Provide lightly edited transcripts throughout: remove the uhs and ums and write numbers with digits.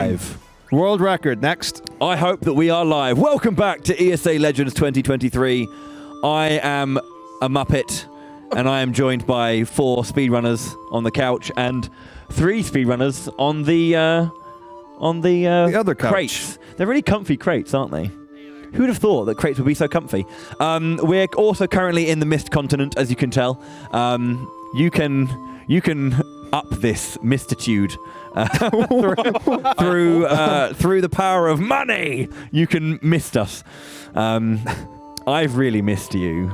Live. World record, next. I hope that we are live. Welcome back to ESA Legends 2023. I am a Muppet, and I am joined by 4 speedrunners on the couch and 3 speedrunners on the other couch. Crates. They're really comfy crates, aren't they? Who would have thought that crates would be so comfy? We're also currently in the Mist continent, as you can tell. You can up this mistitude through the power of money. You can mist us. I've really missed you.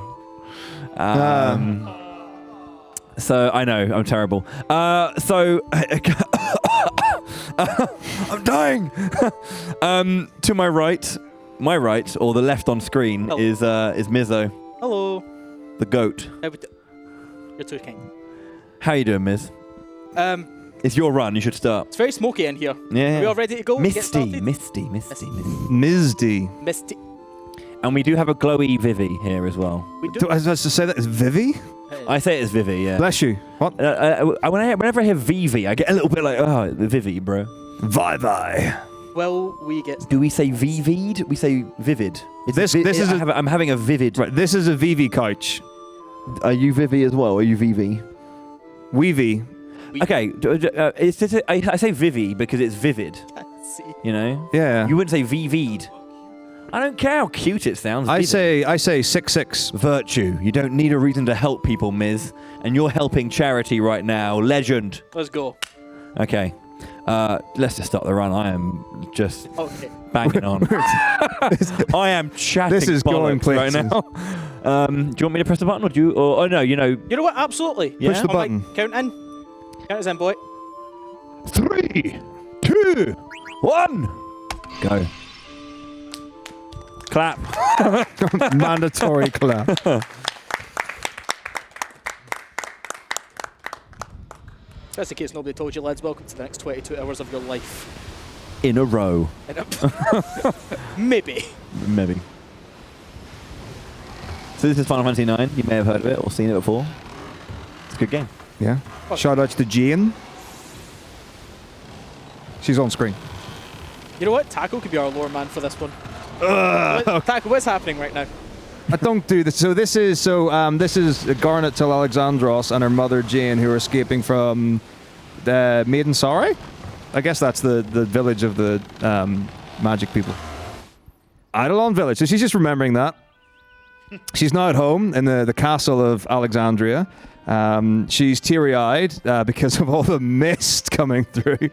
So I know I'm terrible. So I'm dying. To my right, or the left on screen, is Mizzow. Hello. The goat. You're too kind. How you doing, Miz? It's your run. You should start. It's very smoky in here. Yeah. Are we all ready to go? Misty. Misty. And we do have a glowy Vivi here as well. We do. I was supposed to say that is Vivi? I say it's Vivi, yeah. Bless you. What? Whenever I hear Vivi, I get a little bit like, oh, Vivi, bro. Vivi. Well, we get... Do we say vivid? We say vivid. I'm having a vivid. Right, this is a Vivi couch. Are you Vivi as well? Are you Vivi? Weevy. Okay, I say Vivi because it's vivid. See. You know? Yeah. You wouldn't say vivid. I don't care how cute it sounds. I say 6'6". Virtue. You don't need a reason to help people, Miz. And you're helping charity right now. Legend. Let's go. Okay. Let's just start the run. I am just banging on. I am chatting. This is going right now. Do you want me to press the button, or do you? Oh no, you know. You know what? Absolutely. Yeah? Push the button. Count in. Count us in, boy. 3, 2, 1, go. Clap. Mandatory clap. Just in case nobody told you, lads, welcome to the next 22 hours of your life. In a row. Maybe. Maybe. So this is Final Fantasy 9. You may have heard of it or seen it before. It's a good game. Yeah. Shout out to Jane. She's on screen. You know what? Taco could be our lore man for this one. Taco, what's happening right now? I don't do this. So this is Garnet till Alexandros and her mother Jane, who are escaping from the Maiden Sorry. I guess that's the village of the magic people. Eidolon village. So she's just remembering that. She's now at home in the castle of Alexandria. She's teary-eyed because of all the mist coming through.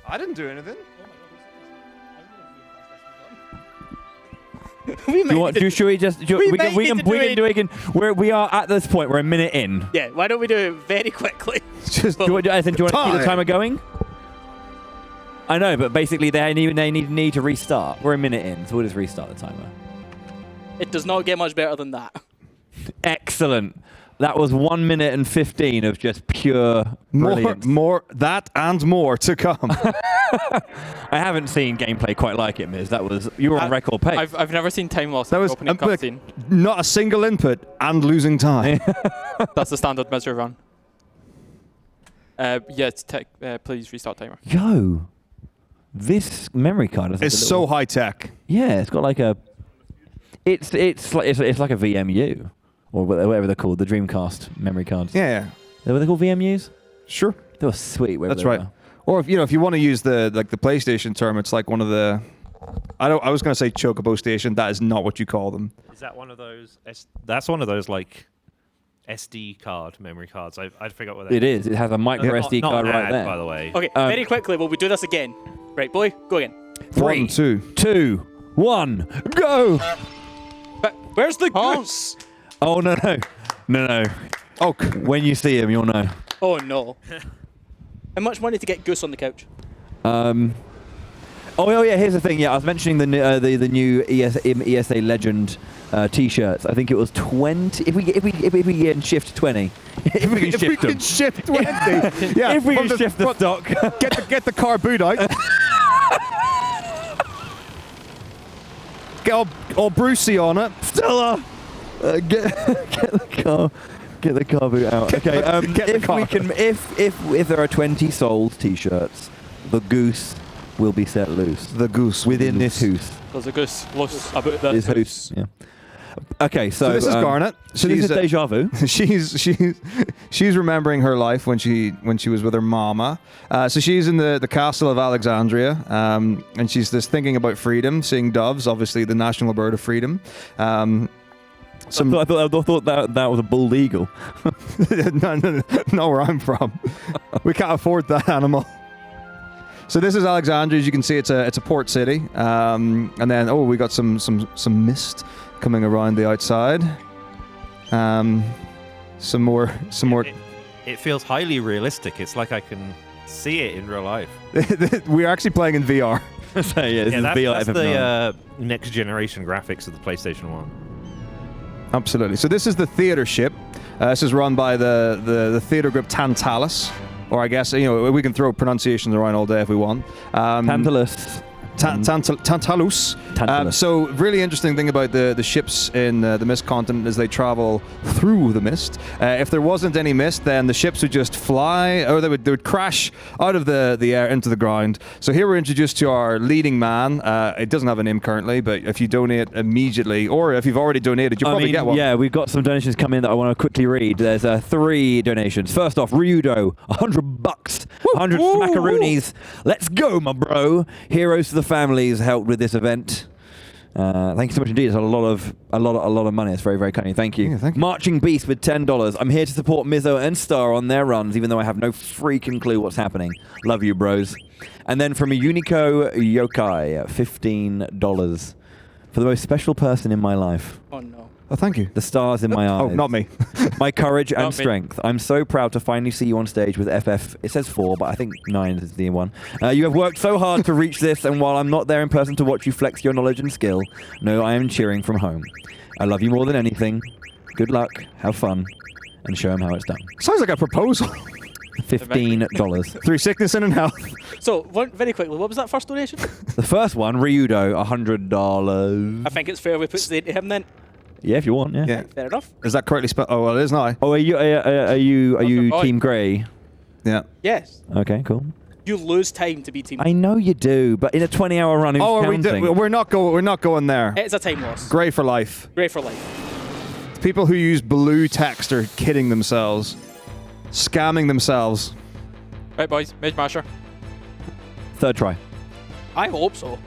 I didn't do anything. We are at this point. We're a minute in. Yeah, why don't we do it very quickly? Just do you want to keep the timer going? I know, but basically they need to restart. We're a minute in, so we'll just restart the timer. It does not get much better than that. Excellent. That was 1 minute and 15 of just pure brilliance. More that and more to come. I haven't seen gameplay quite like it, Miz. You were on record pace. I've never seen time loss That in was the opening cutscene. Not a single input and losing time. That's the standard Mizzow run. Please restart timer. Yo, this memory card is so high tech. Yeah, it's got like a. It's like a VMU. Or whatever they're called, the Dreamcast memory cards. Yeah. Were they called VMUs? Sure. They were sweet. That's right. Or if you want to use the PlayStation term, it's like one of the. I was going to say Chocobo Station. That is not what you call them. Is that one of those? That's one of those like SD card memory cards. I'd figure out what that is. It is. It has a micro SD card right there. By the way. Okay, very quickly, will we do this again? Right, boy, go again. 3, 1, 2, 2, 1, go! But where's the goose? Oh, no. Oh, when you see him, you'll know. Oh, no. How much money to get Goose on the couch? Oh, yeah, here's the thing. Yeah, I was mentioning the new ESA Legend T-shirts. I think it was 20. If we can shift 20. If we can shift 20. Yeah. If we can shift the stock. Get the car boot out. Get all Brucey on it. Stella! Get the car. Get the car boot out. Okay. Get the If car. we can, if there are 20 sold T-shirts, the goose will be set loose The goose within this hoose. There's a goose loose about This this hoose. Yeah. Okay. So, So this is Garnet. So this She's, is deja vu. she's remembering her life when she was with her mama. So she's in the castle of Alexandria, and she's just thinking about freedom, seeing doves, obviously the national bird of freedom. I thought that was a bald eagle. no, where I'm from, we can't afford that animal. So this is Alexandria. As you can see, it's a port city, and then we got some mist coming around the outside. Some more. It feels highly realistic. It's like I can see it in real life. We're actually playing in VR. So yeah, this is that's VR the next generation graphics of the PlayStation 1. Absolutely. So this is the theater ship. This is run by the theater group Tantalus, or I guess we can throw pronunciations around all day if we want. Tantalus. Tantalus. Tantalus. So really interesting thing about the ships in the Mist continent is they travel through the mist. If there wasn't any mist, then the ships would just fly, or they would crash out of the air into the ground. So here we're introduced to our leading man. It doesn't have a name currently, but if you donate immediately, or if you've already donated, you'll probably get one. Yeah, we've got some donations come in that I want to quickly read. There's 3 donations. First off, Ryudo, $100, 100 smackaroonies. Let's go, my bro. Heroes to the families helped with this event. Thank you so much indeed. It's a lot of money. It's very, very kind. Thank you. Yeah, thank you. Marching Beast with $10. I'm here to support Mizzow and Star on their runs, even though I have no freaking clue what's happening. Love you, bros. And then from a Unico Yokai, $15 for the most special person in my life. Oh no. Oh, thank you. The stars in my eyes. Oh, not me. My courage and Not me. strength. I'm so proud to finally see you on stage with FF. It says 4, but I think 9 is the one. You have worked so hard to reach this, and while I'm not there in person to watch you flex your knowledge and skill, no, I am cheering from home. I love you more than anything. Good luck, have fun, and show them how it's done. Sounds like a proposal. $15. Through sickness and in health. So, very quickly, what was that first donation? The first one, Ryudo, $100. I think it's fair we put the to him then. Yeah, if you want, yeah. Yeah. Fair enough. Is that correctly spelled? Oh, well, it is now. Oh, are you boy. Team Grey? Yeah. Yes. Okay, cool. You lose time to be team. I know you do, but in a 20-hour run, who's counting? We're not going there. It's a time loss. Grey for life. Great for life. People who use blue text are kidding themselves, scamming themselves. Right, boys. Mage Masher. 3rd try. I hope so.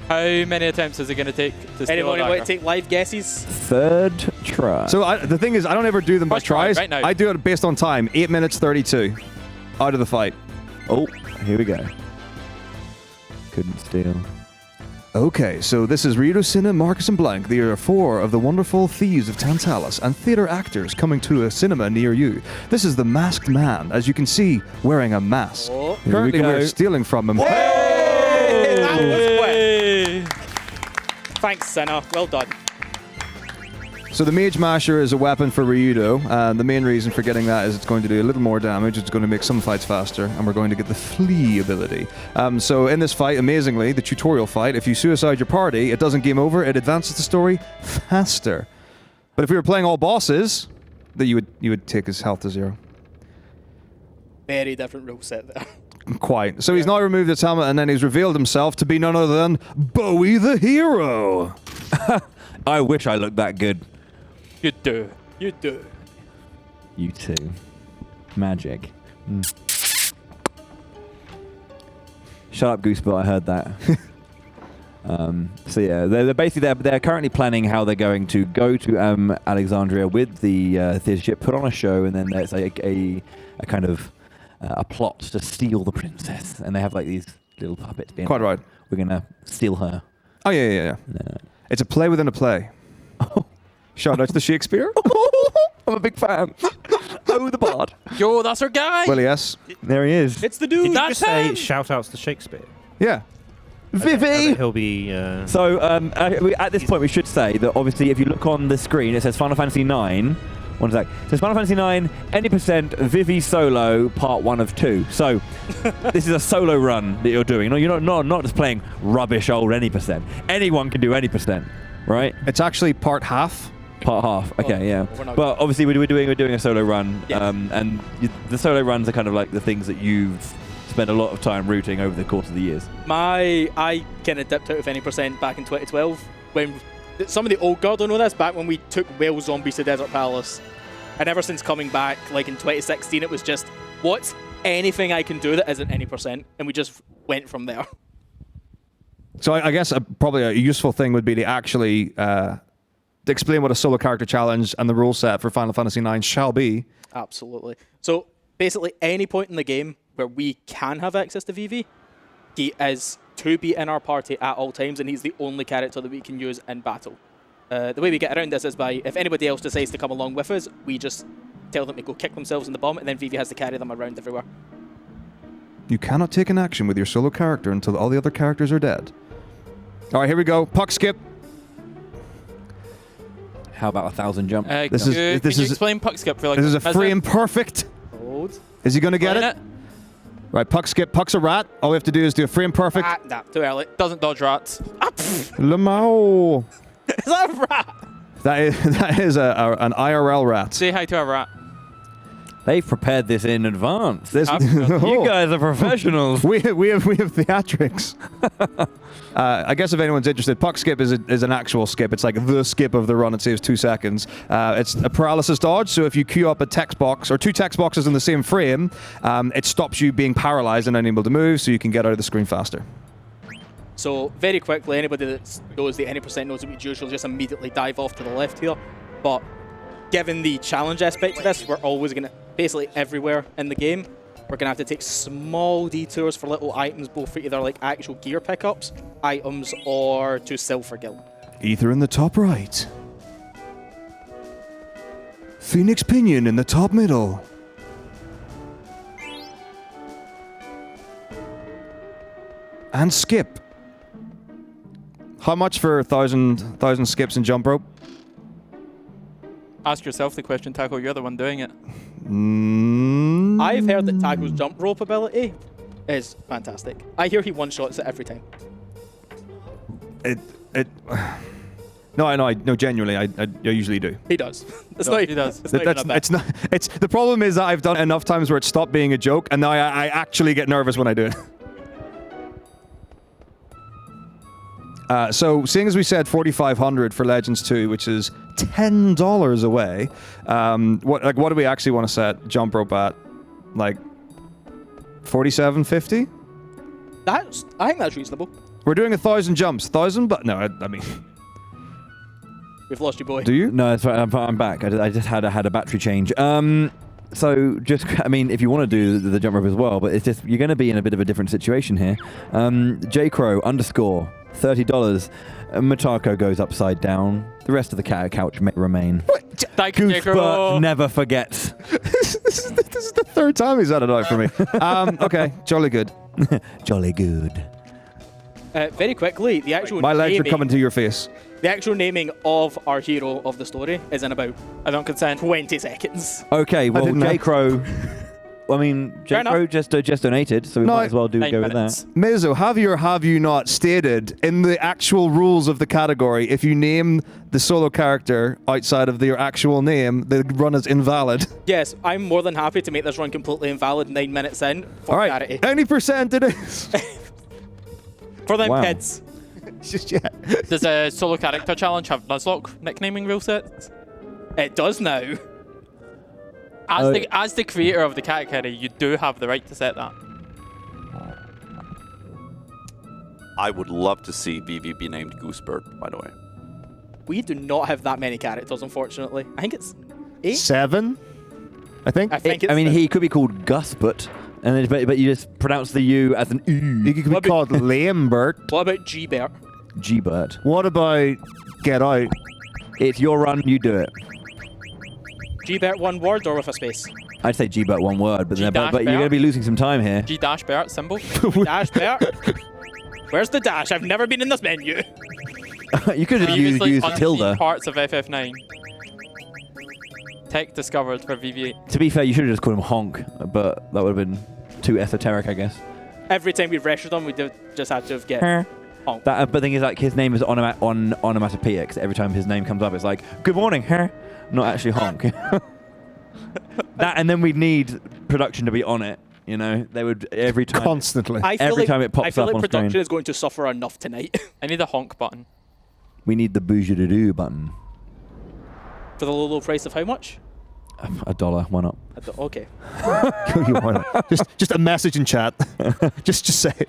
How many attempts is it going to take to steal Anyone a want dagger? to take live guesses? 3rd try. So the thing is, I don't ever do them by First try, tries. right now. I do it based on time. 8 minutes 32. Out of the fight. Oh, here we go. Couldn't steal. Okay, so this is Rito Cinna, Marcus and Blank. They are 4 of the wonderful thieves of Tantalus and theater actors coming to a cinema near you. This is the masked man, as you can see, wearing a mask. Oh. Here Currently, we go. we're stealing from him. That was quick. Hey! Thanks, Senna. Well done. So the Mage Masher is a weapon for Ryudo, and the main reason for getting that is it's going to do a little more damage, it's going to make some fights faster, and we're going to get the Flee ability. So in this fight, amazingly, the tutorial fight, if you suicide your party, it doesn't game over, it advances the story faster. But if we were playing all bosses, that you would take his health to 0. Very different rule set there. Quite. So he's now removed his helmet, and then he's revealed himself to be none other than Bowie the Hero. I wish I looked that good. You do. You do. You too. Magic. Shut up, Goosebot. I heard that. So yeah, they're currently planning how they're going to go to Alexandria with the theatre ship, put on a show, and then there's a kind of a plot to steal the princess. And they have like these little puppets being Quite like, right. We're gonna steal her. Oh, yeah. No. It's a play within a play. Shout out to Shakespeare. I'm a big fan. Oh, the bard. Yo, that's our guy. Well, yes. There he is. It's the dude. That's Say him. shout outs to Shakespeare. Yeah. Vivi. He'll be. So at this point, we should say that obviously, if you look on the screen, it says Final Fantasy 9. One sec. It says Final Fantasy 9, any percent, Vivi solo, part 1 of 2. So this is a solo run that you're doing. No, you're not just playing rubbish old any percent. Anyone can do any percent, right? It's actually part half. Part half. Okay, yeah. We're not But obviously we're doing a solo run, Yes. and the solo runs are kind of like the things that you've spent a lot of time routing over the course of the years. I kind of dipped out of any percent back in 2012 when some of the old guard will know this. Back when we took Whale Zombies to Desert Palace, and ever since coming back, like in 2016, it was just what's anything I can do that isn't any percent, and we just went from there. So I guess probably a useful thing would be to actually to explain what a solo character challenge and the rule set for Final Fantasy IX shall be. Absolutely. So basically, any point in the game where we can have access to Vivi, he is to be in our party at all times, and he's the only character that we can use in battle. The way we get around this is by, if anybody else decides to come along with us, we just tell them to go kick themselves in the bum, and then Vivi has to carry them around everywhere. You cannot take an action with your solo character until all the other characters are dead. All right, here we go. Puck skip. How about 1,000 jump? This Can is you explain puck skip for like This is a Mizzow? frame perfect. Hold. Is he going to get Explain it? Right, puck skip. Puck's a rat. All we have to do is do a frame perfect. Ah, nah, too early. Doesn't dodge rats. Ah, pfft. Lemao. Is that a rat? That is an IRL rat. Say hi to a rat. They've prepared this in advance. This, You guys are professionals. we have theatrics. I guess if anyone's interested, puck skip is an actual skip. It's like the skip of the run. It saves 2 seconds. It's a paralysis dodge, so if you queue up a text box or 2 text boxes in the same frame, it stops you being paralyzed and unable to move, so you can get out of the screen faster. So very quickly, anybody that knows the any percent knows that we usually just immediately dive off to the left here. But given the challenge aspect of this, we're always going to, basically everywhere in the game, we're going to have to take small detours for little items, both for either like actual gear pickups, items, or to Silvergill. Ether in the top right. Phoenix Pinion in the top middle. And skip. How much for 1,000 skips and jump rope? Ask yourself the question, Taco. You're the one doing it. I've heard that Taco's jump rope ability is fantastic. I hear he one-shots it every time. No, genuinely, I usually do. He does. It's No, not, he does. It's not even a bit. It's not. It's the problem is that I've done it enough times where it stopped being a joke, and now I actually get nervous when I do it. So, seeing as we said 4,500 for Legends 2, which is $10 away, what do we actually want to set jump rope at? Like 47.50? I think that's reasonable. We're doing 1,000 jumps. 1,000, but no, I mean, We've lost you, boy. do you? No, it's right. I'm back. I just had a battery change. So just, I mean, if you want to do the jump rope as well, but it's just, you're going to be in a bit of a different situation here. JCrow _ $30. Matako goes upside down. The rest of the couch may remain. Thank you, Goofbert never forgets. this is the 3rd time he's had it out for me. Okay, jolly good. Jolly good. Very quickly, the actual My legs are naming, coming to your face. the actual naming of our hero of the story is in about I don't consent. 20 seconds. Okay, well, didn't know. JCrow. I mean, Fair JCrow enough. just donated, so we No, might as well 9 go with minutes. that. Mizzow, have you or have you not stated in the actual rules of the category, if you name the solo character outside of their actual name, the run is invalid? Yes, I'm more than happy to make this run completely invalid 9 minutes in for All right, charity. any percent it is. For them Wow. kids. Just yeah. Does a solo character challenge have Nuzlocke nicknaming rule sets? It does now. As the creator of the category, you do have the right to set that. I would love to see Vivi be named Goosebird, by the way. We do not have that many characters, unfortunately. I think it's 8. 7, I think. I think it's I mean, 7. he could be called Gusbert, and then, but you just pronounce the U as an U. He could be called Lambert. What about G-Bert? G-Bert. What about Get Out? It's your run, you do it. G-Bert one word or with a space? I'd say G-Bert one word, but you're G-Dash going to Bert. be losing some time here. G-Bert symbol. Dash Bert? Where's the dash? I've never been in this menu. You could have Previously used unseen tilde. parts of FF9. Tech discovered for VV8. To be fair, you should have just called him Honk, but that would have been too esoteric, I guess. Every time we've rested him, we just had to have get Honk. But the thing is, like, his name is onomatopoeic. So every time his name comes up, it's like, good morning, huh? Not actually honk. And then we'd need production to be on it. You know, they would every time. Constantly. Every time it pops I feel up like on production screen. is going to suffer enough tonight. I need a honk button. We need the boujadoo button. For the low price of how much? $1. Why not? Okay. You want it. Just a message in chat. just say it.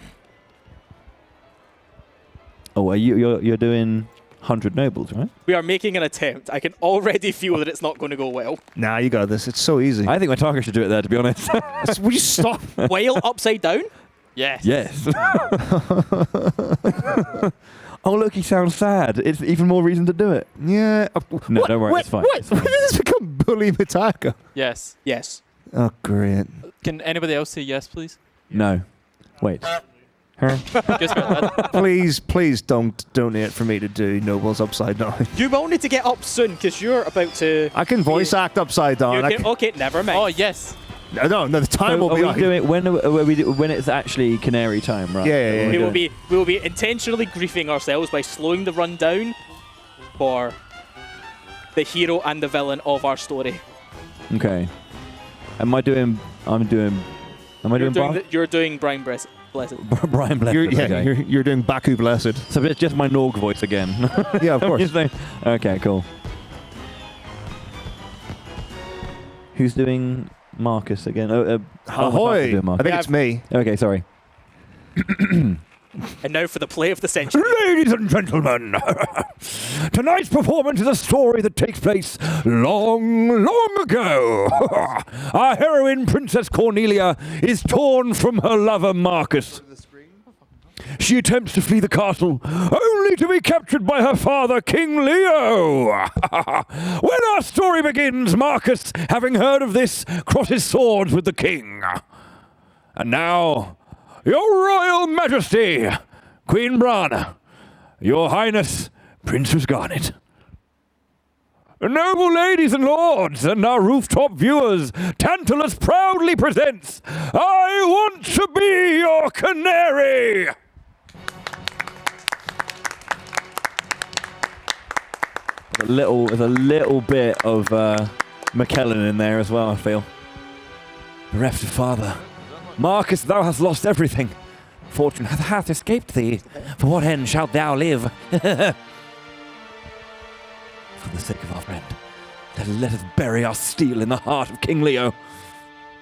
Oh, you're doing 100 nobles, right? We are making an attempt. I can already feel that it's not going to go well. Nah, you got this. It's so easy. I think my target should do it there, to be honest. Will you stop? Whale upside down? Yes. Yes. Oh, look, he sounds sad. It's even more reason to do it. Yeah. No, don't worry, it's fine. What? It's fine. When did this become Bully Mitaka? Yes. Yes. Oh, great. Can anybody else say yes, please? No. Wait. Her? Guess what, lad? Please don't donate for me to do Nobles upside down. You will need to get up soon because you're about to. I can voice act upside down. Okay, never mind. Oh, yes. No, the time will be. Are we doing when it's actually canary time, right? Yeah. We will be intentionally griefing ourselves by slowing the run down for the hero and the villain of our story. Okay. Am I doing You're doing Brian Blessed. Brian Blessed? You're doing Baku Blessed. So it's just my Norg voice again. Yeah, of course. Okay, cool. Who's doing Marcus again? Ahoy! I think it's me. Okay, sorry. And now for the play of the century. Ladies and gentlemen, tonight's performance is a story that takes place long, long ago. Our heroine, Princess Cornelia, is torn from her lover, Marcus. She attempts to flee the castle, only to be captured by her father, King Leo. When our story begins, Marcus, having heard of this, crosses swords with the king. And now, Your Royal Majesty, Queen Brana, Your Highness, Princess Garnet. Noble ladies and lords, and our rooftop viewers, Tantalus proudly presents I Want to Be Your Canary! There's a little bit of McKellen in there as well, I feel. Bereft of father. Marcus, thou hast lost everything. Fortune hath escaped thee. For what end shalt thou live? For the sake of our friend, let us bury our steel in the heart of King Leo.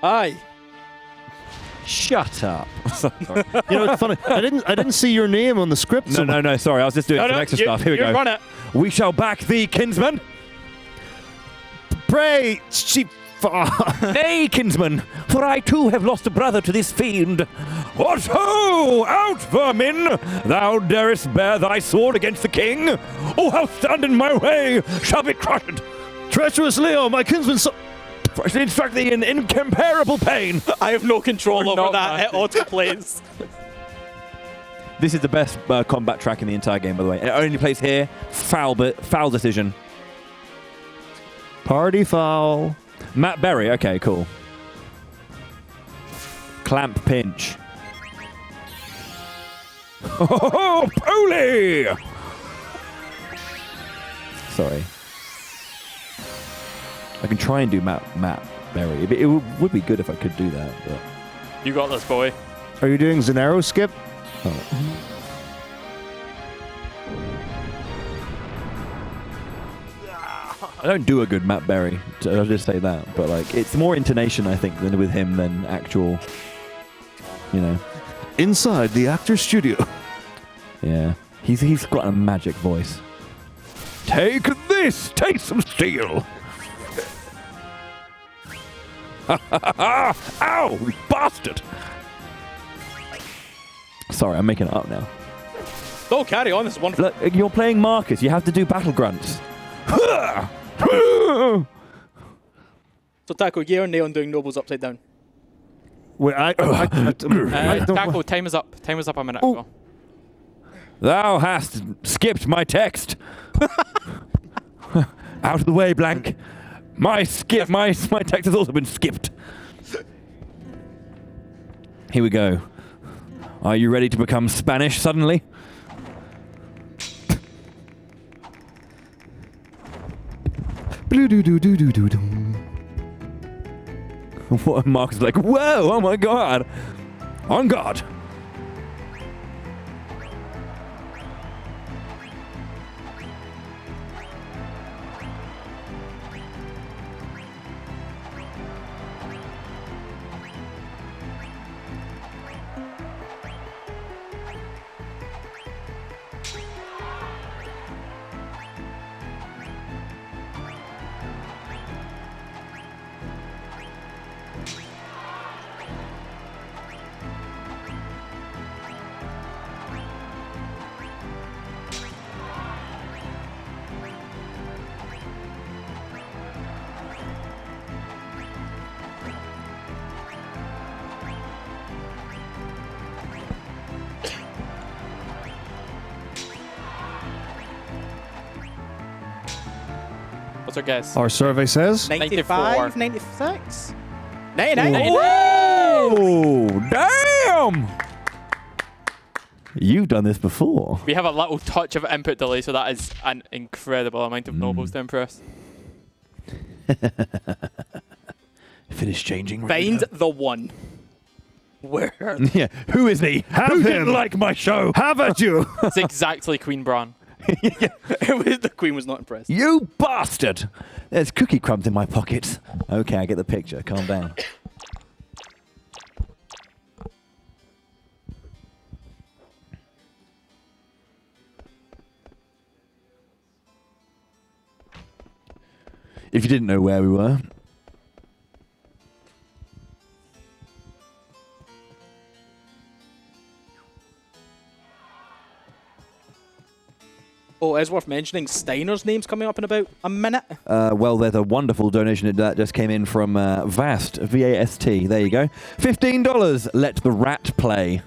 Aye. Shut up. Sorry. You know, it's funny. I didn't see your name on the script. No, sorry. I was just doing some extra stuff. Here we go. Run it. We shall back thee, kinsman. Pray, sheep. Nay, kinsman, for I too have lost a brother to this fiend. What ho! Out, vermin! Thou darest bear thy sword against the king? Oh, how stand in my way shall be crushed! Treacherous Leo, my kinsman. I shall instruct thee in incomparable pain. I have no control over not that. It auto-plays. This is the best combat track in the entire game, by the way. It only plays here. Foul decision. Party foul. Matt Berry. Okay, cool. Clamp pinch. Oh, Polly! Sorry. I can try and do Matt Berry. It would be good if I could do that, but... You got this, boy. Are you doing Zanero skip? Oh. I don't do a good Matt Berry. I'll just say that. But like, it's more intonation, I think, than with him than actual, you know. Inside the actor's studio. Yeah, he's got a magic voice. Take this! Take some steel! Ow, you bastard! Sorry, I'm making it up now. Oh, carry on. This is wonderful. Look, you're playing Marcus. You have to do battle grunts. So, Taco, yeah or nay on doing nobles upside down? Wait, I don't. Taco, time is up. Time is up a minute ago. Thou hast skipped my text. Out of the way, blank. My text has also been skipped. Here we go. Are you ready to become Spanish suddenly? What Mark's like, whoa, oh my god. On guard. What's our guess? Our survey says 95, 96? 99. Oh, damn! You've done this before. We have a little touch of input delay, so that is an incredible amount of nobles to impress. Finish changing. Find the one. Where? Yeah, who is he? Have who him. didn't like my show? have at you. It's exactly Queen Bran. The queen was not impressed. You bastard! There's cookie crumbs in my pockets. Okay, I get the picture. Calm down. If you didn't know where we were, Oh, it's worth mentioning Steiner's name's coming up in about a minute. well, there's a wonderful donation that just came in from Vast, V-A-S-T. There you go. $15. Let the rat play.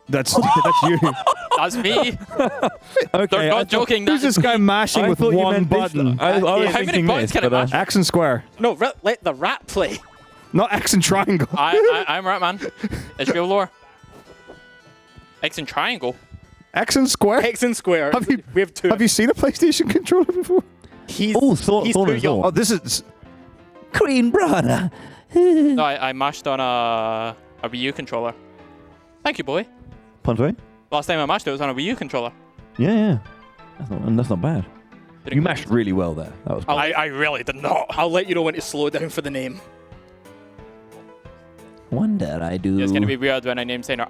That's you. That's me. Okay, They're not joking. Who's this guy mashing with one button? I was How many thinking buttons this, can it but, mash? X and square, No, let the rat play. not X and triangle. I'm right, man. It's real lore. X and triangle. X and square. X and square. Have you- We have two. Have you seen a PlayStation controller before? He's, Oh, he's Thorn too as young. well. Oh, this is. Queen Brana. No, I mashed on a Wii U controller. Thank you, boy. Pontoy? Last time I mashed it was on a Wii U controller. Yeah, yeah. That's not bad. Didn't You go- mashed really well there. That was cool. I really did not. I'll let you know when to slow down for the name. Wonder I do. It's gonna be weird when I name Steiner.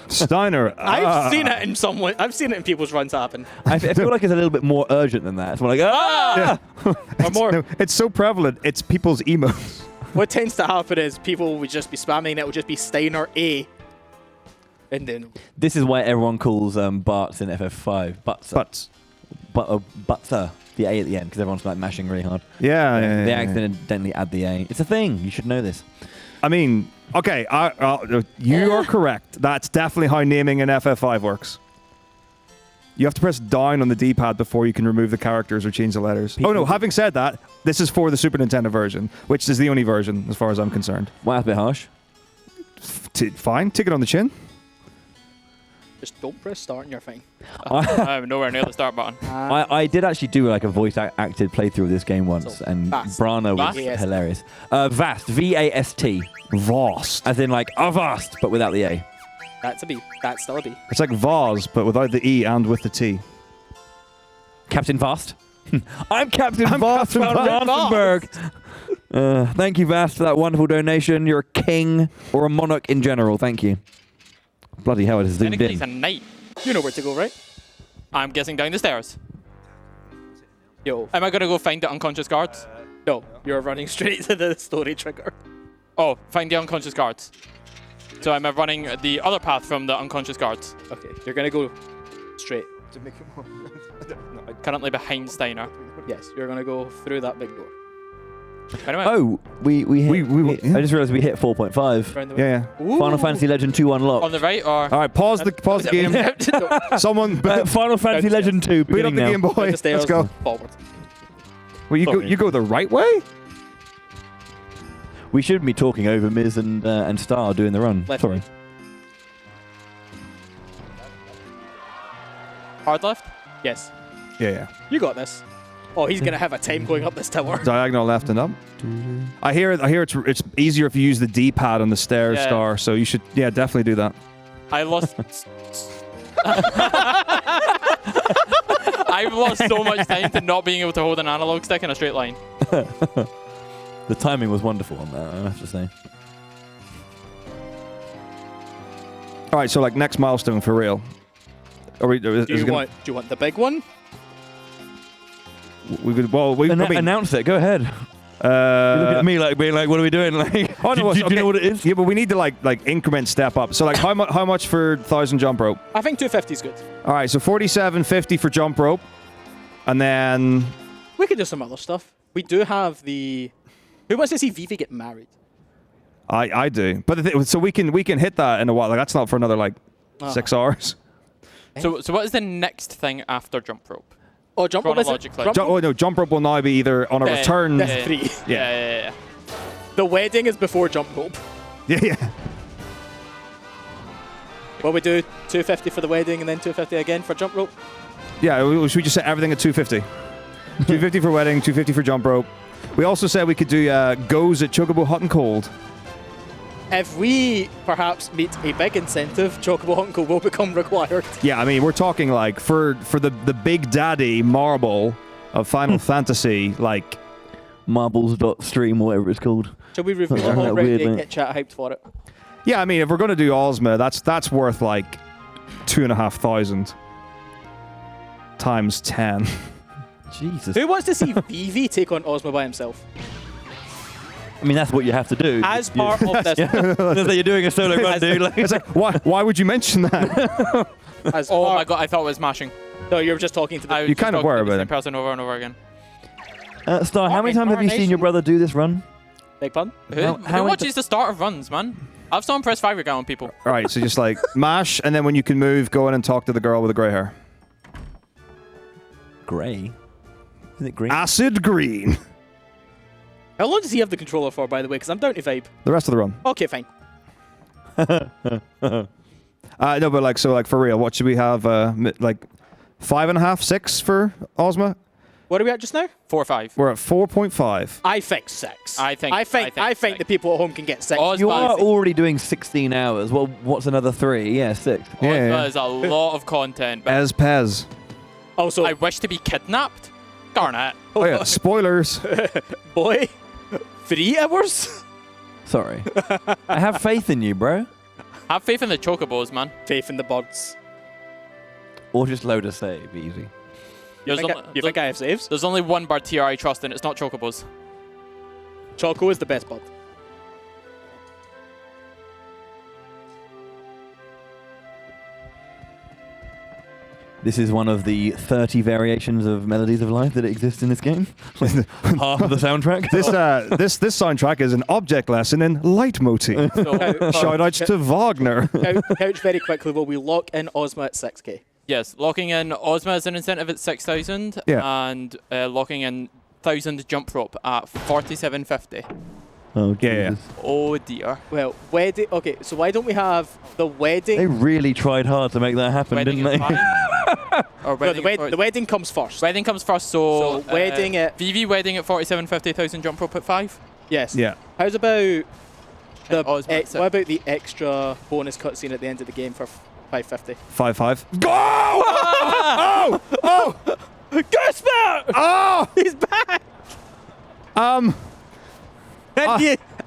Steiner. I've seen it in someone. I've seen it in people's runs happen. I feel like it's a little bit more urgent than that. It's more like, ah! Or more. No, it's so prevalent. It's people's emotes. What tends to happen is people would just be spamming it. It would just be Steiner A. And then This is why everyone calls Bart's in FF5. Butzer. Butzer. The A at the end, because everyone's like mashing really hard. Yeah. They accidentally add the A. It's a thing. You should know this. I mean, okay, you are correct. That's definitely how naming in FF5 works. You have to press down on the D-pad before you can remove the characters or change the letters. Oh no, having said that, this is for the Super Nintendo version, which is the only version as far as I'm concerned. Well, that's a bit harsh. Fine, take it on the chin. just don't press start and you're fine. I'm nowhere near the start button. I did actually do like a voice-acted playthrough of this game once, So, and Vast. Brana was Vast? hilarious. Vast, V-A-S-T. Vast. As in like Avast, but without the A. That's a B. That's still a B. It's like vase, but without the E and with the T. Captain Vast. I'm Captain Vast Captain from Vast. Vandenberg. Thank you, Vast, for that wonderful donation. You're a king or a monarch in general. Thank you. Bloody hell, it has zoomed Technically, he's a in. knight. You know where to go, right? I'm guessing down the stairs. Yo. Am I gonna go find the unconscious guards? No, you're running straight to the story trigger. Oh, find the unconscious guards. So I'm running the other path from the unconscious guards. Okay, you're gonna go straight. Currently behind Steiner. Yes, you're gonna go through that big door. Anyway, Oh, we hit. yeah. I just realized we hit 4.5. Around the way. Yeah. Final Fantasy Legend 2 unlocked. on the right or All right, pause the game. Someone, Final Fantasy Legend 2 boot up beginning the now. Game Boy. Down the stairs, Let's go. Forward. Well, you go the right way. We should be talking over Miz and Star doing the run. Left. Sorry. hard left? Yes. Yeah. You got this. Oh, he's gonna have a time going up this tower. Diagonal left and up. I hear it's easier if you use the D-pad on the stairs, Yeah. Star. So you should definitely do that. I lost. I've lost so much time to not being able to hold an analog stick in a straight line. The timing was wonderful on that, I have to say. All right, so like next milestone for real. Are we? Do you want the big one? We could. Well, I mean, Announce it. Go ahead. You're looking at me like being like, "What are we doing?" Like, oh, no, do you know what it is? Yeah, but we need to like increment step up. So like, how much for 1,000 jump rope? I think 250 is good. All right, so 47.50 for jump rope, and then We could do some other stuff. We do have the. Who wants to see Vivi get married? I do. But so we can hit that in a while. Like that's not for another like 6 hours. So what is the next thing after jump rope? Oh, jump rope. Chronologically. Oh no, jump rope will now be either on a return. That's 3. Yeah. The wedding is before jump rope. Yeah. Well, we do 250 for the wedding and then 250 again for jump rope. Yeah, should we just set everything at 250? 250 for wedding, 250 for jump rope. We also said we could do goes at Chocobo Hot and Cold. If we perhaps meet a big incentive, Chocobo Hot and Cold will become required. Yeah, I mean, we're talking like for the big daddy marble of Final Fantasy, like Marbles.stream, whatever it's called. Shall we reveal Isn't that already weird, and mate? get chat hyped for it? yeah, I mean, if we're gonna do Ozma, that's worth like 2,500 times 10. Jesus. Who wants to see Vivi take on Ozma by himself? I mean, that's what you have to do. As part of this, You're doing a solo run, dude. Like, It's like, why would you mention that? as Oh part, my god, I thought it was mashing. No, you were just talking to the. I was You just kind of talking were, to the but- same person over and over again. Star, how many times have you seen your brother do this run? Big pun. Who How watches the start of runs, man? I've saw him press 5 on people. All right, so just like mash, and then when you can move, go in and talk to the girl with the grey hair. Grey. Is it green? Acid green. How long does he have the controller for, by the way? Because I'm down to vibe. The rest of the run. Okay, fine. No, but like for real, what should we have? Like 5.5, 6 for Ozma. What are we at just now? 4 or 5. We're at 4.5. I think 6. I think the six. people at home can get 6. Ozma You are is- already doing 16 hours. Well, what's another 3? Yeah, 6. Yeah. Ozma is a lot of content. But Ez Pez. Also, I wish to be kidnapped. Garnet. Oh yeah, spoilers. boy, 3 hours? Sorry. I have faith in you, bro. Have faith in the chocobos, man. Faith in the birds. Or just load a save, easy. You think I have saves? There's only one bird tier I trust, and it's not chocobos. Choco is the best bird. This is one of the 30 variations of Melodies of Life that exist in this game. Half of the soundtrack. This soundtrack is an object lesson in leitmotif. So, Shout outs to Wagner. Couch very quickly, will we lock in Ozma at 6k? yes, locking in Ozma as an incentive at 6,000, Yeah. and locking in 1,000 jump rope at 47.50. Oh, Yeah, Jesus. Oh dear. Well, wedding. Okay, so why don't we have the wedding? They really tried hard to make that happen, Wedding didn't at they? 5. Or No, wedding, the wedding comes first. wedding comes first, so, So wedding at- Vivi wedding at 47.50, 1,000 jump rope at 5. Yes. Yeah. How's about the Ozma at what about the extra bonus cutscene at the end of the game for 550? 5-5. Go! Oh! Oh! Gusper! Oh! He's back!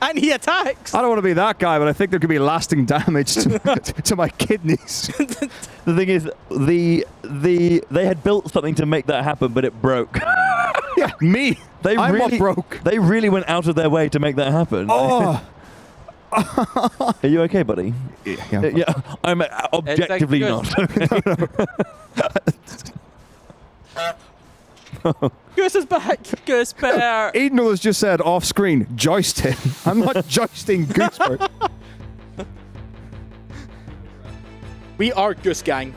And he attacks. I don't want to be that guy, but I think there could be lasting damage to my kidneys. The thing is, they had built something to make that happen, but it broke. Yeah, me. I'm what broke. They really went out of their way to make that happen. Oh. Are you okay, buddy? Yeah. Yeah, I'm objectively good. not. Goose is back. Goose bear. Aiden has just said off screen, joist him. I'm not joisting Goosebird. We are Goose Gang.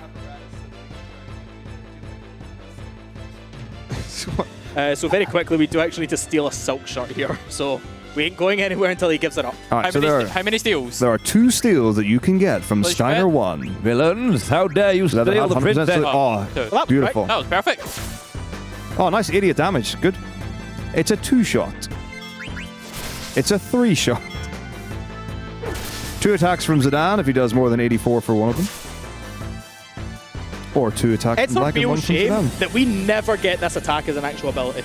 So very quickly, we do actually need to steal a silk shirt here. So we ain't going anywhere until he gives it up. All right, so How many steals? there are 2 steals that you can get from Please Steiner bet. 1. Villains, how dare you That steal the 100% princess? Oh, Well, that was beautiful. That was perfect. Oh, nice idiot damage. Good. It's a 2-shot. It's a 3-shot. 2 attacks from Zidane if he does more than 84 for one of them. Or 2 attacks It's from a Black and real 1 from shame Zidane. that we never get this attack as an actual ability.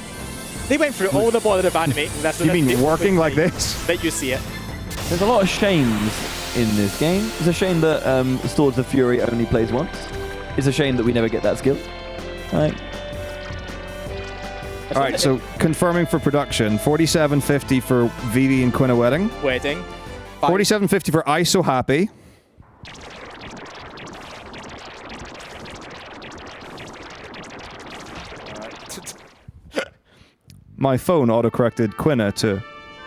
They went through all the bother of animating this. You and mean then working like this? That you see it. There's a lot of shames in this game. It's a shame that Swords of Fury only plays once. It's a shame that we never get that skill. Right. All right, so confirming for production, 47.50 for Vivi and Quina Wedding. 47.50 for I So Happy. My phone autocorrected Quina to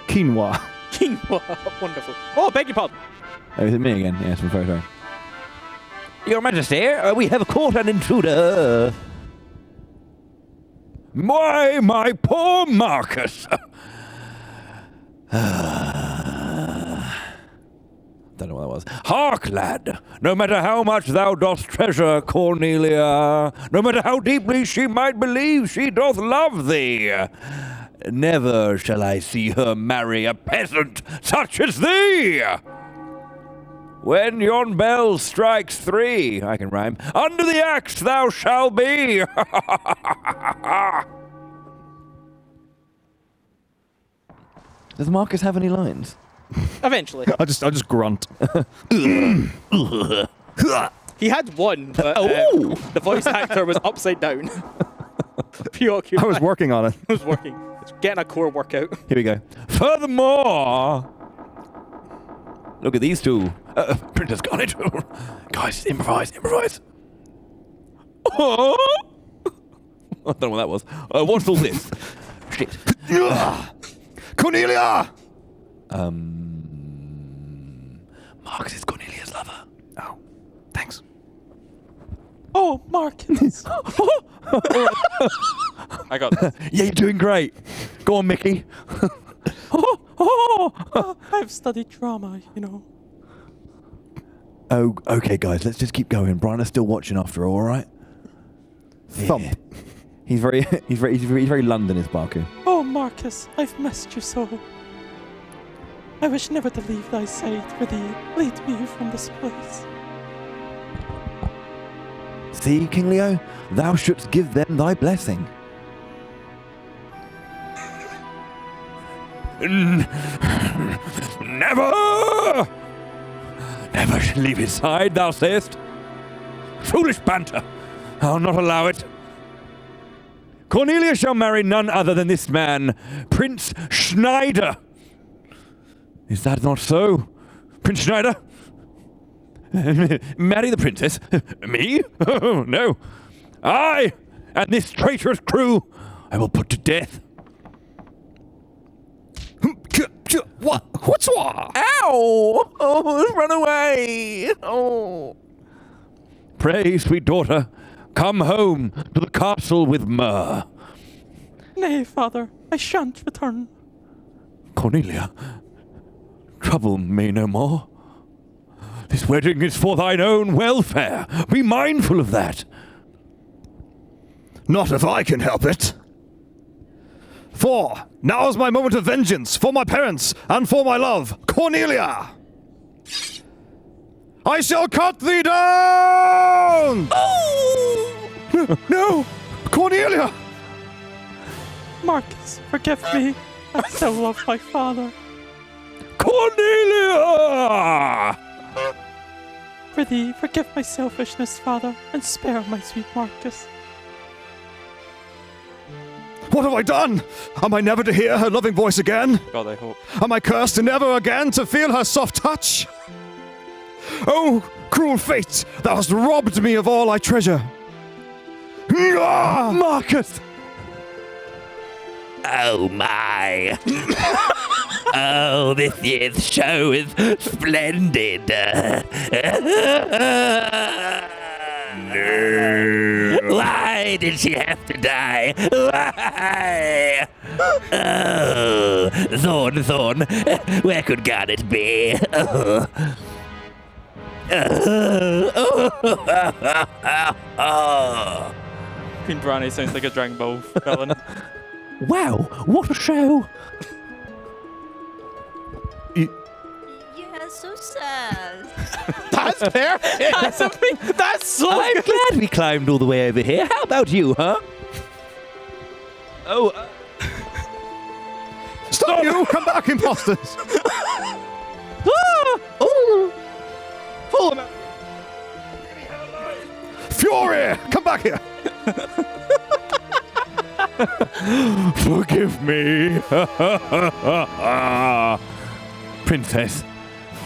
quinoa. Quinoa. Wonderful. Oh, beg your pardon. Oh, is it me again? Yes, I'm very sorry. Your Majesty, we have caught an intruder. Why, my poor Marcus. Don't know what that was. Hark, lad, no matter how much thou dost treasure Cornelia, no matter how deeply she might believe she doth love thee, never shall I see her marry a peasant such as thee. When yon bell strikes 3, I can rhyme, under the axe thou shalt be. Does Marcus have any lines? Eventually. I'll just grunt. He had one, but the voice actor was upside down. Preoccupied. I was working on it. I was working. It's getting a core workout. Here we go. Furthermore, look at these two. Printer's got it. Guys, improvise. Oh! I don't know what that was. What's all this? Shit. Cornelia! Marcus is Cornelia's lover. Oh, thanks. Oh, Marcus. I got this. Yeah, you're doing great. Go on, Mickey. I've studied drama, you know. Oh, okay, guys. Let's just keep going. Brian is still watching after all right? Thump. Yeah. He's very London, is Baku. Oh, Marcus, I've missed you so. I wish never to leave thy side, for thee lead me from this place. See, King Leo, thou shouldst give them thy blessing. Never! Never shall leave his side, thou sayest. Foolish banter. I'll not allow it. Cornelia shall marry none other than this man, Prince Schneider. Is that not so, Prince Schneider? Marry the princess? Me? Oh, no. I and this traitorous crew I will put to death. What's what? Ow! Oh, run away! Oh. Pray, sweet daughter, come home to the castle with myrrh. Nay, father, I shan't return. Cornelia, trouble me no more. This wedding is for thine own welfare. Be mindful of that. Not if I can help it. For now's my moment of vengeance for my parents and for my love, Cornelia. I shall cut thee down! Oh! No! Cornelia! Marcus, forgive me. I still love my father. Cornelia! For thee, forgive my selfishness, father, and spare my sweet Marcus. What have I done? Am I never to hear her loving voice again? God, I hope. Am I cursed to never again to feel her soft touch? Oh, cruel fate, thou hast robbed me of all I treasure. Marcus! Oh my! Oh, this year's show is splendid! No! Why did she have to die? Why? Oh, Thorn, where could Garnet be? Oh. Queen Branny sounds like a Dragon Ball villain. Wow, what a show! Yeah, so sad. That's perfect. That's so I'm good. glad we climbed all the way over here. How about you, huh? Oh, Stop you! Come back, imposters! oh! Pull him out. Fury! Come back here! Forgive me. Princess.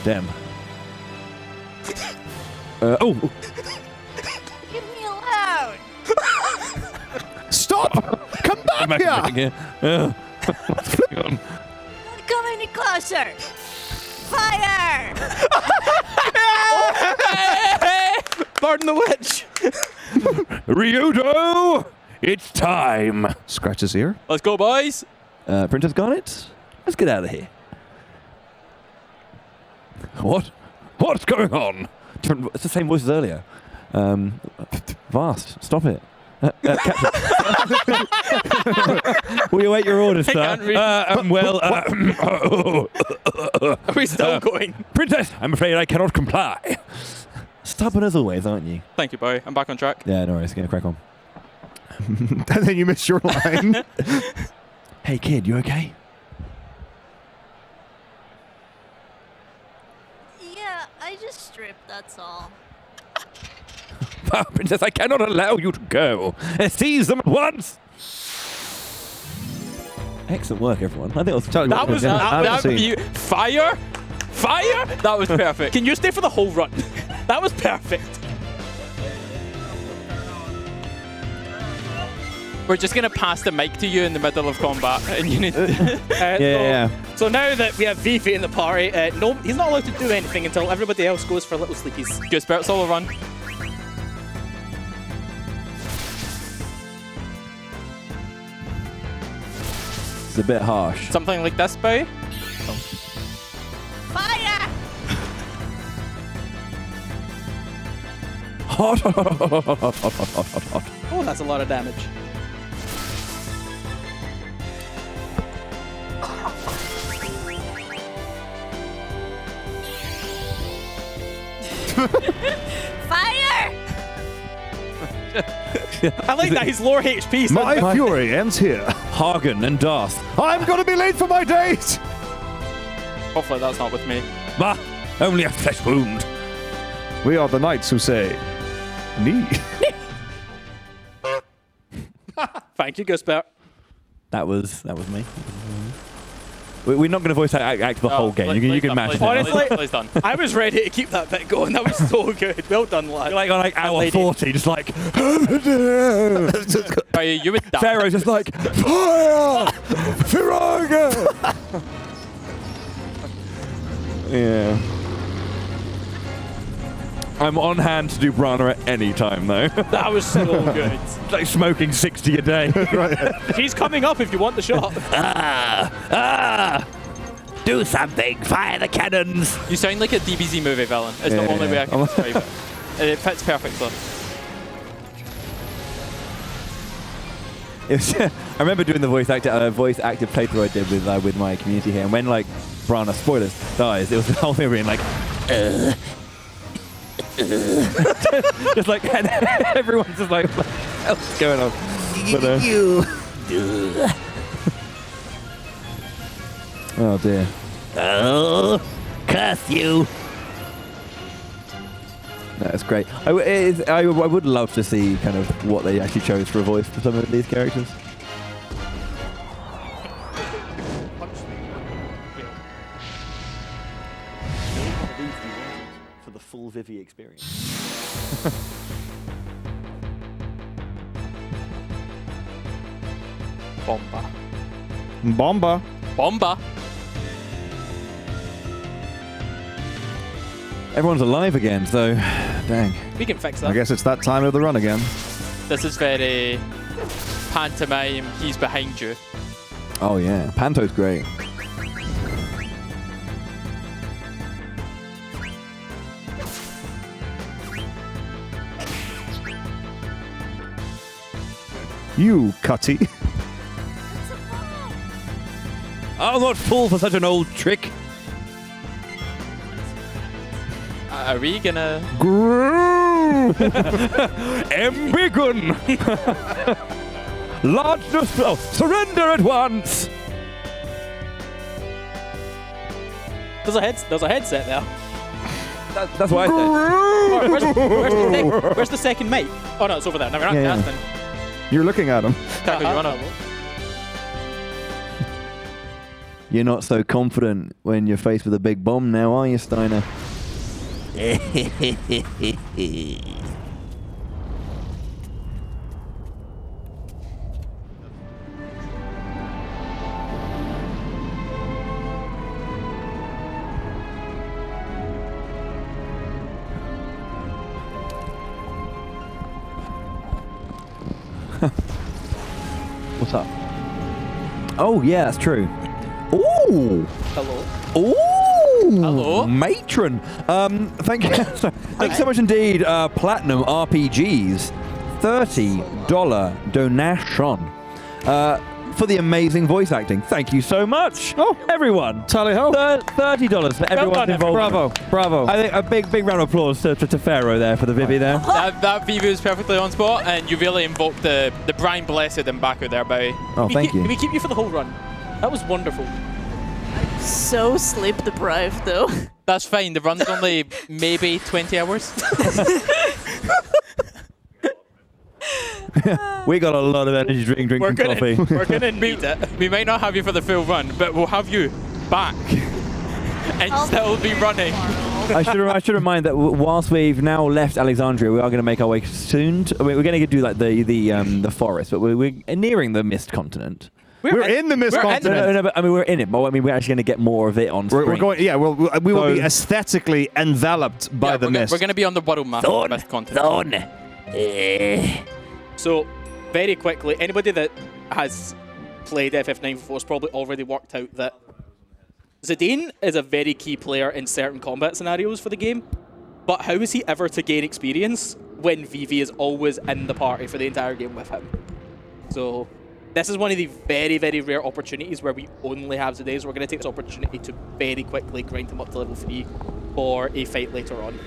Damn. Oh. Leave me alone. Stop! Come back here! What's going on? Don't come any closer. Fire! Pardon the witch. Ryudo, it's time. Scratch his ear. Let's go, boys. Princess Garnet, let's get out of here. What? What's going on? It's the same voice as earlier. Vast, stop it. Captain. We await your orders, sir. can't read. Are we still going? Princess, I'm afraid I cannot comply. Stubborn as always, aren't you? Thank you, boy. I'm back on track. Yeah, no worries. Gonna crack on. And then you missed your line. Hey, kid, you okay? Yeah, I just stripped, that's all. Princess, I cannot allow you to go. Seize them at once. Excellent work, everyone. I think it was That was Absolutely. fire. Fire. That was perfect. Can you stay for the whole run? That was perfect. We're just gonna pass the mic to you in the middle of combat, and you need. Yeah. So now that we have Vivi in the party, no, he's not allowed to do anything until everybody else goes for little sleepies. Good spirit solo run. It's a bit harsh. Something like this, boy. Fire! Hot. Oh, that's a lot of damage. Fire! I like that he's lower HP. So My fury ends here. Hagen and Darth. I'm gonna be late for my date! hopefully that's not with me. Bah, only a flesh wound. We are the knights who say, knee. Thank you, Good Spirit. That was me. We're not going to voice act the whole game. You can match it. Honestly, Please done. I was ready to keep that bit going. That was so good. Well done, lad. You're like on hour lady. 40, just like You would die. Pharaoh's just like fire, Firaga. Yeah. I'm on hand to do Brana at any time, though. That was so good. It's like smoking 60 a day. He's coming up if you want the shot. Do something! Fire the cannons! You sound like a DBZ movie villain. It's the only way I can describe it. It fits perfectly. I remember doing the voice active playthrough I did with my community here, and when like Brana, spoilers, dies, it was the whole thing being like, just like, and everyone's just like, what the hell's going on? But, oh dear. Oh, curse you! That's great. I would love to see kind of what they actually chose for a voice for some of these characters. For the full Vivi experience. Bomba. Bomba. Bomba. Everyone's alive again, so dang. We can fix I that. guess it's that time of the run again. This is very pantomime. He's behind you. Oh yeah, Panto's great. You, Cutty. It's a bomb. I'll not fall for such an old trick. Are we gonna... Grrrr. Embiggen! Large display. Surrender at once! There's a headset there. That's what I said. Oh, where's the second mate? Oh no, it's over there. Never mind. Yeah, yeah. Then. You're looking at him. Taco, you wanna... You're not so confident when you're faced with a big bomb now, are you, Steiner? What's up? Oh, yeah, that's true. Ooh! Hello. Ooh! Hello? Matron! Thank you. Thanks so much indeed, Platinum RPGs. $30 donation. For the amazing voice acting. Thank you so much. Oh. Everyone. Tally ho. $30 for everyone's involved. Bravo. I think a big round of applause to Pharaoh there for the Vivi there. That Vivi was perfectly on spot, and you really invoked the Brian Blessed in Baku there, Bowie. Oh, thank Can you. we keep you for the whole run? That was wonderful. So sleep deprived though. That's fine. The run's only maybe 20 hours. We got a lot of energy drinking coffee. We're gonna need it. We might not have you for the full run, but we'll have you back and still be running. I should remind that whilst we've now left Alexandria, we are going to make our way soon. We're going to do like the forest, but we're nearing the Mist Continent. We're in the Mist Continent. No, but I mean we're in it. But I mean we're actually going to get more of it on screen. We're going. Yeah, we will be aesthetically enveloped by the mist. We're going to be on the world map of the Mist Continent. So, very quickly, anybody that has played FF9 before has probably already worked out that Zidane is a very key player in certain combat scenarios for the game, but how is he ever to gain experience when Vivi is always in the party for the entire game with him? So, this is one of the very, very rare opportunities where we only have Zidane, so we're going to take this opportunity to very quickly grind him up to level 3 for a fight later on.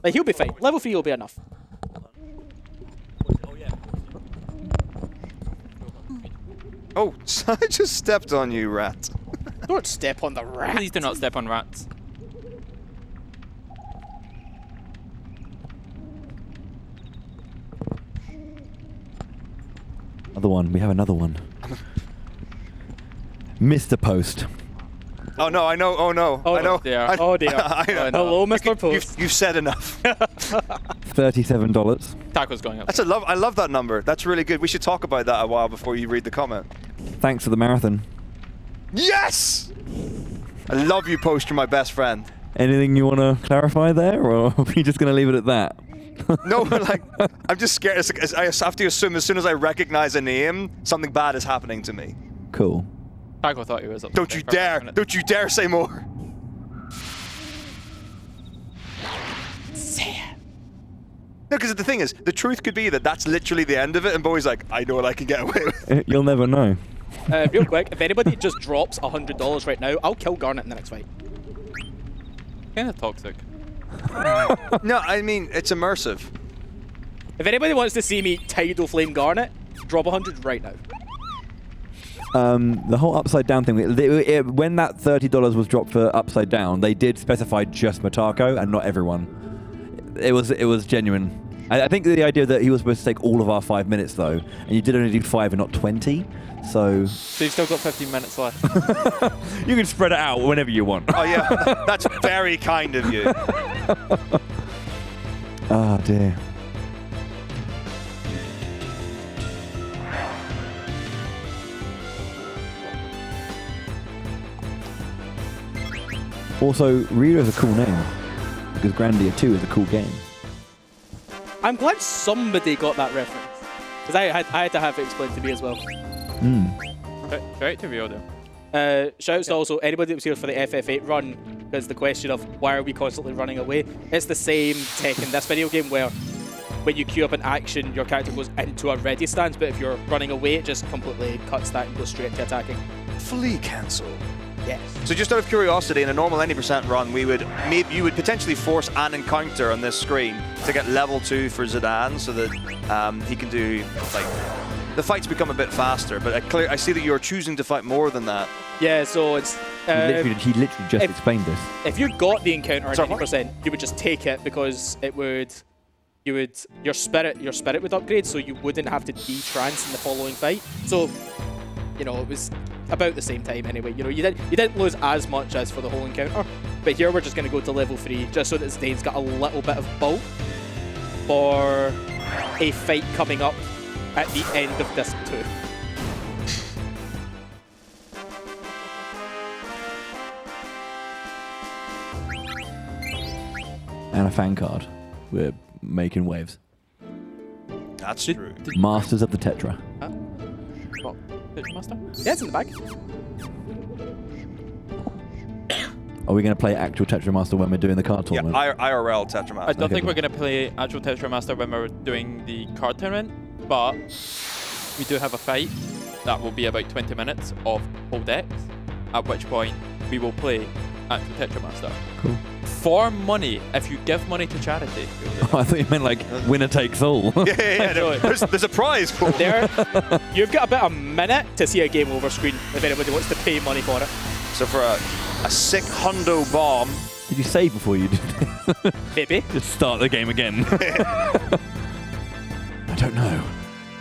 Like, he'll be fine. Level 3 will be enough. Oh, I just stepped on you, rat. Don't step on the rat. Please do not step on rats. Another one. We have another one. Mr. Post. Oh no, I know. Oh no, Oh, I know. dear. I, Oh, dear. I know. Hello, Mr. Post. You've said enough. $37. Taco's going up. I love that number. That's really good. We should talk about that a while before you read the comment. Thanks for the marathon. Yes! I love you, Post. You're my best friend. Anything you want to clarify there, or are we just going to leave it at that? No, like, I'm just scared. I have to assume as soon as I recognize a name, something bad is happening to me. Cool. Taco thought he was up. Don't you dare! Don't you dare say more! No, because the thing is, the truth could be that that's literally the end of it, and Bowie's like, I know what I can get away with. You'll never know. Real quick, if anybody just drops $100 right now, I'll kill Garnet in the next fight. Kind of toxic. No, I mean, it's immersive. If anybody wants to see me Tidal Flame Garnet, drop 100 right now. The whole upside down thing, when that $30 was dropped for upside down, they did specify just Matako and not everyone. It was genuine. I think the idea that he was supposed to take all of our 5 minutes though, and you did only do 5 and not 20, so you've still got 15 minutes left. you can spread it out whenever you want. Oh yeah, that's very kind of you. Oh dear. Also, Rio is a cool name, because Grandia 2 is a cool game. I'm glad somebody got that reference. Because I had to have it explained to me as well. Right to Rio though. Shouts to also anybody that was here for the FF8 run, because the question of why are we constantly running away, it's the same tech in this video game where when you queue up an action, your character goes into a ready stance, but if you're running away, it just completely cuts that and goes straight to attacking. Flee cancel. Yes. So just out of curiosity, in a normal 90% run, you would potentially force an encounter on this screen to get level 2 for Zidane, so that he can do like the fights become a bit faster. But I see that you're choosing to fight more than that. Yeah, so it's. He literally just explained this. If you got the encounter at 90%, you would just take it because it would. Your spirit would upgrade, so you wouldn't have to de-trance in the following fight. So, you know, it was about the same time anyway. You know, you didn't lose as much as for the whole encounter, but here we're just going to go to level 3 just so that Zidane's got a little bit of bulk for a fight coming up at the end of Disc 2. And a fan card. We're making waves. That's true. Masters of the Tetra. Huh? What? Tetra Master? Yeah, it's in the bag. Are we going to play actual Tetra Master when we're doing the card tournament? Yeah, IRL Tetra Master. I don't think we're going to play actual Tetra Master when we're doing the card tournament, but we do have a fight that will be about 20 minutes of whole decks, at which point we will play actual Tetra Master. Cool. For money, if you give money to charity. Oh, I thought you meant like winner takes all. Yeah. No, there's a prize pool. There, you've got about a minute to see a game over screen if anybody wants to pay money for it. So for a sick hundo bomb. Did you save before you did? Maybe. Just start the game again. I don't know,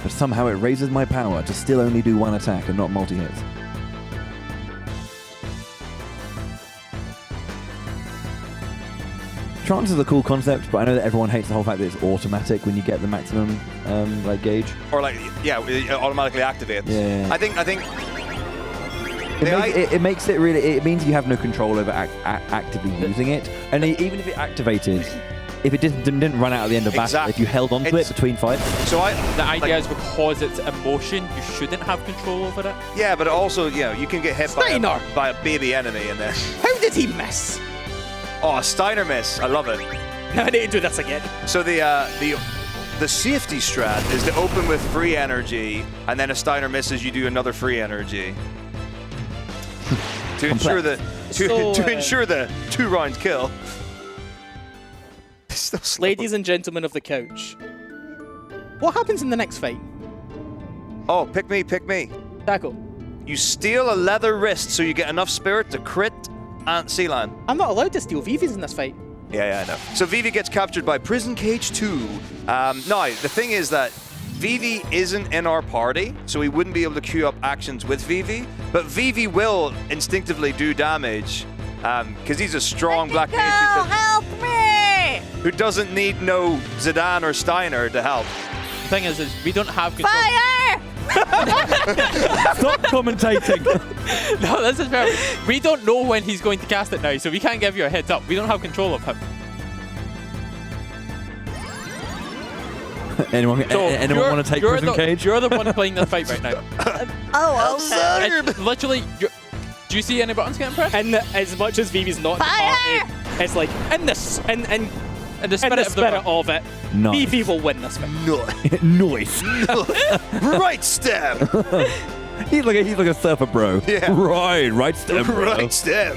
but somehow it raises my power to still only do one attack and not multi-hits. Trance is a cool concept, but I know that everyone hates the whole fact that it's automatic when you get the maximum like gauge. Or like, yeah, it automatically activates. Yeah. I think. It makes it really. It means you have no control over actively using it, and even if it activated, if it didn't run out at the end of battle, if you held on to it between fights. So the idea is because it's emotion, you shouldn't have control over it. Yeah, but also, you can get hit by a baby enemy in there. How did he miss? Oh, a Steiner miss. I love it. No, I need to do this again. So the safety strat is to open with free energy, and then if Steiner misses, you do another free energy. to ensure that to ensure the 2 rounds kill. Ladies and gentlemen of the couch, what happens in the next fight? Oh, pick me. Tackle. You steal a leather wrist so you get enough spirit to crit Aunt Celine. I'm not allowed to steal Vivi's in this fight. Yeah, I know. So Vivi gets captured by Prison Cage 2. Now, the thing is that Vivi isn't in our party, so we wouldn't be able to queue up actions with Vivi, but Vivi will instinctively do damage, because he's a strong black mage help me! who doesn't need no Zidane or Steiner to help. The thing is we don't have control. Fire! Stop commentating. No, this is fair. We don't know when he's going to cast it now, so we can't give you a heads up. We don't have control of him. Anyone want to take Prison Cage? You're the one playing this fight right now. Okay. Literally, do you see any buttons getting pressed? And as much as Vivi's not in the party, it's like in the spirit of it, Nice. Vivi will win this fight. Nice. Right step. He's like a surfer bro. Yeah. Right step. Bro. Right step.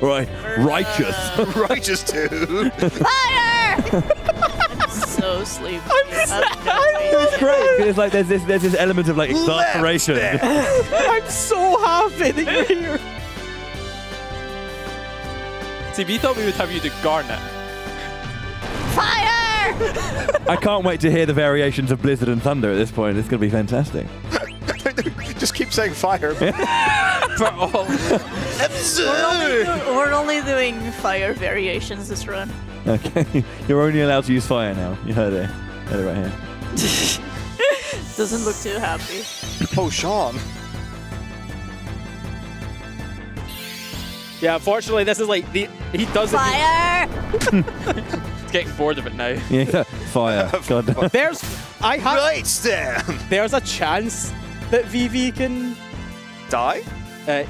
Right. Righteous. Righteous too. Fire! I'm so sleepy. It's great. It's like there's this element of like exasperation. I'm so happy that you're here. See, we thought we would have you to Garnet. Fire! I can't wait to hear the variations of Blizzard and Thunder at this point. It's going to be fantastic. Just keep saying fire. For all. We're only doing fire variations this run. Okay. You're only allowed to use fire now. You heard it. Heard it right here. Doesn't look too happy. Oh, Sean. Yeah, unfortunately, this is like he doesn't. Fire! It's getting bored of it now. Yeah. Fire. God. There's Right step. there's a chance that Vivi can Die?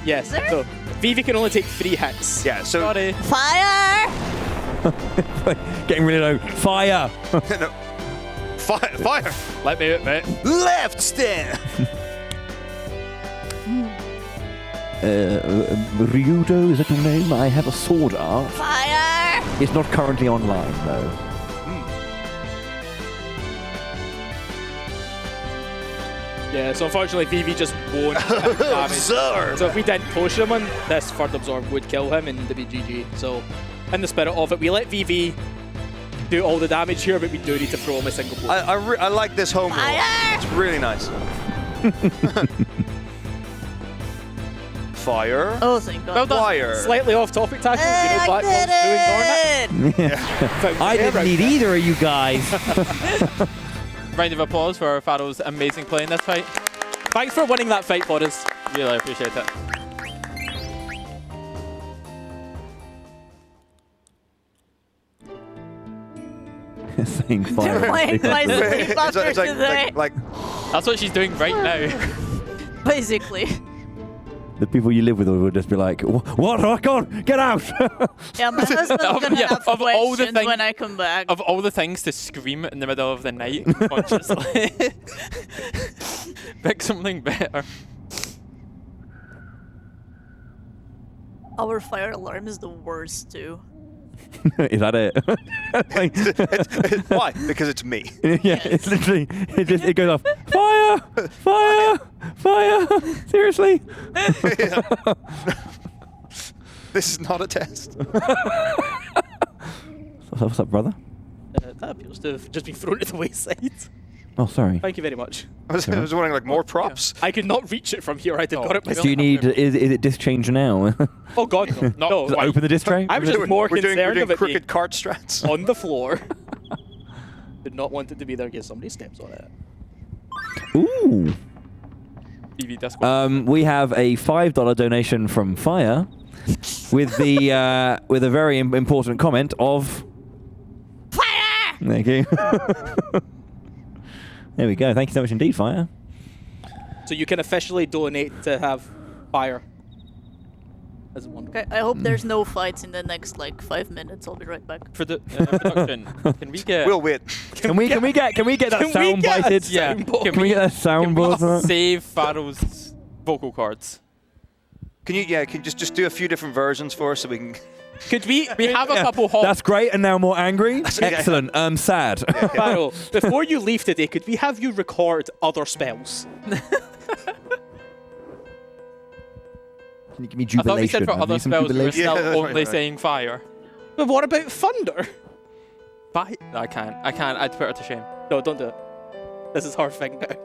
yes. Is there? So Vivi can only take 3 hits. Yeah, so Sorry. Fire! Getting really low. Fire. no. Fire! Let me out, mate. Left stand! Ryudo, is that your name? I have a sword art. Fire! It's not currently online, though. Yeah, so unfortunately, Vivi just won't take damage. Absurd! So if we didn't potion him, this Third Absorb would kill him and it'd be GG. So, in the spirit of it, we let Vivi do all the damage here, but we do need to throw him a single blow. I like this home roll. Fire! It's really nice. Fire. Oh, thank God. Well done. Fire. Slightly off topic tackle. You know, I Black Bomb's doing Garnet. I didn't need either of you guys. Round of applause for Farrell's amazing play in this fight. Thanks for winning that fight for us. Really appreciate it. Saying They're fire. playing my sleepover It's today. like That's what she's doing right now. Basically. The people you live with will just be like, what? Oh, God, get out! Yeah, my husband's gonna Yeah, have of all the questions things- when I come back. Of all the things to scream in the middle of the night, consciously, pick something better. Our fire alarm is the worst too. Is that it? why? Because it's me. Yeah, it's literally, it goes off. Fire! Fire! Fire! Seriously? This is not a test. What's up, brother? That appears to have just been thrown to the wayside. Oh, sorry. Thank you very much. I was wondering, like, more props. I could not reach it from here. I'd have got it myself. Do you need, is it disc change now? Oh, God, no. No, no. Open the disc tray? I was just more We're concerned doing of it being crooked cart strats. on the floor. Did not want it to be there in case somebody steps on it. Ooh. BB Discord. We have a $5 donation from Fire with the with a very important comment of Fire! Thank you. There we go. Thank you so much indeed, Fire. So you can officially donate to have fire. That's wonderful. Okay, I hope there's no fights in the next like 5 minutes. I'll be right back. Production. Can we get? We'll wait. Can we get that sound bited? Yeah. Can we get that soundboard? for that? Save Farrell's vocal cords? Can you just do a few different versions for us so we can... Could we have a couple hot. That's great, and now more angry. Excellent. Sad. Farrell, before you leave today, could we have you record other spells? Can you give me I jubilation? thought we said for Have other you some spells we were jubilation? still Yeah, only right. saying fire. But what about thunder? Fire? I can't. I'd put her to shame. No, don't do it. This is her thing now.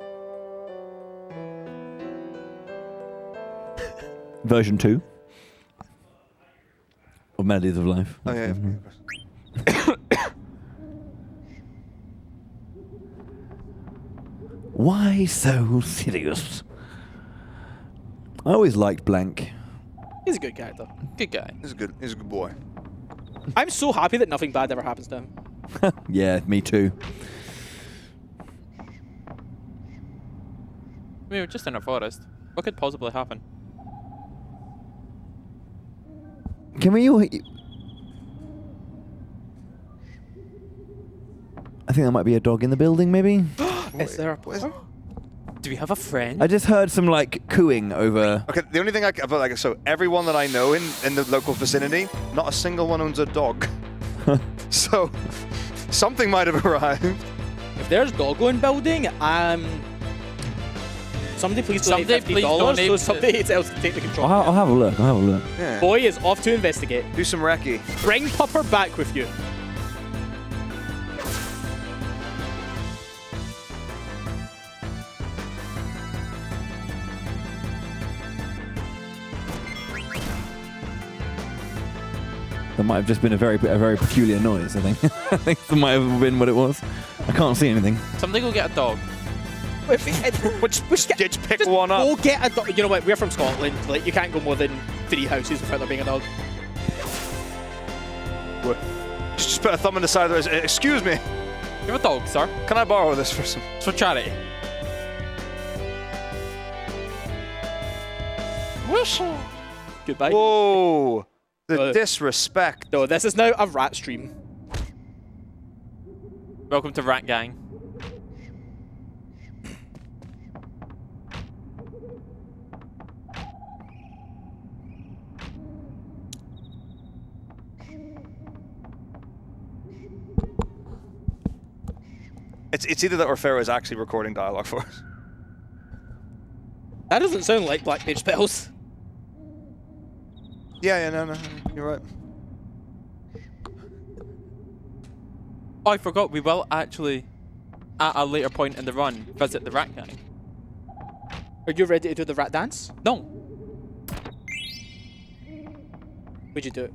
Version 2 of Melodies of Life. Oh, yeah. Why so serious? I always liked Blank. He's a good character. Good guy. He's a good boy. I'm so happy that nothing bad ever happens to him. Yeah, me too. We were just in a forest. What could possibly happen? Can we all... I think there might be a dog in the building, maybe? Is there a Do we have a friend? I just heard some, like, cooing over... Okay, the only thing so everyone that I know in the local vicinity, not a single one owns a dog. So, something might have arrived. If there's doggo in building, somebody please donate Somebody please $50 donate so to- somebody else can take the control. I'll have a look. I'll have a look. Yeah. Boy is off to investigate. Do some recce. Bring Pupper back with you. That might have just been a very peculiar noise, I think. I think that might have been what it was. I can't see anything. Somebody go get a dog. Just pick one up. Go get a dog. You know what? We're from Scotland. Like, you can't go more than 3 houses without there being a dog. Just put a thumb in the side of it. Excuse me. You have a dog, sir. Can I borrow this for some? It's for charity. Whistle. Goodbye. Whoa. The disrespect. No, this is now a rat stream. Welcome to Rat Gang. It's either that or Pharaoh is actually recording dialogue for us. That doesn't sound like Black Mage spells. Yeah, no, you're right. Oh, I forgot. We will actually, at a later point in the run, visit the rat gang. Are you ready to do the rat dance? No. Would you do it?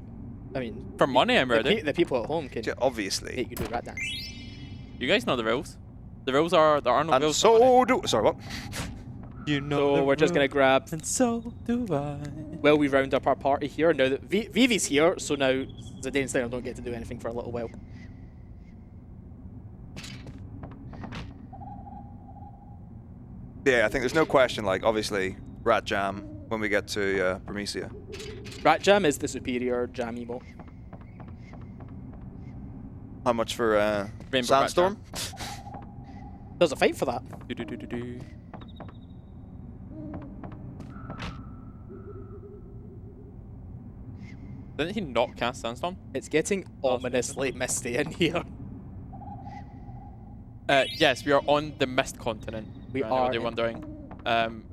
I mean, For money, I'm ready. The people at home can Yeah, obviously. make you do a rat dance. You guys know the rules. The rules are there are no And rules. so do. Sorry, what? You So we're just gonna grab. And so do I. Well, we round up our party here now that Vivi's here. So now Zidane and Steiner don't get to do anything for a little while. Yeah, I think there's no question. Like, obviously, Rat Jam when we get to Promethea. Rat Jam is the superior jam emote. How much for Rainbow Sandstorm? There's a fight for that. Do. Didn't he not cast Sandstorm? It's getting ominously misty in here. Yes, we are on the Mist continent. We for are anybody in- wondering.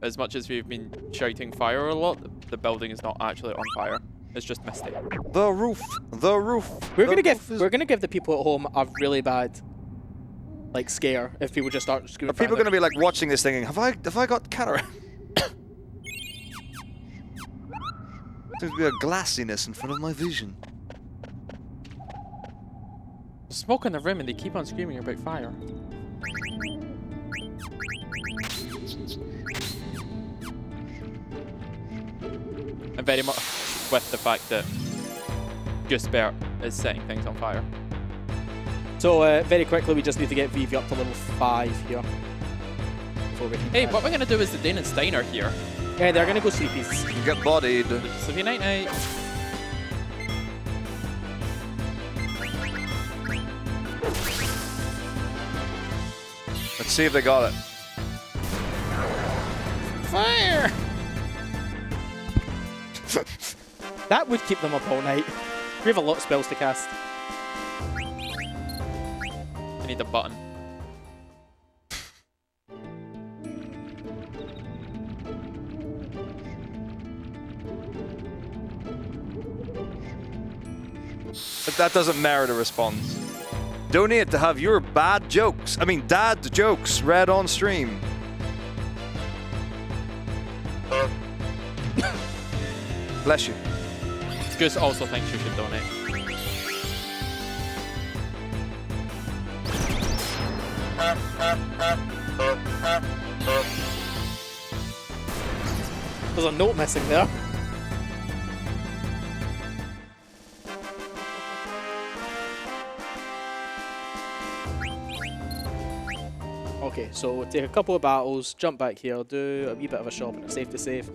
As much as we've been shouting fire a lot, the building is not actually on fire. It's just misty. The roof. We're gonna give the people at home a really bad like scare if people just start screwing. Are people going to be like watching this thinking, have I got cataract? Seems to be a glassiness in front of my vision. There's smoke in the room and they keep on screaming about fire. And very much with the fact that Goosebert is setting things on fire. So very quickly, we just need to get Vivi up to level 5 here. Before we can Hey, what we're gonna do is the Dane and Steiner here. Yeah, they're gonna go sleepies. You get bodied. Sleepy night night. Let's see if they got it. Fire! That would keep them up all night. We have a lot of spells to cast. I need the button. But that doesn't merit a response. Donate to have your dad jokes read on stream. Bless you. Goose also thinks you should donate. There's a note missing there. Okay, so we'll take a couple of battles, jump back here, do a wee bit of a shop and a safe to save.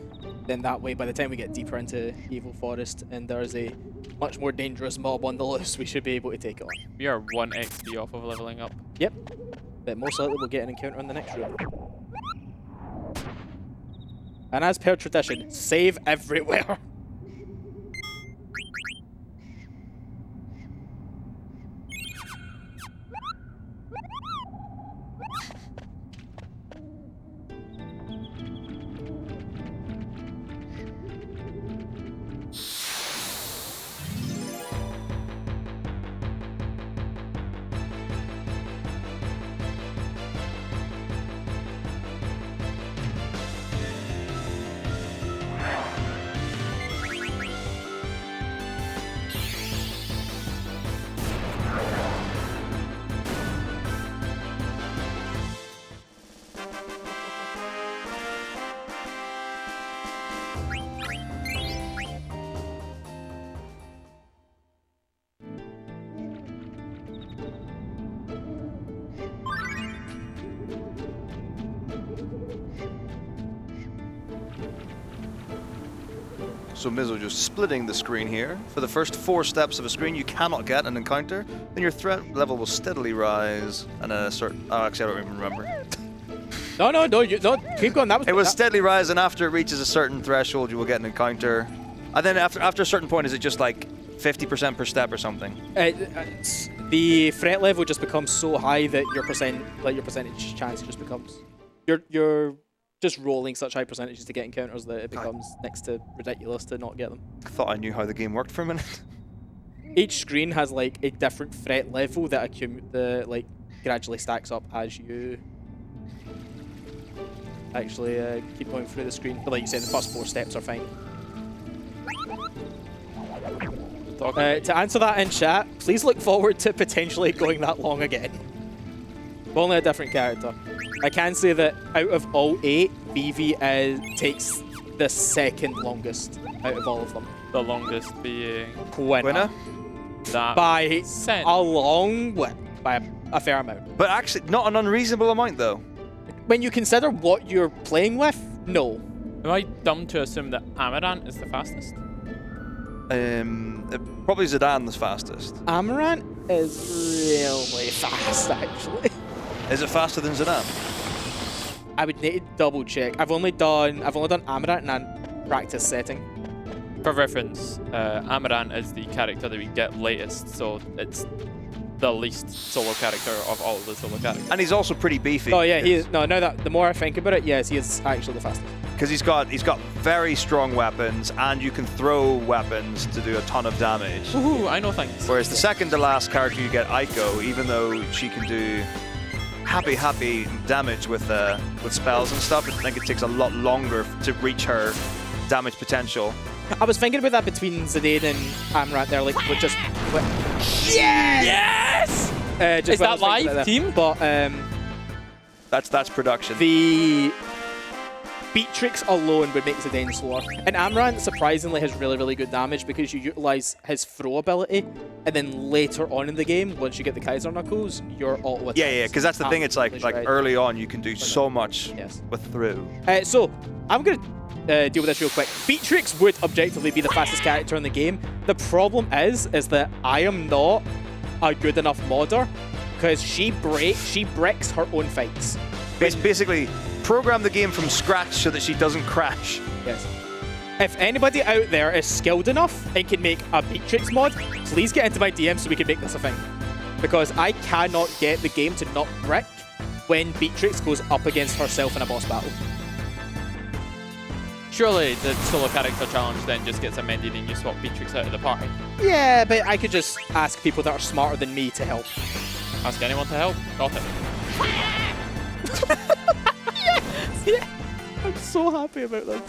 Then that way, by the time we get deeper into Evil Forest and there's a much more dangerous mob on the loose, we should be able to take it on. We are 1 XP off of leveling up. Yep, but most likely we'll get an encounter in the next room. And as per tradition, save everywhere. So Mizzow just splitting the screen here. For the first 4 steps of a screen, you cannot get an encounter. Then your threat level will steadily rise, and a certain. Oh, actually, I don't even remember. No, keep going. That was. It will steadily rise, and after it reaches a certain threshold, you will get an encounter. And then after a certain point, is it just like 50% per step or something? The threat level just becomes so high that your percentage chance just becomes you're just rolling such high percentages to get encounters that it becomes next to ridiculous to not get them. I thought I knew how the game worked for a minute. Each screen has like a different threat level that like gradually stacks up as you actually keep going through the screen. But like you said, the first 4 steps are fine. To answer that in chat, please look forward to potentially going that long again. Only a different character. I can say that out of all 8, Vivi takes the second longest out of all of them. The longest being Quina. That By a fair amount. But actually, not an unreasonable amount, though. When you consider what you're playing with, no. Am I dumb to assume that Amaranth is the fastest? Probably Zidane's fastest. Amaranth is really fast, actually. Is it faster than Zidane? I would need to double check. I've only done Amaranth in a practice setting. For reference, Amaranth is the character that we get latest, so it's the least solo character of all the solo characters. And he's also pretty beefy. Oh yeah, he is. No, now that the more I think about it, yes, he is actually the fastest. Because he's got very strong weapons, and you can throw weapons to do a ton of damage. Ooh, I know things. Whereas the second to last character you get, Aiko, even though she can do happy damage with spells and stuff, I think it takes a lot longer to reach her damage potential. I was thinking about that between Zidane and Amaranth there, like with just. Yes! Is that live, team? But that's production. The Beatrix alone would make Zidane slower. And Amaranth surprisingly has really good damage because you utilize his throw ability, and then later on in the game, once you get the Kaiser Knuckles, you're auto attacks. Yeah, because that's the thing. It's like early on you can do so much with throw. So I'm gonna deal with this real quick. Beatrix would objectively be the fastest character in the game. The problem is that I am not a good enough modder because she bricks her own fights. It's basically program the game from scratch so that she doesn't crash. Yes. If anybody out there is skilled enough and can make a Beatrix mod, please get into my DM so we can make this a thing. Because I cannot get the game to not brick when Beatrix goes up against herself in a boss battle. Surely the solo character challenge then just gets amended and you swap Beatrix out of the party. Yeah, but I could just ask people that are smarter than me to help. Ask anyone to help? Got it. Yes! Yeah! I'm so happy about this.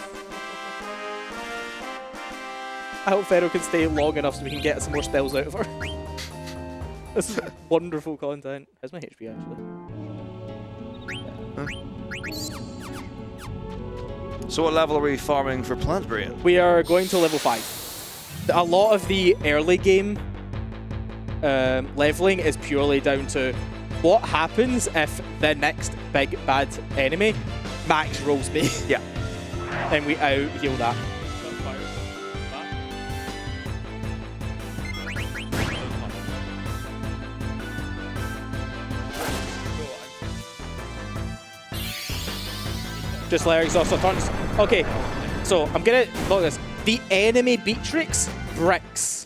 I hope Pharaoh can stay long enough so we can get some more spells out of her. This is wonderful content. How's my HP actually? So what level are we farming for Plant Brain? We are going to level 5. A lot of the early game leveling is purely down to what happens if the next big bad enemy max rolls me. Yeah. And we out heal that. Just let her exhaust her turns. Okay, so I'm gonna look at this. The enemy Beatrix bricks.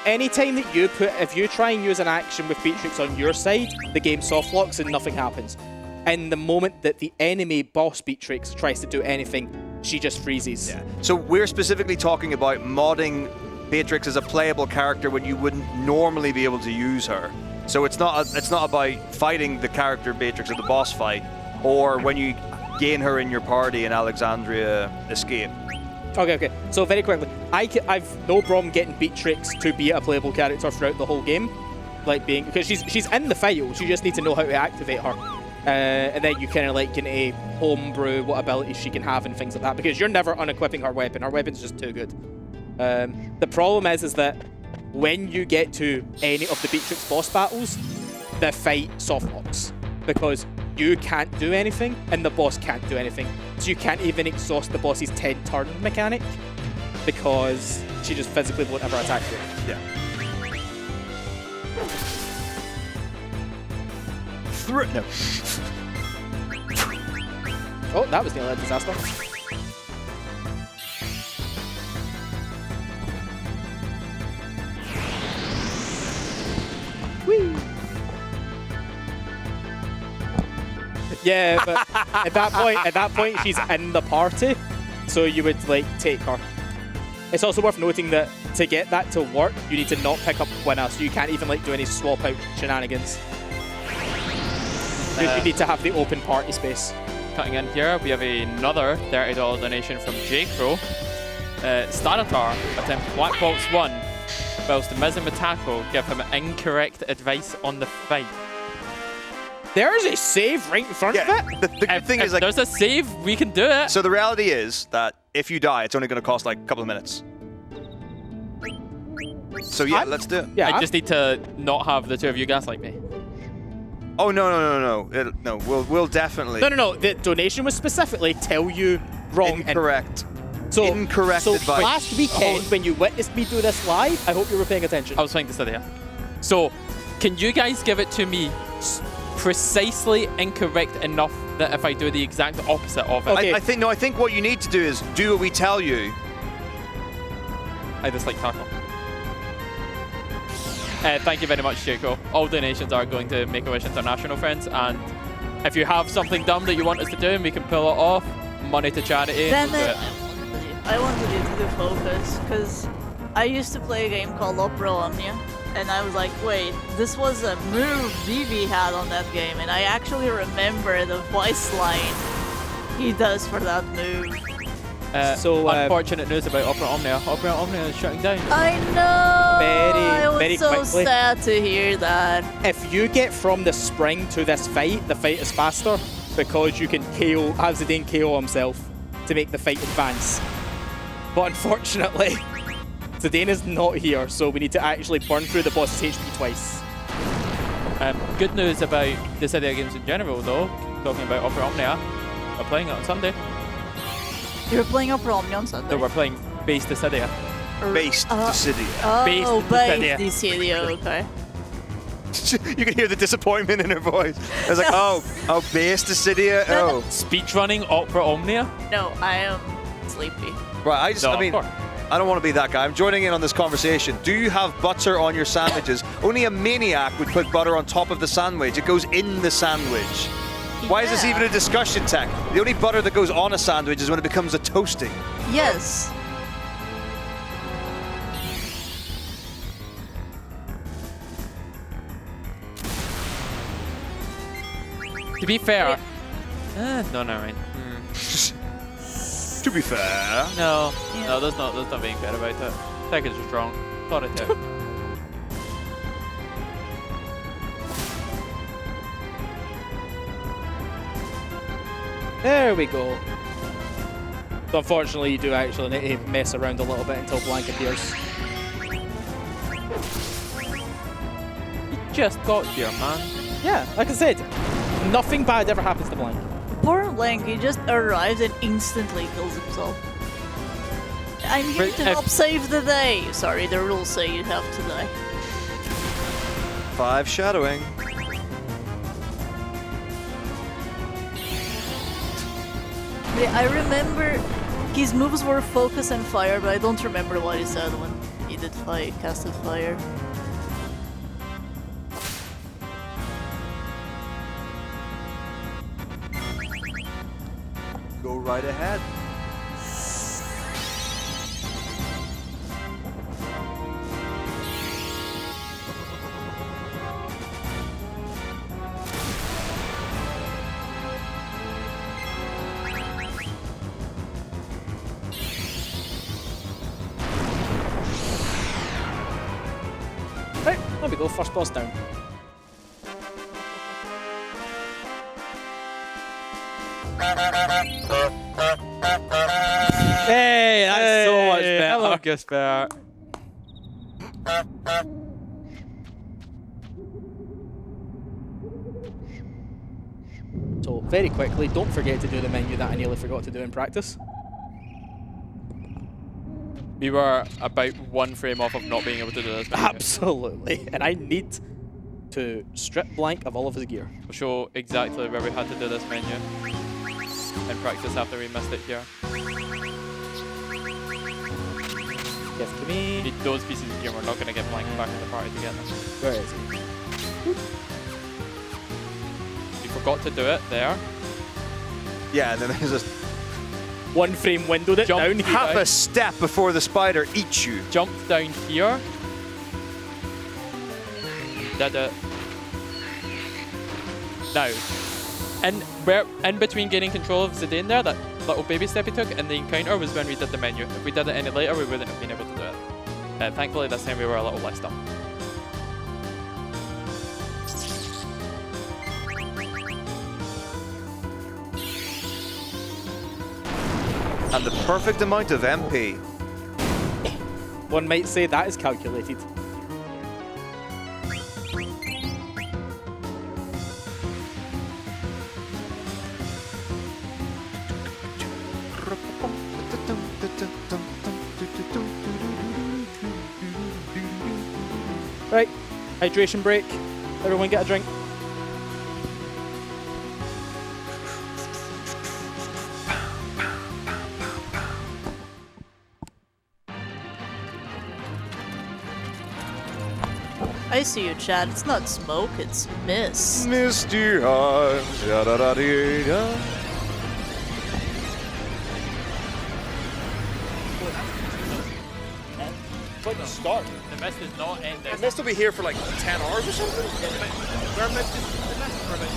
Anytime that if you try and use an action with Beatrix on your side, the game soft locks and nothing happens. And the moment that the enemy boss Beatrix tries to do anything, she just freezes. Yeah. So we're specifically talking about modding Beatrix as a playable character when you wouldn't normally be able to use her. So it's not about fighting the character Beatrix at the boss fight, or when you gain her in your party in Alexandria Escape. Okay. So very quickly, I've no problem getting Beatrix to be a playable character throughout the whole game, because she's in the files. You just need to know how to activate her, and then you kind of like get a homebrew what abilities she can have and things like that. Because you're never unequipping her weapon. Her weapon's just too good. The problem is that when you get to any of the Beatrix boss battles, the fight soft locks because you can't do anything and the boss can't do anything. So you can't even exhaust the boss's 10-turn mechanic because she just physically won't ever attack you. Yeah. No. Oh, that was nearly a disaster. Yeah, but at that point, she's in the party, so you would like take her. It's also worth noting that to get that to work, you need to not pick up winner, so you can't even like do any swap out shenanigans. You need to have the open party space. Cutting in here, we have another $30 donation from J Crow. Stutter attempts Black Box 1, whilst the Miz and Matako give him incorrect advice on the fight. There's a save right in front of it. The good thing is, like, there's a save, we can do it. So the reality is that if you die, it's only going to cost like a couple of minutes. So yeah, let's do it. Yeah, I just need to not have the two of you gaslight me. Oh no! We'll definitely. No. The donation was specifically tell you wrong. Incorrect. So incorrect advice. Last weekend, when you witnessed me do this live, I hope you were paying attention. I was trying to study it. So, can you guys give it to me precisely incorrect enough that if I do the exact opposite of it? Okay. I think what you need to do is do what we tell you. I dislike tackle. Thank you very much, Jaco. All donations are going to Make-A-Wish International, friends, and if you have something dumb that you want us to do and we can pull it off, money to charity, we'll do it. I wanted you to do focus, because I used to play a game called Opera Omnia, and I was like, wait, this was a move Vivi had on that game, and I actually remember the voice line he does for that move. Unfortunate news about Opera Omnia. Opera Omnia is shutting down. I know! Very I was so quickly. sad to hear that. If you get from the spring to this fight, the fight is faster because you can have Zidane KO himself to make the fight advance. But unfortunately, Zidane is not here, so we need to actually burn through the boss's HP twice. Good news about the Cydia games in general, though, talking about Opera Omnia, we're playing it on Sunday. You're playing Opera Omnia on Sunday? No, we're playing Base to Cydia. Based Dissidia. Oh, Based Based Dissidia, okay. You can hear the disappointment in her voice. I was like, oh, Based Dissidia, oh. Speedrunning Opera Omnia? No, I am sleepy. Right, I mean, I don't want to be that guy. I'm joining in on this conversation. Do you have butter on your sandwiches? Only a maniac would put butter on top of the sandwich. It goes in the sandwich. Why is this even a discussion tech? The only butter that goes on a sandwich is when it becomes a toasting. Yes. To be fair... no, right. To be fair. No, there's not being fair about it. Tech is just wrong. Thought it too. There we go. So unfortunately, you do actually need to mess around a little bit until blank appears. You just got here, man. Yeah, like I said, nothing bad ever happens to blank. Poor Blank, he just arrives and instantly kills himself. I'm here to help save the day. Sorry, the rules say you have to die. 5 shadowing. Yeah, I remember his moves were focus and fire, but I don't remember what he said when he did casted fire. Go right ahead. Right, there we go, first boss down. Hey, that's so much better. I love Gisbert. So very quickly, don't forget to do the menu that I nearly forgot to do in practice. We were about 1 frame off of not being able to do this menu. Absolutely, and I need to strip blank of all of his gear. We'll show exactly where we had to do this menu in practice after we missed it here. Give to me. We need those pieces of gear. We're not going to get blank back in the party to get them. Where is he? We forgot to do it there. Yeah, and then there's a One frame windowed it Jump down here. half a step before the spider eats you. Jumped down here. Did it. Now, in between gaining control of Zidane there, that little baby step he took in the encounter was when we did the menu. If we did it any later, we wouldn't have been able to do it. Thankfully, this time we were a little less dumb. And the perfect amount of MP. One might say that is calculated. Right, hydration break. Everyone get a drink. I see you, Chad. It's not smoke, it's mist. Misty eyes. Da-da-da-dee-da. It's like a start. The mist is not ending. The mist will be here for like 10 hours or something. We're the mist for about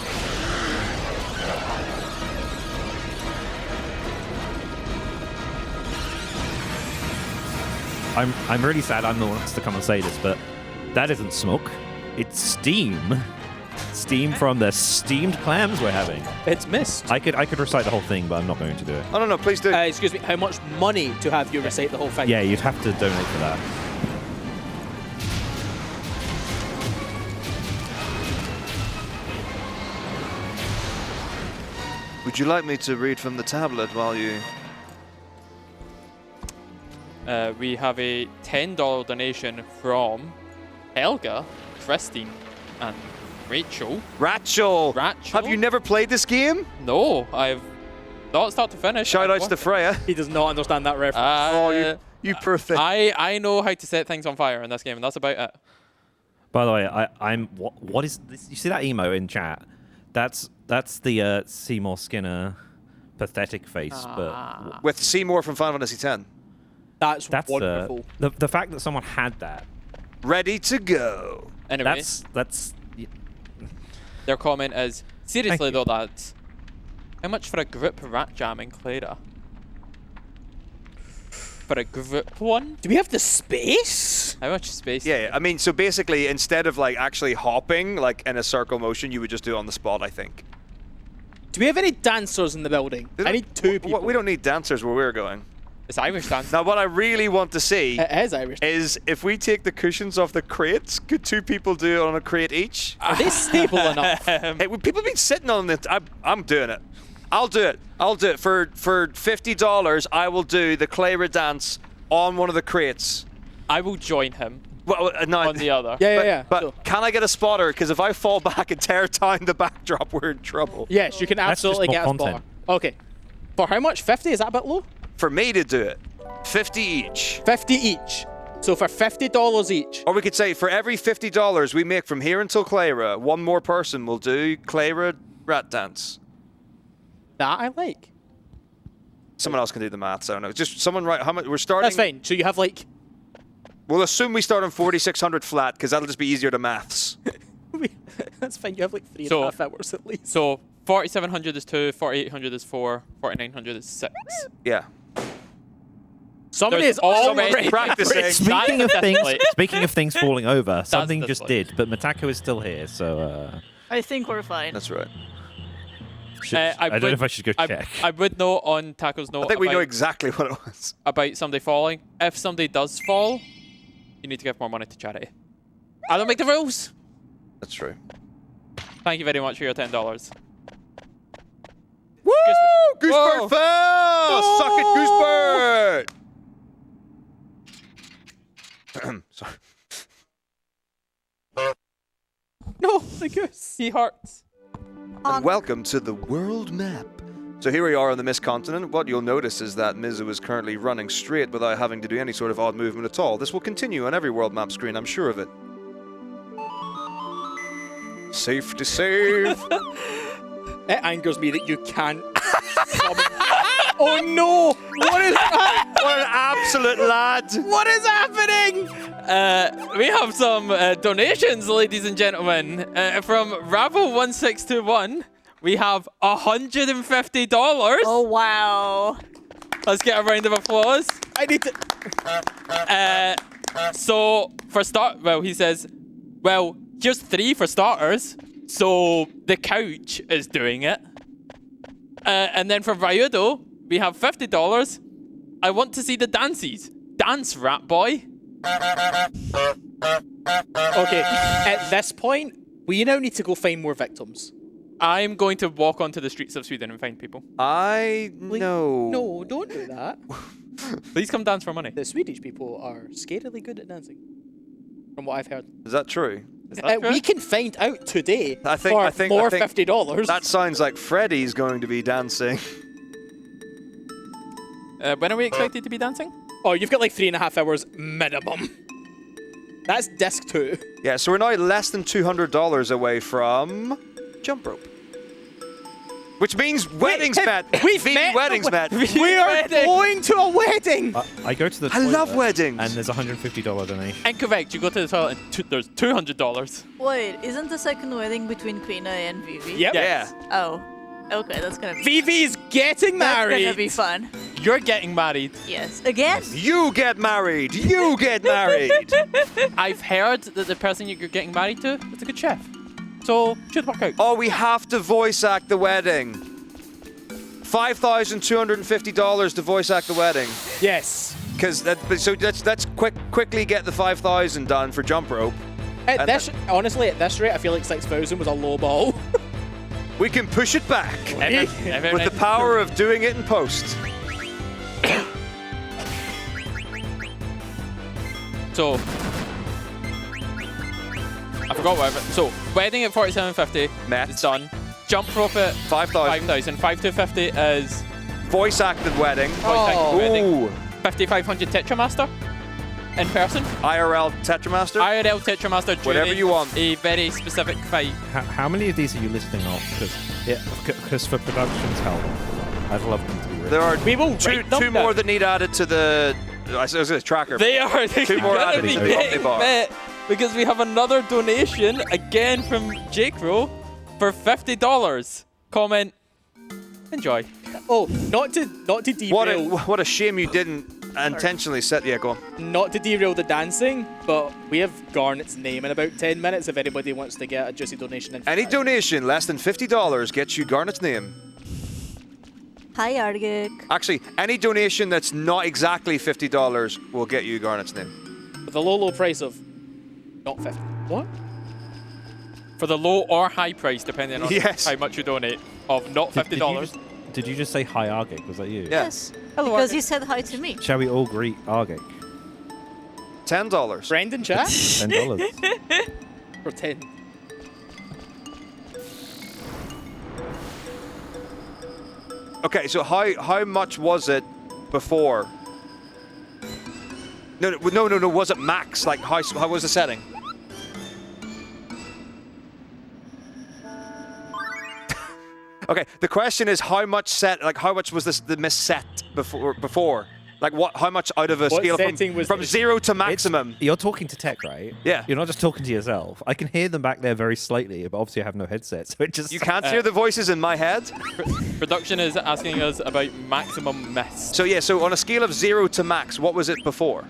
I'm really sad I'm the one to come and say this, but that isn't smoke. It's steam. Steam from the steamed clams we're having. It's mist. I could recite the whole thing, but I'm not going to do it. Oh, no, please do. Excuse me, how much money to have you recite the whole thing? Yeah, you'd have to donate for that. Would you like me to read from the tablet while you... We have a $10 donation from Helga, Christine, and Rachel. Rachel! Have you never played this game? No, I've not start to finish. Shout outs to Freya. He does not understand that reference. Oh, you poor thing. I know how to set things on fire in this game, and that's about it. By the way, I'm what is this? You see that emo in chat? That's the Seymour Skinner pathetic face, but with Seymour from Final Fantasy X. That's wonderful. The fact that someone had that ready to go. Anyway, that's their comment is seriously though, lads. How much for a group rat jam in Clara? For a group one? Do we have the space? How much space? Yeah, I mean, so basically, instead of like actually hopping like in a circle motion, you would just do it on the spot, I think. Do we have any dancers in the building? I need two people. We don't need dancers where we're going. It's Irish dance. Now, what I really want to see is if we take the cushions off the crates, could two people do it on a crate each? Are they stable enough? Hey, people have been sitting on it. I'm doing it. I'll do it. I'll do it. For $50, I will do the Clara dance on one of the crates. I will join him. Well, no, on the other. But can I get a spotter? Because if I fall back and tear down the backdrop, we're in trouble. Yes, you can absolutely get a spotter. Okay. For how much? 50? Is that a bit low? For me to do it, 50 each. 50 each. So for $50 each. Or we could say for every $50 we make from here until Clara, one more person will do Clara rat dance. That I like. Someone else can do the maths. I don't know. Just someone write how much we're starting. That's fine. So you have like. We'll assume we start on 4,600 flat because that'll just be easier to maths. That's fine. You have like 3.5 hours at least. So 4,700 is 2, 4,800 is 4, 4,900 is 6. Yeah. Somebody is already practicing. Speaking of things falling over, something just did, but Matako is still here, so. I think we're fine. That's right. I don't know if I should go check. I would know on Taco's note. I think we know exactly what it was. About somebody falling. If somebody does fall, you need to give more money to charity. I don't make the rules. That's true. Thank you very much for your $10. Woo! Goosebird fell! No! Suck it, Goosebird! Sorry. No, the goose. He hurts. And welcome to the world map. So here we are on the Mist continent. What you'll notice is that MrMizzow is currently running straight without having to do any sort of odd movement at all. This will continue on every world map screen, I'm sure of it. Safe to save. It angers me that you can't. Oh no! What is that? What an absolute lad! What is happening? We have some donations, ladies and gentlemen. From Rabble1621, we have $150. Oh, wow. Let's get a round of applause. I need to. So, he says, well, here's 3 for starters. So, the couch is doing it. And then for Ryudo, we have $50. I want to see the dances. Dance, rat boy. Okay, at this point, we now need to go find more victims. I'm going to walk onto the streets of Sweden and find people. No, don't do that. Please come dance for money. The Swedish people are scarily good at dancing, from what I've heard. Is that true? We can find out today I think $50. That sounds like Freddy's going to be dancing. When are we expected to be dancing? Oh, you've got like 3.5 hours minimum. That's disc 2. Yeah, so we're now less than $200 away from jump rope. Which means weddings met. We've met. Weddings met. We are going to a wedding. I go to the I love toilet, weddings. And there's a $150 donation. Incorrect. You go to the toilet and there's $200. Wait, isn't the second wedding between Quina and Vivi? Yep. Yeah. Oh. Okay, that's gonna be Vivi's getting married. That's gonna be fun. You're getting married. Yes. Again? You get married. You get married. I've heard that the person you're getting married to is a good chef. So, should work out. Oh, we have to voice act the wedding. $5,250 to voice act the wedding. Yes. Because let's quickly get the 5,000 done for jump rope. Honestly, at this rate, I feel like 6,000 was a low ball. We can push it back Every with the power of doing it in post. So, I forgot whatever. So, wedding at 47.50 Met. is done. Jump rope at 5,000. 5,000. 5,250 is Voice acted wedding. voice acted wedding. Ooh. 5,500 Tetramaster in person. IRL Tetramaster. IRL Tetramaster during Whatever you want. a very specific fight. How many of these are you listing off? Because for production's help, I'd love them to be written. There are We will two write them more down. that need added to the. I was going to tracker. They are Two more going to added be to the getting bar. met because we have another donation again from J-Crow for $50. Comment. Enjoy. Oh, not to derail. What a shame you didn't intentionally set. Yeah, go on. Not to derail the dancing, but we have Garnet's name in about 10 minutes if anybody wants to get a juicy donation in. for Any that. donation less than $50 gets you Garnet's name. Hi, Argik. Actually, any donation that's not exactly $50 will get you Garnet's name. With a low price of not 50. What? For the low or high price, depending on Yes. how much you donate, of not $50. Did you just say hi, Argic? Was that you? Yeah. Yes. Hello, Because Argik. you said hi to me. Shall we all greet Argic? $10. Friend in chat? $10. For 10. Okay, so how much was it before? No. Was it max? Like how was the setting? Okay, the question is how much was the miss set before? Like how much out of a What scale setting was from this? 0 to maximum? You're talking to tech, right? Yeah. You're not just talking to yourself. I can hear them back there very slightly, but obviously I have no headset, so it just... You can't hear the voices in my head? Production is asking us about maximum miss. So yeah, so on a scale of 0 to max, what was it before?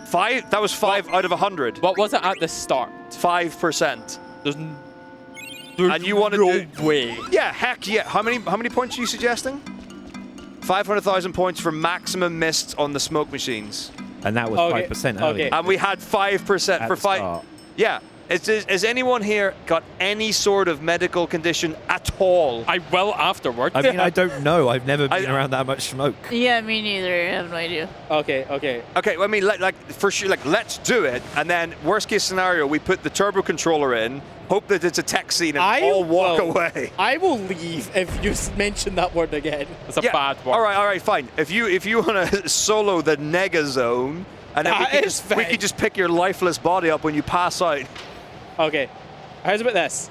5? That was 5 out of 100. What was it at the start? 5%. There's And you wanted no to... way. Yeah, heck yeah. How many points are you suggesting? 500,000 points for maximum missed on the smoke machines. And that was Okay, 5% earlier. And we had 5% At for the 5. start. Yeah. Has anyone here got any sort of medical condition at all? I will afterwards. I mean, I don't know. I've never been around that much smoke. Yeah, me neither. I have no idea. Okay. Okay, I mean, for sure, let's do it. And then, worst case scenario, we put the turbo controller in, hope that it's a tech scene, and all walk away. I will leave if you mention that word again. It's a bad word. All right, fine. If you want to solo the Nega Zone, and then we can just pick your lifeless body up when you pass out. Okay. How's about this?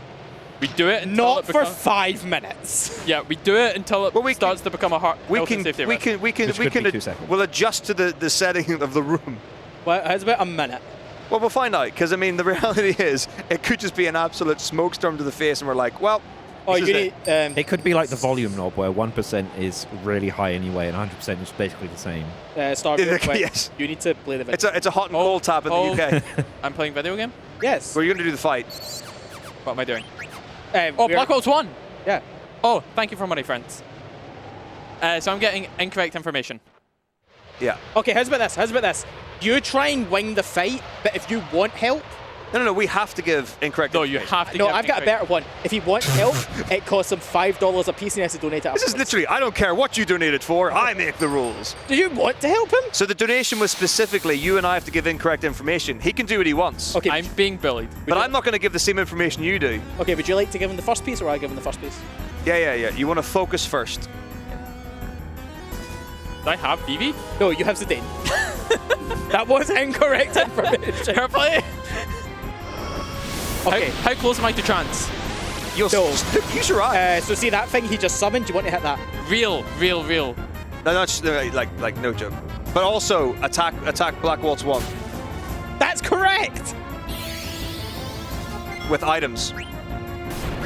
We do it until Not it for becomes, 5 minutes. Yeah, we do it until it starts to become a health and safety risk. Which could be 2 seconds. We'll adjust to the setting of the room. Well, it's about a minute. Well, we'll find out, because I mean, the reality is, it could just be an absolute smokestorm to the face, and we're like, well, Oh, this you is need. it. It could be like the volume knob where 1% is really high anyway and 100% is basically the same. Start real quick. Yes. You need to play the video. It's a hot and cold tap in the UK. I'm playing video game? Yes. We're going to do the fight. What am I doing? Oh, Black Waltz won! Yeah. Oh, thank you for money, friends. So I'm getting incorrect information. Yeah. Okay, how's about this? How's about this? You try and win the fight, but if you want help... No, we have to give incorrect No, you have to No, give I've got a incorrect. better one. If he wants help, it costs him $5 a piece and he has to donate it. This is literally, I don't care what you donated for, I make the rules. Do you want to help him? So the donation was specifically, you and I have to give incorrect information. He can do what he wants. Okay. I'm being bullied. But I'm not going to give the same information you do. Okay, would you like to give him the first piece or I give him the first piece? Yeah. You want to focus first. Do I have Vivi? No, you have Zidane. That was incorrect information. Fair play. Okay. How close am I to trance? You'll use your eyes. So see that thing he just summoned? Do you want to hit that? Real. No, that's like no joke. But also attack Black Waltz 1 That's correct. with items.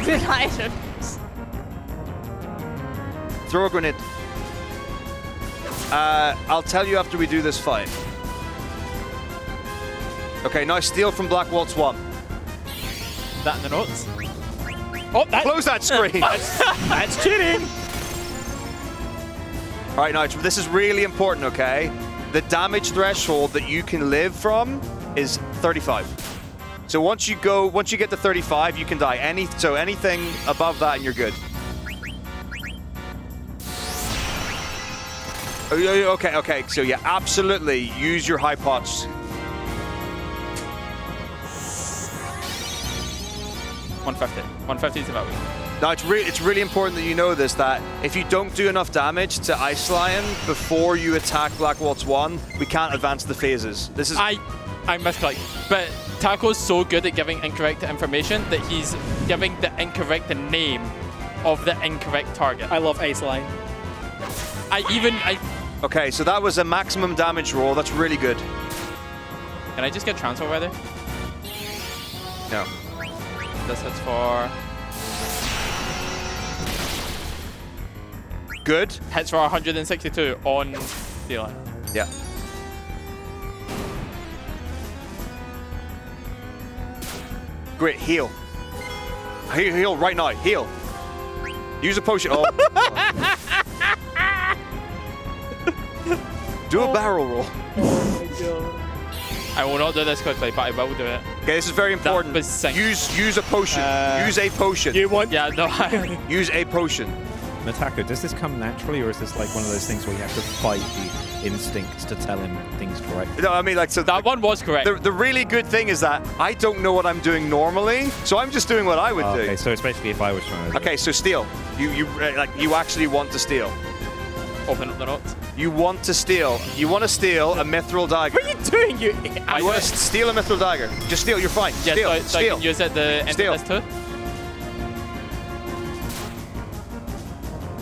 Good items. Throw a grenade. I'll tell you after we do this fight. Okay, now steal from Black Waltz 1. That in the notes? Oh, that, Close that screen. that's cheating. All right, now this is really important, okay? The damage threshold that you can live from is 35. So once you get to 35, you can die. Anything above that, and you're good. Okay. So yeah, absolutely use your high pots. 150. 150 is about it. Now it's really important that you know this, that if you don't do enough damage to Ice Lion before you attack Black Waltz 1, we can't advance the phases. This is I misclicked. But Taco's so good at giving incorrect information that he's giving the incorrect name of the incorrect target. I love Ice Line. Okay, so that was a maximum damage roll. That's really good. Can I just get trance already? No. This hits for... Good. Hits for 162 on D-line. Yeah. Great, heal. Heal right now, heal. Use a potion. Oh. Do a barrel roll. I will not do this quickly, but I will do it. Okay, this is very important. Use a potion. Use a potion. You want? Yeah, no. Use a potion. Matako, does this come naturally, or is this like one of those things where you have to fight the instincts to tell him things correctly? No, I mean, like, so that one was correct. The really good thing is that I don't know what I'm doing normally, so I'm just doing what I would do. Okay, so it's basically if I was trying to. Okay, so steal. You actually want to steal. Open up the notes. You want to steal. You want to steal a mithril dagger. What are you doing? You want to steal a mithril dagger. Just steal. You're fine. Yeah, steal. so I Steal. can use it at the end Steal. of this too?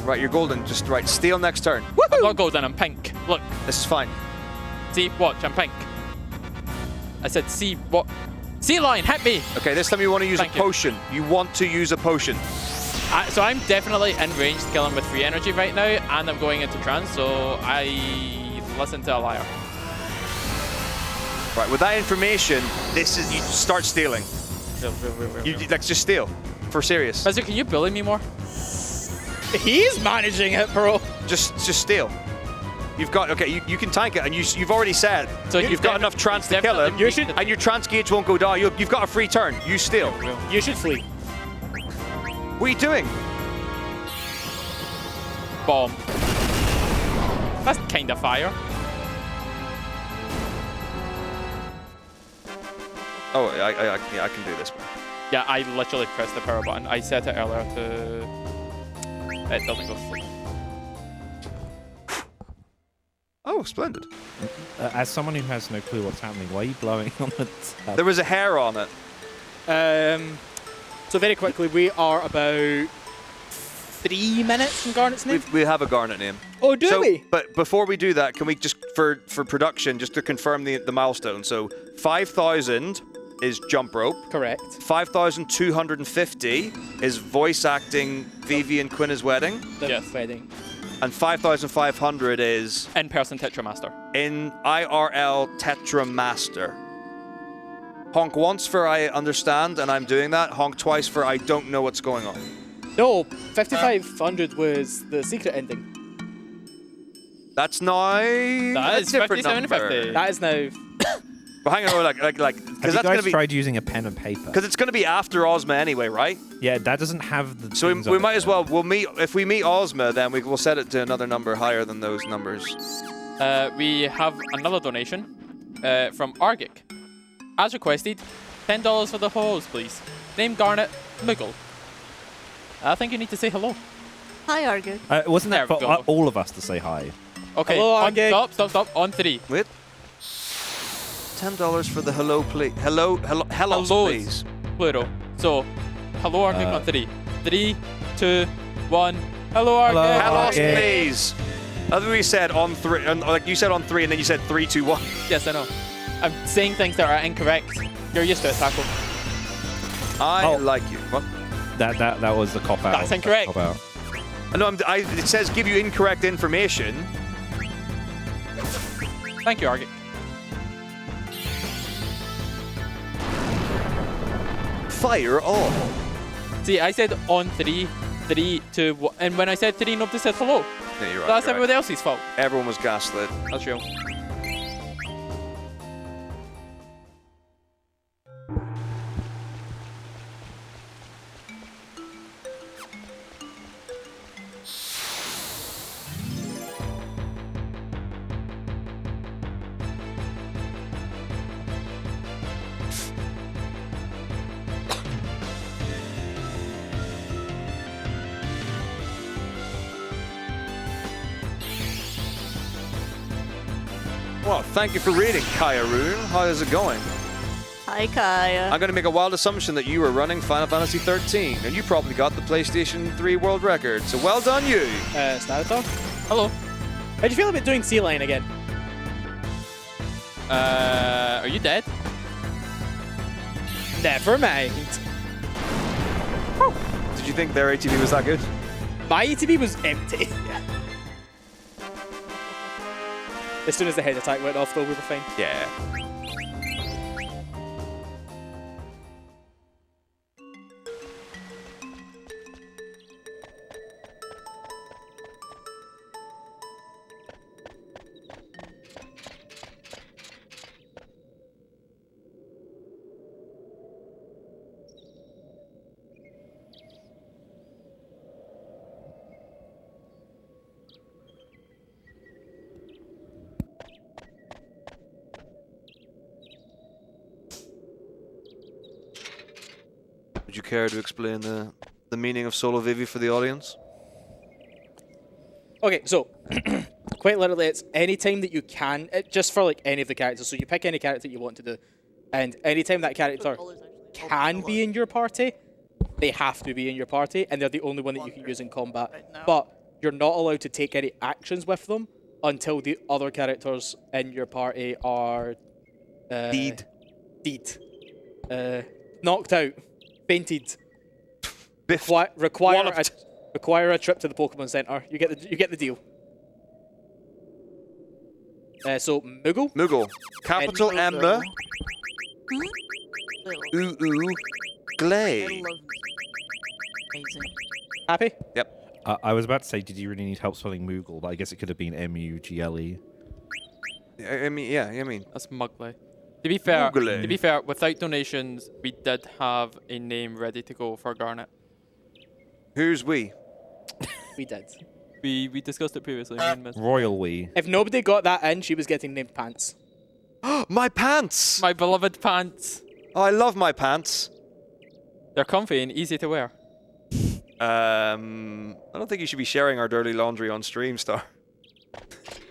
Right, you're golden. Just right. Steal next turn. I'm not golden, I'm pink. Look. This is fine. See, watch, I'm pink. I said, see, what? Sea lion, hit me! Okay, this time you want to use a potion. You want to use a potion. So I'm definitely in range to kill him with free energy right now, and I'm going into trance, so I listen to a liar. Right, with that information, you start stealing. Let's just steal. For serious. Mizzow, can you bully me more? He's managing it, bro. Just steal. You've got, okay, you can tank it, and you've already said so you've got enough trance to kill him, and your trance gauge won't go down. You've got a free turn. You steal. You should flee. What are you doing? Bomb. That's kind of fire. Oh, I can do this one. Yeah, I literally pressed the power button. I set it earlier to... It doesn't go through. Oh, splendid. As someone who has no clue what's happening, why are you blowing on the tab? There was a hair on it. So So very quickly, we are about 3 minutes from Garnet's name. We have a Garnet name. Oh, do we? But before we do that, can we just, for production, just to confirm the milestone. So 5,000 is jump rope. Correct. 5,250 is voice acting Vivi and Quinna's wedding. The wedding. And 5,500 is in-person Tetramaster. in IRL Tetramaster. Honk once for I understand and I'm doing that. Honk twice for I don't know what's going on. No, 5,500 was the secret ending. That's now That is different 5750. number. That is now. But hang on, like, Have because you that's gonna guys be tried using a pen and paper? because it's gonna be after Ozma anyway, right? Yeah, that doesn't have the. So things we on might it. as well. We'll meet if we meet Ozma, then we'll set it to another number higher than those numbers. We have another donation from Argic. As requested, $10 for the hose, please. Name Garnet Moogle. I think you need to say hello. Hi, Argo. Wasn't that There for we go. all of us to say hi? Okay, Hello, on, Argic. stop. On 3. Wait. $10 for the hello, please. Hello, Hellos, please. plural. So, hello Argic on 3. 3, 2, 1. Hello Argic. Hello, Okay. please. I think we said on 3, like you said on 3, and then you said 3, 2, 1. Yes, I know. I'm saying things that are incorrect. You're used to it, Taco. I like you. What? That was the cop out. That's incorrect. Cop out. No, it says give you incorrect information. Thank you, Argic. Fire on. See, I said on 3, 3, 2, 1. And when I said 3, nobody said hello. Yeah, you're right. That's you're everybody right. else's fault. Everyone was gaslit. That's real. Well, thank you for reading, Kaya Rune. How is it going? Hi, Kaya. I'm going to make a wild assumption that you were running Final Fantasy 13, and you probably got the PlayStation 3 world record. So well done, you. Stutter. Hello. How do you feel about doing Sea Lion again? Are you dead? Never mind. Did you think their ATV was that good? My ATV was empty. As soon as the head attack went off, though, we were fine. Yeah. Would you care to explain the meaning of Solo Vivi for the audience? Okay, so quite literally, it's any time that you can, just for like any of the characters. So you pick any character you want to do, and anytime that character can be in your party, they have to be in your party, and they're the only one that you can use in combat. But you're not allowed to take any actions with them until the other characters in your party are deed, knocked out, fainted, require a trip to the Pokemon Center. You get the deal. So Moogle. Moogle. Capital M. Glay. Amazing. Happy? Yep. I was about to say, did you really need help spelling Moogle? But I guess it could have been M-U-G-L-E. I mean. That's Mugly. To be fair, Moogly. Without donations, we did have a name ready to go for Garnet. Who's we? We did. We discussed it previously. Me and Miss. Royal we. If nobody got that in, she was getting named Pants. My pants! My beloved pants. Oh, I love my pants. They're comfy and easy to wear. I don't think you should be sharing our dirty laundry on stream, Star.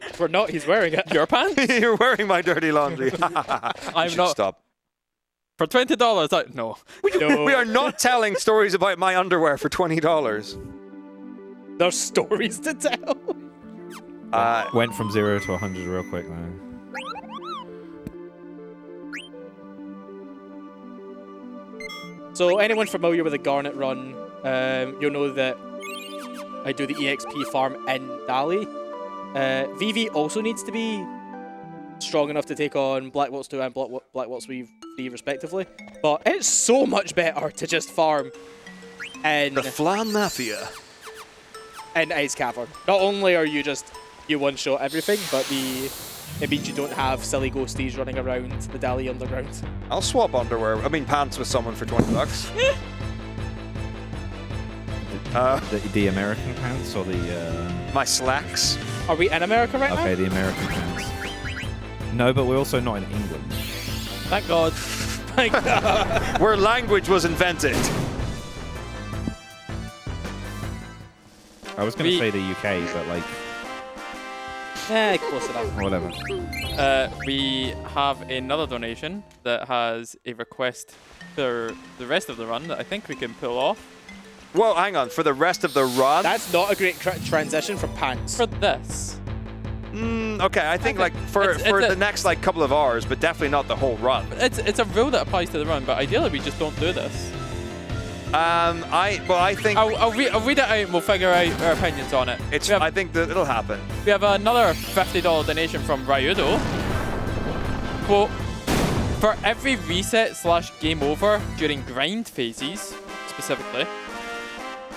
If we're not, he's wearing it. Your pants? You're wearing my dirty laundry. I'm You should not. Stop. For $20, no. No. We are not telling stories about my underwear for $20. There's stories to tell. Went from 0 to 100 real quick, man. So anyone familiar with the Garnet run, you'll know that I do the EXP farm in Dali. Vivi also needs to be strong enough to take on Black Waltz 2 and Black Waltz 3 respectively. But it's so much better to just farm in The Flan Mafia. in Ice Cavern. Not only are you one-shot everything, but it means you don't have silly ghosties running around the Dali underground. I'll swap pants with someone for $20. The American pants or the... My slacks. Are we in America right now? Okay, the American pants. No, but we're also not in England. Thank God. Thank God. Where language was invented. I was going to say the UK, but like... Close enough. Whatever. We have another donation that has a request for the rest of the run that I think we can pull off. Whoa, hang on. For the rest of the run? That's not a great transition from pants. For this. Okay, I think for the next couple of hours, but definitely not the whole run. It's a rule that applies to the run, but ideally we just don't do this. I think I'll read it out and we'll figure out our opinions on it. I think that it'll happen. We have another $50 donation from Ryudo. Quote, for every reset/game over during grind phases, specifically,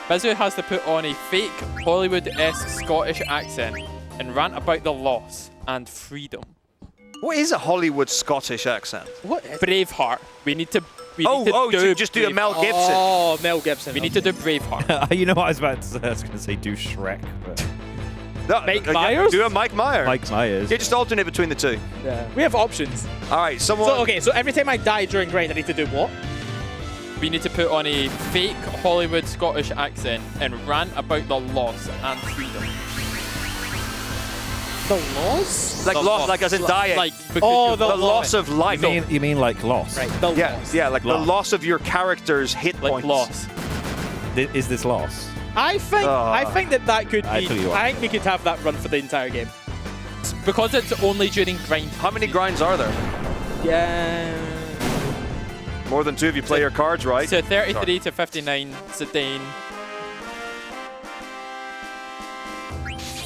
Mizzow has to put on a fake Hollywood-esque Scottish accent and rant about the loss and freedom. What is a Hollywood Scottish accent? What? Braveheart. We need to just do a Mel Gibson. Oh, Mel Gibson. We need to do Braveheart. You know what I was about to say? I was going to say do Shrek, but... No, Mike Myers? Do a Mike Myers. Mike Myers. Yeah, just alternate between the two. Yeah. We have options. All right, someone... So every time I die during grind, I need to do what? We need to put on a fake Hollywood Scottish accent and rant about the loss and freedom. The loss? Like as in dying. The loss of life. You mean like loss? Right, the loss. Yeah, like Loss. the loss of your character's hit Like points. loss. Is this loss? I think that could be. I tell you what. I think we could have that run for the entire game. Because it's only during grind. How many grinds are there? Yeah. More than two if you play your cards right. So 33 to 59, Zidane.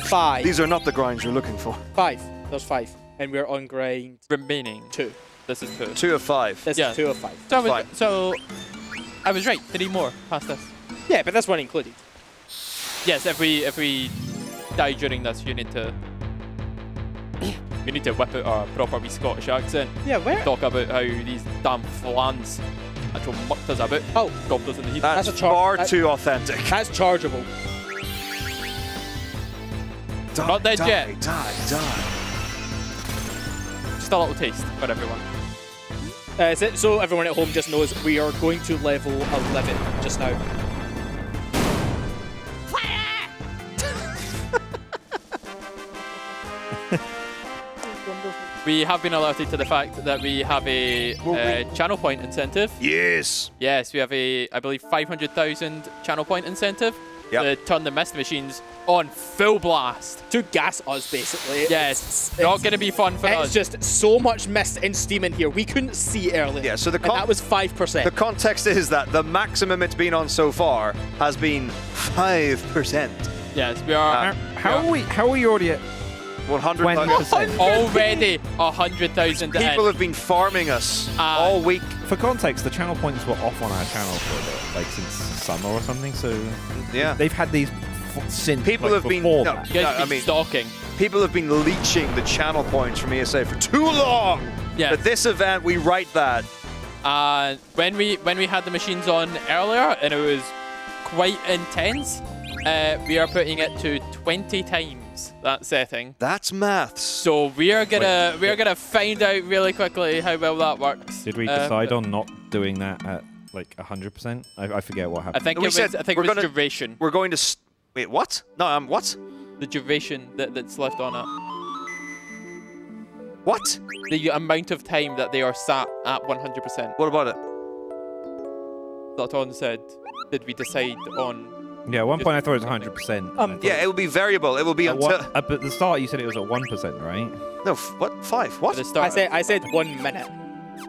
5. These are not the grinds you're looking for. 5. There's 5. And we're on grind Remaining. 2. This is 2. 2 of 5. This Yeah. is 2 of 5. So I was right. 3 more past this. Yeah, but this one included. Yes, if we die during this, you need to whip out a proper wee Scottish accent. Yeah, where? Talk about how these damn flans actual mucked us about. Oh, gobbed us in the heat. That's a far too authentic. That's chargeable. Not dead yet. Die. Just a little taste for everyone. So everyone at home just knows we are going to level 11 just now. We have been alerted to the fact that we have a channel point incentive. Yes. Yes, we have a, I believe, 500,000 channel point incentive to turn the mist machines on full blast. To gas us, basically. Yes, not going to be fun for us. It's just so much mist and steam in here. We couldn't see earlier. Yeah, so and that was 5%. The context is that the maximum it's been on so far has been 5%. Yes, we are. How are we already at 100,000? Already 100,000. People have been farming us all week. For context, the channel points were off on our channel for a bit, like since summer or something. So yeah, they've had these since. People have been stalking. People have been leeching the channel points from ESA for too long. Yeah. At this event, we write that. When we had the machines on earlier, and it was quite intense. We are putting it to 20 times that setting. That's maths. So we are gonna find out really quickly how well that works. Did we decide on not doing that at like 100%? I forget what happened. I think it was duration. We're going to wait. What? No, what? The duration that's left on it. What? The amount of time that they are sat at 100%. What about it? Zoltan said, did we decide on... Yeah, at one point I thought it was 100%. Yeah, it will be variable. It will be until... But at the start you said it was at 1%, right? No, what? 5? What? I said 1 minute.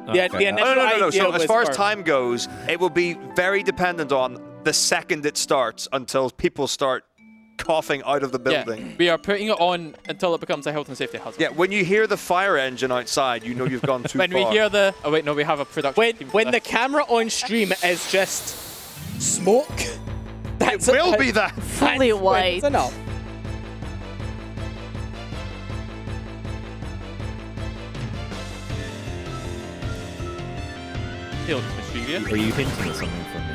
Okay. The initial No. idea So as was far as for- time goes, it will be very dependent on the second it starts until people start coughing out of the building. Yeah, we are putting it on until it becomes a health and safety hazard. Yeah, when you hear the fire engine outside, you know you've gone too When far. we hear the... Oh wait, no, we have a production team for When the this. camera on stream is just smoke, It will be that. Fully that's when white. it's enough. He looks mischievous. Are you hinting at something from me?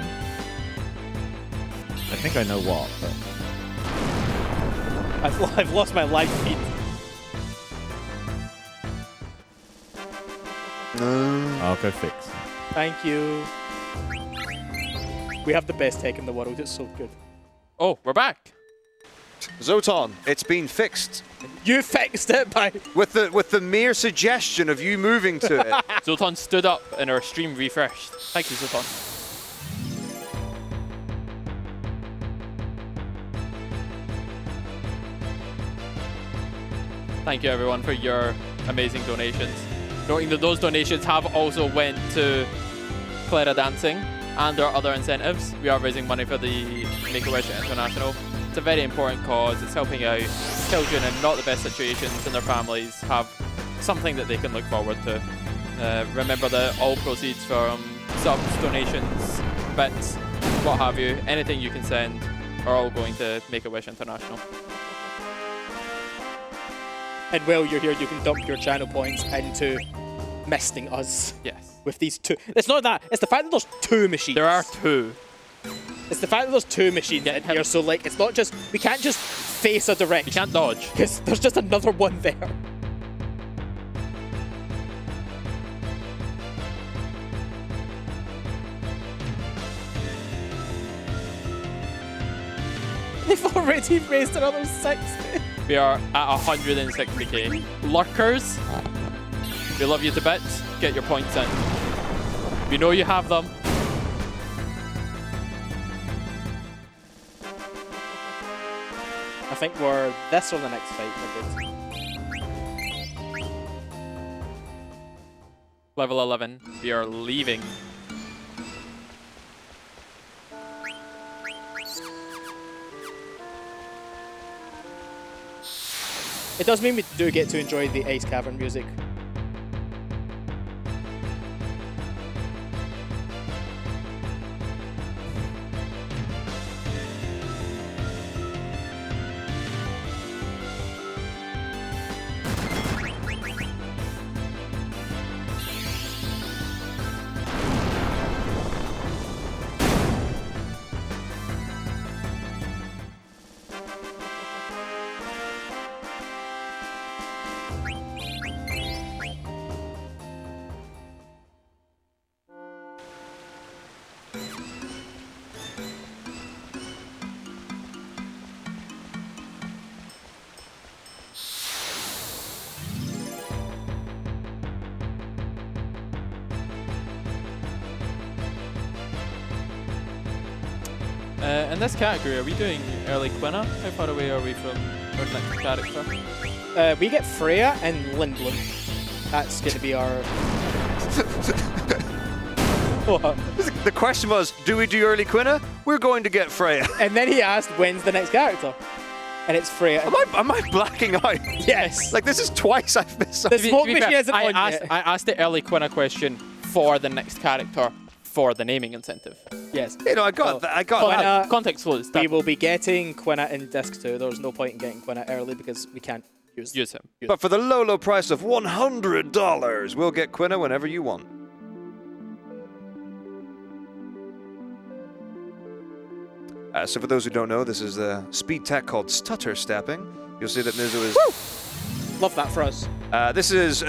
I think I know what, but... I've lost my live feed. I'll go fix. Thank you. We have the best tech in the world. It's so good. Oh, we're back. Zotan, it's been fixed. You fixed it by... With the mere suggestion of you moving to it. Zoltan stood up and our stream refreshed. Thank you, Zoltan. Thank you everyone for your amazing donations. Noting that those donations have also went to Clara Dancing and our other incentives. We are raising money for the Make-A-Wish International. It's a very important cause. It's helping out children in not the best situations and their families have something that they can look forward to. Remember that all proceeds from subs, donations, bits, what have you, anything you can send are all going to Make-A-Wish International. And while you're here, you can dump your channel points into misting us. Yes. With these two. It's not that. It's the fact that there's two machines. There are two. It's the fact that there's two machines in here. So like, it's not just, we can't just face a direction. You can't dodge. Because there's just another one there. They've already raised another 60. We are at 160k. Lurkers, we love you to bits. Get your points in. We know you have them. I think we're this or the next fight. Level 11, we are leaving. It does mean we do get to enjoy the Ice Cavern music. In this category, are we doing early Quina? How far away are we from our next character? We get Freya and Lindblom. That's going to be our... What? The question was, do we do early Quina? We're going to get Freya. And then he asked, when's the next character? And it's Freya. Am I blacking out? Yes. Like, this is twice I've missed The something. smoke To be machine fair, isn't on yet. I asked the early Quina question for the next character for the naming incentive. Yes. You know, I got Quina, Context clues. we will be getting Quina in Disc 2. There's no point in getting Quina early because we can't use Use him. But for the low, low price of $100, we'll get Quina whenever you want. So for those who don't know, this is a speed tech called Stutter stepping. You'll see that MrMizzow is... Woo! Love that for us. This is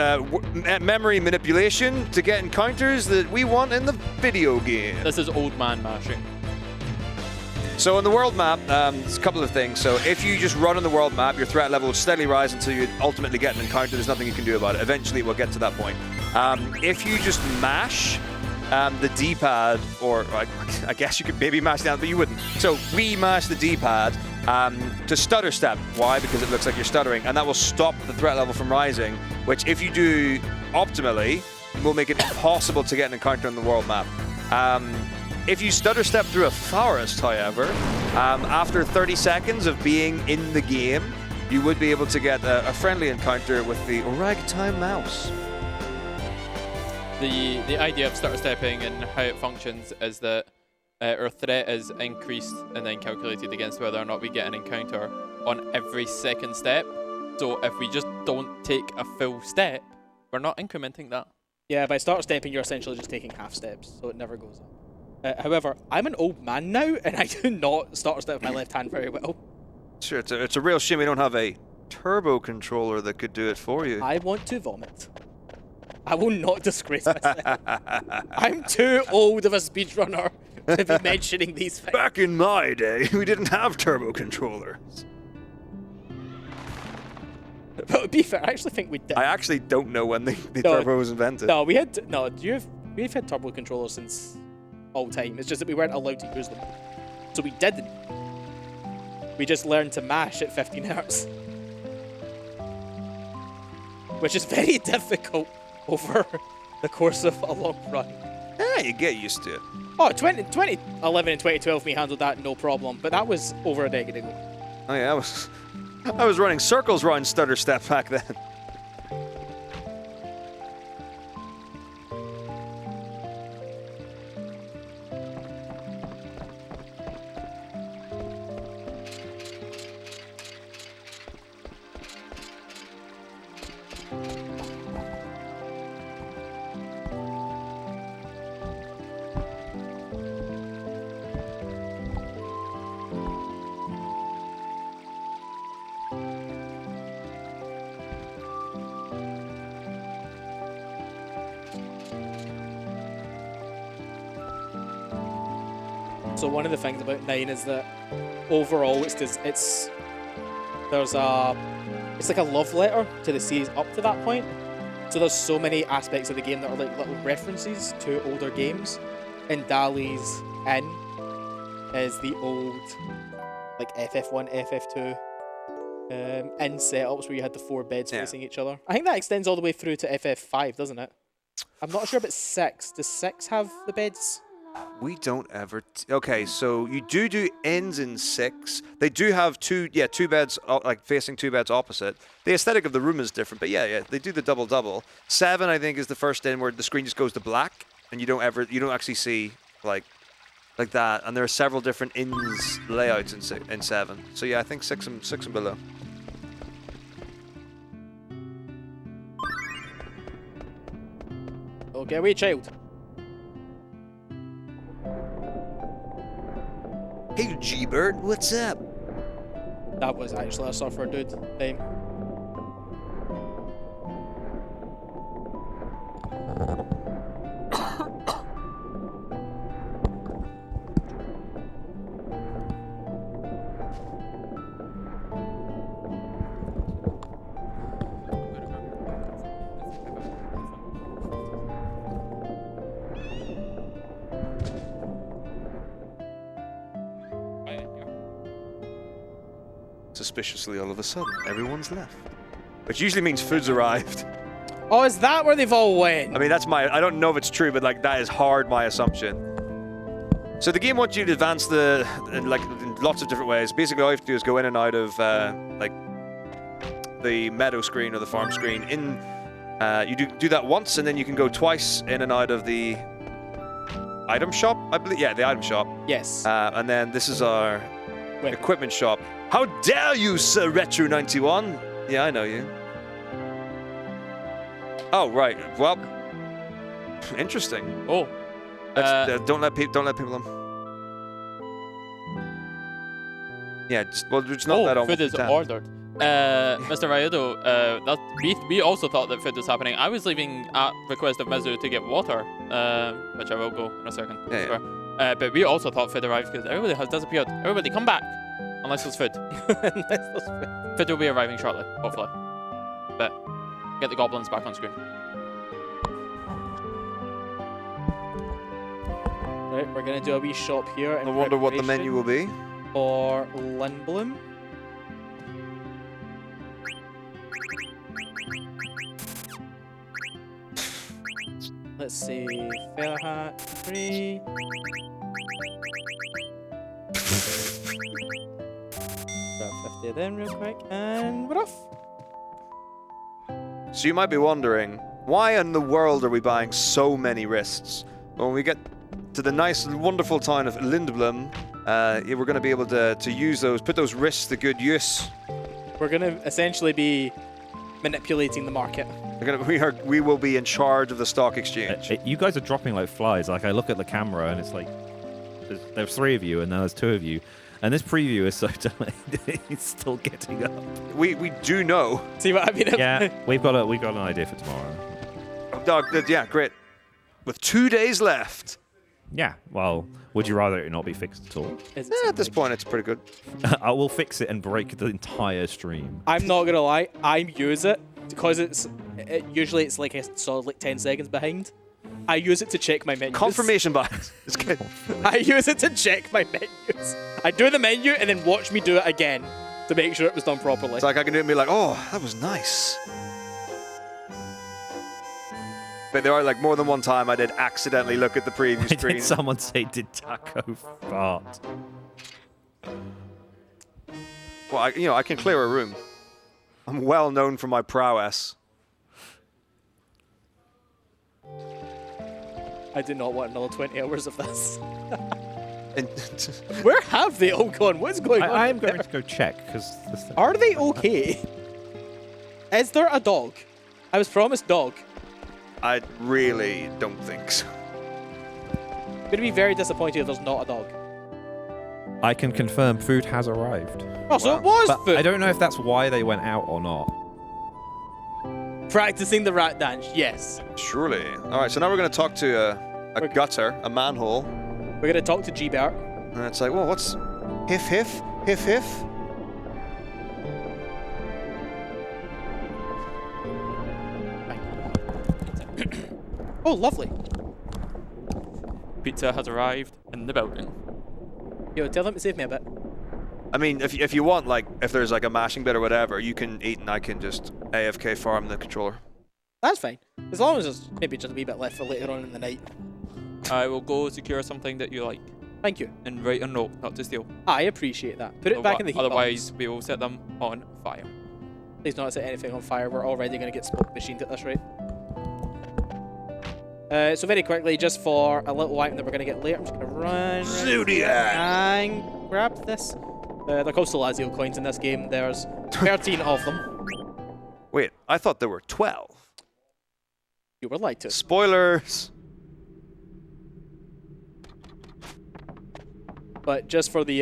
memory manipulation to get encounters that we want in the video game. This is old man mashing. So on the world map, there's a couple of things. So if you just run on the world map, your threat level will steadily rise until you ultimately get an encounter. There's nothing you can do about it. Eventually, we'll get to that point. If you just mash the D-pad, or I guess you could maybe mash down, but you wouldn't. So we mash the D-pad to stutter step. Why? Because it looks like you're stuttering, and that will stop the threat level from rising, which if you do optimally, will make it impossible to get an encounter on the world map. If you stutter step through a forest, however, after 30 seconds of being in the game, you would be able to get a friendly encounter with the orangutan mouse. The idea of stutter stepping and how it functions is that our threat is increased and then calculated against whether or not we get an encounter on every second step. So if we just don't take a full step, we're not incrementing that. Yeah, by stutter stepping, you're essentially just taking half steps, so it never goes up. However, I'm an old man now, and I do not stutter step with my left hand very well. Sure, it's a real shame we don't have a turbo controller that could do it for you. I want to vomit. I will not disgrace myself. I'm too old of a speedrunner to be mentioning these things. Back in my day, we didn't have turbo controllers. But to be fair, I actually think we did. I actually don't know when the turbo was invented. No, we had we've had turbo controllers since all time. It's just that we weren't allowed to use them. So we didn't. We just learned to mash at 15 hertz. Which is very difficult over the course of a long run. Yeah, you get used to it. Oh, 2011 and 2012 we handled that no problem, but that was over a decade ago. Oh yeah, I was running circles around stutter step back then. So one of the things about 9 is that overall it's like a love letter to the series up to that point. So there's so many aspects of the game that are like little references to older games. And Dali's Inn is the old like FF1, FF2 inn setups where you had the 4 beds facing each other. I think that extends all the way through to FF5, doesn't it? I'm not sure about 6. Does 6 have the beds? We don't ever. Okay, so you do inns in 6. They do have two beds, like facing 2 beds opposite. The aesthetic of the room is different, but yeah, they do the double. 7, I think, is the first inn where the screen just goes to black, and you don't actually see like that. And there are several different inns layouts in 7. So yeah, I think 6 and below. Okay, away, child. Hey, G-Bird, what's up? That was actually a suffer dude name. Suspiciously, all of a sudden, everyone's left. Which usually means food's arrived. Oh, is that where they've all went? I mean, I don't know if it's true, but like that is hard my assumption. So the game wants you to advance in lots of different ways. Basically, all you have to do is go in and out of like the meadow screen or the farm screen. You do that once, and then you can go twice in and out of the item shop, I believe. Yeah, the item shop. Yes. And then this is our equipment shop. How dare you, Sir Retro91? Yeah, I know you. Oh, right. Well, interesting. Oh. Don't let people in. Yeah, just not that food is ordered. Mr. Rayudo, we also thought that food was happening. I was leaving at request of Mizzow to get water, which I will go in a second. Yeah. But we also thought food arrived because everybody has disappeared. Everybody come back. Unless there's food. Unless there's food. Food will be arriving shortly, hopefully. But get the goblins back on screen. Right, we're going to do a wee shop here. I wonder what the menu will be. For Lindblom. Let's see. Feather hat, 3. Grab 50 of them real quick, and we're off. So you might be wondering, why in the world are we buying so many wrists? When we get to the nice and wonderful town of Lindblom, we're going to be able to use those, put those wrists to good use. We're going to essentially be manipulating the market. We will be in charge of the stock exchange. You guys are dropping like flies. Like I look at the camera and it's like there's 3 of you and now there's 2 of you, and this preview is so delayed. It's still getting up. We do know. See what I mean? Yeah, we've got an idea for tomorrow. Yeah, great. With 2 days left. Yeah. Well, would you rather it not be fixed at all? At this point, it's pretty good. I will fix it and break the entire stream. I'm not gonna lie. I use it because usually it's like a solid like 10 seconds behind. I use it to check my menus. Confirmation bias. It's good. I use it to check my menus. I do the menu and then watch me do it again to make sure it was done properly. It's like I can do it and be like, oh, that was nice. But there are like more than one time I did accidentally look at the preview screen. Did someone say, did Taco fart? Well, I can clear a room. I'm well known for my prowess. I do not want another 20 hours of this. Where have they all gone? What's going on? I'm going to go check because. Are they okay? Is there a dog? I was promised dog. I really don't think so. I'm going to be very disappointed if there's not a dog. I can confirm food has arrived. Oh, so it was but food. I don't know if that's why they went out or not. Practicing the rat dance, yes. Surely. All right, so now we're going to talk to a gutter, a manhole. We're going to talk to G-Bert. And it's like, well, what's hiff, hiff, hiff, hiff? Oh, lovely. Pizza has arrived in the building. Yo, tell them to save me a bit. I mean, if you want, like, if there's like a mashing bit or whatever, you can eat and I can just AFK farm the controller. That's fine. As long as there's maybe just a wee bit left for later on in the night. I will go secure something that you like. Thank you. And write a note not to steal. I appreciate that. Put it back in the heat Otherwise, box. we will set them on fire. Please not set anything on fire. We're already going to get smoke machined at this rate. So very quickly, just for a little item that we're going to get later, I'm just going to run Zodiac and grab this. They're called Solazio coins in this game. There's 13 of them. Wait, I thought there were 12. You were lied to. Spoilers. But just for the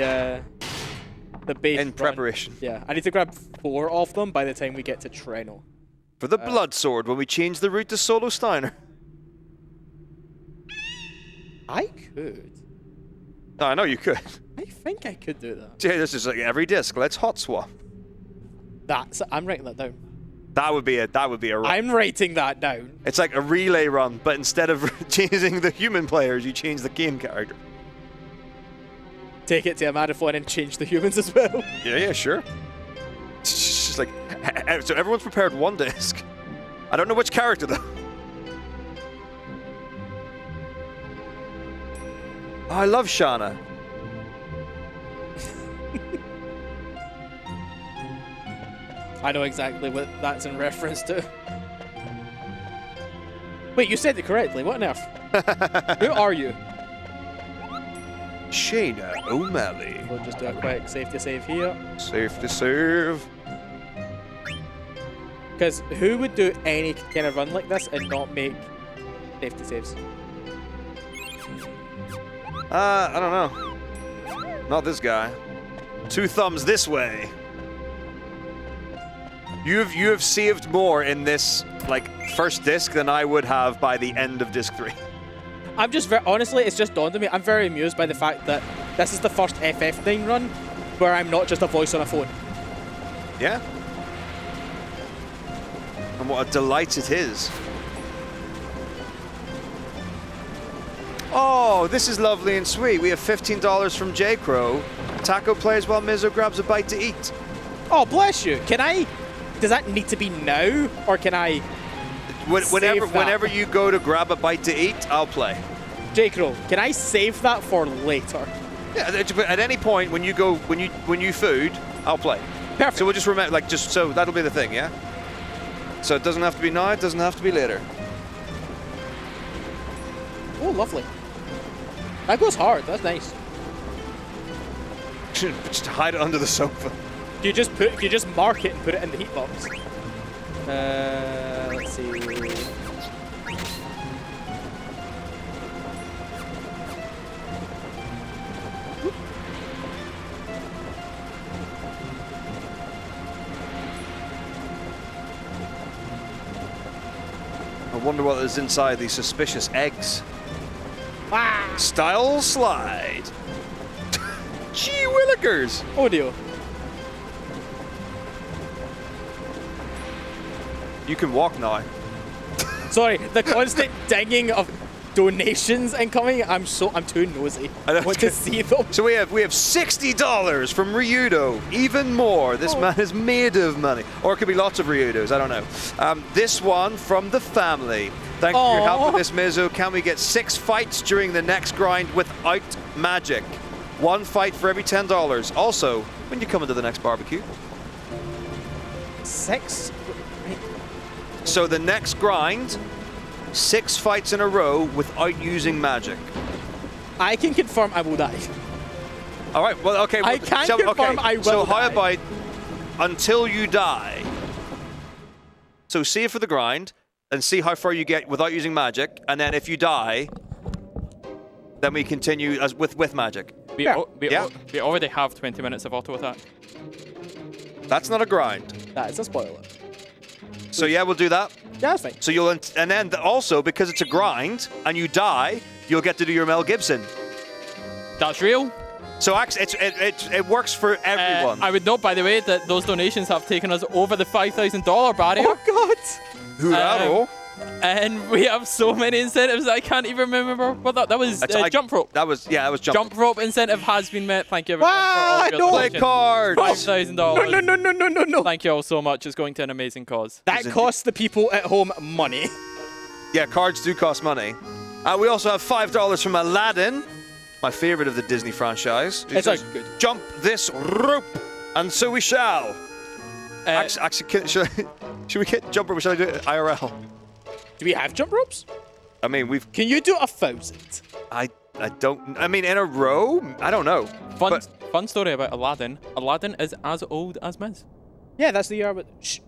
base In run, preparation. Yeah, I need to grab 4 of them by the time we get to Treno. For the blood sword when we change the route to Solo Steiner. I could. No, I know you could. I think I could do that. Yeah, this is like every disc. Let's hot swap. I'm writing that down. That would be a run. I'm writing that down. It's like a relay run, but instead of changing the human players, you change the game character. Take it to a Madaphone and change the humans as well. Yeah, sure. It's just like, so everyone's prepared one disc. I don't know which character though. Oh, I love Shana. I know exactly what that's in reference to. Wait, you said it correctly. What on earth? Who are you? Shayna O'Malley. We'll just do a quick safety save here. Safe to save. Because who would do any kind of run like this and not make safety saves? I don't know. Not this guy. 2 thumbs this way. You have saved more in this like first disc than I would have by the end of disc 3. I'm just very honestly, it's just dawned on me. I'm very amused by the fact that this is the first FF9 run where I'm not just a voice on a phone. Yeah. And what a delight it is. Oh, this is lovely and sweet. We have $15 from J Crow. Taco plays while Mizzow grabs a bite to eat. Oh, bless you. Can I? Does that need to be now, or can I? Whenever you go to grab a bite to eat, I'll play. J Crow, can I save that for later? Yeah, at any point when you food, I'll play. Perfect. So we'll just remember, so that'll be the thing, yeah. So it doesn't have to be now. It doesn't have to be later. Oh, lovely. That goes hard. That's nice. Just hide it under the sofa. You just mark it and put it in the heat box. Let's see. I wonder what is inside these suspicious eggs. Ah! Style slide. Gee willikers. Audio. You can walk now. Sorry, the constant dinging of donations incoming. I'm too nosy. I want to see them. So we have $60 from Ryudo. Even more. This man is made of money. Or it could be lots of Ryudos. I don't know. This one from the family. Thank you for your help with this, Mizzow. Can we get 6 fights during the next grind without magic? 1 fight for every $10. Also, when you come into the next barbecue. 6? So the next grind, 6 fights in a row without using magic. I can confirm I will die. All right. Well, okay. I can confirm I will So die. how about until you die? So see it for the grind and see how far you get without using magic, and then if you die, then we continue as with magic. We already have 20 minutes of auto attack. That's not a grind. That is a spoiler. So yeah, we'll do that. Yeah, that's fine. So you'll and then also because it's a grind and you die, you'll get to do your Mel Gibson. That's real. So actually, it works for everyone. I would note, by the way, that those donations have taken us over the $5,000 barrier. Oh God! Hurrah! And we have so many incentives that I can't even remember what that was. Jump rope. That was jump rope incentive has been met. Thank you everyone Ah, for all Play cards. $5,000. No. Thank you all so much. It's going to an amazing cause. That costs the people at home money. Yeah, cards do cost money. We also have $5 from Aladdin, my favorite of the Disney franchise. It's good. Jump this rope, and so we shall. Actually, should we get jump rope? Or should I do it IRL? Do we have jump ropes? I mean, Can you do 1,000? I don't. I mean, in a row? I don't know. Fun story about Aladdin. Aladdin is as old as Miz. Yeah, that's the year. But shh.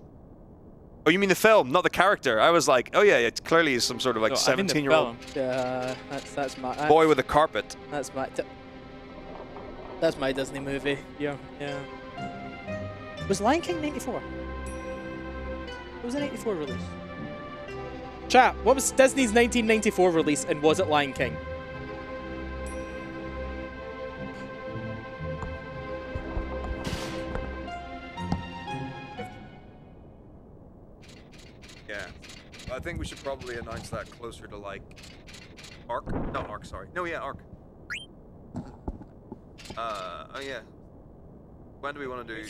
Oh, you mean the film, not the character? I was like, oh yeah, it clearly is some sort of 17-year-old That's my boy with a carpet. That's my Disney movie. Yeah. Was Lion King 94? What was the 94 release? Chat, what was Disney's 1994 release, and was it Lion King? Yeah. I think we should probably announce that closer to Arc. Not Arc, sorry. No, yeah, Arc. Oh yeah. When do we want to do?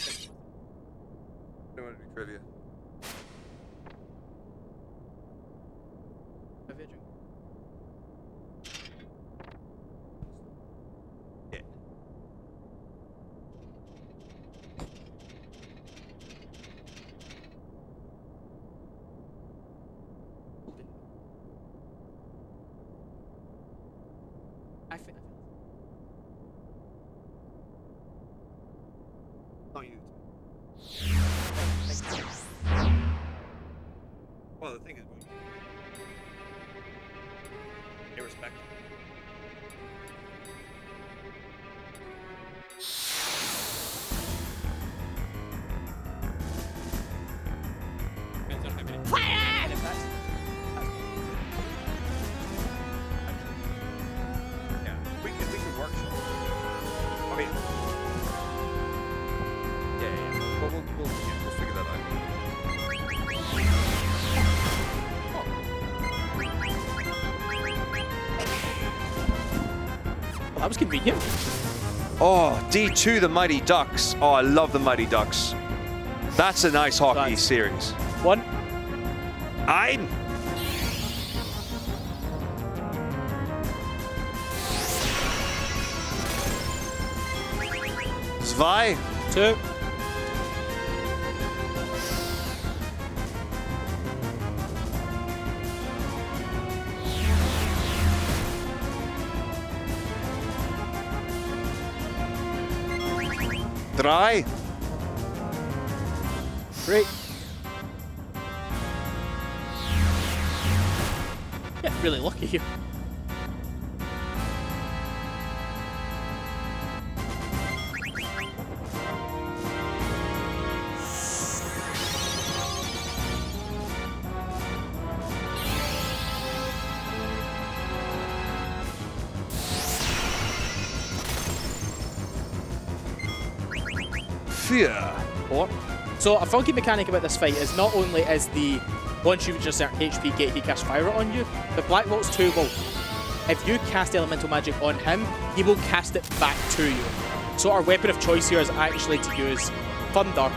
We want to do trivia. Yeah. Not you. Well, the thing is, irrespective. Well, that was convenient. Oh, D2, the Mighty Ducks. Oh, I love the Mighty Ducks. That's a nice hockey series. 1. Ein. Zwei. 2. Drei. 3. Yeah, really lucky here. Vier. 4. So a funky mechanic about this fight is not only is the once you reach a certain HP gate, he casts fire on you, but Black Waltz 2 will. If you cast elemental magic on him, he will cast it back to you. So our weapon of choice here is actually to use Thunder.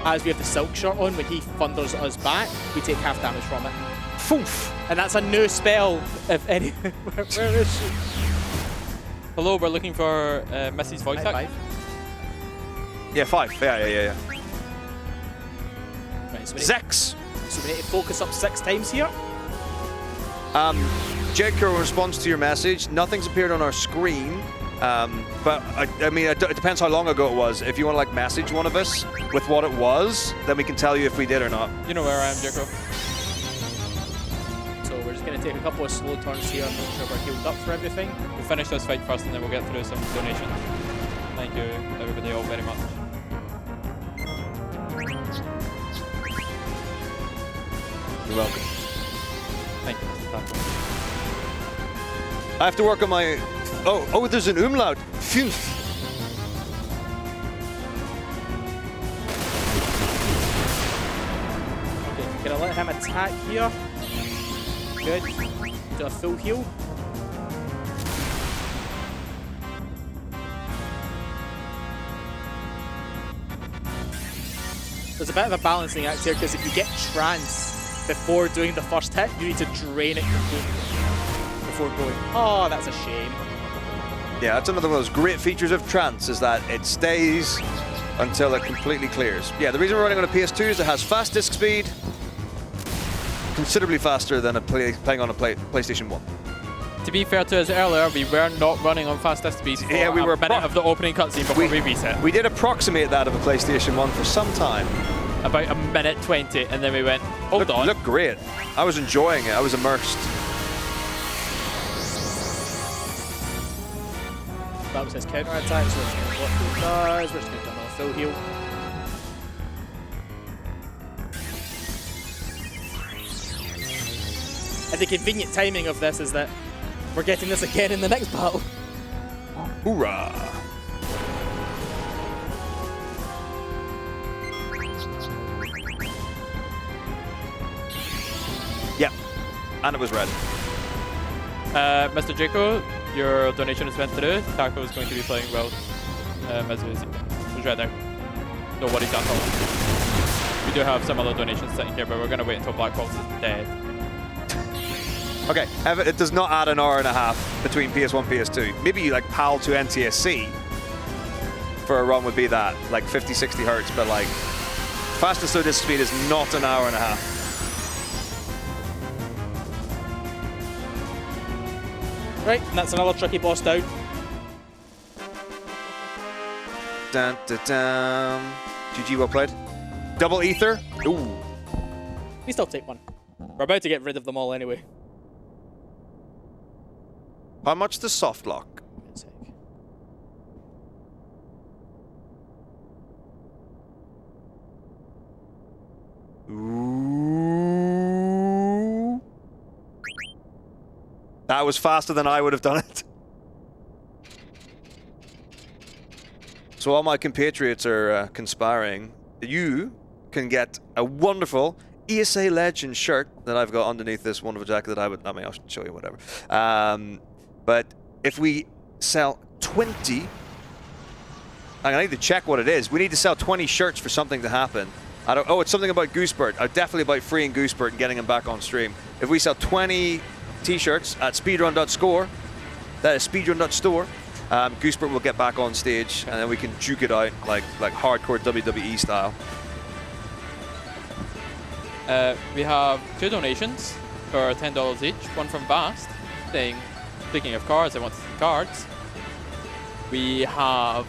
As we have the Silk Shirt on, when he thunders us back, we take half damage from it. Foof. And that's a new spell, if any. Where is she? Hello, we're looking for Missy's voice act. 5. Yeah, 5. Yeah. Right, so Zex. So we need to focus up 6 times here. Jacob responds to your message. Nothing's appeared on our screen, but I mean, it depends how long ago it was. If you want to like message one of us with what it was, then we can tell you if we did or not. You know where I am, Jacob. So we're just going to take a couple of slow turns here and make sure we're healed up for everything. We'll finish this fight first and then we'll get through some donations. Thank you, everybody, all very much. You're welcome. Thank you, Mr. Taco. I have to work on my... Oh, there's an umlaut. Fünf. Okay, gonna let him attack here. Good. Do a full heal. There's a bit of a balancing act here because if you get trance before doing the first hit, you need to drain it completely before going. Oh, that's a shame. Yeah, that's another one of those great features of trance, is that it stays until it completely clears. Yeah, the reason we're running on a PS2 is it has fast disk speed, considerably faster than playing on a PlayStation 1. To be fair to us earlier, we were not running on fastest speed for Yeah, we were a minute of the opening cutscene before we reset. We did approximate that of a PlayStation 1 for some time. About a minute 20, and then we went, hold on. Looked great. I was enjoying it. I was immersed. That was his counter attack, so we're just going to what he does. We're just going to do another full heal. And the convenient timing of this is that we're getting this again in the next battle. Hoorah! Yep, and it was red. Mr. Jaco, your donation has went through. Taco is going to be playing well. As it was right there. No worries at all. We do have some other donations sitting here, but we're going to wait until Black Waltz is dead. Okay, it does not add an hour and a half between PS1 and PS2. Maybe like PAL to NTSC for a run would be that, like 50, 60 hertz, but like fastest slow disk speed is not an hour and a half. Right, and that's another tricky boss down. Dun, dun, dun. GG, well played. Double ether. Ooh. We still take one. We're about to get rid of them all anyway. How much does soft lock? Ooh. That was faster than I would have done it. So all my compatriots are conspiring. You can get a wonderful ESA Legend shirt that I've got underneath this wonderful jacket that I mean, I'll show you whatever. But if we sell 20. I need to check what it is. We need to sell 20 shirts for something to happen. Oh, it's something about Goosebird. Definitely about freeing Goosebird and getting him back on stream. If we sell 20 t-shirts at speedrun.score, that is speedrun.store, Goosebird will get back on stage, and then we can juke it out like hardcore WWE style. We have 2 donations for $10 each. One from Vast, saying, speaking of cards, I want to see cards. We have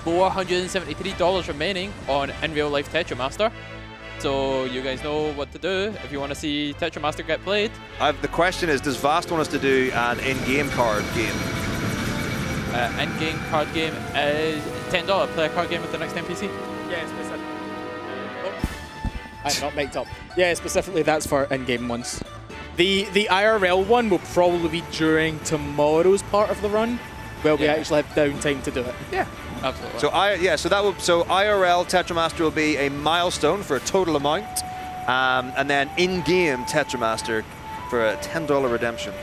$473 remaining on In Real Life Tetramaster. So you guys know what to do if you want to see Tetramaster get played. The question is, does Vast want us to do an in-game card game? In-game card game is $10. Play a card game with the next NPC. Yeah, specifically. I'm not mic'd up. Yeah, specifically that's for in-game ones. The IRL one will probably be during tomorrow's part of the run, where we actually have downtime to do it. Yeah, absolutely. So IRL Tetramaster will be a milestone for a total amount, and then in-game Tetramaster for a $10 redemption.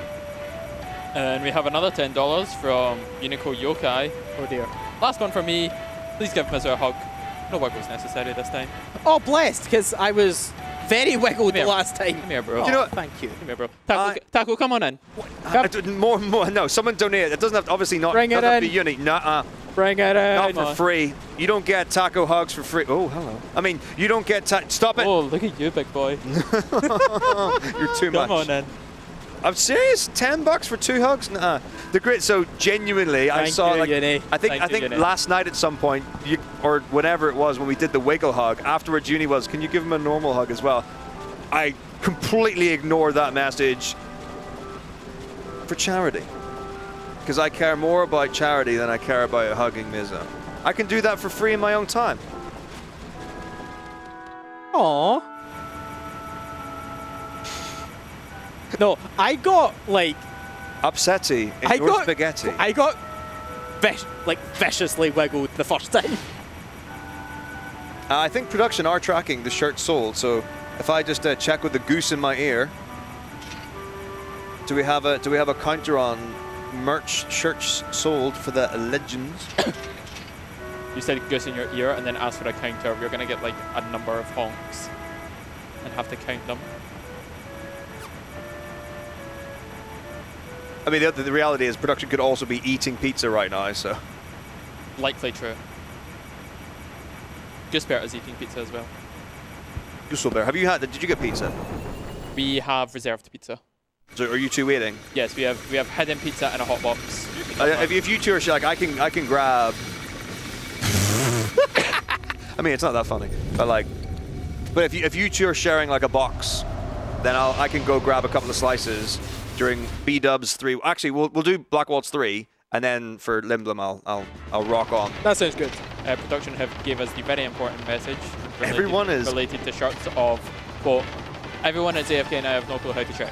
And we have another $10 from Unico Yokai. Oh dear. Last one for me. Please give Mizzow a hug. No wiggles necessary this time. Oh, blessed, because I was very wiggled the last time. Come here, bro. You know what? Thank you. Come here, bro. Taco, come on in. More. No, someone donate. It doesn't have to, obviously not. Bring it doesn't have to in. be unique. Nuh-uh. Bring it in. Not for free. You don't get taco hugs for free. Oh, hello. I mean, you don't get. Stop it. Oh, look at you, big boy. You're too much. Come on in. I'm serious. $10 for 2 hugs? Nah. The great. So genuinely, I saw like. I think last night at some point, or whenever it was when we did the wiggle hug. Afterwards, Uni was, can you give him a normal hug as well? I completely ignored that message for charity, because I care more about charity than I care about hugging Mizzow. I can do that for free in my own time. Aww. No, I got like upsetty in your spaghetti. I got viciously wiggled the first time. I think production are tracking the shirt sold, so if I just check with the goose in my ear, do we have a counter on merch shirts sold for the legends? You said goose in your ear and then ask for a counter. You're gonna get like a number of honks and have to count them. I mean, the reality is production could also be eating pizza right now, so. Likely true. Goosebert is eating pizza as well. Goosebert, did you get pizza? We have reserved pizza. So are you two waiting? Yes, we have hidden pizza and a hot box. If you two are like, I can grab. I mean, it's not that funny, but if you two are sharing like a box, then I can go grab a couple of slices during B-Dubs 3. Actually, we'll do Black Waltz 3, and then for Limblom, I'll rock on. That sounds good. Production have gave us the very important message related to shirts of, quote, everyone at AFK now have no clue how to check.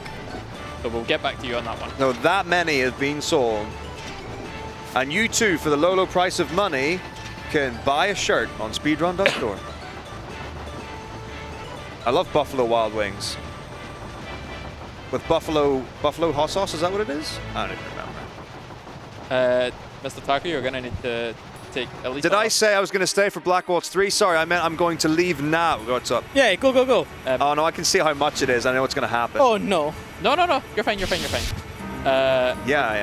So we'll get back to you on that one. No, that many have been sold. And you too, for the low price of money, can buy a shirt on speedrun.store. I love Buffalo Wild Wings. With buffalo hot sauce, is that what it is? I don't even remember. Mr. Taco, you're gonna need to take at least. Did I say I was gonna stay for Black Waltz 3? Sorry, I meant I'm going to leave now. What's up? Yeah, go. Oh no, I can see how much it is. I know what's gonna happen. Oh no. No. You're fine. Yeah.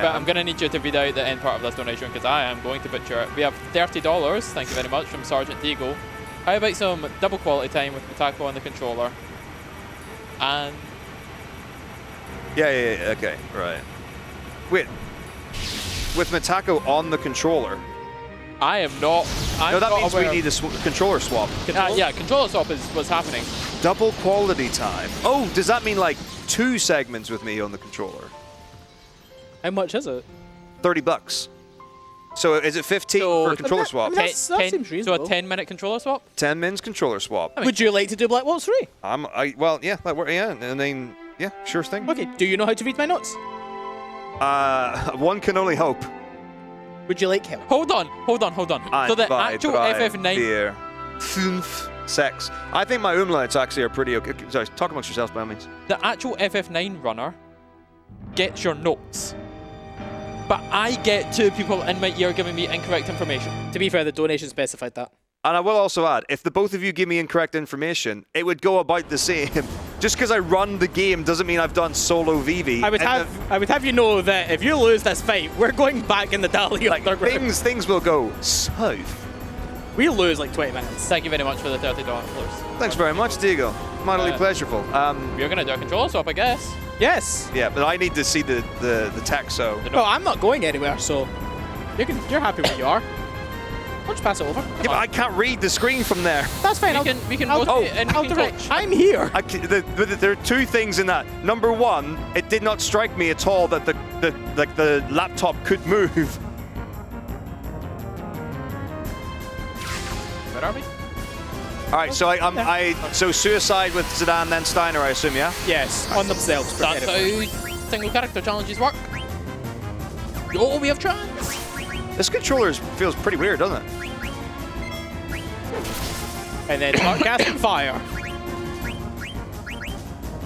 But I'm gonna need you to read out the end part of this donation because I am going to butcher it. We have $30. Thank you very much from Sergeant Deagle. How about some double quality time with the taco on the controller? And. Yeah, okay, right. Wait, with Matako on the controller? I am not. No, that means we need a controller swap. Yeah, controller swap is what's happening. Double quality time. Oh, does that mean like 2 segments with me on the controller? How much is it? $30. So is it 15 for a controller swap? That seems reasonable. So a 10-minute controller swap? 10 minutes controller swap. Would you like to do Black Waltz 3? Well, yeah, and then. Yeah, sure thing. Okay, do you know how to read my notes? One can only hope. Would you like help? Hold on. So the actual FF9... Sex. I think my umlauts actually are pretty okay. Sorry, talk amongst yourselves by all means. The actual FF9 runner gets your notes. but I get 2 people in my ear giving me incorrect information. To be fair, the donation specified that. And I will also add, if the both of you give me incorrect information, it would go about the same. Just because I run the game doesn't mean I've done solo Vivi. I would have you know that if you lose this fight, we're going back in the Dali underground. Things will go south. We'll lose like 20 minutes. Thank you very much for the $30. Thanks very much, Diego. Mightily pleasurable. We're gonna do a controller swap, I guess. Yes. Yeah, but I need to see the tech, so. Well, I'm not going anywhere, so you're happy where you are. I'll just pass it over. Yeah, but I can't read the screen from there. That's fine. We can rotate and we can touch. I'm here. There are 2 things in that. Number 1, it did not strike me at all that the laptop could move. Where are we? All right, so so suicide with Zidane, then Steiner, I assume, yeah? Yes, on themselves. That's how single character challenges work. Oh, we have tried. This controller feels pretty weird, doesn't it? And then start casting fire.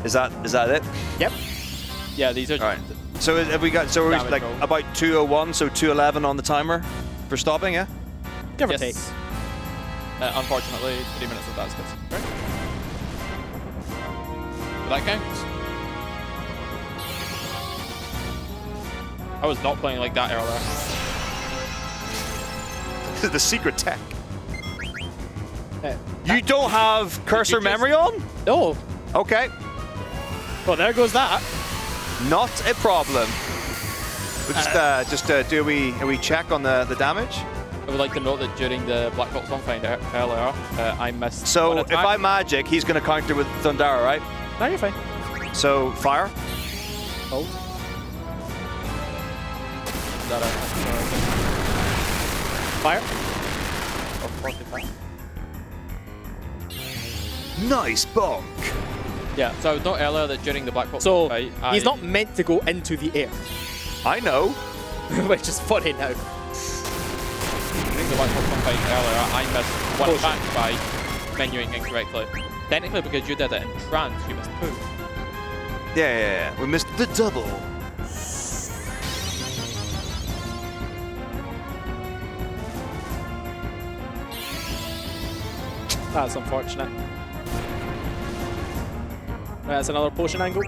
Is that it? Yep. Yeah, these are. All right. So have we got? So we're like about 2:01, so 2:11 on the timer for stopping, yeah? Give or take. Unfortunately, 3 minutes of that's good. Right? That counts. I was not playing like that earlier. The secret tech. You don't have cursor memory on? No. Okay. Well, there goes that. Not a problem. We'll just do a wee check on the damage. I would like to note that during the Black Box Songfinder earlier, I missed. So if I magic, he's going to counter with Thundara, right? No, you're fine. So fire. Hold. Fire. Oh, 45. Nice bonk. Yeah, so I would note earlier that during the Black Box So fight, he's not meant to go into the air. I know. Which is funny now. During the Black Box fight earlier, I missed 1 attack by menuing incorrectly. Technically, because you did it in trance, you missed 2. Yeah. We missed the double. That's unfortunate. Right, that's another potion angle.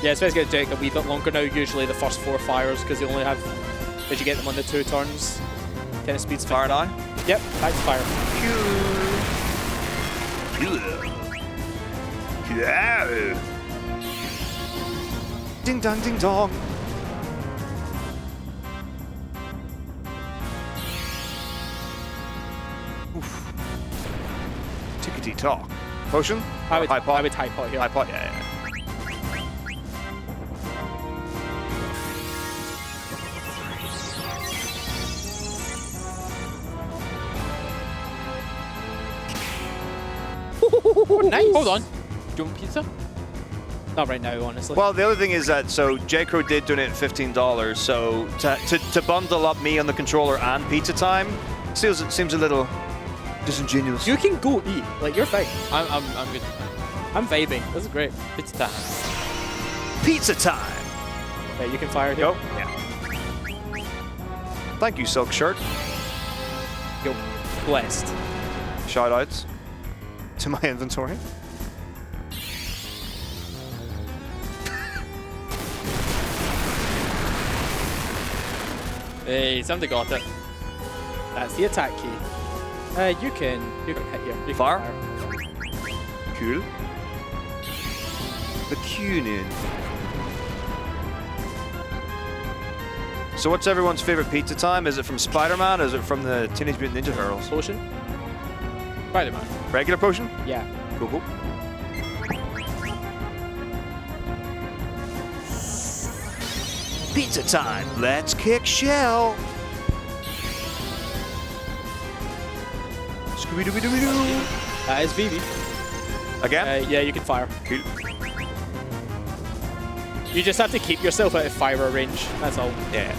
Yeah, it's best to get Jake a wee bit longer now. Usually the first 4 fires, because you only have, as you get them on the 2 turns, kind of speeds fire now. Yep, back to fire. Ding dong, ding dong. Oof. Tickety talk. Potion? I would high pot. I would high pot here. High pot, yeah. Nice. Hold on. Do you want pizza? Not right now, honestly. Well, the other thing is that, so J-Crow did donate $15, so to bundle up me on the controller and pizza time seems a little disingenuous. You can go eat. Like, you're fine. I'm good. I'm vibing. This is great. Pizza time. Pizza time! Okay, you can fire here. Go. Yeah. Thank you, Silk Shirt. You're blessed. Shoutouts to my inventory. Hey, somebody got it. That's the attack key. You can hit here. You can Fire. Cool. The Cunin. So what's everyone's favorite pizza time? Is it from Spider-Man or is it from the Teenage Mutant Ninja Turtles? Potion? Spider-Man. Regular potion? Yeah. Cool. Pizza time. Let's kick shell. Scooby-Dooby-Dooby-Doo. That is Vivi. Again? Yeah, you can fire. Cool. You just have to keep yourself out of fire range. That's all. Yeah.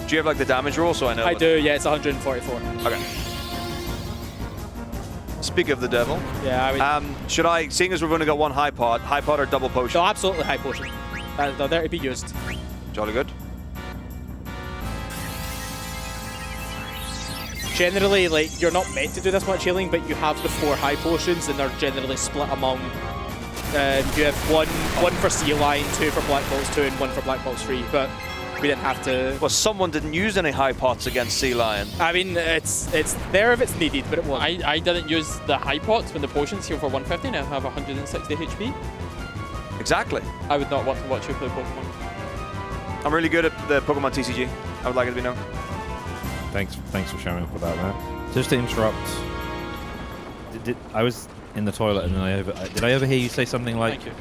Do you have like the damage roll so I know? I do, yeah, it's 144. Okay. Speak of the devil. Yeah, I mean, Should I, seeing as we've only got one high pot or double potion? no, absolutely high potion. They're there to be used. Jolly good. Generally, like, you're not meant to do this much healing, but you have the 4 high potions, and they're generally split among. You have one for Sea Lion, 2 for Black Bolt 2, and 1 for Black Bolt 3. But we didn't have to. Well, someone didn't use any high pots against Sea Lion. I mean, it's there if it's needed, but it wasn't. I didn't use the high pots when the potions heal for 150 and I have 160 HP. Exactly. I would not want to watch you play Pokemon. I'm really good at the Pokemon TCG. I would like it to be known. Thanks for showing up about that. Just to interrupt, I was in the toilet and then did I overhear you say something like, Thank you.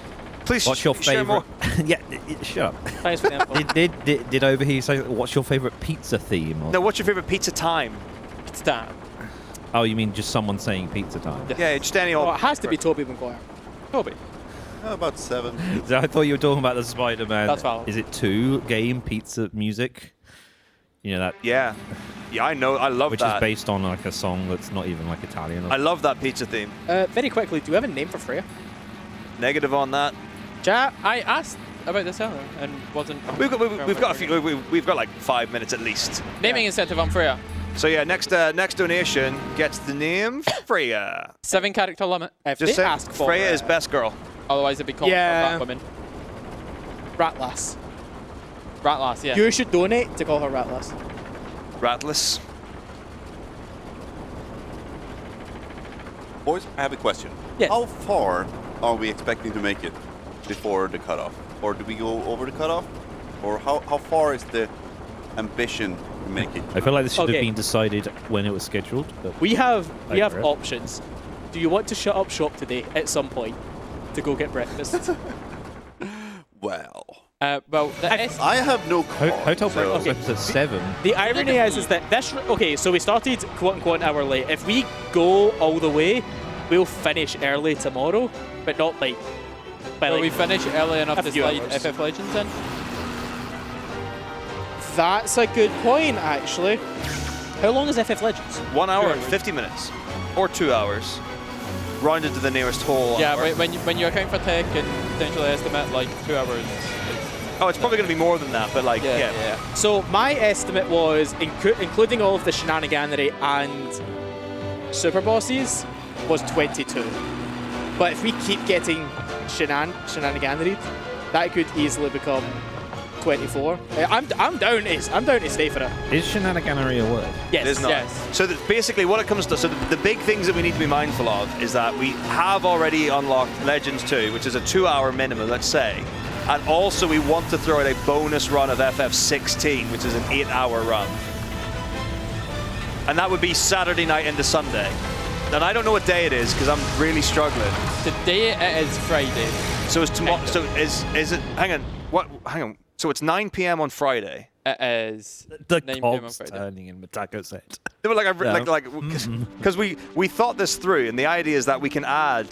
Please, "What's your share favorite?" more. Yeah, shut up. Thanks for the info. Did I overhear you say, "What's your favorite pizza theme?" Or... No, what's your favorite pizza time? It's that. Oh, you mean just someone saying pizza time? Yeah, just any old. Oh, it has to be Toby Maguire. Toby. About 7. So I thought you were talking about the Spider-Man. That's valid. Is it 2 game pizza music? You know that. Yeah, I know. I love Which that. is based on like a song that's not even like Italian. I love that pizza theme. Very quickly, do we have a name for Freya? Negative on that. Chat. I asked about this earlier and wasn't. We've got a few. We've got like 5 minutes at least. Naming incentive on Freya. So yeah, next donation gets the name Freya. 7 character limit. If Just they say ask for Freya is best girl. Otherwise it'd be called Yeah. Batwoman. Ratlass. Ratlass, yeah. You should donate to call her Ratlass. Ratless. Boys, I have a question. Yes. How far are we expecting to make it before the cutoff? Or do we go over the cutoff? Or how far is the ambition to make it? I feel like this should Okay. have been decided when it was scheduled. But We have Over it. options. Do you want to shut up shop today at some point to go get breakfast? Well, Well, the S I have no car. Hotel so- Breakfast episode 7. The irony is that this. Okay, so we started quote unquote an hour late. If we go all the way, we'll finish early tomorrow, but not like. By Will we like finish early enough a to few slide hours. FF Legends in? That's a good point, actually. How long is FF Legends? 1 hour and Sure. 50 minutes, or 2 hours, rounded to the nearest whole Yeah, hour. when you account for tech and potentially estimate like 2 hours. Oh, it's probably going to be more than that, but like, yeah. So my estimate was, including all of the shenaniganery and super bosses, was 22. But if we keep getting shenaniganery, that could easily become 24. I'm down to stay for it. Is shenaniganery a word? Yes. It is not. Yes. So basically what it comes to, so the big things that we need to be mindful of is that we have already unlocked Legends 2, which is a 2-hour minimum, let's say. And also we want to throw out a bonus run of FF16, which is an 8-hour run. And that would be Saturday night into Sunday. And I don't know what day it is because I'm really struggling. Today it is Friday. So it's tomorrow. So is it? Hang on. What? Hang on. So it's 9 p.m. on Friday. It is The 9 p.m. on cogs Friday. turning in Matako set. No, but because we thought this through, and the idea is that we can add,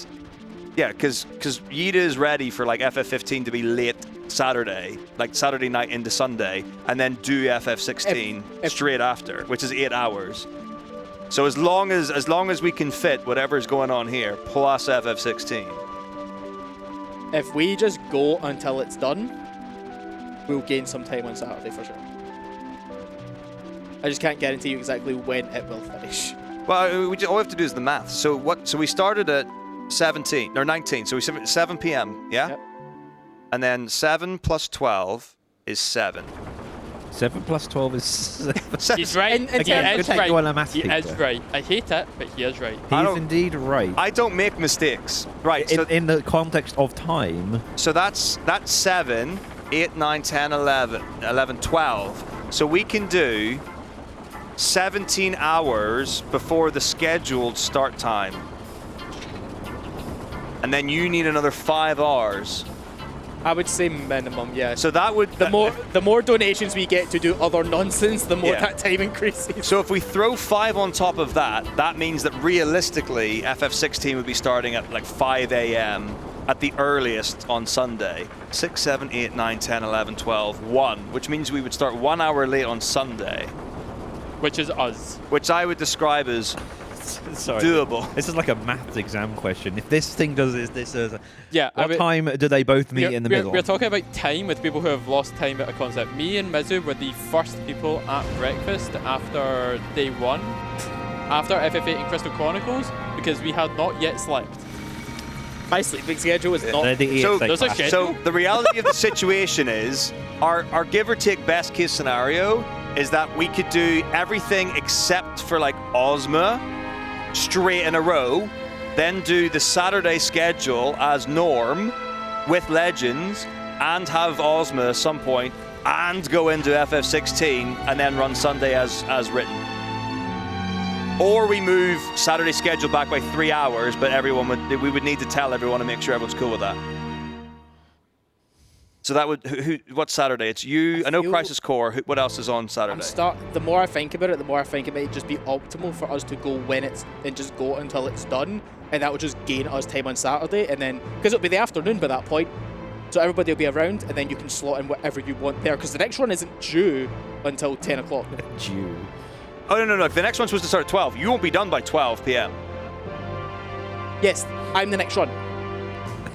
yeah, because Yida is ready for like FF15 to be late Saturday, like Saturday night into Sunday, and then do FF16 straight after, which is 8 hours. So as long as we can fit whatever's going on here plus FF16. If we just go until it's done, we'll gain some time on Saturday for sure. I just can't guarantee you exactly when it will finish. Well, all we have to do is the math. So we started at 17 or 19. So we 7 p.m. Yeah. Yep. And then 7 plus 12 is 7. 7 plus 12 is 7. He's right. And Again, good he is thing right. you are a maths He is teacher. right. I hate it, but he is right. I He's don't- indeed right. I don't make mistakes. Right. In the context of time, So that's 7, 8, 9, 10, 11, 12. So we can do 17 hours before the scheduled start time. And then you need another 5 hours. I would say minimum, yeah. So that would... The more donations we get to do other nonsense, the more Yeah. that time increases. So if we throw 5 on top of that, that means that realistically FF16 would be starting at like 5 a.m. at the earliest on Sunday. 6, 7, 8, 9, 10, 11, 12, 1, which means we would start 1 hour late on Sunday, Which is us. which I would describe as Sorry. doable. This is like a maths exam question. If this thing does this, Yeah. what time do they both meet in the middle? We're talking about time with people who have lost time at a concept. Me and Mizzow were the first people at breakfast after day 1, after FF8 and Crystal Chronicles, because we had not yet slept. My sleeping schedule is not. So, There's a schedule. so the reality of the situation is, our give or take best case scenario is that we could do everything except for like Ozma straight in a row, then do the Saturday schedule as norm with Legends, and have Ozma at some point, and go into FF16 and then run Sunday as written. Or we move Saturday schedule back by 3 hours, but we would need to tell everyone to make sure everyone's cool with that. So that would what's Saturday? It's you. I know Crisis Core. What else is on Saturday? The more I think about it, the more I think it might just be optimal for us to go when it's and just go until it's done, and that would just gain us time on Saturday, and then because it'll be the afternoon by that point, so everybody will be around, and then you can slot in whatever you want there, because the next one isn't due until 10 o'clock. Due. Oh no! If the next one's supposed to start at 12, you won't be done by 12 p.m. Yes, I'm the next one.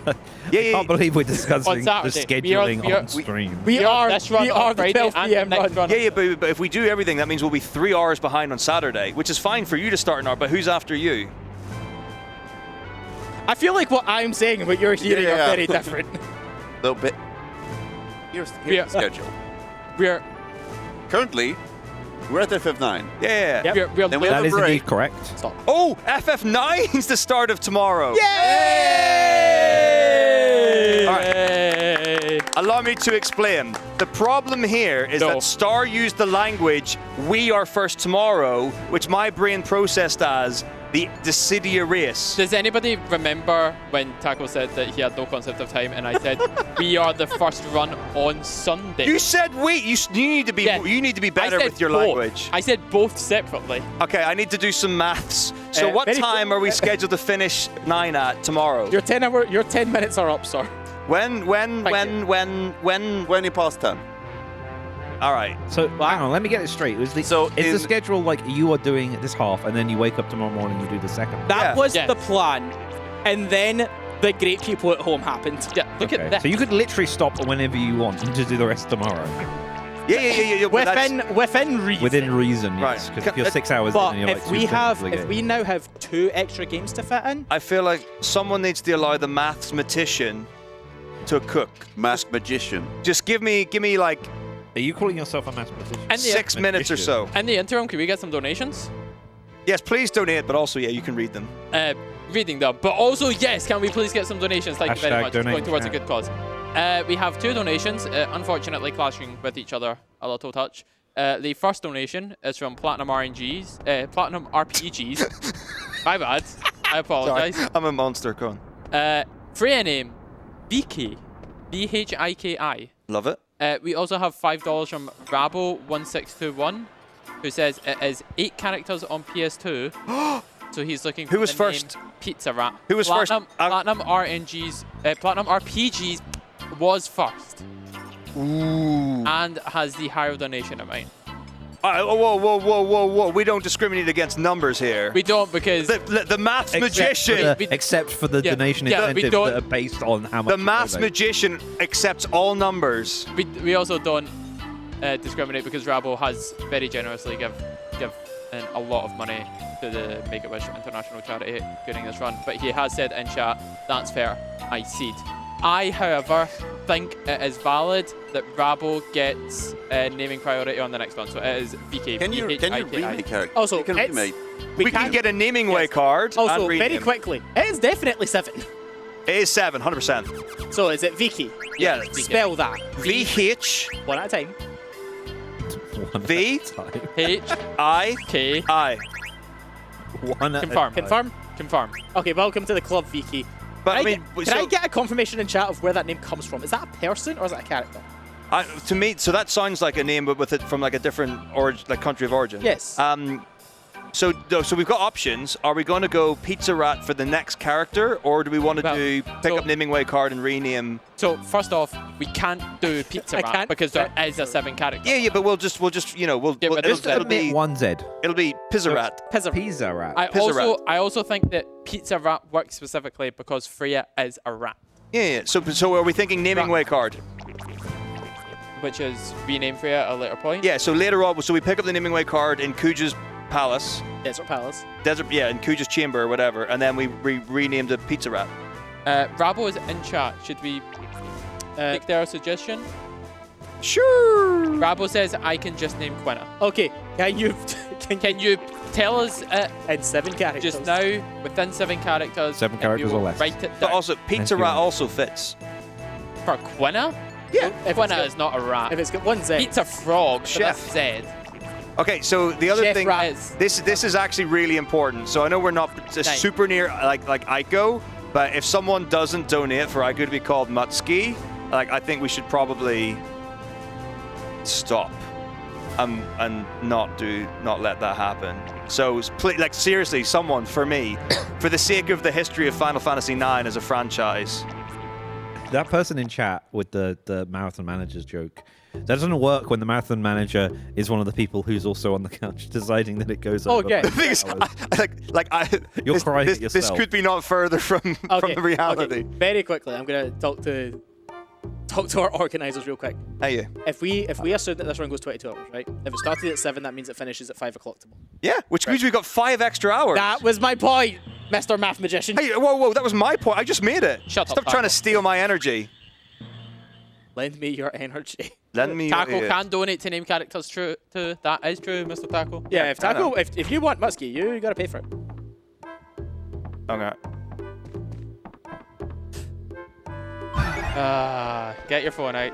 I can't believe we're discussing the scheduling on stream. We are the 12 p.m. run. Yeah, but if we do everything, that means we'll be 3 hours behind on Saturday, which is fine for you to start an hour, but who's after you? I feel like what I'm saying and what you're hearing are very different. A little bit. Here's the schedule. We're currently we're at FF9. Yeah. Yep. Then we have a break. Correct. Stop. Oh, FF9's the start of tomorrow. Yay! All right. Allow me to explain. The problem here is that Star used the language "we are first tomorrow," which my brain processed as the Dissidia race. Does anybody remember when Taco said that he had no concept of time, and I said we are the first run on Sunday? You said wait. You need to be. Yeah. You need to be better with your both. language. I said both separately. Okay, I need to do some maths. So what time are we scheduled to finish 9 at tomorrow? Your 10 minutes are up, sir. When you pass 10. All right. So hang on, let me get it straight. Is the schedule like you are doing this half, and then you wake up tomorrow morning and you do the second? That was the plan, and then the great people at home happened. Yeah, look at that. So you could literally stop whenever you want and just do the rest tomorrow. Yeah. Within reason. Within reason, Right. yes. Because if you're 6 hours But in, and you're if like we now have 2 extra games to fit in, I feel like someone needs to allow the mathematician to cook. Mask magician. Just give me like. Are you calling yourself a mathematician? And 6 minutes or so. In the interim, can we get some donations? Yes, please donate, but also, yeah, you can read them. Reading them. But also, yes, can we please get some donations? Thank you very much. It's donate going towards a chat. good cause. We have 2 donations, unfortunately clashing with each other a little touch. The first donation is from Platinum Platinum RPGs. My bad. I apologize. Sorry, I'm a monster, go on. Freya name, Viki. Vhiki. Love it. We also have $5 from Rabo1621, who says it is 8 characters on PS2. So he's looking for Who was the first? name Pizza Rat. Who was first? Platinum RPGs was first. Ooh. And has the higher donation amount. Whoa. We don't discriminate against numbers here. We don't, because the maths magician. Except for the donation incentives that are based on how much. The maths magician accepts all numbers. We also don't discriminate, because Rabo has very generously give a lot of money to the Make-A-Wish International charity during this run. But he has said in chat, that's fair, I cede. I, however, think it is valid that Rabo gets naming priority on the next one. So it is VK. Can you remake character? Also, you can remake. We can get a naming way card. Also, and very quickly, it is definitely 7. It is 7, 100%. So is it Viki? Yeah. Spell that. VH. One at a time. VHIKI. One at Confirm. Confirm? Confirm. Okay, welcome to the club, Viki. But Can I get a confirmation in chat of where that name comes from? Is that a person or is that a character? To me, so that sounds like a name, but with it from like a different country of origin. Yes. So we've got options. Are we going to go Pizza Rat for the next character, or do we want to do pick up naming way card and rename? So first off, we can't do Pizza Rat because there is a 7 character. Yeah, but we'll just it'll be 1Z. It'll be Pizza Rat. Pizza Rat. I also think that Pizza Rat works specifically because Freya is a rat. Yeah. So are we thinking naming way card? Which is rename Freya at a later point. Yeah. So later on, so we pick up the naming way card in Kuja's palace. Desert Palace. In Kuja's chamber or whatever, and then we renamed it Pizza Rat. Rabo is in chat. Should we take their suggestion? Sure. Rabo says I can just name Quina. Okay, can you tell us in 7 characters? Just now, within 7 characters. 7 characters or less. Write it down. But also, Pizza Rat also fits. For Quina? Yeah. Quina is not a rat. If it's got 1 Z. Pizza Frog. Chef. So that's Z. Okay, so the other Chef thing, Rat. this is actually really important. So I know we're not super near like Aiko, but if someone doesn't donate for Aiko to be called Mutski, like I think we should probably stop and not let that happen. So like seriously, someone for me, for the sake of the history of Final Fantasy IX as a franchise. That person in chat with the marathon manager's joke, that doesn't work when the marathon manager is one of the people who's also on the couch deciding that it goes over. Okay. The thing is, You're crying at yourself. This could be not further from the reality. Okay. Very quickly, I'm gonna talk to our organisers real quick. Hey, If we assume that this run goes 22 hours, right? If it started at 7, that means it finishes at 5 o'clock tomorrow. yeah, which means we've got 5 extra hours. That was my point, Mr. Math Magician. Hey, whoa, that was my point. I just made it. Shut up, Stop trying to Taco. steal my energy. Lend me your energy. Lend me Taco your can donate to name characters too. That is true, Mr. Taco. Yeah, if you want Muskie, you gotta pay for it. Okay. Get your phone out.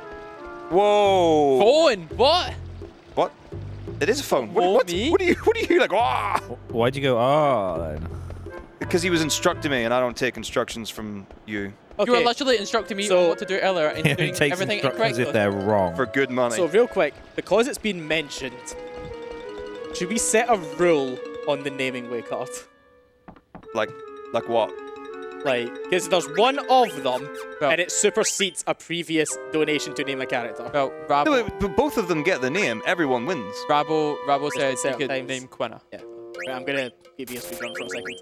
Whoa. Phone? What? What? It is a phone. What, me? What are you like? Ah! Why'd you go, then? Because he was instructing me, and I don't take instructions from you. Okay. You were literally instructing me on what to do earlier and He doing takes everything instructions incorrectly. if they're wrong. For good money. So real quick, because it's been mentioned, should we set a rule on the naming way card? Like what? Like, because there's one of them, Well- and it supersedes a previous donation to name a character. Well, No, Rabo, but both of them get the name. Everyone wins. Rabo said you certain could times. name Quina. Yeah. Right, I'm gonna give you a speedrun for a second.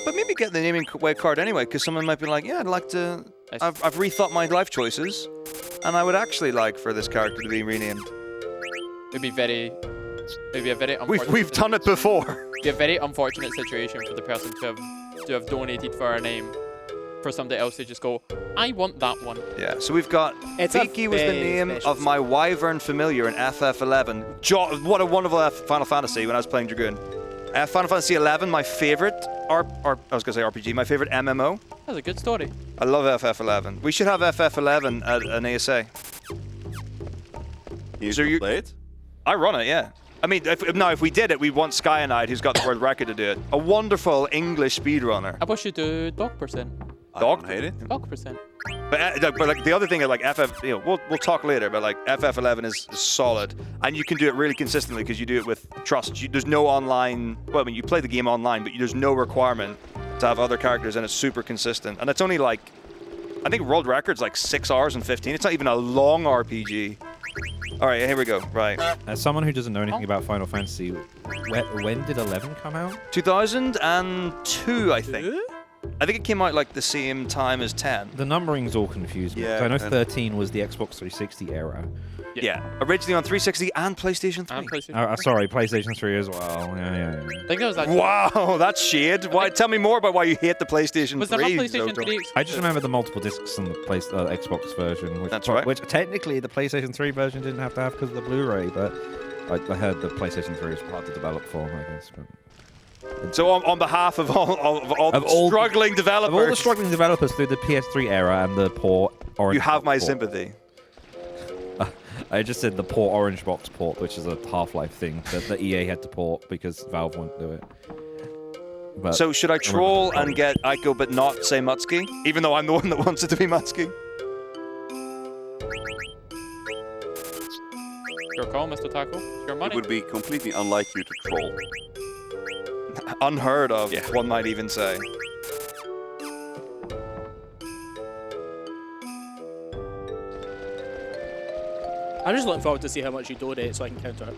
But maybe get the naming way card anyway, because someone might be like, yeah, I'd like to. I've rethought my life choices, and I would actually like for this character to be renamed. It'd be a very unfortunate. We've done it before. It'd be a very unfortunate situation for the person to have donated for a name, for somebody else to just go, I want that one. Yeah. So we've got. It's a Vicky was the very name special of my Wyvern familiar in FF11. What a wonderful Final Fantasy when I was playing Dragoon. Final Fantasy 11, my favorite. I was gonna say RPG, my favorite MMO. That's a good story. I love FF11. We should have FF11 at an ASA. You play it? I run it, yeah. I mean, if we did it, we'd want Skyanide, who's got the world record, to do it. A wonderful English speedrunner. I wish you do dog percent. I don't hate it. Dog percent. But like the other thing is like we'll talk later, but like FF11 is solid, and you can do it really consistently because you do it with trust. There's no online. Well, I mean, you play the game online, but there's no requirement to have other characters, and it's super consistent. And it's only like, I think world record's like 6 hours and 15. It's not even a long RPG. All right, here we go. Right. As someone who doesn't know anything about Final Fantasy, when did 11 come out? 2002, I think. I think it came out like the same time as 10. The numbering's all confused me. Yeah, 'cause I know and- 13 was the Xbox 360 era. Yeah. Originally on 360 and PlayStation 3. And PlayStation. Sorry, PlayStation 3 as well. Yeah. I think it was actually. Wow, that's shade. Why? Tell me more about why you hate the PlayStation 3. Was there not PlayStation Zozo. 3? I just remember the multiple discs on the Xbox version. Which That's right. Which technically the PlayStation 3 version didn't have to have because of the Blu-ray, but I heard the PlayStation 3 was hard to develop for, I guess. But So on behalf of all the struggling developers, of all the struggling developers through the PS3 era and the poor Orange you have Box my port. sympathy. I just said the poor Orange Box port, which is a Half-Life thing that the EA had to port because Valve won't do it. But So should I troll and get Aiko but not say Mutski? Even though I'm the one that wants it to be Mutski? Your call, Mr. Taco. Your money. It would be completely unlike you to troll. unheard of, one might even say. I'm just looking forward to see how much you donate so I can counter it.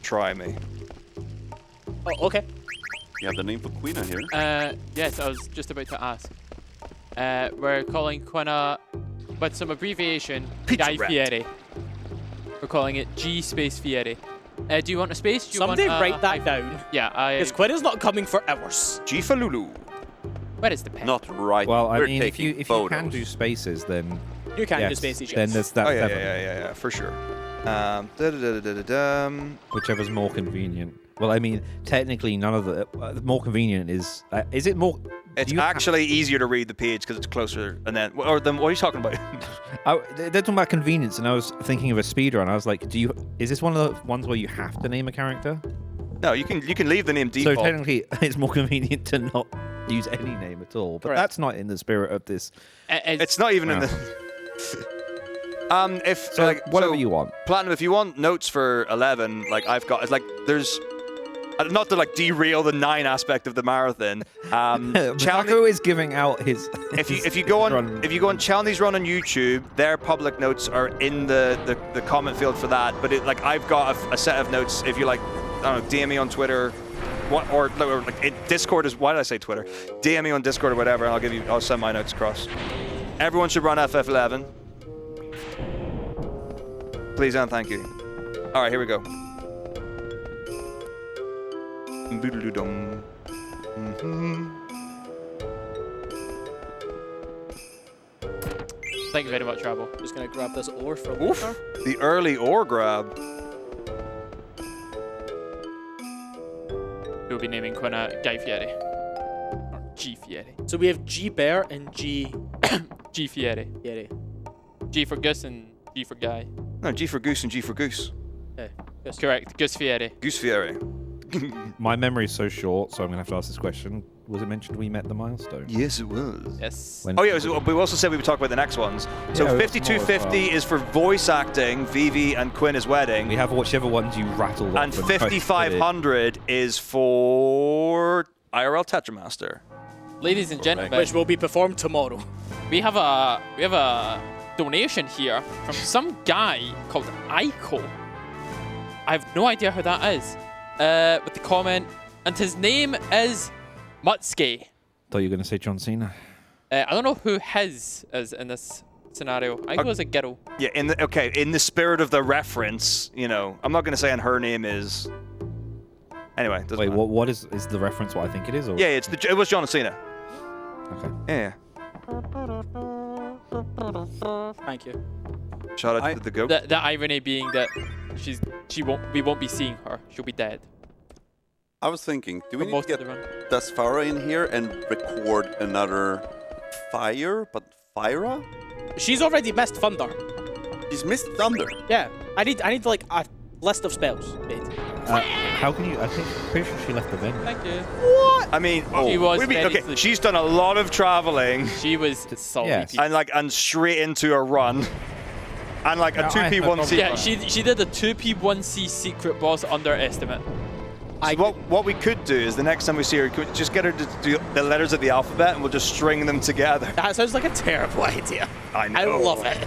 Try me. Oh, okay. You have the name for Quina here. Yes, I was just about to ask. We're calling Quina, with some abbreviation, Guy Fieri. We're calling it G space Fieri. Do you want a space? Do you Somebody want, write that down. Yeah, Because Quina's not coming for hours. G for Lulu. Where is the pen? Not right. Well, I We're mean, if taking you photos. can do spaces, then You can do yes, spaces, then yes. there's that. Oh, yeah, definitely. yeah, for sure. Whichever's more convenient. Well, I mean, technically, none of the more convenient is it more? It's do you actually easier to read the page because it's closer, and then, or then what are you talking about? they're talking about convenience, and I was thinking of a speedrun. I was like, is this one of the ones where you have to name a character? No, you can leave the name default. So technically, it's more convenient to not use any name at all. But Correct. that's not in the spirit of this. It's not even in the. Whatever you want. Platinum, if you want notes for 11, like I've got, it's like there's. Not to like derail the 9 aspect of the marathon. Chaco is giving out his. If you go on Challenges Run on YouTube, their public notes are in the comment field for that. But I've got a set of notes. If you like, I don't know, DM me on Twitter, or Discord is. Why did I say Twitter? DM me on Discord or whatever, and I'll send my notes across. Everyone should run FF11. Please and thank you. All right, here we go. Thank you very much, Rabo. Just going to grab this ore for Oof, later. the early ore grab. We'll be naming Quina Guy Fieri. Or G Fieri. So we have G Bear and G G Fieri. Fieri. G for Gus and G for Guy. No, G for goose and G for goose. Okay. Yes. Correct, Gus Fieri. Goose Fieri. My memory is so short, so I'm gonna have to ask this question. Was it mentioned we met the milestone? Yes, it was. Yes. When- Oh yeah, we also said we would talk about the next ones. So Yeah, 5250 is for voice acting, Vivi and Quina's wedding, We have whichever ones you rattled off. and tried to fit in. 5500 is for IRL Tetramaster. Ladies and gentlemen, Which will be performed tomorrow. we have a donation here from some guy called Aiko. I have no idea who that is. With the comment, and his name is Mutsuki. Thought you were gonna say John Cena. I don't know who his is in this scenario. Aiko is a girl. Yeah, in the spirit of the reference, you know, I'm not going to say and her name is. Anyway, doesn't Wait, matter. what is the reference? What I think it is? Or? Yeah, it was John Cena. Okay. Yeah. Thank you. Shout out to the goat. The irony being that we won't be seeing her. She'll be dead. I was thinking, do we For need most to of the run. get Dasfara in here and record another fire, but Fyra? She's already missed Thunder. She's missed Thunder. Yeah. I need like a list of spells made. How can you? I think pretty sure she left the venue. Thank you. I mean, She was wait, very okay, sleepy. she's done a lot of traveling She was salty. Yes. and straight into a run. And like a Yeah, 2P1C. Yeah, she did a 2P1C secret boss underestimate. So what we could do is the next time we see her, could we just get her to do the letters of the alphabet and we'll just string them together. That sounds like a terrible idea. I know. I love it.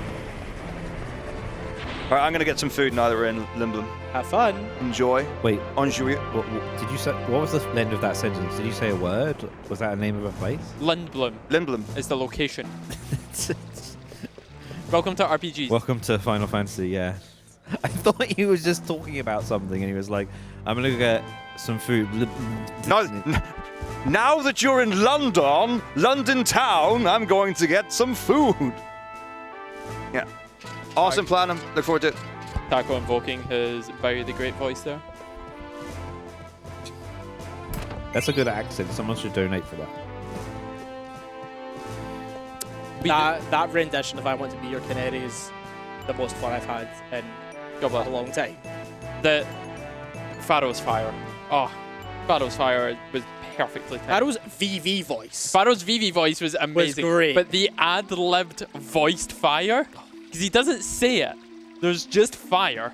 All right, I'm going to get some food now that we're in Limblum. Have fun. Enjoy. Wait, Enjoy. what did you say? What was the end of that sentence? Did you say a word? Was that a name of a place? Lindblom Limblum. is the location. Welcome to RPGs. Welcome to Final Fantasy. Yeah. I thought he was just talking about something, and he was like, "I'm gonna get some food." Now that you're in London town, I'm going to get some food. Yeah. Awesome, Platinum. Look forward to it. Taco invoking his very the great voice there. That's a good accent. Someone should donate for that. That rendition of I Want to Be Your Canary is the most fun I've had in a long time. The Pharaoh's Fire. Oh, Pharaoh's Fire was perfectly timed. Pharaoh's VV voice. Pharaoh's Vivi voice was amazing. great. But the ad-libbed voiced fire, because he doesn't say it. There's just fire.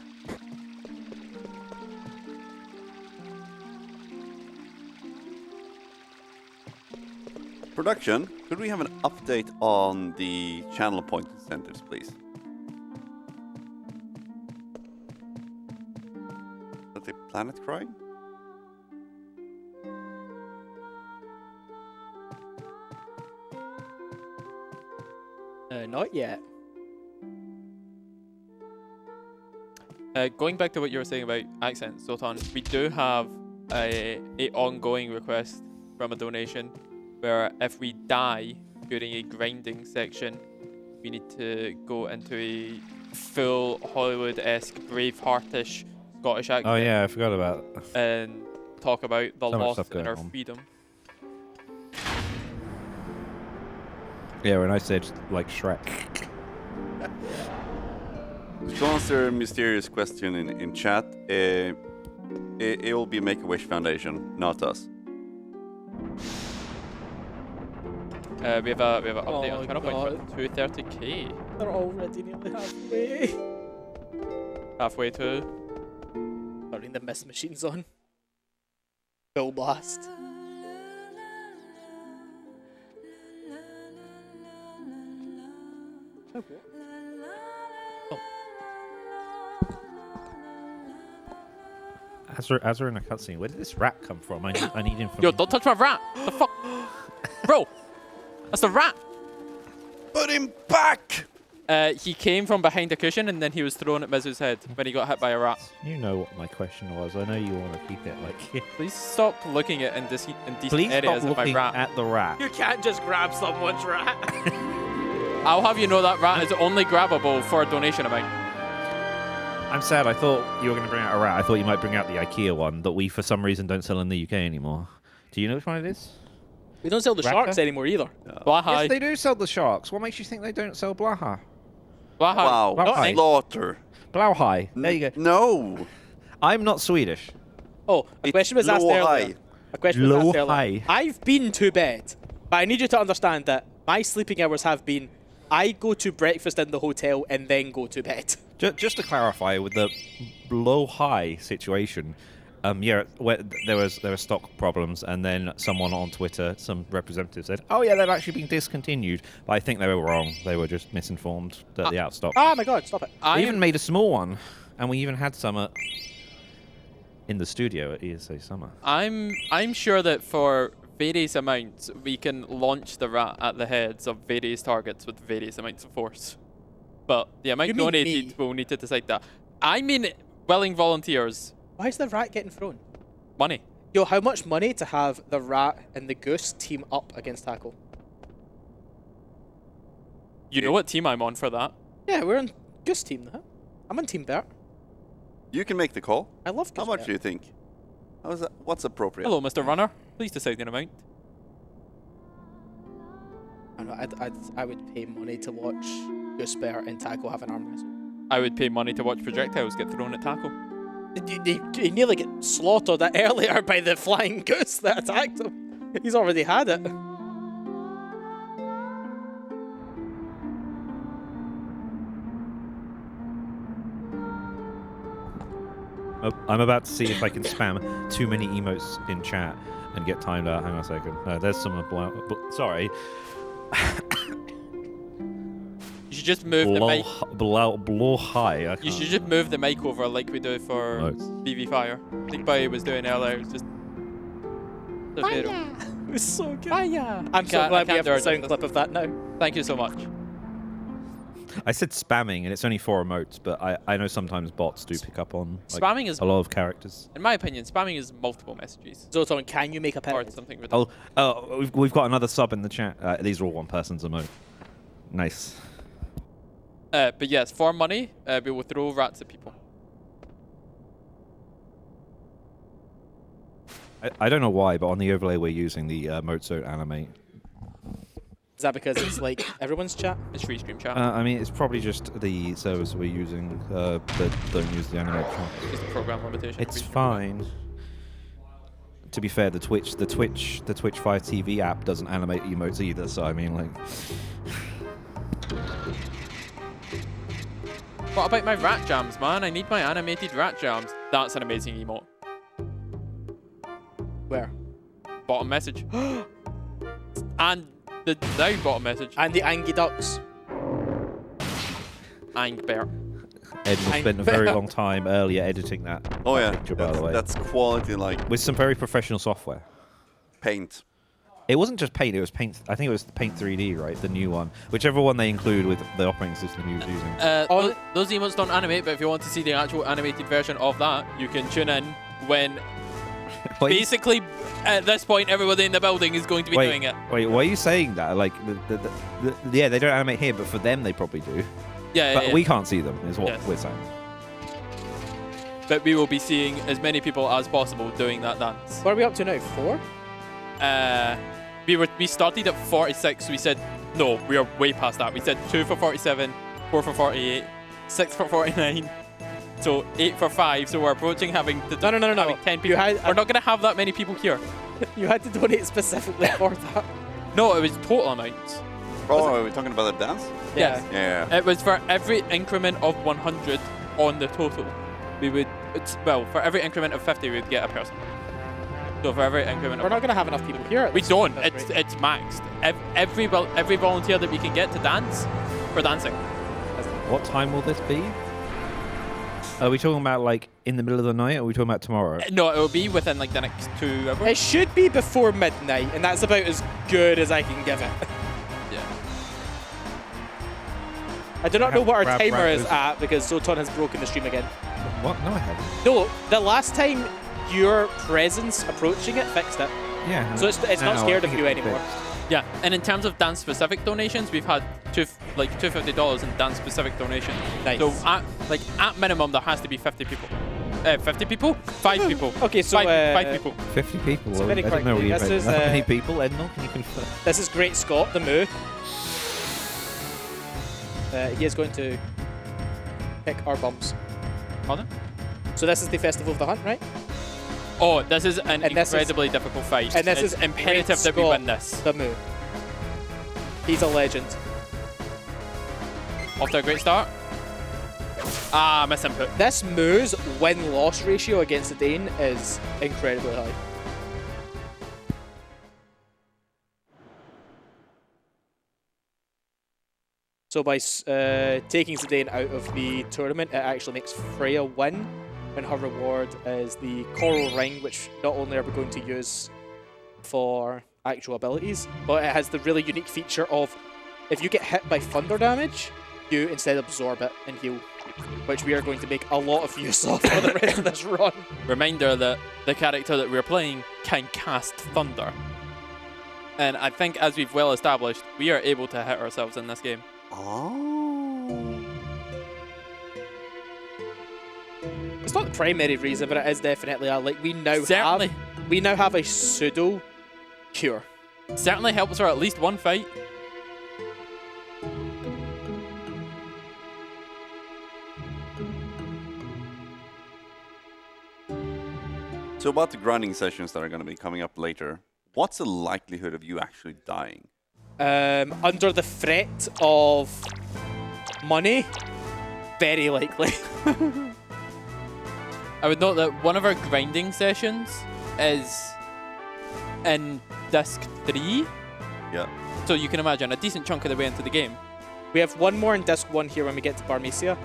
Production, could we have an update on the channel point incentives, please? Is that the planet crying? Not yet. Going back to what you were saying about accents, Zoltan, we do have a ongoing request from a donation where if we die during a grinding section, we need to go into a full Hollywood-esque, Braveheart-ish Scottish accent. Oh yeah, I forgot about. And talk about the So much loss stuff in going our on. freedom. Yeah, when I said like Shrek. To answer a mysterious question in chat, it will be Make-A-Wish Foundation, not us. We have an update Oh on channel point for 230k. They're already nearly halfway. Halfway to. Turning the mist machines on. Full blast. As we're in a cutscene, where did this rat come from? I need information. Yo, don't touch my rat! The fuck? Bro! That's the rat! Put him back! He came from behind a cushion and then he was thrown at Mizzow's head when he got hit by a rat. You know what my question was. I know you want to keep it like. Please stop looking at indecent Please areas stop of my looking rat. at the rat. You can't just grab someone's rat. I'll have you know that rat is only grabbable for a donation amount. I'm sad. I thought you were going to bring out a rat. I thought you might bring out the IKEA one that we, for some reason, don't sell in the UK anymore. Do you know which one it is? We don't sell the sharks anymore either. Blaha. Yes, they do sell the sharks. What makes you think they don't sell Blaha? Blaha. Wow, Blauhai. slaughter. Blauhai. There you go. No. I'm not Swedish. Oh, a question was asked earlier. A question was asked earlier. Blauhai. I've been to bed, but I need you to understand that my sleeping hours have been I go to breakfast in the hotel and then go to bed. Just to clarify, with the Blauhai situation, yeah, there were stock problems, and then someone on Twitter, some representative said, "Oh yeah, they've actually been discontinued." But I think they were wrong. They were just misinformed that the outstock. Oh my god, stop it! They even made a small one, and we even had some in the studio at ESA Summer. I'm sure that for various amounts we can launch the rat at the heads of various targets with various amounts of force. But the amount You mean donated, me? we'll need to decide that. I mean, willing volunteers. Why is the rat getting thrown? Money. Yo, how much money to have the rat and the goose team up against Tackle? You know what team I'm on for that? Yeah, we're on Goose team now. I'm on Team Bert. You can make the call. I love Goose How much Bert. do you think? How's that? What's appropriate? Hello, Mr. Runner. Please decide an amount. I don't know, I would pay money to watch Goose Bert and Tackle have an arm wrestle. I would pay money to watch projectiles get thrown at Tackle. He nearly get slaughtered earlier by the flying goose that attacked him. He's already had it. I'm about to see if I can spam too many emotes in chat and get timed out. Hang on a second. No, there's some. Sorry. You should just move the mic. Blow high. You should just move the mic over like we do for Vivi Fire. I think Buddy was doing earlier. It was just. It was so good. Fire. I'm so glad we have a sound clip of that now. Thank you so much. I said spamming, and it's only 4 emotes, but I know sometimes bots do pick up on Spamming is a lot of characters. In my opinion, spamming is multiple messages. Zoton, can you make a Or pet? something ridiculous. We've got another sub in the chat. These are all one person's emote. Nice. But yes, for money, we will throw rats at people. I don't know why, but on the overlay we're using the Mozart animate. Is that because it's like everyone's chat? It's free stream chat. I mean, it's probably just the servers we're using that don't use the animate chat. It's a program limitation. It's fine. To be fair, the Twitch 5 TV app doesn't animate emotes either. So I mean, like. What about my rat jams, man? I need my animated rat jams. That's an amazing emote. Where? Bottom message. And the now bottom message. And the Angie Ducks. Angbert. Ed spent a very long time earlier editing that Oh yeah, picture, by the way. that's quality like With some very professional software. paint. It wasn't just Paint, it was Paint. I think it was Paint 3D, right? The new one. Whichever one they include with the operating system he was using. Those emotes don't animate, but if you want to see the actual animated version of that, you can tune in when basically at this point everybody in the building is going to be doing it. Wait, why are you saying that? Like, yeah, they don't animate here, but for them they probably do. Yeah, But we can't see them, is what we're saying. But we will be seeing as many people as possible doing that dance. What are we up to now? 4? We started at 46. We said no. We are way past that. We said 2 for 47, 4 for 48, 6 for 49. So 8 for 5. So we're approaching having to No. having 10 people. We're not going to have that many people here. You had to donate specifically for that. No, it was total amounts. Oh, are we talking about the dance? Yes. Yeah. It was for every increment of 100 on the total. We would, for every increment of 50, we would get a person. So for every increment We're of... not going to have enough people here. We don't. It's maxed. Every volunteer that we can get to dance, we're dancing. What time will this be? Are we talking about like in the middle of the night, or are we talking about tomorrow? No, it will be within like the next 2 hours. It should be before midnight, and that's about as good as I can give it. Yeah. I do not know what our timer is at because Soton has broken the stream again. What? No, I haven't. No, the last time your presence approaching it fixed it. Yeah. So it's not scared of you anymore. Yeah, and in terms of dance-specific donations, we've had $250 in dance-specific donations. Nice. So at minimum, there has to be 50 people. 50 people? 5 people. Okay, so 5 people. 50 people. So very I don't know quickly, where this you is, that many people. Edno, can you confirm? This is Great Scott, the Moo. He is going to pick our bums. Pardon? So this is the Festival of the Hunt, right? Oh, this is an And this is- incredibly difficult fight. And this It's is imperative Great that we Scott, win this. The Moo. He's a legend. Off to a great start. Ah, miss input. This Moo's win-loss ratio against the Dane is incredibly high. So by taking Zidane out of the tournament, it actually makes Freya win, and her reward is the Coral Ring, which not only are we going to use for actual abilities, but it has the really unique feature of if you get hit by thunder damage, you instead absorb it and heal, which we are going to make a lot of use of for the rest of this run. Reminder that the character that we're playing can cast thunder. And I think, as we've well established, we are able to hit ourselves in this game. Oh. It's not the primary reason, but it is definitely we now Certainly. have a pseudo cure. Certainly helps her at least one fight. So about the grinding sessions that are going to be coming up later, what's the likelihood of you actually dying? Under the threat of money, very likely. I would note that one of our grinding sessions is in disc 3. Yeah. So you can imagine a decent chunk of the way into the game. We have one more in disc 1 here when we get to Barmecia,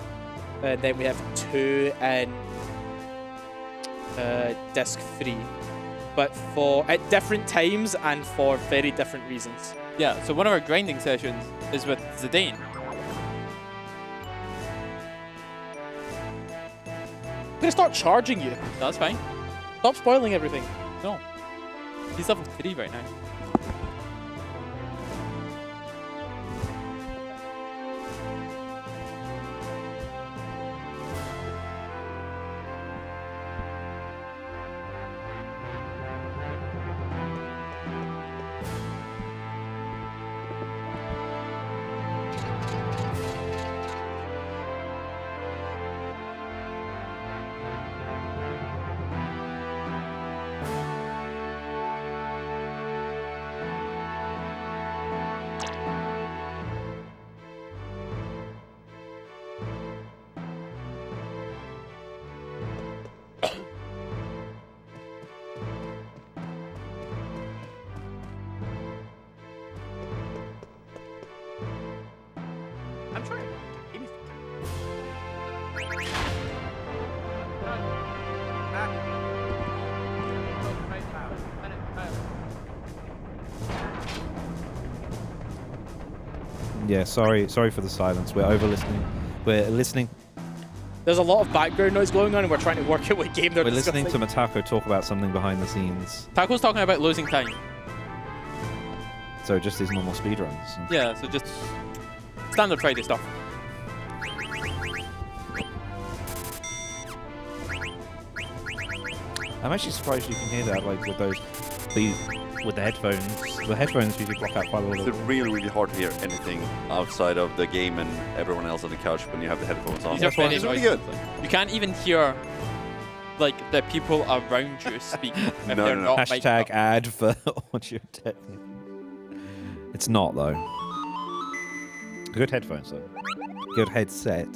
and then we have 2 in disc 3. But at different times and for very different reasons. Yeah, so one of our grinding sessions is with Zidane. I'm gonna start charging you. That's fine. Stop spoiling everything. No. He's level 3 right now. I'm trying. Amy. Yeah, sorry for the silence. We're over listening. We're listening. There's a lot of background noise going on, and we're trying to work out what game they're We're discussing. listening to Matako talk about something behind the scenes. Taco's talking about losing time. So just his normal speedruns. Yeah, so just standard Friday stuff. I'm actually surprised you can hear that, like with the headphones. The headphones usually block out quite a lot It's of. really hard to hear anything outside of the game and everyone else on the couch when you have the headphones on. These are very It's really noisy. good. You can't even hear like the people around you speak if No, they're no, no. not mic'd Hashtag up. ad for audio technique. It's not though. Good headphones though. Good headset.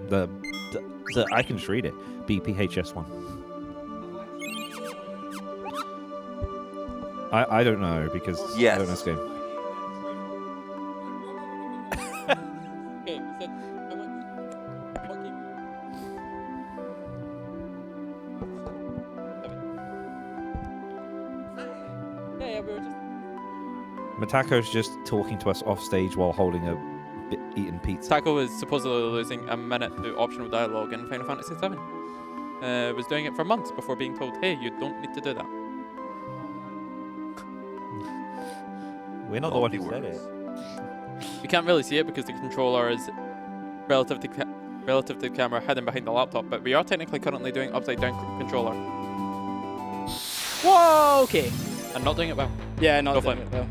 The I can just read it. BPHS1. I don't know because I don't know this game. Okay, you said how much? What game? 7. Yeah, we were just. Matako's just talking to us off stage while holding a eating pizza. Taco was supposedly losing a minute to optional dialogue in Final Fantasy VII. Was doing it for months before being told, hey, you don't need to do that. We're not the one who said it. You can't really see it because the controller is relative to the camera hidden behind the laptop, but we are technically currently doing upside down controller Whoa, okay. and not doing it well. Yeah, not Go doing flame. it well.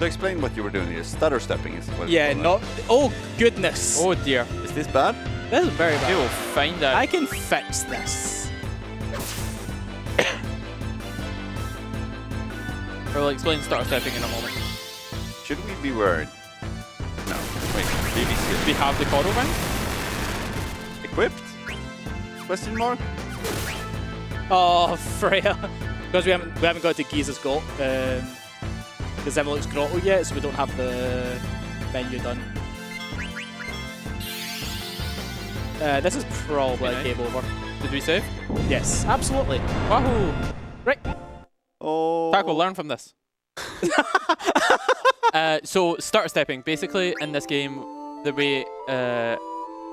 So explain what you were doing here. Stutter stepping is what it's Yeah, called, not. Oh, goodness. Oh dear. Is this bad? This is very We will bad. find out. I can fix this. We'll explain stutter stepping in a moment. Should we be worried? No. Wait. BBC We have the Coro round. equipped? Question mark? Oh, Freya. Because we haven't got to Giza's Got, the Zemlux Grotto yet, so we don't have the menu done. This is probably Okay. a game over. Did we save? Yes, absolutely. Wahoo! Right. Oh. Taco, learn from this. So, stutter stepping. Basically, in this game, the way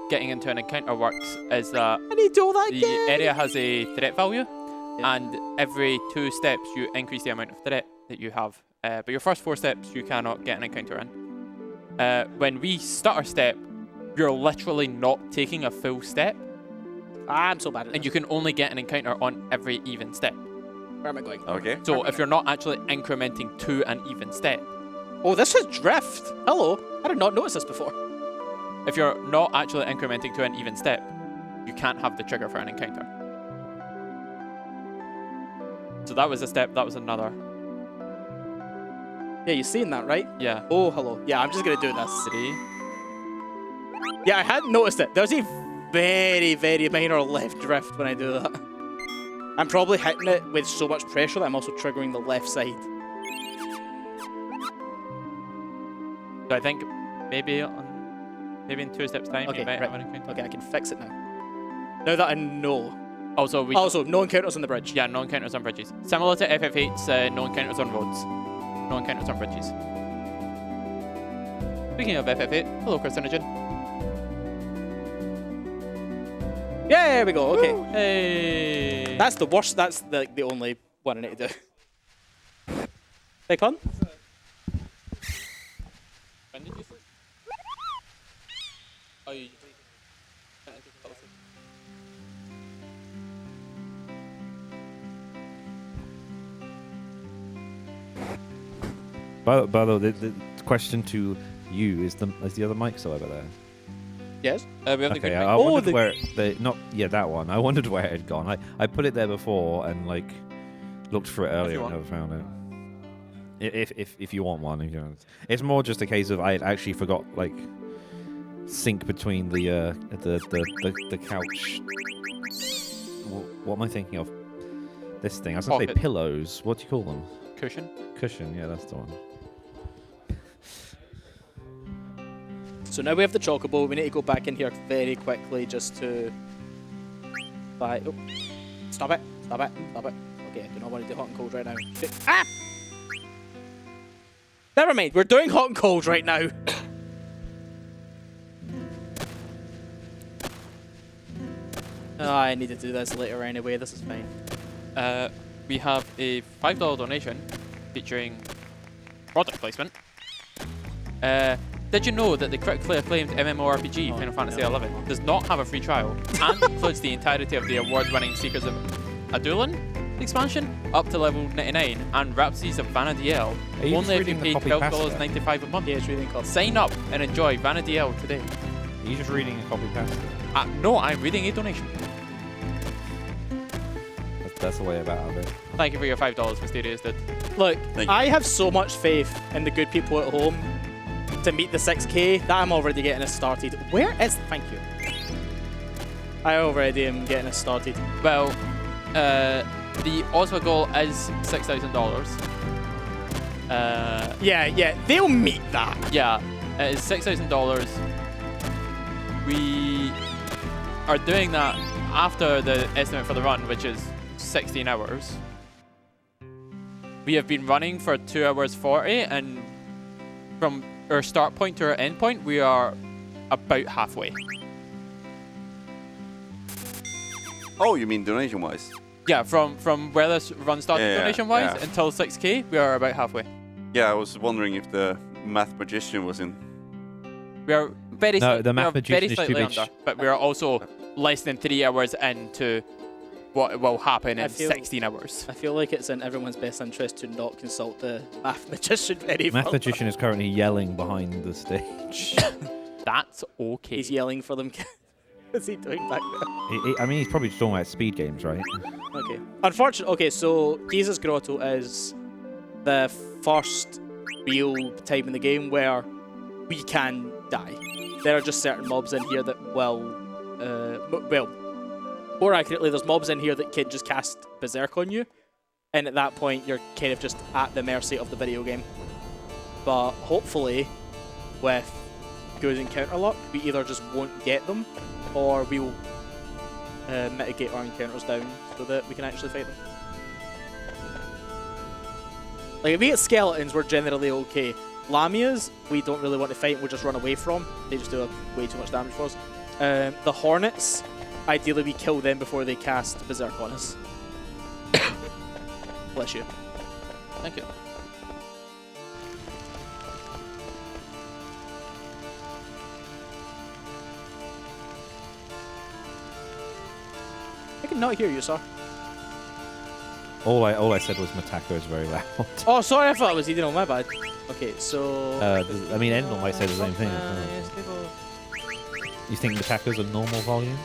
getting into an encounter works is that I need to do all that the again. area has a threat value, and every 2 steps you increase the amount of threat that you have. But your first 4 steps you cannot get an encounter in. When we stutter step, you're literally not taking a full step, I'm so bad at and this. you can only get an encounter on every even step. Where am I going? Okay. So if you're not actually incrementing to an even step, Oh, this is drift. Hello. I did not notice this before. if you're not actually incrementing to an even step, you can't have the trigger for an encounter. So that was a step, that was another. Yeah, you seen that, right? Yeah. Oh, hello. Yeah, I'm just gonna do this. 3. Yeah, I hadn't noticed it. There's a very, very minor left drift when I do that. I'm probably hitting it with so much pressure that I'm also triggering the left side. So I think maybe in 2 steps time Okay, you might right. have an encounter. Okay, I can fix it now. Now that I know. Also, Also, no encounters on the bridge. yeah, no encounters on bridges. Similar to FF8's no encounters on roads. No encounters on bridges. Speaking of FF8, hello Carcinogen. Yeah, there we go. Okay. Hey! That's the worst. That's the only one I need to do. Take on. When did you sleep? Oh, you... By the way, the question to you is the other mic still over there? Yes. we have the good Okay, mic. I Oh, wondered the- where that one. I wondered where it had gone. I put it there before and like looked for it earlier and want. never found it. If you want one, you know, it's more just a case of I had actually forgot like sync between the couch. What am I thinking of? This thing. I was going to say Pocket. pillows. What do you call them? Cushion. Cushion. Yeah, that's the one. So now we have the chocobo. We need to go back in here very quickly just to buy. Oh, stop it! Stop it! Stop it! Okay, I do not want to do hot and cold right now. Ah! Never mind. We're doing hot and cold right now. Oh, I need to do this later anyway. This is fine. We have a $5 donation featuring product placement. Did you know that the critically acclaimed MMORPG Final Fantasy XI does not have a free trial and includes the entirety of the award-winning Seekers of Adulan expansion up to level 99 and Rhapsodies of Vana'diel Are you only just if you reading the pay copy pasta? $12.95 a month? Yeah, it's really cool. Sign up and enjoy Vana'diel today. Are you just reading a copy pasta? No, I'm reading a donation. That's the way about it. Thank you for your $5, Mysterious Dude. Look, Thank you. I have so much faith in the good people at home to meet the 6K that I'm already getting us started. Where is... Thank you. I already am getting us started. Well, the Ozma goal is $6,000. Yeah, they'll meet that. Yeah, it is $6,000. We are doing that after the estimate for the run, which is 16 hours. We have been running for 2 hours 40, and from our start point to our end point, we are about halfway. Oh, you mean donation-wise? Yeah, from where this run started Yeah, donation-wise yeah. until 6K, we are about halfway. Yeah, I was wondering if the math magician was in. We are very, No, the we are math magician very is too slightly big. under, but we are also less than 3 hours into what will happen I in feel- 16 hours. I feel like it's in everyone's best interest to not consult the math magician very Math well. magician is currently yelling behind the stage. That's okay. He's yelling for them. What's he doing back there? I mean, he's probably just talking about speed games, right? Okay. Unfortunately, okay, so Jesus Grotto is the first real time in the game where we can die. There are just certain mobs in here that will, more accurately, there's mobs in here that can just cast Berserk on you, and at that point, you're kind of just at the mercy of the video game. But hopefully, with good encounter luck, we either just won't get them, or we will mitigate our encounters down so that we can actually fight them. Like, if we get skeletons, we're generally okay. Lamias, we don't really want to fight and we'll just run away from. They just do way too much damage for us. The Hornets, ideally we kill them before they cast Berserk on us. Bless you. Thank you. I can not hear you, sir. All I said was Matako is very loud. Oh, sorry, I thought it was Eden. Oh, my bad. Okay, so... I mean, Endel might say the same thing. You think Matako's a normal volume?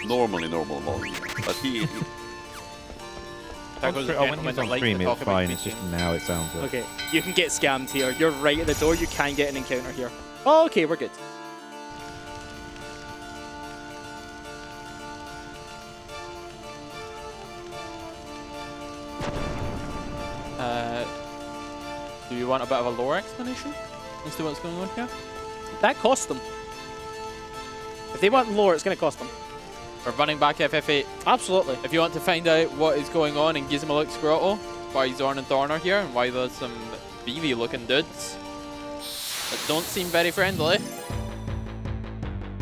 Normally normal volume. But he... That goes When he's on stream, it's fine. It's just now it sounds like... Okay, you can get scammed here. You're right at the door. You can get an encounter here. Oh, okay, we're good. Do you want a bit of a lore explanation as to what's going on here? That costs them. If they want lore, it's going to cost them. We're running back FF8. Absolutely. If you want to find out what is going on in Gizmalux Grotto, why Zorn and Thorn are here, and why there's some Vivi looking dudes that don't seem very friendly,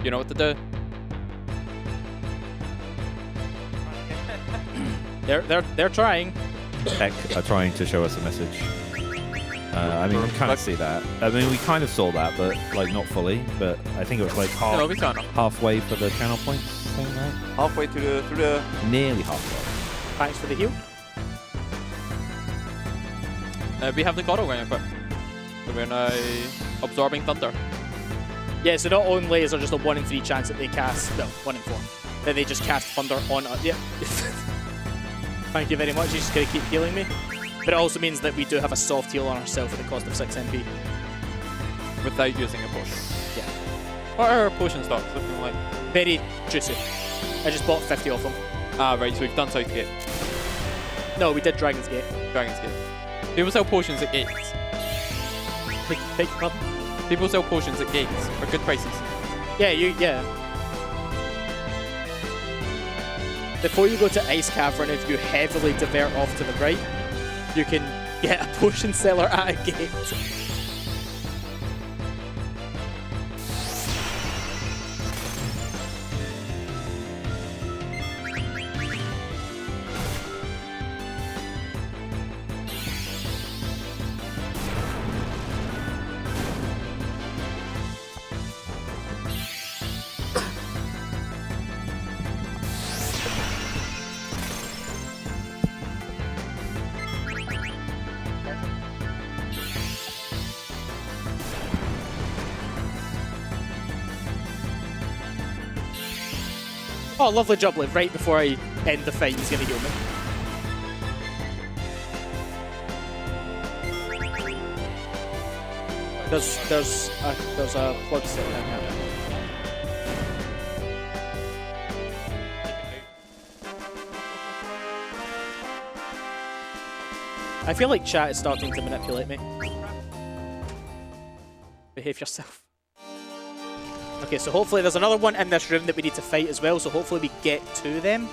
you know what to do. They're trying. Tech are trying to show us a message. I mean, we kind of see that. I mean, we kind of saw that, but like not fully. But I think it was like No, we can't. halfway for the channel points thing, right? halfway through the... Nearly halfway. Thanks for the heal. We have the Goro going equipped. So we're now absorbing Thunder. Yeah, so not only is there just a 1 in 3 chance that they cast... No, 1 in 4. That they just cast Thunder on us. Yeah. Thank you very much. You're just going to keep healing me. But it also means that we do have a soft heal on ourselves at the cost of 6 MP. Without using a potion. Yeah. What are our potion stocks looking like? Very juicy. I just bought 50 of them. Ah, right, so we've done Southgate. No, we did Dragon's Gate. Dragon's Gate. People sell potions at gates. Big pub. People sell potions at gates for good prices. Yeah. Before you go to Ice Cavern, if you heavily divert off to the right, you can get a potion seller at a gate. Oh, lovely jubbly. Right before I end the fight, he's going to heal me. There's a plug sitting down here. I feel like chat is starting to manipulate me. Behave yourself. Okay, so hopefully there's another one in this room that we need to fight as well, so hopefully we get to them.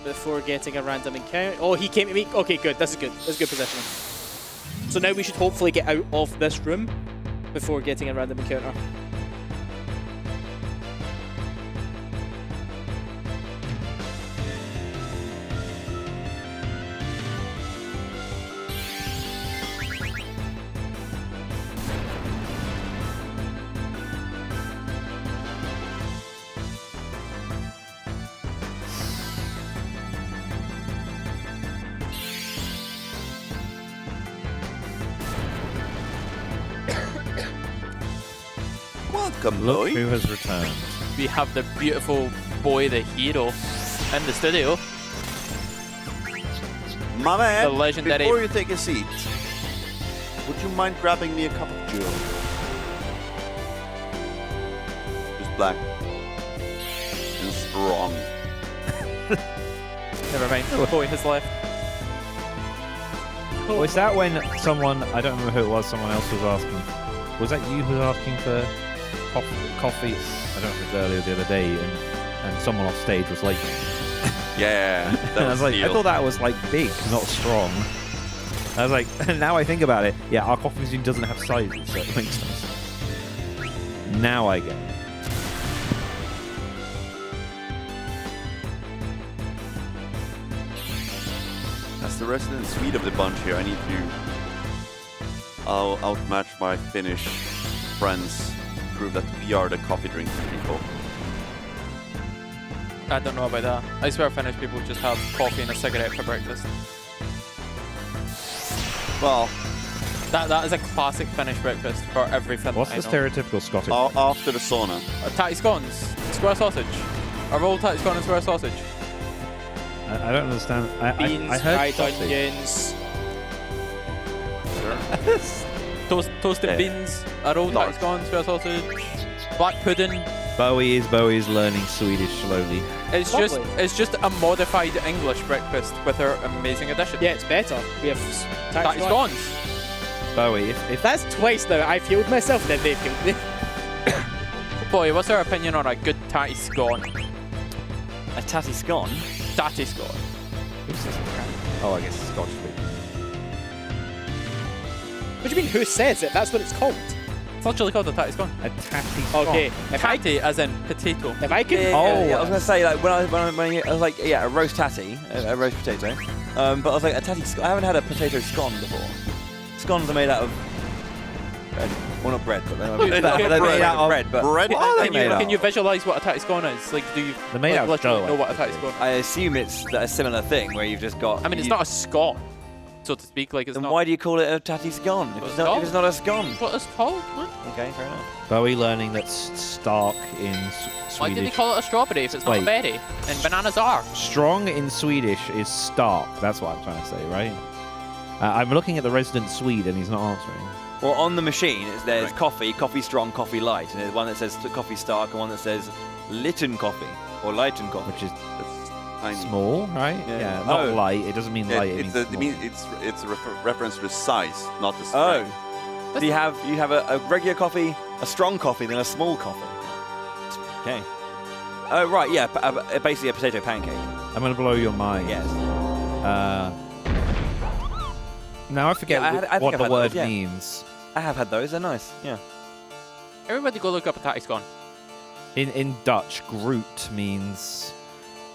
Before getting a random encounter. Oh, he came to me. Okay, good. This is good. This is good positioning. So now we should hopefully get out of this room before getting a random encounter. Welcome, Look boy. who has returned. We have the beautiful boy, the hero, in the studio. My man, The legendary- before you take a seat, would you mind grabbing me a cup of Joe? Just black and strong. Never mind, the boy has left. Was that when someone, I don't remember who it was, someone else was asking, was that you who was asking for coffee? I don't know if it was earlier the other day, and someone off stage was like, Yeah, that and I was like, Neil. I thought that was like big, not strong. I was like, now I think about it, yeah, our coffee machine doesn't have sizes, so it makes no sense. Now I get it. As the resident Swede of the bunch here, I need to outmatch my Finnish friends, prove that we are the coffee drinking people. I don't know about that. I swear Finnish people just have coffee and a cigarette for breakfast. Well, That is a classic Finnish breakfast for every Finn What's I the know. stereotypical Scottish? after the sauna. Tatty scones, square sausage. A rolled tatty scone and square sausage. I don't understand. Beans, I heard fried sausage. onions. Toasted Yeah. beans, a rolled tatty scone, square sausage. Black pudding. Bowie's learning Swedish slowly. It's just a modified English breakfast with our amazing addition. Yeah, it's better. We have Tatty scones. scones. Bowie, if That's twice now. I fueled myself, then they fueled me. Boy, what's our opinion on a good tatty scone? A tatty scone? Tatty scone. oh, I guess Scotch speak. What do you mean, who says it? That's what it's called. It's actually called a tatty scone. A tatty scone. Okay, Tatty as in potato. if I can... Yeah, I was gonna say, like, when I was like, yeah, a roast tatty, a roast potato. But I was like, a tatty scone. I haven't had a potato scone before. Scones are made out of bread. Well, not bread, but they're made out of bread. But Bread? what are they made out Can you of? visualize what a tatty scone is? Like, do you They're made out of literally dough, know I what a think. tatty scone is? I assume it's a similar thing where you've just got. I mean, it's not a scone, so to speak. Like, it's Then not. why do you call it a tatty scone? If it's not a scone. What it's called? Man? Okay, fair enough. Bowie learning that stark in Swedish. Why did they call it a strawberry if it's not a Wait. berry? And bananas are. Strong in Swedish is stark. That's what I'm trying to say, right? I'm looking at the resident Swede and he's not answering. Well, on the machine, there's coffee strong, coffee light, and there's one that says coffee stark and one that says Litten coffee. Or Leichenkoff. which is That's tiny. small, right? Yeah. Not Oh. light. It doesn't mean light. It means small. It's a reference to the size, not the Oh. strength. So you have a regular coffee, a strong coffee, then a small coffee. Okay. Oh, right, yeah. Basically a potato pancake. I'm going to blow your mind. Yes. Now I forget Yeah, I think what I've the had word those, yeah. means. I have had those. They're nice. Yeah. Everybody go look up a tatty scone. In Dutch, Groot means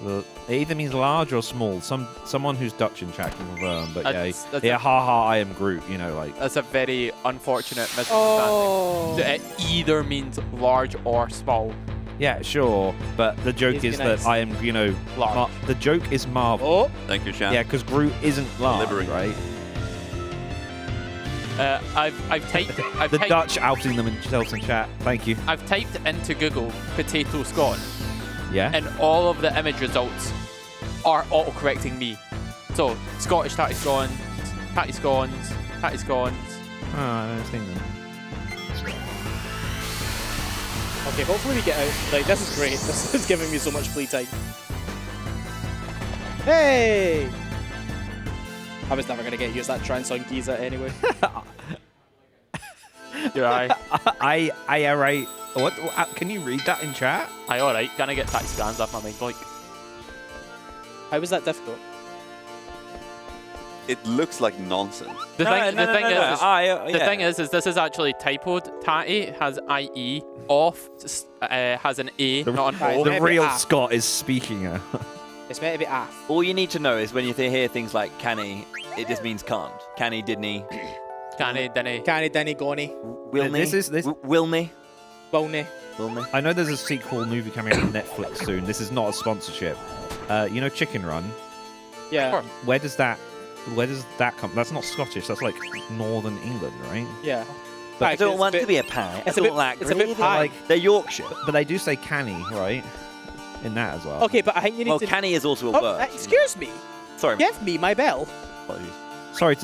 it either means large or small. Someone who's Dutch in chat can confirm. But That's haha, I am Groot. You know, like That's a very unfortunate misunderstanding. It either means large or small. yeah, sure. But the joke He's is been that nice. I am, you know, Large. the joke is Marvel. Oh, Thank you, Shan. Yeah, because Groot isn't large, Delivering. right? I've typed. The Dutch outing themselves in chat. Thank you. I've typed into Google potato scone, Yeah. and all of the image results are auto-correcting me. So Scottish tatty scones, tatty scones, tatty scones. Oh, I don't think them. okay. Hopefully we get out. Like, this is great. This is giving me so much play time. Hey! I was never gonna get used to that trance on Giza anyway. Yeah, I right. What? Can you read that in chat? aye, alright. Can I get tatty scans off my mind? Like, How was that difficult? It looks like nonsense. the thing is, the yeah. thing is this is actually typoed. Tatty has IE, off has an A, not an O. The maybe real ah. Scott is speaking. It's meant to be AF. All you need to know is when you hear things like canny, it just means can't. Canny, didn't Canny, dinny. Canny, Denny, Goni, Wilny. Wilny. Boney. Wilny. I know there's a sequel movie coming out on Netflix soon. This is not a sponsorship. You know Chicken Run? Yeah. Where does that come? That's not Scottish. That's like Northern England, right? Yeah. But I Like, don't it's want a to bit- be a pie. it's I a don't bit- like it's a bit gravy. pie. Like, they're Yorkshire. But they do say canny, right? In that as well. Okay, but I think you need Well, to. canny is also a Oh, word. excuse me. Sorry. Give me my bell. Apologies.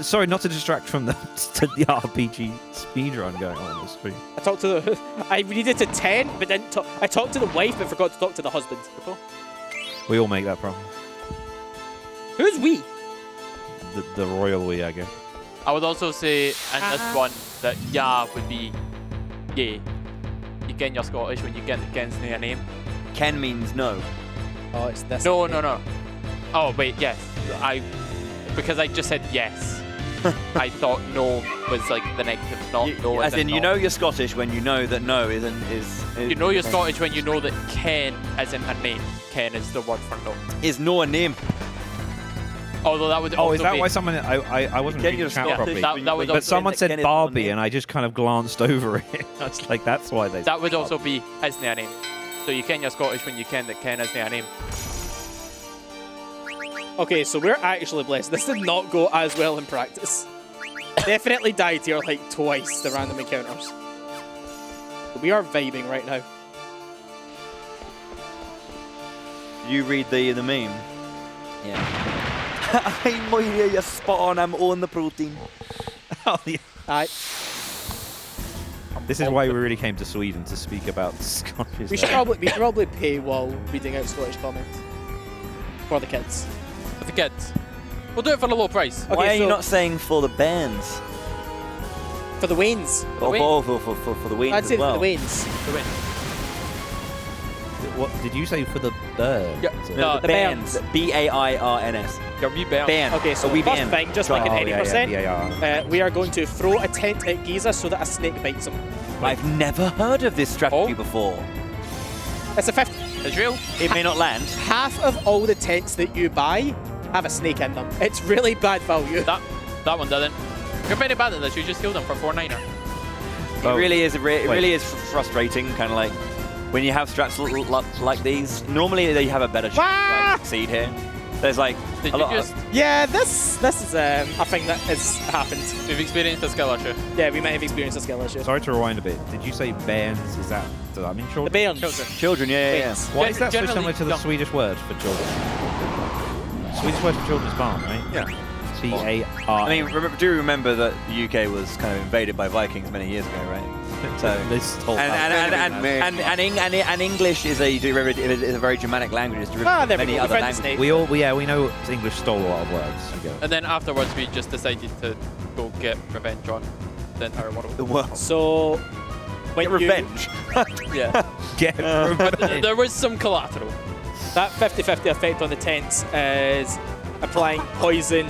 Sorry, not to distract from the RPG speedrun going on the screen. I talked to the. I needed to 10, but didn't talk. I talked to the wife, but forgot to talk to the husband. We all make that problem. Who's we? The royal we, I guess. I would also say in this one that yeah would be yay. You get your Scottish when you get against their name. Ken means no. Oh, it's this. No. Oh wait, yes. Because I just said yes. I thought no was like the negative, not no. As in, you not. know you're Scottish when you know that no is. You know you're Scottish when you know that Ken isn't a name. Ken is the word for no. Is no a name? Although that would Oh, also is that be, why someone? I wasn't Ken, reading you're the chat Scottish. properly. That would But also someone Ken said is not a Barbie, name. and I just kind of glanced over it. That's like that's why they. that would also be isn't a name. So you ken you're Scottish when you ken that Ken isn't a name. Okay, so we're actually blessed. This did not go as well in practice. Definitely died here like twice the random encounters. But we are vibing right now. You read the meme. Yeah. I'm Moira, you're spot on. I'm on the protein. Oh, yeah. Aye. This is why we really came to Sweden to speak about Scottish. We should probably pay while reading out Scottish comments for the kids. For the kids. We'll do it for a low price. Okay, Why are you so not saying for the bands? for the Waynes? Or Wayne. for the Waynes I'd say as well? for the Waynes. The win. What did you say for the bird? Yeah, No, no, the bands. B-A-I-R-N-S. your wee bell. Band. Okay, so we first band. thing, just like Oh, an yeah, 80%, yeah. we are going to throw a tent at Giza so that a snake bites him. I've never heard of this strategy Oh. before. It's a 50. Israel. It may not land. Half of all the tents that you buy have a snake in them. It's really bad value. That one doesn't. You're very bad at this. You just killed him for 4-9er. Oh. It really is. It Wait. really is frustrating. Kind of like when you have strats like these. Normally they have a better chance to like, succeed here. There's like Did a you lot. just? Yeah, this is a thing that has happened. We've experienced a skill issue. Yeah, we might have experienced a skill issue. Sorry to rewind a bit. Did you say bands? Does that mean The children? bairns. Children. Children, yeah. Waynes. Why is that so Generally similar to the young. Swedish word for children? Swedish word for children is barn, right? Yeah. B-A-R. I mean, do remember that the UK was kind of invaded by Vikings many years ago, right? So This whole and English is a very Germanic language. It's derivative of there we many go. other We found the languages. snake. we know English stole a lot of words. And then afterwards, we just decided to go get revenge on the entire world. The world. So when Get revenge. Yeah. Get But there was some collateral. That 50-50 effect on the tents is applying poison,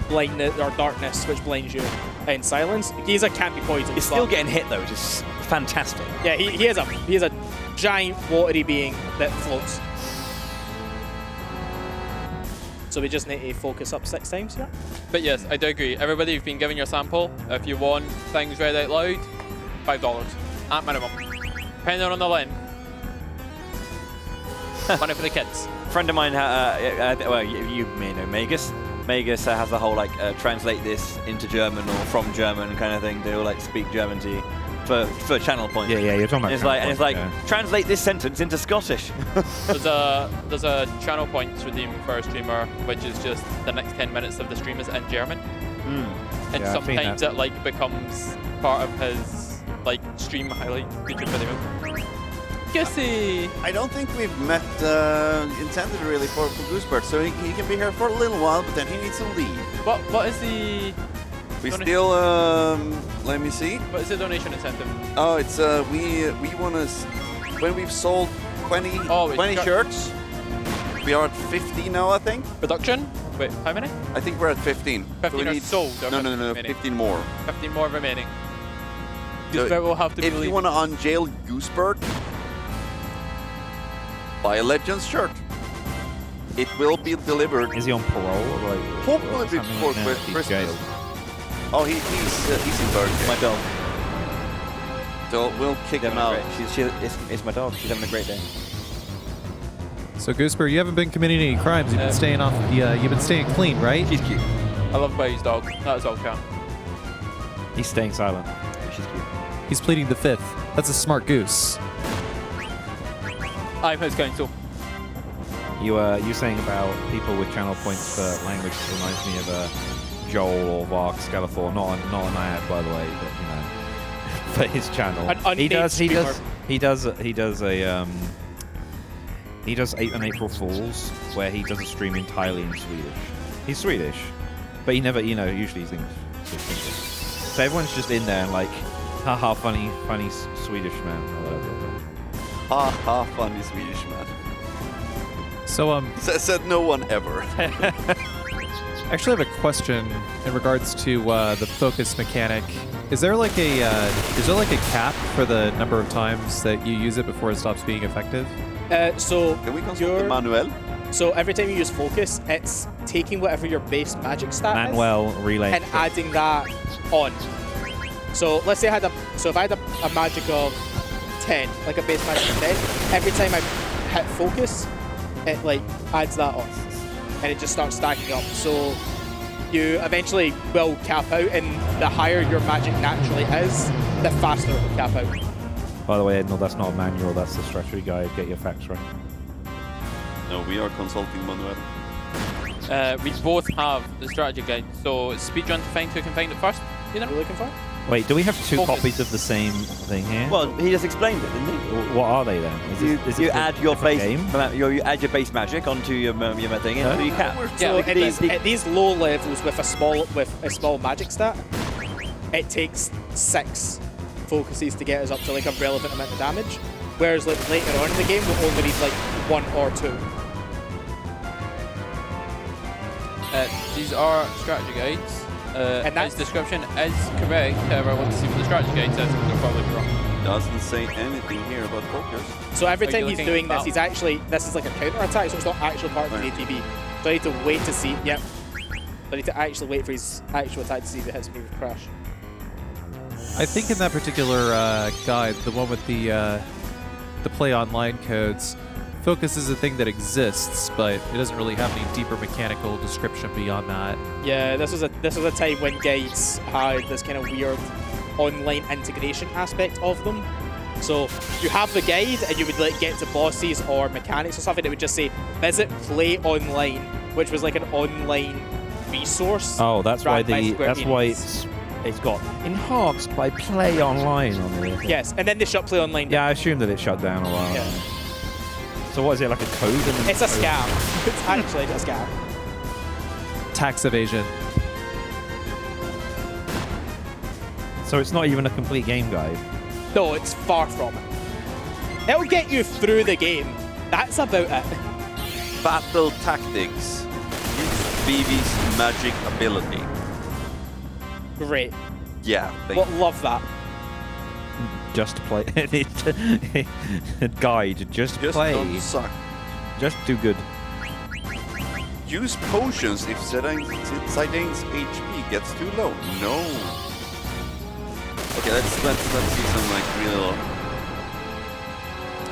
blindness, or darkness, which blinds you, in silence. Giza can't be poisoned. He's still getting hit though, which is fantastic. Yeah, he is a giant watery being that floats. So we just need to focus up 6 times, yeah? But yes, I do agree. Everybody, you've been given your sample. If you want things read out loud, $5 at minimum. Depending on the length. Money for the kids. A friend of mine, well, you may know Magus. Magus has the whole like translate this into German or from German kind of thing. They all like speak German to you for channel points. Yeah, you're talking about. It's like translate this sentence into Scottish. There's a channel points redeem for a streamer, which is just the next 10 minutes of the stream is in German. And Yeah, I've seen sometimes that. it like becomes part of his like stream highlight YouTube video. Goosey! I don't think we've met intended really for Goosebird, so he can be here for a little while, but then he needs to leave. What is the We donation? still, let me see. What is the donation incentive? Oh, it's we want to, when we've sold 20 it's shirts, we are at 50 now, I think. Production? Wait, how many? I think we're at 15. 15 are sold. Or No, 15 remaining? 15 more. 15 more remaining. So Goosebird will have to be if you leaving. want to unjail Goosebird, buy a Legends shirt. It will be delivered. Is he on parole? Or like, Hopefully what's happening before right now? He's Christmas. jailed. Oh, he's in Berkeley. My dog. So we'll kick him out. It's my dog. She's having a great day. So Goosebird, you haven't been committing any crimes. You've been staying off the. You've been staying clean, right? She's cute. I love Bowie's dog. That is all count. He's staying silent. She's cute. He's pleading the fifth. That's a smart goose. I'm his counsel. You saying about people with channel points for language reminds me of Joel or Vark Skeletor, not an ad by the way, but you know, for his channel. An unnamed streamer. He does 8 on April Fools where he does a stream entirely in Swedish. He's Swedish, but he never, usually he's English. So everyone's just in there and like, haha, funny Swedish man or whatever. Ha ha, funny Swedish man. So Said no one ever. I actually have a question in regards to the focus mechanic. Is there like a cap for the number of times that you use it before it stops being effective? So Can we consult the manual? So every time you use focus, it's taking whatever your base magic stat Manuel relay is and adding that on. So let's say if I had a magic of 10, like a base magic of 10, every time I hit focus, it like adds that on, and it just starts stacking up. So you eventually will cap out, and the higher your magic naturally is, the faster it will cap out. By the way, no, that's not a manual, that's the strategy guide. Get your facts right. No, we are consulting Manuel. We both have the strategy guide. So speedrun to find who can find it first. You know what we're looking for? Wait, do we have 2 Focus. copies of the same thing here? Well, he just explained it, didn't he? What are they then? You add your base, game? you add your base magic onto your thing, and you cap. So at these low levels with a small magic stat, it takes 6 focuses to get us up to like a relevant amount of damage. Whereas like later on in the game, we'll only need like 1 or 2. These are strategy guides. And his description is correct. However, I want to see what the strategy guide says because they're probably wrong. Doesn't say anything here about focus. So every Are time you he's looking doing at this, that? he's actually, this is like a counter attack, so it's not actual part of the ATB. So I need to wait to see, yep. So I need to actually wait for his actual attack to see if it hits me with crash. I think in that particular guide, the one with the play online codes, focus is a thing that exists, but it doesn't really have any deeper mechanical description beyond that. Yeah, this was a time when guides had this kind of weird online integration aspect of them. So you have the guide and you would like get to bosses or mechanics or something, and it would just say visit play online, which was like an online resource. Oh, that's why ran by Square Enix. it's got enhanced by Play Online on there. Yes, and then they shut Play Online. Yeah, I assumed that it shut down a while. Yeah. So what is it, like a code? It's a scam. It's actually a scam. Tax evasion. So it's not even a complete game guide. No, it's far from it. It'll get you through the game. That's about it. Battle tactics. Use Vivi's magic ability. Great. Yeah. Love that. Just play. Guide. Just play. Don't suck. Just do good. Use potions if Zidane's HP gets too low. No. Okay, let's see some like real.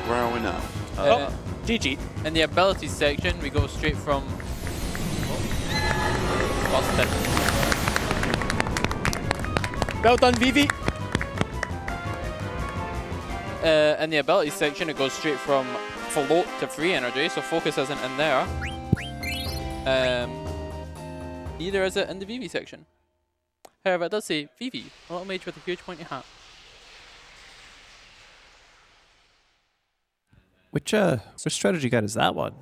Where are we now? GG. In the abilities section, we go straight from. Well done, Vivi. In the abilities section, it goes straight from float to free energy, so focus isn't in there. Neither is it in the Vivi section. However, it does say Vivi, a little mage with a huge pointy hat. Which strategy guide is that one?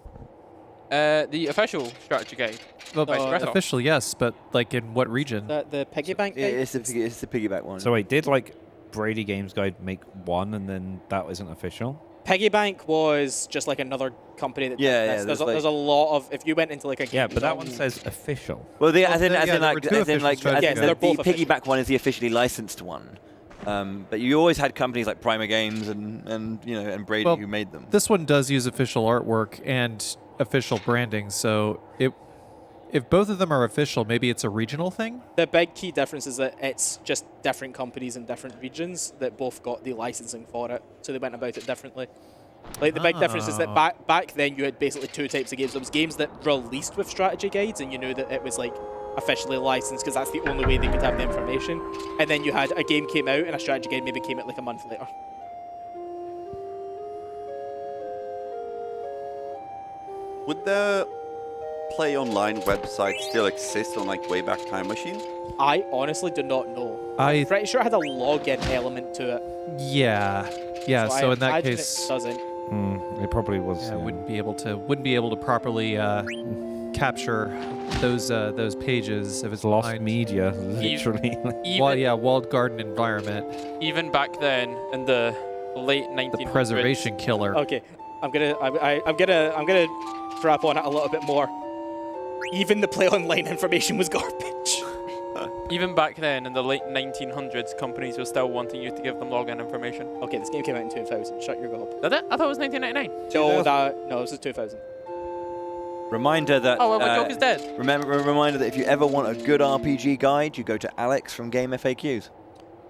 The official strategy guide. Well, by Espresso. official, yes, but like in what region? The piggy bank guide? It's the piggyback one. So wait, did like Brady Games Guide make one and then that isn't official? Piggy Bank was just like another company that Yeah, did this. There's a lot of, if you went into like a game. Yeah, but that one says official. Well, there were two the both piggyback one is the officially licensed one. But you always had companies like Prima Games and Brady who made them. This one does use official artwork and official branding, so if both of them are official, maybe it's a regional thing? The big key difference is that it's just different companies in different regions that both got the licensing for it, so they went about it differently. Like the big difference is that back then you had basically two types of games. There was games that released with strategy guides, and you knew that it was like officially licensed because that's the only way they could have the information. And then you had a game came out and a strategy guide maybe came out like a month later. Would the Play Online website still exist on like Wayback Time Machine? I honestly do not know. I'm pretty sure it had a login element to it. Yeah, so in that case, it doesn't. It probably was. Yeah, wouldn't be able to properly capture those pages if it's lost media, literally. Walled garden environment. Even back then, in the late 1900s. The preservation killer. Okay, I'm gonna strap on it a little bit more. Even the Play Online information was garbage. Even back then, in the late 1900s, companies were still wanting you to give them login information. Okay, this game came out in 2000. Shut your gob. Did it? I thought it was 1999. No, this is 2000. Reminder that. Oh, well, my joke is dead. Reminder that if you ever want a good RPG guide, you go to Alex from Game FAQs.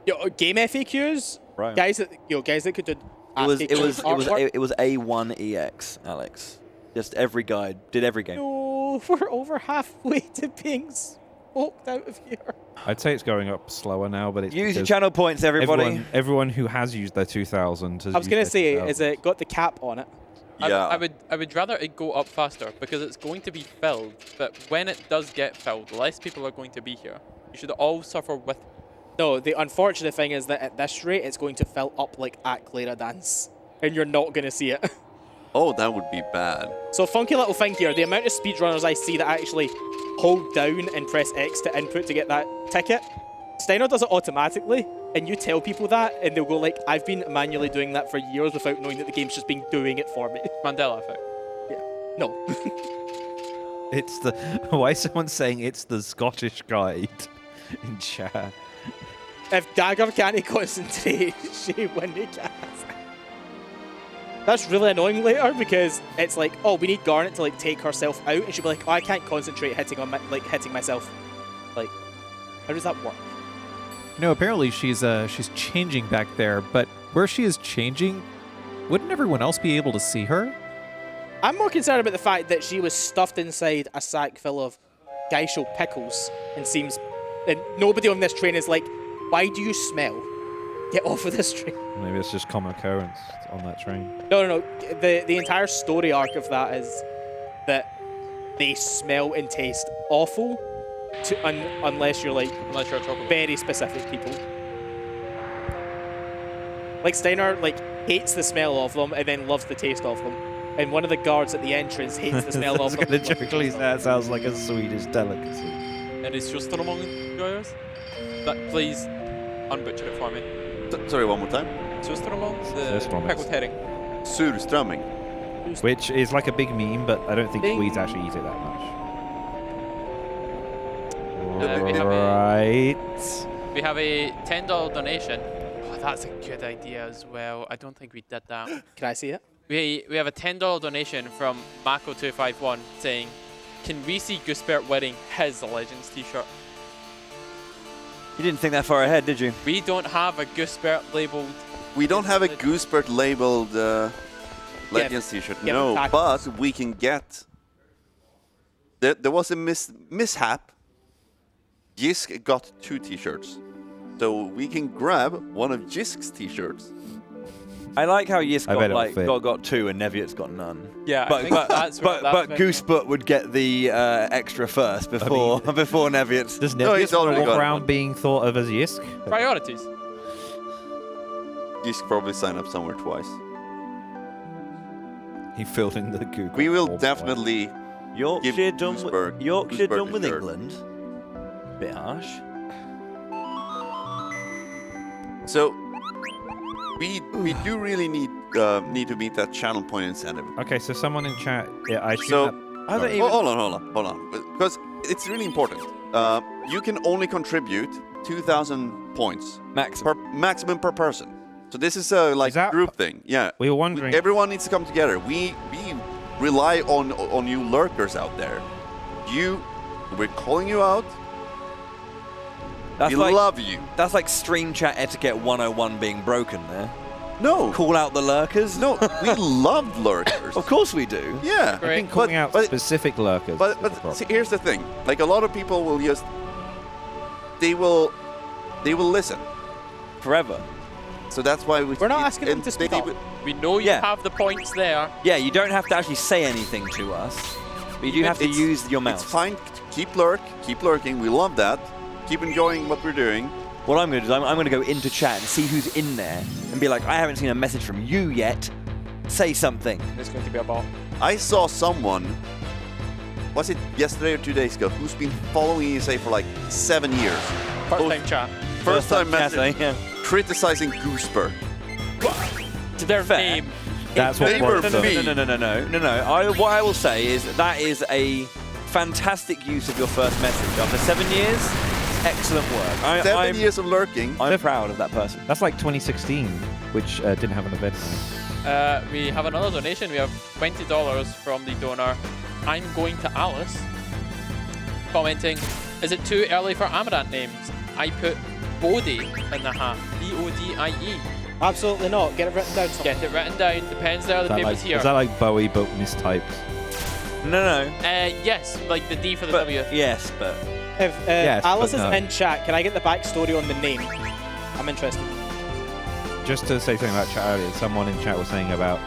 Yo, Game FAQs, right? Guys that could do. It was A1EX, Alex. Just every guide, did every game. No, we're over halfway to being smoked out of here. I'd say it's going up slower now, but it's use your channel points, everybody. Everyone who has used their 2000 has. I was gonna say, is it got the cap on it? Yeah. I would rather it go up faster because it's going to be filled. But when it does get filled, less people are going to be here. You should all suffer with. No, the unfortunate thing is that at this rate, it's going to fill up like at Clara Dance, and you're not gonna see it. Oh, that would be bad. So funky little thing here, the amount of speedrunners I see that actually hold down and press X to input to get that ticket, Steiner does it automatically, and you tell people that, and they'll go like, I've been manually doing that for years without knowing that the game's just been doing it for me. Mandela effect. Yeah. No. It's the... Why is someone saying it's the Scottish guide in chat? If Dagger can't concentrate, she wouldn't cast. That's really annoying later because it's like, oh, we need Garnet to like take herself out, and she'll be like, oh, I can't concentrate hitting myself. Like, how does that work? Apparently she's changing back there, but where she is changing, wouldn't everyone else be able to see her? I'm more concerned about the fact that she was stuffed inside a sack full of geisho pickles and nobody on this train is like, why do you smell? Get off of this train. Maybe it's just common occurrence on that train. No. The entire story arc of that is that they smell and taste awful, unless you're like very specific people. Like Steiner hates the smell of them and then loves the taste of them. And one of the guards at the entrance hates the smell of them. That sounds like a Swedish delicacy. And is Surströmming enjoyers? Please unbutcher it for me. Sorry, one more time. Surströmming, the pickled herring. Surströmming. Which is like a big meme, but I don't think Swedes actually eat it that much. We have a $10 donation. Oh, that's a good idea as well. I don't think we did that. Can I see it? We have a $10 donation from Mako251 saying, "Can we see Goosebert wearing his Legends t-shirt?" You didn't think that far ahead, did you? We don't have a Goosebert labeled. We don't have a Goosebert labeled Legends t-shirt. No, but we can get. There was a mishap. Jisk got 2 t-shirts, so we can grab one of Jisk's t-shirts. I like how Yisk got 2 and Neviot's got none. Yeah, but I think that's Goosebutt would get the extra first before Neviot's. Does Neviot's walk around being thought of as Yisk? Priorities. Jisk probably signed up somewhere twice. He filled in the Google. We will definitely Yorkshire done Goosebert with shirt. England. Bit harsh. So we do really need to meet that channel point incentive. Okay, so someone in chat, I hold on, because it's really important. You can only contribute 2,000 points maximum per person. So this is a group thing. Yeah, we were wondering. Everyone needs to come together. We rely on you lurkers out there. We're calling you out. We love you. That's like stream chat etiquette 101 being broken there. No. Call out the lurkers? No, we love lurkers. Of course we do. Yeah. I think calling out specific lurkers. But see, here's the thing. Like, a lot of people will just... They will listen. Forever. So that's why we're not asking them to speak up. We know you have the points there. Yeah, you don't have to actually say anything to us. But you do have to use your mouth. It's fine. Keep lurking. We love that. Keep enjoying what we're doing. What I'm going to do is I'm going to go into chat and see who's in there and be like, I haven't seen a message from you yet. Say something. There's going to be a bot. I saw someone, was it yesterday or 2 days ago, who's been following ESA for like 7 years. First time chat. First time message. Yeah. Criticizing Goosebert. To their name. That's what works. No. What I will say is that is a fantastic use of your first message. After 7 years, excellent work. 7 years of lurking. I'm proud of that person. That's like 2016, which didn't have an event. We have another donation. We have $20 from the donor. I'm going to Alice. Commenting, is it too early for Amaranth names? I put Bodie in the hat. B-O-D-I-E. Absolutely not. Get it written down. Get it written down. The pen's there, the paper's here. Is that like Bowie but mistyped? No. Yes, like the D for the W. Yes, but... If Alice is in chat, can I get the backstory on the name? I'm interested. Just to say something about chat earlier, someone in chat was saying about...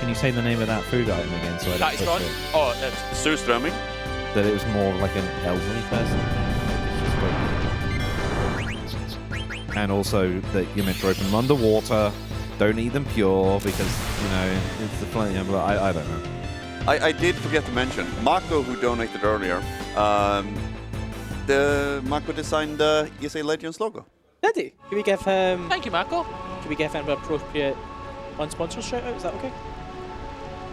can you say the name of that food item again? So That is gone. Oh, that's... Surströmming? That it was more like an elderly person. And also that you're meant to open them underwater. Don't eat them pure because, it's the plenty of... I don't know. I did forget to mention, Mako, who donated earlier, the Mako designed the ESA Legends logo. Did he? Can we give him... Thank you, Mako. Can we give him an appropriate unsponsored shout-out? Is that okay?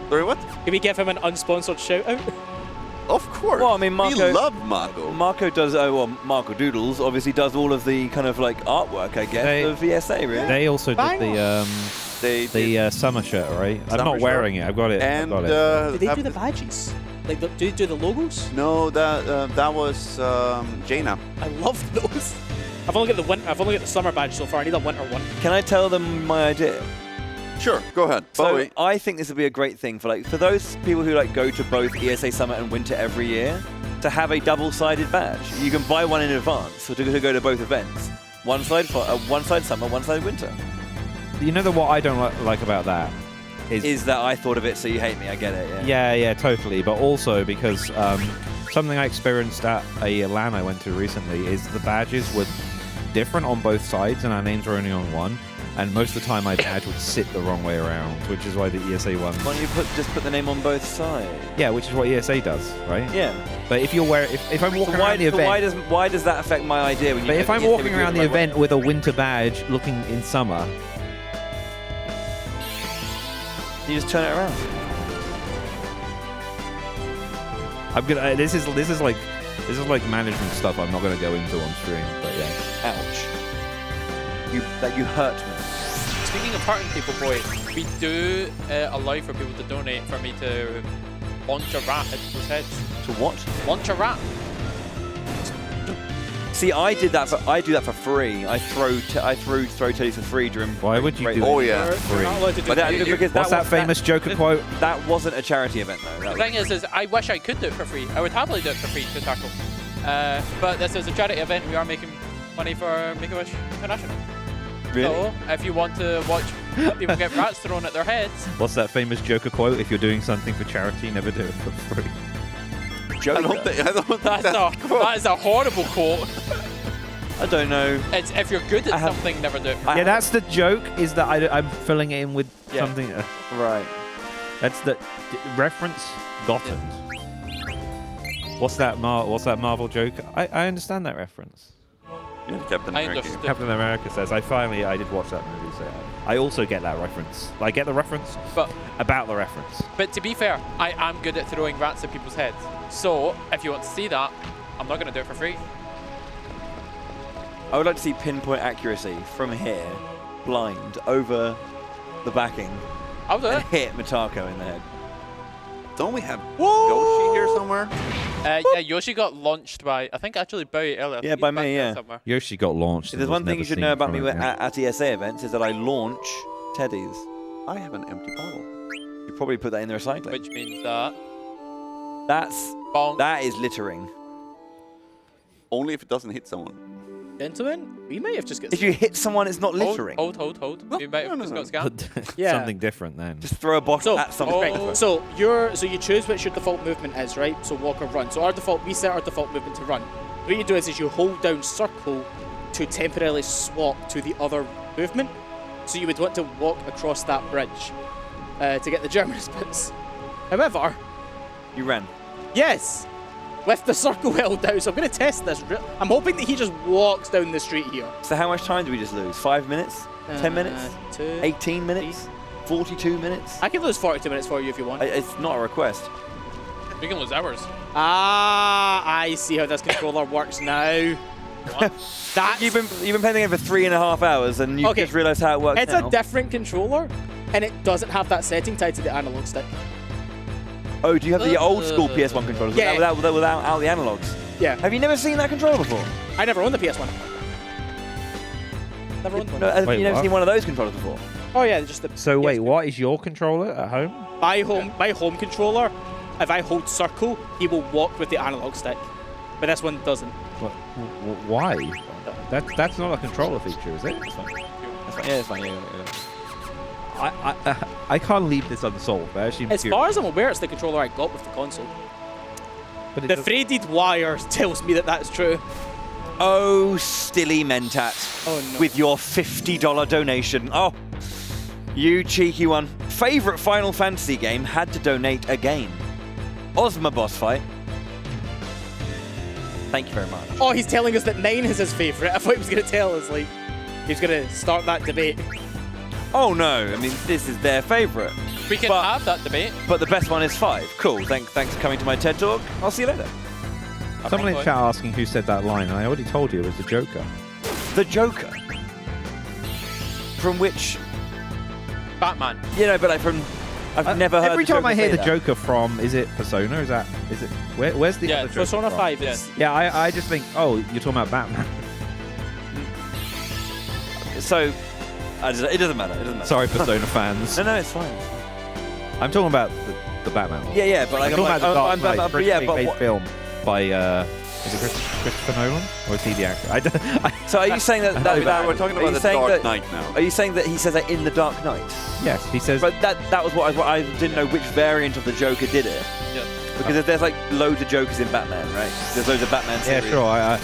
Sorry, what? Can we give him an unsponsored shout-out? Of course. Well, I mean, we love Mako. Mako does, Mako Doodles obviously does all of the kind of like artwork, I guess, of ESA, really. They also did the summer shirt, right? I'm not wearing it. I've got it. And did they do the badges? Like, do they do the logos? No, that was Jaina. I love those. I've only got the summer badge so far. I need a winter one. Can I tell them my idea? Sure, go ahead. So I think this would be a great thing for those people who go to both ESA Summer and Winter every year to have a double-sided badge. You can buy one in advance to go to both events. One side Summer, one side Winter. You know what I don't like about that is that I thought of it, so you hate me. I get it. Yeah, totally. But also because something I experienced at a LAN I went to recently is the badges were different on both sides, and our names were only on one. And most of the time, my badge would sit the wrong way around, which is why the ESA one. Why don't you just put the name on both sides? Yeah, which is what ESA does, right? Yeah. But if you're wearing, if I'm walking around the event, why does that affect my idea? When you but if I'm walking around the event with a winter badge, looking in summer, you just turn it around. I'm gonna. This is like management stuff. I'm not gonna go into on stream, but yeah. Ouch. You hurt me. Speaking of hurting people, boy, we do allow for people to donate for me to launch a rat at people's heads. To what? Launch a rat. See, I do that for free. I throw teddies for free during. Why would you do Oh it yeah. for free? Because What's that famous Joker quote? That wasn't a charity event though. The thing is I wish I could do it for free. I would happily do it for free to tackle. But this is a charity event. We are making money for Make-A-Wish International. Really? So, if you want to watch people get rats thrown at their heads. What's that famous Joker quote? If you're doing something for charity, never do it for free. Joker? I don't think That is a horrible quote. I don't know. It's if you're good at something, never do it. Yeah, that's the joke. Is that I'm filling it in with something. Right. That's the reference gotten. What's that Marvel joke? I understand that reference. Yeah, Captain America. Captain America says, I did watch that movie, so I also get that reference. I get the reference, but about the reference. But to be fair, I am good at throwing rats at people's heads. So, if you want to see that, I'm not going to do it for free. I would like to see pinpoint accuracy from here, blind, over the backing. I'll do it. Hit Mitako in the head. Don't we have Yoshi here somewhere? Yeah, Yoshi got launched by, I think actually Bowie earlier. Yeah, by me, yeah. Somewhere. Yoshi got launched. If there's one thing you should know about me at ESA events is that I launch teddies. I have an empty bottle. You probably put that in the recycling. Which means that... That is littering. Only if it doesn't hit someone. Gentlemen, we may have just got... If you hit someone, it's not littering. Hold. You might have just got scammed. Yeah. Something different then. Just throw a bottle at something. Right. So you choose which your default movement is, right? So walk or run. So we set our default movement to run. What you do is you hold down circle to temporarily swap to the other movement. So you would want to walk across that bridge to get the German bits. However, you ran. Yes. With the circle held down, so I'm going to test this. I'm hoping that he just walks down the street here. So how much time do we just lose? 5 minutes? 10 minutes? 18 minutes? 42 minutes? I can lose 42 minutes for you if you want. It's not a request. We can lose hours. Ah, I see how this controller works now. You've been playing it for 3.5 hours and you just realised how it works It's a different controller, and it doesn't have that setting tied to the analog stick. Oh, do you have the old school PS1 controllers without the analogs? Yeah. Have you never seen that controller before? I never owned the PS1. Never owned one. No, have you never seen one of those controllers before? Oh yeah, just the. So wait, what is your controller at home? My home controller. If I hold circle, he will walk with the analog stick, but this one doesn't. Why? That's not a controller feature, is it? It's fine. Yeah, it's fine. Yeah. I can't leave this unsolved. As far as I'm aware, it's the controller I got with the console. But the threaded wire tells me that that's true. Oh, Stilly Mentat. Oh, no. With your $50 donation. Oh, you cheeky one. Favorite Final Fantasy game had to donate again. Ozma boss fight. Thank you very much. Oh, he's telling us that 9 is his favorite. I thought he was going to tell us, like, he was going to start that debate. Oh no, I mean, this is their favorite. We can have that debate. But the best one is 5. Cool, thanks for coming to my TED Talk. I'll see you later. Someone in chat asking who said that line, and I already told you it was the Joker. The Joker? From which? Batman. You know, but I've never heard every the time Joker I hear say the that. Joker from, is it Persona? Is it? Where's the other Joker Persona from? 5 is. Yeah, I just think, oh, you're talking about Batman. So, it doesn't matter. Sorry, Persona fans. No, it's fine. I'm talking about the Batman one. Yeah, but I'm talking about the Dark Knight, but film by Is it Christopher Nolan? Or is he the actor? So are you saying that... we're talking about the Dark Knight now. Are you saying that he says that in The Dark Knight? Yes, he says... But that was what I didn't know which variant of the Joker did it. Yeah. Because there's like loads of Jokers in Batman, right? There's loads of Batman series. Yeah, sure.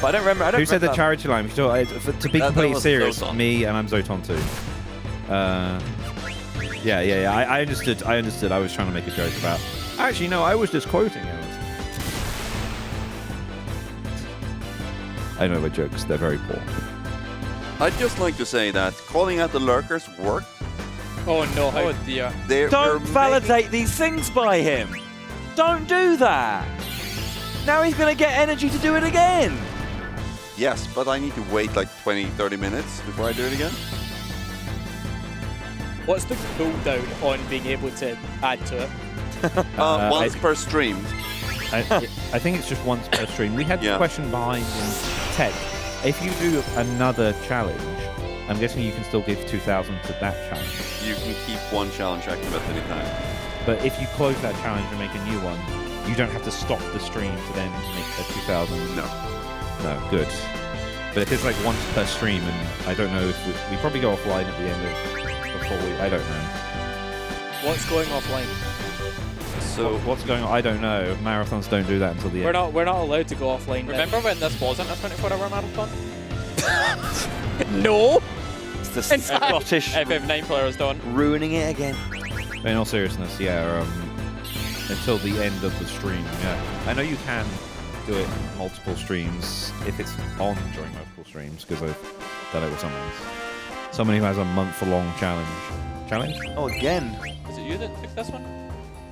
But I don't remember... Who said the charity line? Sure, to be completely serious, Zoton. me and I'm Zoton too. Yeah. I understood. I was trying to make a joke about... Actually, no, I was just quoting it. I know my jokes, they're very poor. I'd just like to say that calling out the lurkers worked. Oh no! Oh dear. Don't validate these things by him. Don't do that. Now he's going to get energy to do it again. Yes, but I need to wait like 20-30 minutes before I do it again. What's the cooldown on being able to add to it? Once per stream. I think it's just once per stream. We had the question behind in tech. If you do another challenge, I'm guessing you can still give 2,000 to that challenge. You can keep one challenge active at any time. But if you close that challenge and make a new one, you don't have to stop the stream to then make a 2,000. No. No, good. But if it's like once per stream, and I don't know if we probably go offline at the end of before we. I don't know. What's going offline? So what's going on? I don't know. Marathons don't do that until the end. We're not allowed to go offline. Remember when this wasn't a 24-hour marathon? No. It's the Scottish FF9 players done. Ruining it again. In all seriousness, yeah. Until the end of the stream, yeah. I know you can do it multiple streams if it's on during multiple streams, because I've done it with someone who has a month-long challenge. Challenge? Oh, again. Is it you that took this one?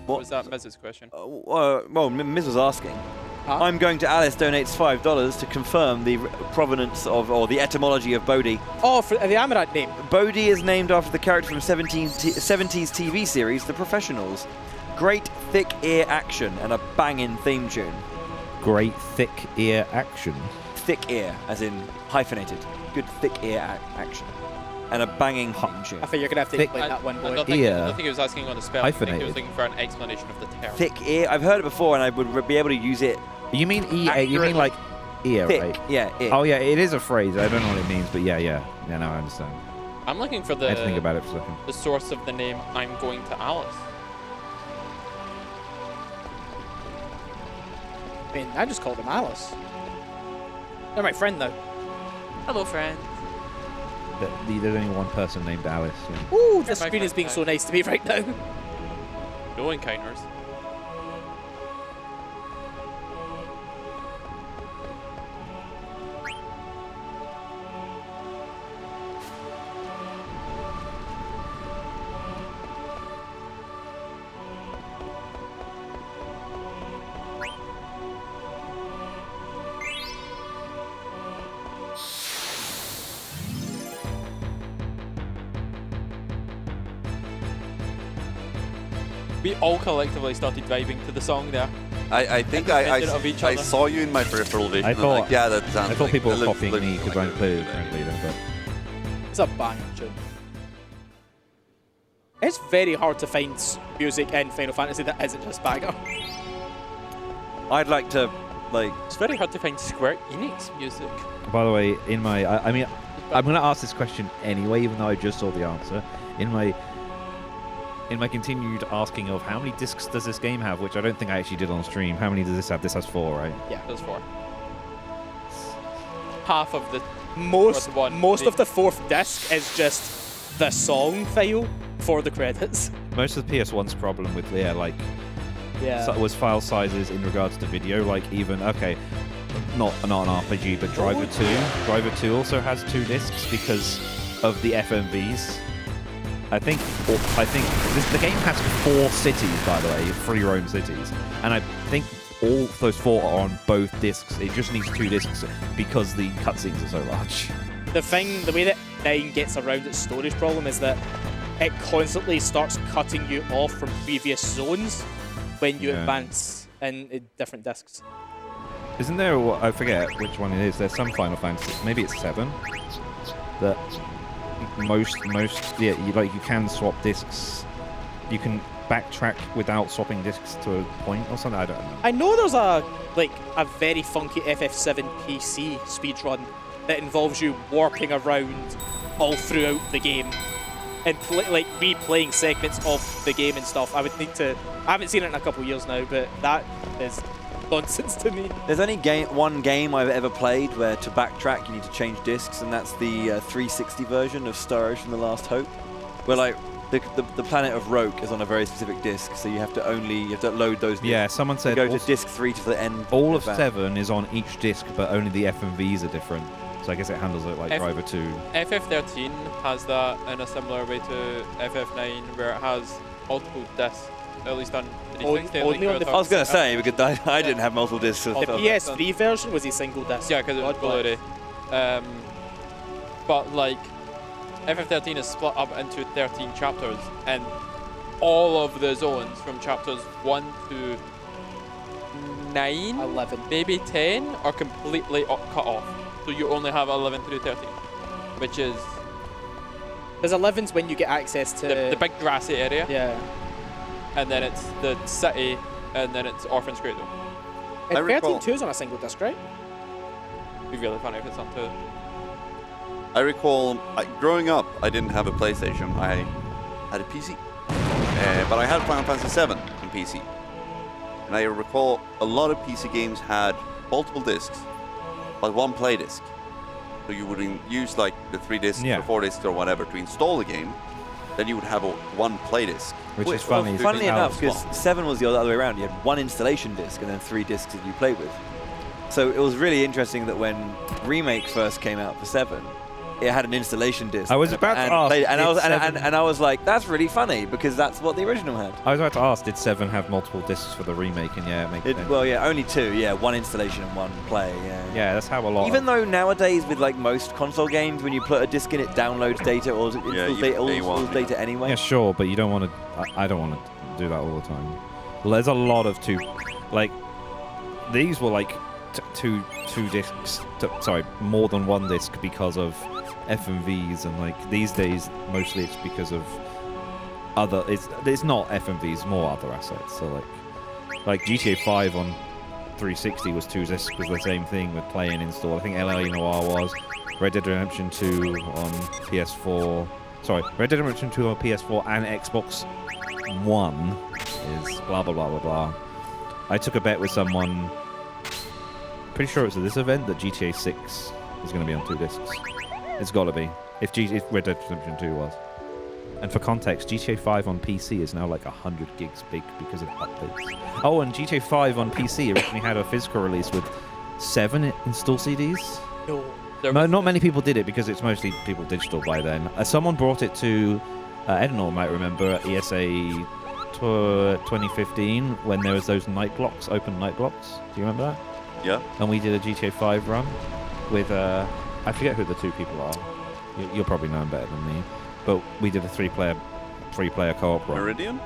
What? Or was that Miz's question? Well, Miz was asking. Huh? I'm going to Alice donates $5 to confirm the provenance of, or the etymology of Bodhi. Oh, for the Amaranth name. Bodhi is named after the character from 70s TV series The Professionals. Great thick ear action and a banging theme tune. Great thick ear action. Thick ear, as in hyphenated. Good thick ear action. And a banging theme tune. I think you're going to have to explain that one, I boy. don't think he was asking on the spell. I think he was looking for an explanation of the term. Thick ear. I've heard it before, and I would be able to use it. You mean you mean like ear, thick, right? Yeah, ear. Oh yeah, it is a phrase. I don't know what it means, but yeah. Yeah, no, I understand. I'm looking for I had to think about it for a second. the source of the name I'm going to Alice. I mean, I just called him Alice. They're my friend, though. Hello, friend. There's only one person named Alice. Yeah. Ooh, the screen is being so nice to me right now. No encounters. We all collectively started vibing to the song there. I think I saw you in my peripheral vision. I thought, like, yeah, that sounds I thought like, people were that looks copying me because like I'm clearly the friend leader, but It's a banging tune. It's very hard to find music in Final Fantasy that isn't just banger. I'd like to, like... It's very hard to find Square Enix music. by the way, in my, I mean, I'm going to ask this question anyway, even though I just saw the answer. In my continued asking of how many discs does this game have, which I don't think I actually did on stream. How many does this have? This has 4, right? Yeah, there's 4. Half of the most of the 4th disc is just the song file for the credits. Most of the PS1's problem with was file sizes in regards to video. Like even not an RPG, but Driver 2. Driver 2 also has 2 discs because of the FMVs. I think the game has 4 cities, by the way, free roam cities, and I think all those 4 are on both discs. It just needs 2 discs because the cutscenes are so large. The way that 9 gets around its storage problem is that it constantly starts cutting you off from previous zones when you advance in different discs. Isn't there? I forget which one it is. There's some Final Fantasy, maybe it's 7, that most you can swap discs. You can backtrack without swapping discs to a point or something? I don't know. I know there's a very funky FF7 PC speedrun that involves you warping around all throughout the game and replaying segments of the game and stuff. I haven't seen it in a couple of years now, but that is nonsense to me. There's only one game I've ever played where to backtrack you need to change discs, and that's the 360 version of Star Ocean: The Last Hope, where like the planet of Roke is on a very specific disc, so you have to load those discs. Yeah, someone said go to disc 3 to the end. All of 7 is on each disc, but only the FMVs are different. So I guess it handles it like Driver 2. FF13 has that in a similar way to FF9, where it has multiple discs, at least on 360. I was going to say, because I didn't have multiple discs. The PS3 version was a single disc. Yeah, because it was Blu-ray. But like, FF13 is split up into 13 chapters, and all of the zones from chapters 1 to 9, 11, maybe 10 are completely cut off. So you only have 11 through 13, which is... There's 11's when you get access to... The big grassy area. Yeah. And then it's the city, and then it's Orphan's Cradle. And 13-2's on a single disc, right? It'd be really funny if it's on 2. I recall, growing up, I didn't have a PlayStation. I had a PC. But I had Final Fantasy VII on PC. And I recall a lot of PC games had multiple discs, but one play disc. So you would use like the 3 discs or 4 discs or whatever to install the game. Then you would have one play disc. Which is funny. Funnily enough, because 7 was the other way around. You had 1 installation disc and then 3 discs that you played with. So it was really interesting that when Remake first came out for 7, it had an installation disc. I was about to ask. And I was like, that's really funny because that's what the original had. I was about to ask, did 7 have multiple discs for the remake? And yeah, it makes sense. Well, yeah, only 2. Yeah, 1 installation and 1 play. Yeah. Yeah, that's how a lot. Even though nowadays with like most console games, when you put a disc in, it downloads data or installs data anyway. Yeah, sure, but you don't want to. I don't want to do that all the time. Well, there's a lot of these were like two discs. Sorry, more than 1 disc because of FMVs, and like these days mostly it's because of other. It's not FMVs, more other assets. So like GTA 5 on 360 was 2 discs, was the same thing with play and install. I think LA Noire was. Red Dead Redemption 2 on PS4. Sorry, Red Dead Redemption 2 on PS4 and Xbox One is blah blah blah blah blah. I took a bet with someone. Pretty sure it's at this event that GTA 6 is going to be on 2 discs. It's got to be. If Red Dead Redemption 2 was. And for context, GTA 5 on PC is now like 100 gigs big because of updates. Oh, and GTA 5 on PC originally had a physical release with 7 install CDs. No, not many people did it because it's mostly people digital by then. Someone brought it to, Edenor might remember, at ESA 2015 when there was those night blocks, open night blocks. Do you remember that? Yeah. And we did a GTA 5 run with, I forget who the 2 people are. You'll probably know them better than me. But we did a 3-player co-op run.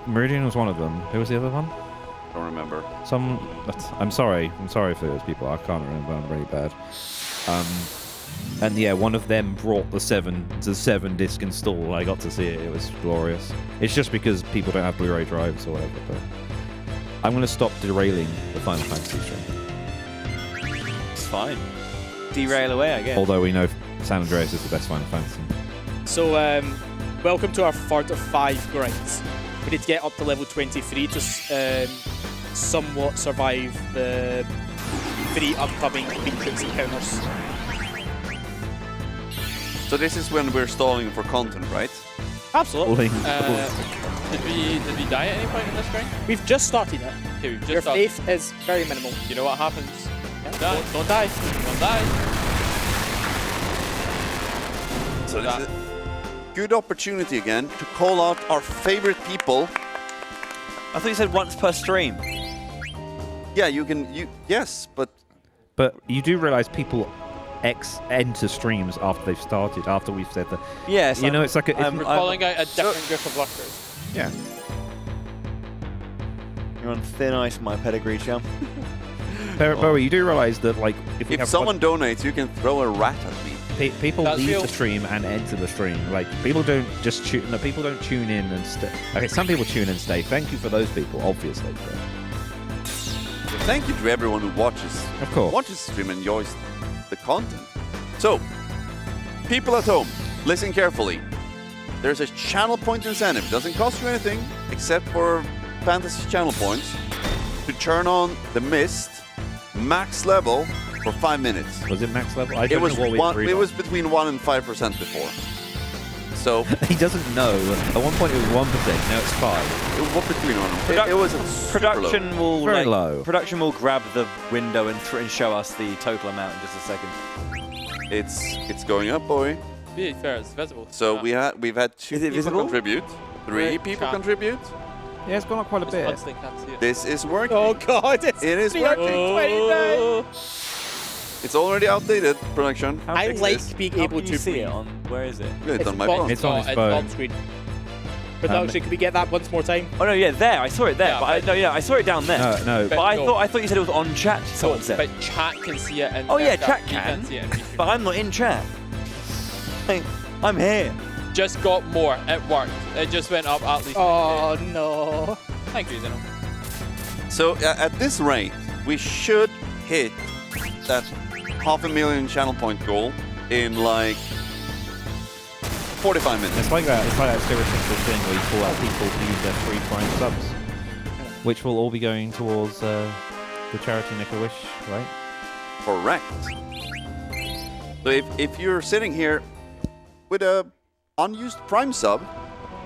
Meridian was one of them. Who was the other one? Don't remember. I'm sorry for those people. I can't remember. I'm really bad. And yeah, one of them brought the 7 disc install. I got to see it. It was glorious. It's just because people don't have Blu-ray drives or whatever. But I'm going to stop derailing the Final Fantasy stream. It's fine. Derail away, I guess. Although we know San Andreas is the best Final Fantasy. So, welcome to our 3rd of 5 grinds. We need to get up to level 23 to somewhat survive the 3 upcoming Beatrix encounters. So this is when we're stalling for content, right? Absolutely. Did we die at any point in this grind? We've just started it. Okay, we've just Your started. faith is very minimal. You know what happens? Yeah. Don't die. Don't die. So this is a good opportunity again to call out our favorite people. I thought you said once per stream. Yeah, yes, but you do realize people enter streams after they've started, after we've said that. Yes. You know, it's like we're calling out a different group of lurkers. Yeah. You're on thin ice, my pedigree chum. Bowie, you do realize that, like, if someone donates, you can throw a rat at me. People That's leave real. the stream and enter the stream. Like people don't just tune. No, people don't tune in and stay. Okay, some people tune in and stay. Thank you for those people, obviously. But Thank you to everyone who watches. Of course. Watches the stream and enjoys the content. So, people at home, listen carefully. There's a channel point incentive. It doesn't cost you anything except for fantasy channel points to turn on the mist max level for 5 minutes. was it max level? I It don't was know what we one, agreed it on. was between 1 and 5% before. So He doesn't know. At one point it was 1%. Now it's 5. what between one? It was super low. Production will Very like, low. Production will grab the window and show us the total amount in just a second. It's going up, boy. To be fair, it's visible. So we've had 2 Is it people visible? contribute, 3 people Chat. contribute. Yeah, it's gone up quite a bit. Once they can't see it. This is working. Oh god, it's It is working. 329. It's already outdated, production. How I big is like this? being How able can you to see it breathe. on. Where is it? It's on my bottom. phone. It's on his It's phone. on screen. Production, could we get that once more time? Oh no, yeah, there. I saw it there. Yeah, but I saw it down there. No. But I no. thought you said it was on chat. Someone said. But chat can see it. And Oh yeah, chat chat you can. see it in YouTube. But I'm not in chat. I'm here. Just got more. It worked. It just went up at least. Oh no. Thank you, Zeno. So at this rate, we should hit that 500,000 channel point goal in like 45 minutes. It's like that stereotypical thing where you call out people who use their free Prime subs, which will all be going towards the charity Make-A-Wish, right? Correct. So if you're sitting here with a unused Prime sub,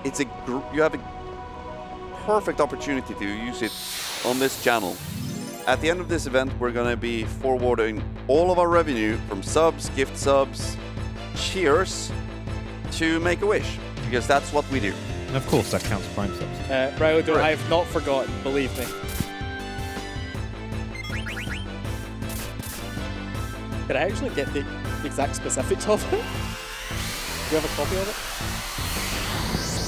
you have a perfect opportunity to use it on this channel. At the end of this event, we're going to be forwarding all of our revenue from subs, gift subs, cheers to Make-A-Wish, because that's what we do. And of course, that counts Prime subs. Ryodo, I have not forgotten, believe me. Did I actually get the exact specifics of it? Do you have a copy of it?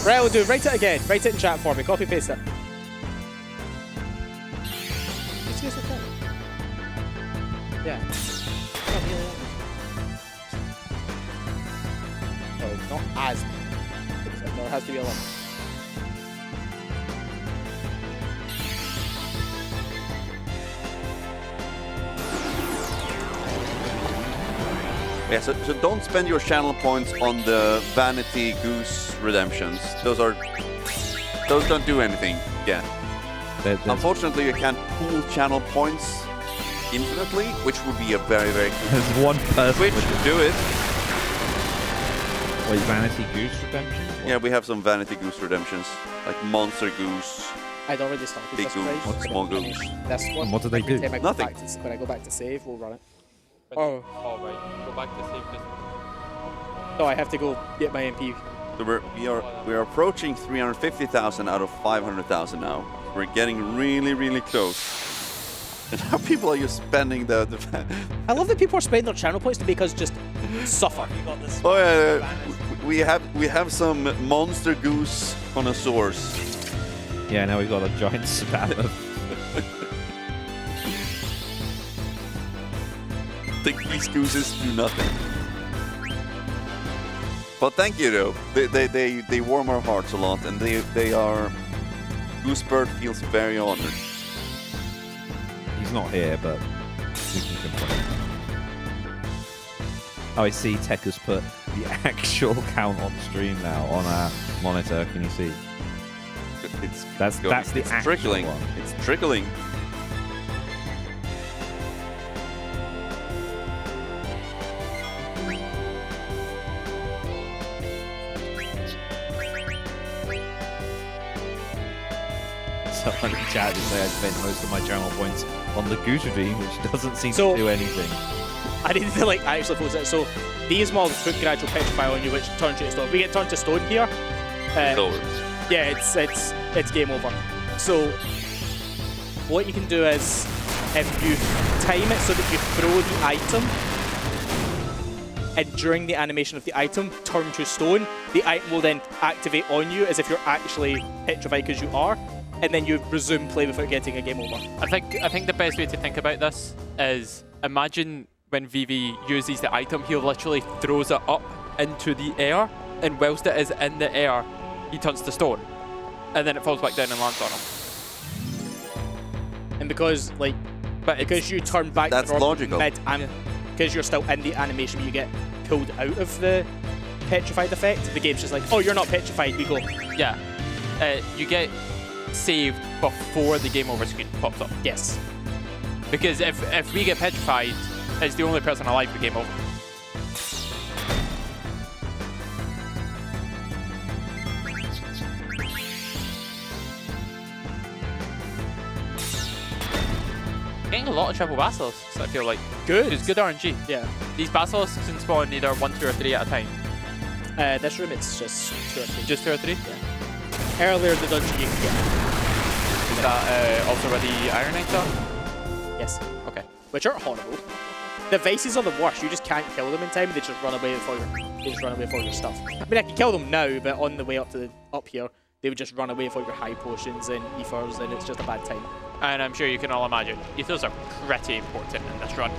Ryodo, write it again. Write it in chat for me. Copy paste it. Yeah. No, not as. No, it has to be a limit. Yeah, so don't spend your channel points on the Vanity Goose redemptions. Those don't do anything. Yeah. Unfortunately, you can't pool channel points infinitely, which would be a very, very good There's one person Twitch to do it. Wait, Vanity Goose redemption? Yeah, we have some Vanity Goose redemptions, like Monster Goose, I'd already started Big this Goose, prize, but Small I Goose. finished this one. And what do they do? Every time I go Nothing. back to- when I go back to save, we'll run it. Oh, right. Go back to save. Just No, I have to go get my MP. So we are approaching 350,000 out of 500,000 now. We're getting really, really close. And now people are just spending the I love that people are spending their channel points to make us just suffer. Oh yeah, we have some Monster Goose connoisseurs. Yeah, now we've got a giant spam of. These gooses do nothing. But thank you though. They warm our hearts a lot, and they are. Goosebird feels very honored. He's not here, but we can complain. Oh, I see. Tech has put the actual count on stream now on our monitor. Can you see? That's the actual trickling. one. It's trickling. Someone in chat just say I spent most of my channel points on the Goose Redeem, which doesn't seem to do anything. I need to actually focus it. So these mobs put gradual petrify on you, which turns you to stone. If we get turned to stone here, yeah, it's game over. So what you can do is, if you time it so that you throw the item, and during the animation of the item, turn to stone, the item will then activate on you as if you're actually petrified, because you are, and then you resume play without getting a game over. I think the best way to think about this is imagine when Vivi uses the item, he literally throws it up into the air, and whilst it is in the air, he turns to stone, and then it falls back down and lands on him. And because because you turn back That's to normal logical. because you're still in the animation, but you get pulled out of the petrified effect. The game's just like, oh, you're not petrified. We go. Yeah, you get saved before the game over screen pops up. Yes. Because if we get petrified, it's the only person alive for game over. Getting a lot of triple basilisks, I feel like. Good. It's good RNG. Yeah. These basilisks can spawn either 1, 2, or 3 at a time. This room, it's just 2 or 3. Just 2 or 3? Yeah. Earlier in the dungeon, you can get. Is that also where the Iron Knights are? Yes. Okay. Which are horrible. The Vices are the worst. You just can't kill them in time. They just run away before your stuff. I mean, I can kill them now, but on the way up here, they would just run away for your high potions and ethers, and it's just a bad time. And I'm sure you can all imagine, ethers are pretty important in this run.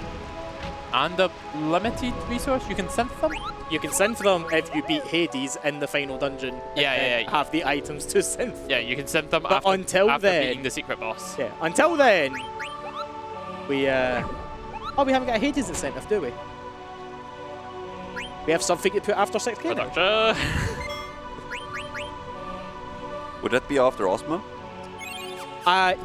And a limited resource, you can synth them? You can synth them if you beat Hades in the final dungeon. Yeah. Have the items to synth. Yeah, you can synth them but after beating the secret boss. Yeah, until then, we haven't got a Hades incentive, do we? We have something to put after 6K now. Would that be after Ozma?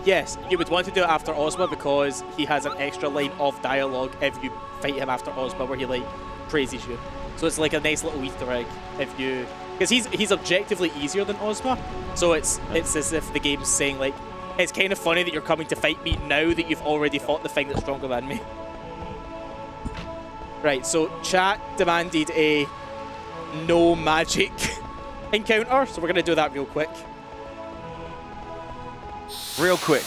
Yes, you would want to do it after Ozma because he has an extra line of dialogue if you fight him after Ozma where he praises you. So it's like a nice little Easter egg if you, because he's objectively easier than Ozma. So it's as if the game's saying it's kind of funny that you're coming to fight me now that you've already fought the thing that's stronger than me. Right, so chat demanded a no magic encounter, so we're gonna do that real quick. Real quick.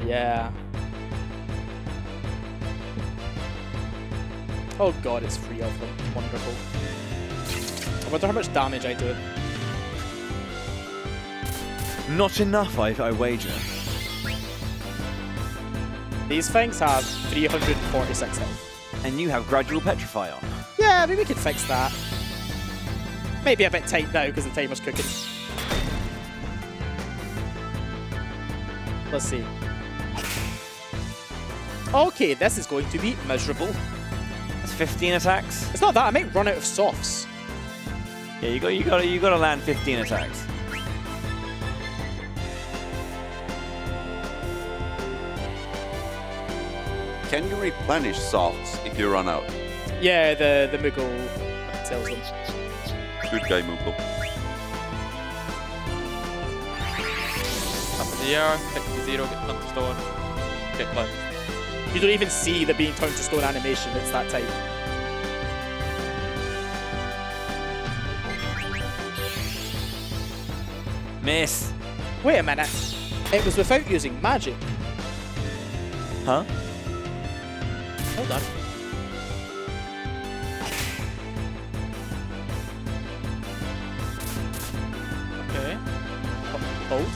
Yeah. Oh god, it's 3 of them. Wonderful. I wonder how much damage I do. Not enough, I wager. These things have 346 health. And you have gradual petrify on. Yeah, maybe we could fix that. Maybe a bit tight now because the timer's cooking. Let's see. Okay, this is going to be miserable. That's 15 attacks. It's not that. I might run out of softs. Yeah, you got to land 15 attacks. Can you replenish softs if you run out? Yeah, the Moogle tells them. Good guy, Moogle. Up in the air, pick the 0, get turned to stone, get cleansed. You don't even see the being turned to stone animation, it's that tight. Miss. Wait a minute. It was without using magic. Huh? Hold on. Okay. Hold.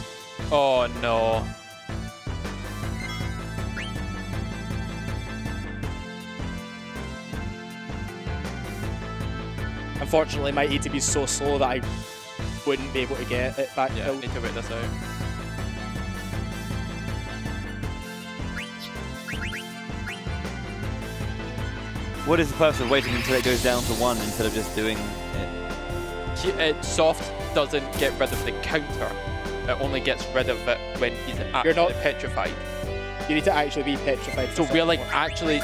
Oh no. Unfortunately, my ATB is so slow that I wouldn't be able to get it back. Yeah, need to wait this out. What is the purpose of waiting until it goes down to 1 instead of just doing it? Soft doesn't get rid of the counter. It only gets rid of it when he's actually petrified. You need to actually be petrified. So we're actually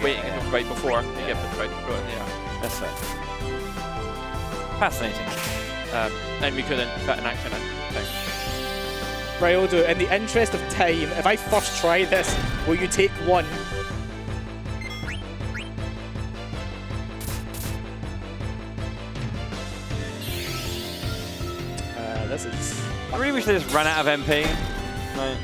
waiting until right before to get petrified to throw it in the air. That's fair. Fascinating. And we couldn't fit an action in. Right, Odo, in the interest of time, if I first try this, will you take 1? This is... I really wish they just ran out of MP. No.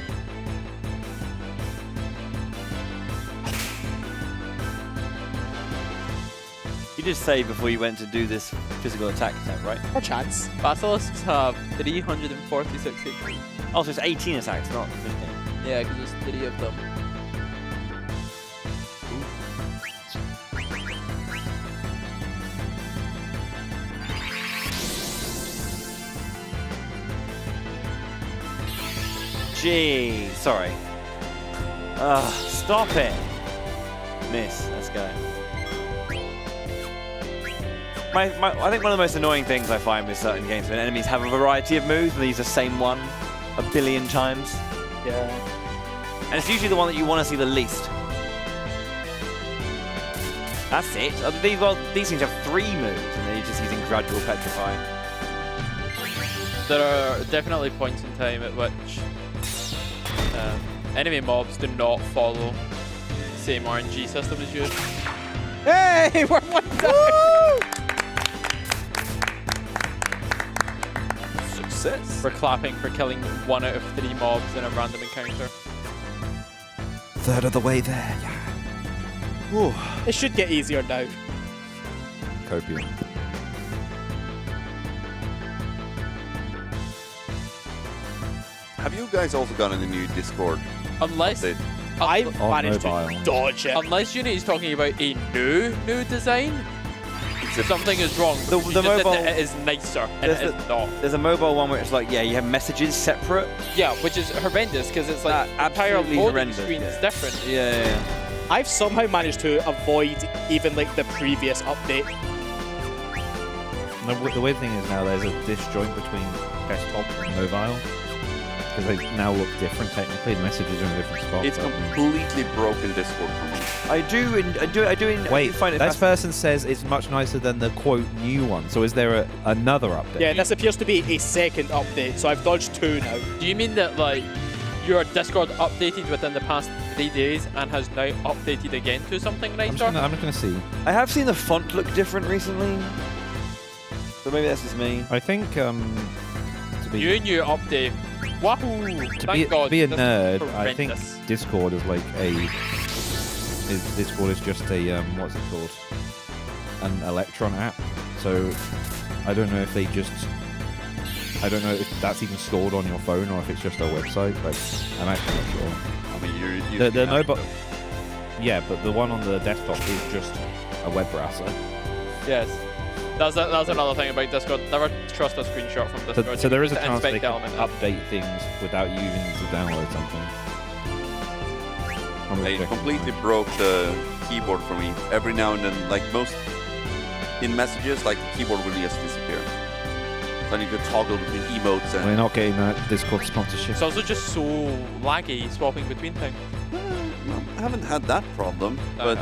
You did say before you went to do this physical attack attempt, right? Or chance. Basilisks have 346 HP. Oh, so it's 18 attacks, not 15. Yeah, because there's 3 of them. Gee, sorry. Stop it. Miss. Let's go. I think one of the most annoying things I find with certain games when enemies have a variety of moves and they use the same one a billion times. Yeah. And it's usually the one that you want to see the least. That's it. These things have 3 moves and they're just using gradual petrify. There are definitely points in time at which enemy mobs do not follow the same RNG system as you. Hey, we're 1 down. Success. We're clapping for killing 1 out of 3 mobs in a random encounter. Third of the way there, yeah. Ooh. It should get easier now. Copium. Have you guys also gotten a new Discord? Unless I've managed to dodge it. Unless Unity's talking about a new design, something is wrong. The mobile it is nicer, and it is not. There's a mobile one where it's like, yeah, you have messages separate. Yeah, which is horrendous because it's like the entire loading screen is different. Yeah. I've somehow managed to avoid even like the previous update. The weird thing is now there's a disjoint between desktop and mobile. Because they now look different technically. The messages are in a different spot. It's completely broken Discord for me. Wait, find it that person says it's much nicer than the quote new one. So is there another update? Yeah, this appears to be a second update, so I've dodged 2 now. Do you mean that like your Discord updated within the past 3 days and has now updated again to something nicer? I'm just gonna see. I have seen the font look different recently. But maybe that's just me. I think new update. Wahoo! Thank God. To be a This nerd, is I think horrendous. Discord is like Discord is just a what's it called? An Electron app. So I don't know if they just I don't know if that's even stored on your phone or if it's just a website. Like I'm actually not sure. I mean, the mobile. Yeah, but the one on the desktop is just a web browser. Yes. That's another thing about Discord. Never trust a screenshot from Discord. So there is a to chance they inspect the can element. update things without you even need to download something. It completely broke the keyboard for me. Every now and then, like most in messages, like the keyboard will just disappear. I need to toggle between emotes and... We're not getting that Discord sponsorship. It's also just so laggy swapping between things. I haven't had that problem, but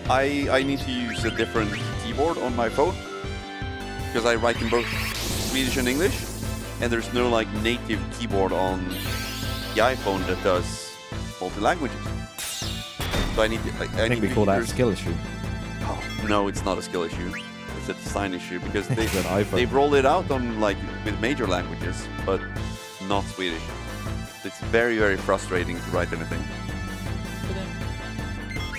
I need to use a different keyboard on my phone because I write in both Swedish and English, and there's no like native keyboard on the iPhone that does multi-languages. So I need to, like, I think we call that a skill issue. Oh, no, it's not a skill issue. It's a design issue because they've rolled it out on like with major languages, but not Swedish. It's very, very frustrating to write anything.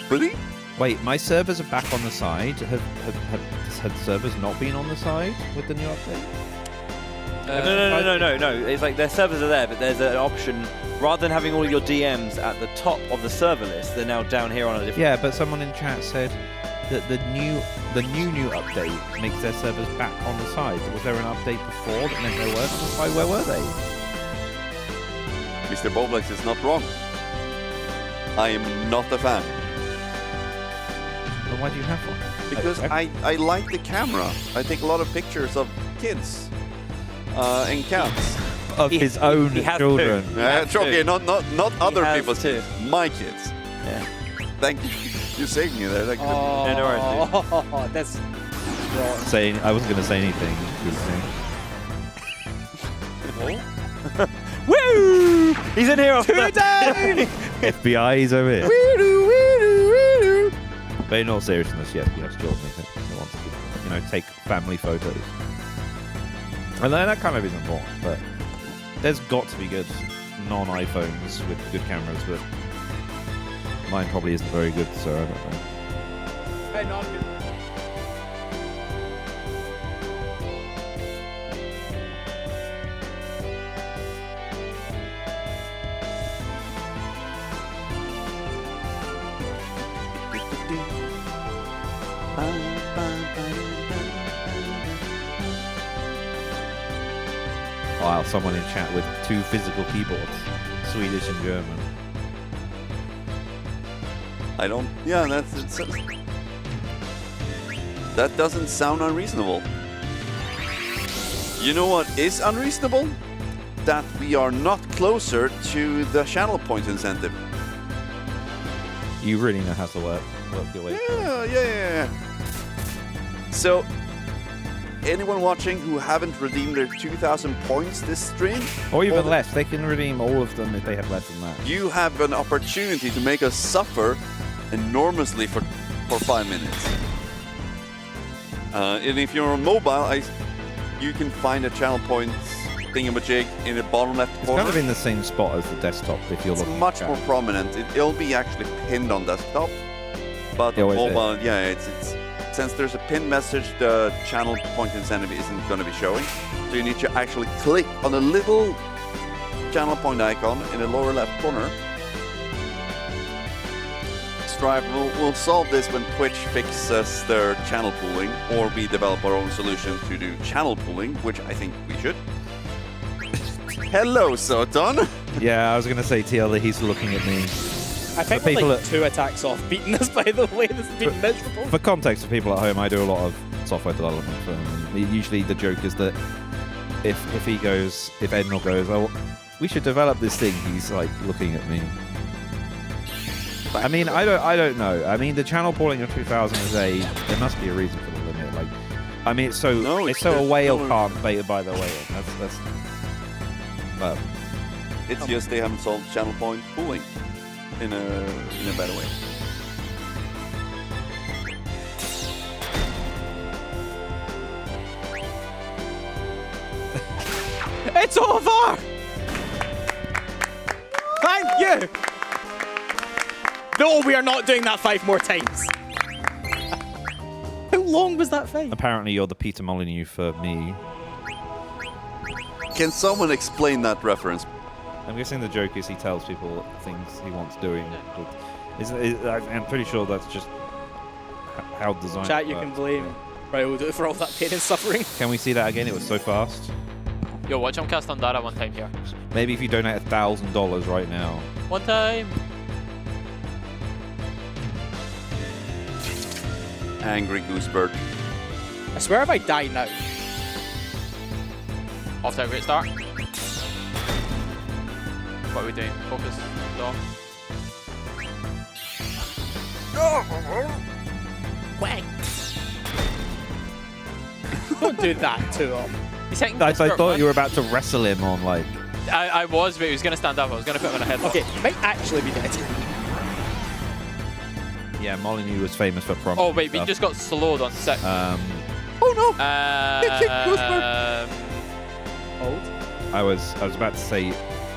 Really? Wait, my servers are back on the side. Had servers not been on the side with the new update? No. It's like their servers are there, but there's an option. Rather than having all of your DMs at the top of the server list, they're now down here on a different... Yeah, but someone in chat said that the new update makes their servers back on the side. Was there an update before that meant they were on the side? Where were they? Mr. Boblex is not wrong. I am not a fan. Then why do you have one? Because I like the camera. I take a lot of pictures of kids and cats. Of his own children. Okay, not other people's too. kids. My kids. Yeah. Thank you. You saved me there. Thank you. Oh, that's wrong. I wasn't going to say anything. Woo! He's in here off FBI's over here. But in all seriousness, yes, Jordan wants to, take family photos. And then that kind of is important, but there's got to be good non-iPhones with good cameras, but mine probably isn't very good, so I don't know. Hey, not good. Wow, someone in chat with 2 physical keyboards, Swedish and German. I don't. Yeah, that doesn't sound unreasonable. You know what is unreasonable? That we are not closer to the channel point incentive. You really know how to work your way. Yeah. So, anyone watching who haven't redeemed their 2,000 points this stream, or even less, they can redeem all of them if they have less than that. You have an opportunity to make us suffer enormously for 5 minutes. And if you're on mobile, you can find a channel point thingamajig in the bottom left corner. It's kind of in the same spot as the desktop if you're looking. It's much more prominent. It'll be actually pinned on desktop, but on mobile, yeah, it's since there's a pinned message, the channel point incentive isn't going to be showing. So you need to actually click on a little channel point icon in the lower left corner. Stripe will solve this when Twitch fixes their channel pooling, or we develop our own solution to do channel pooling, which I think we should. Hello, Soton. Yeah, I was going to say, TL, that he's looking at me. I think we're like 2 attacks off beating us, by the way. This has been miserable. For context, for people at home, I do a lot of software development. Usually the joke is that if Ednor goes, oh, we should develop this thing, he's like looking at me. I mean, I don't know. I mean, the channel pooling of 2000 is there must be a reason for the limit. Like, I mean, it's so a whale can't bait by the whale. That's. But it's just they haven't solved channel point pooling in a better way. It's over! Thank you! No, we are not doing that 5 more times. How long was that fight? Apparently you're the Peter Molyneux for me. Can someone explain that reference? I'm guessing the joke is he tells people things he wants doing. I'm pretty sure that's just how design Chat, works. you can blame Ryodo for all that pain and suffering. Can we see that again? It was so fast. Yo, watch him cast on Dara one time here. Maybe if you donate $1,000 right now. One time. Angry Goosebird. I swear if I die now. Off to a great start. What are we doing? Focus. No. Wang. Don't do that to him. I thought you were about to wrestle him on like. I was, but he was going to stand up. I was going to put him on a headlock. Okay, he might actually be dead. Yeah, Molyneux was famous for prom. Oh wait, we just got slowed on 6. Oh no! Old. I was about to say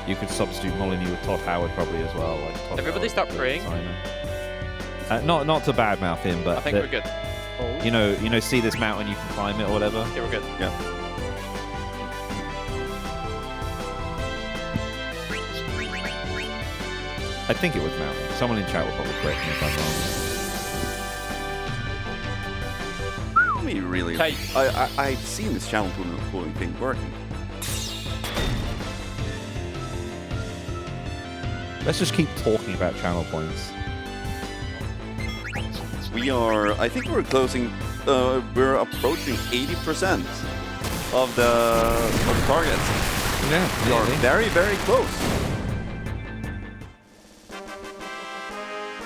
you could substitute Molyneux with Todd Howard probably as well. Like Todd Everybody Howard, start praying. Not to badmouth him, but I think we're good. You know, see this mountain, you can climb it or whatever. Okay, we're good. Yeah. I think it was mountain. Someone in chat will probably correct me if I'm wrong. I mean, really, I've seen this channel pooling thing working. Let's just keep talking about channel points. I think we're closing, we're approaching 80% of the targets. Yeah, we are very, very close.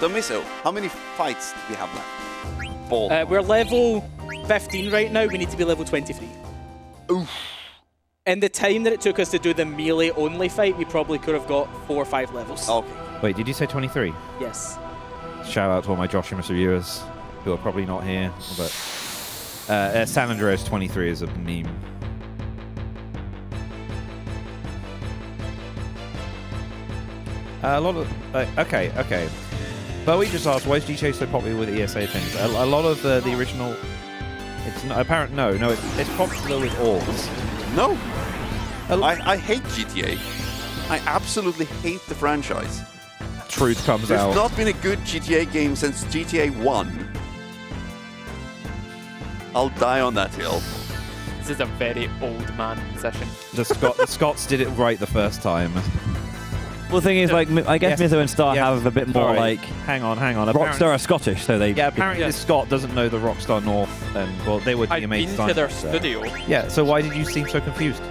So, Mizzow, how many fights do we have left? Ball. We're level 15 right now. We need to be level 23. Oof. In the time that it took us to do the melee-only fight, we probably could have got 4 or 5 levels. Okay. Wait, did you say 23? Yes. Shout out to all my Josh and Mr. viewers who are probably not here, but San Andreas 23 is a meme. A lot of okay. But we just asked, why is GTA so popular with ESA things? A lot of the original. It's not apparent. No, it's popular with orgs. No, I hate GTA. I absolutely hate the franchise. Truth comes out. There's not been a good GTA game since GTA 1. I'll die on that hill. This is a very old man position. The Scots did it right the first time. Well, the thing is, like, I guess Mizzow and Star have a bit more, like... Hang on. Rockstar are Scottish, so they... Yeah, apparently the Scot doesn't know the Rockstar North, and, well, they were I've been to their studio. Yeah, so why did you seem so confused?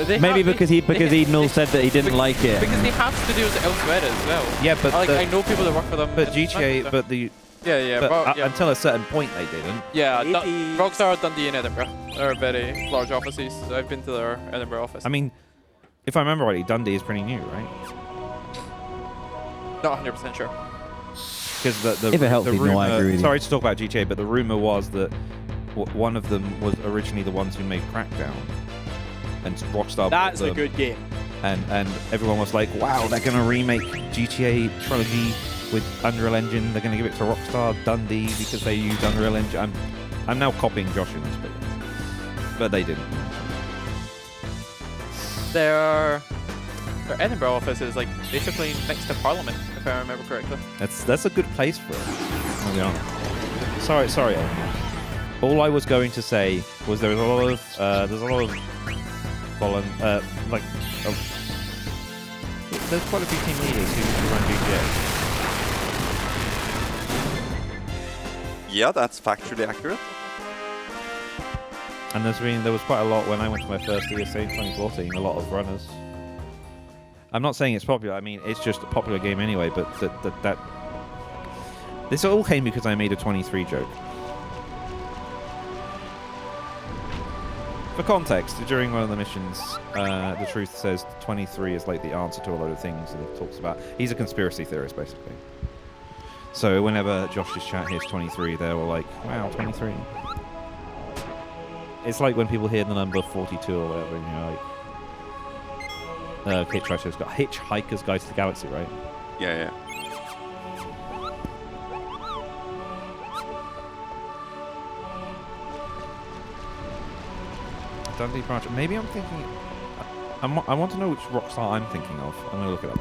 Maybe because Edenal said that he didn't like it. Because they have studios elsewhere as well. Yeah, but... I know people that work for them. But GTA, but the... Yeah, until a certain point they didn't. Yeah, Rockstar, Dundee and Edinburgh are very large offices. I've been to their Edinburgh office. I mean, if I remember rightly, Dundee is pretty new, right? Not 100% sure. Because if it helps, the rumor, I agree with you. Sorry to talk about GTA, but the rumor was that one of them was originally the ones who made Crackdown, and Rockstar. That's a good game. And everyone was like, "Wow, they're gonna remake GTA Trilogy with Unreal Engine. They're gonna give it to Rockstar Dundee because they used Unreal Engine." I'm now copying Josh in this, but they didn't. Their Edinburgh office is like basically next to Parliament, if I remember correctly. That's a good place for it. I'll be honest. Sorry. All I was going to say was there's a lot of there's quite a few team leaders who run GTA. Yeah, that's factually accurate. And there was quite a lot when I went to my first ESA in 2014. A lot of runners. I'm not saying it's popular. I mean, it's just a popular game anyway. But that this all came because I made a 23 joke. For context, during one of the missions, the truth says 23 is like the answer to a lot of things, and he talks about. He's a conspiracy theorist, basically. So whenever Josh's chat hears 23, they're all like, "Wow, 23." It's like when people hear the number 42 or whatever, and you're like, Hitchhiker's Guide to the Galaxy, right? Yeah. Dundee branch. Maybe I'm thinking. I want to know which Rockstar I'm thinking of. I'm gonna look it up.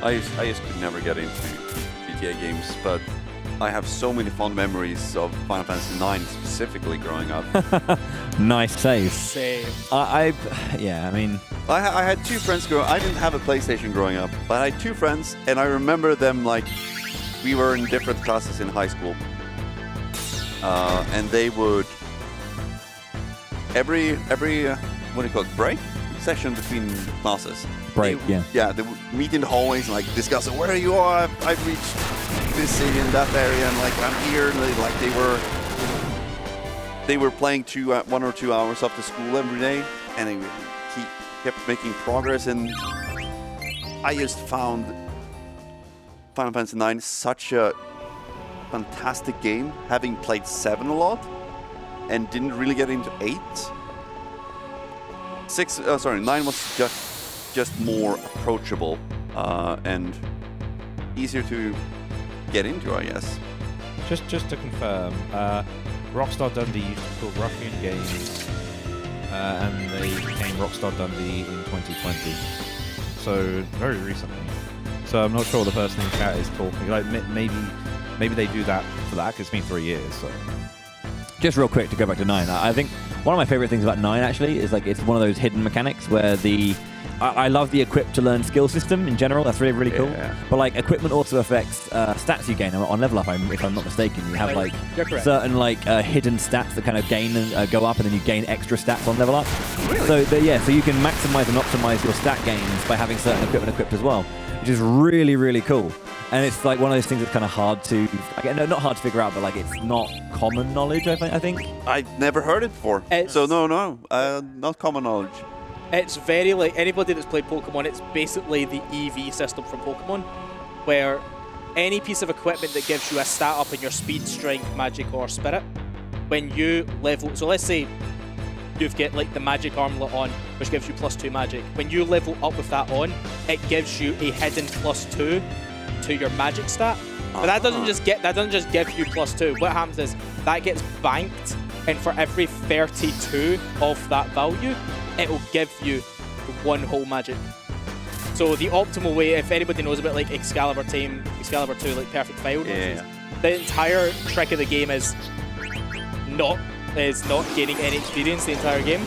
I just could never get into GTA games, but I have so many fond memories of Final Fantasy IX specifically growing up. Nice save. Same. I had two friends I didn't have a PlayStation growing up, but I had two friends, and I remember them like we were in different classes in high school, and they would every what do you call it, break session between classes. Break, yeah. Yeah, they would meet in the hallways and like discuss where you are. I've reached this city in that area, and like I'm here. And they were playing 1 or 2 hours after school every day, and they kept making progress. And I just found Final Fantasy IX such a fantastic game, having played 7 a lot, and didn't really get into 8. 9 was just more approachable and easier to get into, I guess. Just to confirm, Rockstar Dundee used to be called Ruffian Games, and they became Rockstar Dundee in 2020. So very recently. So I'm not sure the person in chat is talking. Like maybe they do that for that, 'cause it's been 3 years. So. Just real quick to go back to 9, I think one of my favorite things about 9 actually is like it's one of those hidden mechanics where I love the equip to learn skill system in general. That's really cool. Yeah. But like equipment also affects stats you gain on level up. If I'm not mistaken, you have like certain like hidden stats that kind of gain and go up, and then you gain extra stats on level up. Really? So you can maximize and optimize your stat gains by having certain equipment equipped as well, which is really cool. And it's like one of those things that's kind of hard to, not hard to figure out, but like it's not common knowledge, I think. I've never heard it before. So no, not common knowledge. It's very like anybody that's played Pokemon, it's basically the EV system from Pokemon, where any piece of equipment that gives you a stat up in your speed, strength, magic, or spirit, when you level, so let's say you've got like the magic armlet on, which gives you +2 magic. When you level up with that on, it gives you a hidden +2 to your magic stat. But that doesn't just give you +2. What happens is that gets banked and for every 32 of that value, it'll give you 1 whole magic. So the optimal way, if anybody knows about like Excalibur 2, like Perfect File, the entire trick of the game is not gaining any experience the entire game,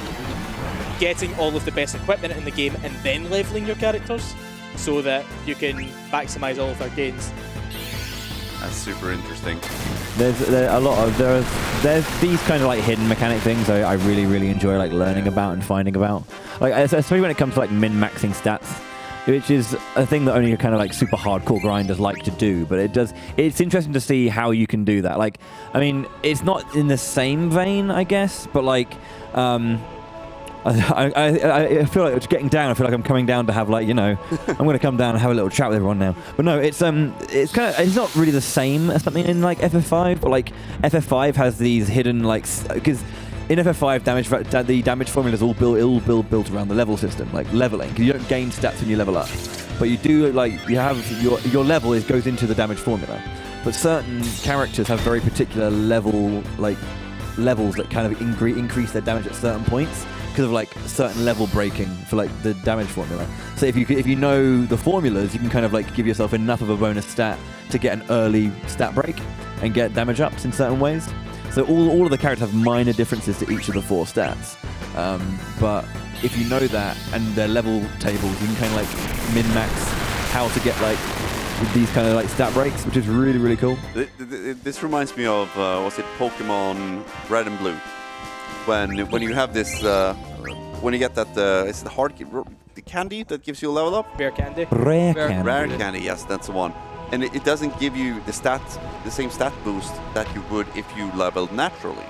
getting all of the best equipment in the game, and then leveling your characters so that you can maximize all of their gains. That's super interesting. There's these kind of like hidden mechanic things I really enjoy like learning about and finding about. Like especially when it comes to like min-maxing stats, which is a thing that only kind of like super hardcore grinders like to do, but it's interesting to see how you can do that. Like, I mean, it's not in the same vein, I guess, but like, I feel like it's getting down. I feel like I'm coming down to have like, you know, I'm going to come down and have a little chat with everyone now. But no, it's not really the same as something in like FF5, but like FF5 has these hidden like, because in FF5 the damage formula is all built around the level system, like leveling. 'Cause you don't gain stats when you level up, but you do like you have your level goes into the damage formula. But certain characters have very particular levels that kind of increase their damage at certain points, because of like certain level breaking for like the damage formula. So if you know the formulas, you can kind of like give yourself enough of a bonus stat to get an early stat break and get damage ups in certain ways. So all of the characters have minor differences to each of the 4 stats. But if you know that and their level tables, you can kind of like min-max how to get like these kind of like stat breaks, which is really cool. This reminds me of was it Pokemon Red and Blue? When you have this, when you get that, it's the candy that gives you a level up? Rare candy. Rare candy, yes, that's the one. And it doesn't give you the same stat boost that you would if you leveled naturally.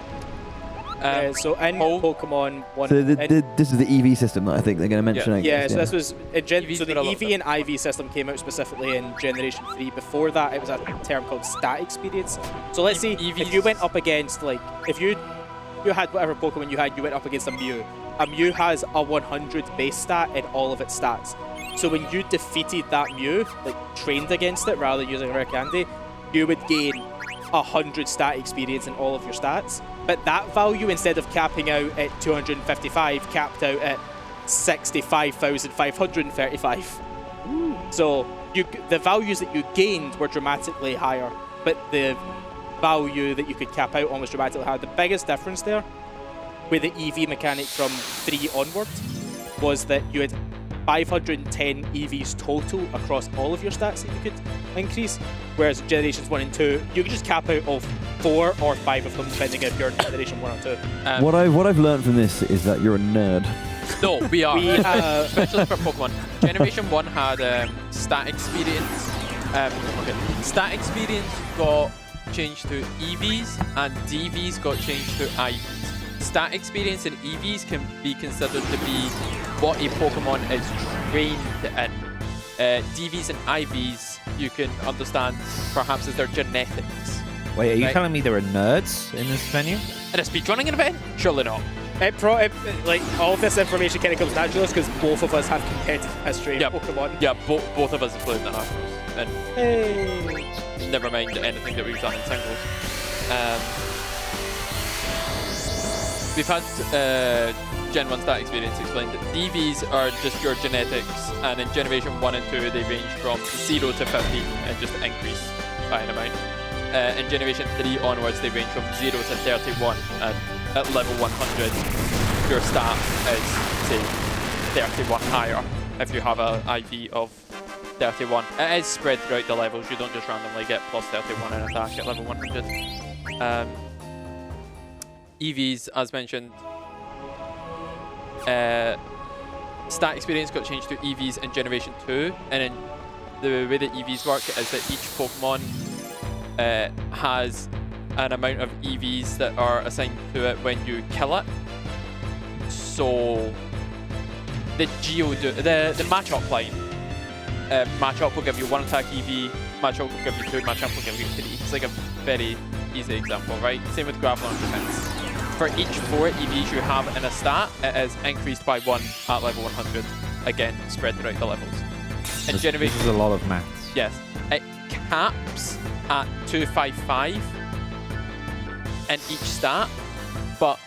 So in Pokemon 1... So this is the EV system that I think they're going to mention. Yeah, so this was... so the EV and IV system came out specifically in Generation 3. Before that, it was a term called stat experience. So let's say if you went up against, like, if you had whatever Pokemon you had, you went up against a Mew. A Mew has a 100 base stat in all of its stats. So when you defeated that Mew, like trained against it rather than using rare candy, you would gain 100 stat experience in all of your stats. But that value, instead of capping out at 255, capped out at 65,535. So the values that you gained were dramatically higher, but the value that you could cap out on was dramatically higher. The biggest difference there with the EV mechanic from 3 onwards was that you had 510 EVs total across all of your stats that you could increase, whereas Generations 1 and 2, you could just cap out of 4 or 5 of them, depending if you're in Generation 1 or 2. What I've learned from this is that you're a nerd. No, we are. Especially for Pokemon. Generation 1 had stat experience. Stat experience got changed to EVs, and DVs got changed to IVs. Stat experience and EVs can be considered to be what a Pokemon is trained in. DVs and IVs, you can understand perhaps as their genetics. Wait, are you telling me there are nerds in this venue? In a speedrunning event? Surely not. Like all of this information kind of comes naturally because both of us have competitive history in Pokemon. Yeah, both of us have played in the Nationals. And never mind anything that we've done in singles. We've had Gen 1 stat experience explained that DVs are just your genetics, and in Generation 1 and 2 they range from 0 to 15 and just increase by an amount. In Generation 3 onwards they range from 0 to 31, and at level 100 your stat is, say, 31 higher if you have an IV of 31. It is spread throughout the levels, you don't just randomly get plus 31 in attack at level 100. EVs, as mentioned, stat experience got changed to EVs in Generation 2, and in the way that EVs work is that each Pokemon has an amount of EVs that are assigned to it when you kill it. So the matchup line, matchup will give you 1 attack EV, matchup will give you 2, matchup will give you 3. It's like a very easy example, right? Same with Graveler and Defense. For each 4 EVs you have in a stat, it is increased by 1 at level 100. Again, spread throughout the levels. In Generation, this is a lot of maths. Yes. It caps at 255 in each stat, but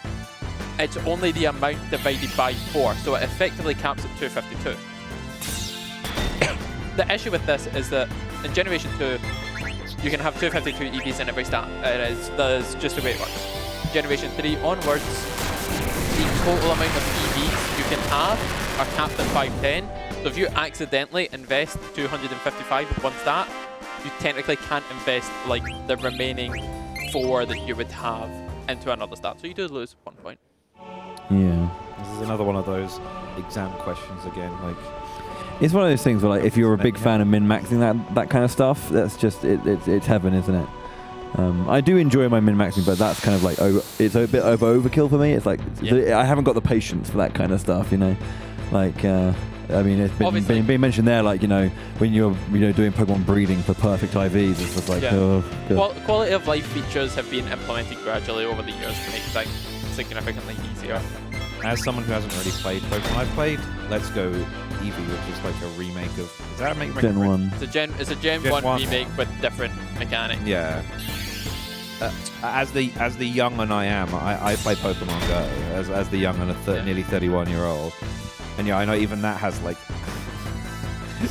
it's only the amount divided by 4, so it effectively caps at 252. The issue with this is that in Generation 2, you can have 252 EVs in every stat. That's just the way it works. Generation 3 onwards, the total amount of EVs you can have are capped at 510. So if you accidentally invest 255 of one stat, you technically can't invest like the remaining 4 that you would have into another stat. So you do lose 1 point. Yeah. This is another one of those exam questions again. Like, it's one of those things where, like, if you're a big fan of min-maxing that kind of stuff, that's just it's heaven, isn't it? I do enjoy my min-maxing, but that's kind of like it's a bit overkill for me. It's like I haven't got the patience for that kind of stuff, you know. Like, I mean, it's been mentioned there, like, you know, when you're doing Pokemon breeding for perfect IVs, it's just like, Quality of life features have been implemented gradually over the years to make things significantly easier. As someone who hasn't really played Pokemon, I've played Let's Go Eevee, which is like a remake of... Is that a remake? Gen 1. It's a Gen 1 remake with different mechanics. Yeah. As the young and I am, I play Pokemon Go as the young and nearly 31-year-old. And yeah, I know even that has like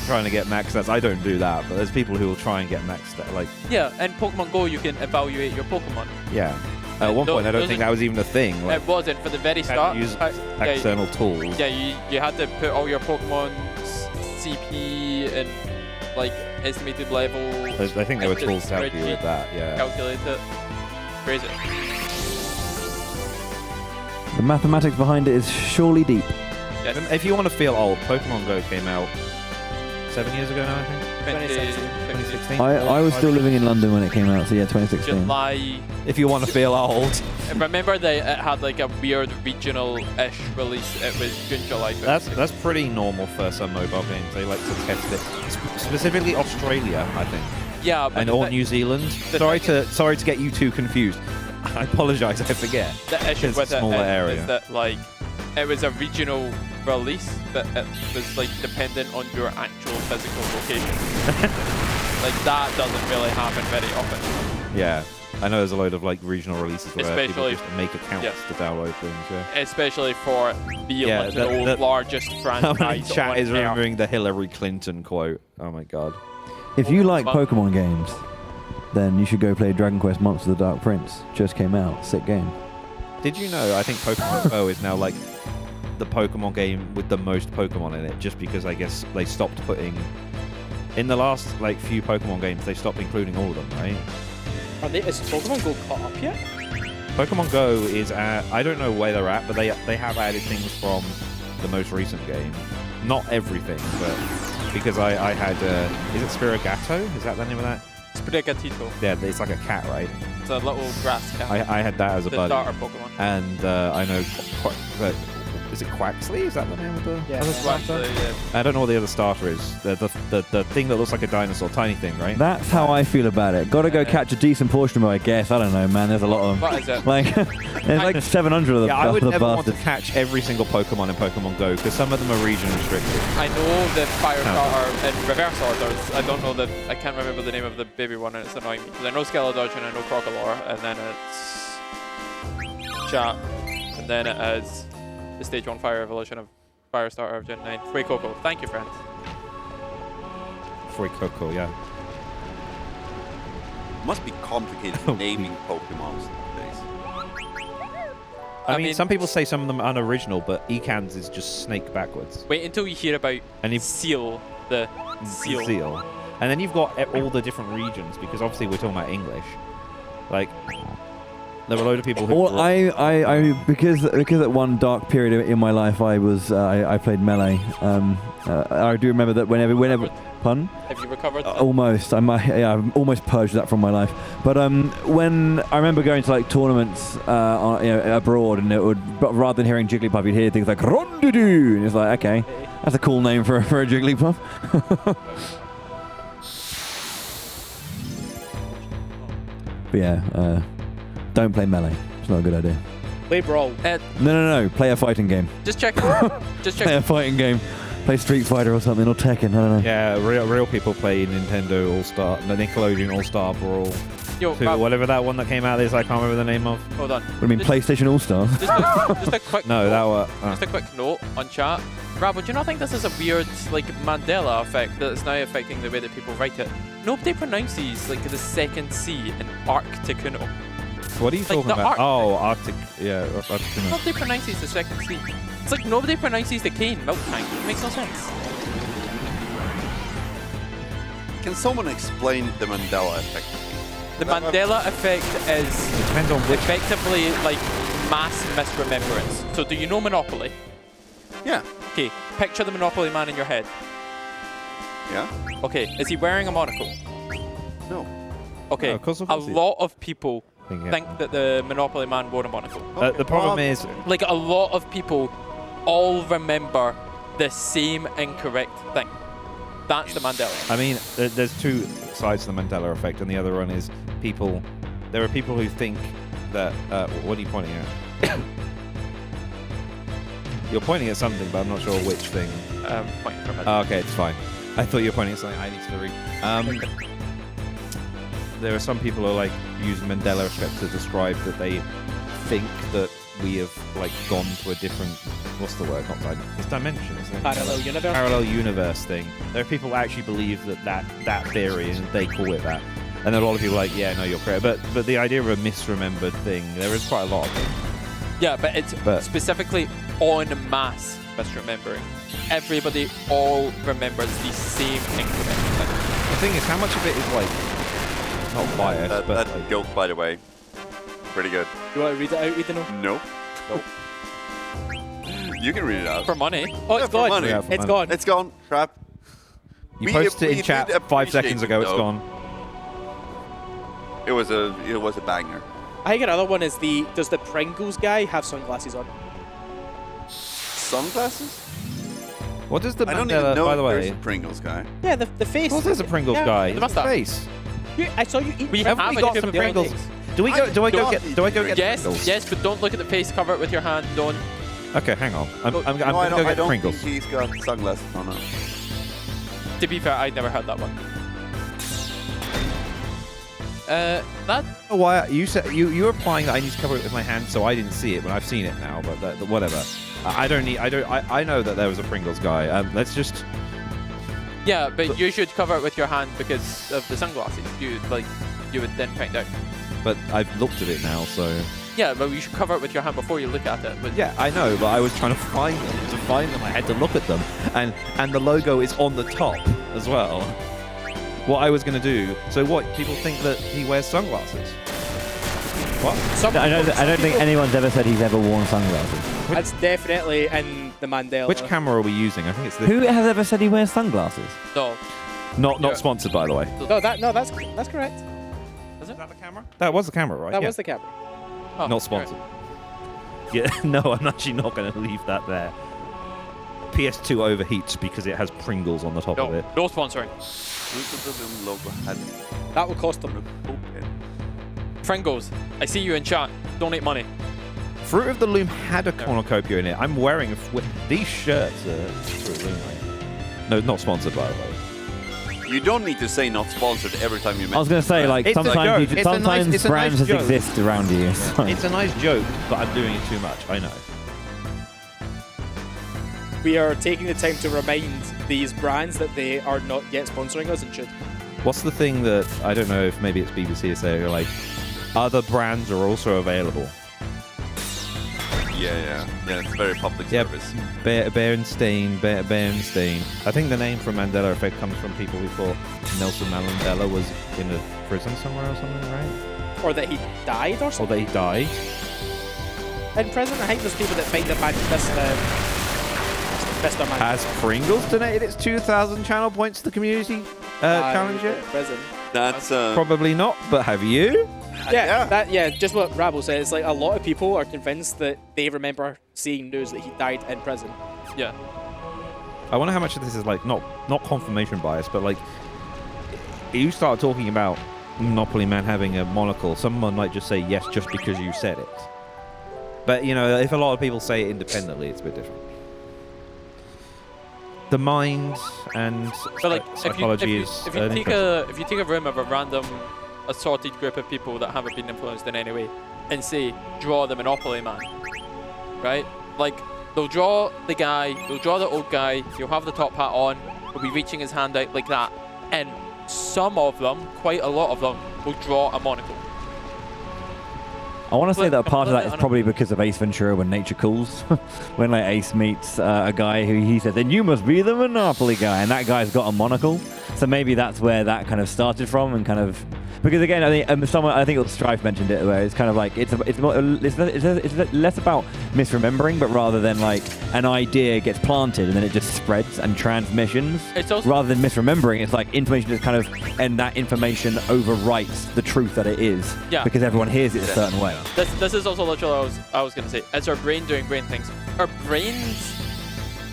trying to get max stats. I don't do that, but there's people who will try and get max stats. Like, yeah, and Pokemon Go, you can evaluate your Pokemon. Yeah. At one point, I don't think that was even a thing. Like, it wasn't for the very start. You had to use external tools. Yeah, you had to put all your Pokemon's CP and like estimated level. I think there were tools to help you with that. Yeah. Calculate it. Crazy. The mathematics behind it is surely deep. Yes. If you want to feel old, Pokemon Go came out 7 years ago now, I think. 2016. I was still living in London when it came out, so yeah, 2016. July. If you want to feel old. Remember it had like a weird regional-ish release. It was June, July. That's pretty normal for some mobile games. They like to test it. Specifically Australia, I think. Yeah, but or New Zealand. Sorry to get you two confused. I apologize, I forget. The issue with it area. is that like it was a regional release, but it was like dependent on your actual physical location. Like that doesn't really happen very often. Yeah, I know there's a load of like regional releases where people just make accounts to download things. Yeah. Especially for the largest franchise. Chat is remembering the Hillary Clinton quote. Oh my god. If you like Pokemon games, then you should go play Dragon Quest Monsters of the Dark Prince. Just came out. Sick game. Did you know, I think Pokemon Go is now like the Pokemon game with the most Pokemon in it, just because I guess they stopped putting... In the last like few Pokemon games, they stopped including all of them, right? Is Pokemon Go caught up yet? Pokemon Go is at... I don't know where they're at, but they have added things from the most recent game. Not everything, but... Because I had... is it Spirigato? Is that the name of that? Sprigatito. Yeah, it's like a cat, right? It's a little grass cat. I had that as a buddy. The starter Pokemon. And I know... Is it Quaxley? Is that the name of the other starter? Yeah. I don't know what the other starter is. The thing that looks like a dinosaur, tiny thing, right? That's how I feel about it. Got to go catch a decent portion of it, I guess. I don't know, man. There's a lot of them. What is it? Like, there's like 700 of them. Yeah, I would never want to catch every single Pokemon in Pokemon Go because some of them are region restricted. I know the fire starter in reverse orders. I don't know I can't remember the name of the baby one, and it's annoying me because I know Skeletorch and I know Crocalor, and then it's Chat, and then it is the Stage 1 Fire Evolution of Firestarter of Gen 9. Fuecoco. Thank you, friends. Fuecoco, yeah. Must be complicated naming Pokemon these days. I mean, some people say some of them are unoriginal, but Ekans is just snake backwards. Wait until you hear about Seal, the Seal. And then you've got all the different regions, because obviously we're talking about English. Like... There were a load of people who... Well, I because at one dark period in my life I played Melee. I do remember that whenever pardon? Have you recovered? Almost. I've almost purged that from my life. But when I remember going to like tournaments abroad, and it would, rather than hearing Jigglypuff, you'd hear things like Rondu-doo, and it's like, okay, that's a cool name for a Jigglypuff. But yeah. Don't play Melee. It's not a good idea. Play Brawl. No. Play a fighting game. Just check. Play a fighting game. Play Street Fighter or something, or Tekken. I don't know. Yeah, real people play Nintendo All-Star, Nickelodeon All-Star Brawl. Yo, whatever that one that came out is, I can't remember the name of. Hold on. What do you mean, PlayStation All Stars? Just a quick No, that was. Just a quick note on chat. Rabble, do you not think this is a weird, like, Mandela effect that's now affecting the way that people write it? Nobody pronounces, like, the second C in Arcticuno. What are you talking about? Oh, Arctic. Yeah, Arcticuno. Nobody pronounces the second C. It's like nobody pronounces the K in milk tank. It makes no sense. Can someone explain the Mandela effect? The Mandela effect is Depends on which. effectively like mass misremembrance. So do you know Monopoly? Yeah. Okay, picture the Monopoly man in your head. Yeah. Okay, is he wearing a monocle? No. Okay, of course a lot of people Yeah. think that the Monopoly man wore a monocle. The problem is, Like a lot of people all remember the same incorrect thing. That's the Mandela. I mean, there's two sides to the Mandela effect, and the other one is people. There are people who think that. What are you pointing at? You're pointing at something, but I'm not sure which thing. Pointing from it. Oh, okay, it's fine. I thought you were pointing at something I need to read. There are some people who like use Mandela effect to describe that they think that we have like gone to a different. What's the word? Not dimension. It's dimension, isn't it? Parallel universe. Parallel universe thing. There are people who actually believe that theory, and they call it that. And then a lot of people are like, yeah, no, you're correct. But the idea of a misremembered thing, there is quite a lot of it. Yeah, but it's specifically en masse misremembering. Everybody all remembers the same incorrect thing. The thing is, how much of it is like not biased, but that joke, by the way, pretty good. You want to read it out, Ethan? No. Nope. You can read it out. For money. Oh, it's for gone. money. Yeah, for It's money. gone. It's gone. Crap. You posted it in chat 5 seconds ago. It's gone. It was a banger. I think another one is does the Pringles guy have sunglasses on? Sunglasses? What does the I don't even Mandela? know By if the there's way, a Pringles guy. Yeah, the face. of course there's a Pringles Yeah. guy. The It's the mustache. face. I saw you eat. We Pringles. have we a got human some brain. Pringles? Do I go get Yes, Pringles? yes, but don't look at the face. Cover it with your hand. Don't. Okay, hang on. I'm No, gonna I go get don't Pringles. think he's got sunglasses on. No. To be fair, I never heard that one. That. Why you said you were implying that I need to cover it with my hand, so I didn't see it, but I've seen it now. But whatever. I don't need. I know that there was a Pringles guy. Let's just. Yeah, but you should cover it with your hand because of the sunglasses. You would then find out. But I've looked at it now, so. Yeah, but you should cover it with your hand before you look at it. But Yeah, I know, but I was trying to find them. To find them, I had to look at them, and the logo is on the top as well. What I was going to do. So what? People think that he wears sunglasses. What? I don't think anyone's ever said he's ever worn sunglasses. That's definitely in the Mandela. Which camera are we using? I think it's this. Who has ever said he wears sunglasses? no. Not sponsored, by the way. That's correct. Is it? that the camera? That was the camera, right? That Yeah. was the camera. Oh, Not sponsored. Yeah, no, I'm actually not going to leave that there. PS2 overheats because it has Pringles on the top of No, it. no sponsoring. Logo had That would cost them. Pringles, I see you in chat. Donate money. Fruit of the Loom had a cornucopia in it. I'm wearing these shirts are Fruit of the Loom. Right? No, not sponsored, by the way. You don't need to say not sponsored every time you mention. I was going to say, like, It's a joke. sometimes It's a nice brands just joke. exist around you. so. It's a nice joke, but I'm doing it too much. I know. We are taking the time to remind these brands that they are not yet sponsoring us and should. What's the thing that I don't know if maybe it's BBC or say like other brands are also available. Yeah, it's very public service. Berenstain. I think the name from Mandela Effect comes from people who thought Nelson Mandela was in a prison somewhere or something, right? Or that he died or Or something. that he died. In prison, I think there's people that find the Mr. Man. Has Pringles donated its 2,000 channel points to the community challenge yet? Prison. That's Probably not, but have you? Yeah, just what Rabble said. It's like a lot of people are convinced that they remember seeing news that he died in prison. Yeah. I wonder how much of this is like not confirmation bias, but like you start talking about Monopoly Man having a monocle, someone might just say yes just because you said it. But you know, if a lot of people say it independently, it's a bit different. The mind and But like, psychology if you is take a room of a random a sorted group of people that haven't been influenced in any way and say, draw the Monopoly man, right? Like, they'll draw the guy, they'll draw the old guy, he'll have the top hat on, he'll be reaching his hand out like that, and some of them, quite a lot of them, will draw a monocle. I want to say that part of that is probably because of Ace Ventura when nature calls. When like Ace meets a guy who he says, then you must be the Monopoly guy, and that guy's got a monocle. So maybe that's where that kind of started from, and kind of because again, I think I think it was Strife mentioned it, where it's kind of like it's less about misremembering, but rather than like an idea gets planted and then it just spreads and transmissions. It's also rather than misremembering, it's like information just kind of, and that information overwrites the truth that it is. Yeah. Because everyone hears it a certain way. This is also literally what I was going to say. It's our brain doing brain things. Our brains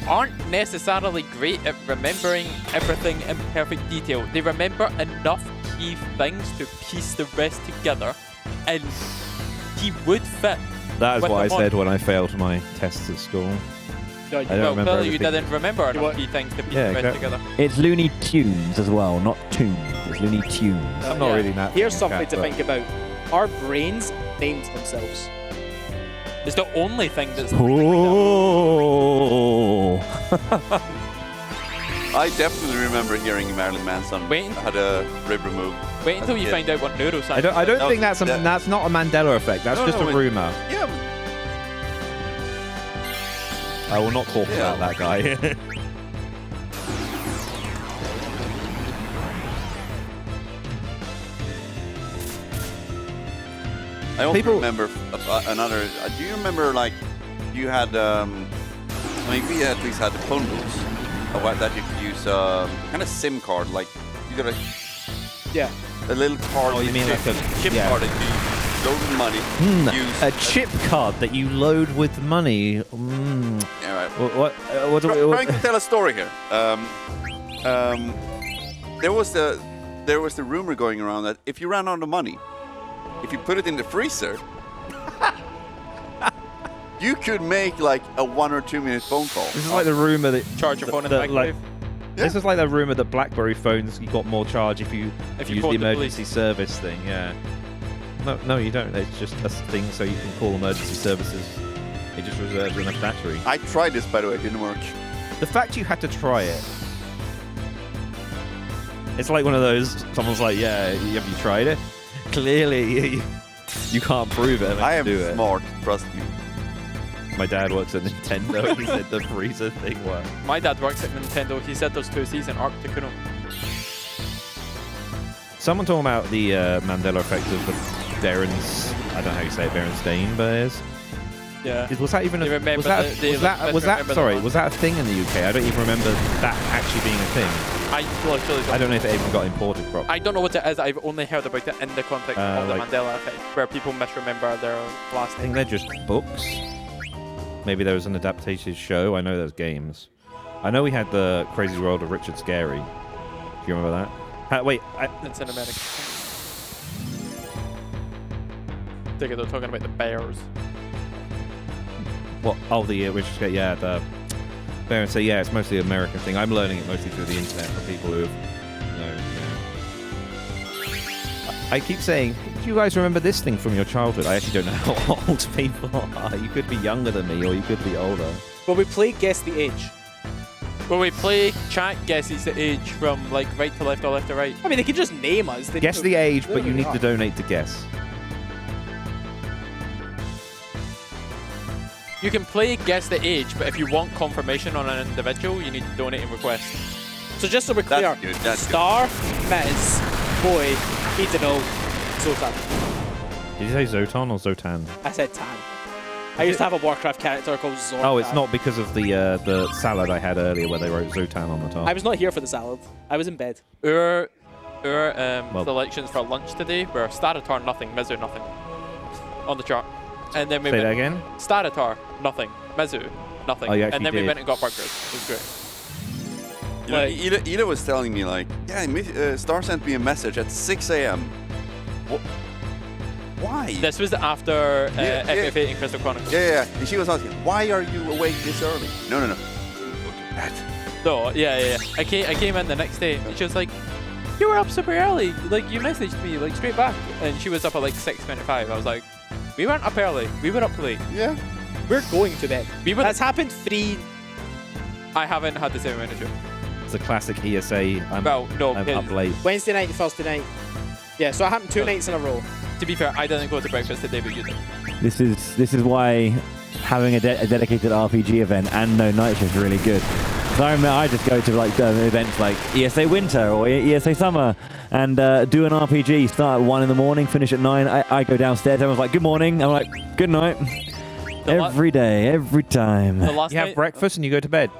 aren't necessarily great at remembering everything in perfect detail. They remember enough key things to piece the rest together, and he would fit. That is with what I the said when I failed my tests at school. No, I don't remember clearly you everything. didn't remember enough key things to piece the rest together. It's Looney Tunes as well, not tunes. It's Looney Tunes. I'm not really that. Here's something to think about. Our brains named themselves. It's the only thing that's... Oh. I definitely remember hearing Marilyn Manson had a rib removed. Wait until you find out what neuroscience I don't think that's not a Mandela effect. That's just a rumor. Yeah. I will not talk about that guy. I also remember another. Do you remember, like, you had? I mean, we at least had the phone booths that you could use kind of SIM card, like you got a a little card. Oh, you mean like a chip card that you load with money? Use a chip card that you load with money. Yeah, right. What trying to tell a story here. There was the rumor going around that if you ran out of money, if you put it in the freezer, you could make like a 1 or 2 minute phone call. This is like the rumor that charge your phone in the microwave. This is like the rumor that BlackBerry phones you got more charge if you use the emergency service thing. Yeah. No, you don't. It's just a thing so you can call emergency services. It just reserves enough battery. I tried this, by the way. It didn't work. The fact you had to try it. It's like one of those. Someone's like, "Yeah, have you tried it?" Clearly, you can't prove it. I am smart. Trust me. My dad works at Nintendo. He said the freezer thing worked. My dad works at Nintendo. He said there's 2 C's in Arctic Uno. Someone talking about the Mandela effect of the Berens. I don't know how you say it. Berenstain Bears. Yeah. Was that even a? Was that a thing in the UK? I don't even remember that actually being a thing. I don't know if it even got imported properly. I don't know what it is. I've only heard about it in the context of the Mandela effect, where people misremember their last I think they're just books. Maybe there was an adapted show. I know there's games. I know we had the Crazy World of Richard Scarry. Do you remember that? Wait. It's in America. I think they're talking about the bears. What? Oh, the Richard Scarry. Yeah, the Bear. So yeah, it's mostly an American thing. I'm learning it mostly through the internet from people who, I keep saying, do you guys remember this thing from your childhood? I actually don't know how old people are. You could be younger than me, or you could be older. Well, we play Guess the Age. Well, we play chat guesses the age from like right to left or left to right. I mean, they can just name us. Guess the age, but you need to donate to guess. You can play Guess the Age, but if you want confirmation on an individual, you need to donate and request. So just so we're clear, Star, Miz, Boy, need to know Zotan. Did you say Zotan or Zotan? I said Tan. I used to have a Warcraft character called Zortan. Oh, it's not because of the salad I had earlier where they wrote Zotan on the top. I was not here for the salad. I was in bed. Our selections for lunch today were Statter, nothing, Mizzow, nothing. On the chart. And then we Say that again? Statter, nothing, Mizzow, nothing. Oh, you and actually then we did. went and got burgers. It was great. You know, Ida was telling me, like, yeah, Star sent me a message at 6 a.m. Why? This was after FF8 and Crystal Chronicles. Yeah. And she was asking, why are you awake this early? No. No, yeah. I came in the next day and she was like, You were up super early. Like, you messaged me, like, straight back. And she was up at, like, 6:25. I was like, we weren't up early. We were up late. Yeah. We're going to bed. That's happened 3. I haven't had the same amount of dream. It's a classic ESA. I'm because up late. Wednesday night and Thursday night. Yeah, so it happened 2 nights in a row. To be fair, I didn't go to breakfast today, but you did. This is why having a dedicated RPG event and no night shift is really good. So I just go to like events like ESA Winter or ESA Summer and do an RPG. Start at 1 in the morning, finish at 9. I go downstairs. Everyone's like, "Good morning." I'm like, "Good night." Every day, every time. You have breakfast and you go to bed.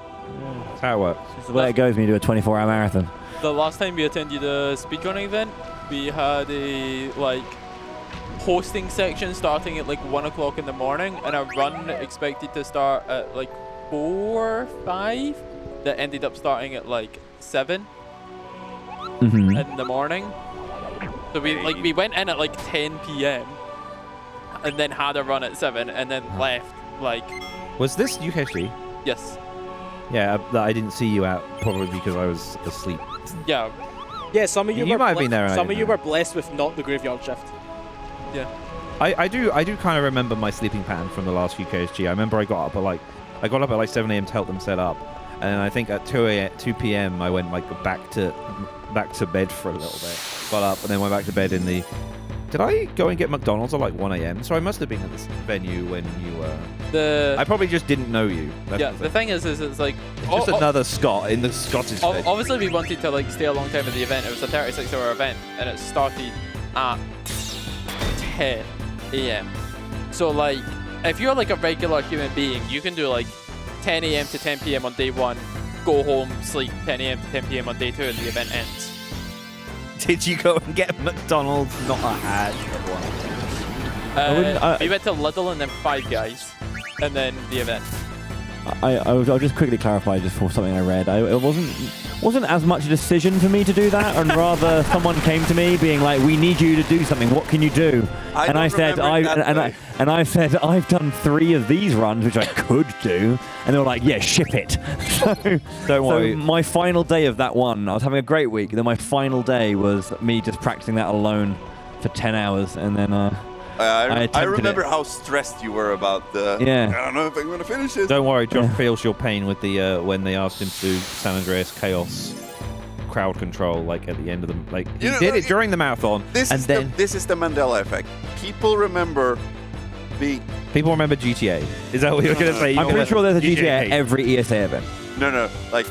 That's how it works. It's the way it goes when you do a 24-hour marathon. The last time we attended a speedrunning event, we had a hosting section starting at like 1 o'clock in the morning, and a run expected to start at like 4 or 5 that ended up starting at like 7 in the morning. So we went in at like 10 p.m. and then had a run at 7 and then left like. Was this UKG? Yes. Yeah, I didn't see you out probably because I was asleep. Yeah. Yeah, some of you, might have been there. Some of you were blessed with not the graveyard shift. Yeah. I do kind of remember my sleeping pattern from the last UKSG. I remember I got up at like 7 a.m. to help them set up, and I think at 2 p.m. I went like back to bed for a little bit. Got up and then went back to bed in the. Did I go and get McDonald's at like 1 a.m.? So I must have been at this venue when you were. I probably just didn't know you. That's the thing is it's like just another Scot in the Scottish venue. Obviously, we wanted to like stay a long time at the event. It was a 36-hour event, and it started at 10 a.m. So like, if you're like a regular human being, you can do like 10 a.m. to 10 p.m. on day 1, go home, sleep 10 a.m. to 10 p.m. on day 2, and the event ends. Did you go and get McDonald's? Not a hash. We went to Lidl and then Five Guys, and then the event. I'll just quickly clarify just for something I read. It wasn't as much a decision for me to do that, and rather someone came to me being like, "We need you to do something. What can you do?" I said, "I've done 3 of these runs, which I could do," and they were like, "Yeah, ship it." Don't worry. So my final day of that one, I was having a great week. Then my final day was me just practicing that alone for 10 hours, and then. I remember how stressed you were about the. Yeah. I don't know if I'm going to finish it. Don't worry, John feels your pain with the when they asked him to do San Andreas Chaos crowd control, like at the end of the he did it during the marathon. This is the Mandela effect. People remember GTA. Is that what you're going to say? I'm pretty sure there's a GTA at every ESA event. No. Like,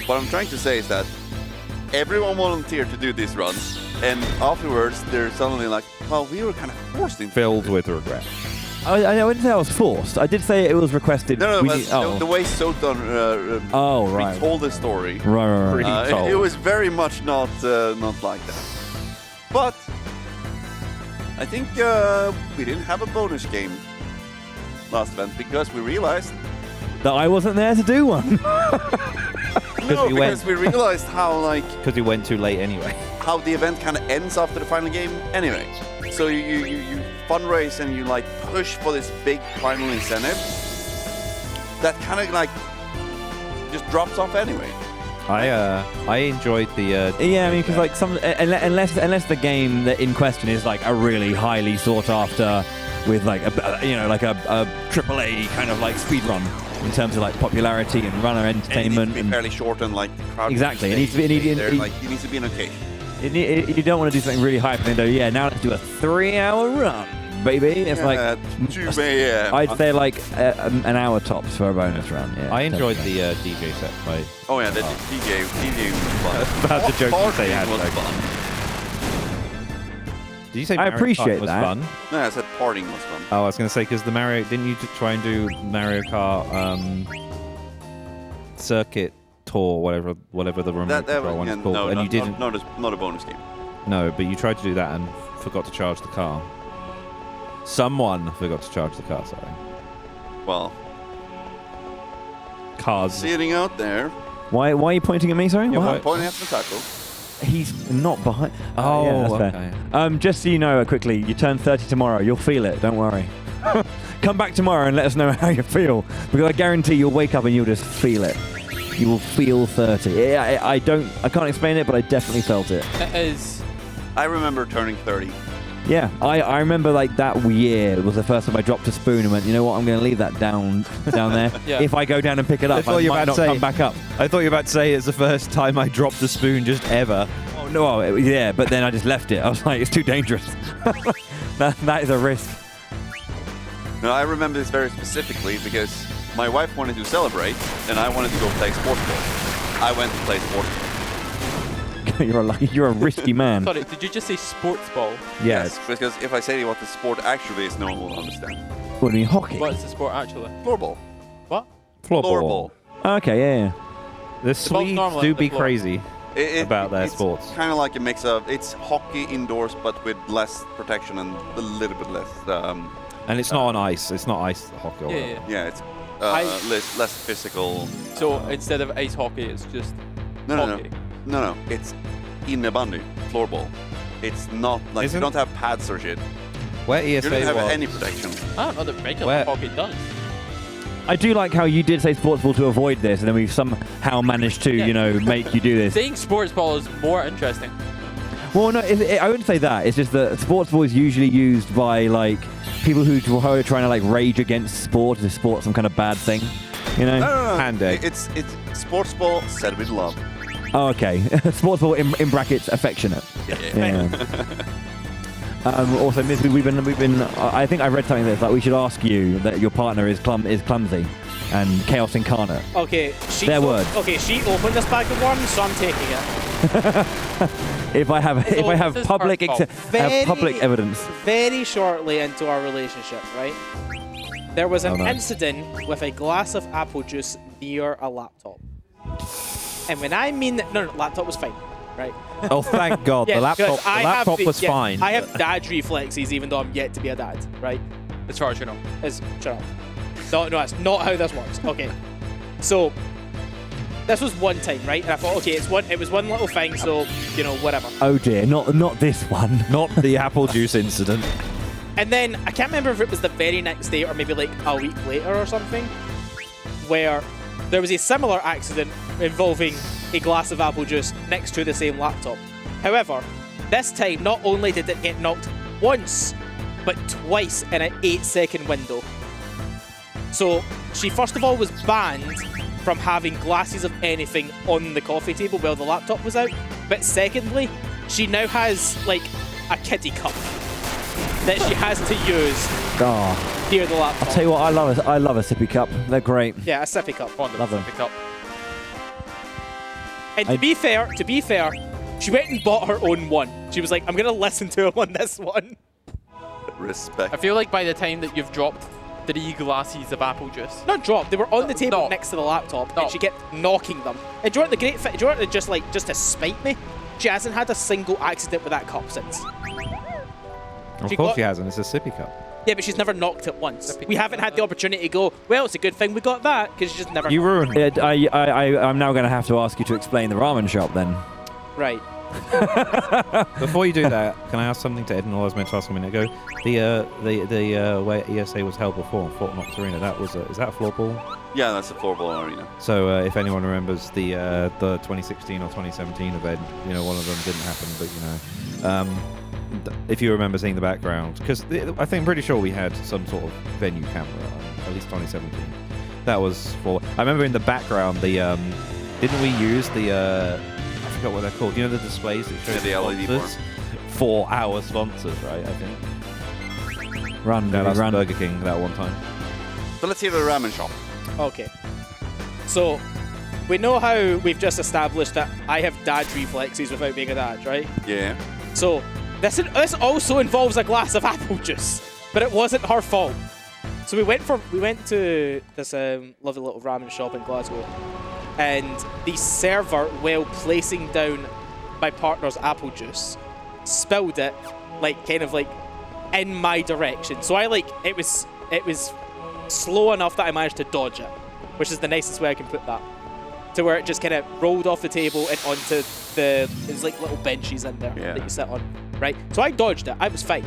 what I'm trying to say is that everyone volunteered to do these runs. And afterwards, they're suddenly like, well, we were kind of forced into filled with regret. I wouldn't say I was forced. I did say it was requested. No, but the way Soton retold the story. Right. It was very much not like that. But I think we didn't have a bonus game last event because we realized that I wasn't there to do one. because we realized how because we went too late anyway. How the event kind of ends after the final game anyway. So you fundraise and you like push for this big final incentive that kind of like just drops off anyway. I enjoyed the yeah, I mean because like unless the game that in question is like a really highly sought after with like a AAA kind of like speedrun in terms of like popularity and runner entertainment. It needs to be fairly short and like the crowd. Exactly, it needs to be. It needs to be an occasion. You don't want to do something really hype and then go, yeah, now let's do a 3-hour run, baby. It's like 2 a.m. I'd say like an hour tops for a bonus round. Yeah, I enjoyed the DJ set play. Oh yeah, the DJ was fun. About the joke you say was fun. Did you say I appreciate Kart was that. fun? No, I said partying was fun. Oh, I was going to say because the Mario didn't you try and do Mario Kart circuit tour, whatever the remote control one's called, no, and you didn't. Not a bonus game. No, but you tried to do that and forgot to charge the car. Someone forgot to charge the car. Sorry. Well, cars sitting out there. Why are you pointing at me? Sorry. I'm pointing at Matako. He's not behind. Oh, yeah, that's okay. Fair. Just so you know, quickly, you turn 30 tomorrow. You'll feel it. Don't worry. Come back tomorrow and let us know how you feel, because I guarantee you'll wake up and you'll just feel it. You will feel 30. I can't explain it, but I definitely felt it. It is. I remember turning 30. Yeah, I remember like that year was the first time I dropped a spoon and went, you know what, I'm going to leave that down there. Yeah. If I go down and pick it up, I might not come back up. I thought you were about to say it's the first time I dropped a spoon just ever. Oh no, yeah, but then I just left it. I was like, it's too dangerous. that is a risk. No, I remember this very specifically because my wife wanted to celebrate and I wanted to go play sports ball. I went to play sports ball. You're a risky man. Sorry, did you just say sports ball? Yes, because if I say what the sport actually is, no one will understand. What do you mean, hockey? What is the sport actually? Floorball. What? Floorball. Okay, yeah. The Swedes do be crazy about their sports. It's kind of like a mix of, it's hockey indoors, but with less protection and a little bit less. And it's not on ice. It's not ice hockey. Or Yeah, it's less physical. So instead of ice hockey, it's just hockey. No. It's innebandy, floorball. It's not like you don't have pads or shit. Where ESA you don't have any protection. I don't know that regular hockey does. I do like how you did say sports ball to avoid this, and then we've somehow managed to, make you do this. Saying sports ball is more interesting. Well, no, I wouldn't say that. It's just that sports ball is usually used by like people who are trying to like rage against sport. Is sport some kind of bad thing? You know? No. Hand egg. It's sports ball said with love. Oh, okay. Sports ball in brackets affectionate. Yeah. Also, Miz, we've been. I think I read something that's like we should ask you that your partner is clumsy and chaos incarnate. Okay, their words. Okay, she opened this bag of worms, so I'm taking it. If I have public evidence. Very shortly into our relationship, right? There was an incident with a glass of apple juice near a laptop. And when I mean that, no, laptop was fine, right? Oh, thank God, the laptop was fine. I have dad reflexes, even though I'm yet to be a dad, right? As far as you know. Shut up. No, that's not how this works. Okay, so this was one time, right? And I thought, okay, it was one little thing, so whatever. Oh dear, not this one. Not the apple juice incident. And then I can't remember if it was the very next day or maybe like a week later or something, where there was a similar accident involving a glass of apple juice next to the same laptop. However, this time not only did it get knocked once, but twice in an 8-second window. So she first of all was banned from having glasses of anything on the coffee table while the laptop was out. But secondly, she now has like a kiddie cup that she has to use near the laptop. I'll tell you what, I love a sippy cup. They're great. Yeah, a sippy cup. Love them. Sippy cup. And to be fair, she went and bought her own one. She was like, I'm going to listen to him on this one. Respect. I feel like by the time that you've dropped 3 glasses of apple juice. Not dropped, they were on the table next to the laptop, and she kept knocking them. And do you want the great thing? Do you want just to spite me? She hasn't had a single accident with that cup since. Of course she hasn't. It's a sippy cup. Yeah, but she's never knocked it once. We haven't had the opportunity to go, well, it's a good thing we got that, because she's just never... You ruined it. I'm now going to have to ask you to explain the ramen shop then. Right. Before you do that, can I ask something to Ed? I was meant to ask a minute ago. The where ESA was held before, Fort Knox Arena, is that a floorball? Yeah, that's a floorball arena. So if anyone remembers the 2016 or 2017 event, one of them didn't happen, but if you remember seeing the background, because I'm pretty sure we had some sort of venue camera, at least 2017. That was for. I remember in the background, didn't we use I forgot what they're called. The displays that show the LED bar for our sponsors, right? I think. Run Burger King that one time. So let's hear the ramen shop. Okay. So we know how we've just established that I have dad reflexes without being a dad, right? Yeah. So this also involves a glass of apple juice, but it wasn't her fault. So we went to this lovely little ramen shop in Glasgow, and the server, while placing down my partner's apple juice, spilled it kind of in my direction. So it was slow enough that I managed to dodge it, which is the nicest way I can put that. To where it just kind of rolled off the table and onto there's little benches in there that you sit on, right? So I dodged it. I was fine.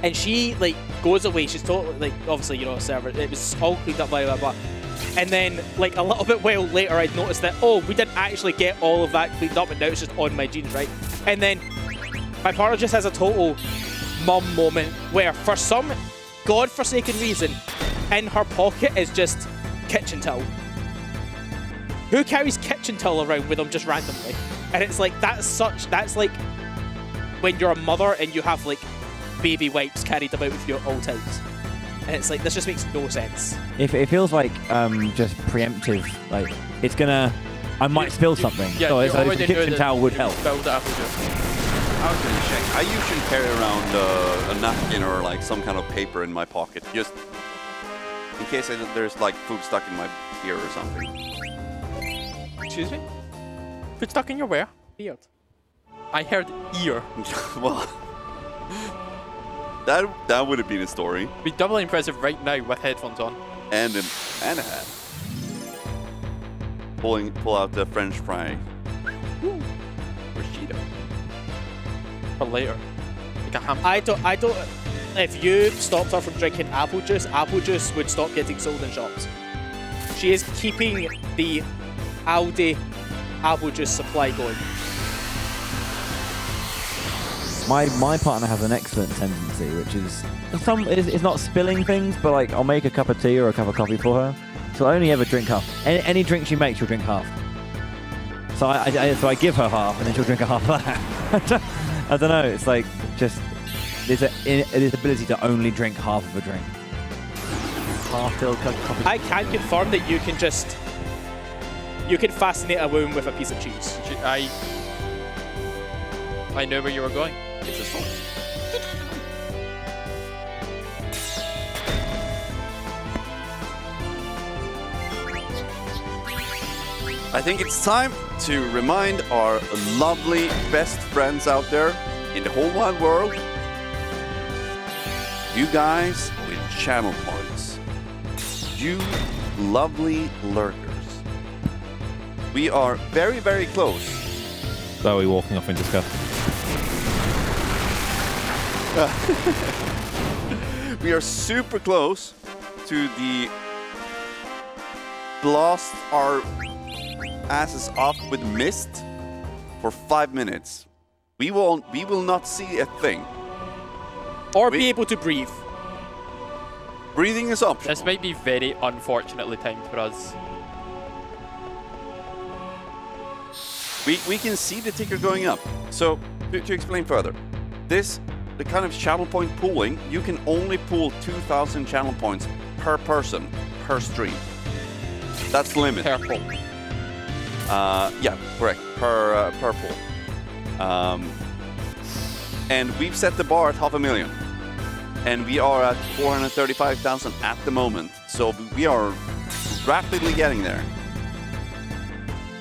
And she goes away. She's totally obviously a server. It was all cleaned up, blah blah blah. And then, like, a little bit while later, I'd noticed that, oh, we didn't actually get all of that cleaned up, and now it's just on my jeans, right? And then my partner just has a total mum moment where, for some godforsaken reason, in her pocket is just kitchen towel. Who carries kitchen towel around with them just randomly? And it's like, that's like when you're a mother and you have, like, baby wipes carried about with you at all times. And it's like, this just makes no sense. It feels like just preemptive. Like, it's gonna... I might spill something. Yeah, so you the already kitchen knew towel would help. Spilled the apple juice. I was gonna check. I usually carry around a napkin or like some kind of paper in my pocket, just in case there's like food stuck in my ear or something. Excuse me? Food stuck in your where? Beard. I heard ear. Well, that would have been a story. Be doubly impressive right now with headphones on. And a hat. Pull out the French fry. Prosciutto. For later. Like a ham. I don't. If you stopped her from drinking apple juice would stop getting sold in shops. She is keeping the Aldi apple juice supply going. My partner has an excellent tendency, which is it's not spilling things, but like I'll make a cup of tea or a cup of coffee for her. She'll only ever drink half. Any drink she makes, she'll drink half. So I give her half, and then she'll drink a half of that. I don't know. It's like just there's this ability to only drink half of a drink. Half-filled cup of coffee. I can confirm that you can fascinate a woman with a piece of cheese. I know where you were going. It's a song. I think it's time to remind our lovely best friends out there in the whole wide world, you guys with channel points, you lovely lurkers, we are very, very close. So are we walking off in disgust? We are super close to the blast our asses off with mist for 5 minutes. We will not see a thing. Or be able to breathe. Breathing is optional. This might be very unfortunately timed for us. We can see the ticker going up. So, to explain further, the kind of channel point pooling, you can only pool 2,000 channel points per person, per stream. That's the limit. Per pool. Yeah, correct. Per pool. And we've set the bar at 500,000. And we are at 435,000 at the moment. So we are rapidly getting there.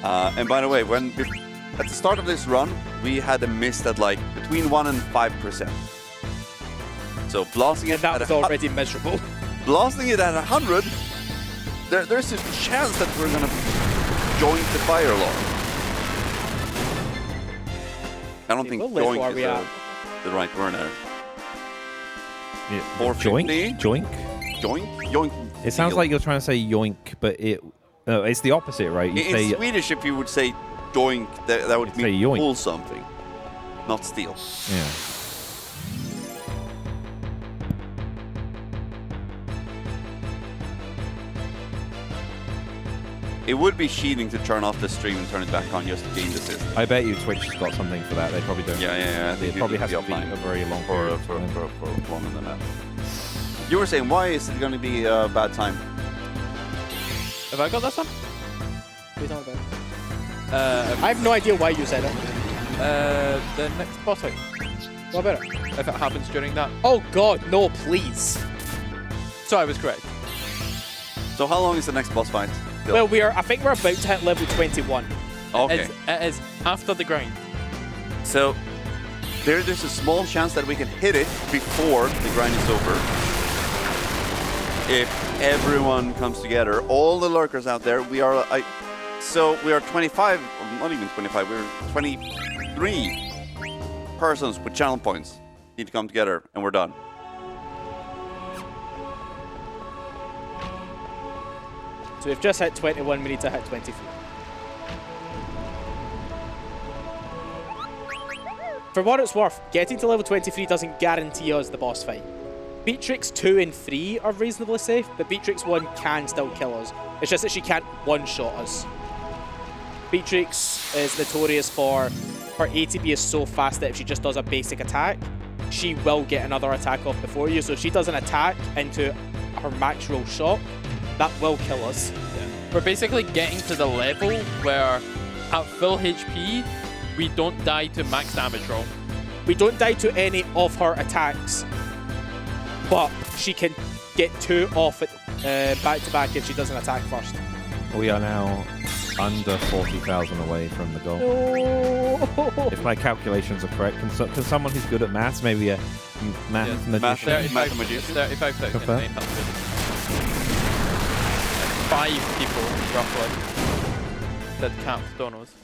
And by the way, at the start of this run, we had a mist at like between 1 and 5%. So blasting it that was already miserable. Blasting it at 100, there's a chance that we're gonna join the fire alarm. I don't think joink is the right word there. Yeah, 450? Joink? Joink? It sounds like you're trying to say yoink, but it's the opposite, right? You In say Swedish, if you would say joink, that would mean yoink. pull something, not steal. Yeah. It would be cheating to turn off the stream and turn it back on just to game the system. I bet you Twitch's got something for that. They probably don't. Yeah. It probably has to be a very long period for longer than that. You were saying, why is it going to be a bad time? Have I got this one? What are you talking about? I have no idea why you said it. The next boss fight. What about it? If it happens during that. Oh god, no, please. So I was correct. So how long is the next boss fight? Well, I think we're about to hit level 21. Okay. It is after the grind. So there's a small chance that we can hit it before the grind is over. If everyone comes together, all the lurkers out there, we are 25, or not even 25, we're 23 persons with channel points need to come together, and we're done. So we've just hit 21, we need to hit 23. For what it's worth, getting to level 23 doesn't guarantee us the boss fight. Beatrix 2 and 3 are reasonably safe, but Beatrix 1 can still kill us. It's just that she can't one-shot us. Beatrix is notorious for her ATB is so fast that if she just does a basic attack, she will get another attack off before you. So if she does an attack into her max roll shot, that will kill us. Yeah. We're basically getting to the level where at full HP, we don't die to max damage roll. We don't die to any of her attacks, but she can get 2 off it back to back if she does an attack first. We are now under 40,000 away from the goal. No. If my calculations are correct, can someone who's good at maths, maybe a math magician? 35,900. 5 people, roughly, that count donos.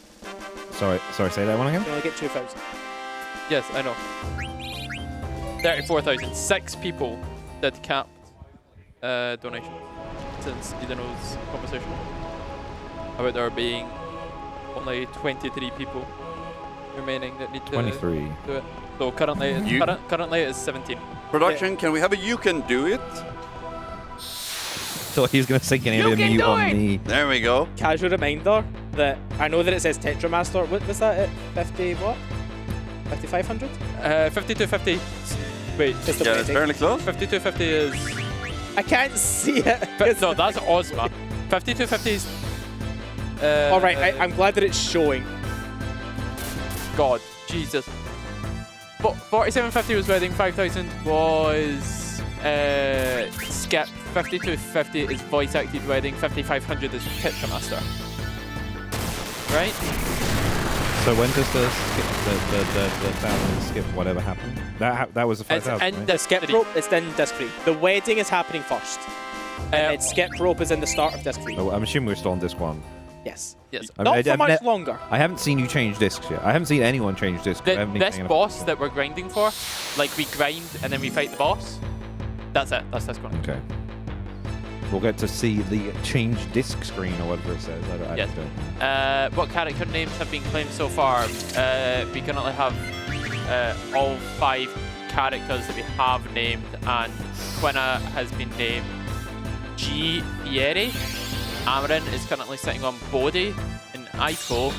Sorry, say that one again? You only get 2,000. Yes, I know. 34,000. 6 people that capped donation since Idano's conversation about there being only 23 people remaining that need to 23. do it. So currently, currently it is 17. Production, can we have a you can do it? So he's going to say, can you have a mute on me? There we go. Casual reminder that I know that it says Tetramaster. What was that at 50 what? 5,500? 5250. Wait, it's fairly close. 5250 is. I can't see it. No, that's Ozma. 5250 is. All right, I'm glad that it's showing. God, Jesus. But 4750 was wedding. 5,000 was skip. 5250 is voice acted wedding. 5,500 is Tetramaster. Right? So when does the thousand skip whatever happen? That was the 5,000. And the skip rope is in disc 3. The wedding is happening first. And skip rope is in the start of disc 3. Oh, I'm assuming we're still on disc 1. Yes. Yes. Not for much longer. I haven't seen you change discs yet. I haven't seen anyone change discs. This boss that we're grinding for, like we grind and then we fight the boss. That's it. That's this one. Okay. We'll get to see the change disc screen or whatever it says. I yes. What character names have been claimed so far? We currently have all 5 characters that we have named, and Quina has been named G. Fieri. Amarin is currently sitting on Bodhi, and Aiko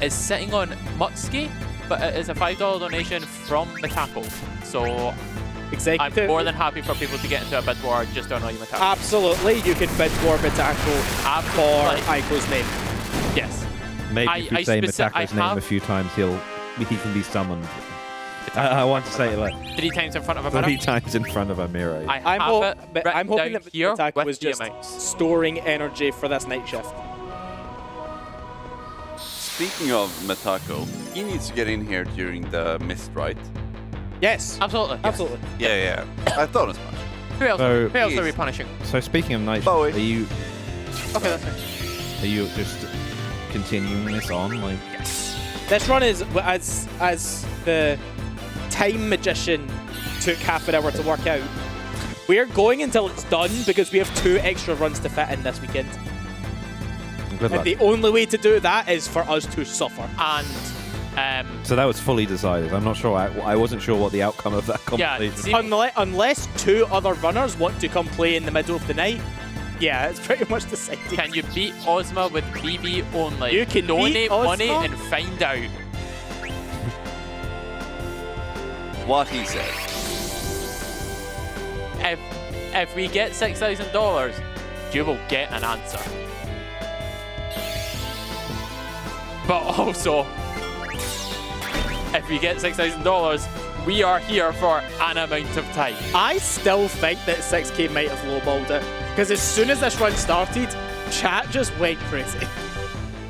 is sitting on Mutsuki, but it is a $5 donation from the Tackle. So I'm more than happy for people to get into a bid war just to annoy Mitako. Absolutely, you can bid war Mitako for Aiko's name. Yes. Maybe if you say Mitako's name a few times, he can be summoned. I want to say it like 3 times in front of a mirror. 3 times in front of a mirror. I'm hoping that Mitako was just storing energy for this night shift. Speaking of Mitako, he needs to get in here during the mist, right? Yes. Absolutely. Yes. Absolutely. Yeah. I thought as much. Who else are we punishing? So speaking of night shift, are you... Okay, that's fine. Are you just continuing this on? Like, yes. This run is, as the time magician took half an hour to work out, we're going until it's done because we have 2 extra runs to fit in this weekend. Good luck. And the only way to do that is for us to suffer. And so that was fully decided. I'm not sure. I wasn't sure what the outcome of that competition. Yeah, unless 2 other runners want to come play in the middle of the night. Yeah, it's pretty much decided. Can you beat Ozma with Vivi only? You can donate money Ozma? and find out. What he said. If we get $6,000, you will get an answer. But also, if we get $6,000, we are here for an amount of time. I still think that 6K might have lowballed it. Because as soon as this run started, chat just went crazy.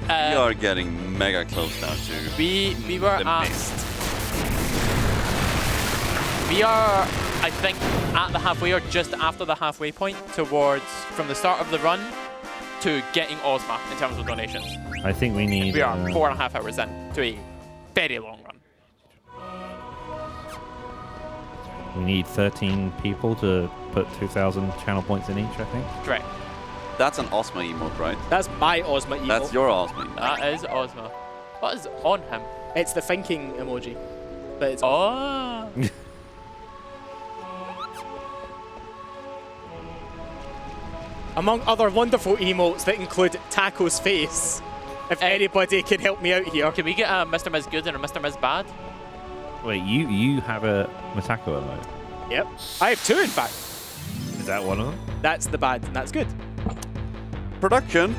We are getting mega close now to we were the mist. We are, I think, at the halfway or just after the halfway point towards, from the start of the run to getting Ozma in terms of donations. I think we need... We are 4.5 hours in to a very long run. We need 13 people to put 2,000 channel points in each, I think. Correct. That's an Ozma emote, right? That's my Ozma emote. That's your Ozma emote. That is Ozma. What is on him? It's the thinking emoji. But it's Oh. among other wonderful emotes that include Taco's face. If anybody can help me out here. Can we get a Mr. Miz good and a Mr. Miz bad? Wait, you have a Matako emote? Yep. I have 2, in fact. Is that one of them? That's the bad, and that's good. Production,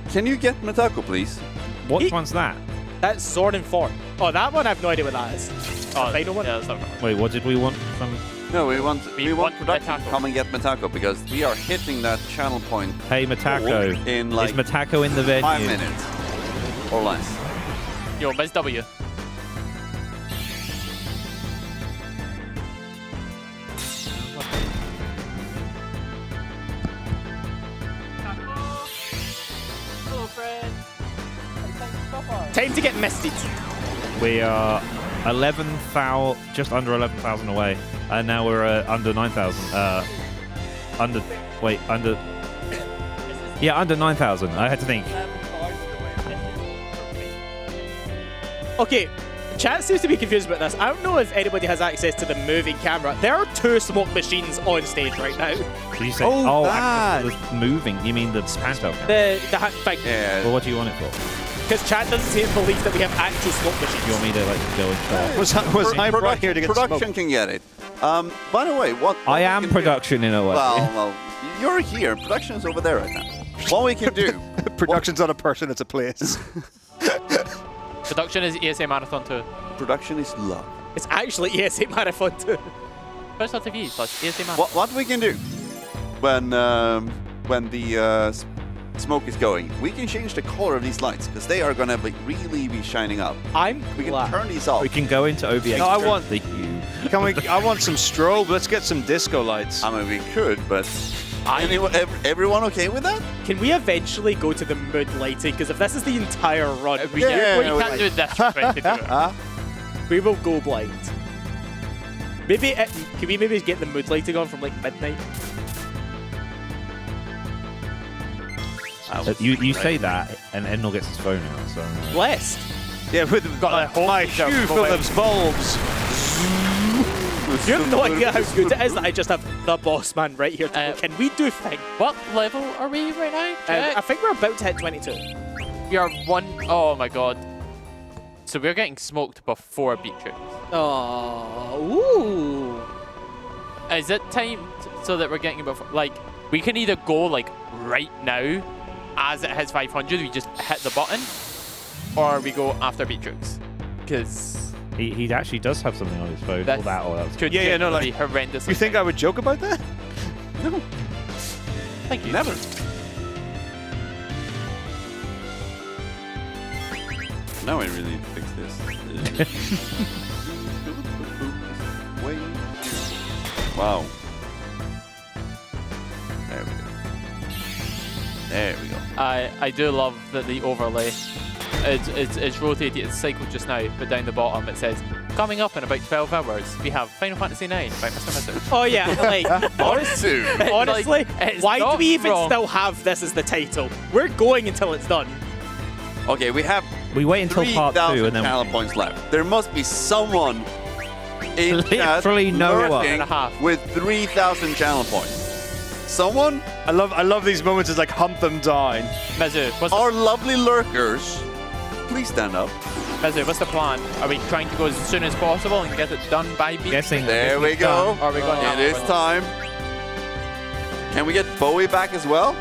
can you get Matako, please? What one's that? That's Zord and Form. Oh, that one, I have no idea what that is. Oh, the final one? Yeah, that's not right. Wait, what did we want from... No, we want production Matako. to come and get Matako because we are hitting that channel point. Hey, Matako. In like Is Matako in the venue? 5 minutes or less. Yo, Miz W. Hello, friend. Time to get misted. We are 11,000, just under 11,000 away, and now we're under 9,000. Under 9,000. I had to think. Okay, chat seems to be confused about this. I don't know if anybody has access to the moving camera. There are 2 smoke machines on stage right now. Did you say? Oh, access to the moving. You mean the panto camera? The thing. Yeah. Well, what do you want it for? Because chat doesn't seem to believe that we have actual smoke machines. You want me to like go and show? Was I brought here to get production smoked? can get it. By the way, what I we am can production do, in a way. Well, you're here. Production's over there right now. What we can do. Production's not a person, it's a place. Production is ESA Marathon 2. Production is love. It's actually ESA Marathon 2. Twitch.tv/ESA Marathon. What we can do when the smoke is going, we can change the color of these lights because they are gonna really be shining up. We can turn these off. We can go into OBS. No, I want the hue. Can we? I want some strobe. Let's get some disco lights. I mean, we could, but everyone okay with that? Can we eventually go to the mood lighting? Because if this is the entire run, We can't do this for 22. We will go blind. Maybe can we maybe get the mood lighting on from like midnight? You say that, and Ednor gets his phone out. So Blessed. Yeah, with my shoe full of bulbs. You have no idea how good it is that I just have the boss man right here. Can we do thing? What level are we right now? I think we're about to hit 22. We are one. Oh my god. So we're getting smoked before Beatrix. Oh, ooh. Is it time so that we're getting before? Like, we can either go like right now, as it hits 500, we just hit the button, or we go after Beatrix. Because he actually does have something on his phone. Or that could no, be like horrendous. You think I would joke about that? No. Thank you. Never. Now I really need to fix this. Wait. Wow. There we go. There we go. I do love that the overlay. It's rotated, it's cycled just now, but down the bottom it says, coming up in about 12 hours, we have Final Fantasy IX by MrMizzow. Oh yeah, like, honestly, why do we even still have this as the title? We're going until it's done. Okay, we wait until part 2 and then channel points left. There must be someone in chat literally no lurking with 3,000 channel points. Someone? I love these moments. It's like hunt them down. Mizzow, our lovely lurkers, please stand up. Mizzow, what's the plan? Are we trying to go as soon as possible and get it done by Beatrix? There we go. Or are we going it is time. Can we get Bowie back as well?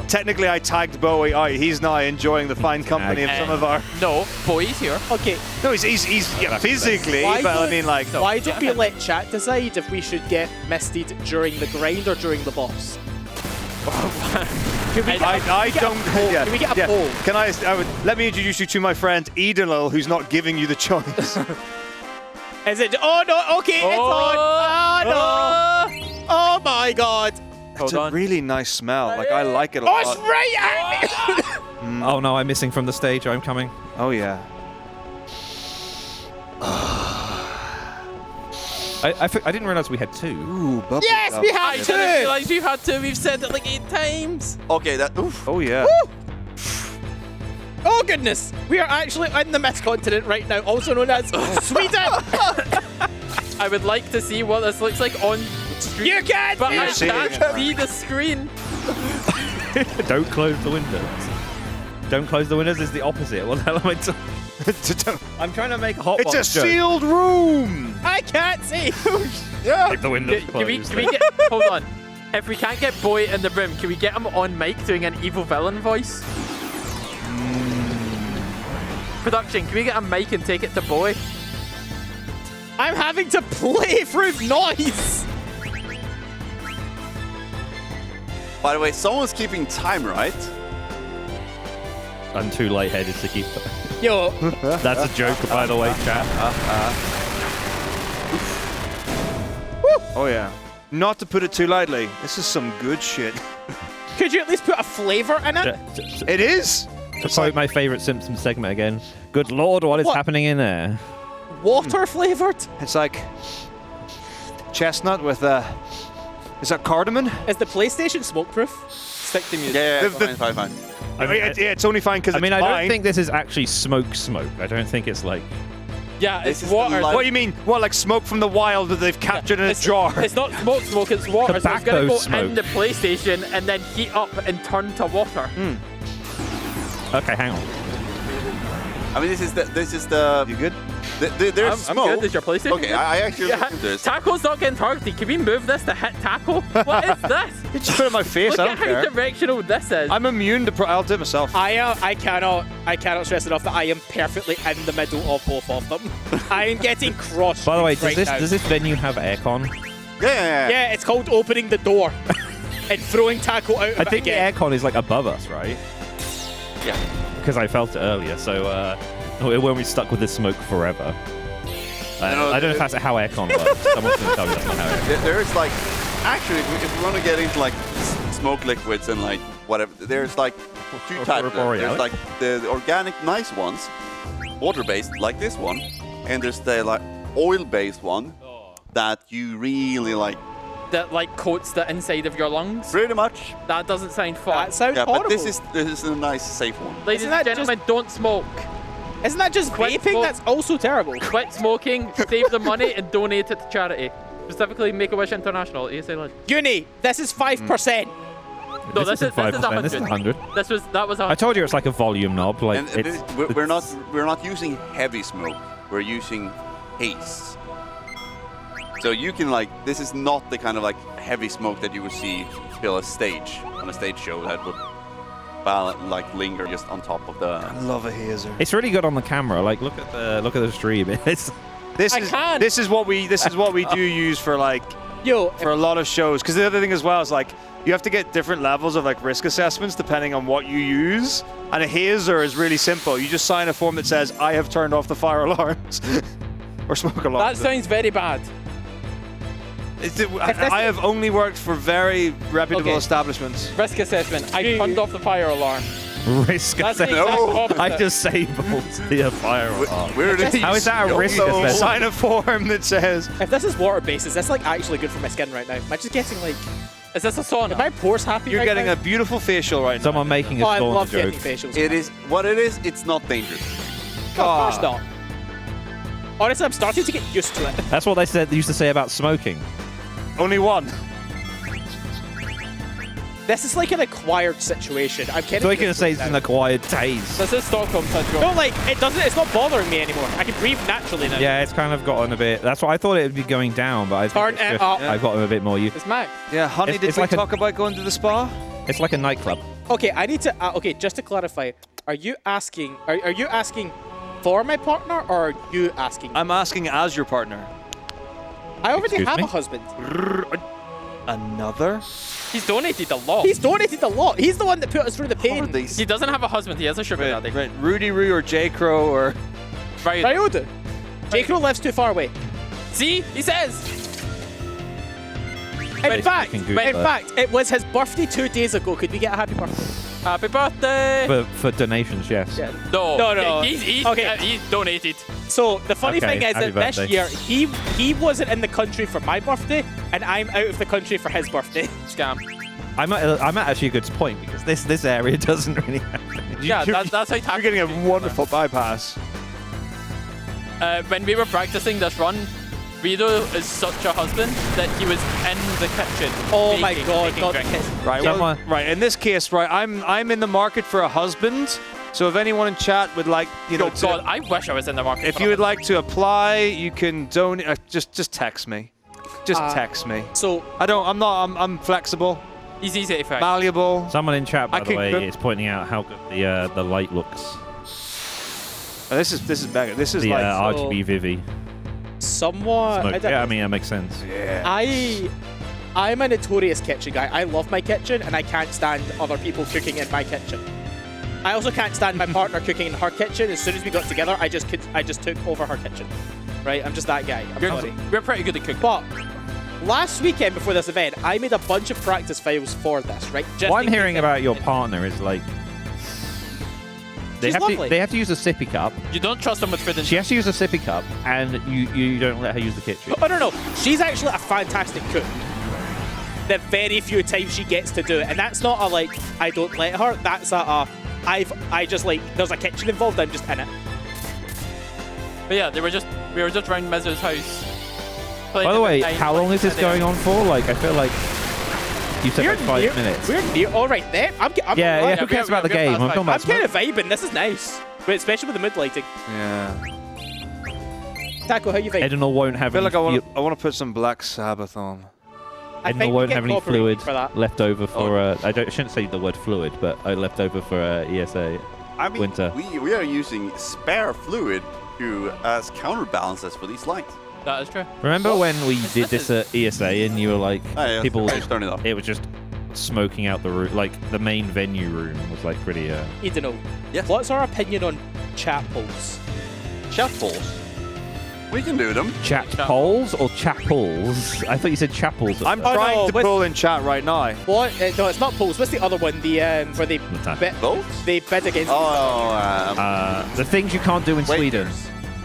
Technically I tagged Bowie out. He's now enjoying the fine company of some of our. No, Bowie's here. Okay. No, he's physically, but I mean like. Why don't we let chat decide if we should get misted during the grind or during the boss? Can we get Can we get a poll? Can let me introduce you to my friend Edenil, who's not giving you the choice. Is it? Oh no! Okay, it's on. Oh no! Oh my god! It's a really nice smell. Like I like it a lot. Oh, it's right at me! Oh no, I'm missing from the stage. I'm coming. Oh yeah. I didn't realize we had 2. Ooh, bubble Yes, gum. we have I 2! didn't realize you had to. We've said it like 8 times. Okay, that. Oof. Oh yeah. Woo! Oh goodness! We are actually in the Mist continent right now, also known as Sweden! I would like to see what this looks like on screen. You can't! But I see it can't again. see the screen. Don't close the windows. Don't close the windows is the opposite. What the hell am I doing? I'm trying to make a hot It's a box joke. sealed room. I can't see! Keep the windows Can we closed. get... Hold on. If we can't get Boy in the room, can we get him on mic doing an evil villain voice? Production, can we get a mic and take it to Boy? I'm having to play through noise! By the way, someone's keeping time, right? I'm too lightheaded to keep. Yo, That's a joke, by the way, chat. Oh yeah. Not to put it too lightly, this is some good shit. could you at least put a flavor in it? It is. To quote my favourite Simpsons segment again. Good lord, what is What? happening in there? Water flavored? It's like chestnut with is that cardamom? Is the PlayStation smoke-proof? Stick to music. Yeah, The- fine. I mean, it's only fine because I mean, it's I don't mine. think this is actually smoke. I don't think it's like. Yeah, This it's is water. the light- What do you mean? What, like smoke from the wild that they've captured in a jar? It's not smoke, it's water. So it's going Tobacco to go smoke. in the PlayStation and then heat up and turn to water. Okay, hang on. I mean, this is the. You good? There's I'm smoke. good. Is your PlayStation? Okay, I actually Yeah, looked into this. Taco's not getting targeted. Can we move this to hit Taco? What is this? You just put it in my face. Look I at don't how care. directional this is. I'm immune to. I'll do it myself. I cannot stress enough that I am perfectly in the middle of both of them. I am getting crossed. By the way, right now. does this venue have aircon? Yeah. Yeah, it's called opening the door and throwing Taco out of I it think the again. aircon is like above us, right? Yeah. Because I felt it earlier, so it won't be stuck with this smoke forever. I don't know if that's how aircon works. Someone's going to tell me that's not how it works. There's like, actually, if we want to get into like smoke liquids and like whatever, there's like 2 types. There's like the organic nice ones, water-based like this one, and there's the like oil-based one that you really like. That like coats the inside of your lungs. Pretty much. That doesn't sound fun. That sounds Yeah, horrible. but this is a nice safe one. Ladies Isn't and that gentlemen, don't smoke. Isn't that just Quit vaping? smoke. That's also terrible. Quit smoking, save the money, and donate it to charity. Specifically, Make-A-Wish International. ESA Lodge. Uni, this is 5%. No, this is 5%. This is 100. That was I 100. told you it's like a volume knob. Like And it's. we're not using heavy smoke. We're using haze. So you can like, this is not the kind of like heavy smoke that you would see fill a stage on a stage show that would like linger just on top of the. I love a hazer. It's really good on the camera. Like look at the stream. It's This is what we do use for like for a lot of shows. Because the other thing as well is like you have to get different levels of like risk assessments depending on what you use. And a hazer is really simple. You just sign a form that says I have turned off the fire alarms or smoke That alarms. sounds very bad. I have only worked for very reputable Okay. establishments. Risk assessment. I turned off the fire alarm. risk That's the assessment. exact opposite. I disabled the fire alarm. How is that a risk assessment? Sign a form that says. If this is water-based, is this like actually good for my skin right now? Am I just getting like... Is this a sauna? Are my pores happy You're right getting now? a beautiful facial right now. Someone making a Oh, I sauna love joke. getting facials. It is what it is. It's not dangerous. No, of course not. Honestly, I'm starting to get used to it. That's what they used to say about smoking. Only one. This is like an acquired situation. I'm kidding. So I can say it's an acquired taste. This is Stockholm syndrome. No, like it doesn't. It's not bothering me anymore. I can breathe naturally now. Yeah, it's kind of gotten a bit. That's why I thought it would be going down, but I think Turn it's it just, up. I've gotten a bit more used. It's Max. Yeah, honey, It's did we like a- talk about going to the spa? It's like a nightclub. Okay, I need to. Okay, just to clarify, are you asking? Are you asking for my partner, or are you asking? I'm asking as your partner. I already Excuse have me? a husband. Another? He's donated a lot. He's donated a lot. He's the one that put us through the pain. He doesn't have a husband. He has a sugar daddy. Right, Rudy Roo or J Crow or Right. Ryoda. J. Crow lives too far away. See? He says. In fact, fucking good, in but- fact, it was his birthday 2 days ago. Could we get a happy birthday? Happy birthday. For donations, yes. Yeah. No. No. He's Okay. he's donated. So the funny Okay, thing is happy that birthday. this year he wasn't in the country for my birthday, and I'm out of the country for his birthday. Scam. I'm at actually a good point because this area doesn't really have. Yeah, that's how You're getting a wonderful bypass. When we were practicing this run, Vito is such a husband that he was in the kitchen. Oh my baking, God, making not drinks. the kiss. Right, well, right. In this case, right, I'm in the market for a husband. So if anyone in chat would like, Oh God, I wish I was in the market. if for you would a like to apply, you can donate. Just text me. Just text me. So I'm flexible. He's easy to find. Malleable. Someone in chat, by I the can way, cook. is pointing out how good the light looks. This is better. This is The like RGB Vivi. Somewhat. Smoke. Yeah, I mean that makes sense. I'm a notorious kitchen guy. I love my kitchen, and I can't stand other people cooking in my kitchen. I also can't stand my partner cooking in her kitchen. As soon as we got together, I just took over her kitchen. Right? I'm just that guy. I'm sorry. We're pretty good at cooking. But last weekend before this event, I made a bunch of practice files for this. Right? Just What I'm in case hearing about your partner is like they She's lovely. have to use a sippy cup. You don't trust them with food and She has to use a sippy cup, and you don't let her use the kitchen. Oh, no. She's actually a fantastic cook. The very few times she gets to do it. And that's not a, like, I don't let her. That's I just, like, there's a kitchen involved, I'm just in it. But yeah, we were just around Mizzow's house. By the way, how long is this going on for? Like, I feel like you said like 5 minutes. We're near. All right, there. I'm Yeah, who cares about the game? I'm talking about kind of vibing. This is nice. But especially with the mood lighting. Yeah. Taco, how you vibing? Edinal won't have I feel any like I want to put some Black Sabbath on. Edinal won't have any fluid for that. left over for. I shouldn't say the word fluid, but left over for ESA I mean, winter. we are using spare fluid as counterbalances for these lights. That is true. Remember when we did this at ESA and you were like, people just turn it off. It was just smoking out the room, like the main venue room was like pretty. Edinal, yes. What's our opinion on chat polls? Chat polls? We can do them. Chat polls or chapels? I thought you said chapels. I'm trying to pull in chat right now. What? No, it's not polls. What's the other one? The where they bid against. The things you can't do in Sweden.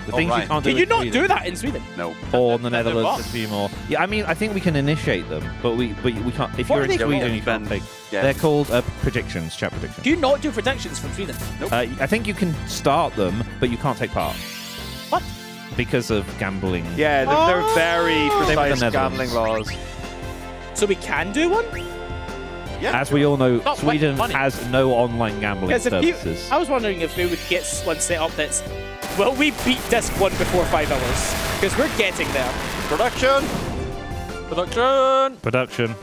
The things you can't do. Can you in not Sweden. do that in Sweden? No. Or in the Netherlands, there's a few more. Yeah, I mean, I think we can initiate them, but we can't. If What you're are in they Sweden, called? you can't take. Yeah. They're called predictions, chat predictions. Do you not do predictions from Sweden? Nope. I think you can start them, but you can't take part. What? Because of gambling. Yeah, they're very Same with the precise Netherlands. gambling laws. So we can do one? Yeah. As we all know, Not Sweden money. has no online gambling Because services. I was wondering if we would get one set up that's. Will we beat disc 1 before 5 hours? Because we're getting there. Production! Production.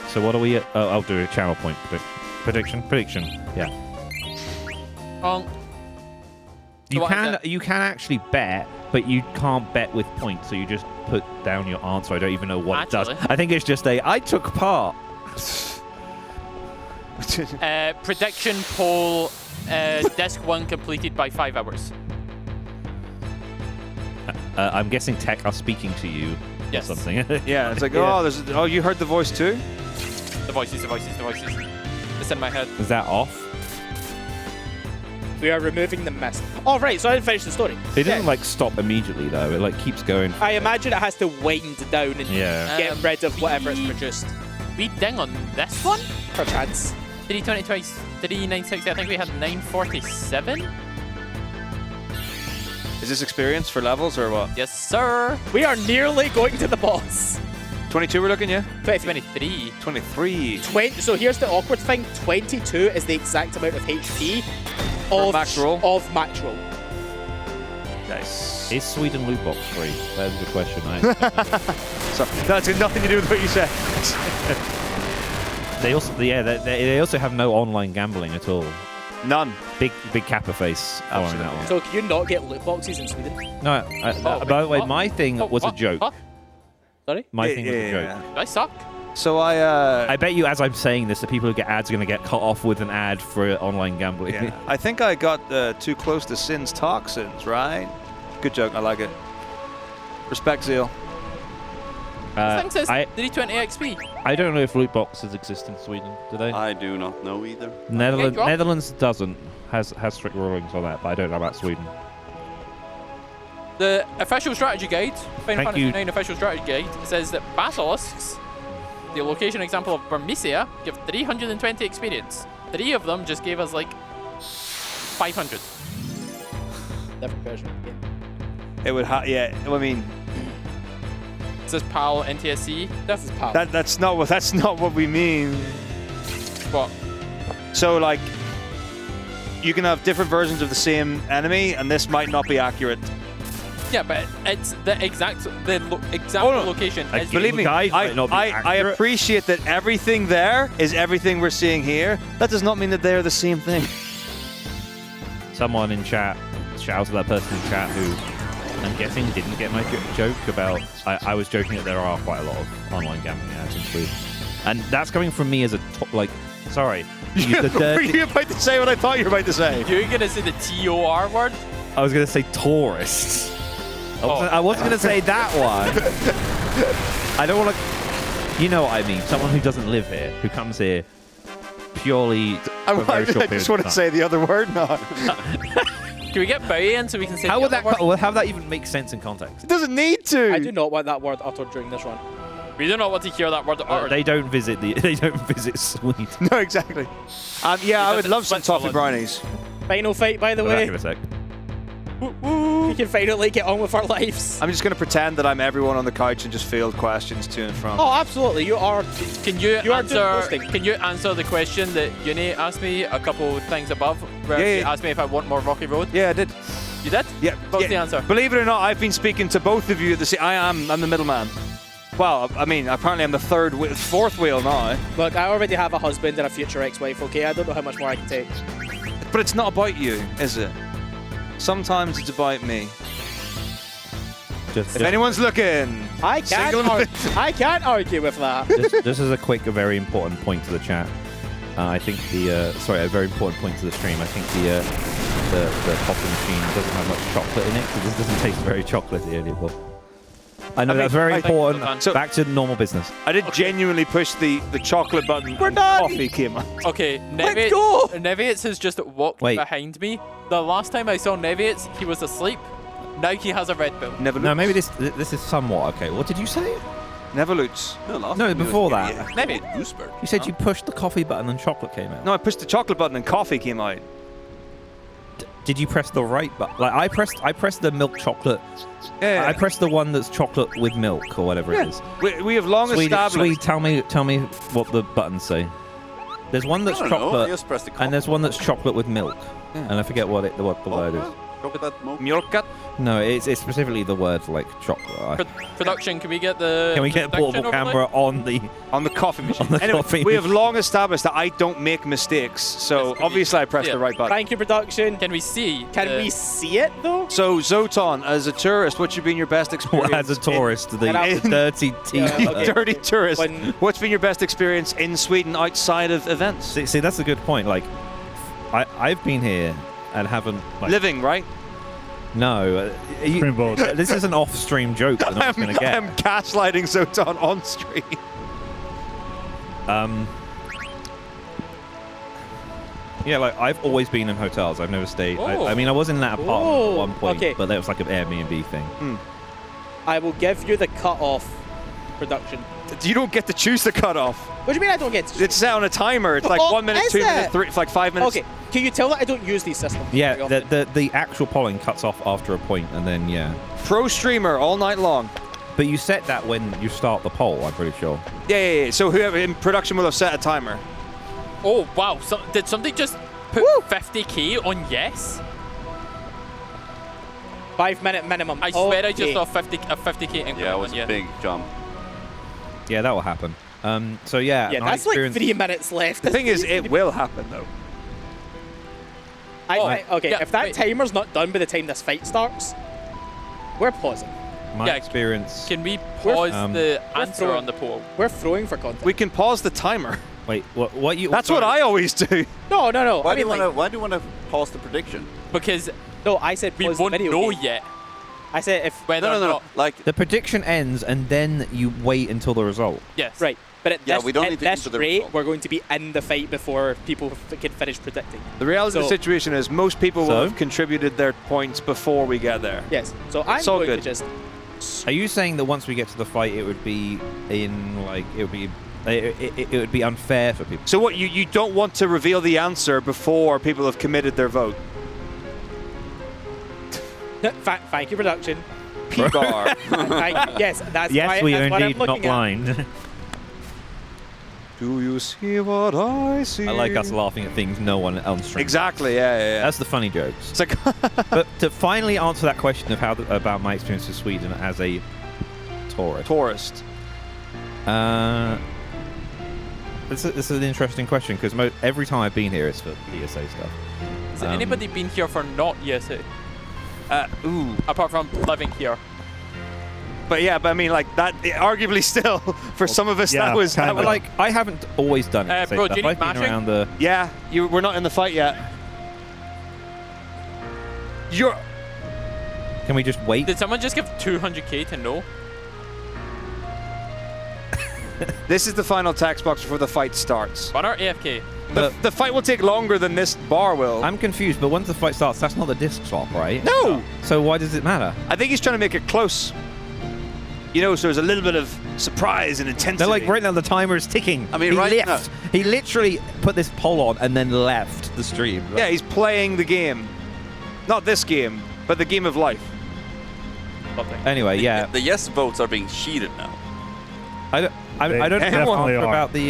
So what are we at? Oh, I'll do a channel point prediction. Yeah. You can actually bet, but you can't bet with points. So you just put down your answer. I don't even know what it does. I think it's just I took part. Prediction poll. Disc 1 completed by 5 hours. I'm guessing tech are speaking to you or something. Yeah, it's like, oh, you heard the voice too? The voices. It's in my head. Is that off? We are removing the mist. Oh, right, so I didn't finish the story. It doesn't like stop immediately though. It like keeps going. I imagine it has to wind down and get rid of whatever it's produced. We ding on this one? Perchance. 320 twice 3960. I think we had 947. Is this experience for levels or what? Yes, sir. We are nearly going to the boss. 22 we're looking, yeah? 23. 23. So here's the awkward thing. 22 is the exact amount of HP of max roll. Nice. Is Sweden loot box free? That is the question. So that's got nothing to do with what you said. They also have no online gambling at all. None. Big kappa face following that one. So can you not get loot boxes in Sweden? No. By the way, my thing was a joke. Sorry? My thing was a joke. I suck. So I bet you, as I'm saying this, the people who get ads are going to get cut off with an ad for online gambling. Yeah. I think I got too close to Sin's toxins, right? Good joke. I like it. Respect, Zeal. This thing says 320 XP. I don't know if loot boxes exist in Sweden. Do they? I do not know either. Netherlands doesn't. Has strict rulings on that, but I don't know about Sweden. The official strategy guide, Final Thank Fantasy you. 9 official strategy guide, says that basilisks, the location example of MrMizzow, give 320 experience. 3 of them just gave us like 500. Different version. It would yeah, I mean, This is PAL NTSC. This is PAL. that's not what we mean. What? So like, you can have different versions of the same enemy, and this might not be accurate. Yeah, but it's the exact location. Like, is believe me, guide might not be I accurate. appreciate that everything there is everything we're seeing here. That does not mean that they're the same thing. Someone in chat, shout out to that person in chat who I'm guessing didn't get my joke about. I was joking that there are quite a lot of online gambling ads in Sweden, and that's coming from me as a sorry. Were you about to say what I thought you were about to say? You're gonna say the TOR word? I was gonna say tourists. I wasn't going to say that one. I don't want to... You know what I mean. Someone who doesn't live here, who comes here purely for a very short I just want to say the other word now. Can we get Bowie in so we can say how the would other that word? how would that even make sense in context? It doesn't need to. I do not want that word uttered during this run. We do not want to hear that word uttered. They don't visit Sweden. No, exactly. Yeah, I would love some toffee brownies. Final fight, by the Back way. in a sec. We can finally get on with our lives. I'm just going to pretend that I'm everyone on the couch and just field questions to and from. Oh, absolutely. You are. Can you are doing answer? hosting. Can you answer the question that Uni asked me a couple things above, where Yeah, she yeah. asked me if I want more Rocky Road? Yeah, I did. You did? Yeah. What was the answer? Believe it or not, I've been speaking to both of you at the same. I'm the middleman. Well, I mean, apparently I'm the fourth wheel now. Look, I already have a husband and a future ex-wife. Okay, I don't know how much more I can take. But it's not about you, is it? Sometimes it's about me. If anyone's looking, I can't argue with that. This is a very important point to the chat. I think a very important point to the stream. I think the coffee machine doesn't have much chocolate in it. This doesn't taste very chocolatey anymore. I know that's very important. So back to normal business. I did genuinely push the chocolate button. We're and done. Coffee came out. Okay, Let's go. Neviatz has just walked behind me. The last time I saw Neviatz, he was asleep. Now he has a Red Bull. Never. No, maybe this is somewhat okay. What did you say? Neverloots. No, before that. Maybe. Gooseberg. You said you pushed the coffee button and chocolate came out. No, I pushed the chocolate button and coffee came out. Did you press the right button? Like I pressed the milk chocolate. Yeah. I pressed the one that's chocolate with milk or whatever it is. We have long established. Swede, tell me what the buttons say. There's one that's I don't know, chocolate, I just pressed the and there's one that's chocolate with milk, and I forget what the word is. Mjölkat? No, it's specifically the word like chocolate. Production, can we get the? Can we get a portable camera on the coffee machine? On the Anyway, coffee we have machine. long established that I don't make mistakes, so obviously I pressed the right button. Thank you, production. Can we see? Can we see it though? So Zoton, as a tourist, what's been your best experience? As a tourist, the in- dirty teeth. You dirty tourist. What's been your best experience in Sweden outside of events? See, that's a good point. Like, I've been here and haven't living, right? No, this is an off-stream joke that I'm going to get. I'm gaslighting Zoton on stream. Yeah, like I've always been in hotels. I've never stayed. Oh. I mean, I was in that apartment at one point, okay. but that was like an Airbnb thing. I will give you the cut-off, production. You don't get to choose the cutoff. What do you mean I don't get to? It's set on a timer. It's like 1 minute, is 2 it? minutes, 3, like 5 minutes. Okay, can you tell that I don't use these systems? Yeah, very often? the actual polling cuts off after a point, and then Pro streamer all night long. But you set that when you start the poll. I'm pretty sure. Yeah. So whoever in production will have set a timer. Oh wow! So, did somebody just put 50k on yes? 5 minute minimum. I swear I just saw a 50k increment. Yeah, it was on a big jump. Yeah, that will happen. So yeah, Yeah, my that's like experience- 3 minutes left. The thing is, it will happen though. If that timer's not done by the time this fight starts, we're pausing. My experience. Can we pause the we're answer throwing- on the poll? We're throwing for content. We can pause the timer. Wait, what you? That's what I always do. No. Why I do mean, you want to pause the prediction? Because no, I said we pause won't the video know game. yet. I said if Whether or not. Like The prediction ends, and then you wait until the result. Yes. Right. But at Yeah, this, we don't at need to this enter the rate, result. we're going to be in the fight before people can finish predicting. The reality of the So- situation is most people will So? have contributed their points before we get there. Yes. So I'm It's all going good. to just. Are you saying that once we get to the fight, it would be it would be unfair for people? So what, you don't want to reveal the answer before people have committed their vote? Thank you, production. P-bar. Yes, that's Yes, why, we that's are what I'm indeed not looking at. blind. Do you see what I see? I like us laughing at things no one on stream. Exactly, yeah. That's the funny jokes. It's like But to finally answer that question of about my experience with Sweden as a tourist. This is an interesting question because every time I've been here, it's for ESA stuff. Has anybody been here for not ESA? ooh. Apart from living here. But yeah, but I mean, like that. Arguably, still for some of us, Yeah, that was but like I haven't always done ESA bro, stuff. do you need I've been mashing? around the. Yeah, we're not in the fight yet. Can we just wait? Did someone just give 200k to no? This is the final text box before the fight starts. Run our AFK. The fight will take longer than this bar will. I'm confused, but once the fight starts, that's not the disc swap, right? No! So why does it matter? I think he's trying to make it close. You know, so there's a little bit of surprise and intensity. They're like right now the timer is ticking. I mean, he right left. He literally put this poll on and then left the stream. Yeah, he's playing the game. Not this game, but the game of life. Anyway, yeah. The yes votes are being cheated now. I don't know about the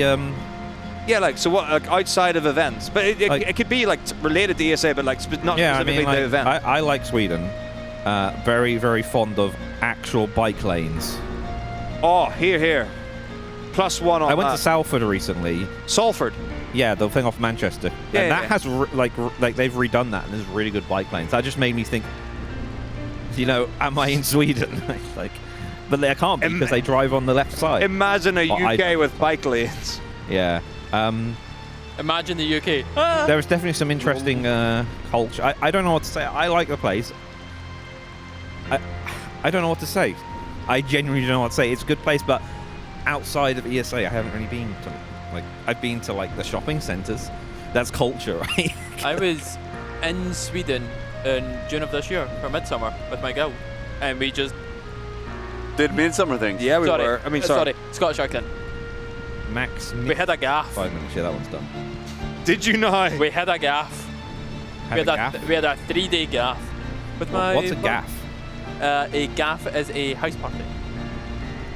Yeah, like so what? Like outside of events, but it could be like related to ESA, but like not specifically the event. I like Sweden. Very, very fond of actual bike lanes. Oh, here. +1 on I went that. to Salford recently. Salford. Yeah, the thing off Manchester. Yeah, and that yeah. has like they've redone that, and there's really good bike lanes. That just made me think. You know, am I in Sweden? Like, but I can't be because they drive on the left side. Imagine a Well, UK with bike lanes. Yeah. Imagine the UK. There is definitely some interesting culture. I don't know what to say. I like the place. I don't know what to say. I genuinely don't know what to say. It's a good place, but outside of ESA, I haven't really been to. Like, I've been to like the shopping centres. That's culture, right? I was in Sweden in June of this year for Midsummer with my girl, and we just did Midsummer things. Yeah, we sorry. were. I mean, sorry, Scottish accent. Max. We had a gaff. 5 minutes. Yeah, that one's done. Did you know? We had a gaff. We had a 3-day gaff with my. What's a gaff? A gaff is a house party.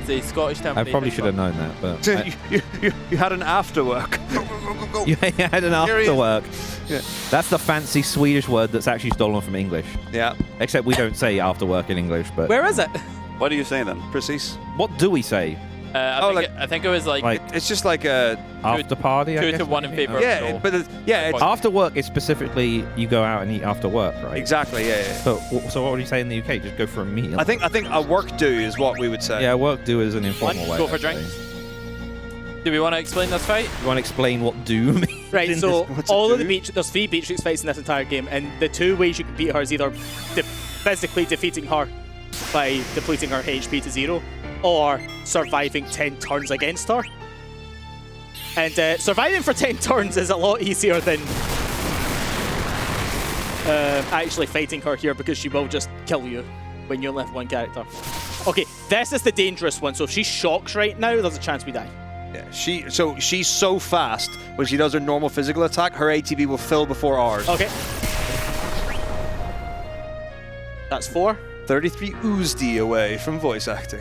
It's a Scottish term. I probably should have known that, but you had an after work. You had an after work. Yeah. That's the fancy Swedish word that's actually stolen from English. Yeah. Except we don't say after work in English, but Where is it? What do you say then? Precise. what do we say? I think it was like It's just like a After party, I 2 guess, to 1 in maybe? favor of yeah, no. but it's After work is specifically you go out and eat after work, right? exactly yeah. So what would you say in the UK? Just go for a meal? I think a work do is what we would say. Yeah, work do is an informal way. Go for I'd say. drinks. Do we want to explain this fight? You want to explain what do means? Right, in so this? all of the there's 3 Beatrix fights in this entire game, and the 2 ways you can beat her is either physically defeating her by depleting her HP to 0, or surviving 10 turns against her. And surviving for 10 turns is a lot easier than actually fighting her here, because she will just kill you when you only have 1 character. Okay, this is the dangerous one, so if she shocks right now, there's a chance we die. Yeah, she's so fast when she does her normal physical attack, her ATB will fill before ours. Okay. That's 4. 33 Oozed away from voice acting.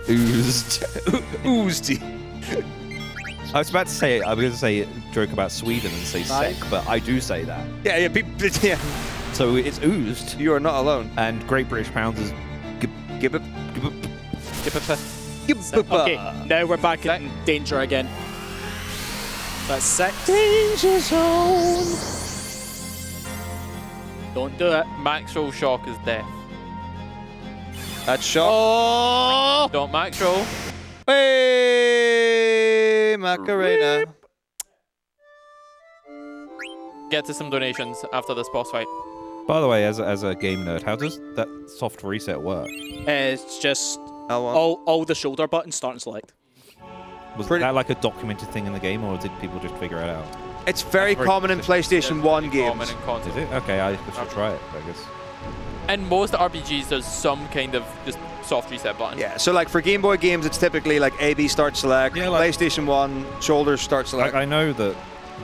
Oozed. Oozed. I was about to say, I was going to say a joke about Sweden and say sec, but I do say that. Yeah. So it's oozed. You are not alone. And Great British Pounds is Okay, now we're back in danger again. That's 6. Danger zone. Don't do it. Max roll shock is death. That's shot. Oh! Don't max roll. Hey, Macarena. Get to some donations after this boss fight. By the way, as a game nerd, how does that soft reset work? It's just All the shoulder buttons start and select. Was that like a documented thing in the game, or did people just figure it out? It's very common in PlayStation 1 games. Is it? Okay, I should try it, I guess. And most RPGs, there's some kind of just soft reset button. Yeah, so like for Game Boy games, it's typically like AB start select, PlayStation 1, shoulders start select. I know that,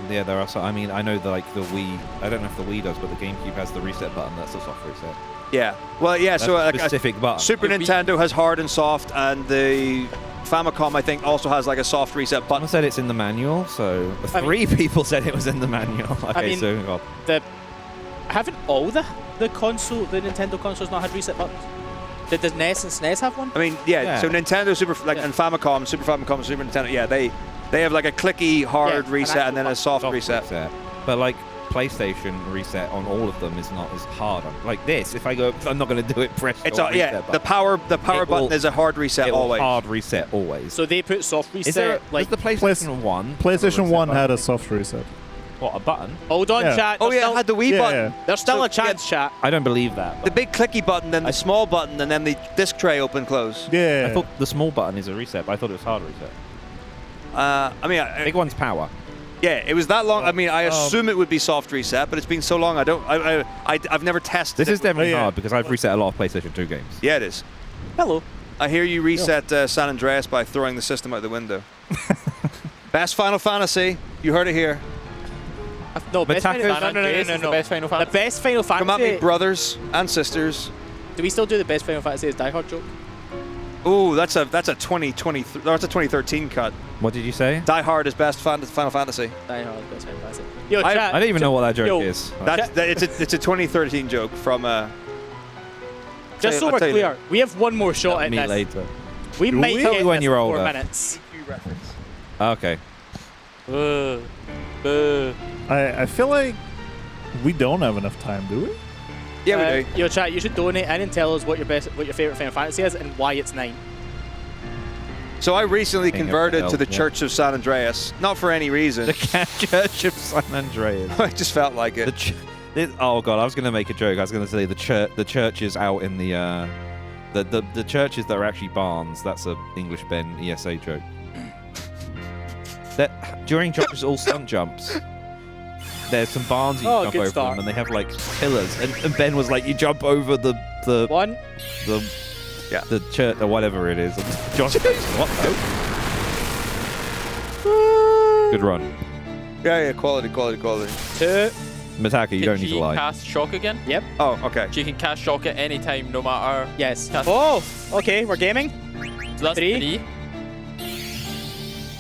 yeah, there are some, I mean, I know that like the Wii, I don't know if the Wii does, but the GameCube has the reset button, that's a soft reset. Yeah, well, yeah, That's so a like specific button. Super Nintendo has hard and soft, and the Famicom, I think, also has like a soft reset button. Someone said it's in the manual, so three people said it was in the manual. Okay, Haven't all the Nintendo consoles not had reset buttons? Did the NES and SNES have one? I mean, yeah. So Nintendo and Famicom, Super Famicom, Super Nintendo, yeah, they have like a clicky hard reset and then a soft reset. But like PlayStation reset on all of them is not as hard. Like this, if I go, I'm not going to do it. Press. It's the power button is a hard reset always. Hard reset always. So they put soft reset. Is there like the PlayStation 1? PlayStation 1 had a soft reset. What, a button? Hold on, chat. Oh yeah, it had the Wii button. There's still a chance, chat. I don't believe that. The big clicky button, then the small button, and then the disc tray open close. Yeah. I thought the small button is a reset, but I thought it was hard reset. I mean, big one's power. Yeah, it was that long. I mean, I assume it would be soft reset, but it's been so long. I've never tested. This is definitely hard because I've reset a lot of PlayStation 2 games. Yeah, it is. Hello. I hear you reset San Andreas by throwing the system out the window. Best Final Fantasy. You heard it here. No, best Final Fantasy. No. Best Final Fantasy. The best Final Fantasy. Come at me, brothers and sisters. Do we still do the best Final Fantasy as Die Hard joke? Ooh, that's a 2013 cut. What did you say? Die Hard is best Final Fantasy. Die Hard is best Final Fantasy. Yo, I don't even know what that joke is. It's a 2013 joke from. Just so we're clear, we have one more shot at this. Later. We might get when this you're in older. 4 minutes. Okay. I feel like we don't have enough time, do we? Yeah, we do. Yo, chat, you should donate and tell us what your favorite Final Fantasy is and why it's 9. So I recently converted to the Church of San Andreas, not for any reason. The Church of San Andreas. I just felt like it. Oh god, I was going to make a joke. I was going to say the churches out in the churches that are actually barns. That's a English Ben ESA joke. During jumps, all stunt jumps. There's some barns you jump over them, and they have like pillars. And Ben was like, you jump over the church or whatever it is. And Josh goes, what? Good run. Yeah, quality. 2. Mataka, you don't need to lie. Can she cast shock again? Yep. Oh, okay. She can cast shock at any time, no matter. Yes. Oh, okay, we're gaming. So that's 3.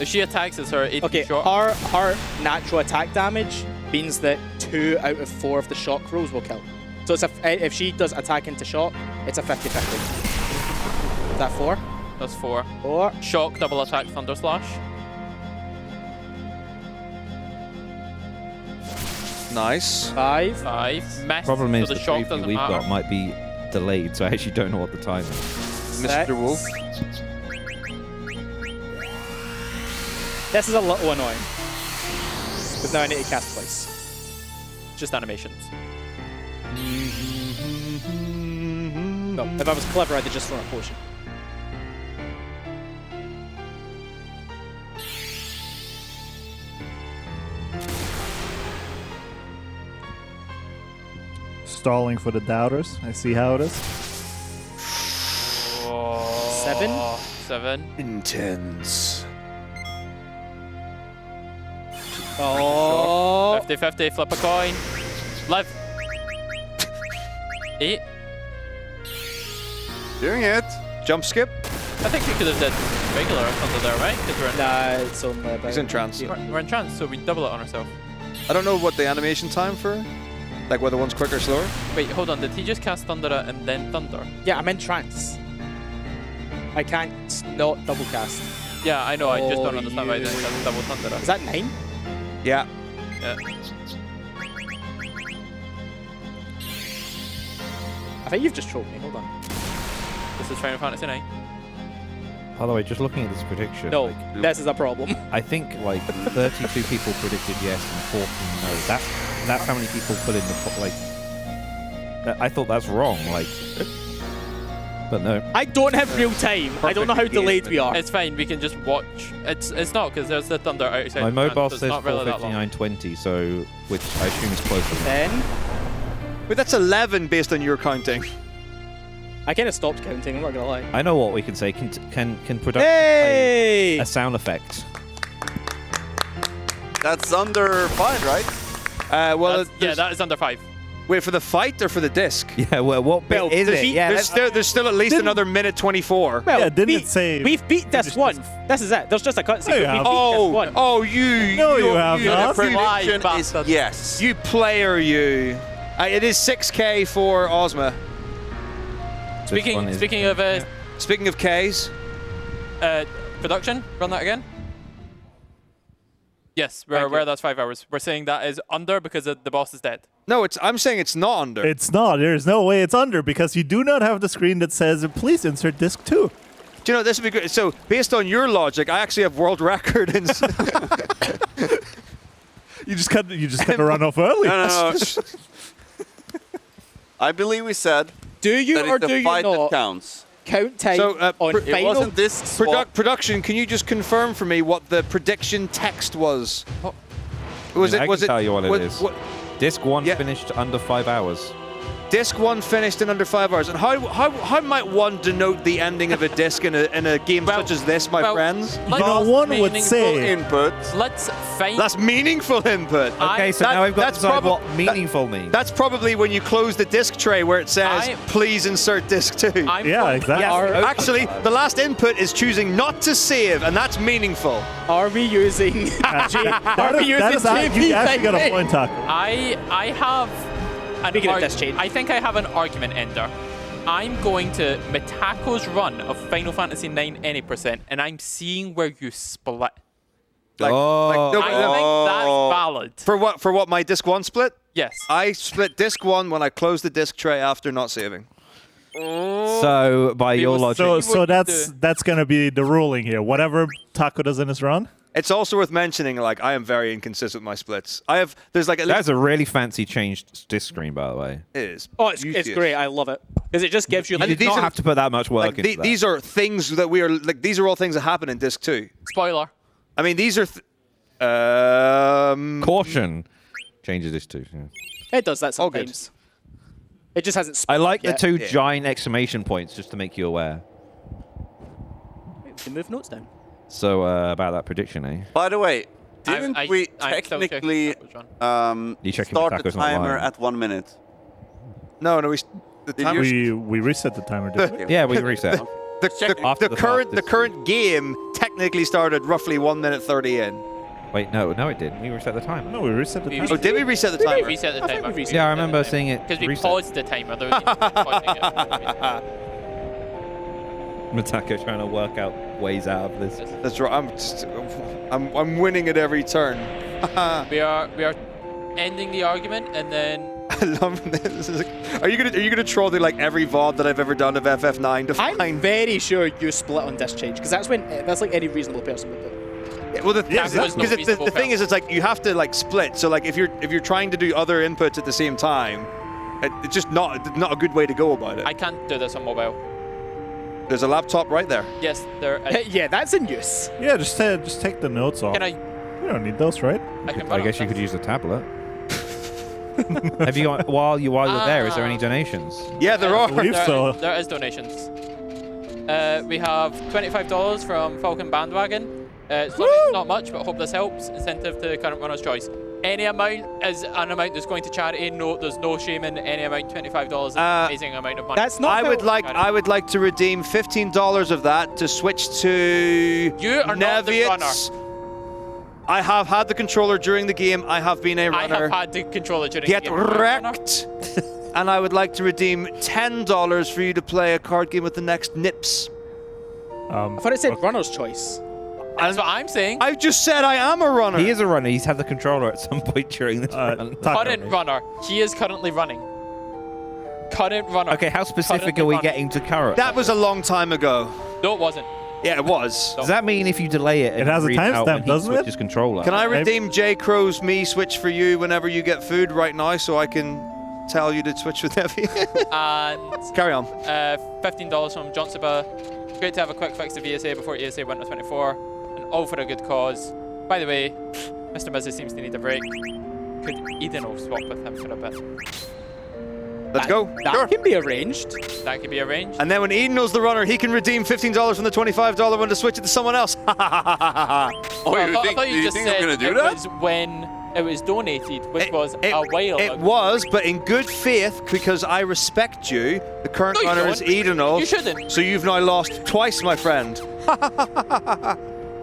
If she attacks, it's her 80 shot. Her natural attack damage means that 2 out of 4 of the shock rolls will kill. So it's if she does attack into shock, it's a 50-50. Is that 4? That's 4. 4. Shock, double attack, thunder slash. Nice. 5. Miss, Problem is so the the shock preview doesn't we've matter. got might be delayed, so I actually don't know what the time is. Mr. Wolf. This is a little annoying. Because now I need to cast twice. Just animations. No, if I was clever, I'd have just thrown a potion. Stalling for the doubters. I see how it is. 7. 7. Intense. Oh. 50-50, flip a coin. Live. 8. Doing it. Jump skip. I think we could have did regular under there, right? Because we're in. Nah, it's only about. He's in trance. We're in trance, so we double it on ourselves. I don't know what the animation time for. Like whether one's quicker or slower. Wait, hold on. Did he just cast thunder and then thunder? Yeah, I'm in trance. I can't not double cast. Yeah, I know. I just don't understand why he didn't cast double thunder. Is that 9? Yeah. Yeah. I think you've just trolled me. Hold on. This is Final Fantasy 9. By the way, just looking at this prediction. No, this is a problem. I think like 32 people predicted yes and 14 no. That's how many people put in the I thought that's wrong. Like But no. I don't have real time. I don't know how delayed we are. It's fine. We can just watch. It's not because there's the thunder outside. My mobile so it's says not really that long. 4:59:20, so which I assume is closer. 10. Wait, that's 11 based on your counting. I kind of stopped counting. I'm not gonna lie. I know what we can say. Can production Hey! play a sound effect? That's under 5, right? Well, Yeah, that is under 5. wait for the fight or for the disc? Yeah. Well, what bit Well, is there's it? the- Yeah. There's still at least another minute 24. Well, Yeah, didn't it say- we've beat disc 1. This is it. There's just a cutscene. No, you We've haven't. beat disc 1. Oh, you. No, you have not. The Why, prediction is bastard? yes. You player, you. It is 6K for Ozma. Speaking of Speaking of Ks, production, run that again. Yes, we're aware that's 5 hours. We're saying that is under because the boss is dead. no, I'm saying it's not under. It's not. There's no way it's under because you do not have the screen that says, please insert disc 2. Do you know, this would be good. So, based on your logic, I actually have world record in... You just cut to run off early. No. I believe we said Do you that or it's do the you fight that not counts. count time So, on it final? It wasn't this swap. Production, can you just confirm for me what the prediction text was? Was I can tell you what it is. Disc 1 Yeah. finished under 5 hours. Disc 1 finished in under 5 hours. And how might one denote the ending of a disc in a game such as this, my friends? Let's one would meaningful say- Input. Let's find. That's meaningful input. Okay, so now I've got to that's decide proba- what meaningful means. That's probably when you close the disc tray where it says, please insert disc 2. Yeah, exactly. Yes, actually, the last input is choosing not to save, and that's meaningful. Are we using... That is you actually got a point, Taco. I have. Speaking of this change. I think I have an argument ender. I'm going to Mitako's run of Final Fantasy IX any %, and I'm seeing where you split. No, I think that's valid. For what, my disc 1 split? Yes. I split disc 1 when I closed the disc tray after not saving. So, by your logic... So that's going to be the ruling here. Whatever Taco does in his run. It's also worth mentioning, like, I am very inconsistent with my splits. There's like... That's a really fancy changed disc screen, by the way. It is. Oh, it's great. I love it. Because it just gives you... You did not have to put that much work into that. These are things that these are all things that happen in disc 2. Spoiler. I mean, these are... Caution. Changes disc 2. Yeah. It does that sometimes. It just hasn't... I like the yet. two giant exclamation points, just to make you aware. We can move notes down. So, about that prediction, eh? By the way, didn't we I'm still technically checking Taco's You checking start the Taco's not timer lying. at 1 minute? No, the timer... We reset the timer, didn't we? Yeah, we reset. The current game technically started roughly 1 minute 30 in. Wait, no, it didn't. We reset the timer. No, we reset the timer. Oh, did we reset the timer? We reset the timer. Yeah, I remember seeing it. Because we reset. paused the timer. There was pausing it. Matako trying to work out ways out of this. That's right. I'm winning at every turn. we are ending the argument and then. I love this. Are you gonna troll through like every VOD that I've ever done of FF9 to find? I'm very sure you split on disc change because that's like any reasonable person would do. Yeah, well, the thing is, it's like you have to like split. So like if you're trying to do other inputs at the same time, it's just not a good way to go about it. I can't do this on mobile. There's a laptop right there. Yes, there. Yeah, that's in use. Yeah, just take the notes off. Can I? We don't need those, right? I guess you could use the tablet. Have you got while you're there? Is there any donations? Yeah, there are. I believe so. There is donations. We have $25 from Falcon Bandwagon. It's not much, but I hope this helps. Incentive to current runner's choice. Any amount is an amount that's going to charity. No, there's no shame in any amount. $25 is an amazing amount of money. That's not. I would like to redeem $15 of that to switch to You are not the runner. I have had the controller during the game. I have been a runner. I have had the controller during Get the game. wrecked. And I would like to redeem $10 for you to play a card game with the next Nips. I thought it said runner's choice. That's what I'm saying. I just said I am a runner. He is a runner. He's had the controller at some point during this run. Current runner. He is currently running. Current runner. Okay, how specific are we getting to current? That was a long time ago. No, it wasn't. Yeah, it was. Does that mean if you delay it, It has a timestamp, doesn't it? His controller. Can I redeem J Crow's me switch for you whenever you get food right now so I can tell you to switch with Heavy. And Carry on. $15 from Johnsuba. Great to have a quick fix to ESA before ESA went to 24. And all for a good cause. By the way, MrMizzow seems to need a break. Could Edenov swap with him for a bit? Let's go. That can be arranged. That can be arranged. And then when Eden knows the runner, he can redeem $15 from the $25 one to switch it to someone else. Oh, I thought you just think said I'm gonna do it that? was when it was donated, which was a while It ago. was, but in good faith, because I respect you, the current No, you runner is don't. Edenov. You shouldn't. So you've now lost twice, my friend.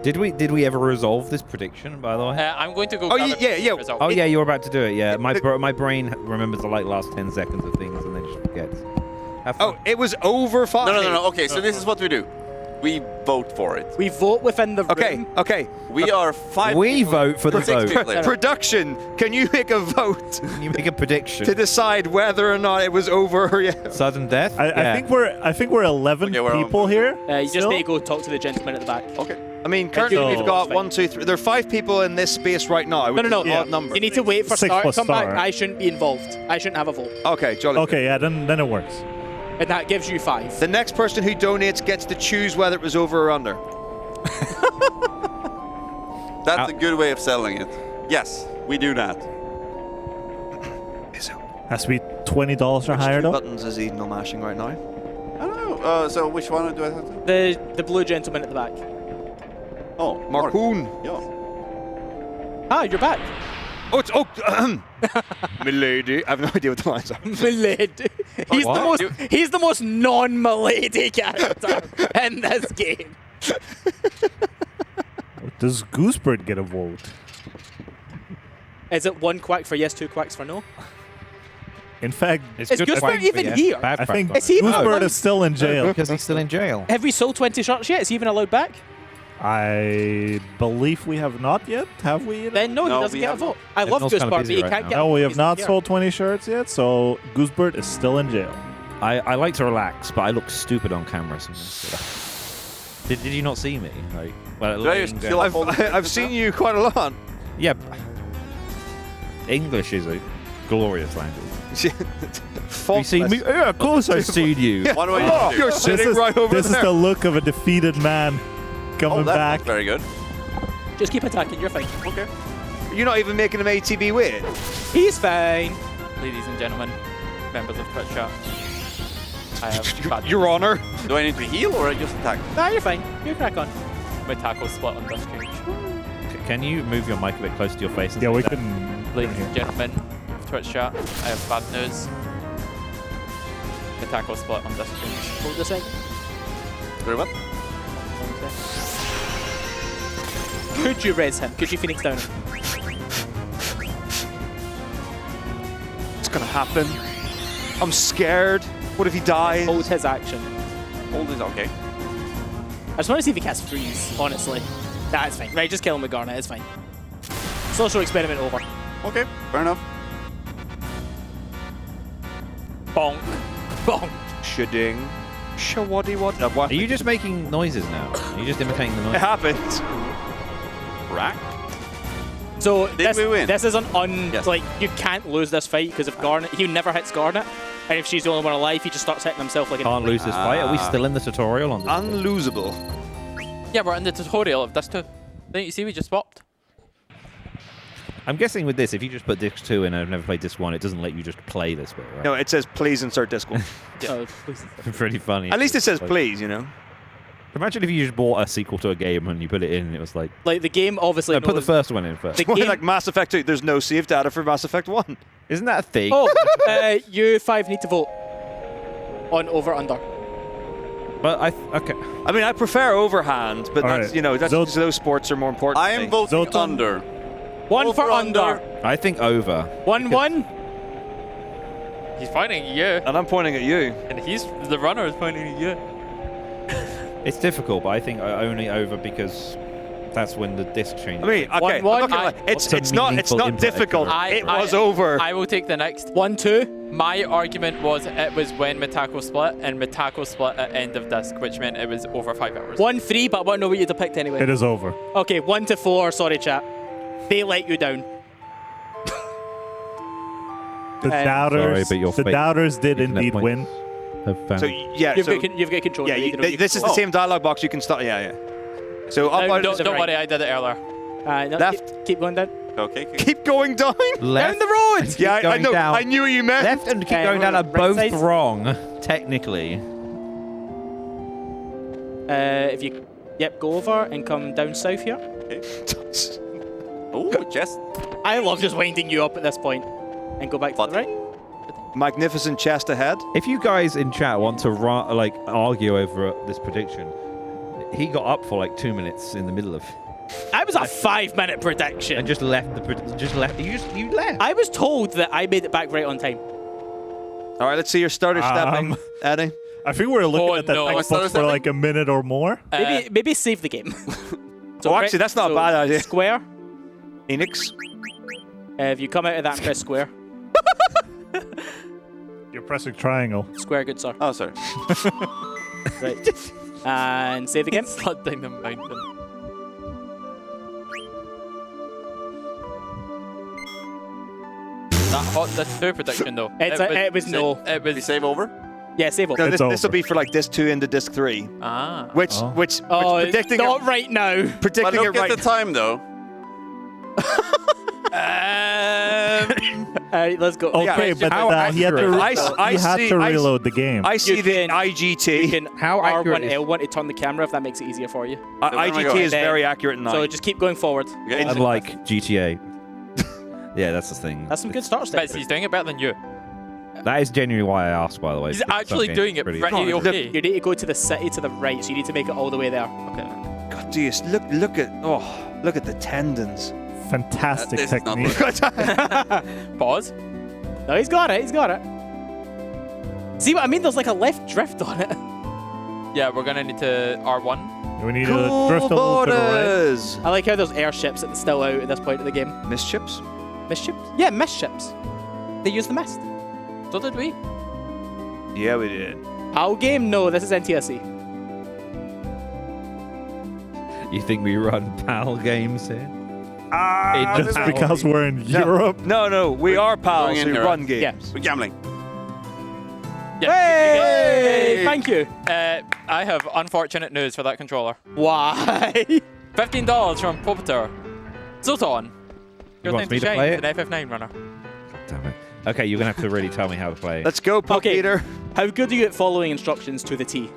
Did we ever resolve this prediction, by the way? I'm going to go. Oh, grab yeah, a yeah. result. Oh yeah, you were about to do it. Yeah, my brain remembers the last 10 seconds of things and then just forgets. Have fun. Oh, it was over 5. No. Okay, so this is what we do. We vote for it. We vote within the room. Okay. We are 5 We people. vote for the Six vote. people here. Production, can you make a vote Can you make a prediction? to decide whether or not it was over or yet? Sudden death? I think we're 11 Okay, we're on. people here. You just still. need to go talk to the gentleman at the back. Okay. I mean, currently So- we've got 1, 2, 3. There are 5 people in this space right now. Which No. is an odd number. You need to wait for 6 Star to plus come back. Star. I shouldn't be involved. I shouldn't have a vote. Okay, jolly. Okay, yeah, then it works. And that gives you 5. The next person who donates gets to choose whether it was over or under. That's a good way of selling it. Yes, we do that. Has to be $20 or higher, though. Buttons is Eden mashing right now. I don't know. So which one do I have to? The blue gentleman at the back. Oh, Marcoon. Yeah. Ah, you're back. Oh, it's Milady. I have no idea what the lines are. Milady. He's the most non-Milady character in this game. Does Goosebird get a vote? Is it 1 quack for yes, 2 quacks for no? In fact, Is Goosebird even here? I think Is he even Goosebird allowed? is still in jail. Because he's still in jail. Have we sold 20 shirts yet? Is he even allowed back? I believe we have not yet. Have we? Then no, he No, doesn't we get a haven't. vote. I love Edno's kinda Goosebird, but busy he right can't now. get No, we have he's not here. sold 20 shirts yet, so Goosebird is still in jail. I like to relax, but I look stupid on camera sometimes. Did you not see me? Like, well, Do I still have all the I've seen you quite a lot. yeah. English is a glorious language. You see me? Yeah, of course I've seen you. What do I do? You're sitting right over This there. is the look of a defeated man Oh, coming that back. was very good. Just keep attacking, you're fine. Okay. You're not even making him ATB wait. He's fine. Ladies and gentlemen, members of Twitch chat, I have bad Your Honor. Do I need to heal or I just attack? Nah, you're fine. You crack on. my tackle split on this change. Can you move your mic a bit closer to your face? And Yeah, say we that? can. Ladies and gentlemen of Twitch chat, I have bad news. My tackle split on this change. Hold a sec. Very well. Could you res him? Could you Phoenix down him? It's gonna happen. I'm scared. What if he dies? Hold his action. Hold is okay. I just want to see if he casts freeze, honestly. Nah, it's fine. Right, just kill him with Garnet, it's fine. Social experiment over. Okay, fair enough. Bonk. Bonk. Shading. Shawaddy what? Are you just making noises now? Are you just imitating the It noise? happens. Rack. So Did we win? this is Yes. like you can't lose this fight because if Garnet he never hits Garnet, and if she's the only one alive, he just starts hitting himself like Can't lose this fight. Are we still in the tutorial on this? Unlosable. Yeah, we're in the tutorial of this too. Don't you see we just swapped? I'm guessing with this, if you just put disc 2 in and I've never played disc 1, it doesn't let you just play this bit, right? No, it says please insert disc one. Oh, please. Pretty funny. At least it says please, you know. Imagine if you just bought a sequel to a game and you put it in and it was like... Like the game obviously No, put the knows- first one in first. The More game, like Mass Effect 2. There's no save data for Mass Effect 1. Isn't that a thing? Oh, you 5 need to vote on over under. But okay. I mean, I prefer overhand, but All that's, right. you know, that's, Zot- those sports are more important. I to am me. voting Zotan. under. One for Over, under. I think over. 1-1. He's pointing at you, And I'm pointing at you. and the runner is pointing at you. It's difficult, but I think only over because that's when the disc changes. I mean, okay, 1-1. I'm not gonna lie. What's It's the not meaningful input difficult. occurring? It was over. I will take the next. 1-2. My argument was it was when Mitako split, and Mitako split at end of disc, which meant it was over 5 hours. 1-3, but I want to know what you'd have picked anyway. It is over. Okay, 1-4. Sorry, chat. They let you down. The doubters. Sorry, but the doubters did internet indeed points win. have found. So yeah, You've got control. Yeah, this is the same dialogue box. You can start. Yeah. So up No, out Don't worry, I did it earlier. No, left. Keep going down. Okay. Keep going down. Left. Down the road. Yeah, I going know. down. I knew what you meant. Left and keep Okay, going down are right both side. wrong, technically. If you, go over and come down south here. Okay. Oh, chest. I love just winding you up at this point, and go back to the right. Magnificent chest ahead. If you guys in chat want to argue over this prediction, he got up for like 2 minutes in the middle of. That was a 5-minute prediction. And just left You left. I was told that I made it back right on time. All right, let's see your starter stepping, Eddie. I think we're looking at that no. Xbox for like a minute or more. Maybe save the game. Actually, that's not a bad idea. Square. Enix. If you come out of that, press square. You're pressing triangle. Square, good sir. Oh, sorry. Right. And save the game. Flooding the mountain. That's third prediction though. It was no. It was save over. Yeah, save over. No, this will be for like disc 2 into disc 3. Ah. Which predicting not right now. Predicting But look it right. at the time though. Alright, let's go. Okay, but he had to reload the game. I see the IGT. You can How accurate R1 L1 to turn the camera if that makes it easier for you. IGT is very accurate in So that. just keep going forward. Unlike GTA. Yeah, that's the thing. That's some good start steps. He's doing it better than you. That is genuinely why I asked, by the way. He's actually doing it pretty- right. Okay. You need to go to the city to the right, so you need to make it all the way there. Okay. God, geez, look at the tendons. Fantastic This is not technique. Pause. No, he's got it. He's got it. See what I mean? There's like a left drift on it. Yeah, we're gonna need to R1. We need to drift a little to the right. I like how there's airships that are still out at this point of the game. Mist ships? Mist ships? Yeah, mist ships. They use the mist. So did we. Yeah, we did. PAL game? No, this is NTSC. You think we run PAL games here? Just because we're in Europe? No, we are pals going in who here. run games. Yeah. We're gambling. Yeah. Hey! Thank you. I have unfortunate news for that controller. Why? $15 from Popiter. Zoton. Your wants time me to shine, play it? an FF9 runner. Damn it. Okay, you're going to have to really tell me how to play. Let's go, Peter. How good are you at following instructions to the T?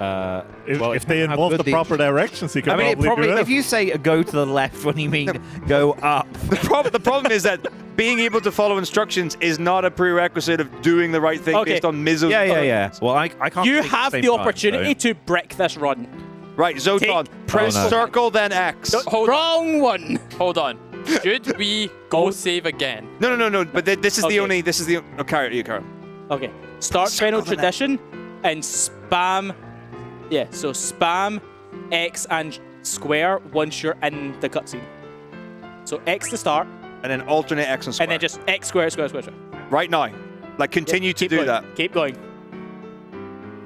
If they involve the proper directions, you can probably do it. If you say go to the left, what do you mean go up? The problem is that being able to follow instructions is not a prerequisite of doing the right thing based on Mizzow's Yeah. Well, I can't. You think at have same the time, opportunity to brick this run. Right, Zoton, press circle, then X. Wrong one. Hold on. Should we go save again? No. But this is the only. This is the. Oh, carry you, Carl. Okay. Start final tradition and spam. Yeah. So spam X and square once you're in the cutscene. So X to start. And then alternate X and square. And then just X square. Right now. Like continue to do going. that. Keep going.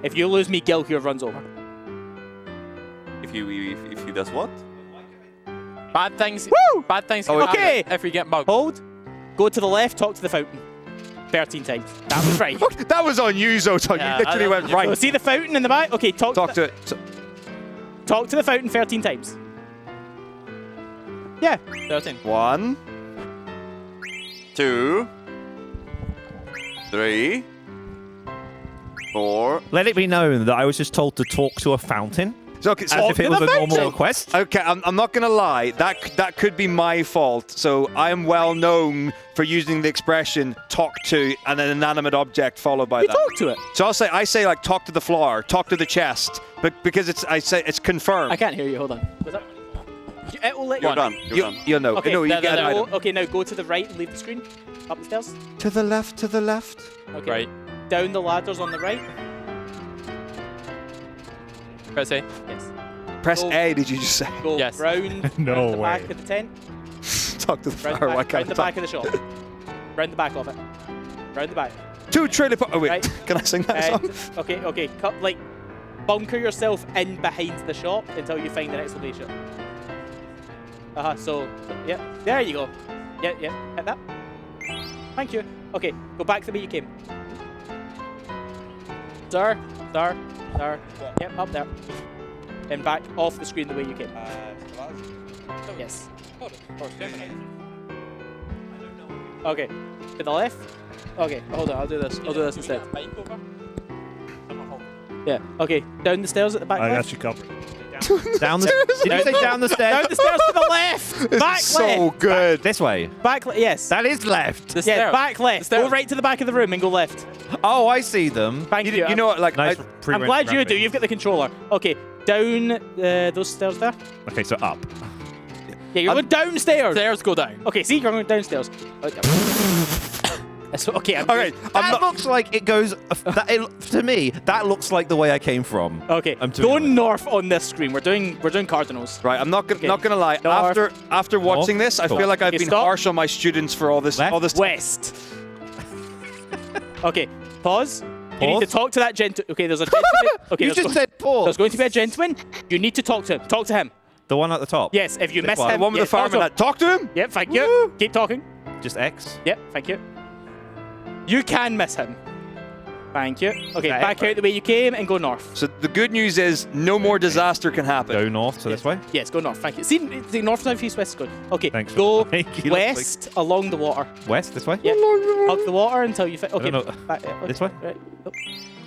If you lose me, Gil here runs over. If he does what? Bad things. Woo! Bad things. Oh, can okay. happen if we get mugged. Hold. Go to the left. Talk to the fountain. 13 times. That was right. That was on you, Zoton. Yeah, You literally went right. So see the fountain in the back? Okay, talk to it. Talk to the fountain 13 times. Yeah. 13. 1, 2, 3, 4. Let it be known that I was just told to talk to a fountain. So, as if it was a normal request. Okay, I'm not going to lie. That could be my fault. So I am well known for using the expression "talk to" and an inanimate object followed by that. Talk to it. So I say like talk to the floor, talk to the chest, but because it's confirmed. I can't hear you. Hold on. Was that? It will let You're you. done. You're done. You'll know. Okay, No, you get an item. okay, now go to the right and leave the screen. Up the stairs. To the left. To the left. Okay. Right. Down the ladders on the right. Press A. Yes. Press Go- A. Did you just say? Go Yes. round, No round the way. back of the tent. Talk to the Round floor. the Why back, can't round the I talk? back of the shop. Round the back of it. Round the back. 2 trailer. Oh wait. Right. Can I sing that And, song? okay. Like, bunker yourself in behind the shop until you find an exclamation. So, yeah. There you go. Yeah. Hit that. Thank you. Okay, go back to the way you came. Sir. Yep, up there. And back off the screen the way you came. Yes. Okay, to the left. Okay, hold on, I'll do this. I'll do this instead. Yeah, okay, down the stairs at the back I left. got you covered. Down the Did you say down the stairs? Down the stairs to the left! This Back is so left! good. This way. Back yes. That is left. The Yeah, stairs. back left. Go right to the back of the room and go left. Oh, I see them. Thank you. You know what? Like, Nice I, I'm pre-rendered glad you do. graphics. You've got the controller. Okay, down those stairs there. Okay, so up. Yeah, you're going downstairs. Stairs go down. Okay, see, you're going downstairs. Okay, okay. That looks like it goes. To me, that looks like the way I came from. Okay, I'm go doing it. north on this screen. We're doing cardinals. Right, I'm not gonna lie. North. After watching this, I Cool. feel like I've Okay, been stop. harsh on my students for all this. Left. All this. West. Okay, pause. You need to Pause. talk to that gentleman. Okay, there's a gentleman. Okay, You just said pause. there's going to be a gentleman. You need to talk to him. Talk to him. The one at the top. Yes, if you miss one. him. The one with yes, the fireman. also- Talk to him. Yep, thank you. Keep talking. Just X. Yep, thank you. You can miss him. Thank you. Okay, Right, back out the way you came and go north. So the good news is no more disaster can happen. Go north, so this way. Yes, go north. Thank you. See, the north, south, east, west is good. Okay, Thanks for go that. Thank you. west along the water. West, this way. Yep. Hug the water until you fit. Okay, don't know. back, This way? Right. Oh.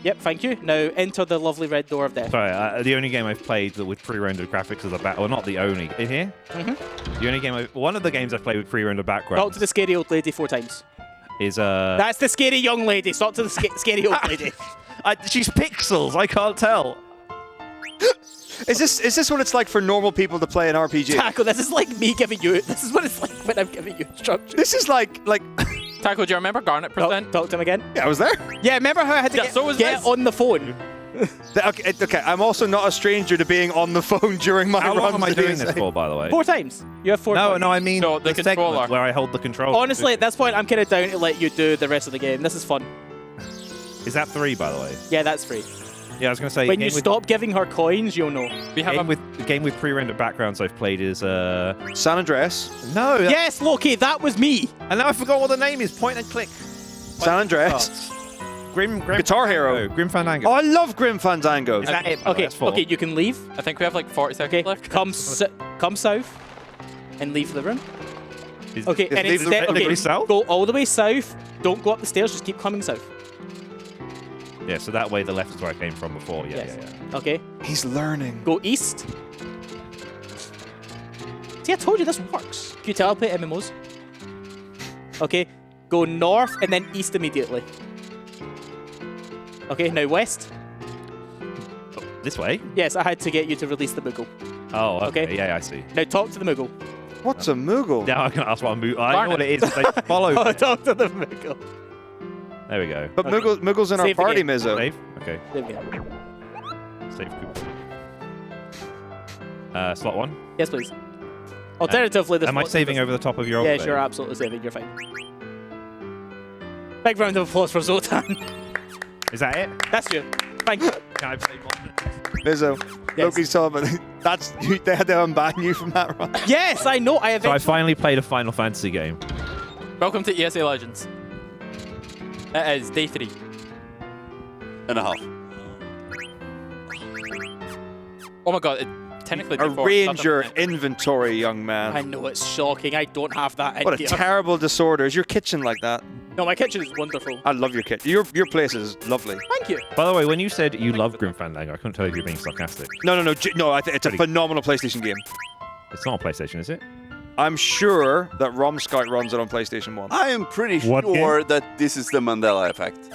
Yep, thank you. Now enter the lovely red door of death. Sorry, the only game I've played that with pre-rendered graphics is well, not the only. In here? The only game, one of the games I've played with pre-rendered Talk backgrounds to the scary old lady 4 times. is That's the scary young lady. Talk to the scary old lady. she's pixels. I can't tell. Is this what it's like for normal people to play an RPG? Taco, this is like me giving you. This is what it's like when I'm giving you instructions. This is like. Taco, do you remember Garnet percent? Talk to him again. Yeah, I was there. Yeah, remember how I had to Yeah, get, so was get this. on the phone? Okay, I'm also not a stranger to being on the phone during my How runs. long am I doing this for, by the way? 4 times. You have 4 No, times. no, I mean No, the segment controller. where I hold the controller. Honestly, at this point, I'm kind of down to let you do the rest of the game. This is fun. Is that 3, by the way? Yeah, that's free. Yeah, I was going to say. When you stop giving her coins, you'll know. We have the game with pre-rendered backgrounds I've played is San Andreas. No. Yes, Loki, that was me. And now I forgot what the name is. Point and click. San Andreas. Grim Guitar Hero. Grim Fandango. Oh, I love Grim Fandango. Is that it? by the way? Okay, That's 4. okay, you can leave. I think we have like 40 seconds Okay, left. come south and leave the room. Is- Okay, is and leave instead, the- okay, go south? go all the way south. Don't go up the stairs. Just keep coming south. Yeah, so that way the left is where I came from before. Yeah, Yes. yeah. Okay. He's learning. Go east. See, I told you this works. Can you teleport MMOs? Okay. Go north and then east immediately. Okay, now west. Oh, this way? Yes, I had to get you to release the Moogle. Oh, okay. Okay. Yeah, I see. Now talk to the Moogle. What's a Moogle? Now I can ask what a Moogle. I know what it is. They follow. Oh, talk to the Moogle. There we go. But Moogle's in our Save the party, game. Mizzow. Save. Okay. There we go. Save coupon. Slot 1. Yes, please. Alternatively, the Am I slot- saving over the top of your? Yes, you're absolutely saving. You're fine. Big round of applause for Zoltan. Is that it? That's you. Thank you. Can I save one? Mizzow. Yes. Loki's talking about that's they had to unban you from that run. Yes, I know. I So I eventually. finally played a Final Fantasy game. Welcome to ESA Legends. It is day 3. And a half. Oh my god, it technically Arrange your inventory, young man. I know it's shocking. I don't have that in What a here. terrible disorder. Is your kitchen like that? No, my kitchen is wonderful. I love your kitchen. Your place is lovely. Thank you. By the way, when you said you love Grim Fandango, I couldn't tell if you were being sarcastic. No. It's a phenomenal PlayStation game. It's not on PlayStation, is it? I'm sure that Rom Scout runs it on PlayStation 1. I am pretty What sure that this is the Mandela effect.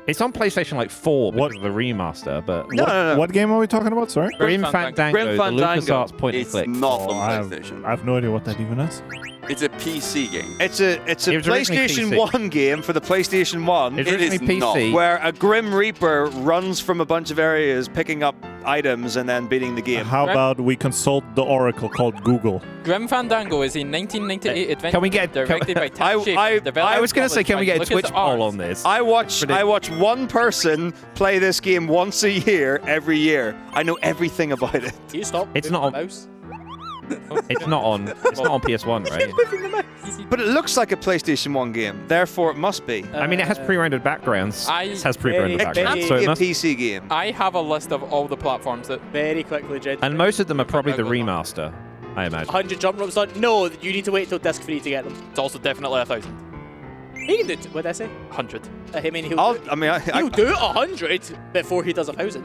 It's on PlayStation like 4 because of the remaster, but No. What game are we talking about? Sorry. Grim Fandango, Grim Fandango. the LucasArts point and It's click. not Oh, I on have, PlayStation. I have no idea what that even is. It's a PC game. It's a It was originally PlayStation PC. 1 game for the PlayStation 1 It's It originally is PC. where a Grim Reaper runs from a bunch of areas picking up items and then beating the game. How about we consult the oracle called Google? Grim Fandango is a 1998 adventure Can we get- directed by Tom I- Schafer, I developed I was going to say, and can we get a published Twitch by poll LucasArts. on this? I watch one person play this game once a year, every year. I know everything about it. Can you stop? It's moving not the on- mouse. It's not on. It's not on PS1, right? But it looks like a PlayStation 1 game. Therefore, it must be. I mean, it has pre-rendered backgrounds. It has pre-rendered It backgrounds, can't so be it a must. PC game. I have a list of all the platforms that. Very quickly, Jed. And most of them are probably the remaster, I imagine. 100 jump ropes on? No, you need to wait till disc free to get them. It's also definitely 1,000. He can do what did I say? 100. I mean, he'll do 100 before he does 1,000.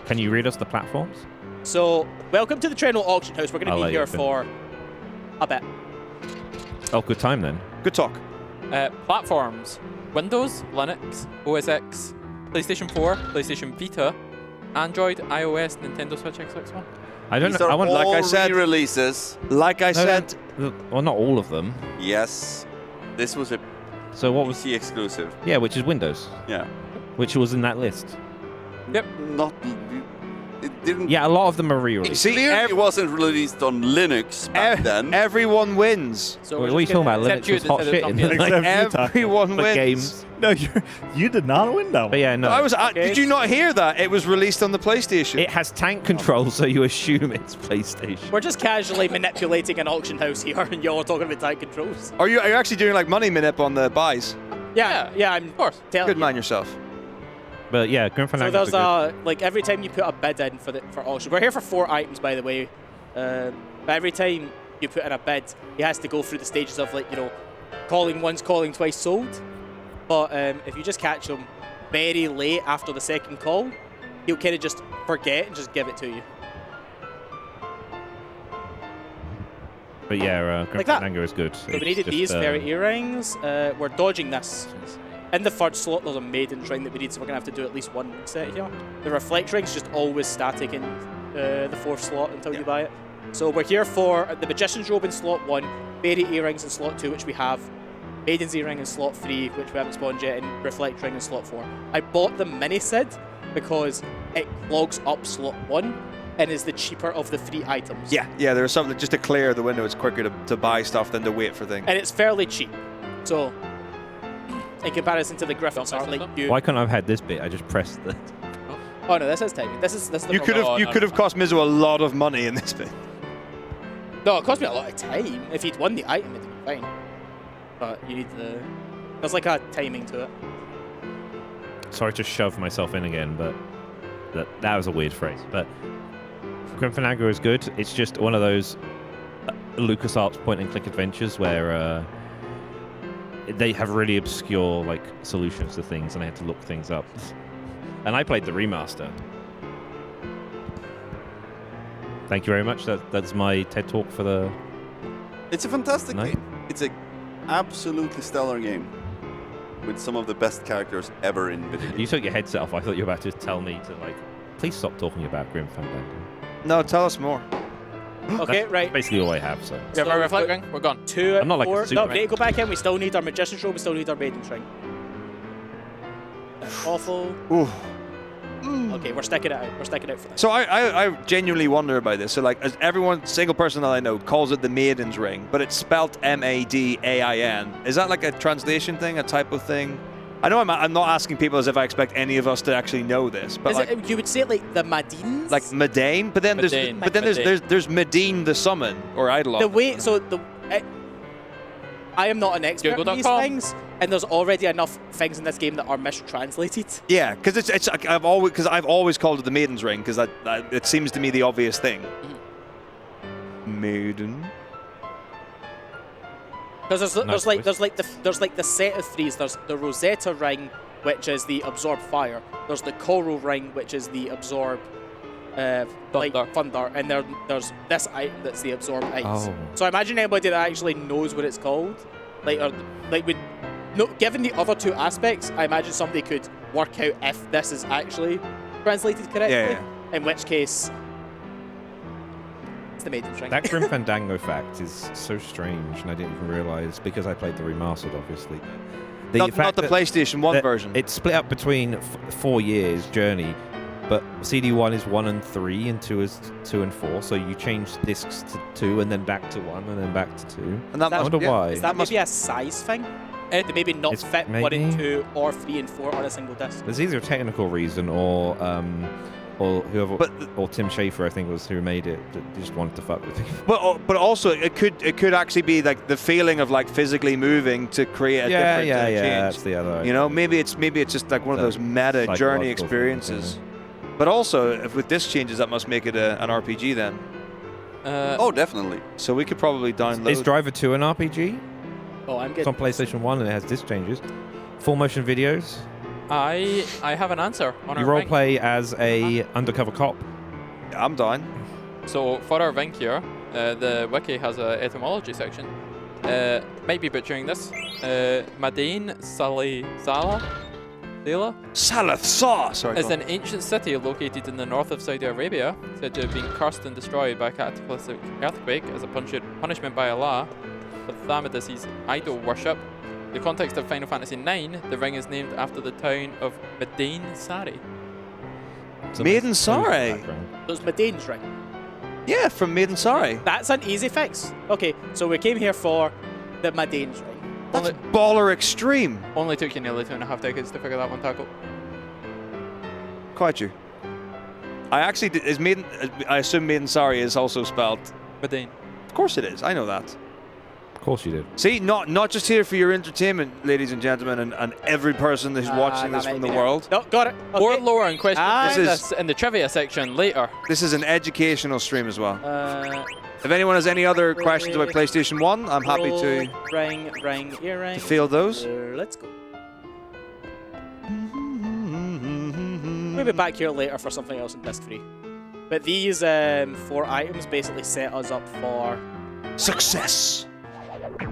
Can you read us the platforms? So, welcome to the Treno Auction House. We're going to be here for a bit. Oh, good time then. Good talk. Platforms: Windows, Linux, OS X, PlayStation 4, PlayStation Vita, Android, iOS, Nintendo Switch, Xbox One. I don't know. I want, like I said, releases. Like I said, well, not all of them. Yes, this was a So what was PC exclusive? Yeah, which is Windows. Yeah. Which was in that list. Yep. Not. It didn't. Yeah, a lot of them are re-released. See, it wasn't released on Linux back then. Everyone wins. So what are you talking about? Linux was hot shit in the Everyone wins. Games. No, you did not win that one. But yeah, no. Did you not hear that? It was released on the PlayStation. It has tank control, so you assume it's PlayStation. We're just casually manipulating an auction house here, and you're talking about tank controls. Are you actually doing like money manip on the buys? Yeah, I'm of course. Good man yourself. But yeah, Grim Fandango. So there's like every time you put a bid in for auction. We're here for 4 items, by the way. But every time you put in a bid, he has to go through the stages of calling once, calling twice, sold. But if you just catch him very late after the second call, he'll kind of just forget and just give it to you. But yeah, Grim Fandango is good. So we needed these fairy earrings. We're dodging this. In the third slot, there's a maiden's ring that we need, so we're going to have to do at least one set here. The reflect ring's just always static in the fourth slot until you buy it. So we're here for the magician's robe in slot 1, fairy earrings in slot 2, which we have, maiden's earring in slot 3, which we haven't spawned yet, and reflect ring in slot 4. I bought the mini Sid because it clogs up slot 1 and is the cheaper of the 3 items. Yeah, there's something just to clear the window. It's quicker to buy stuff than to wait for things. And it's fairly cheap. So, in comparison to the Griffins, aren't like you. Why couldn't I have had this bit? I just pressed the. Oh no, this is timing. This is the. You could have cost Mizzow a lot of money in this bit. No, it cost me a lot of time. If he'd won the item, it'd be fine. But you need the. There's like a timing to it. Sorry to shove myself in again, but that was a weird phrase. But Grim Fandango is good. It's just one of those LucasArts point-and-click adventures where they have really obscure solutions to things, and I had to look things up. And I played the remaster. Thank you very much. That's my TED talk for the. It's a fantastic game. It's an absolutely stellar game with some of the best characters ever in video games. You took your headset off. I thought you were about to tell me to please stop talking about Grim Fandango. No, tell us more. Okay, right. That's basically all I have. So. We have our reflect ring. We're gone. 2 I'm not like 4. a super No, we need to go back in. We still need our magician's robe. We still need our maiden's ring. Awful. Ooh. Okay, we're sticking it out. We're sticking it out for this. So I genuinely wonder about this. So as everyone, single person that I know calls it the maiden's ring, but it's spelt MADAIN. Is that like a translation thing, a type of thing? I know I'm not asking people as if I expect any of us to actually know this, but you would say it like the Madines? Like Madane, but then there's Madine the summon or Eidolon. The way I am not an expert in these things, and there's already enough things in this game that are mistranslated. Yeah, because I've always called it the maiden's ring because it seems to me the obvious thing. Maiden. Because there's like the set of 3s. There's the Rosetta ring, which is the absorb fire. There's the coral ring, which is the absorb thunder, and there's this item that's the absorb ice. Oh. So I imagine anybody that actually knows what it's called, given the other 2 aspects, I imagine somebody could work out if this is actually translated correctly. Yeah. In which case, it's the maiden's ring. That Grim Fandango fact is so strange, and I didn't even realize because I played the remastered, obviously. Not the PlayStation 1 version. It's split up between 4 years journey, but CD1 is 1 and 3, and 2 is 2 and 4. So you change discs to 2, and then back to 1, and then back to 2. And I wonder why. Is that maybe a size thing? To maybe not fit 1 and 2 or 3 and 4 on a single disc. There's either a technical reason or or whoever, or Tim Schafer, I think was who made it. That just wanted to fuck with you. But also it could actually be like the feeling of like physically moving to create a different change. That's the other. You know, maybe it's just like one of those meta journey experiences. But also, if with this changes, that must make it an RPG then. Oh, definitely. So we could probably download. Is Driver 2 an RPG? Oh, I'm It's getting. on PlayStation 1 and it has disc changes. Full motion videos. I have an answer on You our role ring. play as a undercover cop. I'm down. So for our ring here, the wiki has a etymology section. Might be butchering this. Madain Sala Salath Saw. Sorry. is an ancient city located in the north of Saudi Arabia, said to have been cursed and destroyed by a cataclysmic earthquake as a punishment by Allah for Thamidus' idol worship. In the context of Final Fantasy IX, the ring is named after the town of Madain Sari. Maiden Sari. So it's Madain's ring. Yeah, from Maiden Sari. That's an easy fix. Okay, so we came here for the Madain's ring. That's baller extreme. Only took you nearly 2.5 decades to figure that one tackle. Quite you. I actually is Maiden. I assume Maiden Sari is also spelled Madain. Of course it is. I know that. Of course you did. See, not just here for your entertainment, ladies and gentlemen, and every person who's watching this from the world. No, got it. Okay. More lore and questions This is- in the trivia section later. This is an educational stream as well. If anyone has any other questions about PlayStation 1, I'm happy to Ring, earring. field those. Let's go. We'll be back here later for something else in disc 3. But these 4 items basically set us up for success.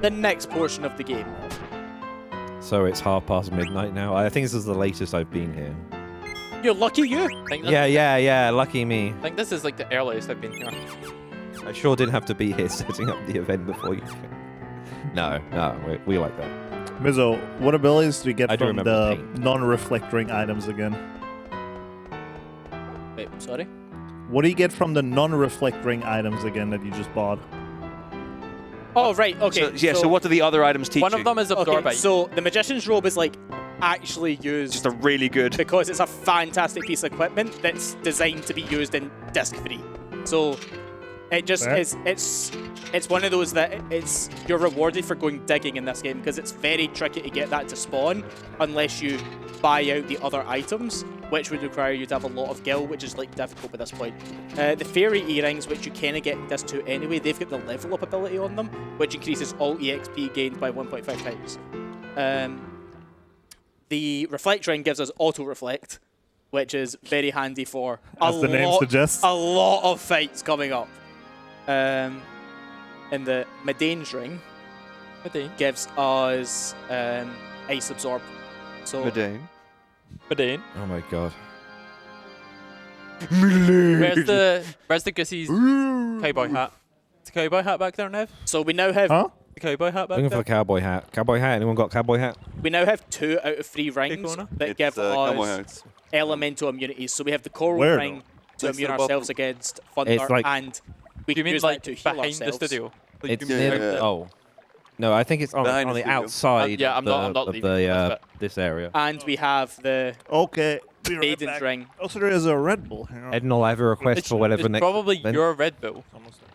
The next portion of the game. So it's midnight now. I think this is the latest I've been here. You're lucky you. Yeah. Lucky me. I think this is like the earliest I've been here. I sure didn't have to be here setting up the event before you. No, we like that. Mizzow, what abilities do you get I do from remember the non-reflecting items again? Wait, sorry? What do you get from the non-reflecting items again that you just bought? Oh, right, okay. So what do the other items teach One you? of them is Absorbite. Okay, so the Magician's Robe is like actually used Just a really good. because it's a fantastic piece of equipment that's designed to be used in disc 3. So it just is, it's one of those that you're rewarded for going digging in this game because it's very tricky to get that to spawn unless you buy out the other items, which would require you to have a lot of gil, which is like difficult at this point. The fairy earrings, which you kind of get in disc 2 anyway, they've got the level up ability on them, which increases all EXP gained by 1.5 times. The reflect ring gives us auto reflect, which is very handy for As the name suggests. a lot of fights coming up. And the Madain's ring gives us ice absorb. So Madain. Oh my god. Where's the Goosey's cowboy hat? Is the cowboy hat back there now? So we now have the cowboy hat back Looking for there. a cowboy hat. Cowboy hat? Anyone got a cowboy hat? We now have 2 out of 3 rings that give cowboy us hats. elemental immunities. So we have the coral Where, ring to Next to immune the ourselves bottom. against thunder, It's like- and we Do you can mean use like that to heal behind ourselves. the studio? Like, It's you near mean- the, oh. No, I think it's on Behind the the studio. outside Yeah, I'm not of leaving this bit. this area. And we have the Okay. be right Maiden's back. ring. Oh, so there is a Red Bull. Hang on. Ednal, I have a request for whatever It's next probably event. your Red Bull.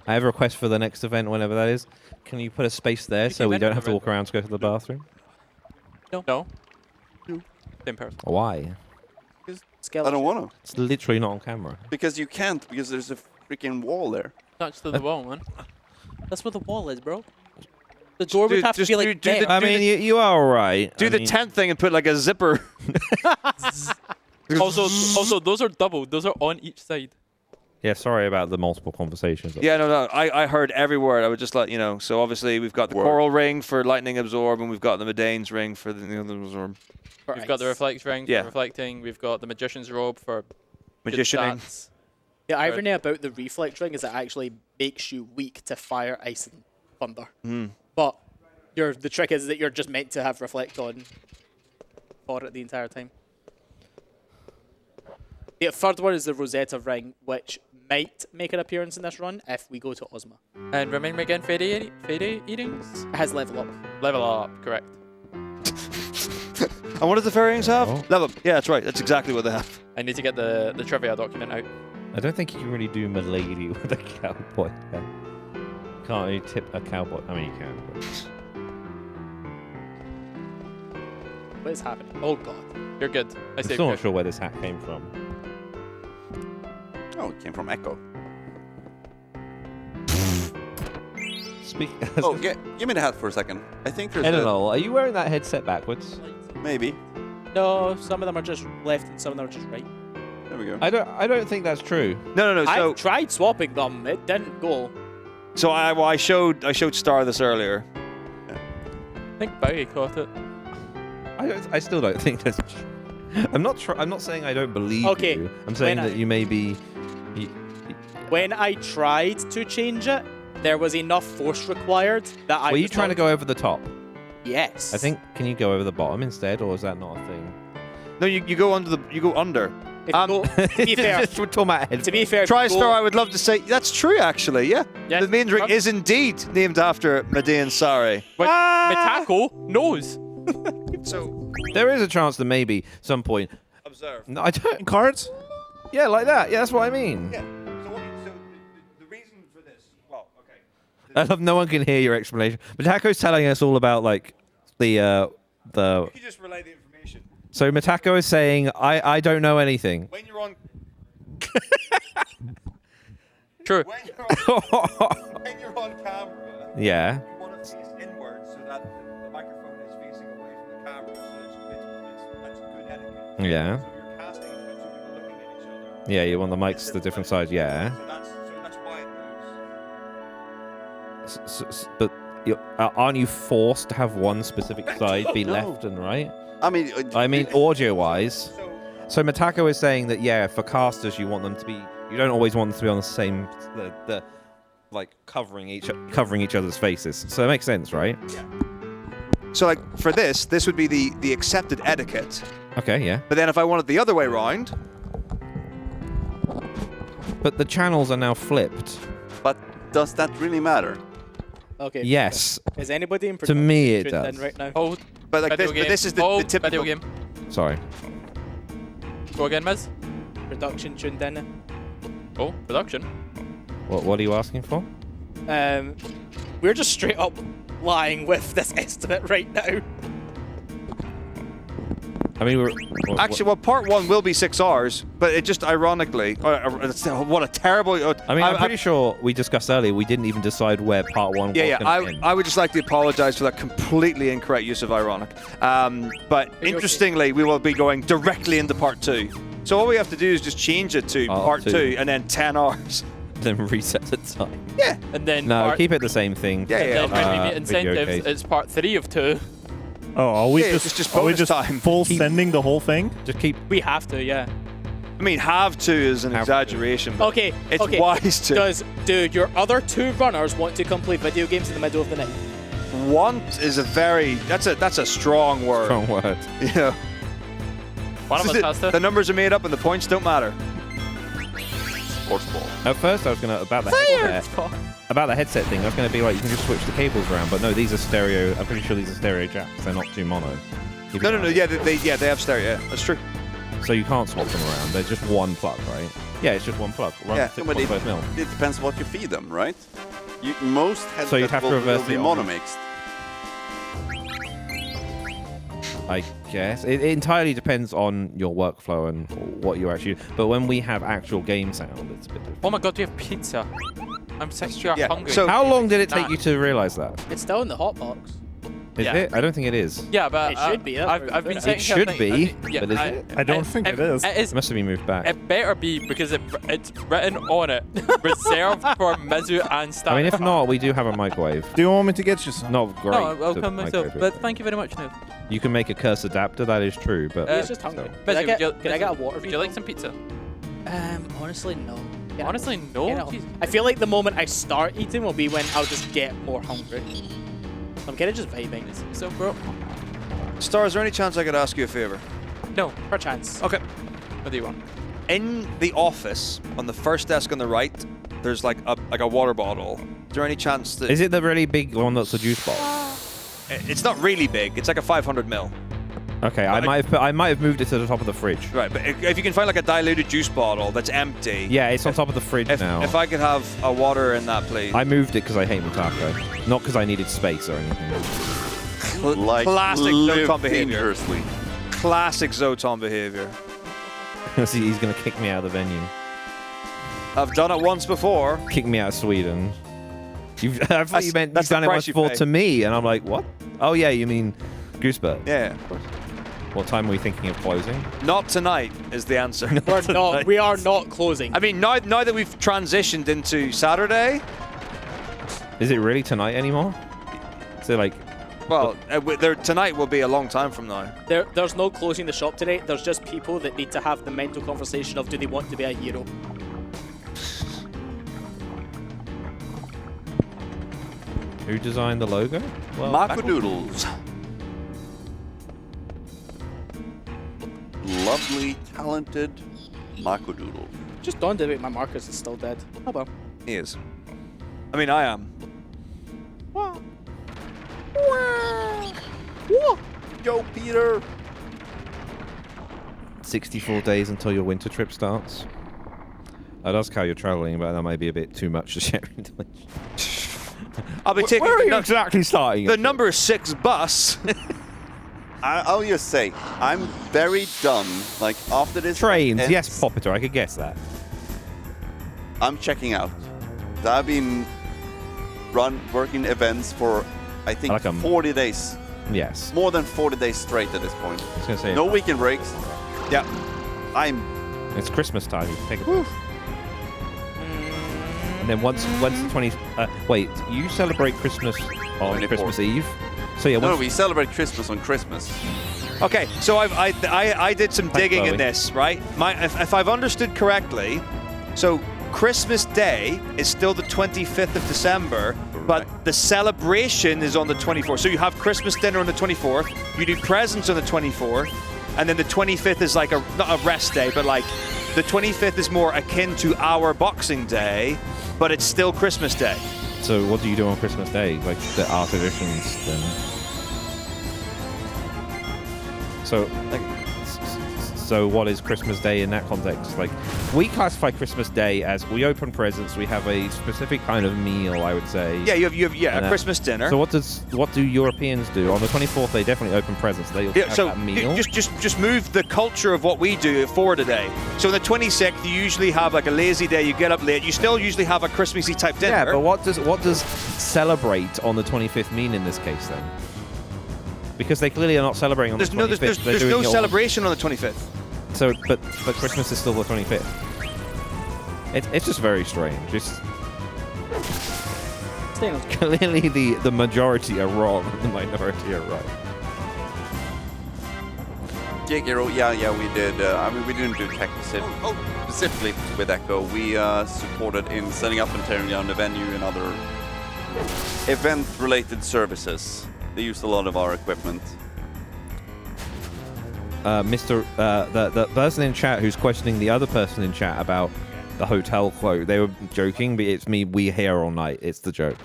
I have a request for the next event, whenever that is. Can you put a space there so came we in don't with have a to Red walk around to go to the bathroom? No. Same person. Why? I skeleton. don't want to. It's literally not on camera. Because you can't, because there's a freaking wall there. Touch to the wall, man. That's where the wall is, bro. The door would have to just be like do the- there. I mean, you are alright. Do I the mean, tent thing and put like a zipper. Also, those are double. Those are on each side. Yeah, sorry about the multiple conversations. Yeah, no. I heard every word. I would just let you know. So obviously we've got the coral ring for lightning absorb, and we've got the Madain's ring for the other absorb. We've got the reflect ring Yeah. for reflecting. We've got the magician's robe for good Magicianing. stats. The irony about the reflect ring is it actually makes you weak to fire, ice, and thunder. But the trick is that you're just meant to have reflect on for it the entire time. The third one is the Rosetta ring, which might make an appearance in this run if we go to Ozma. And remind me again, fairy earrings? It has level up. Level up, correct. And what does the fairy rings have? Oh. Level up. Yeah, that's right. That's exactly what they have. I need to get the trivia document out. I don't think you can really do Milady with a cowboy hat. Can't really tip a cowboy. I mean, you can. But... What is happening? Oh god. You're good. I'm still not sure where this hat came from. Oh, it came from Echo. Oh, give me the hat for a second. I think there's. Eleanor, are you wearing that headset backwards? Maybe. No, some of them are just left and some of them are just right. There we go. I don't think that's true. No. So I've tried swapping them. It didn't go. So I showed Star this earlier. I think Bowie caught it. I still don't think that's true. I'm not saying I don't believe you. I'm saying that you may be. When I tried to change it, there was enough force required that I. Were you trying to go over the top? Yes. I think. Can you go over the bottom instead, or is that not a thing? No, you go under you go under. To be fair, we're talking about to be fair, TriStar, I would love to say that's true. Actually, yeah. The main ring is indeed named after Medea Sari. But Mitako knows. So there is a chance that maybe some point. Observe. No, I don't. Cards? Yeah, like that. Yeah, that's what I mean. Yeah. So the reason for this. Well, okay. I love no one can hear your explanation. Mitako's telling us all about like the. You can just relay the information. So Mitako is saying, I don't know anything. When you're on. True. When you're on camera. Yeah. You want to face inwards so that the microphone is facing away from the camera, so that's good etiquette. Yeah. So you're casting and two people looking at each other. Yeah, you want the mics the different sides. Yeah. So that's why it moves. But aren't you forced to have one specific side be left and right? I mean, audio-wise. So Mitako is saying that for casters you want them to be. You don't always want them to be on the same, like covering each other's faces. So it makes sense, right? Yeah. So like for this would be the accepted etiquette. Okay, yeah. But then if I wanted the other way around. But the channels are now flipped. But does that really matter? Okay. Yes. Is anybody in To me, it production does. right now? Oh, but like this is the typical video game. Sorry. Go again, Miz. Production tuned in. Oh, production. What are you asking for? We're just straight up lying with this estimate right now. I mean, actually, part 1 will be 6 hours, but it just ironically, what a terrible. I mean, I'm pretty sure we discussed earlier. We didn't even decide where part 1 was. Yeah. End. I would just like to apologize for that completely incorrect use of ironic. But interestingly, we will be going directly into part 2. So all we have to do is just change it to part 2 and then 10 hours. Then reset the time. Yeah. And then keep it the same thing. Yeah. And then when we meet incentives, it's part 3 of 2. Oh, are we just time. full sending the whole thing? Just keep. We have to, yeah. I mean, have to is an exaggeration. But it's wise to. Do your other 2 runners want to complete video games in the middle of the night? Want is that's a strong word. Strong word. Yeah. One of us has to. The numbers are made up and the points don't matter. Sports ball. At first, I was gonna about the headset thing. I was gonna be like, you can just switch the cables around, but no, these are stereo. I'm pretty sure these are stereo jacks. They're not 2 mono. No. Yeah, they have stereo. Yeah, that's true. So you can't swap them around. They're just one plug, right? Yeah, it's just one plug. Yeah, but it depends what you feed them, right? Most headsets so you'd have to reverse will be mono-mixed. I guess it entirely depends on your workflow and what you actually. But when we have actual game sound, it's a bit different. Oh my god, we have pizza. I'm sexually hungry. So how long did it take you to realize that? It's still in the hot box. Is it? I don't think it is. Yeah, but it should be. I've been saying it should be, but is it? I don't think it is. It must have been moved back. It better be because it's written on it, reserved for Mizzou and Steiner. I mean, if not, we do have a microwave. Do you want me to get you some? Not great. No, I'll come myself. But thank you very much, Neil. You can make a curse adapter. That is true, but He's just hungry. Can I get a water? Would you like some pizza? Honestly, no. Honestly, no. I feel like the moment I start eating will be when I'll just get more hungry. I'm kind of just vibing. So, bro. Star, is there any chance I could ask you a favor? No, per chance. Okay. What do you want? In the office, on the first desk on the right, there's like a water bottle. Is there any chance that... Is it the really big one that's a juice box? It's not really big. It's like a 500 ml. Okay, I might have moved it to the top of the fridge. Right, but if you can find like a diluted juice bottle that's empty. Yeah, it's on top of the fridge now. If I could have a water in that, please. I moved it because I hate Mutako, not because I needed space or anything. Classic Zoton behavior. Dangerously. Classic Zoton behavior. See, he's gonna kick me out of the venue. I've done it once before. Kick me out of Sweden. I thought you meant that's you've done the it price once you before pay. to me, and I'm like, what? Oh yeah, you mean Goosebird? Yeah, of course. What time are we thinking of closing? Not tonight is the answer. We are not closing. I mean, now that we've transitioned into Saturday. Is it really tonight anymore? Is it like? Well, tonight will be a long time from now. There's no closing the shop today. There's just people that need to have the mental conversation of, do they want to be a hero? Who designed the logo? Well, Macadoodles. Lovely, talented Macadoodle. Just dawned on me, my Marcus is still dead. Oh well. He is. I mean, I am. Go, Peter. 64 days until your winter trip starts. I'd ask how you're traveling, but that might be a bit too much to share in I'll be taking. Where are you exactly starting? The number 6 bus. I'll just say, I'm very done. Like, after this Trains, ends, yes, Popiter, I could guess that. I'm checking out. I've been working events for, I think, like 40 days. Yes. More than 40 days straight at this point. I was gonna say, no weekend breaks. Yeah. It's Christmas time. You take a break. And then once the 20. Wait, you celebrate Christmas on 24th. Christmas Eve? So yeah. No, we celebrate Christmas on Christmas. Okay, so I did some digging in this, right? If I've understood correctly, so Christmas Day is still the 25th of December, but the celebration is on the 24th. So you have Christmas dinner on the 24th, you do presents on the 24th, and then the 25th is like not a rest day, but like the 25th is more akin to our Boxing Day, but it's still Christmas Day. So what do you do on Christmas Day? Like the art editions then? So what is Christmas Day in that context? Like, we classify Christmas Day as we open presents, we have a specific kind of meal, I would say. Yeah, you have a Christmas dinner. So what do Europeans do? On the 24th, they definitely open presents. They also have that meal. Just move the culture of what we do forward a day. So on the 26th, you usually have like a lazy day. You get up late. You still usually have a Christmassy type dinner. Yeah, but what does celebrate on the 25th mean in this case then? Because they clearly are not celebrating on the 25th. There's no celebration on the 25th. So, but Christmas is still the 25th. It's just very strange. Clearly the majority are wrong, the minority are right. Yeah, we did. I mean, we didn't do tech specifically with Echo. We supported in setting up and tearing down the venue and other event-related services. They used a lot of our equipment. The person in chat who's questioning the other person in chat about the hotel quote, they were joking, but it's me. We here all night. It's the joke.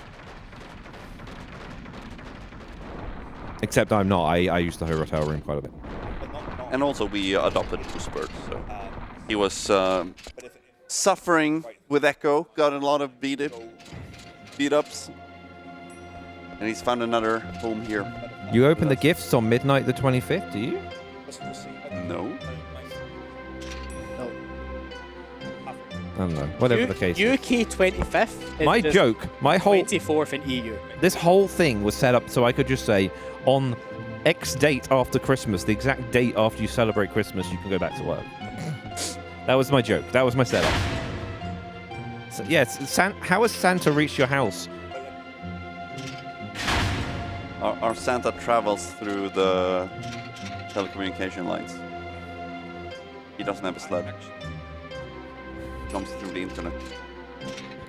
Except I'm not. I use the hotel room quite a bit. And also we adopted Goosebird, so he was suffering with Echo, got a lot of beat-ups, and he's found another home here. You open the gifts on midnight the 25th, do you? No. I don't know. Whatever the case. UK 25th. My joke, my whole 24th in EU. This whole thing was set up so I could just say on X date after Christmas, the exact date after you celebrate Christmas, you can go back to work. That was my joke. That was my setup. So, yes, how has Santa reached your house? Our Santa travels through the telecommunication lines. He doesn't have a sled. Comes through the internet.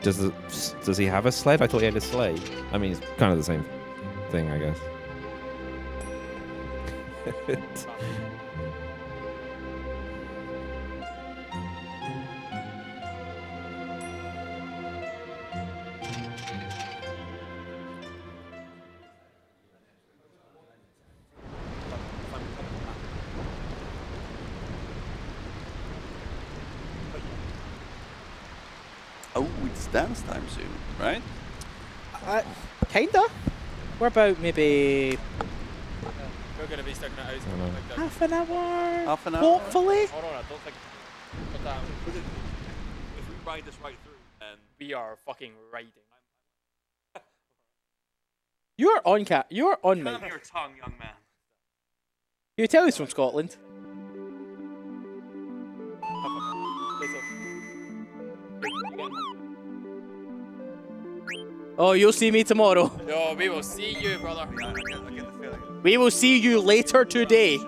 Does he have a sled? I thought he had a sleigh. I mean, it's kind of the same thing, I guess. Oh, it's dance time soon, right? Kinda. What about maybe We're going to be sticking it out. half an hour? Half an hour? Hopefully. Hold on, I don't think. If we ride this right through, then We are fucking riding. You're on cat. You're on me. calm your tongue, young man. You tell he's from Scotland. Oh, you'll see me tomorrow. Yo, we will see you, brother. I get the feeling. We will see you later today.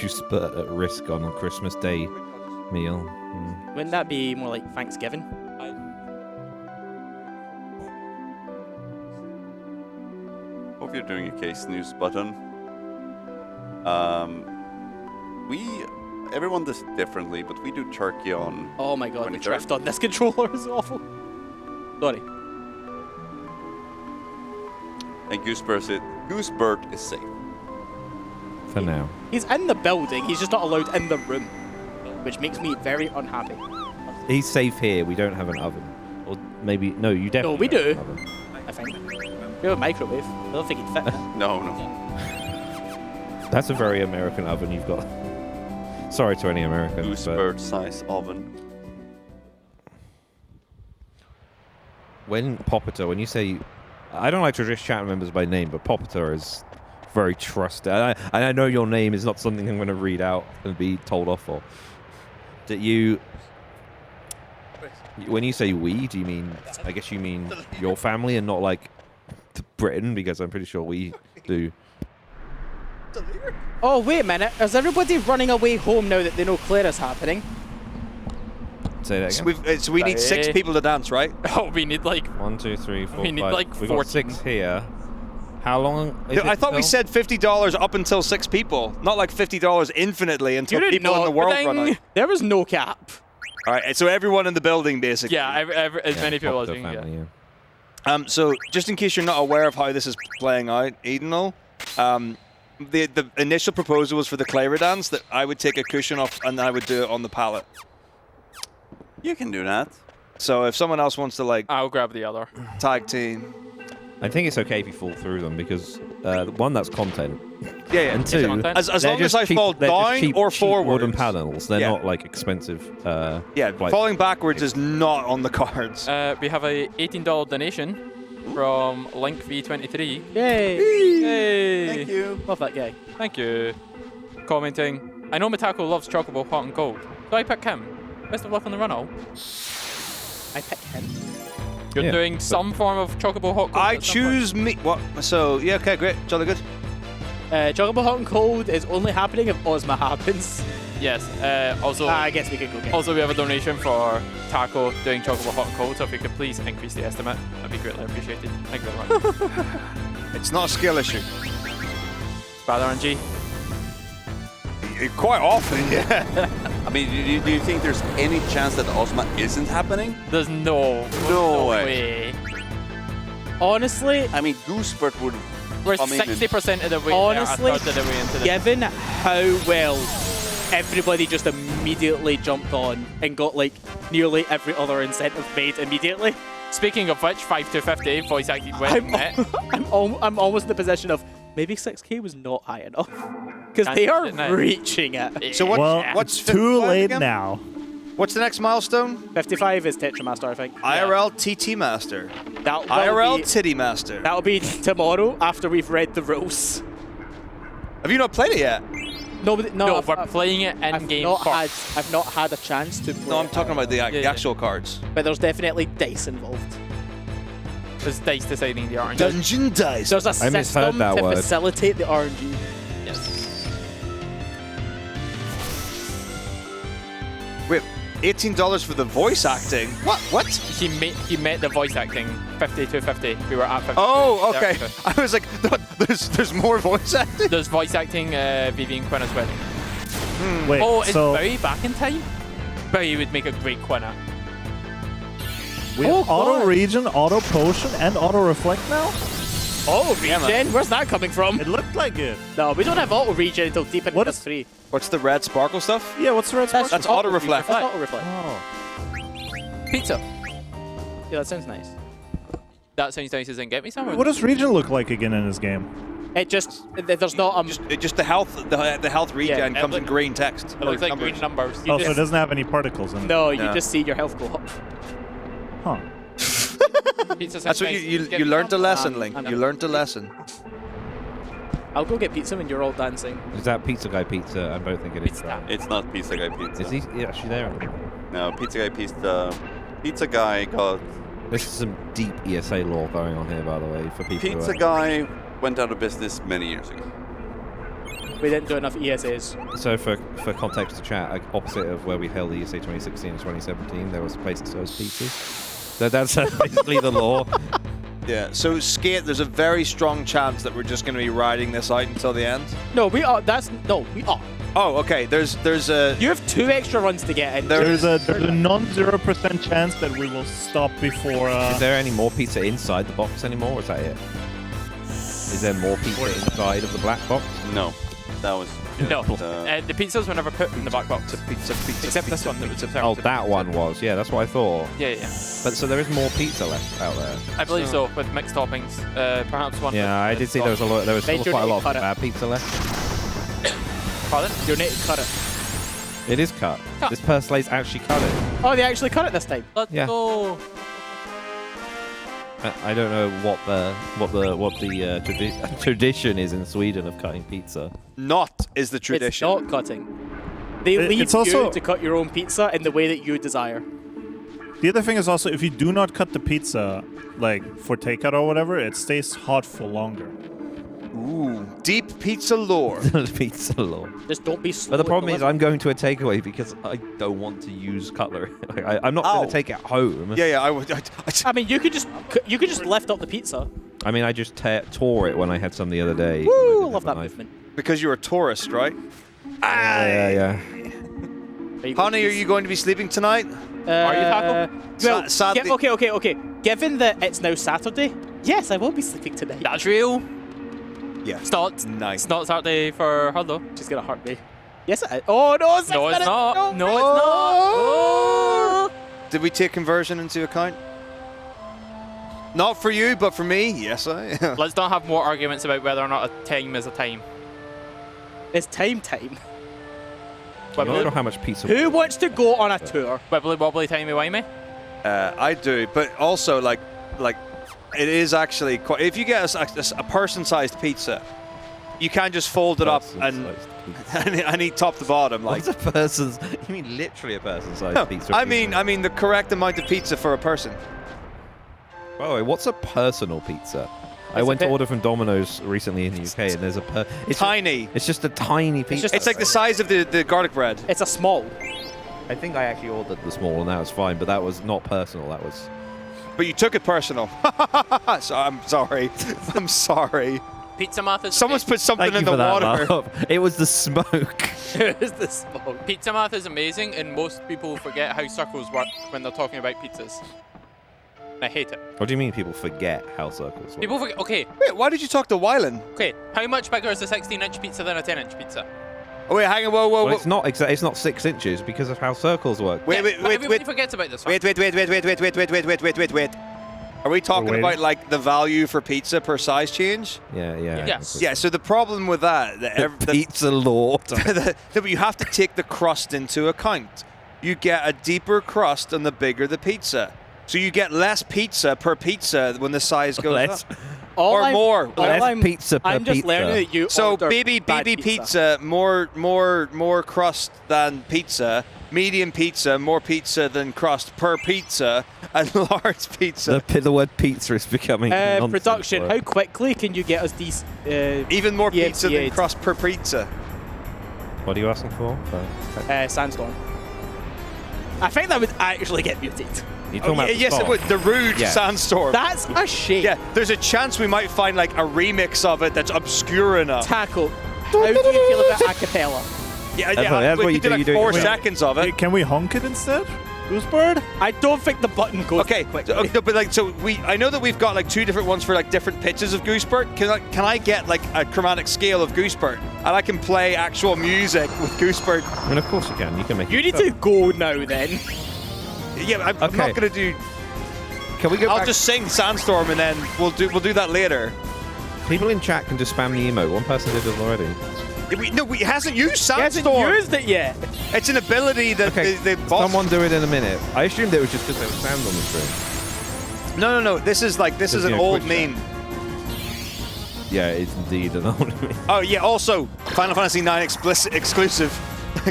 Just put at risk on a Christmas Day meal. Wouldn't that be more like Thanksgiving? Hope you're doing okay, snooze button. Everyone does it differently, but we do turkey on. Oh my god, the 23rd. drift on this controller is awful. Sorry. And Goosebird is safe. For now. He's in the building, he's just not allowed in the room, which makes me very unhappy. He's safe here. We don't have an oven. Or maybe... No, you definitely No, we don't do. have an oven. I think. We have a microwave. I don't think he'd fit. No. That's a very American oven you've got. Sorry to any Americans. Goosebird size oven. When you say... I don't like to address chat members by name, but Popiter is very trusted. And I know your name is not something I'm going to read out and be told off for. That you... When you say we, do you mean... I guess you mean your family and not like Britain, because I'm pretty sure we do. Oh, wait a minute. Is everybody running away home now that they know Clara's happening? Say that So, again. we need 6 people to dance, right? Oh, we need like 1, 2, 3, 4, we need 5. like We've 14. got 6 here. How long is I it thought we till? said $50 up until 6 people, not like $50 infinitely until You didn't people in know. the world Ding. run out. There was no cap. All right, so everyone in the building basically. Yeah, as many people as we can family, get. yeah. So just in case you're not aware of how this is playing out, Edenal, the initial proposal was for the Clara dance that I would take a cushion off and I would do it on the pallet. You can do that. So if someone else wants to like I'll grab the other. tag team. I think it's okay if you fall through them because one, that's content. Yeah. And two, as they're long as just I cheap- fall they're just down cheap- or cheap forward. wooden panels. They're Yeah. not like expensive. Like, Falling backwards is not on the cards. We have a $18 donation from Link V23. Yay! Yay! Thank you. Love that guy. Thank you. Commenting. I know Mitako loves Chocobo hot and cold, so I pick him. Best of luck on the run all. I pick him. You're Yeah, doing some form of Chocobo hot cold. I at some point. choose me. What? So yeah, okay, great, jolly good. Chocobo Hot and Cold is only happening if Ozma happens. Yes. Also, I guess we could go get also we have a donation for Taco doing Chocobo hot and cold. So if you could please increase the estimate, that'd be greatly appreciated. Thank you very much. It's not a skill issue. Bad RNG. Quite often, yeah. I mean, do you think there's any chance that Ozma isn't happening? There's no way. Honestly, I mean, Goosebird would. We're come in and- 60% of the way honestly, there, a third of the way into the given how well everybody just immediately jumped on and got like nearly every other incentive made immediately. Speaking of which, 5250 voice acted I'm almost in the position of maybe 6K was not high enough because Can't they use are it now. reaching it. So what, Well, what's too 55 late again? now. What's the next milestone? 55 is Tetramaster, I think. IRL TT Master. That will IRL be, Titty Master. that'll be tomorrow after we've read the rules. Have you not played it yet? No, No, we're playing it in game first. I've not had a chance to play. No, I'm talking about the yeah. actual cards. But there's definitely dice involved. There's dice deciding the RNG. Dungeon dice. There's a I misheard system that to word. facilitate the RNG. Yes. Wait, $18 for the voice acting? What? He met the voice acting 50 to 50. We were at 50. Oh, okay. Yeah, I was like, there's more voice acting? There's voice acting Vivi and Quinn as well. Wait, Oh, is so Bowie back in time? Bowie would make a great Quinna. we have auto region, auto potion, and auto reflect now? Oh, regen? Where's that coming from? It looked like it. No, we don't have auto regen until deep into plus 3. What's the red sparkle stuff? Yeah, what's the red sparkle? That's auto reflect. That's auto reflect. Pizza. Yeah, that sounds nice. That sounds nice as in get me somewhere. What does regen look like again in this game? It just there's not just the health regen comes in green text. It looks like green numbers. Oh, so it doesn't have any particles in it. No, you just see your health go up. Huh. Pizza That's what you learned a lesson, Link. You learned a lesson. I'll go get pizza when you're all dancing. Is that Pizza Guy Pizza? I don't think it is. It's not Pizza Guy Pizza. Is he actually there? No, Pizza Guy Pizza. Pizza Guy got... This is some deep ESA lore going on here, by the way, for people. Pizza Guy went out of business many years ago. We didn't do enough ESAs. So for context to chat, opposite of where we held the ESA 2016 and 2017, there was a place that sells pizzas. So that's basically the lore. Yeah, so Skate, there's a very strong chance that we're just going to be riding this out until the end? No, we are. We are. Oh, okay. There's a... You have 2 extra runs to get in. There's a non-0% chance that we will stop before... Is there any more pizza inside the box anymore, or is that it? Is there more pizza inside of the black box? No. That was... No. The pizzas were never put in the black box. Except this one that was observed. Oh, that one was. Yeah, that's what I thought. Yeah. But so there is more pizza left out there. I believe so, with mixed toppings. Perhaps one. Yeah, I did see there was a lot. There was still quite a lot of bad pizza left. Pardon? Your need to cut it. It is cut. This Perslay's actually cut it. Oh, they actually cut it this time. Let's go. I don't know what the tradition is in Sweden of cutting pizza. Not is the tradition. It's not cutting. They leave you to cut your own pizza in the way that you desire. The other thing is also, if you do not cut the pizza, like for takeout or whatever, it stays hot for longer. Ooh, deep pizza lore. Pizza lore. Just don't be slow. But the problem is, I'm going to a takeaway because I don't want to use cutlery. I'm not going to take it home. Yeah, I would. I mean, you could just lift up the pizza. I mean, I just tore it when I had some the other day. Woo! I love that movement. Because you're a tourist, right? Yeah. Honey, are you going to be sleeping tonight? Are you, Taco? Well, sadly. Okay. Given that it's now Saturday, yes, I will be sleeping tonight. That's real. Yeah. It's not. Nice. It's not Saturday for her though. She's gonna hurt me. Yes, it is. Oh no, it's No, it's not. No, it's not. Oh. Did we take conversion into account? Not for you, but for me. Yes, I. Let's not have more arguments about whether or not a time is a time. It's time. I don't know how much pizza. Who wants to go on a tour? Wibbly wobbly timey-wimey? I do, but also like it is actually quite. If you get a person-sized pizza, you can't just fold it up and eat top to bottom. Like what's a person's? You mean literally a person-sized pizza? I mean the correct amount of pizza for a person. By the way, what's a personal pizza? I went to order from Domino's recently in the UK, and there's it's tiny. It's just a tiny pizza. It's like the size of the garlic bread. It's a small. I think I actually ordered the small, and that was fine, but that was not personal. That was. But you took it personal. So I'm sorry. I'm sorry. Pizza Math is. Someone's put something in the water. It was the smoke. It was the smoke. Pizza Math is amazing, and most people forget how circles work when they're talking about pizzas. I hate it. What do you mean people forget how circles work? People forget. Okay. Wait, why did you talk to Wylan? Okay. How much bigger is a 16-inch pizza than a 10-inch pizza? Oh wait, hang on, whoa. Well, it's not 6 inches because of how circles work. Wait. Everybody forgets about this one. Wait. Are we talking about like the value for pizza per size change? Yeah. Yes. Yeah. So the problem with that, the pizza lore, you have to take the crust into account. You get a deeper crust and the bigger the pizza. So you get less pizza per pizza when the size goes up. More. Less pizza per I'm just pizza. learning that you So order baby bad pizza, more crust than pizza. Medium pizza, more pizza than crust per pizza. And large pizza. The word pizza is becoming a nonsense production. word. How quickly can you get us these? Even more pizza than EMCA'd? crust per pizza. What are you asking for? Sandstorm. I think that would actually get muted. You're talking about yes, it would. The rude sandstorm. That's a shame. Yeah, there's a chance we might find like a remix of it that's obscure enough. Tackle. How do you feel about a cappella? Yeah, that's what we you could do do. like 4 seconds of it. Can we honk it instead? Goosebird? I don't think the button goes. Okay, no, but like, so I know that we've got like 2 different ones for like different pitches of Goosebird. Can I get like a chromatic scale of Goosebird, and I can play actual music with Goosebird? I mean, of course you can. You can make. You need to go now, then. Yeah, I'm not gonna do. Can we go? I'll just sing Sandstorm, and then we'll do that later. People in chat can just spam the emote. One person did it already. He hasn't used Sandstorm. He hasn't used it yet. It's an ability that the boss. Someone do it in a minute. I assumed it was just because there was sound on the screen. No. This is an old meme. Yeah, it's indeed an old meme. Oh yeah. Also, Final Fantasy IX exclusive.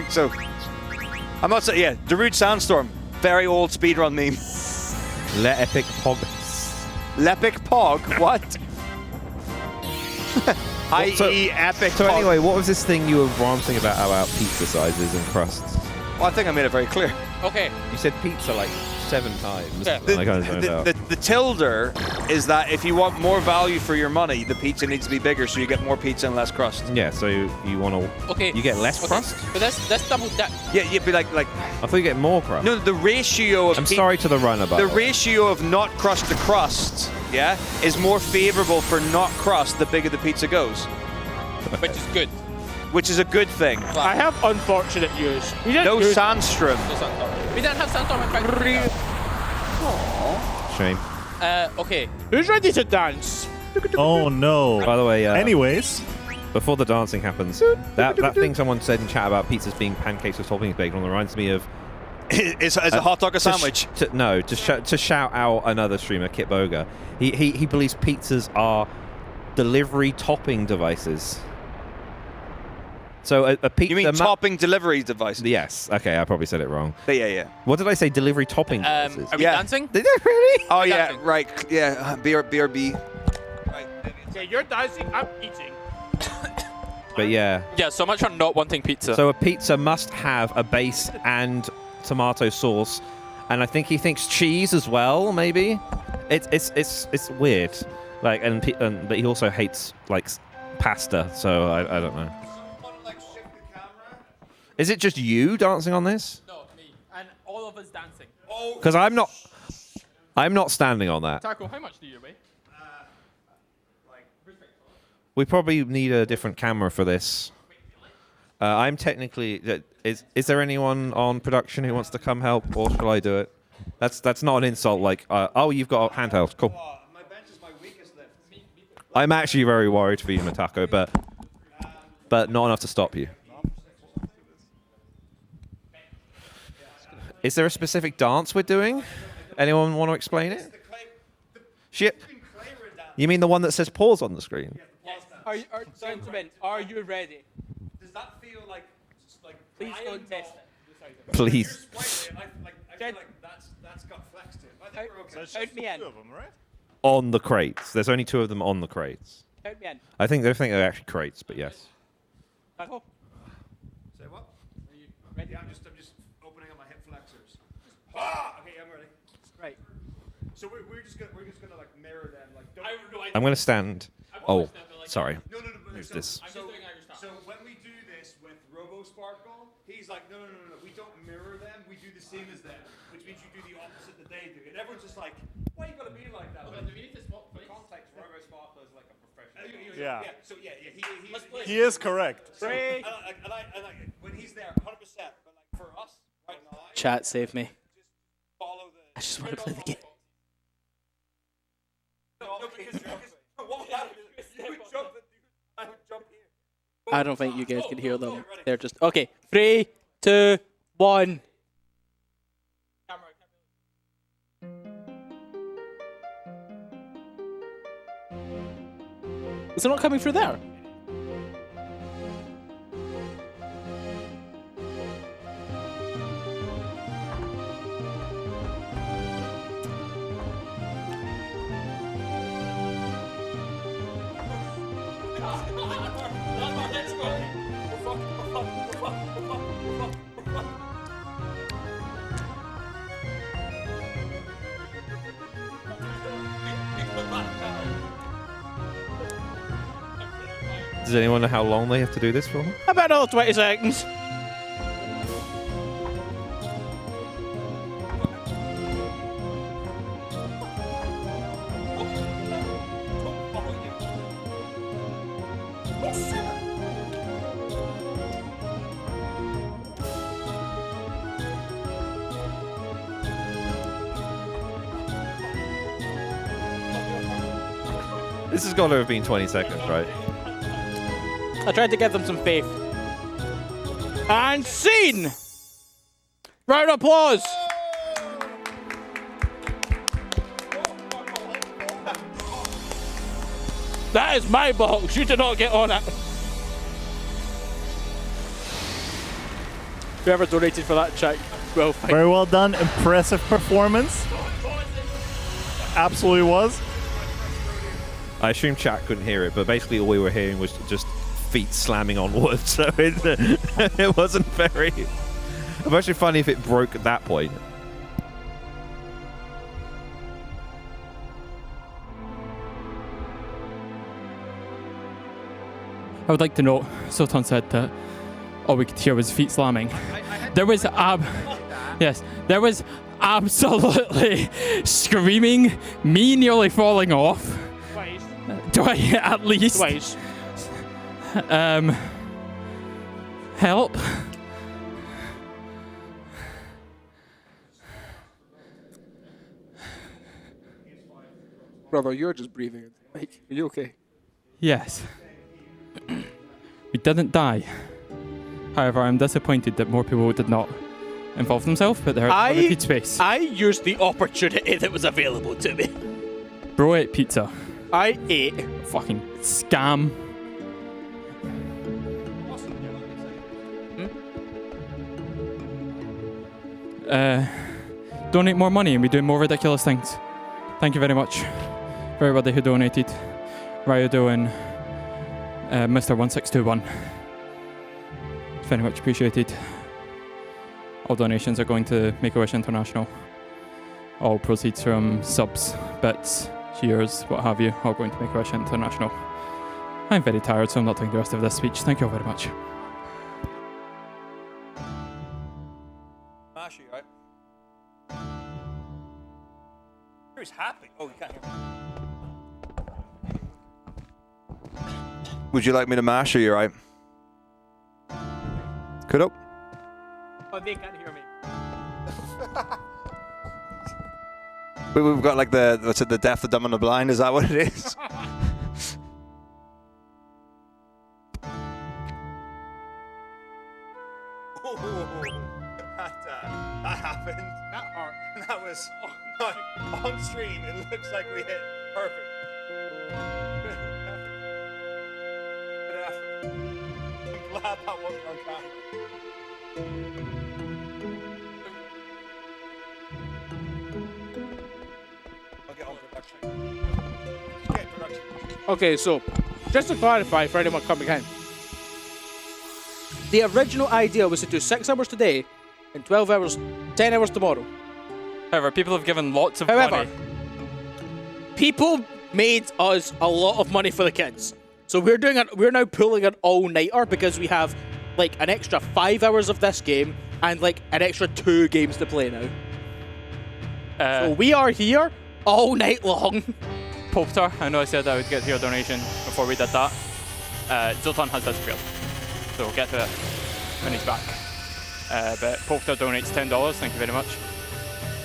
So, I'm not saying. Yeah, Darude Sandstorm. Very old speedrun meme. Le Epic Pog. Lepic Pog? What? I.e. epic. So anyway, what was this thing you were ranting about pizza sizes and crusts? Well, I think I made it very clear. Okay. You said pizza like 7 times. Yeah. The tilde is that if you want more value for your money, the pizza needs to be bigger, so you get more pizza and less crust. Yeah, so you want to. Okay. You get less crust. But that's double that. Yeah, you'd be like. I thought you get more crust. No, the ratio of. I'm sorry to the runner, but the ratio of not crust to crust, yeah, is more favorable for not crust the bigger the pizza goes. Which is good. Which is a good thing. I have unfortunate news. No Sandstorm. We didn't have Sandstorm in fact. Shame. Okay. Who's ready to dance? Oh no. By the way, anyways, before the dancing happens, that thing someone said in chat about pizzas being pancakes with toppings baked on reminds me of. Is a hot dog a sandwich? To shout out another streamer, Kit Boga. He believes pizzas are delivery topping devices. So a pizza. You mean topping delivery device? Yes. Okay, I probably said it wrong. Yeah. What did I say? Delivery topping devices. Are we dancing? Did they really? Oh yeah, dancing. Right. Yeah, BRB. Right. Yeah, you're dancing. I'm eating. But yeah. Yeah. So much for not wanting pizza. So a pizza must have a base and tomato sauce, and I think he thinks cheese as well. Maybe. It's weird. Like but he also hates like pasta. So I don't know. Is it just you dancing on this? No, me. And all of us dancing. Because I'm not standing on that. Taco, how much do you weigh? We probably need a different camera for this. I'm technically. Is there anyone on production who wants to come help, or shall I do it? That's not an insult. Like, oh, you've got a handheld. Cool. My bench is my weakest lift. I'm actually very worried for you, Matako, but not enough to stop you. Is there a specific dance we're doing? Anyone want to explain it? Shit. You mean the one that says pause on the screen? Gentlemen, are you ready? Does that feel like Please don't test it. Please. I feel like that's got flex to it. I think we're okay. Count me in. On the crates. There's only 2 of them on the crates. Count me in. I think they're actually crates, but yes. Taco. Say what? Are you ready? Yeah, I'm just opening up my hip flexors. Okay, I'm ready. Right. So we're just gonna like mirror them. Like I'm going to stand. Oh, sorry. No. Who's this? So when we do this with Robo Sparkle, he's like, no. We don't mirror them. We do the same as them, which means you do the opposite that they do. And everyone's just like, why you gotta be like that? Okay, do we need to swap places? Context. Robo Sparkle is like a professional. Yeah. So He is correct. And when he's there, 100%. But like for us, right now, Chat, save me. follow the. I just want to play the game. No, because what would happen is you would jump here. I don't think you guys can hear them. They're just okay. 3, 2, 1. Is it not coming through there? Does anyone know how long they have to do this for? About another 20 seconds. This has got to have been 20 seconds, right? I tried to give them some faith. And scene! Round of applause! That is my box. You did not get on it. Whoever donated for that check, well, very well done. Impressive performance. Absolutely was. I assume chat couldn't hear it, but basically all we were hearing was just feet slamming on wood, so it wasn't very... It was actually funny if it broke at that point. I would like to note, Sultan said that all we could hear was feet slamming. There was there was absolutely screaming, me nearly falling off. Twice. At least. Twice. Help. Brother, you're just breathing. Like, are you okay? Yes. We didn't die. However, I'm disappointed that more people did not involve themselves, but they're in limited space. I used the opportunity that was available to me. Bro ate pizza. I ate. Fucking scam. Donate more money and we do more ridiculous things. Thank you very much for everybody who donated. Ryodo and Mr. 1621. It's very much appreciated. All donations are going to Make-A-Wish International. All proceeds from subs, bits, cheers, what have you, all going to Make-A-Wish International. I'm very tired, so I'm not doing the rest of this speech. Thank you all very much. Mashy, right? Who's happy? Oh, you can't hear me. Would you like me to mash or you right? Could up? Oh, they can't hear me. We've got like the deaf, the dumb, and the blind. Is that what it is? That happened. That hurt. That was on stream. It looks like we hit perfect. Good effort. I'm glad that wasn't on camera. I'll get on production. Get production. Okay, so just to clarify for anyone coming in, the original idea was to do 6 hours today and 12 hours, 10 hours tomorrow. However, people have given lots of money. People made us a lot of money for the kids. So we're now pulling an all-nighter because we have like an extra 5 hours of this game and like an extra 2 games to play now. So we are here all night long. Popstar, I know I said I would get to your donation before we did that. Zoltan has disappeared. So we'll get to it when he's back. But Popstar donates $10, thank you very much.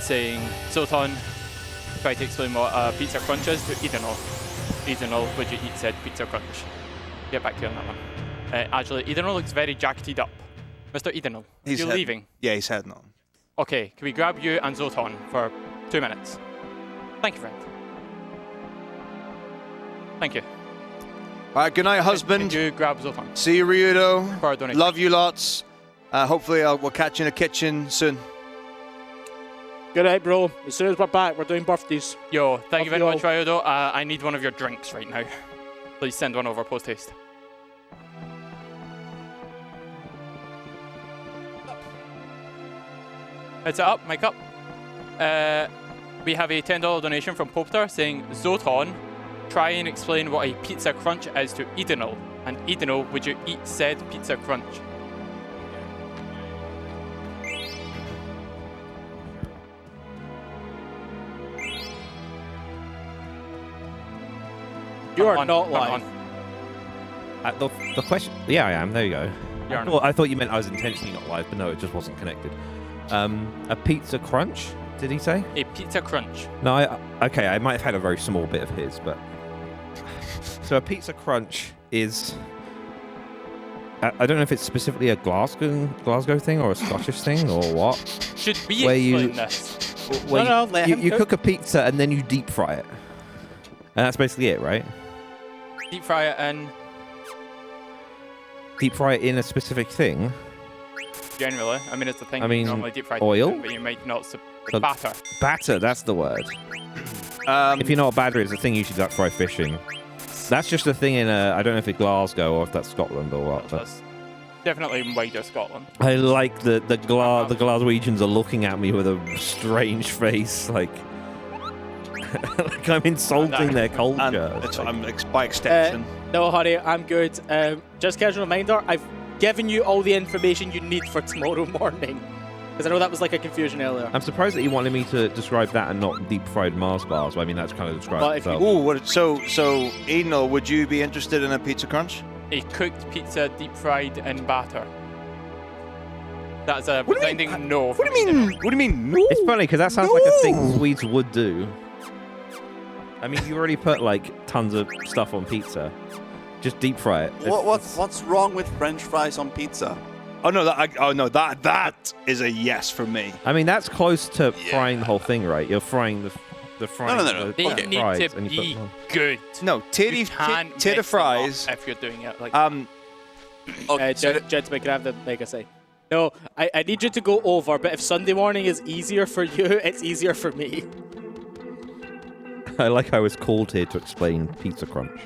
Saying, Zoltan, try to explain what pizza crunch is to Edenol. Edenol, would you eat said pizza crunch? Get back to you on that one. Actually, Edenol looks very jacketed up. Mr. Edenol, are you leaving? Yeah, he's heading on. Okay, can we grab you and Zoltan for 2 minutes? Thank you, friend. Thank you. All right, good night, husband. Can you grab Zoltan? See you, Ryudo. For our donation. Love you lots. Hopefully, we'll catch you in the kitchen soon. Good night, bro. As soon as we're back, we're doing birthdays. Yo, thank you very much, Ryudo. I need one of your drinks right now. Please send one over post-haste. It's up, mic up. We have a $10 donation from Popstar saying, Zoton, try and explain what a pizza crunch is to Edenol. And Edenol, would you eat said pizza crunch? You are not live. The question. Yeah, I am. There you go. You're I thought you meant I was intentionally not live, but no, it just wasn't connected. A pizza crunch? Did he say? A pizza crunch. No, okay, I might have had a very small bit of his, but so a pizza crunch is. I don't know if it's specifically a Glasgow thing or a Scottish thing or what. Should we where explain this? No, let him you cook. cook a pizza and then you deep fry it, and that's basically it, right? Deep fry it in. Deep fry it in a specific thing. Generally, I mean, it's the thing. I mean, you normally deep fry oil? but you might not. So- Batter. Batter, that's the word. If you know what batter is, the thing you should fry fish in. That's just a thing in I don't know if it's Glasgow or if that's Scotland or what. But That's definitely wider Scotland. I like the Glaswegians are looking at me with a strange face, like like I'm insulting their culture. By extension. No, honey, I'm good. Just casual reminder, I've given you all the information you need for tomorrow morning. Because I know that was like a confusion earlier. I'm surprised that you wanted me to describe that and not deep fried Mars bars. I mean, that's kind of described But if you- itself. So Enel, would you be interested in a pizza crunch? A cooked pizza deep fried in batter. That's a What do you blinding no. What do you mean? What do you mean? No. It's funny because that sounds like a thing Swedes would do. I mean, you already put like tons of stuff on pizza. Just deep fry it. What's wrong with French fries on pizza? Oh no, that is a yes from me. I mean, that's close to frying the whole thing, right? You're frying the frying. No. They the need fries to and you put be them on. good. No, You can't mix tater them fries. up if you're doing it like. Gentlemen, can I have the mic, I say? No, I need you to go over, but if Sunday morning is easier for you, it's easier for me. I like I was called here to explain Pizza Crunch.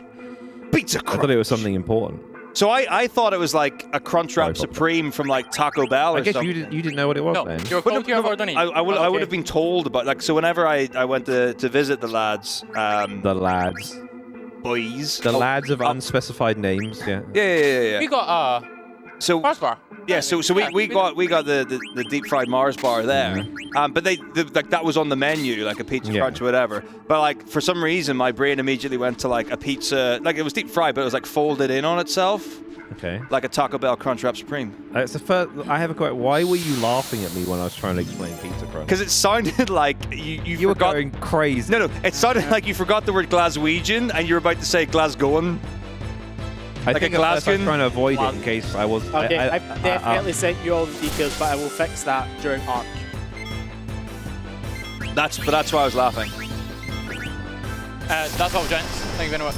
Pizza Crunch. I thought it was something important. So I thought it was like a Crunchwrap Supreme from like Taco Bell or I guess something. you didn't know what it was then. You're called here, I would have been told about like so whenever I went to visit the lads. The lads. Boys. The lads of unspecified names. Yeah. Yeah. We got so Mars bar. Yeah, so we got the deep fried Mars bar there, but like that was on the menu, like a pizza crunch or whatever. But like for some reason, my brain immediately went to like a pizza, like it was deep fried, but it was like folded in on itself. Okay. Like a Taco Bell Crunchwrap Supreme. It's the first. I have a question. Why were you laughing at me when I was trying to explain Pizza Crunch? Because it sounded like you were forgot. going crazy. No, it sounded like you forgot the word Glaswegian and you were about to say Glasgowan. I like think a I was Glasgow. trying to avoid it in case I was. Okay, I've definitely sent you all the details, but I will fix that during ARC. That's why I was laughing. That's all, gents. Thank you very much.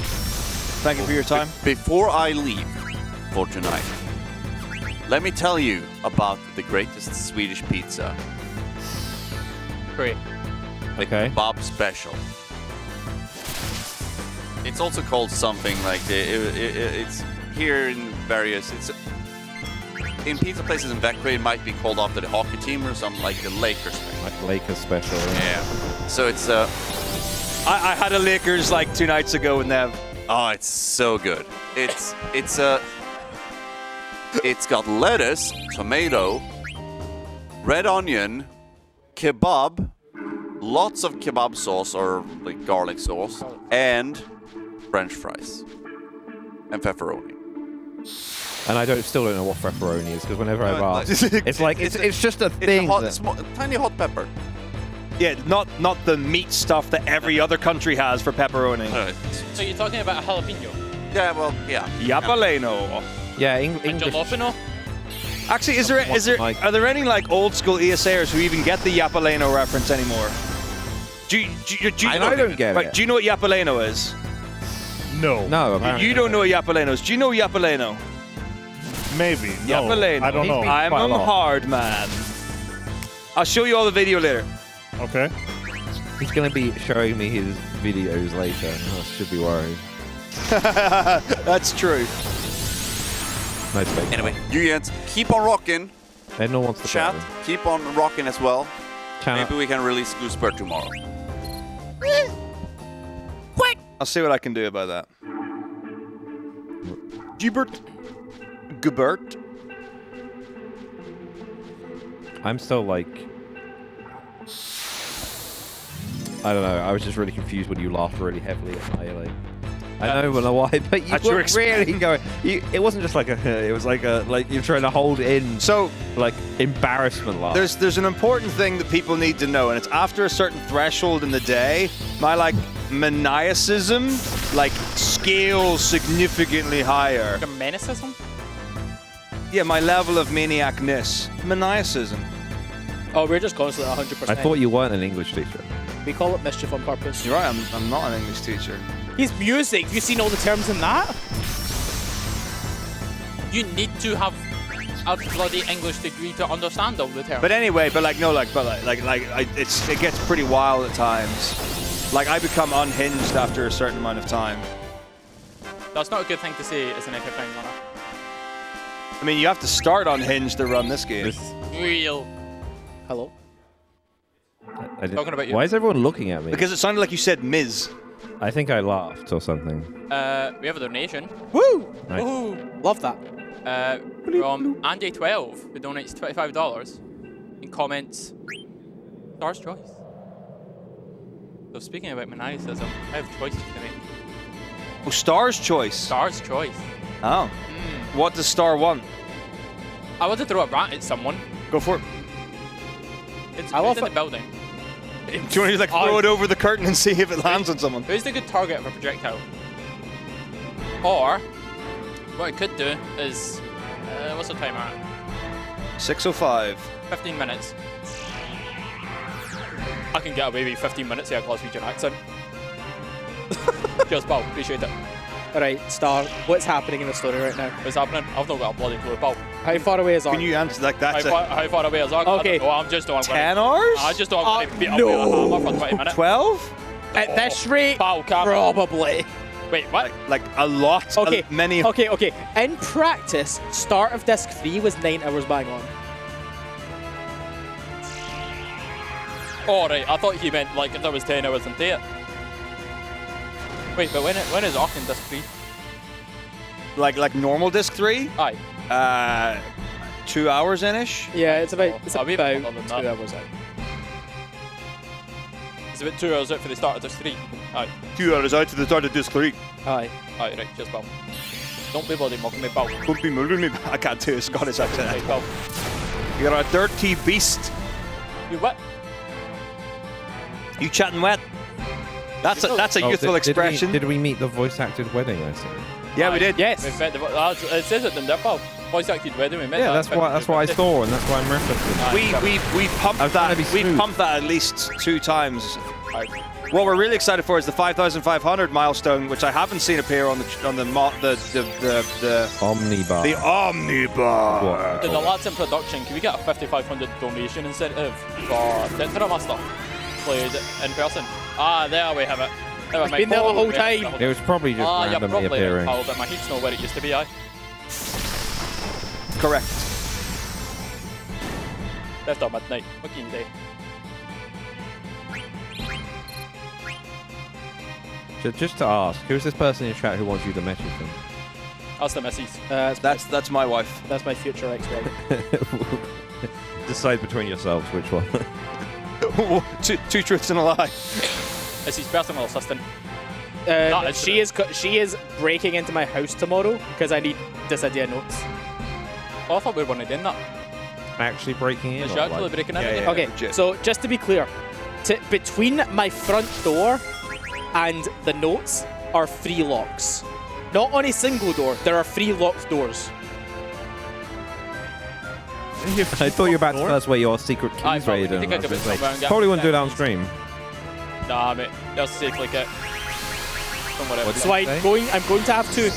Thank you for your time. Before I leave for tonight, let me tell you about the greatest Swedish pizza. Great. Okay. Bob Special. It's also called something like it's here in various. It's in pizza places in Växjö. It might be called after the hockey team or something like the Lakers thing. Like Lakers special. Yeah. So it's I had a Lakers like 2 nights ago with Nev. Oh, it's so good. It's got lettuce, tomato, red onion, kebab, lots of kebab sauce or like garlic sauce, and French fries and pepperoni. And I still don't know what pepperoni is because whenever I've asked, it's just a thing. It's a tiny hot pepper. Yeah, not the meat stuff that every other country has for pepperoni. So you're talking about a jalapeno? Yeah, well, yeah. Yapaleno. Yeah, English. Jalapeno? Actually, are there any like old school ESAers who even get the Yapaleno reference anymore? I don't get it. Do you know what Yapaleno is? No. No, You don't know what Yapaleno is. Do you know Yapaleno? Maybe. No. Yapaleno. I don't know. I'm a hard man. I'll show you all the video later. Okay. He's going to be showing me his videos later. I should be worried. That's true. Nice take. Anyway, you gents, keep on rocking. Edna wants to Chat, keep on rocking as well. Channel. Maybe we can release Goosebird tomorrow. I'll see what I can do about that. Gubert. I'm still like... I don't know. I was just really confused when you laughed really heavily at my I know why, but you were really going. It wasn't just like it was like you're trying to hold in. So like embarrassment laugh. There's an important thing that people need to know, and it's after a certain threshold in the day, my like maniacism like scales significantly higher. Your maniacism? Yeah, my level of maniacness, maniacism. Oh, we're just constantly 100%. I thought you weren't an English teacher. We call it mischief on purpose. You're right. I'm not an English teacher. He's music. Have you seen all the terms in that? You need to have a bloody English degree to understand all the terms. But anyway, it gets pretty wild at times. Like I become unhinged after a certain amount of time. That's not a good thing to say as an FFM runner. I mean, you have to start unhinged to run this game. Real. Hello. Talking about you. Why is everyone looking at me? Because it sounded like you said Ms. I think I laughed or something. We have a donation. Woo! Nice. Woo! Love that. From Andy12, who donates $25 and comments, Star's choice. So speaking about maniacism, I have choices to make. Oh, Star's choice. Star's choice. Oh. What does Star want? I want to throw a rat at someone. Go for it. It's in the building. Do you want to just, like throw it over the curtain and see if it lands on someone? Who's the good target of a projectile? Or what I could do is what's the timer at? 6:05. 15 minutes. I can get away with 15 minutes here, Glaswegian accent. Cheers, pal. Appreciate it. Alright, Star, what's happening in the story right now? What's happening? I've not got a bloody clue, pal. How far away is Ark? Can you answer like that? How far away is Ark? Okay. I don't know, I'm just doing 10 hours? I just don't want to beat up with a hammer for 20 minutes. 12? At this rate, Pal, probably. Wait, what? Like a lot. Okay, many. Okay. In practice, start of disc 3 was 9 hours bang on. Oh, right. I thought he meant like there was 10 hours in there. Wait, but when is Ark in disc 3? Like normal disc 3? Aye. 2 hours in-ish? Yeah, it's about 2 that. hours out. It's about 2 hours out for the start of disc 3. Aye. 2 hours out to the start of disc 3. Aye. Aye, right. Cheers, pal. Don't be bloody mocking me, pal. Don't be murdering me. I can't do a Scottish accent. Right, pal. You're a dirty beast. You what? You chatting wet? That's a youthful expression. Did we meet the voice-acted wedding, I see? Yeah, we did. Yes. We met it says it in there, pal. Voice-acted wedding, we met Yeah, that. that's what I saw, and that's why I'm referencing. We pumped that. We pumped that at least 2 times. What we're really excited for is the 5,500 milestone, which I haven't seen appear on the Omnibar. The Omnibar. To the lads in production, can we get a 5,500 donation incentive for Tetra Master played in person? Ah, there we have it. It's been there the whole time. It was probably just randomly probably appearing. Pal, but my heat's not where it used to be, aye. Correct. Left at midnight. What can you do? Just to ask, who's this person in chat who wants you to message them? That's the missus. That's my wife. That's my future ex-wife. Decide between yourselves which one. two truths and a lie. It's his personal assistant. She is breaking into my house tomorrow because I need this idea notes. Oh, I thought we were going to do that. Actually breaking in? Is she actually breaking in? Yeah, Okay, legit. so just to be clear, between my front door and the notes are 3 locks. Not on a single door, there are 3 locked doors. I thought you were about to tell us where your secret keys raid are. Probably wouldn't do it on stream. Nah, mate. Just safely get from whatever. So I'm going to have to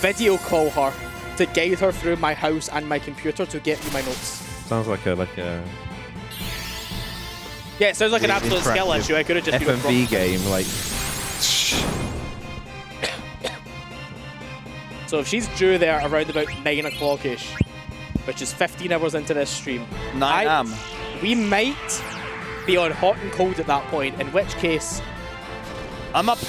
video call her to guide her through my house and my computer to get me my notes. Sounds like a Yeah, it sounds like an absolute skill issue. I could have just been FMV game, like. So if she's due there around about 9 o'clock-ish, which is 15 hours into this stream, 9 a.m. We might be on hot and cold at that point, in which case I'm up.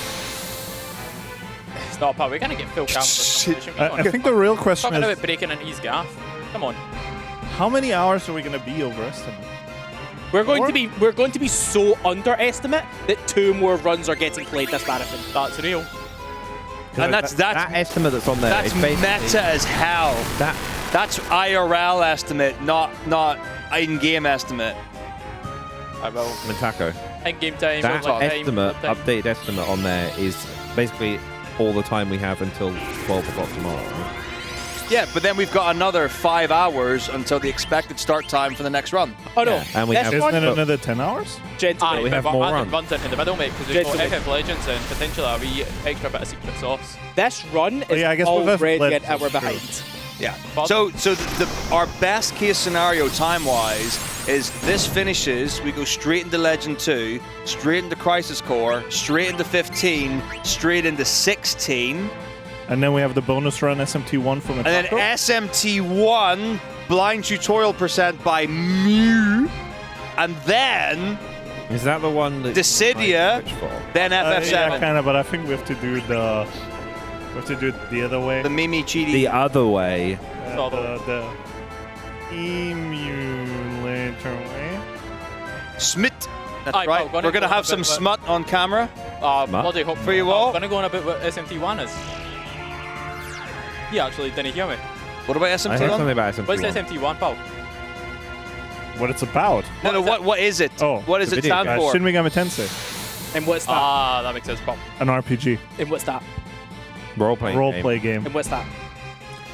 Stop, pal. We're going to get full camera. I think the real question Talking is about breaking in his gaff. Come on. how many hours are we going to be overestimated? We're going to be so underestimate that 2 more runs are getting played this marathon. That's real. And that's that estimate that's on there. That's is basically meta as hell. That's IRL estimate, not in-game estimate. I will. Mintako. In-game time. That estimate, time. updated estimate on there is basically all the time we have until 12 o'clock tomorrow. Yeah, but then we've got another 5 hours until the expected start time for the next run. Oh no, Yeah, and we have Isn't it another 10 hours? Gentlemen, we have more runs runs. into the middle, mate, because we've got Gentlemen. FF Legends and potentially a wee extra bit of secret sauce. this run is yeah, I guess with already Blitz, an hour it's true. behind. Yeah. But- So our best case scenario time-wise is this finishes, we go straight into Legend 2, straight into Crisis Core, straight into 15, straight into 16, And then we have the bonus run SMT1 from and then Mintako. SMT1 blind tutorial percent by Mew, and then Is that the one that Dissidia, then FF7. Yeah, kind of, but I think we have to do the the other way. The Mimi Cheaty. The other way. The emulator way. Smit. That's Aye, right. well, gonna We're going to go have a some bit- smut on camera. Bloody hope For you all? I'm gonna go on a bit what SMT1 is. He actually didn't hear me. What about I heard something SMT1? about SMT1. What's SMT1, pal? What it's about? No, what is it? Oh, what does the it video stand game. for? Shin Megami Tensei, And what's that? That makes sense, pal. an RPG, and what's that? Role-playing role game. play game. And what's that?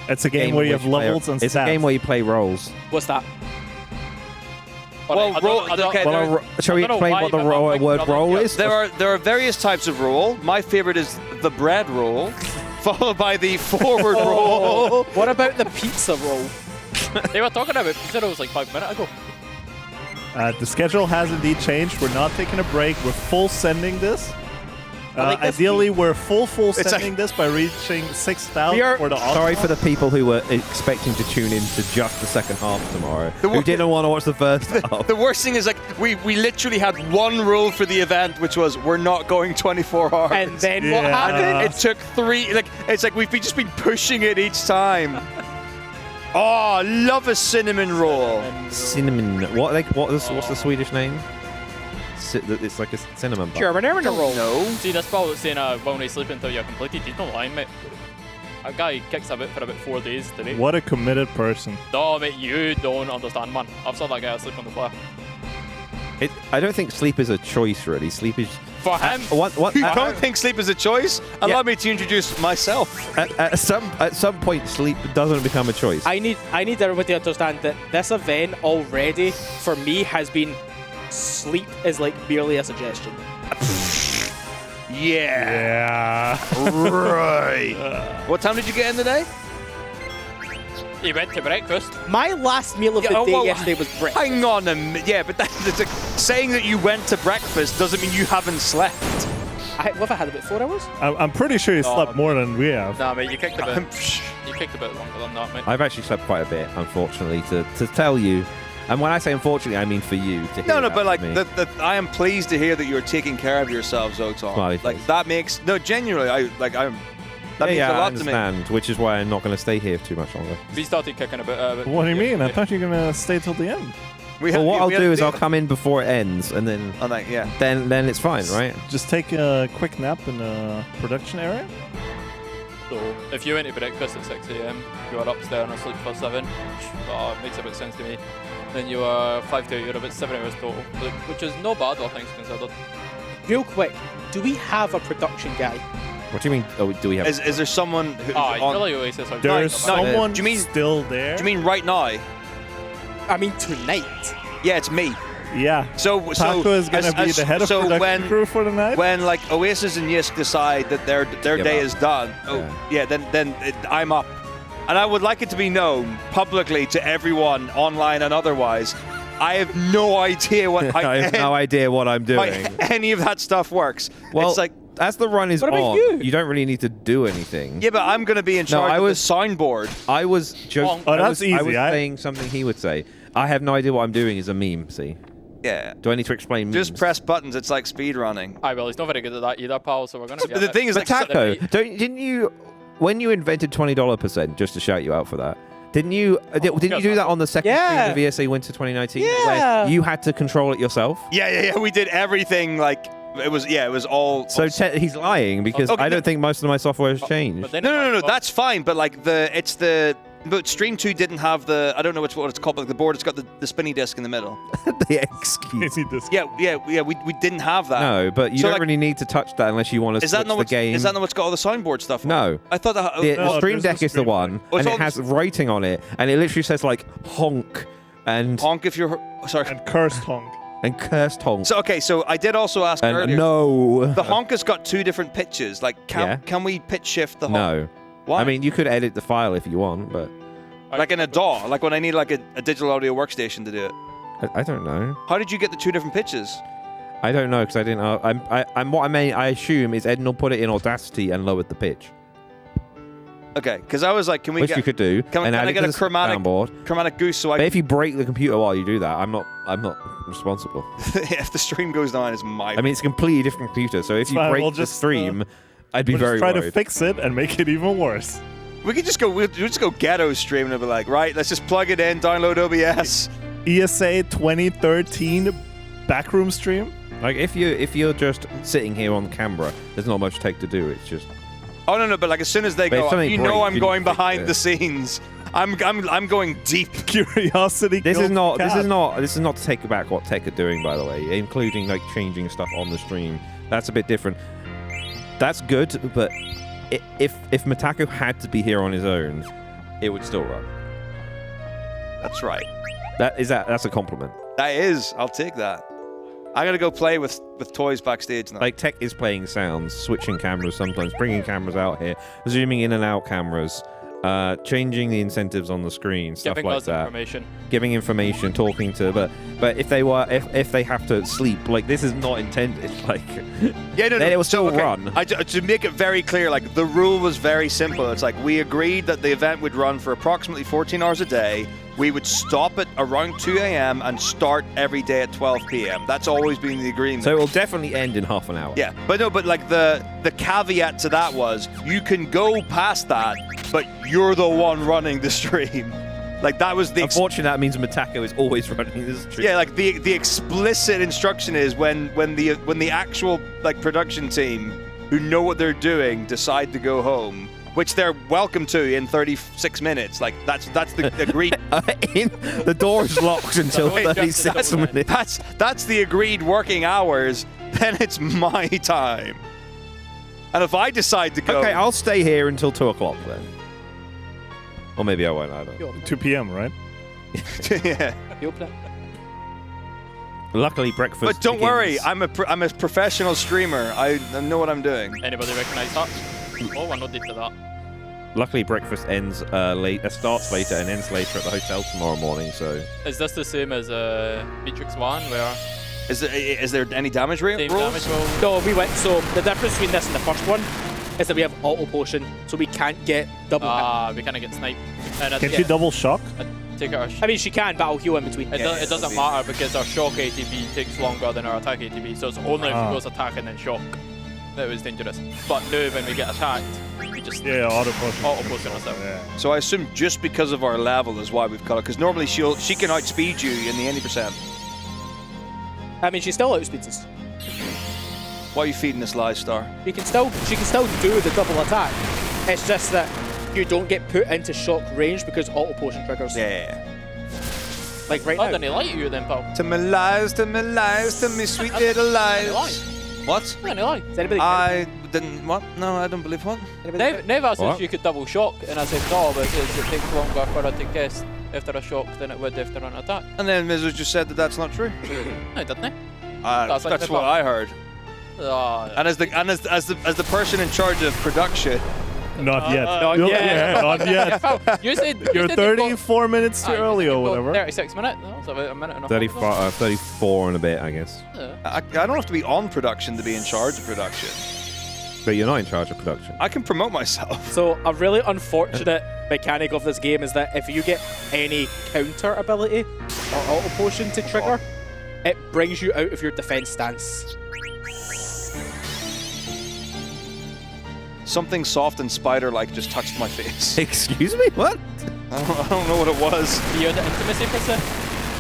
It's a game where you have which play- levels and It's stats. a game where you play roles. What's that? Well, roll. Okay, Well, shall we I don't know explain why, what the but I'm word thinking role of it. is? there are various types of roll. My favorite is the bread roll, followed by the forward roll. What about the pizza roll? They were talking about pizza rolls like 5 minutes ago. The schedule has indeed changed. We're not taking a break. We're full sending this. like this Ideally, we're full It's sending like- this by reaching 6,000 We are- for the Ozma. Sorry for the people who were expecting to tune in to just the second half tomorrow. The Who wor- didn't want to watch the first half. The worst thing is like we literally had one rule for the event, which was we're not going 24 hours. And then what Yeah. happened? it took 3. Like it's like we've just been pushing it each time. Oh, love a cinnamon roll. Cinnamon. What's the Swedish name? It's like a cinnamon bun. German roll. No. See, this pal that's saying will not sleep until you're completed. He's not lying, mate. A guy kicks a bit for about 4 days today. What a committed person. No, mate, you don't understand, man. I've saw that guy asleep on the floor. I don't think sleep is a choice, really. Sleep is... For him, What, You don't think sleep is a choice? Allow me to introduce myself. at some point, sleep doesn't become a choice. I need everybody to understand that this event already, for me, has been sleep is like merely a suggestion. Yeah. Yeah. Right. What time did you get in today? he went to breakfast. My last meal of the Yeah, day well, yesterday was breakfast. Hang on a minute. Yeah, but that's like, saying that you went to breakfast doesn't mean you haven't slept. What have I had, about 4 hours? I'm pretty sure you Oh, slept more than we have. Nah, mate, you kicked a bit. You kicked a bit longer than that, mate. I've actually slept quite a bit, unfortunately, to tell you. And when I say unfortunately, I mean for you to hear No, that but like, from me. I am pleased to hear that you're taking care of yourself, Zoton. Smiley Like face. that makes genuinely. That means a I lot to me. understand, which is why I'm not going to stay here too much longer. We started kicking a bit. What do you mean? I thought you were gonna stay till the end. Well, what I'll do is I'll come in before it ends, and then yeah. then it's fine, right? Just take a quick nap in the production area. So, if you went to breakfast at 6 a.m., you are upstairs and asleep for 7, which makes a bit of sense to me. Then you are 5 to 8, you're about 7 hours total, which is no bad, all things considered. Real quick, do we have a production guy? What do you mean? Oh, do we have? Is there someone who's Ah, on? really Oasis are There's someone do you mean still there? Do you mean right now? I mean tonight. Yeah, it's me. Yeah. So Taco is gonna be the head of production crew for the night. When like Oasis and Yisk decide that their day is done, then I'm up. And I would like it to be known publicly to everyone, online and otherwise, I have no idea what I have no idea what I'm doing. any of that stuff works. Well, it's like, as the run is What about on, you? don't really need to do anything. yeah, but I'm going to be in charge of the soundboard. I was joking. Oh, that's I easy. was saying something he would say. I have no idea what I'm doing is a meme, see? Yeah. Do I need to explain memes? Just press buttons. It's like speed running. Aye, well, he's not very good at that either, pal, so we're going to But the thing is, But Taco, didn't you, when you invented $20%, just to shout you out for that, didn't you didn't you do that on the second Yeah. stream of ESA Winter 2019? Yeah. Where you had to control it yourself? Yeah. We did everything like It was all. So he's lying because Okay, I don't think most of my software has changed. No. That's fine. But like but Stream 2 didn't have I don't know what it's called, but the board, it's got the spinny disc in the middle. The excuse. Yeah. We didn't have that. No, but you don't really need to touch that unless you want to switch the game. Is that not what's got all the soundboard stuff on? No. I thought that. The Stream Deck is the one, and it has writing on it, and it literally says like honk and honk if you're sorry. And cursed honk. And cursed honk. So I did also ask earlier. No. The honk has got 2 different pitches. Like, can we pitch shift the honk? No. Why? I mean, you could edit the file if you want, but like in a DAW, like when I need like a digital audio workstation to do it. I don't know. How did you get the 2 different pitches? I don't know because I didn't. I assume is Ed will put it in Audacity and lowered the pitch. Okay, because I was like, can we Which get? you could do. Can I get a chromatic goose so I? But if you break the computer while you do that, I'm not responsible. If the stream goes down, it's my. I mean, it's a completely different computer. So if you break the stream, I'd be very worried. worried. Try to fix it and make it even worse. We could just go. We'll just go ghetto stream and be like, right, let's just plug it in, download OBS. ESA 2013 backroom stream. Like if you're just sitting here on camera, there's not much take to do. It's just. Oh no, but like as soon as they go, you know I'm going behind the scenes. I'm going deep. Curiosity. This is not to take back what tech are doing, by the way, including like changing stuff on the stream. That's a bit different. That's good, but if Matako had to be here on his own, it would still run. That's right. That's a compliment. That is. I'll take that. I'm gonna go play with toys backstage now. Like tech is playing sounds, switching cameras sometimes, bringing cameras out here, zooming in and out cameras, changing the incentives on the screen, stuff giving like us that. Information. Giving information, talking to, but if they have to sleep, like this is not intended. Like then it will still run. To make it very clear, like the rule was very simple. It's like we agreed that the event would run for approximately 14 hours a day. We would stop at around 2 a.m. and start every day at 12 p.m. That's always been the agreement. So it will definitely end in half an hour. Yeah, but like the caveat to that was you can go past that, but you're the one running the stream. Like that was the. Unfortunately, that means Matako is always running the stream. Yeah, like the explicit instruction is when the actual like production team who know what they're doing decide to go home, which they're welcome to in 36 minutes. Like that's the agreed. The door is locked until 36 minutes. That's the agreed working hours. Then it's my time. And if I decide to go, okay, I'll stay here until 2 o'clock then. Or maybe I won't. I don't know. 2 p.m. right? Yeah. Luckily, breakfast. But don't begins. worry, I'm a professional streamer. I know what I'm doing. Anybody recognize that? Oh, I'm not deep to that. Luckily, breakfast ends starts later and ends later at the hotel tomorrow morning. So. Is this the same as Matrix 1, where? Is there any damage rules? No, we went. So the difference between this and the first one is that we have auto potion, so we can't get double. We can't get sniped. Can she double shock? I mean, she can, but I'll heal in between. It doesn't matter because our shock ATB takes longer than our attack ATB, so it's only if she goes attack and then shock that it was dangerous. But now when we get attacked, we just auto potion ourselves. Yeah. So I assume just because of our level is why we've cut it, because normally she can outspeed you in the 80%. I mean, she still outspeeds us. Why are you feeding this live, Star? She can still do the double attack. It's just that you don't get put into shock range because auto potion triggers. Yeah. Like right now. now. Didn't like you then, pal. To me lies, to me sweet little lies. What? I lie. Does anybody I didn't. What? No, I don't believe what. Never asked if you could double shock, and I said no because it takes longer for her to guess after a shock than it would after an attack. And then MrMizzow just said that that's not true. No, didn't he? That's what I heard. And as the person in charge of production. Not yet. Not yet. You said you're 34 minutes too early or whatever. 36 minutes. No, it's about a minute and a half. 34 and a bit, I guess. I don't have to be on production to be in charge of production. But you're not in charge of production. I can promote myself. So a really unfortunate mechanic of this game is that if you get any counter ability or auto potion to trigger, it brings you out of your defense stance. Something soft and spider-like just touched my face. Excuse me? What? I don't know what it was. You're the intimacy person?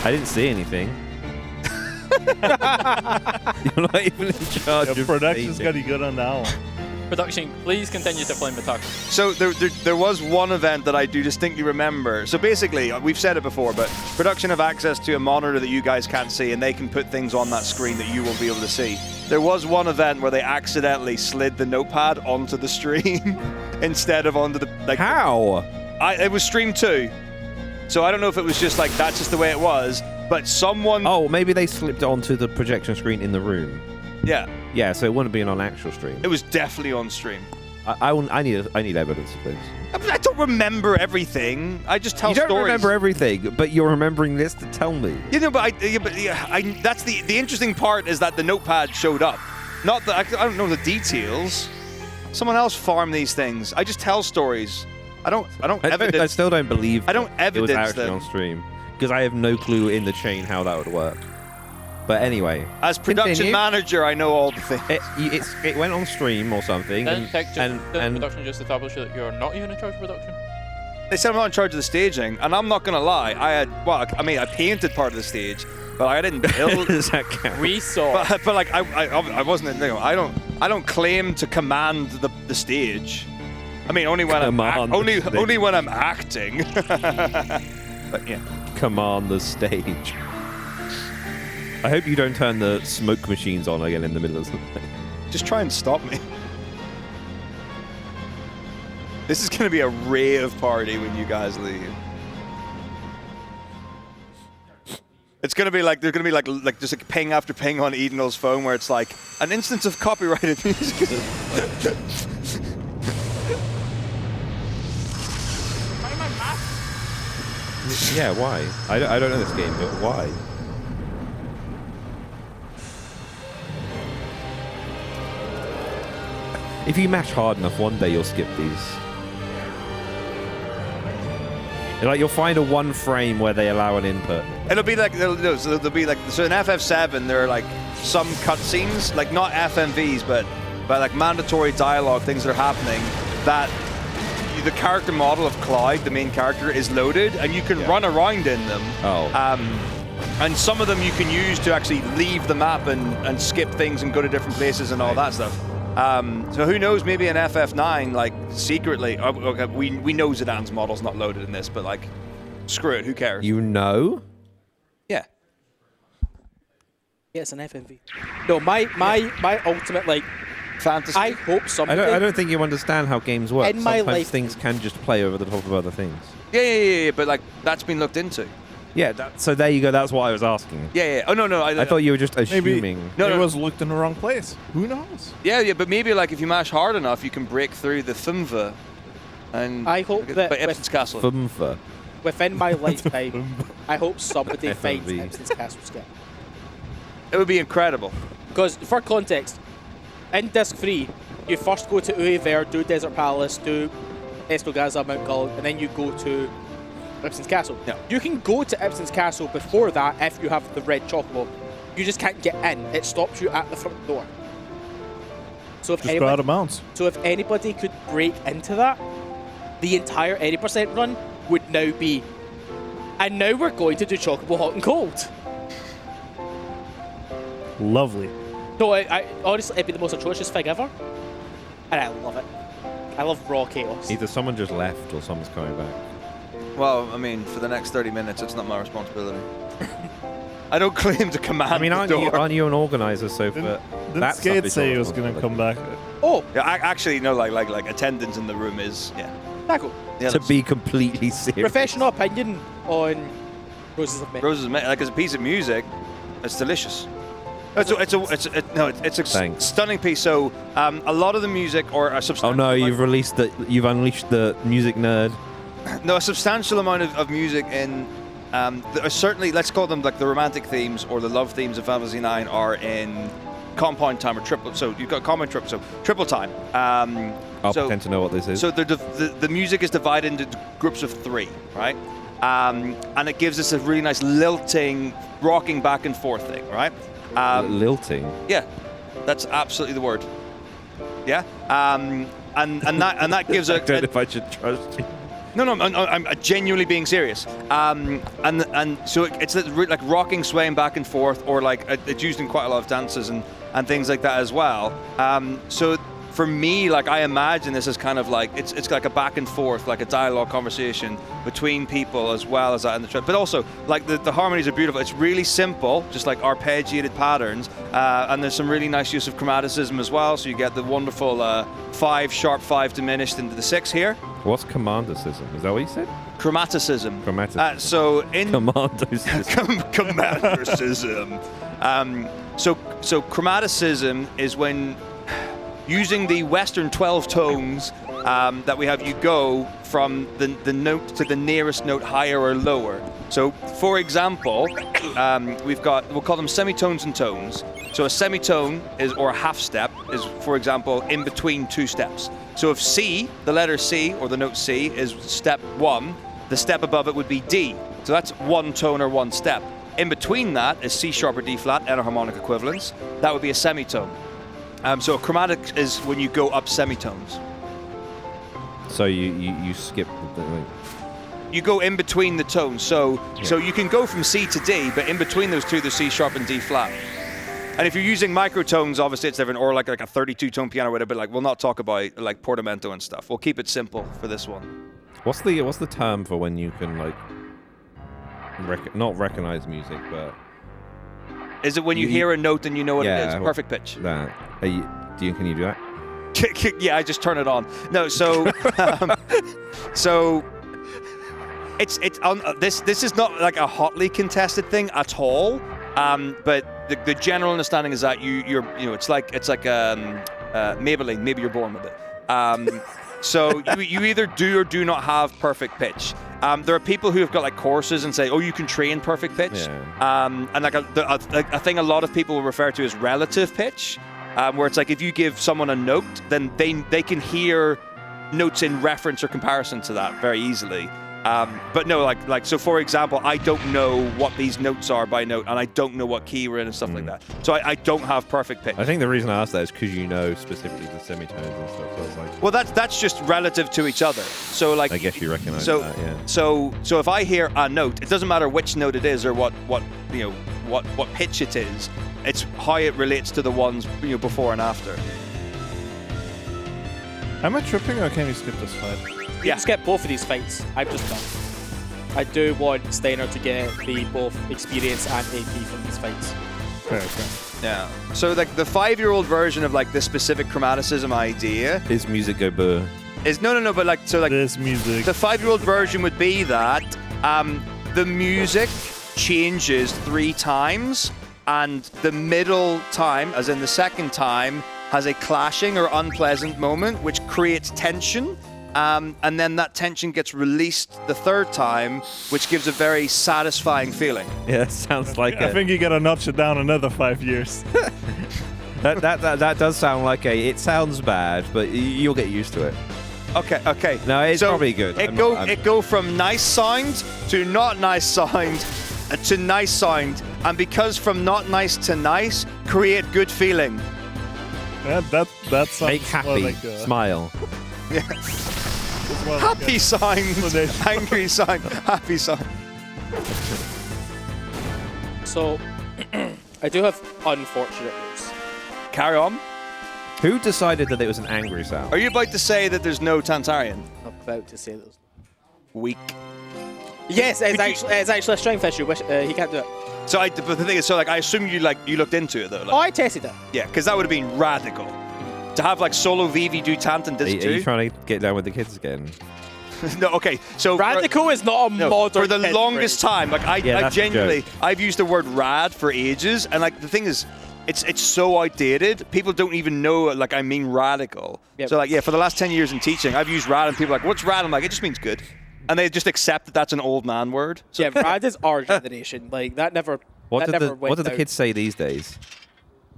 I didn't see anything. You're not even in charge of production's staging. getting good on that one. Production, please continue to flame the taco. So there was one event that I do distinctly remember. So basically, we've said it before, but production have access to a monitor that you guys can't see, and they can put things on that screen that you will be able to see. There was one event where they accidentally slid the notepad onto the stream instead of onto the... Like, how? It was stream 2. So I don't know if it was just like, that's just the way it was, but someone... Oh, maybe they slipped it onto the projection screen in the room. Yeah. Yeah, so it wouldn't have been on actual stream. It was definitely on stream. I need evidence of this. I don't remember everything. I just tell stories. You don't remember everything, but you're remembering this to tell me. You know, but that's the interesting part is that the notepad showed up. Not that I don't know the details. Someone else farmed these things. I just tell stories. I don't evidence. I still don't believe. I don't evidence it was actually them on stream because I have no clue in the chain how that would work. But anyway, as production manager, I know all the things. It went on stream or something, And and production just established that you're not even in charge of production. They said I'm not in charge of the staging, and I'm not gonna lie. I painted part of the stage, but I didn't build. Does that count? We saw. But like I wasn't. You know, I don't claim to command the stage. I mean, only when only when I'm acting. But yeah, command the stage. I hope you don't turn the smoke machines on again in the middle of something. Just try and stop me. This is going to be a rave party when you guys leave. It's going to be like, there's going to be like just like ping after ping on Edenol's phone where it's like, an instance of copyrighted music. Yeah, why? I don't know this game, but why? If you match hard enough, one day you'll skip these. Like you'll find a one frame where they allow an input. It'll be like so in FF7 there are like some cutscenes, like not FMVs, but like mandatory dialogue things that are happening that the character model of Cloud, the main character, is loaded and you can run around in them. Oh. And some of them you can use to actually leave the map and skip things and go to different places and all that stuff. So who knows, maybe in FF9, like, secretly, okay, we know Zidane's model's not loaded in this, but, like, screw it, who cares? You know? Yeah. Yeah, it's an FMV. No, my ultimate, like, fantasy. I hope somebody... I don't think you understand how games work. In my Sometimes life... things can just play over the top of other things. Yeah, but, like, that's been looked into. Yeah, so there you go. That's what I was asking. Yeah. Oh, no. I thought you were just assuming. Maybe it was looked in the wrong place. Who knows? Yeah, but maybe, like, if you mash hard enough, you can break through the Thumva. And I hope that... Epson's Castle. Thumva. Within my lifetime, I hope somebody finds Epson's Castle skip. It would be incredible. Because, for context, in Disc 3, you first go to Uever, do Desert Palace, do Escogaza, Mount Gull, and then you go to Epson's Castle. Yeah. You can go to Epson's Castle before that if you have the red chocolate. You just can't get in. It stops you at the front door. So if just go out of bounds. So if anybody could break into that, the entire 80% run would now be, and now we're going to do Chocobo Hot and Cold. Lovely. No, I honestly, it'd be the most atrocious thing ever. And I love it. I love raw chaos. Either someone just left or someone's coming back. Well, I mean, for the next 30 minutes, it's not my responsibility. I don't claim to command. I mean, aren't you an organizer? So for didn't Skate say he was going to come back? Oh, yeah. Actually, no. Like attendance in the room is Taco. Yeah, to be completely serious. Professional opinion on Roses of May. Roses of May, like as a piece of music, it's delicious. It's a stunning piece. So a lot of the music, or a substantial. Oh no! You've unleashed the music nerd. No, a substantial amount of music in. Certainly, let's call them like the romantic themes or the love themes of Final Fantasy IX are in compound time or triple. So you've got compound triple, so triple time. I'll pretend to know what this is. So the music is divided into groups of 3, right? And it gives us a really nice lilting, rocking back and forth thing, right? Lilting. Yeah, that's absolutely the word. Yeah, and that gives I don't know if I should trust you. No, I'm genuinely being serious. And so it's like rocking, swaying back and forth, or like it's used in quite a lot of dances and things like that as well. So for me, like I imagine this as kind of like it's like a back and forth, like a dialogue conversation between people as well as that in the track. But also like the harmonies are beautiful. It's really simple, just like arpeggiated patterns, and there's some really nice use of chromaticism as well. So you get the wonderful 5 sharp 5 diminished into the 6 here. What's commandicism? Is that what you said? Chromaticism. Chromaticism. So in commandicism. Commandicism. So chromaticism is when, using the Western 12 tones that we have, you go from the note to the nearest note higher or lower. So, for example, we'll call them semitones and tones. So a semitone or a half step is, for example, in between 2 steps. So if C, the letter C, or the note C, is step 1, the step above it would be D. So that's 1 tone or 1 step. In between that is C sharp or D flat, enharmonic equivalents. That would be a semitone. So a chromatic is when you go up semitones. So you skip you go in between the tones. So you can go from C to D, but in between those two, there's C sharp and D flat. And if you're using microtones, obviously it's different, or like a 32-tone piano, or whatever. But like we'll not talk about like portamento and stuff. We'll keep it simple for this one. What's the term for when you can like not recognize music, but is it when you hear a note and you know what it is? Perfect pitch. That. Can you do that? Yeah, I just turn it on. No, so so it's on this is not like a hotly contested thing at all. But the general understanding is that it's like Maybelline. Maybe you're born with it. So you either do or do not have perfect pitch. There are people who have got like courses and say, oh, you can train perfect pitch. Yeah. And like a thing a lot of people will refer to as relative pitch, where it's like if you give someone a note, then they can hear notes in reference or comparison to that very easily. But no, like so for example, I don't know what these notes are by note, and I don't know what key we're in and stuff like that. So I don't have perfect pitch. I think the reason I asked that is because you know specifically the semitones and stuff. So it's like, well, that's just relative to each other. So like, I guess you recognize that, yeah. So if I hear a note, it doesn't matter which note it is or what pitch it is. It's how it relates to the ones before and after. Am I tripping or can we skip this fight? You can skip both of these fights. I'm just done. I do want Steiner to get the both experience and AP from these fights. Okay. Yeah. So like the 5-year-old version of like this specific chromaticism idea is music go burr. Is no, but like so like this music. The 5-year-old version would be that the music changes 3 times, and the middle time, as in the second time, has a clashing or unpleasant moment, which creates tension. And then that tension gets released the 3rd time, which gives a very satisfying feeling. Yeah, sounds like I think you gotta notch it down another 5 years. that does sound like it sounds bad, but you'll get used to it. Okay. No, it's probably good. It go from nice sound to not nice sound to nice sound, and because from not nice to nice, create good feeling. Yeah, that sounds make happy, like smile. Yeah. Happy sign, angry sign, happy sign. So, I do have unfortunate news. Carry on. Who decided that it was an angry sound? Are you about to say that there's no Tantarian? I'm about to say that. Weak. Yes, it's actually a strength issue. He can't do it. So, but the thing is, I assume you looked into it though. Like, I tested it. Yeah, because that would have been radical. To have like solo Vivi do Tant and Disc 2. Are you trying to get down with the kids again? No, okay. So radical is not a modern. For the longest time, like I genuinely, I've used the word rad for ages, and like the thing is, it's so outdated. People don't even know like I mean radical. Yep. So like for the last 10 years in teaching, I've used rad, and people are like, what's rad? I'm like, it just means good, and they just accept that that's an old man word. So. Yeah, rad is our generation. Like that never. What do the kids say these days?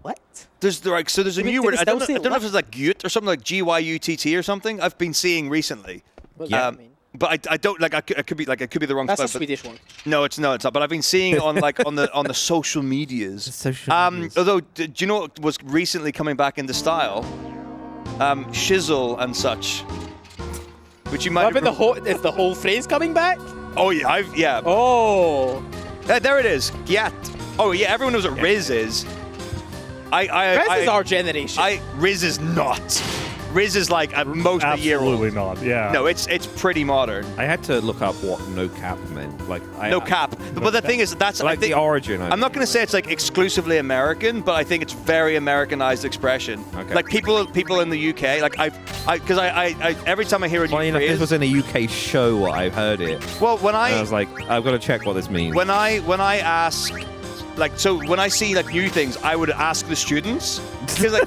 What? There's a new word. I don't know if it's like gyut or something like GYUTT or something. I've been seeing recently. What does that mean? But I don't like. It could be the wrong. That's spell, a Swedish one. No, it's not. But I've been seeing on the social medias. Although, do you know what was recently coming back into style? Shizzle and such. which you might. What about the whole? Is the whole phrase coming back? Oh yeah, yeah. The whole phrase coming back? Yeah. Oh. There it is. Gyat. Oh yeah, everyone knows what Riz is. Riz is our generation. Riz is not. Riz is like at most a year old. Absolutely not. Yeah. No, it's pretty modern. I had to look up what no cap meant. Like no cap. But the thing is, that's like the origin. I'm not going to say it's like exclusively American, but I think it's very Americanized expression. Okay. Like people in the UK, like because I every time I hear a new phrase, this was in a UK show. I heard it. Well, I was like, I've got to check what this means. When I ask, like, so when I see like new things, I would ask the students because like.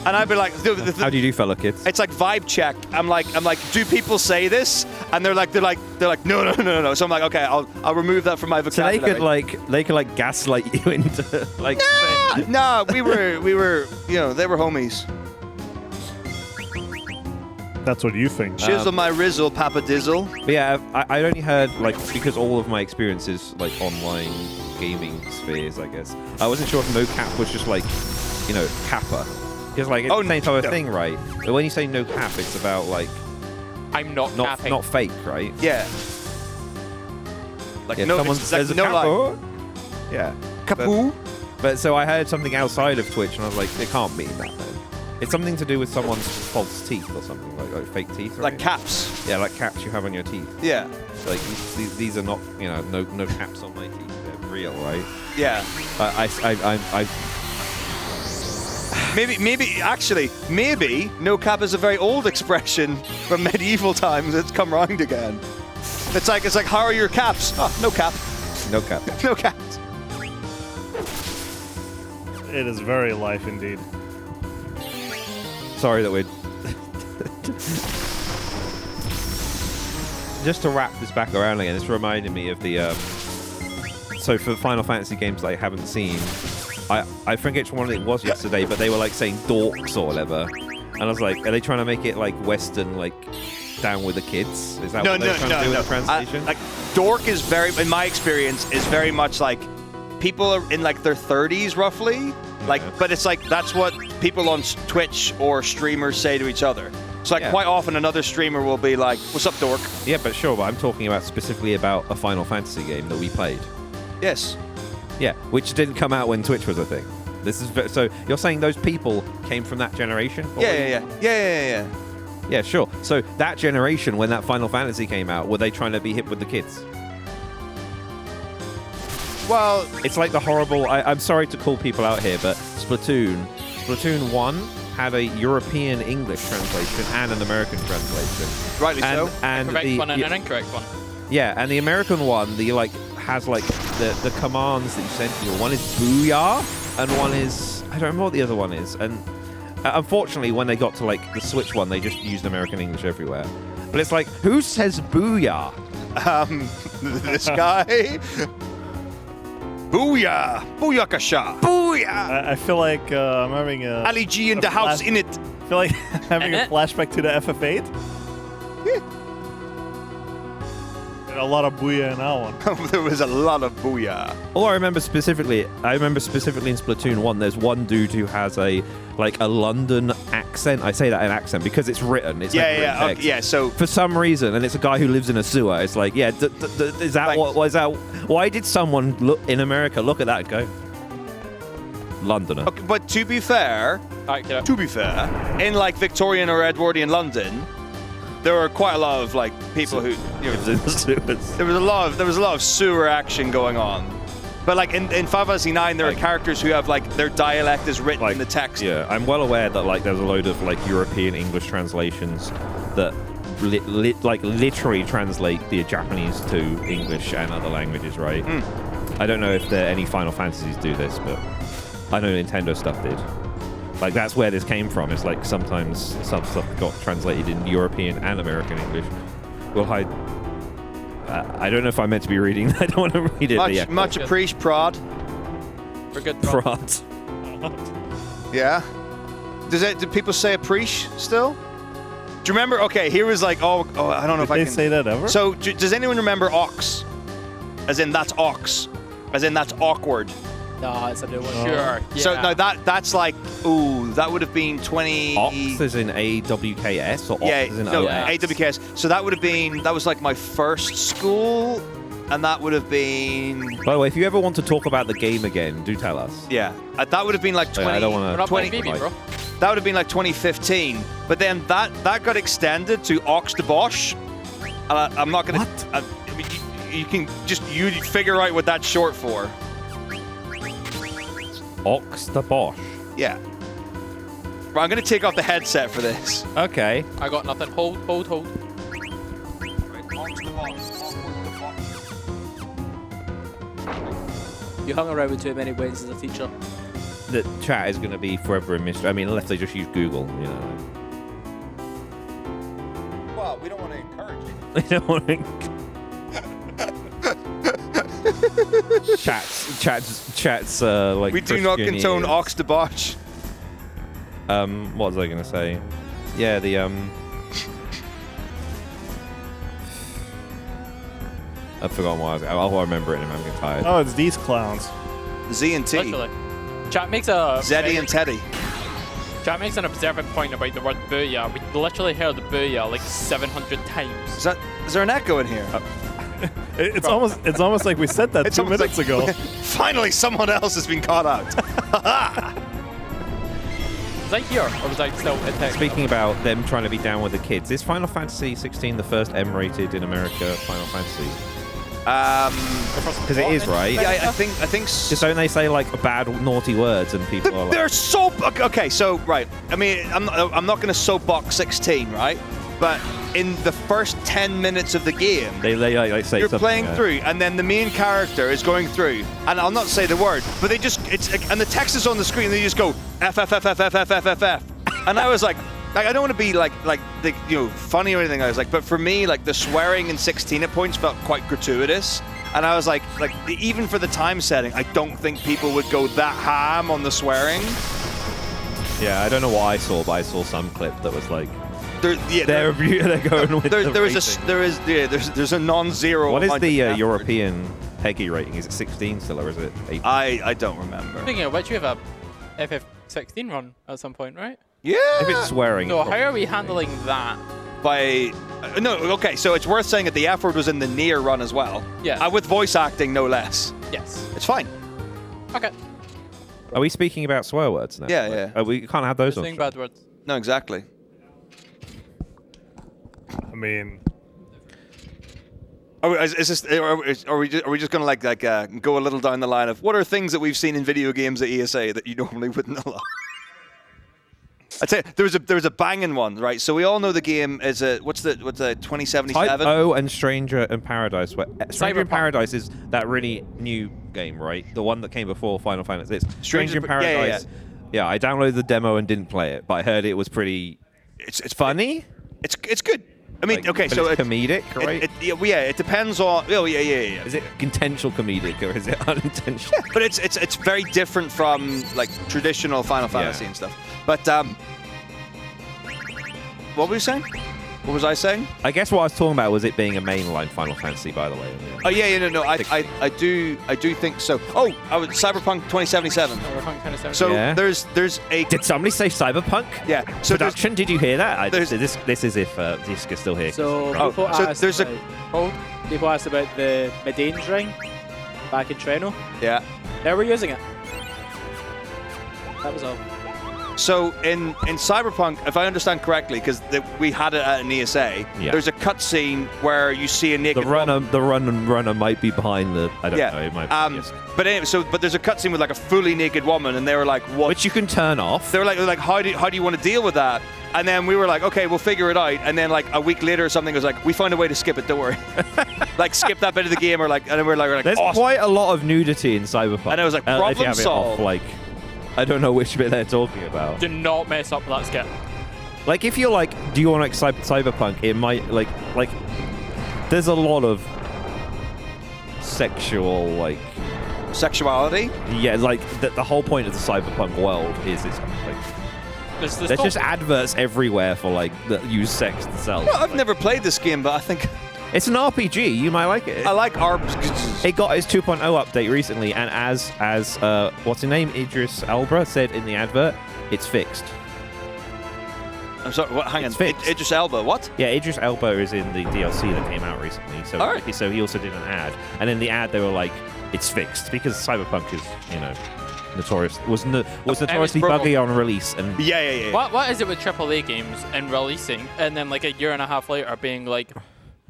And I'd be like, how do you do, fellow kids? It's like vibe check. I'm like, do people say this? And they're like, no. So I'm like, okay, I'll remove that from my vocabulary. So they could like gaslight you into like. Nah, we were, they were homies. That's what you think. Shizzle my rizzle, Papa Dizzle. But yeah, I only heard like because all of my experiences like online gaming spheres, I guess. I wasn't sure if no cap was just like, kappa. Because like it's the same type of thing, right? But when you say no cap, it's about like I'm not capping. Not fake, right? Yeah. Like no, someone says no capo. Yeah. Capu. But so I heard something outside of Twitch, and I was like, it can't mean that then. It's something to do with someone's false teeth or something, like fake teeth. Right? Like caps. Yeah, like caps you have on your teeth. Yeah. Like these are not, no caps on my teeth. They're real, right? Yeah. Maybe no cap is a very old expression from medieval times. It's come round again. It's like how are your caps? Oh, no cap. No cap. No caps. It is very life indeed. Sorry that we're just to wrap this back around again. This reminded me of the so for Final Fantasy games I haven't seen. I forget which one it was yesterday, but they were like saying dorks or whatever, and I was like, are they trying to make it like Western, like down with the kids? Is that what they're trying to do with the translation? Like dork is in my experience, is very much like people are in like their 30s roughly. Like, but it's like that's what people on Twitch or streamers say to each other. So like quite often another streamer will be like, "What's up, dork?" Yeah, but sure. But I'm talking specifically about a Final Fantasy game that we played. Yes. Yeah, which didn't come out when Twitch was a thing. This is so you're saying those people came from that generation? Yeah. Yeah, sure. So that generation, when that Final Fantasy came out, were they trying to be hip with the kids? Well, it's like the horrible. I'm sorry to call people out here, but Splatoon 1 had a European English translation and an American translation. Rightly so. And correct one and an incorrect one. Yeah, and the American one, has like the commands that you send to you. One is booyah, and one is I don't remember what the other one is. And unfortunately, when they got to like the Switch one, they just used American English everywhere. But it's like, who says booyah? This guy. Booyah! Booyakasha! Booyah! I feel like I'm having a Ali G in the house in it. I feel like having a flashback to the FF8. A lot of booyah in that one. There was a lot of booyah. All I remember specifically in Splatoon 1, there's one dude who has a London accent. I say that in accent because it's written. It's yeah. So for some reason, and it's a guy who lives in a sewer. It's like, yeah, is that like, what was that? Why did someone look at that and go, Londoner? Okay, but to be fair, in like Victorian or Edwardian London, there were quite a lot of like people who there was a lot of sewer action going on. But like in Final Fantasy 9, there are characters who have like their dialect is written in the text. Yeah, I'm well aware that like there's a load of like European English translations that literally translate the Japanese to English and other languages, right? I don't know if any Final Fantasies do this, but I know Nintendo stuff did. Like that's where this came from. It's like sometimes some stuff got translated in European and American English. Well, I don't know if I meant to be reading. I don't want to read it. Much appreciated, Prod. We're good. Prod. Yeah. Do people say appreciate still? Do you remember? Okay, here was like, I don't know if I can. Did they say that ever? So, does anyone remember ox? As in that's ox. As in that's awkward. No, it's a new one. Sure. Yeah. So no, that's like, ooh, that would have been 20. Ox is in AWKS or Ox is in OX? AWKS. So that was like my first school, and that would have been. By the way, if you ever want to talk about the game again, do tell us. Yeah, that would have been like 20. I don't want to. 20 Vivi, bro. That would have been like 2015. But then that got extended to Ox de Bosch. I'm not gonna. What? You can just figure out what that's short for. Ox the Bosch. Yeah. Right, I'm gonna take off the headset for this. Okay. I got nothing. Hold. You hung around with too many wins as a teacher. The chat is going to be forever a mystery. I mean, unless they just use Google, you know. Well, we don't want to encourage it. They don't want to. Chats. Like we do not condone Ox de Bosch. What was I going to say? Yeah, the I've forgotten what I was. I'll remember it, and I'm getting tired. Oh, it's these clowns. Z and T. Literally. Chat makes a. Zeddy and Teddy. Chat makes an observant point about the word booyah. We literally heard the booyah like 700 times. Is there an echo in here? It's almost like we said that 2 minutes ago. Finally, someone else has been caught out. Was I here, or was I still at tech? Speaking about them trying to be down with the kids, is Final Fantasy 16 the first M-rated in America Final Fantasy? Because it is, right? Yeah, I think. Just don't they say like bad, naughty words and people are like... They're so okay. So right, I mean, I'm not going to soapbox 16, right? But in the first 10 minutes of the game, they say you're something, playing through, and then the main character is going through, and I'll not say the word, but they just and the text is on the screen. And they just go F F F F F F F F F, and I was like I don't want to be like the, funny or anything. I was like, but for me, like the swearing in 16 at points felt quite gratuitous. And I was like even for the time setting, I don't think people would go that ham on the swearing. Yeah, I don't know what I saw, but I saw some clip that was like. They're going with there's a non-zero. What is the European PEGI rating? Is it 16 still, or is it 18? I don't remember. Speaking of which, you have a FF16 run at some point, right? Yeah. If it's swearing. So how are we handling that? Okay, so it's worth saying that the F word was in the near run as well. Yeah. With voice acting, no less. Yes. It's fine. Okay. Are we speaking about swear words now? Yeah. We can't have those on. Saying bad words. No, exactly. I mean, are we just going to go a little down the line of what are things that we've seen in video games at ESA that you normally wouldn't allow? I'd say there was a banging one, right? So we all know the game is what's the 2077? Type O and Stranger in Paradise. Stranger in Cyberpunk. Paradise is that really new game, right? The one that came before Final Fantasy. It's Stranger in Paradise. Yeah, I downloaded the demo and didn't play it, but I heard it was pretty. It's funny. It's good. I mean, Like, okay, but so it's comedic, right? It depends on. Oh, yeah. Is it intentional comedic or is it unintentional? But it's very different from like traditional Final Fantasy and stuff. But what were you saying? What was I saying? I guess what I was talking about was it being a mainline Final Fantasy, by the way. Oh yeah, no. I do think so. Oh, Cyberpunk 2077. Cyberpunk 2077. So Yeah. there's a. Did somebody say Cyberpunk? Yeah. So Production, did you hear that? This is if Disc is still here. So people asked about the Medane's ring back in Treno. Yeah. They were using it. That was all. So in Cyberpunk, if I understand correctly, because we had it at an ESA, there's a cutscene where you see a naked woman. The runner might be behind the. I don't know. It might be, yes. But anyway, but there's a cutscene with like a fully naked woman, and they were like, "What?" Which you can turn off. They were like, "How do you want to deal with that?" And then we were like, "Okay, we'll figure it out." And then like a week later or something, it was like, "We found a way to skip it. Don't worry." Like skip that bit of the game, or like, and then we're like, "There's awesome. quite a lot of nudity in Cyberpunk." And I was like, if you "Problem have it solved." off, like, I don't know which bit they're talking about. Do not mess up that skip. Like, if you're like, do you want to excite Cyberpunk? It might, like, there's a lot of sexual, like... Sexuality? Yeah, like, the whole point of the Cyberpunk world is it's, like... There's just adverts everywhere for, like, that use sex to sell. Well, I've never played this game, but I think It's an RPG. You might like it. I like RPGs. It got its 2.0 update recently, and as what's his name, Idris Elba said in the advert, it's fixed. I'm sorry. What? Hang on. It's fixed. Idris Elba. What? Yeah, Idris Elba is in the DLC that came out recently. So, Alright. so he also did an ad, and in the ad they were like, "It's fixed," because Cyberpunk is, was notoriously broken. buggy on release. And Yeah. What is it with AAA games and releasing, and then like a year and a half later being like,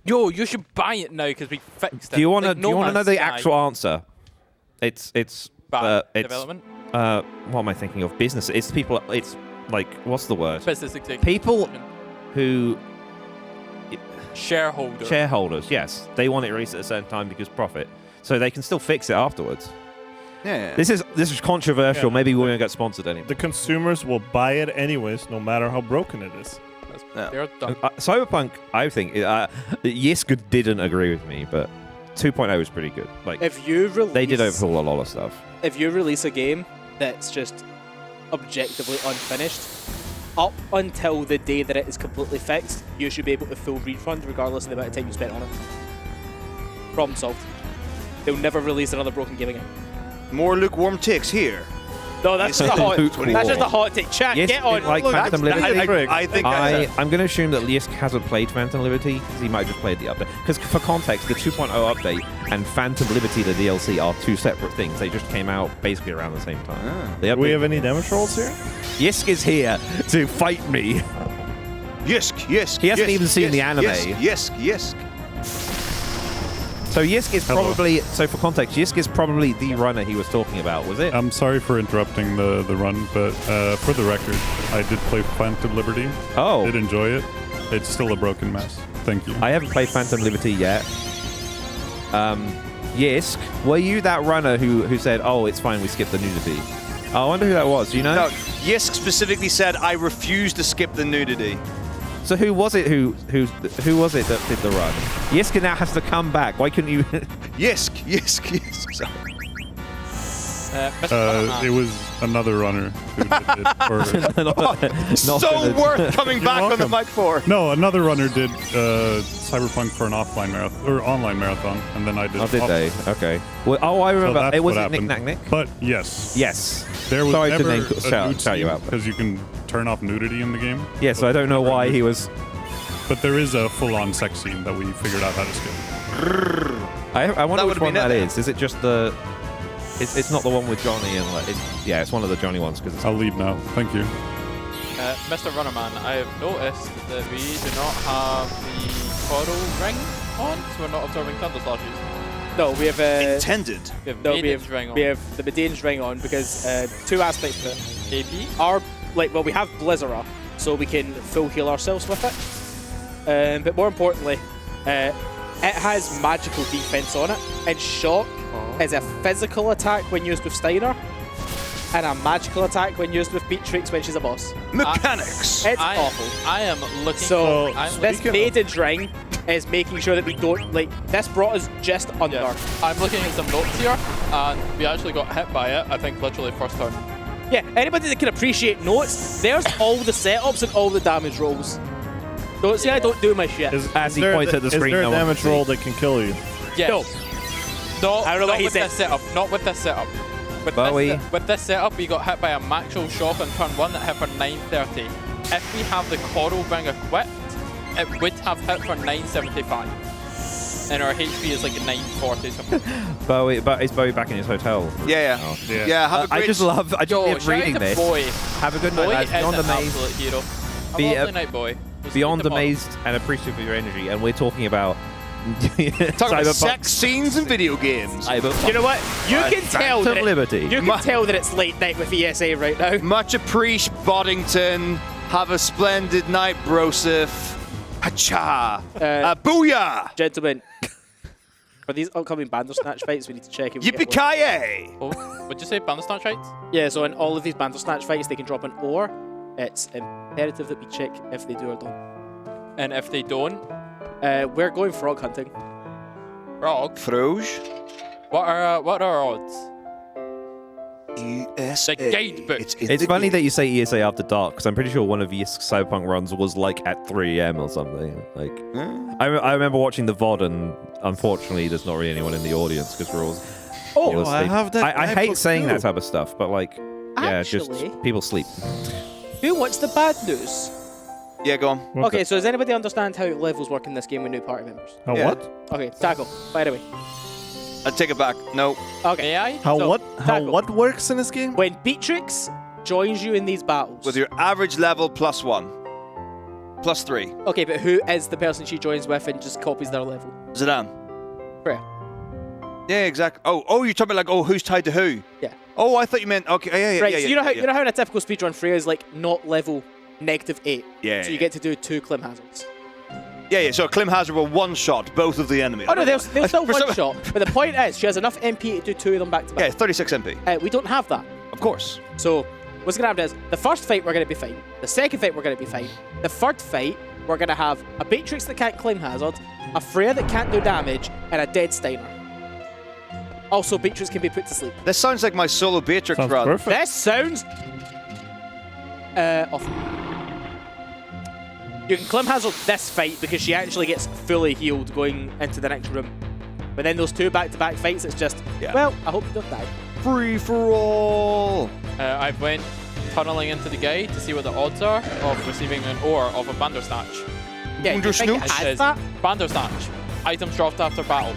"Yo, you should buy it now because we fixed it." do you want to Like, No know Man's the Sky. actual answer? It's Bad it's development? What am I thinking of? Business. It's people. It's like, what's the word? Business executive. People who shareholders. Yes, they want it released at a certain time because profit, so they can still fix it afterwards. Yeah. This is controversial. Yeah. Maybe we won't get sponsored anymore. The consumers will buy it anyways, no matter how broken it is. They're done. Cyberpunk, I think, Yisk didn't agree with me, but 2.0 is pretty good. Like, If you release, they did overhaul a lot of stuff. If you release a game that's just objectively unfinished, up until the day that it is completely fixed, you should be able to full refund regardless of the amount of time you spent on it. Problem solved. They'll never release another broken game again. More lukewarm takes here. No, that's just a hot. That's just a hot take. Chat, Yes, get on. like Look, Phantom Liberty. I think I'm going to assume that Yisk hasn't played Phantom Liberty because he might have just played the update. Because for context, the 2.0 update and Phantom Liberty, the DLC, are two separate things. They just came out basically around the same time. Do we have any damage rolls here? Yisk is here to fight me. Yisk. He hasn't even seen the anime. Yisk. So Yisk is probably, for context, Yisk is probably the runner he was talking about, was it? I'm sorry for interrupting the run, but for the record, I did play Phantom Liberty. Oh. Did enjoy it. It's still a broken mess. Thank you. I haven't played Phantom Liberty yet. Yisk, were you that runner who said, "Oh, it's fine, we skipped the nudity"? I wonder who that was. Do you know? No, Yisk specifically said, "I refuse to skip the nudity." So who was it who was it that did the run? Yisk now has to come back. Why couldn't you? Yisk. Sorry. It was another runner who did it. So worth coming back on the mic for. No, another runner did Cyberpunk for an offline marathon or online marathon, and then I did. Oh, did they? Okay. Well, I remember. So It wasn't happened. Nick Nack Nick. But yes. There There was Sorry to never shout you out. because you can turn off nudity in the game. Yeah, so I don't know why he was. But there is a full-on sex scene that we figured out how to skip. I wonder That which would've one been that it. is. Is it just the? It's not the one with Johnny and like. It's one of the Johnny ones because. I'll leave now. Thank you. Mr. Runnerman, I have noticed that we do not have the coral ring on, so we're not absorbing thunder slashes. No, we have Intended. We have No, we Maiden's have ring on. we have the Medane's ring on because two aspects to it. AP? We have Blizzara, so we can full heal ourselves with it. But more importantly, it has magical defense on it, and Shock is a physical attack when used with Steiner, and a magical attack when used with Beatrix when she's a boss. Mechanics. It's awful. I am looking. So I'm this looking- Maiden's ring is making sure that we don't this brought us just under. Yeah. I'm looking at some notes here, and we actually got hit by it. I think literally first turn. Yeah, anybody that can appreciate notes, there's all the setups and all the damage rolls. Don't say I don't do my shit. As he points at the screen, Is there no a one damage can roll see. that can kill you? Yes. No, I don't know what not he with said. this setup. Not with this setup. Bowie. With this setup, we got hit by a Maxwell Shock on turn 1 that hit for 930. If we have the Coral Ring equipped, it would have hit for 975. And our HP is like a 940 something. Is Bowie back in his hotel? Yeah. Oh. Yeah. Have a great. I just love reading shout out to this. Boy. Have a good night, Boy lads. is Beyond an amazed. absolute hero. Have Be- a lovely night, Boy. We'll see you Beyond tomorrow. amazed and appreciative of your energy, and we're talking about Talk about sex scenes in video games. You know what? You can tell that Liberty. You can tell that it's late night with ESA right now. Much appreciate Boddington. Have a splendid night, Broseph. Hacha. Booyah. Gentlemen, for these upcoming Bandersnatch fights, we need to check if we get one. Yippee-ki-yay. Oh, would you say Bandersnatch fights? Yeah, so in all of these Bandersnatch fights, they can drop an or. It's imperative that we check if they do or don't. And if they don't, we're going frog hunting. Frog? Froge? What are our odds? ESA. The guidebook. It's funny that you say ESA after dark, because I'm pretty sure one of your Cyberpunk runs was like at 3 a.m. or something. Like, I remember watching the VOD, and unfortunately, there's not really anyone in the audience because we're all. Oh, asleep. I have that. I hate saying too. that type of stuff, but like, yeah, just Actually- people sleep. Who wants the bad news? Yeah, go on. Okay, so does anybody understand how levels work in this game with new party members? How Yeah. what? Okay, Tackle, by the way. I take it back. No. Okay. AI? How So, what? How Tackle. what works in this game? When Beatrix joins you in these battles. With your average level +1. +3. Okay, but who is the person she joins with and just copies their level? Zidane. Freya. Yeah, exactly. Oh, you're talking about like, who's tied to who? Yeah. Oh, I thought you meant okay. Yeah. Right, so you know how in a typical speedrun Freya is like not level -8. Yeah, So you yeah. get to do 2 Clim hazards. Yeah. So Clim Hazard will one-shot both of the enemies. Oh no, they'll still For some- one shot. But the point is, she has enough MP to do 2 of them back to back. Yeah, 36 MP. We don't have that. Of course. So what's gonna happen is the first fight we're gonna be fine. The second fight we're gonna be fine. The third fight we're gonna have a Beatrix that can't claim hazard, a Freya that can't do damage, and a dead Steiner. Also, Beatrix can be put to sleep. This sounds like my solo Beatrix Sounds run. perfect. This sounds awful. You can Clim hazard this fight because she actually gets fully healed going into the next room. But then those 2 back-to-back fights, it's just, well, I hope you don't die. Free for all. I went tunneling into the guide to see what the odds are of receiving an ore of a Bandersnatch. Yeah, you think it It has says that? Bandersnatch. Items dropped after battle.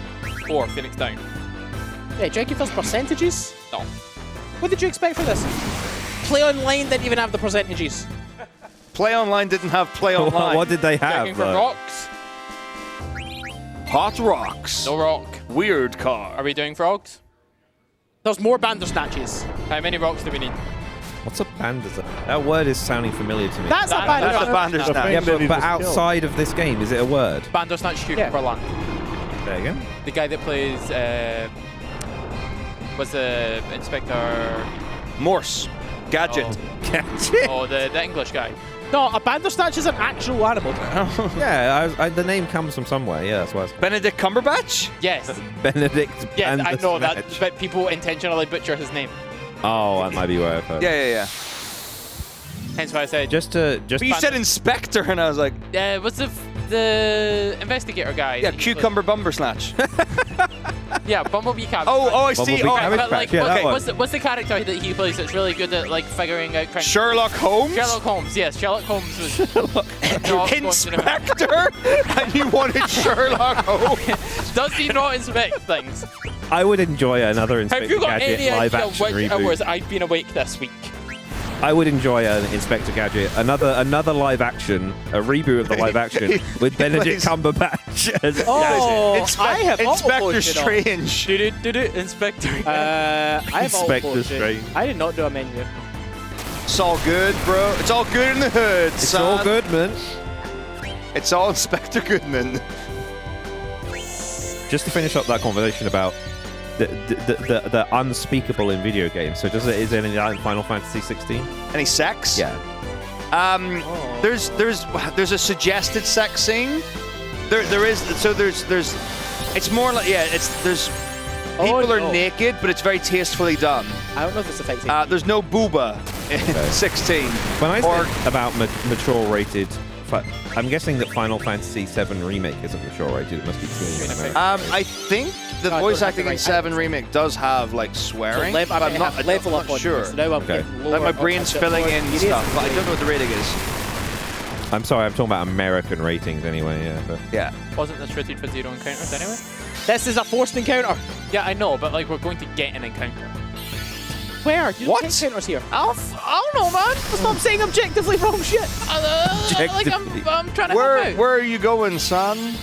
Or Phoenix down. Yeah, do you think it does percentages? No. What did you expect for this? Play Online didn't even have the percentages. Play Online didn't have Play Online. What did they have? Checking for rocks. Hot rocks. No rock. Weird car. Are we doing frogs? There's more Bandersnatches. How many rocks do we need? What's a Bandersnatch? That word is sounding familiar to me. That's a Bandersnatch. Yeah, but outside of this game, is it a word? Bandersnatch Cucumber Land. There you go. The guy that plays was the Inspector Morse. Gadget. Oh. Gadget. Oh, the English guy. No, a Bandersnatch is an actual animal. Yeah, the name comes from somewhere. Yeah, that's why. Benedict Cumberbatch? Yes. Benedict. Yes, I know that, Bandersnatch. but people intentionally butcher his name. Oh, that might be where I've heard. Yeah. Hence why I said. But you said Inspector, and I was like, what's the investigator guy? yeah, Cucumber Bumber Snatch. Yeah, Bumblebee Cabbage. Oh, I see. Oh, but like, okay, what's the character that he plays that's really good at like figuring out crimes? Sherlock Holmes? Sherlock Holmes, yes. Sherlock Holmes was not Inspector? And you wanted Sherlock Holmes? Does he not inspect things? I would enjoy another Have Inspector you got Gadget any live idea action which reboot. hours I've been awake this week? I would enjoy an Inspector Gadget, another live action, a reboot of the live action with Benedict Cumberbatch as I have Inspector Strange. Inspector. I have Inspector auto-posted. Strange. I did not do a menu. It's all good, bro. It's all good in the hood, It's son. all good, man. It's all Inspector Goodman. Just to finish up that conversation about the unspeakable in video games. So is there any in Final Fantasy 16? Any sex? Yeah. There's a suggested sex scene. There is. So there's. It's more like there's. People are naked, but it's very tastefully done. I don't know if it's effective. There's no booba in 16. When I think about mature rated, I'm guessing that Final Fantasy 7 Remake isn't mature rated. It must be teen. I think the voice acting in 7 Remake does have like swearing. So but I'm not level up on sure. So now I'm getting lower Like my on brain's the filling lower in areas. stuff, but I don't know what the rating is. I'm sorry, I'm talking about American ratings anyway. Yeah. But. Yeah. Wasn't this rated for 0 encounters anyway? This is a forced encounter. Yeah, I know, but like we're going to get an encounter. Where? You What? don't get encounters here. I don't know, man. Stop saying objectively wrong shit. Like I'm trying to help out. Where are you going, son?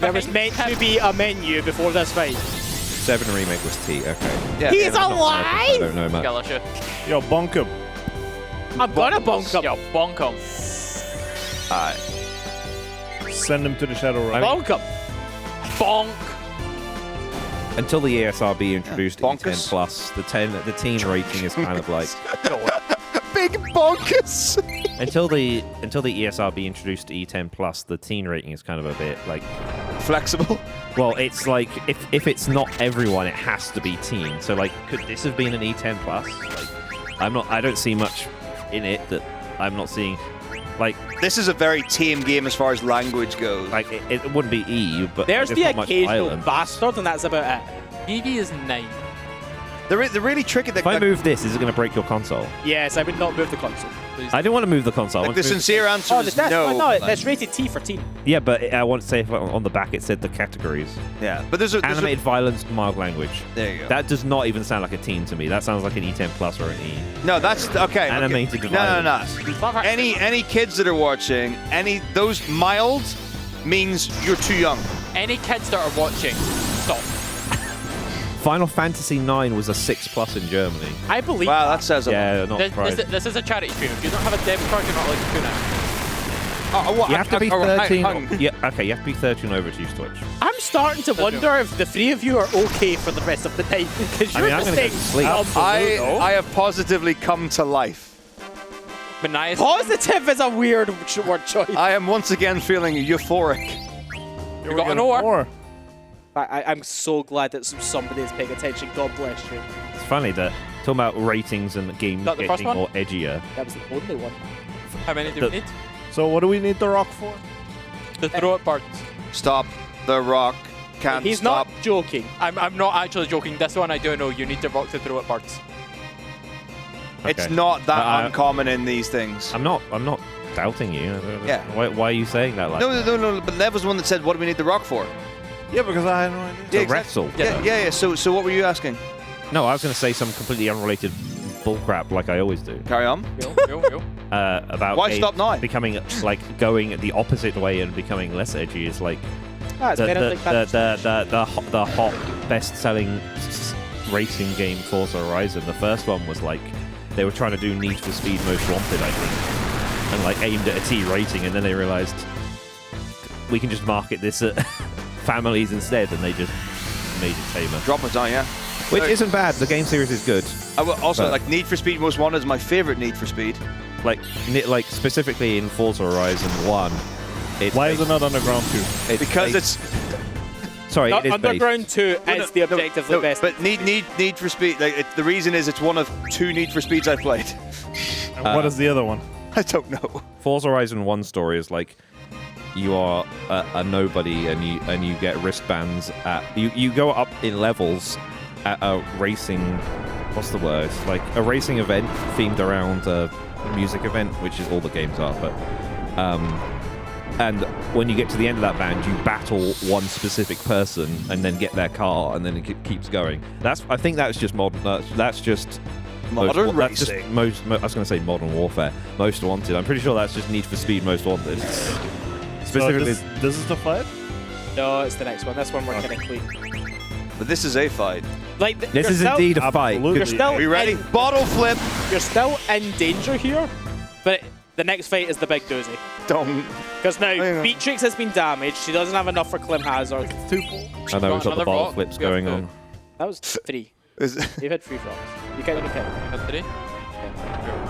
There was meant to be a menu before this fight. 7 Remake was T. Okay. Yeah. He's I alive. don't know much. Galasha. Yo, bonk him. I'm gonna bonk him. Yo, bonk him. Send him to the Shadow Realm. Bonk him. Bonk. Until the ESRB introduced Bonkers. E10 Plus, the teen rating is kind of like Big bonkers. until the ESRB introduced E10 Plus, the teen rating is kind of a bit like flexible. Well, it's like if it's not everyone, it has to be team. So like, could this have been an E10 plus? Like, I don't see much in it that I'm not seeing. Like, this is a very tame game as far as language goes. Like it wouldn't be E, but there's the not much occasional violence. bastard, and that's about it. Vivi is 9. They're really tricky. If I move this, is it going to break your console? Yes, I would not move the console. I didn't want to move the console. I Like want the to move- sincere answer is no. That's rated T for teen. Yeah, but I want to say if on the back it said the categories. Yeah, but there's animated violence, mild language. There you go. That does not even sound like a teen to me. That sounds like an E10 plus or an E. No, that's okay. Animated violence. No. Any kids that are watching, those mild means you're too young. Any kids that are watching, stop. Final Fantasy IX was a 6+ in Germany. I believe. Wow, that says a lot. Yeah, not surprised. This is a charity stream. If you don't have a debit card, you're not allowed to tune in. What? You have to be 13. hang on. Yeah, okay, you have to be 13 over to use Twitch. I'm starting to wonder if the three of you are okay for the rest of the night because you're I'm gonna go to sleep. I have positively come to life. Positive is a weird word choice. I am once again feeling euphoric. You got an oar. I'm so glad that somebody is paying attention. God bless you. It's funny that talking about ratings and games Not the first getting one? more edgier. That was the only one. How many do we need? So what do we need the rock for? The throw it part. Stop the rock. Can't He's stop. not joking. I'm not actually joking. This one I do know. You need the rock to throw it parts. It's Okay. not that uncommon in these things. I'm not doubting you. Yeah. Why are you saying that? Like No. But Lev was the one that said, "What do we need the rock for?" Yeah, because I had no idea. to exactly. wrestle. Yeah. So what were you asking? No, I was going to say some completely unrelated bullcrap like I always do. Carry on. About Why games stop now? becoming like going the opposite way and becoming less edgy is like Ah, it's better than the hot best-selling racing game Forza Horizon. The first one was like they were trying to do Need for Speed Most Wanted, I think, and like aimed at a T rating, and then they realized we can just market this at families instead, and they just made it tamer. Drop it down, yeah. Which isn't bad. The game series is good. I will also But- like Need for Speed Most Wanted is my favorite Need for Speed. Like specifically in Forza Horizon 1. Why is it not Underground 2? Because it's sorry, Not it is Underground 2 is the objectively best. But Need for Speed. Like the reason is it's one of 2 Need for Speeds I played. And what is the other one? I don't know. Forza Horizon 1 story is like you are a nobody and you get wristbands at you go up in levels at a racing what's the word, like a racing event themed around a music event, which is all the games are, but and when you get to the end of that band you battle one specific person and then get their car and then it keeps going. I think that's just modern, that's just Modern that's just racing. I was going to say Modern Warfare, Most Wanted. I'm pretty sure that's just Need for Speed Most Wanted. Specifically, So this is the fight? No, it's the next one. This one we're kind of clean. But this is a fight. Like this is indeed a fight. You're still Are you ready? in- Bottle flip. You're still in danger here, but the next fight is the big doozy. Don't. Because now Beatrix has been damaged. She doesn't have enough for Clem Hazard. I know we've got the another bottle rock. flips We have going to- on. That was 3. You've had 3 frogs. You can't even count. 3.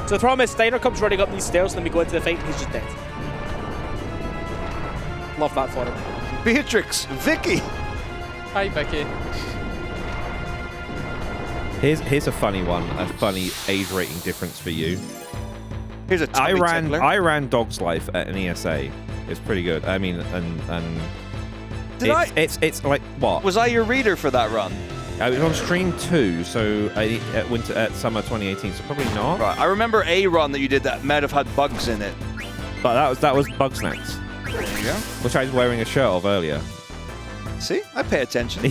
So the problem is Steiner comes running up these stairs, and then we go into the fight, and he's just dead. Love that for him. Beatrix. Vicky. Hi, Becky. Here's a funny one, a funny age rating difference for you. Here's a I tummy tickler. ran Dog's Life at an ESA. It's pretty good. I mean, and it's like what? Was I your reader for that run? I was on stream 2, so at summer 2018, so probably not. Right. I remember a run that you did that might have had bugs in it. But that was Bug Snacks, There you go. which I was wearing a shirt of earlier. See, I pay attention.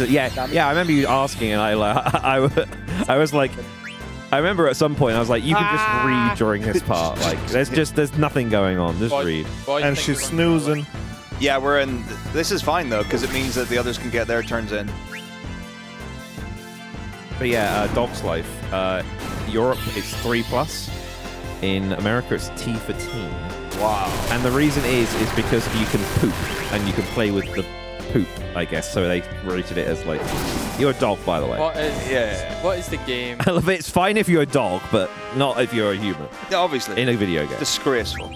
Yeah. I remember you asking, and I was like, I remember at some point I was like, you can just read during this part. Like, there's nothing going on. Just read. And she's snoozing. Yeah, we're in. This is fine though, because it means that the others can get their turns in. But yeah, Dog's Life. Europe, it's 3+. In America, it's T for teen. Wow. And the reason is because you can poop, and you can play with the poop, I guess. So they rated it as like, you're a dog, by the way. What is the game? It's fine if you're a dog, but not if you're a human. Yeah, obviously. In a video game. Disgraceful.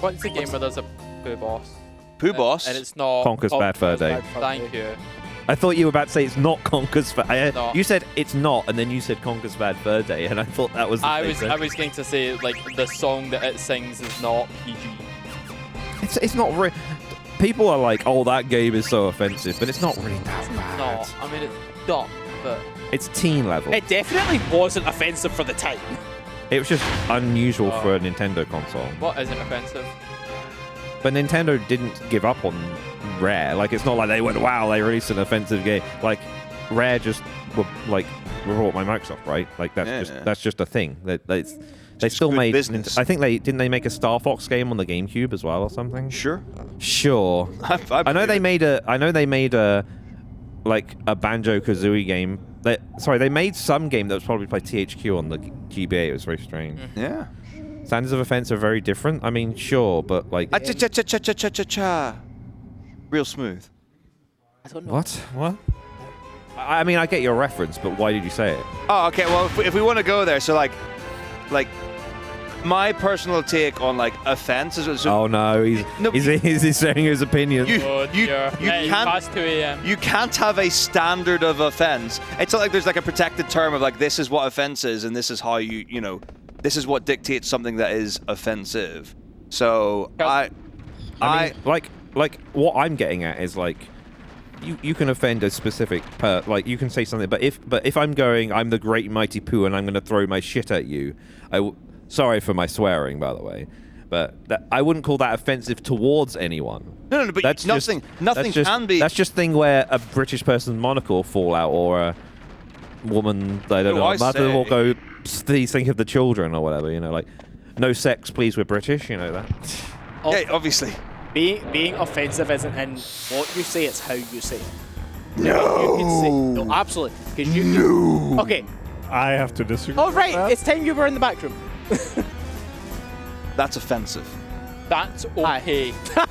What's the game where there's a poo boss? Pooh Boss. And it's not Conker's Bad Fur Day. Thank you. I thought you were about to say it's not Conker's Bad. No. You said it's not, and then you said Conker's Bad Fur Day, and I thought that was. I was going to say like the song that it sings is not PG. It's not. People are like, oh, that game is so offensive, but it's not really that bad. No, I mean it's dumb, but it's teen level. It definitely wasn't offensive for the time. It was just unusual for a Nintendo console. What isn't offensive? But Nintendo didn't give up on Rare. Like, it's not like they went, wow, they released an offensive game. Like, Rare just were bought by Microsoft, right? Like, that's just a thing. They still made business. I think they made a Star Fox game on the GameCube as well or something. Sure. I know they made a Banjo-Kazooie game. They made some game that was probably by THQ on the GBA. It was very strange. Yeah. Standards of offense are very different. I mean, sure, but like real smooth. I don't know. What? I mean, I get your reference, but why did you say it? Oh, okay. Well, if we want to go there, so like my personal take on like offense is. Oh no, he's saying his opinion. You can't have a standard of offense. It's not like there's like a protected term of like this is what offense is and this is how you know this is what dictates something that is offensive. So I mean, like what I'm getting at is like you can offend a specific like you can say something, but if I'm the great mighty Pooh and I'm going to throw my shit at you, sorry for my swearing, by the way, but I wouldn't call that offensive towards anyone. No, but nothing can be. That's just thing where a British person's monocle will fall out, or a woman, I don't know, mother will go, please think of the children, or whatever, you know, like, no sex, please, we're British, you know that. Yeah, obviously. Being offensive isn't in what you say, it's how you say it. No. No, absolutely. No. Okay. I have to disagree. Oh, right. It's time you were in the back room. That's offensive. That's okay. But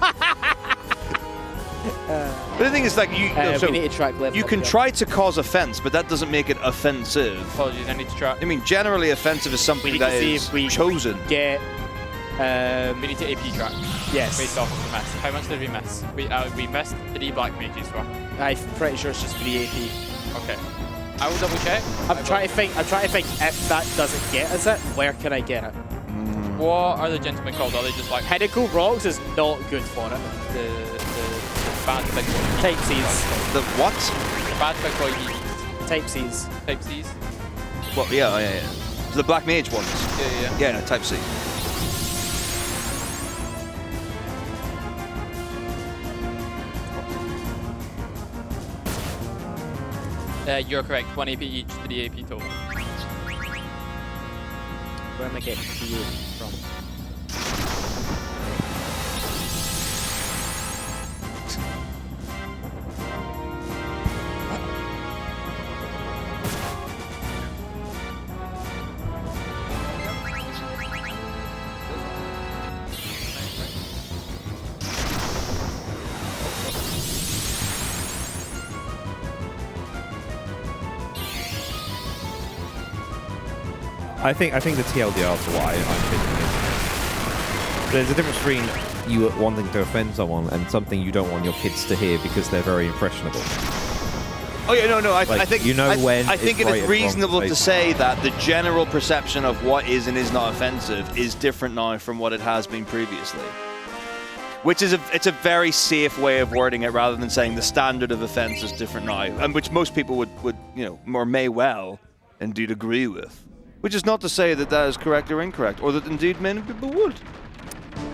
the thing is, like, we need to track level you can try to cause offense, but that doesn't make it offensive. Apologies, I need to track. I mean, generally offensive is something that is chosen. We need to AP track. Yes. Based off of the miss. How much did we miss? We missed 3 black mages, right? I'm pretty sure it's just 3 AP. Okay. I will double check. I'm trying to think if that doesn't get us it, where can I get it? What are the gentlemen called? Are they just like Pinnacle Rocks is not good for it. The bad big boy Type C's. The what? The bad big boy heat. Type C's. Type C's? Well, yeah. The Black Mage ones. Yeah. Yeah, Type C. You're correct. 1 AP each, 3 AP total. Where am I getting 3 AP from? I think the TLDR to what I'm thinking is there's a difference between you wanting to offend someone and something you don't want your kids to hear because they're very impressionable. Oh yeah, no. I think I think it is reasonable to say that the general perception of what is and is not offensive is different now from what it has been previously. Which is it's a very safe way of wording it, rather than saying the standard of offense is different now, and which most people would or may well indeed agree with. Which is not to say that that is correct or incorrect, or that indeed many people would.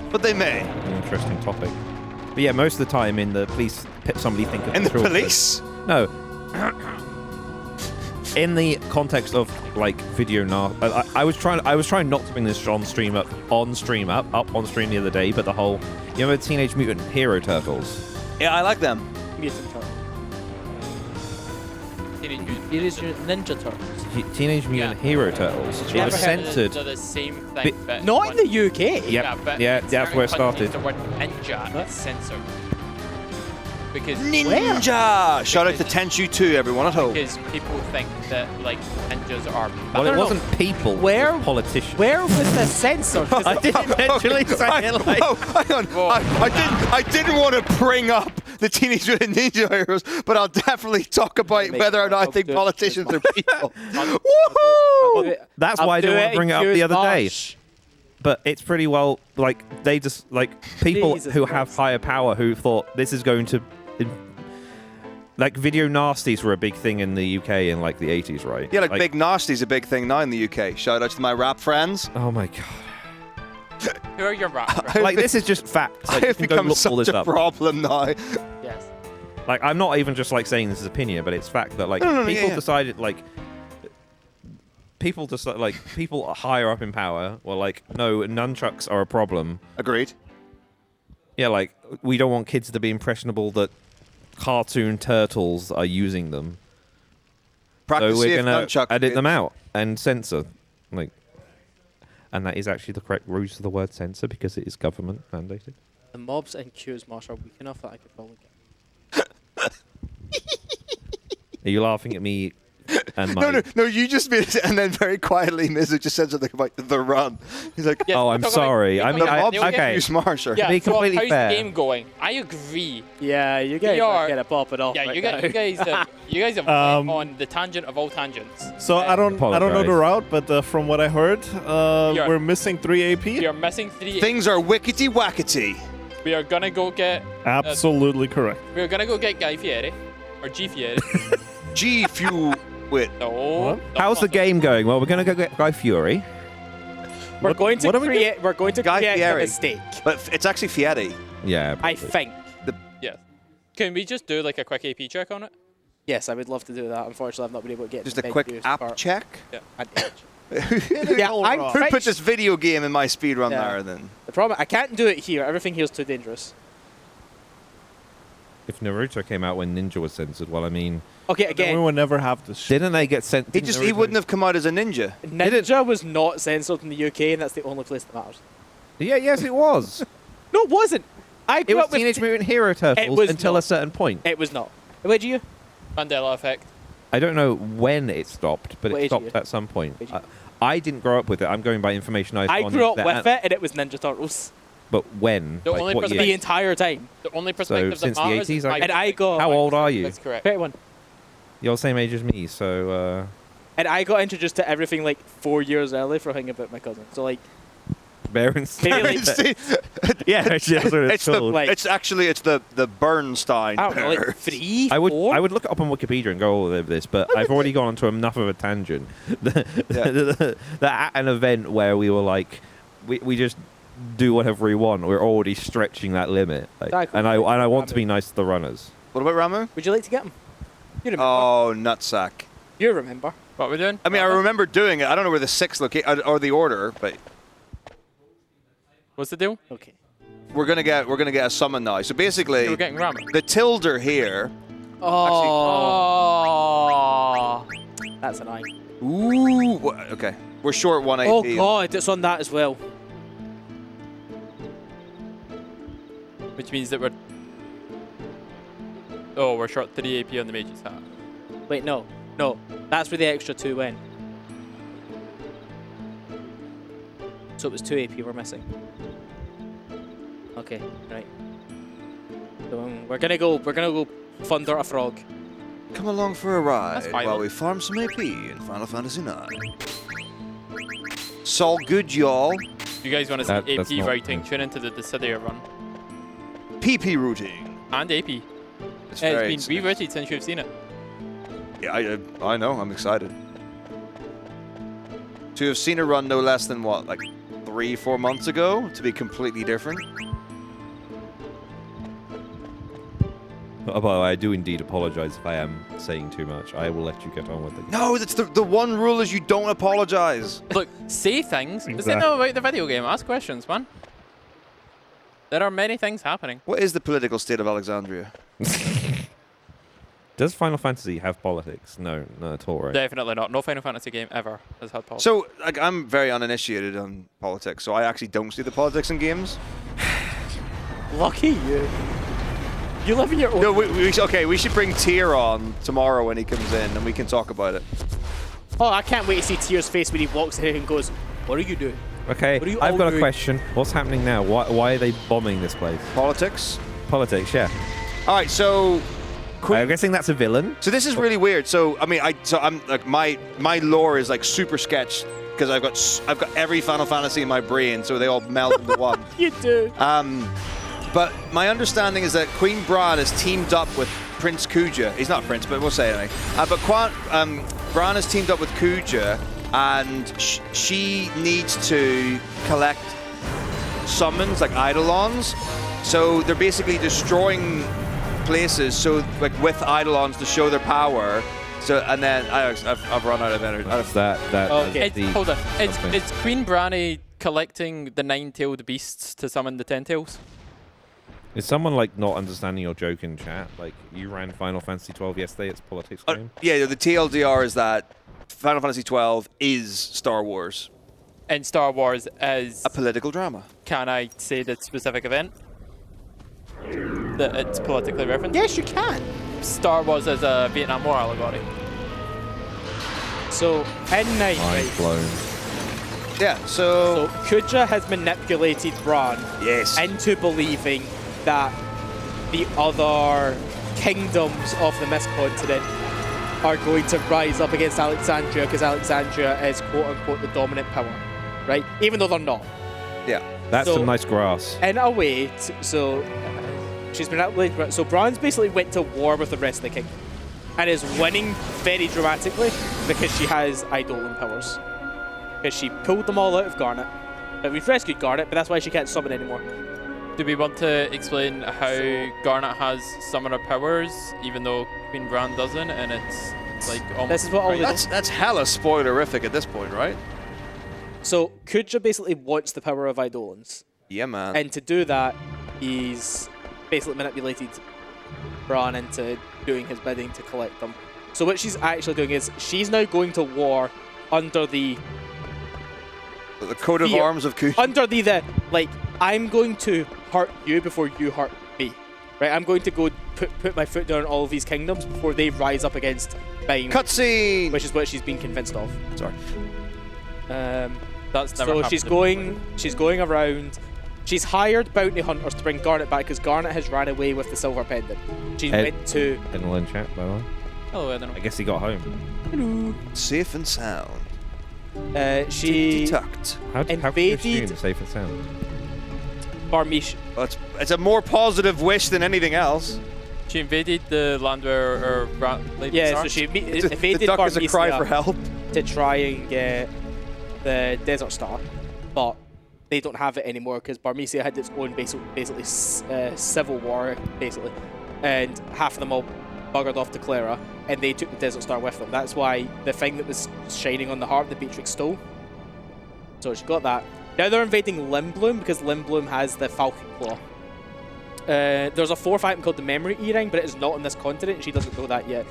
But they may. Interesting topic. But yeah, most of the time in the police, somebody think of in the children. police? No. In the context of like video now, I was trying not to bring this on stream up on stream the other day, but the whole Teenage Mutant Hero Turtles. Yeah, I like them. Teenage Ninja Turtles. Teenage Mutant Hero Turtles. It was censored. They're the same thing, but not in the UK. Yeah, that's where it started. The word ninja is censored. Because Ninja! Shout out to Tenchu 2, everyone at home. Because people think that like ninjas are. Well, it wasn't people. Where? It was politicians. Where was the censor? I didn't actually say it like. Hang on. I didn't want to bring up the Teenage Mutant Ninja Heroes, but I'll definitely talk about whether or not I think politicians are people. Woohoo! That's why I didn't want to bring it up the other day. But it's pretty well, like, they just, like, people who have higher power who thought this is going to, like, video nasties were a big thing in the UK in, like, the 80s, right? Yeah, like big nasty's a big thing now in the UK. Shout out to my rap friends. Oh my god. Who are your rap friends? Like, this is just facts. Like, I have become such a problem now. Yes. Like, I'm not even just, like, saying this is opinion, but it's fact that, like, people decided, like, people just like people higher up in power were like, no, nunchucks are a problem. Agreed. Yeah, like we don't want kids to be impressionable that cartoon turtles are using them. Practice so we're gonna nunchuck edit them out and censor, like, and that is actually the correct use of the word censor because it is government mandated. The mobs and Q's marsh are weak enough that I could probably get. Are you laughing at me? And No, you just made it, and then very quietly, MrMizzow just said something about the run. He's like, oh, I'm sorry. I mean, okay. Yeah, to be so completely how's fair. the game going? I agree. Yeah, you guys are get it popping off. Yeah, right you now. guys have went on the tangent of all tangents. So I don't know the route, but from what I heard, we're missing 3 AP. We are missing 3. Things are wickety wackety. We are gonna go get. Absolutely correct. We are gonna go get Guy Fieri, or G Fieri. G Few. Wait. No. How's the game going? Well, we're gonna go get Guy Fury. We're going to create. We're going to Guy create a Fieri. mistake. But it's actually Fieri. Yeah. I think. Yes. Can we just do like a quick AP check on it? Yes, I would love to do that. Unfortunately, I've not been able to get Just the a quick menus app part. check. Yeah. Yeah, Who put this video game in my speedrun there then? The problem, I can't do it here. Everything here is too dangerous. If Naruto came out when Ninja was censored, well, I mean. Okay, again. We would never have this. Didn't they get sent? He wouldn't have come out as a ninja. Ninja was not censored in the UK, and that's the only place that matters. Yeah, yes, it was. No, it wasn't. I grew It was up with Teenage Mutant Hero Turtles until a certain point. It was not. Where'd you? Mandela effect. I don't know when it stopped, but What it age are stopped you? at some point. I didn't grow up with it. I'm going by information I saw. I on grew up the with it, and it was Ninja Turtles. But when? The Like, only what perspective- The year? entire time. The only So perspective since that the matters 80s, is my And I got. How old are you? That's correct. 31. You're the same age as me, so. And I got introduced to everything like 4 years early for hanging about my cousin. So like. Berenstain. Yeah, actually, that's what it's called. It's the Bernstein. I don't know, like 3, I 4? would look it up on Wikipedia and go all over this, but I've already gone onto enough of a tangent. That at an event where we were like, we just do whatever we want. We're already stretching that limit, like, and I want to be nice to the runners. What about Ramu? Would you like to get him? You remember? Oh, nutsack. You remember? What we're doing? I mean, I remember doing it. I don't know where the 6 location or the order, but what's the deal? Okay. we're gonna get a summon now. So basically, We're getting ramen. the Tilder here. Oh. That's annoying. Ooh. Okay. We're short 1 AP. Oh god, it's on that as well. Which means that we're. Oh, we're short 3 AP on the Mage's hat. Wait, no. No. That's where the extra 2 went. So it was 2 AP we're missing. Okay, right. So we're gonna go thunder a frog. Come along for a ride fine, while look. we farm some AP in Final Fantasy IX. It's all good, y'all. You guys want to see That's AP not- writing? Tune into the Dissidia run. PP routing. And AP. It's Yeah, very it's been rewritten since you've seen it. Yeah, I know. I'm excited. To have seen a run no less than what, like 3-4 months ago, to be completely different. By the way, I do indeed apologize if I am saying too much. I will let you get on with it. No, that's the one rule is you don't apologize. Look, say things. Just Exactly. say no about the video game. Ask questions, man. There are many things happening. What is the political state of Alexandria? Does Final Fantasy have politics? No, not at all, right? Definitely not. No Final Fantasy game ever has had politics. So, like, I'm very uninitiated on politics, so I actually don't see the politics in games. Lucky you. You live in your own. No, we should bring Tyr on tomorrow when he comes in, and we can talk about it. Oh, I can't wait to see Tyr's face when he walks in and goes, "What are you doing?" Okay, I've got a question. What's happening now? Why are they bombing this place? Politics? Politics, yeah. All right, so... I'm guessing that's a villain. So this is really weird. So, I mean, I'm like, my lore is like super sketched because I've got every Final Fantasy in my brain, so they all meld into one. You do. But my understanding is that Queen Bran is teamed up with Prince Kuja. He's not Prince, but we'll say it anyway. Bran is teamed up with Kuja, and she needs to collect summons, like Eidolons. So they're basically destroying places, so like with Eidolons to show their power. So and then I've run out of energy. That's that. Okay, hold on. Is Queen Branny collecting the 9-tailed beasts to summon the 10 tails? Is someone like not understanding your joke in chat? Like you ran Final Fantasy 12 yesterday. It's a politics game. Yeah, the TLDR is that Final Fantasy 12 is Star Wars. And Star Wars is a political drama. Can I say the specific event that it's politically referenced? Yes, you can. Star Wars is a Vietnam War allegory. So, in night, mind blown. Yeah, so Kuja has manipulated Bran into believing that the other kingdoms of the Mist Continent are going to rise up against Alexandria because Alexandria is quote-unquote the dominant power, right? Even though they're not. Yeah. That's some nice grass. In a way, she's manipulated. So Bran's basically went to war with the rest of the kingdom and is winning very dramatically because she has Eidolon powers. Because she pulled them all out of Garnet. But we've rescued Garnet, but that's why she can't summon anymore. Do we want to explain how Garnet has summoner powers, even though Queen Bran doesn't, and it's like almost... This is what all that's hella spoilerific at this point, right? So Kuja basically wants the power of Eidolons. Yeah, man. And to do that, he's basically manipulated Bran into doing his bidding to collect them. So what she's actually doing is she's now going to war under the coat of arms of Kuja. Under the like, I'm going to hurt you before you hurt me. Right? I'm going to go put my foot down on all of these kingdoms before they rise up against mine. Cutscene! Which is what she's been convinced of. Sorry. That's never so she's going around. She's hired bounty hunters to bring Garnet back because Garnet has ran away with the silver pendant. She went to... Ednal in chat, by the way. Hello, Ednal. I guess he got home. Hello. Safe and sound. She tucked. How can you stream safe and sound? Barmish. Well, it's a more positive wish than anything else. She invaded the land where Lady Yeah, Star? so she invaded the duck is a cry for help to try and get the Desert Star, but they don't have it anymore because Barmecia had its own basically civil war, basically, and half of them all buggered off to Clara, and they took the Desert Star with them. That's why the thing that was shining on the heart, the Beatrix stole. So she got that. Now they're invading Limbloom because Limbloom has the Falcon Claw. There's a fourth item called the Memory Earring, but it is not on this continent, and she doesn't know that yet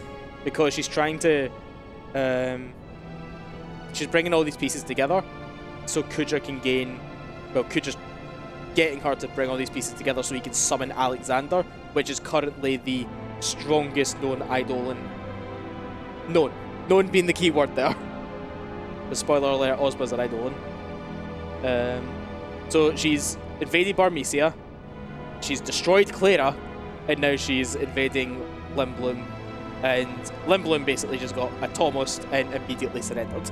because she's trying to... she's bringing all these pieces together so Kuja can gain... Well, Kuja's getting her to bring all these pieces together so he can summon Alexander, which is currently the strongest known Eidolon. Known being the key word there. The spoiler alert, Ozma's an Eidolon. So she's invaded Barmecia, she's destroyed Clara, and now she's invading Limbloom. And Limbloom basically just got atomosed and immediately surrendered.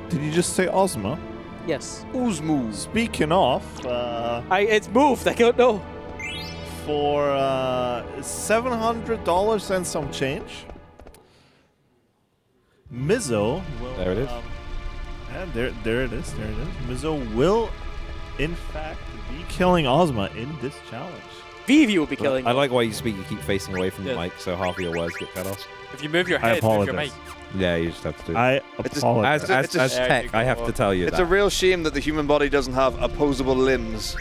Did you just say Ozma? Yes. Ozma. Speaking of... it's moved, I don't know. For $700 and some change, Mizzow will... There it is. And there it is. Mizzow will, in fact, be killing Ozma in this challenge. Vivi will be killing I like why you speak, you keep facing away from the mic, so half of your words get cut off. If you move your head, move your mic. Yeah, you just have to do it. I apologize. As tech, I have to tell you it's that. a real shame that the human body doesn't have opposable limbs.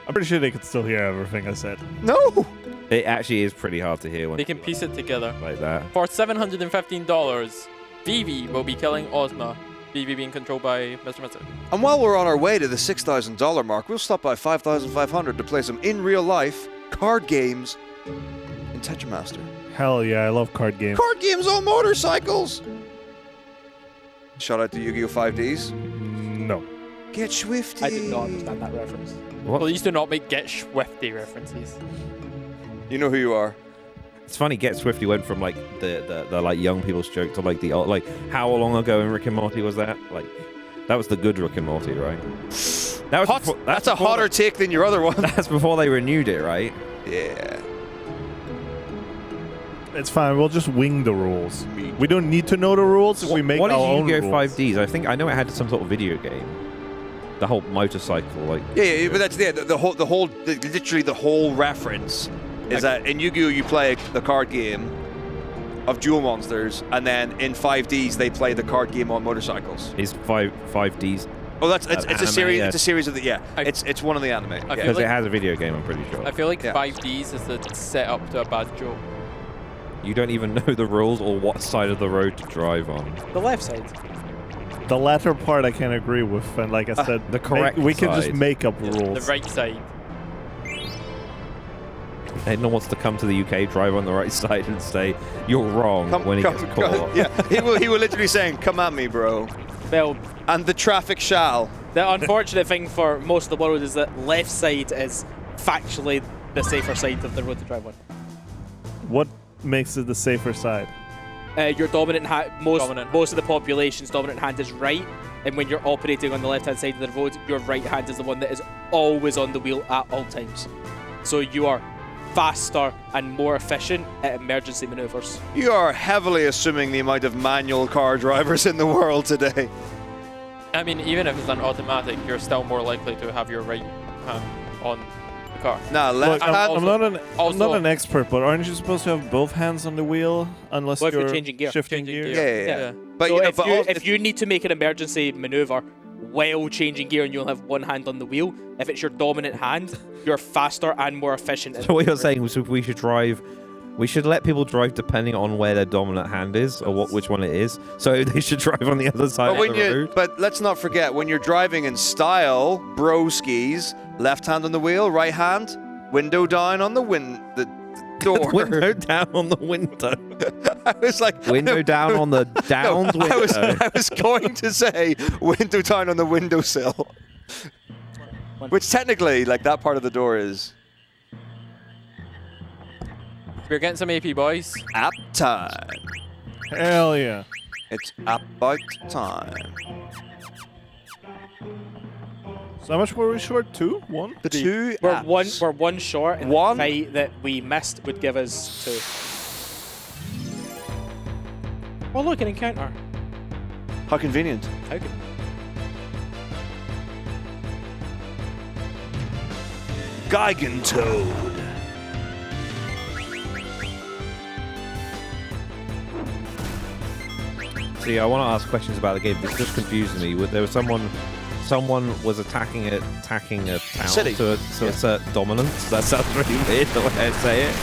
I'm pretty sure they could still hear everything I said. No! It actually is pretty hard to hear when They can piece it together. like that. For $715, Vivi will be killing Ozma Vivi being controlled by MrMizzow. And while we're on our way to the $6,000 mark, we'll stop by 5,500 to play some in real life card games in Tetramaster. Hell yeah, I love card games. Card games on motorcycles! Shout out to Yu-Gi-Oh! 5Ds. No. Get Swifty. I did not understand that reference. What? Please do not make Get Swifty references. You know who you are. It's funny, Get Swifty went from like the like young people's joke to like the old, like how long ago in Rick and Morty was that? Like that was the good Rick and Morty, right? That was Hot. That's a hotter take than your other one. That's before they renewed it, right? Yeah. It's fine. We'll just wing the rules. We don't need to know the rules if we make our own What is rules. Yu-Gi-Oh! 5Ds? I know it had some sort of video game. The whole motorcycle, like Yeah, but that's literally the whole reference is that in Yu-Gi-Oh! You play the card game of Duel Monsters, and then in 5Ds they play the card game on motorcycles. is 5Ds. Oh, it's a anime, series. yeah. It's a series of the it's one of the anime. feel Because like- it has a video game, I'm pretty sure. I feel like Yeah. 5Ds is the setup to a bad joke. You don't even know the rules or what side of the road to drive on. The left side. The latter part I can agree with, and like I said, the correct we can just side. make up The rules. right side. Anyone wants to come to the UK, drive on the right side, and say you're wrong when he gets caught. Yeah, he will literally saying, "Come at me, bro." Well, and the traffic shall. The unfortunate thing for most of the world is that left side is factually the safer side of the road to drive on. What makes it the safer side? Your dominant hand, most of the population's dominant hand is right, and when you're operating on the left-hand side of the road, your right hand is the one that is always on the wheel at all times. So you are faster and more efficient at emergency maneuvers. You are heavily assuming the amount of manual car drivers in the world today. I mean, even if it's an automatic, you're still more likely to have your right hand on the car. Nah, Look, I'm not also- an expert, but aren't you supposed to have both hands on the wheel unless Well, if you're you're changing gear. shifting gear? Yeah. But, so you know, if, but you, also- if you need to make an emergency maneuver while changing gear and you'll have one hand on the wheel, if it's your dominant hand, you're faster and more efficient. So what you're saying was we should let people drive depending on where their dominant hand is or which one it is. So they should drive on the other side of the road. But let's not forget, when you're driving in style, broskies, left hand on the wheel, right hand, window down on the door. Window down on the window. I was like, Window down on the downed window. I was going to say window down on the windowsill, which technically, like that part of the door is. We're getting some AP, boys. App time. Hell yeah. It's about time. So how much were we short? 2? 1? The two We're apps. we're one short, and One? the fight that we missed would give us 2. Oh look, an encounter. How convenient. How good. Gigantoad. See, I want to ask questions about the game. This just confused me. There was someone was attacking a town City. to assert dominance. That sounds really weird the way I say it.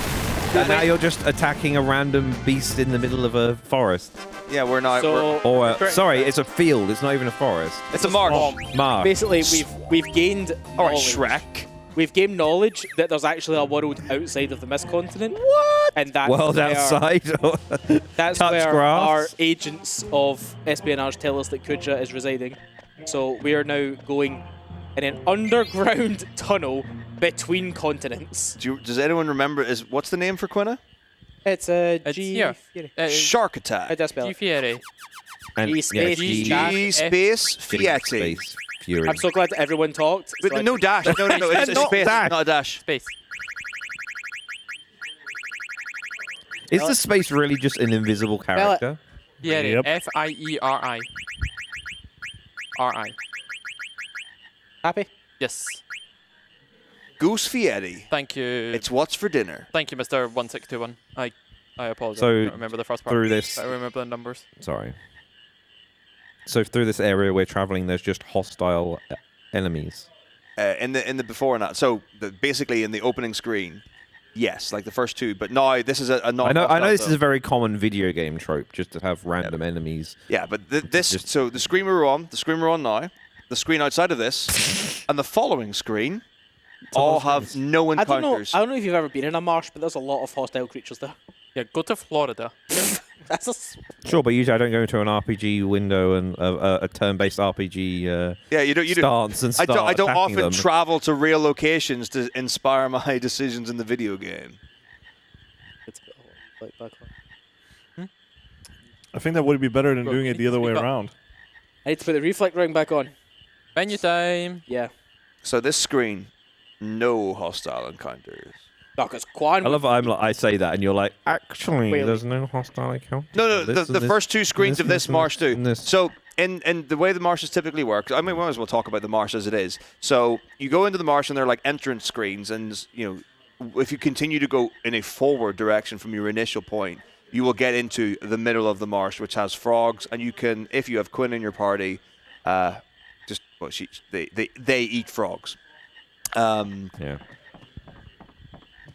And now you're just attacking a random beast in the middle of a forest. Yeah, we're not. So Sorry, it's a field. It's not even a forest. It's a marsh. Marsh. basically, we've gained All right, knowledge. Shrek. We've gained knowledge that there's actually a world outside of the Mist Continent. What? And that's World where, outside. That's Touch where grass. our agents of espionage tell us that Kuja is residing. So we are now going in an underground tunnel between continents. Does anyone remember? What's the name for Quina? It's a It's G. here. Shark Attack. How do I spell it? G-Fieri. And G space G G space Fiat. space Fury. I'm so glad that everyone talked. With so I no dash. No, it's a Not space, dash. not a dash. Space. Is the space really just an invisible character? Fieri. Yep. F-I-E-R-I. R-I. Happy? Yes. Goose Fieri. Thank you. It's what's for dinner. Thank you, Mr. 1621. I apologize. So, I don't remember the first part. through this- I remember the numbers. Sorry. So through this area we're traveling, there's just hostile enemies. In the before and that. So basically in the opening screen, yes, like the first two. But now this is a non. I know this is a very common video game trope, just to have random enemies. Yeah, but so the screen we're on now, the screen outside of this, and the following screen all have no encounters. I don't know if you've ever been in a marsh, but there's a lot of hostile creatures there. Yeah, go to Florida. That's Sure, but usually I don't go into an RPG window and a turn-based RPG stance and start I don't attacking often them. travel to real locations to inspire my decisions in the video game. I think that would be better than doing it the other way around. I need to put the reflect ring back on. Menu time. Yeah. So this screen, no hostile encounters. Because Quan. I love I say that and you're like, actually, there's no hostile encounter. No, the first two screens of this marsh do. So in the way the marshes typically work, I mean, we might as well talk about the marsh as it is. So you go into the marsh and they're like entrance screens, and if you continue to go in a forward direction from your initial point, you will get into the middle of the marsh, which has frogs, and you can, if you have Quinn in your party, they eat frogs. Yeah.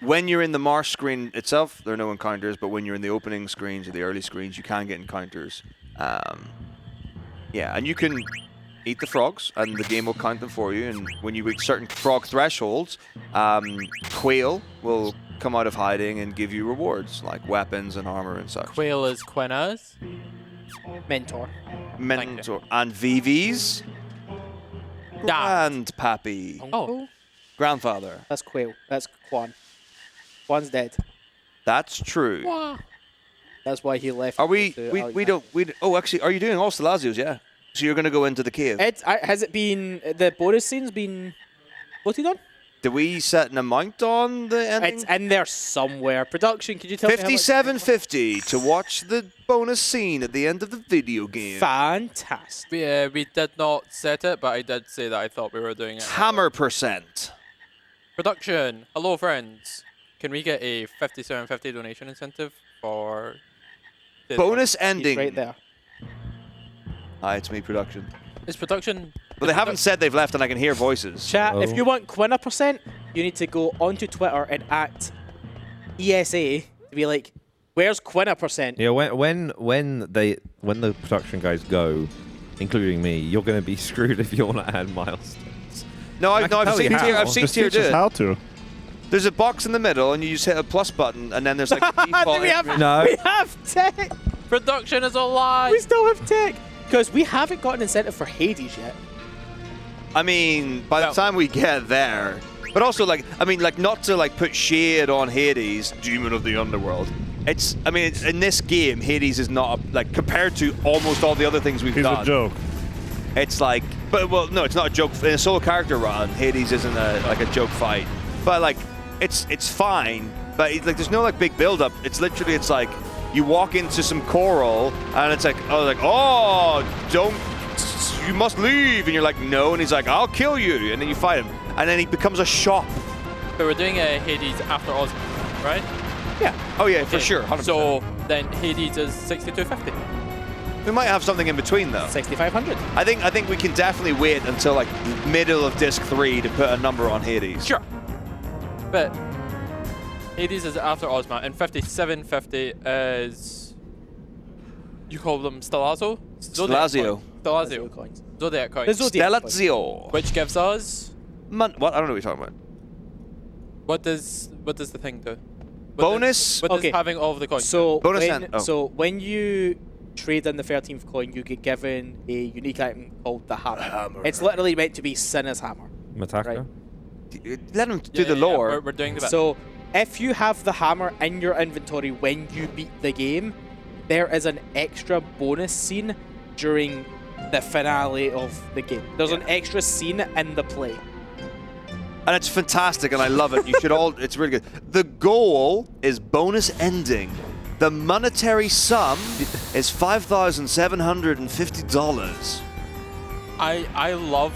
When you're in the marsh screen itself, there are no encounters, but when you're in the opening screens or the early screens, you can get encounters. And you can eat the frogs, and the game will count them for you, and when you reach certain frog thresholds, Quail will come out of hiding and give you rewards, like weapons and armor and such. Quail is Quina's mentor. And Vivi's grandpappy. Oh. Grandfather. That's Quail. That's Quan. Quan's dead. That's true. Wow. That's why he left. Are we actually, are you doing all Stalazios? Yeah. So you're going to go into the cave? Has it been, the bonus scene's been voted on? Did we set an amount on the ending? It's in there somewhere. Production, could you tell me $57.50 to watch the bonus scene at the end of the video game. Fantastic. Yeah, we did not set it, but I did say that I thought we were doing it. Hammer percent. Production. Hello, friends. Can we get a $57.50 donation incentive for bonus ending? Right there. Hi, it's me, production. Is production? But they haven't said they've left, and I can hear voices. Chat, if you want Quinn a percent, you need to go onto Twitter and at ESA to be like, where's Quinn a percent? Yeah, when the production guys go, including me, you're going to be screwed if you want to add milestones. No, I've seen Tier do it. How to? There's a box in the middle, and you just hit a plus button, and then there's like a default. We have tech. Production is alive. We still have tech. Because we haven't got an incentive for Hades yet. I mean, by the time we get there, but also not to put shade on Hades, demon of the underworld. In this game, Hades is not compared to almost all the other things we've done. He's a joke. It's no, it's not a joke. In a solo character run, Hades isn't a joke fight, but it's fine. But there's no big build up. It's literally you walk into some coral and it's you must leave, and you're like, no, and he's like, I'll kill you, and then you fight him, and then he becomes a shop. But we're doing a Hades after Ozma, right? Yeah. Oh yeah, for sure. 100%. So then Hades is $62.50. We might have something in between though. $6,500. I think we can definitely wait until middle of disc 3 to put a number on Hades. Sure. But Hades is after Ozma, and $57.50 is, you call them Stalazzo? Stalazio. Stalazio coins. Zodiac coins. Stalazio. Which gives us what? I don't know what you're talking about. What does the thing do? Bonus. What does having all of the coins? So bonus so when you trade in the 13th coin, you get given a unique item called the hammer. It's literally meant to be Sinner's hammer. Mataka? Right? Let him do the lore. We're doing the bit. So if you have the hammer in your inventory when you beat the game, there is an extra bonus scene during the finale of the game. There's an extra scene in the play. And it's fantastic, and I love it. You should all, it's really good. The goal is bonus ending. The monetary sum is $5,750. I love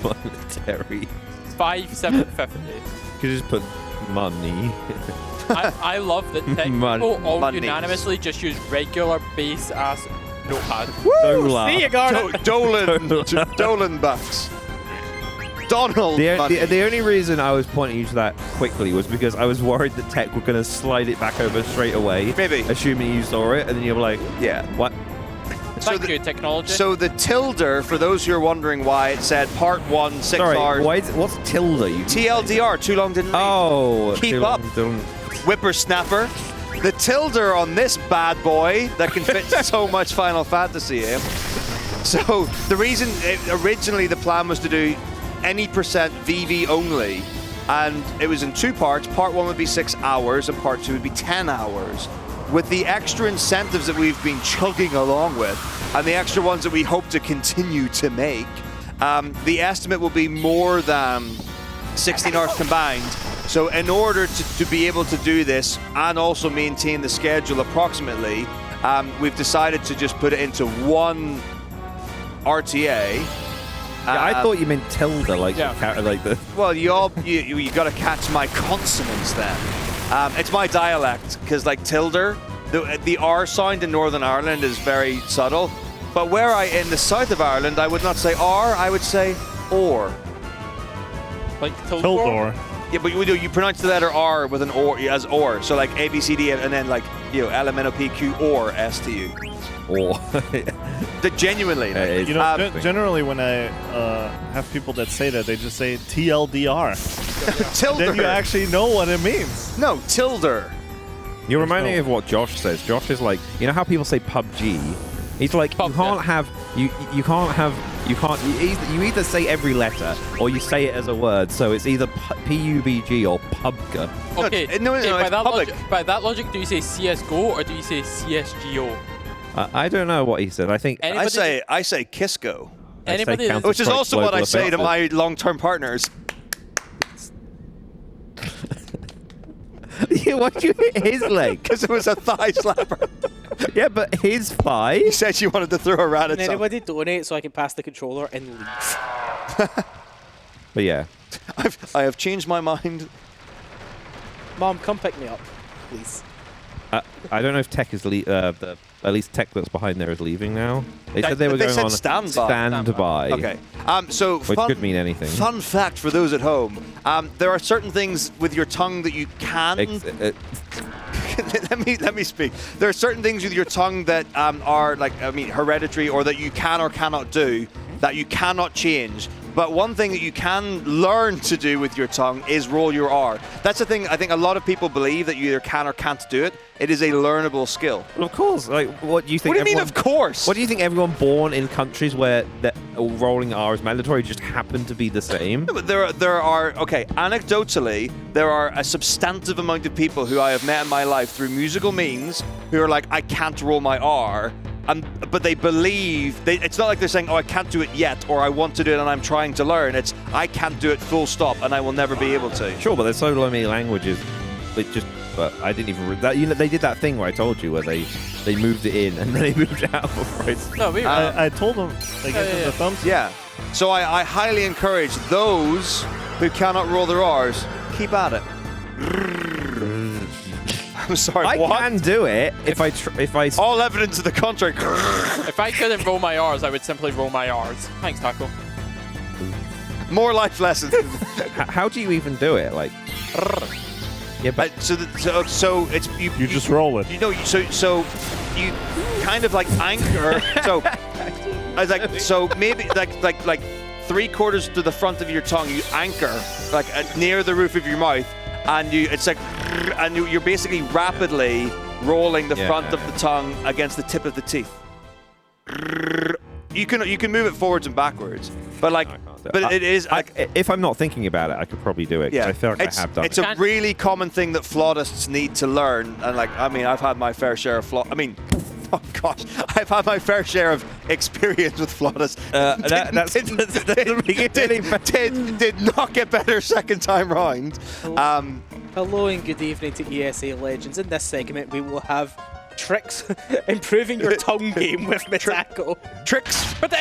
monetary. $5,750. Could you just put money? I love that people all unanimously just use regular base ass notepad. See you, Garnet. Dolan bucks. McDonald's money. The only reason I was pointing you to that quickly was because I was worried that Tech were going to slide it back over straight away. Maybe. Assuming you saw it, and then you were like, yeah. What? Thank you, technology. So the tilde, for those who are wondering why it said part 1, 6 hours. What's tilde? TLDR, too long didn't read. Oh, keep up. Whippersnapper. The tilde on this bad boy that can fit so much Final Fantasy in. So the reason, originally the plan was to do any percent Vivi only, and it was in 2 parts. Part 1 would be 6 hours, and part 2 would be 10 hours. With the extra incentives that we've been chugging along with, and the extra ones that we hope to continue to make, the estimate will be more than 16 hours combined. So in order to be able to do this and also maintain the schedule approximately, we've decided to just put it into one RTA. I thought you meant tilde, like the. Well, you got to catch my consonants then. It's my dialect, because like tilde, the R sound in Northern Ireland is very subtle. But in the south of Ireland, I would not say R, I would say or. Like Tildor. Yeah, but you pronounce the letter R with an or as or. So like A, B, C, D, and then like L, M, N, O, P, Q, or S to you. Or. Genuinely. Generally when I have people that say that, they just say TLDR. Tilder. Then you actually know what it means. No, tilder. You remind me of what Josh says. Josh is like, you know how people say PUBG? He's like, you either say every letter or you say it as a word. So it's either PUBG or PUBG. Okay, by that logic, do you say CSGO or do you say CSGO? I don't know what he said. I think I say Kisco. Anybody, which is also what I say to my long-term partners. Why'd you hit his leg? Because it was a thigh slapper. Yeah, but his thigh? He said she wanted to throw a rat at something. Anybody donate so I can pass the controller and leave? But yeah. I have changed my mind. Mom, come pick me up, please. I don't know if Tech is at least Tech that's behind there is leaving now. They said they were going on standby. Okay. So which could mean anything. Fun fact for those at home: there are certain things with your tongue that you can. Let me speak. There are certain things with your tongue that are hereditary, or that you can or cannot do, that you cannot change. But one thing that you can learn to do with your tongue is roll your R. That's the thing I think a lot of people believe, that you either can or can't do it. It is a learnable skill. Well, of course. Like, what do you think? What do you mean, of course? What do you think? Everyone born in countries where rolling R is mandatory just happen to be the same? No, but there are anecdotally, there are a substantive amount of people who I have met in my life through musical means who are like, I can't roll my R. But they believe, it's not like they're saying, oh, I can't do it yet, or I want to do it and I'm trying to learn. It's, I can't do it full stop and I will never be able to. Sure, but there's so many languages. But I didn't even that. They did that thing where I told you, where they moved it in and then they moved it out. No, I told them they gave the thumbs. Yeah. So I highly encourage those who cannot roll their R's, keep at it. I'm sorry, I can do it if I. All evidence of the contrary. If I couldn't roll my R's, I would simply roll my R's. Thanks, Taco. More life lessons. How do you even do it? Like. Yeah, but so it's you just roll it. You know, so you kind of like anchor. So maybe like 3/4 to the front of your tongue, you anchor like near the roof of your mouth. And you're basically rapidly rolling the front of the tongue against the tip of the teeth. You can move it forwards and backwards, but it is. If I'm not thinking about it, I could probably do it. Yeah, I feel like I have done. It's a really common thing that flautists need to learn, and I've had my fair share of oh gosh, I've had my fair share of experience with flautists. Did not get better second time round. Hello and good evening to ESA Legends. In this segment, we will have tricks improving your tongue game with Mitako. Tricks. But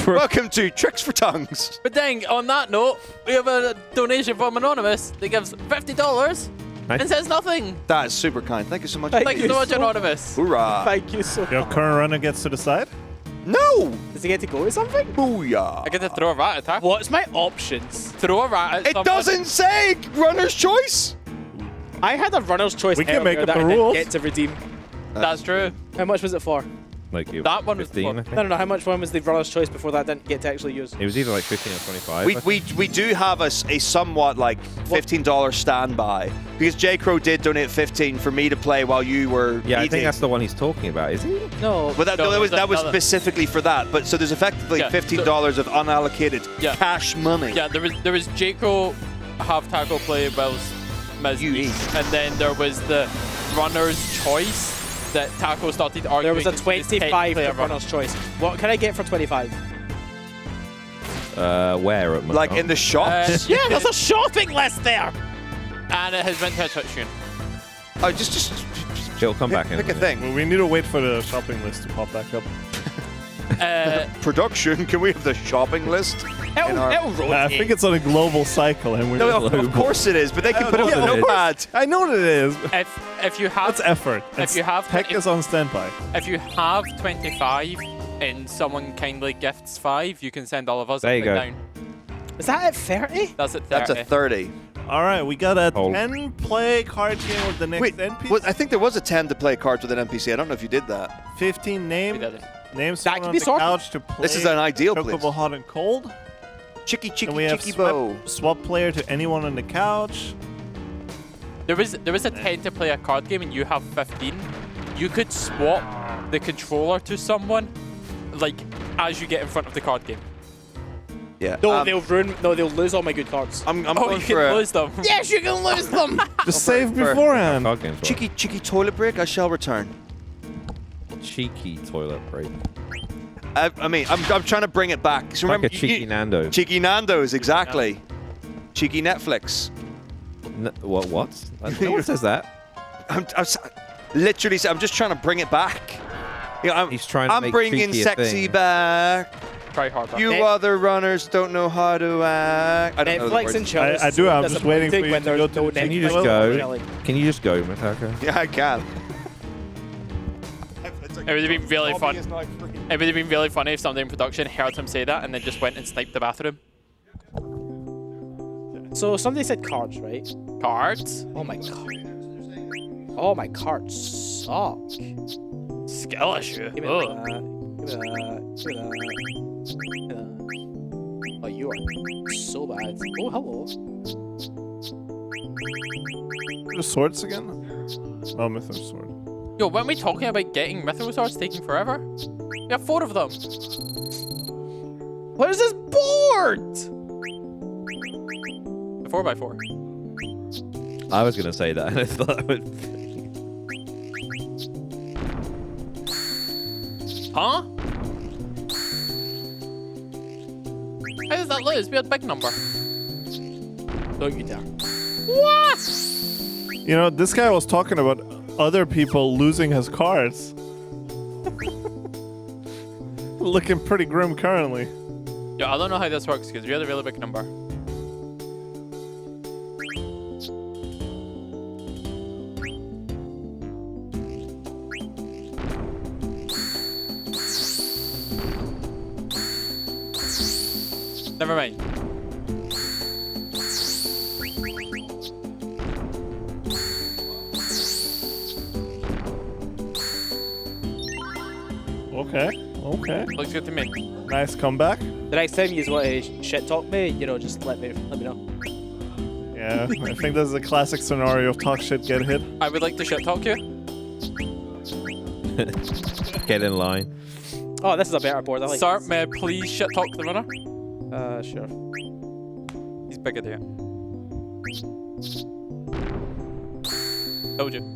welcome to Tricks for Tongues. But then, on that note, we have a donation from Anonymous that gives $50 and says nothing. That is super kind. Thank you so much. Thank you so much, Anonymous. Hoorah. Thank you so much. Your current runner gets to decide? No! Does he get to go to something? Booyah! I get to throw a rat attack. What's my options? Throw a rat at It someone. doesn't say runner's choice. I had a runner's choice We can make earlier up that the I didn't rules. get to redeem. That's true. How much was it for? Like it That one was 15, fun. I think. No. How much one was the runner's choice before that I didn't get to actually use? It was either like 15 or 25. We do have a somewhat like $15 standby because J Crow did donate 15 for me to play while you were. Yeah, I eating. think that's the one he's talking about, isn't he? No. But that, No, that was there's another. specifically for that. But so there's effectively Yeah, $15 of unallocated Yeah. cash money. Yeah, there was Jaco have tackle play whilst Miz You eat. And then there was the runner's choice that Taco started arguing. There was a this 25 player for runner's choice. What can I get for 25? Where at Like in the shops? Yeah, there's a shopping list there. And it has went to a touchdown. Oh, just It'll come back in. pick a thing. Well, we need to wait for the shopping list to pop back up. Production, can we have the shopping list? It'll rotate. I think it's on a global cycle, and we're No, of course it is, but they can put it Yeah, on of a notepad. I know what it is. If you have That's effort. If you have tech is on standby. If you have 25 and someone kindly gifts 5, you can send all of us There you up go. and down. Is that at 30? That's at 30. That's a 30. All right, we got a Oh. 10-play card game with the next Wait, NPC. I think there was a 10 to play cards with an NPC. I don't know if you did that. 15 We name. did it. Name That someone can on be the sorted. couch to play. This is an ideal place. Chocobo Hot and Cold. Chicky, And we have chicky bow. swap player to anyone on the couch. There was a 10 to play a card game and you have 15. You could swap the controller to someone, like as you get in front of the card game. Yeah. No, they'll lose all my good cards. I'm Oh, going you for can a lose them. Yes, you can lose them. Just save for- beforehand. Card games, right? cheeky toilet break. I shall return. Cheeky toilet break. I mean, I'm trying to bring it back. So Like remember, a cheeky Nando. Cheeky Nando's, exactly. Cheeky Netflix. What? No one says that. Literally, I'm just trying to bring it back. You know, He's trying to I'm make bringing cheeky a sexy thing. back. Try harder. You other runners don't know how to act. I don't know the Netflix words. and chill. is I do, so I'm just waiting for disappointing you when to there's go to no the- Can you Netflix just or go? chilling. Can you just go, Mataka? Yeah, I can. It would have been really fun. It would have been really funny if somebody in production heard him say that and then just went and sniped the bathroom. So somebody said cards, right? Cards? Oh my god. Oh, my cards suck. Skill issue. Give me Ugh. that. Give me that. Give me that. Give me that. Oh, you are so bad. Oh, hello. The swords again? Oh, Mythos sword. Yo, weren't we talking about getting Mithril Swords taking forever? We have 4 of them. What is this board? A 4x4. I was going to say that, and I thought I would. Huh? How does that lose? We had a big number. Don't you dare. What? You know, this guy was talking about other people losing his cards. Looking pretty grim currently. Yeah, I don't know how this works because we had a really big number. Never mind. Okay, okay. Looks good to me. Nice comeback. The next time you want to shit talk me, you know, just let me know. Yeah, I think this is a classic scenario of talk shit, get hit. I would like to shit talk you. Get in line. Oh, this is a better board. I like Sir, this. may I please shit talk the runner? Sure. He's bigger there. Told you.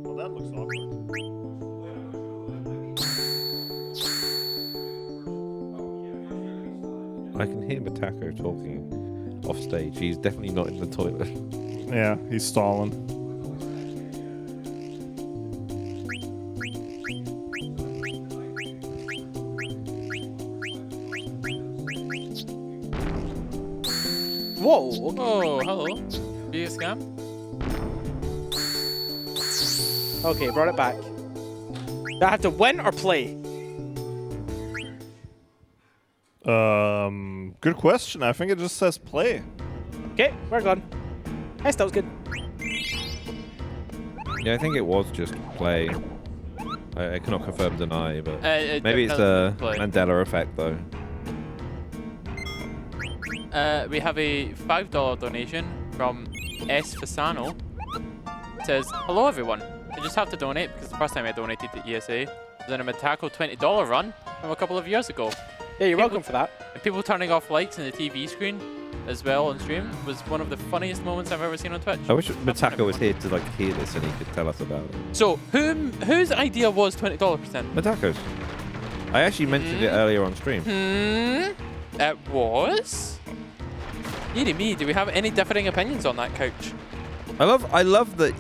Well, that looks awkward. I can hear Matako talking off stage. He's definitely not in the toilet. Yeah, he's stalling. Whoa. Okay. Oh, hello. Be a scam? Okay, brought it back. Do I have to win or play? Good question. I think it just says play. Okay, we're gone. Nice, that was good. Yeah, I think it was just play. I cannot confirm deny, but It maybe it's a play. Mandela effect though. We have a $5 donation from S. Fasano. It says, hello everyone. I just have to donate because the first time I donated to ESA was in a Metaco $20 run from a couple of years ago. Yeah, you're welcome for that. And people turning off lights on the TV screen as well on stream was one of the funniest moments I've ever seen on Twitch. I wish Mitako was here to like hear this and he could tell us about it. So, whose idea was $20%? Mitako's. I actually mentioned it earlier on stream. It was? Deary me, do we have any differing opinions on that couch? I love that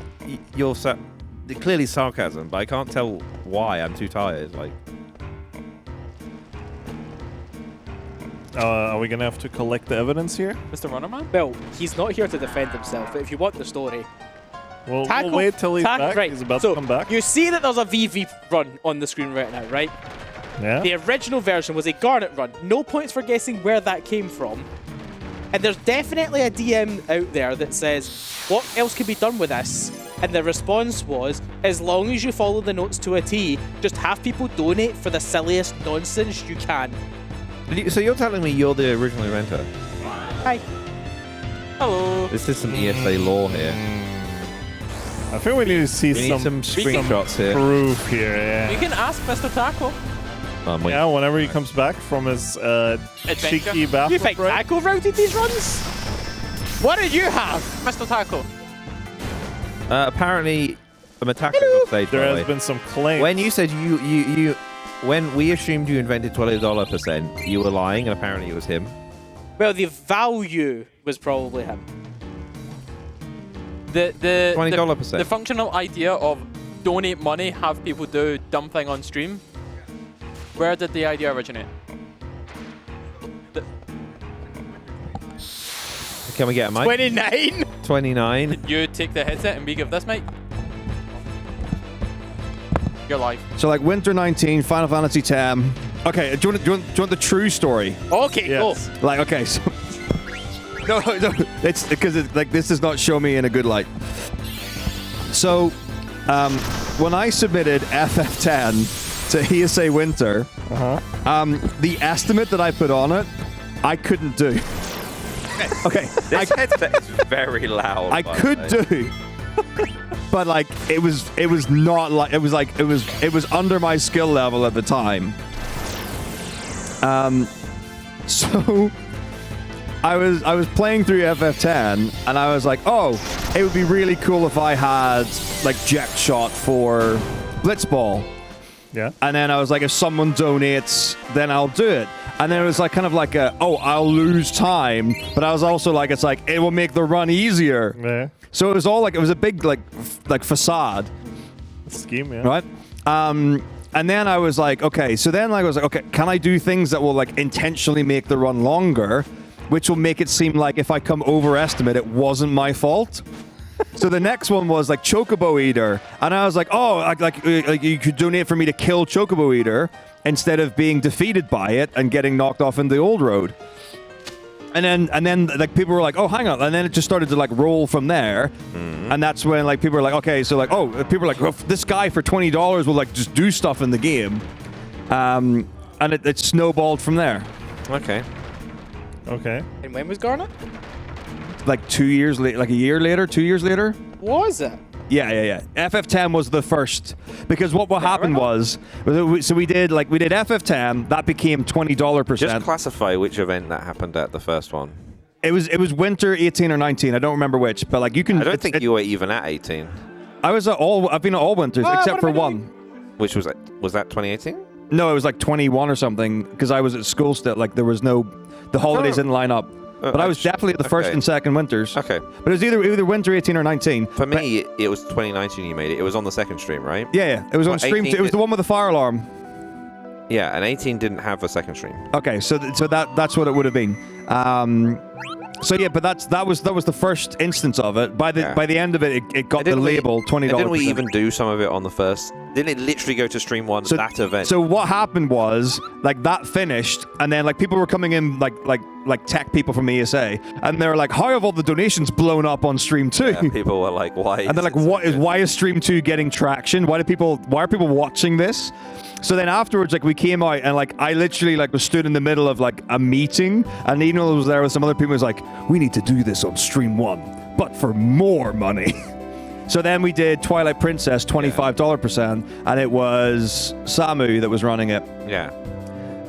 you're clearly sarcasm, but I can't tell why. I'm too tired. Like, are we gonna have to collect the evidence here, Mr. Runnerman? Well, he's not here to defend himself, but if you want the story, we'll wait till he's back. Right. He's about so to come back. You see that there's a Vivi run on the screen right now, right? Yeah. The original version was a Garnet run. No points for guessing where that came from. And there's definitely a DM out there that says, what else can be done with this? And the response was, as long as you follow the notes to a T, just have people donate for the silliest nonsense you can. so you're telling me you're the original inventor? Hi. Hello. This is some ESA lore here. I think we need to see some screenshots here. Proof here. Yeah. You can ask Mr. Taco. Yeah, whenever he comes back from his cheeky bathroom You think break. Taco routed these runs? What did you have? Mr. Taco. Apparently, a Mitako on stage. There by the has way. been some claims. When you said you when we assumed you invented $20%, you were lying, and apparently it was him. Well, the value was probably him. The $20%. The functional idea of donate money, have people do dumb thing on stream. Where did the idea originate? Can we get a mic? 29? 29. You take the headset and we give this mic. You're live. So like Winter 19, Final Fantasy 10. Okay, do you want the true story? Okay, yes. cool. Like, okay, so no, it's because like this does not show me in a good light. So, when I submitted FF10 to ESA Winter, the estimate that I put on it, I couldn't do. Okay, This headset is very loud. I could do, but like it was not like it was under my skill level at the time. So I was playing through FF10 and I was like, oh, it would be really cool if I had like Jet Shot for Blitzball. Yeah. And then I was like, if someone donates, then I'll do it. And then it was like kind of like I'll lose time, but I was also like, it's like it will make the run easier. Yeah. So it was all like, it was a big like facade. Scheme, yeah. Right? And then I was like, okay, so then I was like, okay, can I do things that will like intentionally make the run longer, which will make it seem like if I come overestimate, it wasn't my fault. So the next one was like Chocobo Eater, and I was like, oh, like you could donate for me to kill Chocobo Eater instead of being defeated by it and getting knocked off in the old road. And then like people were like, oh, hang on, and then it just started to like roll from there, and that's when like people were like, okay, so like, oh, people were like, oh, this guy for $20 will like just do stuff in the game, and it snowballed from there. Okay. Okay. And when was Garnet? Like 2 years later, like a year later, 2 years later. Was it? Yeah. FF10 was the first, because what happened was, so we did FF10, that became $20%. Just classify which event that happened at the first one. It was winter 18 or 19. I don't remember which, but like you can. I don't think you were even at 18. I've been at all winters except for one. Which was that 2018? No, it was like 21 or something, because I was at school still. Like there was the holidays didn't line up. But I was definitely at the first and second winters. Okay. But it was either winter 18 or 19. For me, it was 2019 you made it. It was on the second stream, right? Yeah. It was on stream. It was the one with the fire alarm. Yeah, and 18 didn't have a second stream. Okay, so that's what it would have been. So yeah, but that was the first instance of it. By the end of it, it got the label $20. Didn't we even do some of it on the first? Didn't it literally go to stream 1 that event? So what happened was like that finished, and then like people were coming in like tech people from ESA, and they were like, "How have all the donations blown up on stream 2?" Yeah, people were like, "Why?" And they're like, why is stream 2 getting traction? Why are people watching this? So then afterwards, like we came out and like I literally like was stood in the middle of like a meeting, and Eno was there with some other people. Was like, we need to do this on stream 1, but for more money. So then we did Twilight Princess $25%, and it was Samu that was running it. Yeah.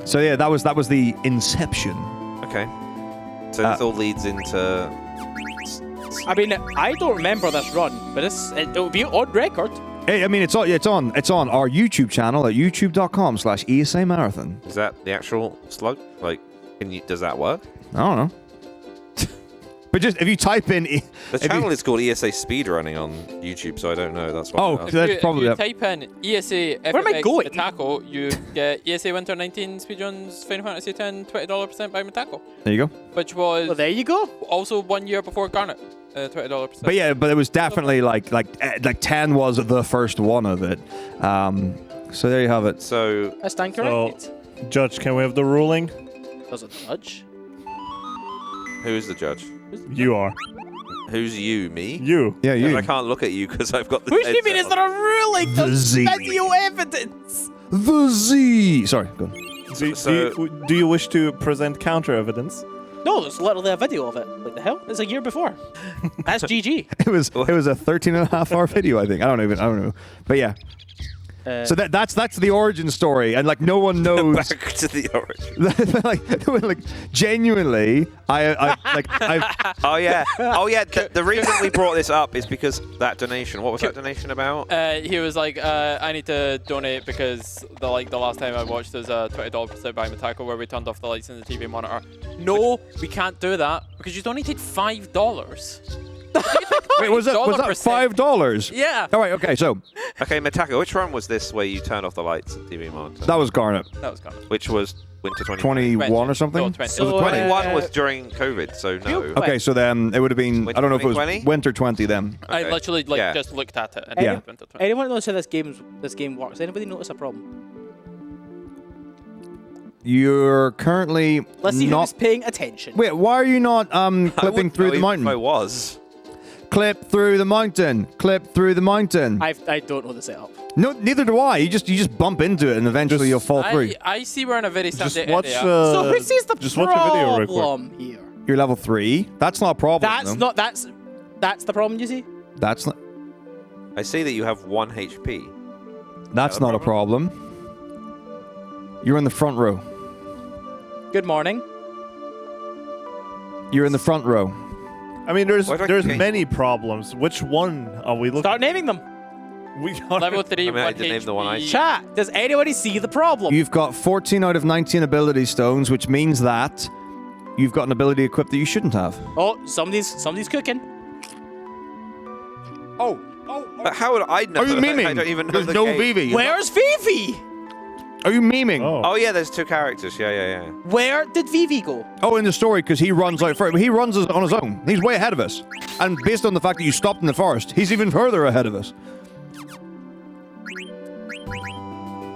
So yeah, that was the inception. Okay. So this all leads into. I mean, I don't remember this run, but it'll be on record. Hey, I mean, it's on our YouTube channel at youtube.com/ESA Marathon. Is that the actual slug? Like, does that work? I don't know. But just if you type in, the channel is called ESA Speedrunning on YouTube, so I don't know. That's why. That's probably. If you type in ESA FFX Matako, you get ESA Winter 19 Speedruns Final Fantasy X $20% by Matako. There you go. Which was. Well, there you go. Also 1 year before Garnet. $20%. But yeah, but it was definitely like 10 was the first one of it. So there you have it. So I stand corrected. Judge, can we have the ruling? Does a judge? Who's the judge? You are. Who's you? Me? You. Yeah, you. I can't look at you because I've got the. What do you mean? Is there a ruling? The Z. Video evidence. The Z. Sorry, go on. Do you wish to present counter evidence? No, there's literally a video of it. What the hell? It's a year before. That's GG. It was a 13.5-hour video, I think. I don't know. But yeah. So that's the origin story, and like no one knows. Back to the origin. like genuinely, I've. Oh yeah. The reason we brought this up is because that donation. What was that donation about? He was like, I need to donate because the last time I watched there's a $20% by Matako where we turned off the lights in the TV monitor. No, we can't do that because you donated $5. Wait, was that $5? Yeah. All right. Okay. So. Okay, Matako, which run was this where you turned off the lights and TV monitor? That was Garnet. Which was Winter 2020. 21 or something? No, 20. So 21 was during COVID, so no. Okay, so then it would have been, I don't know if it was 2020? Winter 20 then. I literally just looked at it. And Yeah. it went to 20. Anyone knows how this game works? Anybody notice a problem? You're currently Let's see not who's paying attention. Wait, why are you not clipping through the mountain? I was. Clip through the mountain. Clip through the mountain. I don't know the setup. No, neither do I. You just bump into it and eventually you'll fall through. I see we're in a very standard watch, area. So who sees the just watch the video real quick. problem here? You're level 3. That's not a problem. That's the problem you see? That's not. I see that you have 1 HP. That's not a problem. You're in the front row. Good morning. You're in the front row. I mean, there's many problems. Which one are we looking? Start naming them. We got Level 3, I mean, I 1 did name the one I HP. Chat. Does anybody see the problem? You've got 14 out of 19 ability stones, which means that you've got an ability equipped that you shouldn't have. Oh, somebody's cooking. But how would I know? Are you memeing? I don't even know There's the no game. Vivi. Where's Vivi? Are you memeing? Oh yeah, there's 2 characters. Yeah. Where did Vivi go? Oh, in the story, because he runs out first. He runs on his own. He's way ahead of us. And based on the fact that you stopped in the forest, he's even further ahead of us.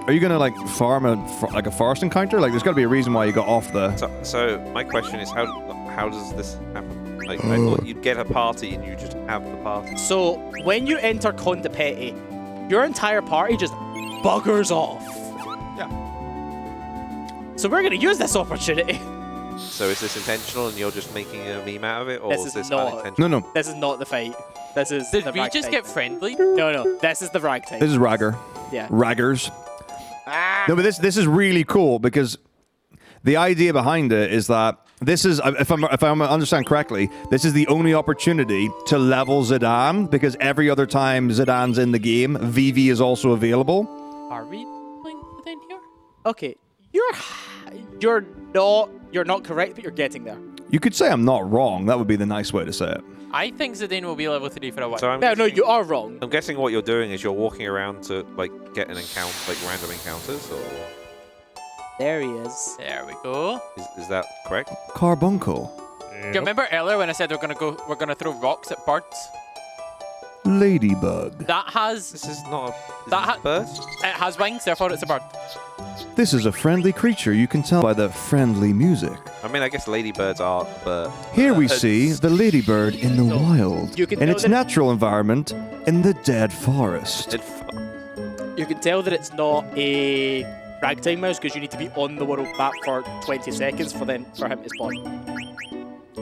Are you gonna like farm a forest encounter? Like, there's got to be a reason why you got off the. So my question is, how does this happen? Like, I thought you'd get a party and you just have the party. So when you enter Conde Petty, your entire party just buggers off. Yeah. So we're gonna use this opportunity. So is this intentional and you're just making a meme out of it, or This is is this not. unintentional? No. This is not the fight. This is. Did the we just ragtime. get friendly? No. This is the ragtime. This is Ragger. Yeah. Raggers. No, but this is really cool because the idea behind it is that this is, if I understand correctly, this is the only opportunity to level Zidane, because every other time Zidane's in the game, Vivi is also available. Are we playing within here? Okay, you're not correct, but you're getting there. You could say I'm not wrong. That would be the nice way to say it. I think Zidane will be level 3 for a while. So No, you are wrong. I'm guessing what you're doing is you're walking around to like get an encounter, like random encounters, or There he is. There we go. is that correct? Carbuncle. Do you remember earlier when I said we're gonna throw rocks at birds? Ladybug. That has. This is not a bird. It has wings, therefore it's a bird. This is a friendly creature. You can tell by the friendly music. I mean, I guess ladybirds are birds. Here we see the ladybird in the wild, You can in tell its that- natural environment, in the dead forest. You can tell that it's not a ragtime mouse because you need to be on the world map for 20 seconds for him to spawn.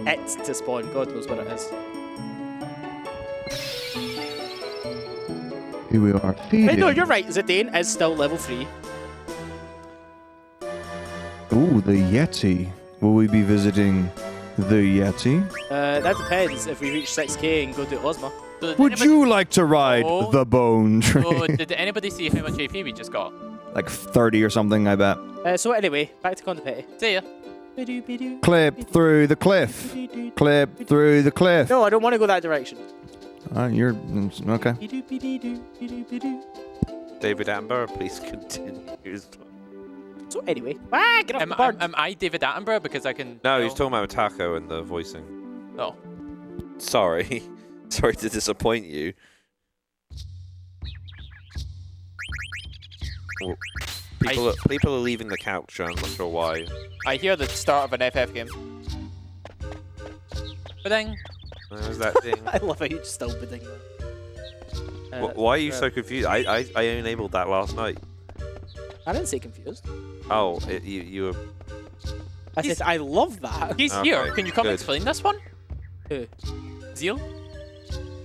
It's to spawn. God knows what it is. Here we are. Hey, no, you're right. Zidane is still level 3. Ooh, the Yeti. Will we be visiting the Yeti? That depends if we reach 6k and go to Ozma. Would you like to ride the bone train? Oh, did anybody see how much AP we just got? Like 30 or something, I bet. So anyway, back to Condopetty. See ya. Clip through the cliff. Clip through the cliff. No, I don't want to go that direction. You're okay. David Attenborough, please continue. So anyway, get off the bird. Am I David Attenborough because I can? No, he's talking about Taco and the voicing. Oh. Sorry. Sorry to disappoint you. Well, people are leaving the couch, I'm not sure why. I hear the start of an FF game. Ba-ding. There's that thing. I love how you still bidding that. Why are you so confused? I enabled that last night. I didn't say confused. Oh, you were... I said I love that. He's Okay, here. Can you come good. explain this one? Who? Zeal?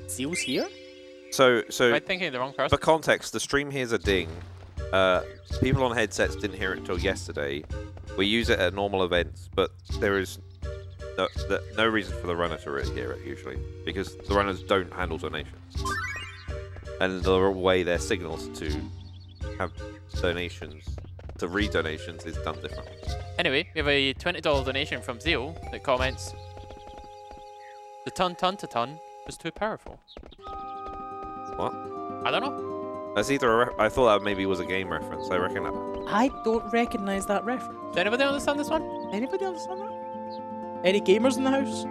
Zeal's here? So Am I thinking of the wrong person? for context, the stream hears a ding. People on headsets didn't hear it until yesterday. We use it at normal events, but there is no reason for the runner to really hear it usually, because the runners don't handle donations. And the way their signals to have donations, to read donations, is done differently. Anyway, we have a $20 donation from Zeal that comments, "The ton was too powerful." What? I don't know. That's either I thought that maybe was a game reference. I reckon that. I don't recognize that reference. Does anybody understand this one? Anybody understand that? Any gamers in the house?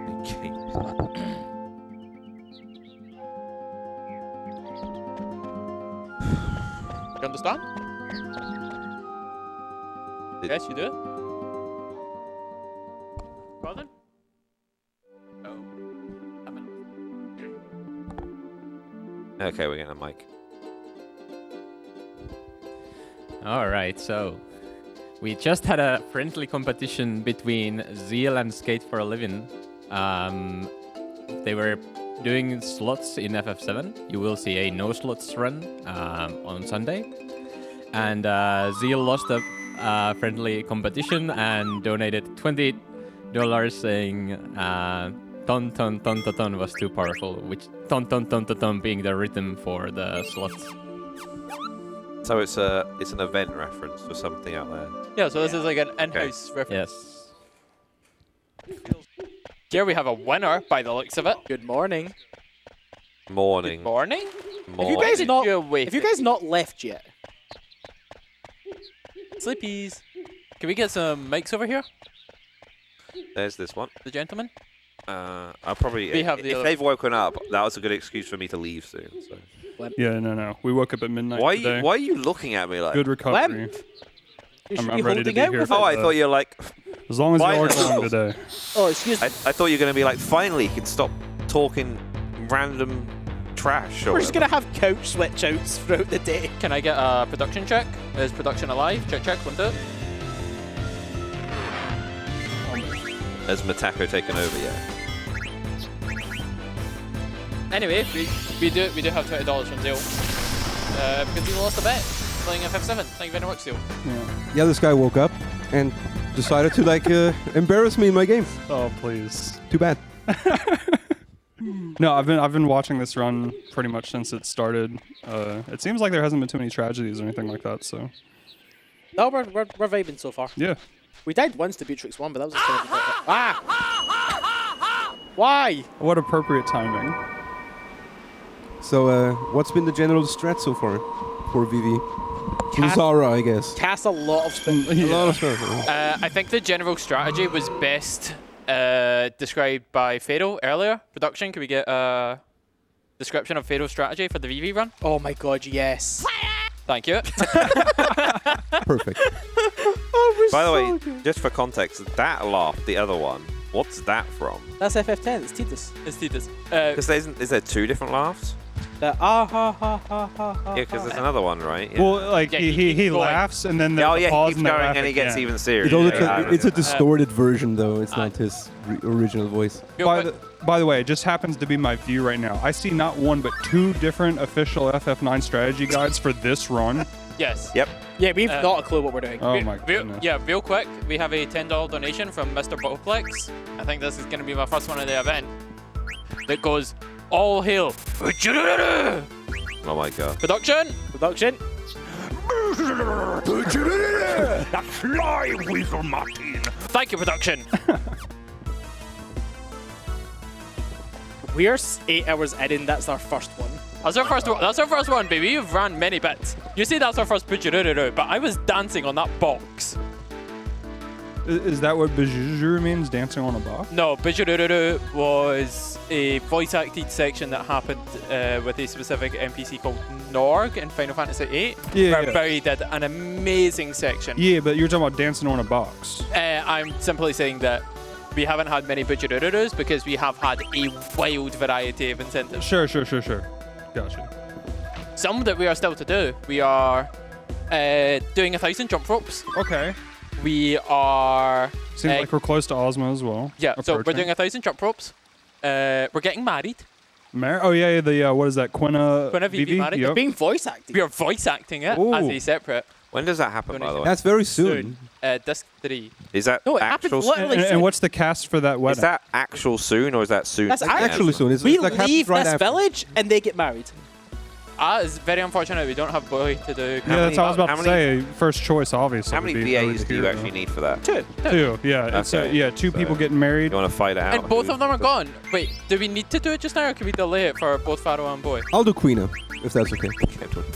You understand? Yes, you do. Well then. Okay, we're getting a mic. All right, so we just had a friendly competition between Zeal and Skate for a Living. They were doing slots in FF7. You will see a no slots run on Sunday. And Zeal lost a friendly competition and donated $20 saying ton was too powerful, which ton being the rhythm for the slots. So it's an event reference for something out there. Yeah, so this is like an in-house reference. Yes. Here we have a winner by the looks of it. Good morning. Morning. Good morning? Morning. If you guys not left yet? Sleepies. Can we get some mics over here? There's this one. The gentleman? I'll probably... We have the if other- they've woken up, that was a good excuse for me to leave soon. So. Yeah, no. We woke up at midnight Why today. are you looking at me like... Good recovery. I'm ready to be here. Oh, I thought you were like... As long as you're Finally. going today. Oh, excuse me. I thought you were going to be like, finally, you can stop talking random trash. Or We're just gonna have couch switch outs throughout the day. Can I get a production check? Is production alive? Check, 1, 2. Has Matako taken over yet? Anyway, we do have $20 from Zeal. Because he lost a bet playing FF7. Thank you very much, Zeal. Yeah, this guy woke up and decided to like embarrass me in my game. Oh, please. Too bad. No, I've been watching this run pretty much since it started. It seems like there hasn't been too many tragedies or anything like that. So. No, we're vibing so far. Yeah. We died once to Beatrix 1, but that was a kind of Why? What appropriate timing. So, what's been the general strat so far for Vivi? Zara, I guess. Cast a lot of spin. A lot of stuff. I think the general strategy was best described by Fado earlier. Production, can we get a description of Fado's strategy for the Vivi run? Oh my god, yes. Thank you. Perfect. By the way, just for context, that laugh, the other one, what's that from? That's FF10, it's Titus. It's Titus. Because is there two different laughs? The ah ha ha ha ha ha. Yeah, because there's another one, right? Yeah. Well, like he laughs and then there's a pause he keeps and then going laugh and he gets again. even serious. It's a distorted version, though. It's not his original voice. By the way, it just happens to be my view right now. I see not one but two different official FF9 strategy guides for this run. Yes. Yep. Yeah, we've not a clue what we're doing. Oh my goodness. Yeah, real quick, we have a $10 donation from Mr. Bowplex. I think this is going to be my first one of the event. That goes, all hail. Oh my god. Production. Thank you, production. We're 8 hours in, that's our first one. That's our first one, baby. You've ran many bits. You see, that's our first Bujururu, but I was dancing on that box. Is that what Bujuru means, dancing on a box? No, Bujururu was a voice-acted section that happened with a specific NPC called Norg in Final Fantasy VIII. Yeah, where yeah. Barry did an amazing section. Yeah, but you're talking about dancing on a box. I'm simply saying that we haven't had many Bujururus because we have had a wild variety of incentives. Sure. Gotcha. Some that we are still to do. We are doing 1,000 jump ropes. Okay. We are... Seems like we're close to Ozma as well. Yeah, so we're Approaching. doing 1,000 jump ropes. We're getting married. Oh yeah, the what is that? Quina Vivi married. Yep. Being voice acting. We are voice acting it Ooh. as a separate. When does that happen, by the way? That's very soon. Disc 3. Is that No, it actual happens literally And what's the cast for that wedding? Is that actual soon or is that soon? That's Actually soon. It's we like happens leave right this after. village and they get married. It's very unfortunate we don't have Boy to do. Yeah, that's what I was about to say. First choice, obviously. How many would be really VAs do you hero. actually need for that? Two. Yeah, it's Okay. two people getting married. You want to fight it out? And both of them are gone. Wait, do we need to do it just now or can we delay it for both Pharaoh and Boy? I'll do Quina, if that's okay.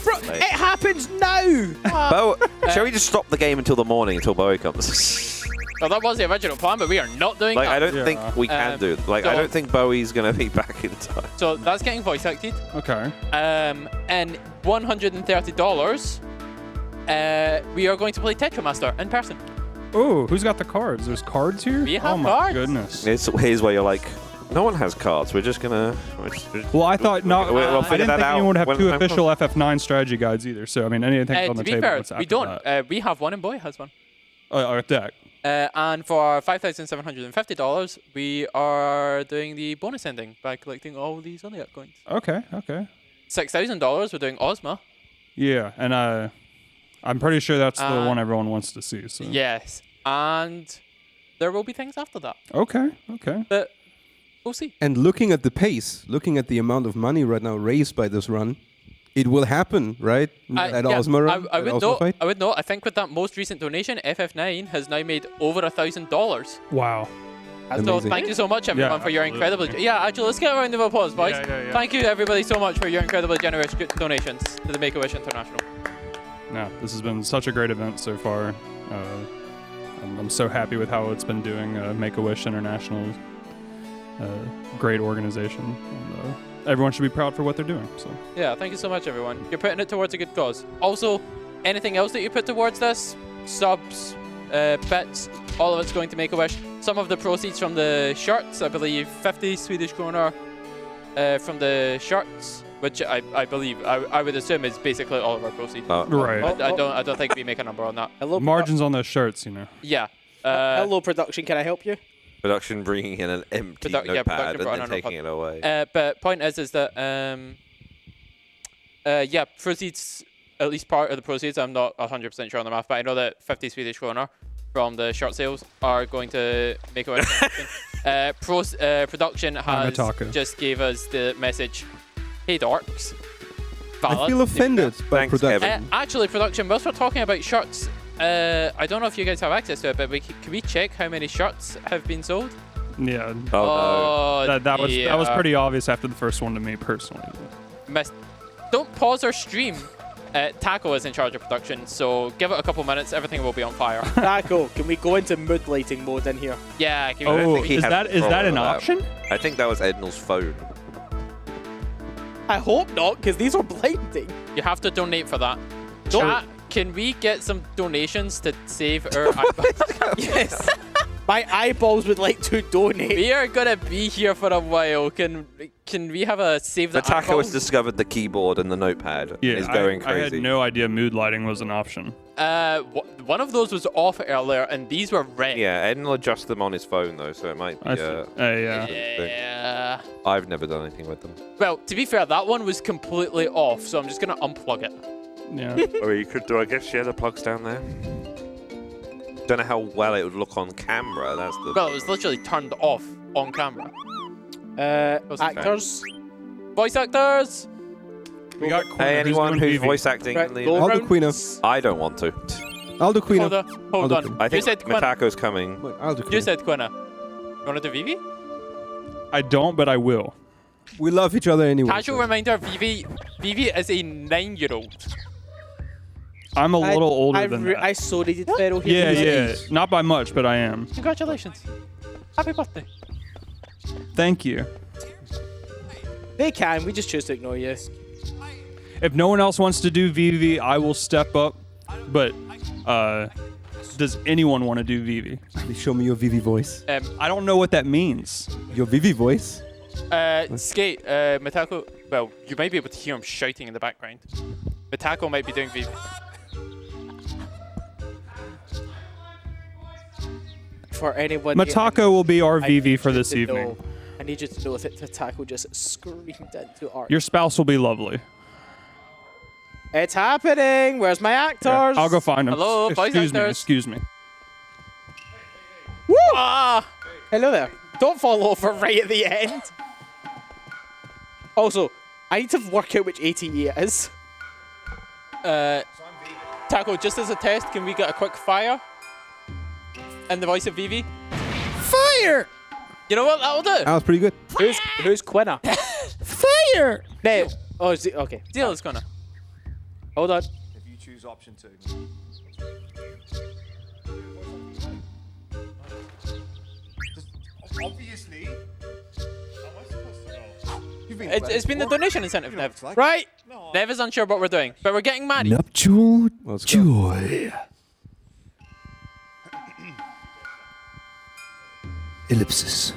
Bro, it happens now. Bo, shall we just stop the game until the morning until Bowie comes? Well, that was the original plan, but we are not doing Like, that. I don't think we can do it. Like, I so- don't think Bowie's going to be back in time. So that's getting voice acted. Okay. And $130, we are going to play Tetramaster in person. Oh, who's got the cards? There's cards here? We have oh my cards. goodness. Here's where you're like, no one has cards. We're just going to... Well, I thought not. We'll I figure didn't that think out anyone would have when two the time official FF9 strategy guides either. So I mean, anything on the To be table. fair, what's we after don't. that? We have one and Boy has one. Deck. And for $5,750, we are doing the bonus ending by collecting all these Zodiac coins. Okay. $6,000, we're doing Ozma. Yeah, and I'm pretty sure that's the one everyone wants to see. So. Yes. And there will be things after that. Okay. But we'll see. And looking at the pace, looking at the amount of money right now raised by this run, it will happen, right? At Yeah, Ozma run? I at would Ozma know. fight? I would know. I think with that most recent donation, FF9 has now made over $1,000. Wow. So Amazing. thank you so much, everyone, for your incredible... Yeah, actually, let's get a round of applause, boys. Yeah. Thank you, everybody, so much for your incredibly generous donations to the Make-A-Wish International. No, this has been such a great event so far. I'm so happy with how it's been doing. Make-A-Wish International, great organization. And, everyone should be proud for what they're doing. So. Yeah, thank you so much, everyone. You're putting it towards a good cause. Also, anything else that you put towards this, subs, bits, all of it's going to Make-A-Wish. Some of the proceeds from the shirts, I believe 50 Swedish kronor from the shirts, which I believe, I would assume is basically all of our proceeds. Right. I don't think we make a number on that. Margins on those shirts, you know. Yeah. Hello, production. Can I help you? Production bringing in an empty notepad production brought and in then a taking it notepad. away. But point is that proceeds, at least part of the proceeds, I'm not 100% sure on the math, but I know that 50 Swedish kronor from the shirt sales are going to make a production has just gave us the message, hey dorks. Valid. I feel offended by Thanks, production. Kevin. Actually, production, whilst we're talking about shirts, I don't know if you guys have access to it, but can we check how many shirts have been sold? Yeah. Oh, that was pretty obvious after the first one to me personally. Don't pause our stream Taco is in charge of production, so give it a couple minutes, everything will be on fire. Taco, can we go into mood lighting mode in here? Yeah. Is that an option? I think that was Ednal's phone. I hope not, because these are blinding. You have to donate for that. Chat, can we get some donations to save our eyeballs? Yes. My eyeballs would like to donate. We are gonna be here for a while. Can we have a save the Taco eyeballs? has discovered the keyboard and the notepad. Yeah, Is going I crazy. had no idea mood lighting was an option. One of those was off earlier, and these were red. Yeah, Ednal adjusts them on his phone though, so it might be. Yeah. I've never done anything with them. Well, to be fair, that one was completely off, so I'm just gonna unplug it. Yeah. Or you could do, I guess, the plugs down there. Don't know how well it would look on camera. That's the. Well, it was literally turned off on camera. Actors, voice actors. We got Hey, anyone who's voice acting in the. I'll do Queen. I don't want to. I'll do Queen. Hold on. I think you said Quina. Matako's coming. I'll do Queen. You said Quina. You want to do Vivi? I don't, but I will. We love each other anyway. Casual reminder: Vivi is a 9-year-old. I'm a little older than that. I so needed Pharaoh here. Yeah. Not by much, but I am. Congratulations. Happy birthday. Thank you. They can. We just choose to ignore you. If no one else wants to do Vivi, I will step up. But does anyone want to do Vivi? Please show me your Vivi voice. I don't know what that means. Your Vivi voice? Skate, Matako. Well, you might be able to hear him shouting in the background. Matako might be doing Vivi. For anyone. Matako will be our Vivi for this evening. I need you to know that Taco just screamed into art. Your spouse will be lovely. It's happening. Where's my actors? Yeah, I'll go find them. Hello, voice actors. Excuse me. Woo! Hello there. Don't fall over right at the end. Also, I need to work out which ATE it is. Taco, just as a test, can we get a quick fire? And the voice of Vivi? Fire! You know what? That'll do. That was pretty good. Who's Quina? Fire! No. Oh, okay. Zeal is Quina. Hold on. If you choose option 2. Obviously. How am I supposed to know? It's been the donation incentive, Nev. Right. Nev is unsure what we're doing, but we're getting married. Nuptial joy. Ellipsis.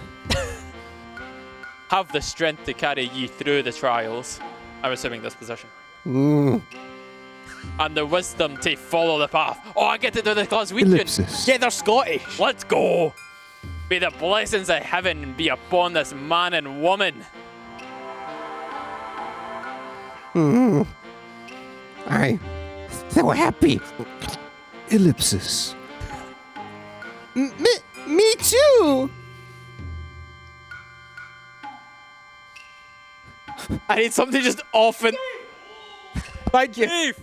Have the strength to carry ye through the trials. I'm assuming this position. Mm. And the wisdom to follow the path. Oh, I get to do the Glaswegian. Ellipsis. Yeah, they're Scottish. Let's go. May the blessings of heaven be upon this man and woman. I'm so happy. Ellipsis. Me too. I need something just off and. Thank you.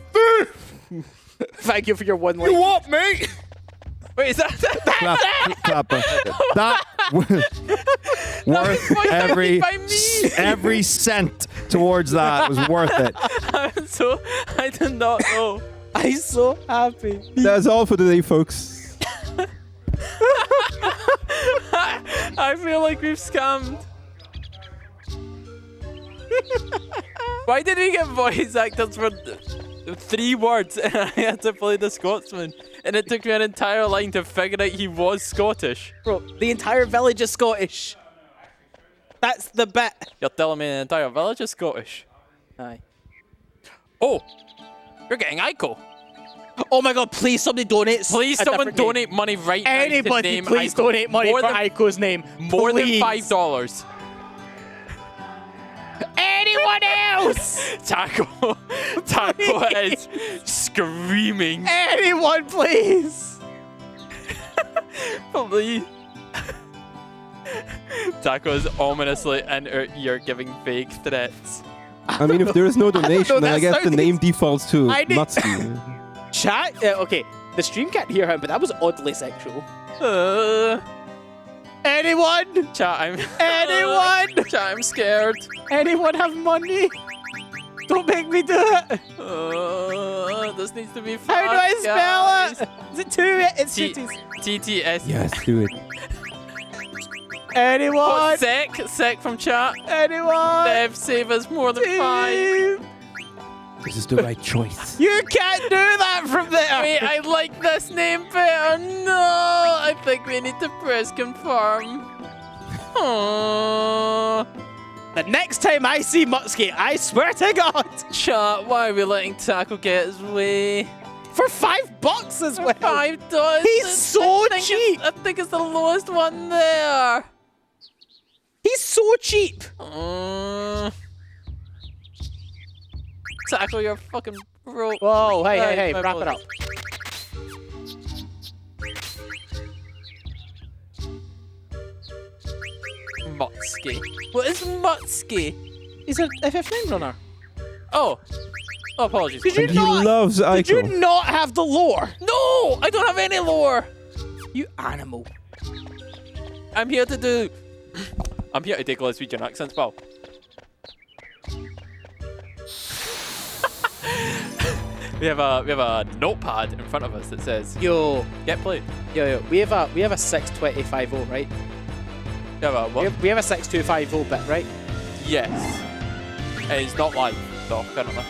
Thank you for your one line. You what, mate? Wait, is that Clapper. That worth every cent towards that was worth it. I did not know. I'm so happy. That's all for today, folks. I feel like we've scammed. Why did we get voice actors for 3 words and I had to play the Scotsman? And it took me an entire line to figure out he was Scottish. Bro, the entire village is Scottish. That's the bit. You're telling me the entire village is Scottish? Aye. Oh, you're getting Aiko. Oh my god, please somebody donate. Please someone donate money right now to Anybody name please Aiko. donate money More for than- Aiko's name. More Please. than $5. Anyone else? Taco is screaming. Anyone, please. Please. Taco is ominously in her ear giving vague threats. I mean, if there is no donation, then I guess the name defaults to I need- Mutski. Chat? Okay, the stream can't hear him, but that was oddly sexual. Anyone? Chat, I'm... Anyone? Chat, I'm scared. Anyone have money? Don't make me do it. This needs to be fun. How do I spell it? Is it two? It's TTS. Yes, do it. Anyone? Oh, sec from chat. Anyone? Dev, save us more than 5. This is the right choice. You can't do that from there. Wait, I like this name better. No, I think we need to press confirm. Aww. The next time I see Mutski, I swear to God. Chat, why are we letting Taco get his way? For $5 as well. $5. He's so cheap. I think it's the lowest one there. He's so cheap. Taco, you're fucking broke. Whoa, hey, My wrap it up. Mutski. What is Mutski? He's an FF9 runner. Oh, apologies. Did you And he loves Did you Ico. not have the lore? No, I don't have any lore. You animal. I'm here to do. I'm here to take Glaswegian accents, pal. We have a notepad in front of us that says, Yo, get played. Yo, we have a 62050, right? We have a what? We have a 6250 bit, right? Yes. It's not live, though, apparently.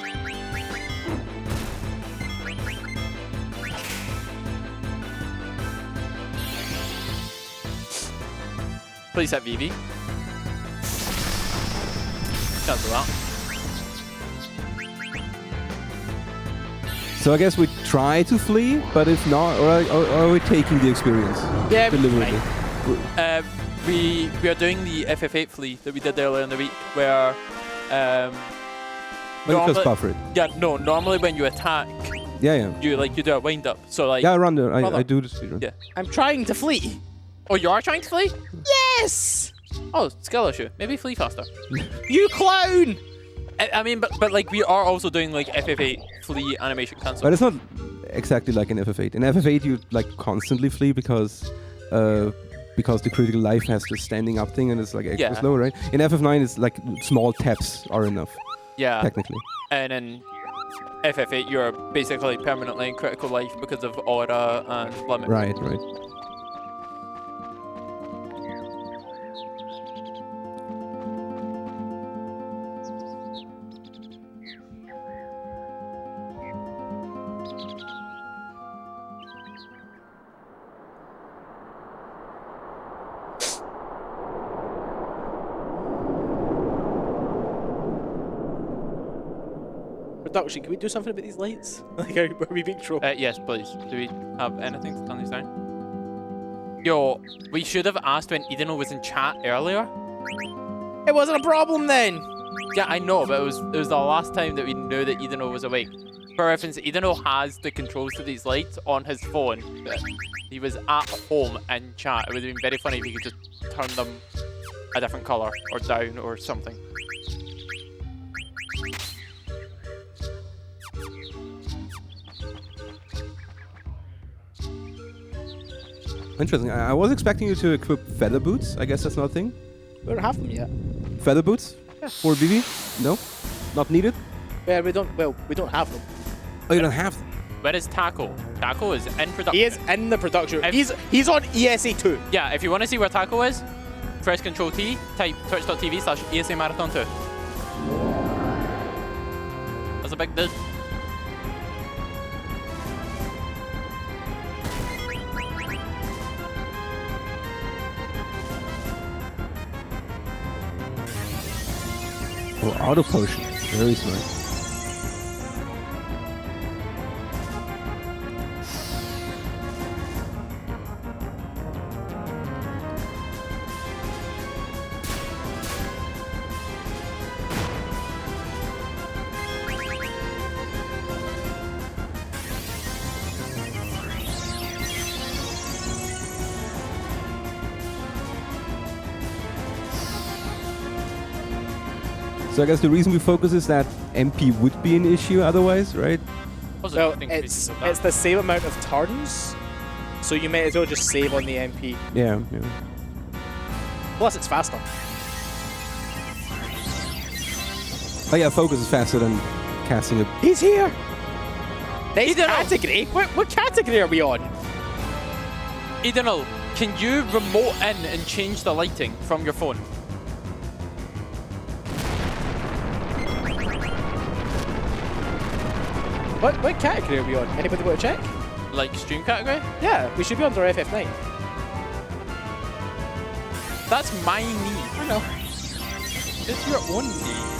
Please have Vivi. Cancel that. So I guess we try to flee, but if not, or are we taking the experience? Yeah, deliberately. We are doing the FF8 flee that we did earlier in the week, where But you just buffer it. Yeah, no. Normally when you attack, Yeah. you do a wind up. So like. Yeah, I run there. I do the speedrun. Yeah. I'm trying to flee. Oh, you are trying to flee? Yes. Oh, skill issue. Maybe flee faster. You clown. I mean, but like we are also doing like FF8 flee animation cancel. But it's not exactly like in FF8. In FF8, you like constantly flee because the critical life has this standing up thing and it's like extra slow, right? In FF9, it's like small taps are enough. Yeah. Technically. And in FF8, you're basically permanently in critical life because of aura and limit. Right. Production, can we do something about these lights? Like, are we being trolled? Yes, please. Do we have anything to turn these down? Yo, we should have asked when Idino was in chat earlier. It wasn't a problem then. Yeah, I know, but it was the last time that we knew that Idino was awake. For reference, Idino has the controls to these lights on his phone. But he was at home in chat. It would have been very funny if he could just turn them a different color or down or something. Interesting. I was expecting you to equip feather boots. I guess that's not a thing. We don't have them yet. Feather boots? Yeah. For Vivi? No? Not needed? Yeah, we don't have them. Oh, you don't have them? Where is Taco? Taco is in production. He is in the production. He's on ESA 2. Yeah, if you want to see where Taco is, press Control T, type twitch.tv/ESA Marathon 2. That's a big dude. Oh, auto potion. Very smart. So I guess the reason we focus is that MP would be an issue otherwise, right? Well, it's the same amount of turns, so you may as well just save on the MP. Yeah. Plus, it's faster. Oh yeah, focus is faster than casting a. He's here. Next category? What category are we on? Edenal, can you remote in and change the lighting from your phone? What category are we on? Anybody want to check? Like stream category? Yeah, we should be under FF9. That's my knee. I know. It's your own knee.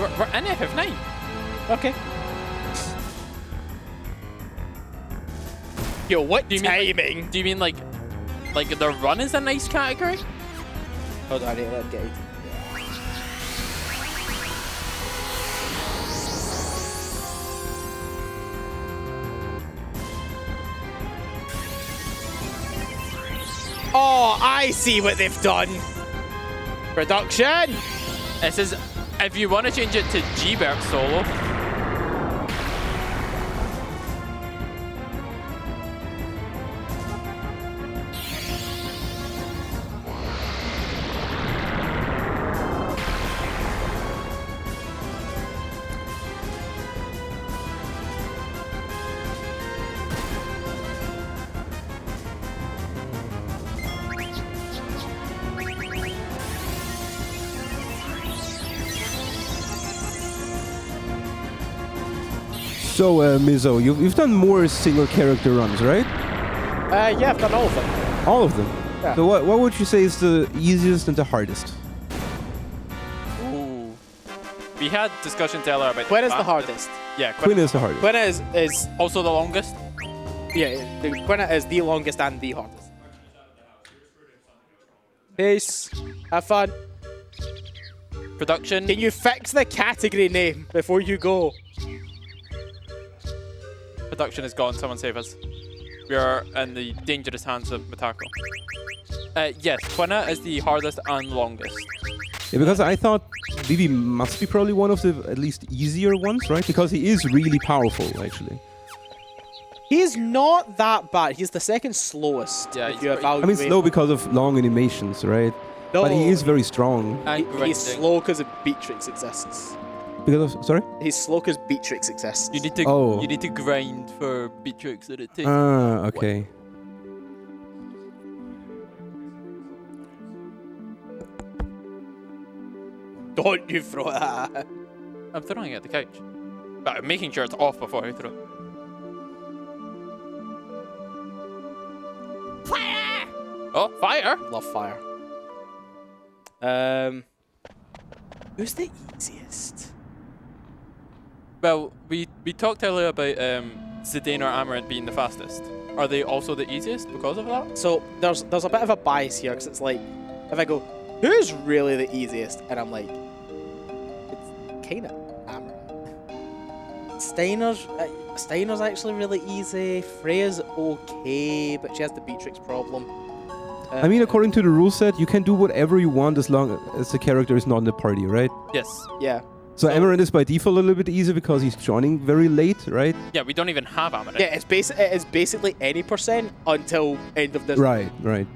We're in FF9. Okay. Yo, what do you timing? Mean, do you mean like the run is a nice category? Hold on, I need to let get it. Oh, I see what they've done. Production. It says if you want to change it to G-Bert solo. So, MrMizzow, you've done more single character runs, right? Yeah, I've done all of them. All of them? Yeah. So what would you say is the easiest and the hardest? Ooh. We had discussions earlier about Quinn is the hardest. Yeah, Quinn is the hardest. Quinn is also the longest. Yeah, Quinn is the longest and the hardest. Peace. Have fun. Production. Can you fix the category name before you go? Production is gone. Someone save us. We are in the dangerous hands of Matako. Yes, Quina is the hardest and longest. Yeah, because I thought Vivi must be probably one of the at least easier ones, right? Because he is really powerful, actually. He's not that bad. He's the second slowest. Yeah, if you evaluate. I mean, slow because of long animations, right? No. But he is very strong. He's slow because Beatrix exists. Because of, sorry? He's slow because Beatrix exists. You need to Oh. you need to grind for Beatrix and it takes. Ah, okay. Don't you throw that. I'm throwing it at the couch. But I'm making sure it's off before I throw it. Fire! Oh, fire! Love fire. Who's the easiest? Well, we talked earlier about Zidane or Amarant being the fastest. Are they also the easiest because of that? So there's a bit of a bias here because it's like if I go, who's really the easiest? And I'm like, it's kind of Amarant. Steiner's actually really easy. Freya's okay, but she has the Beatrix problem. I mean, according to the rule set, you can do whatever you want as long as the character is not in the party, right? Yes. Yeah. So Amarant is by default a little bit easier because he's joining very late, right? Yeah, we don't even have Amarant. Yeah, it is basically any percent until end of this. Right.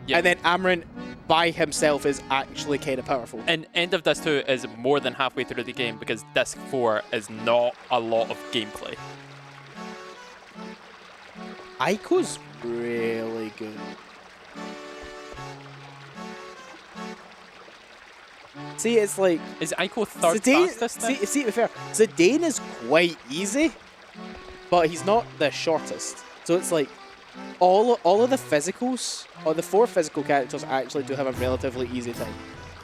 Yeah. And then Amarant by himself is actually kind of powerful. And End of Disc 2 is more than halfway through the game because Disc 4 is not a lot of gameplay. Aiko's really good. See, it's like... Is Aiko third fastest then? See, to be fair, Zidane is quite easy, but he's not the shortest. So it's like, all of the physicals, or the 4 physical characters actually do have a relatively easy time.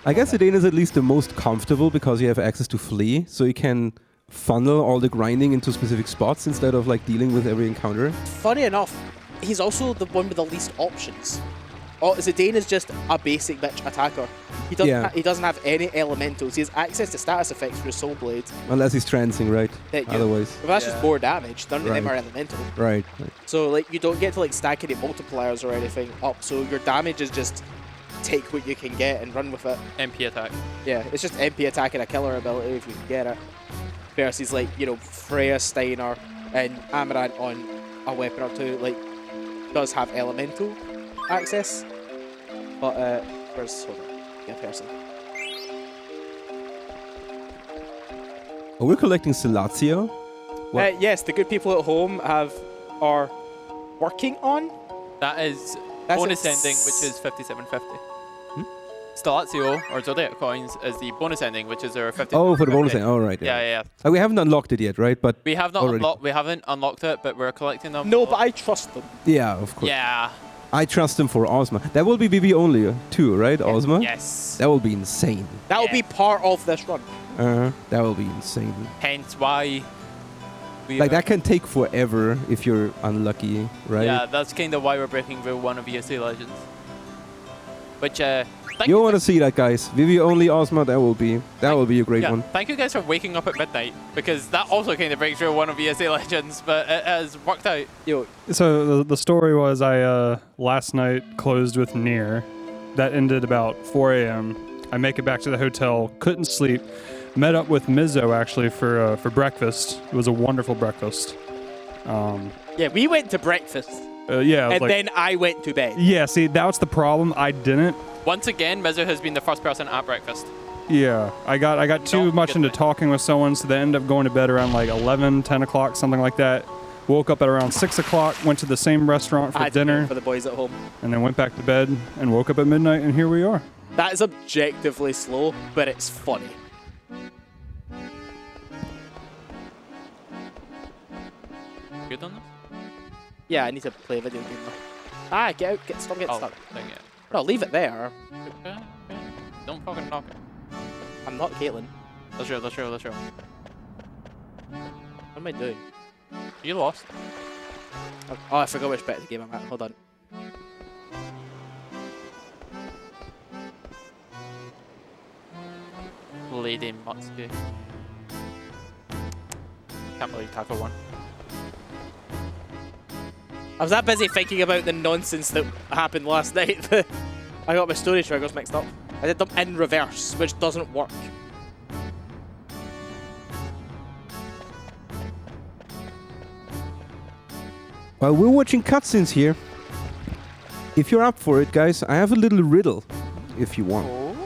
I guess Zidane is at least the most comfortable because you have access to flee, so you can funnel all the grinding into specific spots instead of like dealing with every encounter. Funny enough, he's also the one with the least options. Zidane is just a basic bitch attacker. He doesn't have any elementals. He has access to status effects for his Soul Blade. Unless he's trancing, right? Otherwise. Well, that's just more damage. None of them are elemental. Right. So like you don't get to like stack any multipliers or anything up. So your damage is just take what you can get and run with it. MP attack. Yeah, it's just MP attack and a killer ability if you can get it. Versus like, you know, Freya, Steiner, and Amarant on a weapon or two, like, does have elemental access. But Where's hold on. Yeah, person. Oh, we're collecting Silatio. Yes, the good people at home are working on. That is That's bonus it. ending, which is 5750. Stilatio, or Zodiac coins, is the bonus ending, which is our 50. Oh, for the bonus thing. All right. Yeah. We haven't unlocked it yet, right? But We have not already. unlocked. We haven't unlocked it, but we're collecting them. No, but I trust them. Yeah, of course. Yeah. I trust them for Ozma. That will be Vivi only too, right? Ozma. Yes. That will be insane. That will be part of this run. That will be insane. Hence why. We Like that can take forever if you're unlucky, right? Yeah, that's kind of why we're breaking rule 1 of ESA Legends. Which, You want to see that, guys? Vivi only Ozma. That will be a great one. Thank you guys for waking up at midnight, because that also kind of breaks rule 1 of ESA Legends, but it has worked out. So the story was I last night closed with Nier. That ended about 4 a.m. I make it back to the hotel, couldn't sleep. Met up with MrMizzow actually for breakfast. It was a wonderful breakfast. Yeah, we went to breakfast. Yeah, And then I went to bed. Yeah, see, that was the problem. I didn't. Once again, MrMizzow has been the first person at breakfast. Yeah, I got too much into talking with someone, so they ended up going to bed around like 11, 10 o'clock, something like that. Woke up at around 6 o'clock, went to the same restaurant for dinner. For the boys at home. And then went back to bed and woke up at midnight, and here we are. That is objectively slow, but it's funny. You done this? Yeah, I need to play a video game now. Ah, get out, stop getting stuck. Dang it. No, leave it there. Okay. Don't fucking knock it. I'm not Caitlin. Let's show. What am I doing? You lost. Oh, I forgot which bit of the game I'm at. Hold on. Lady Matsuki. Can't believe tackle one. I was that busy thinking about the nonsense that happened last night that I got my story triggers mixed up. I did them in reverse, which doesn't work. While we're watching cutscenes here, if you're up for it, guys, I have a little riddle, if you want.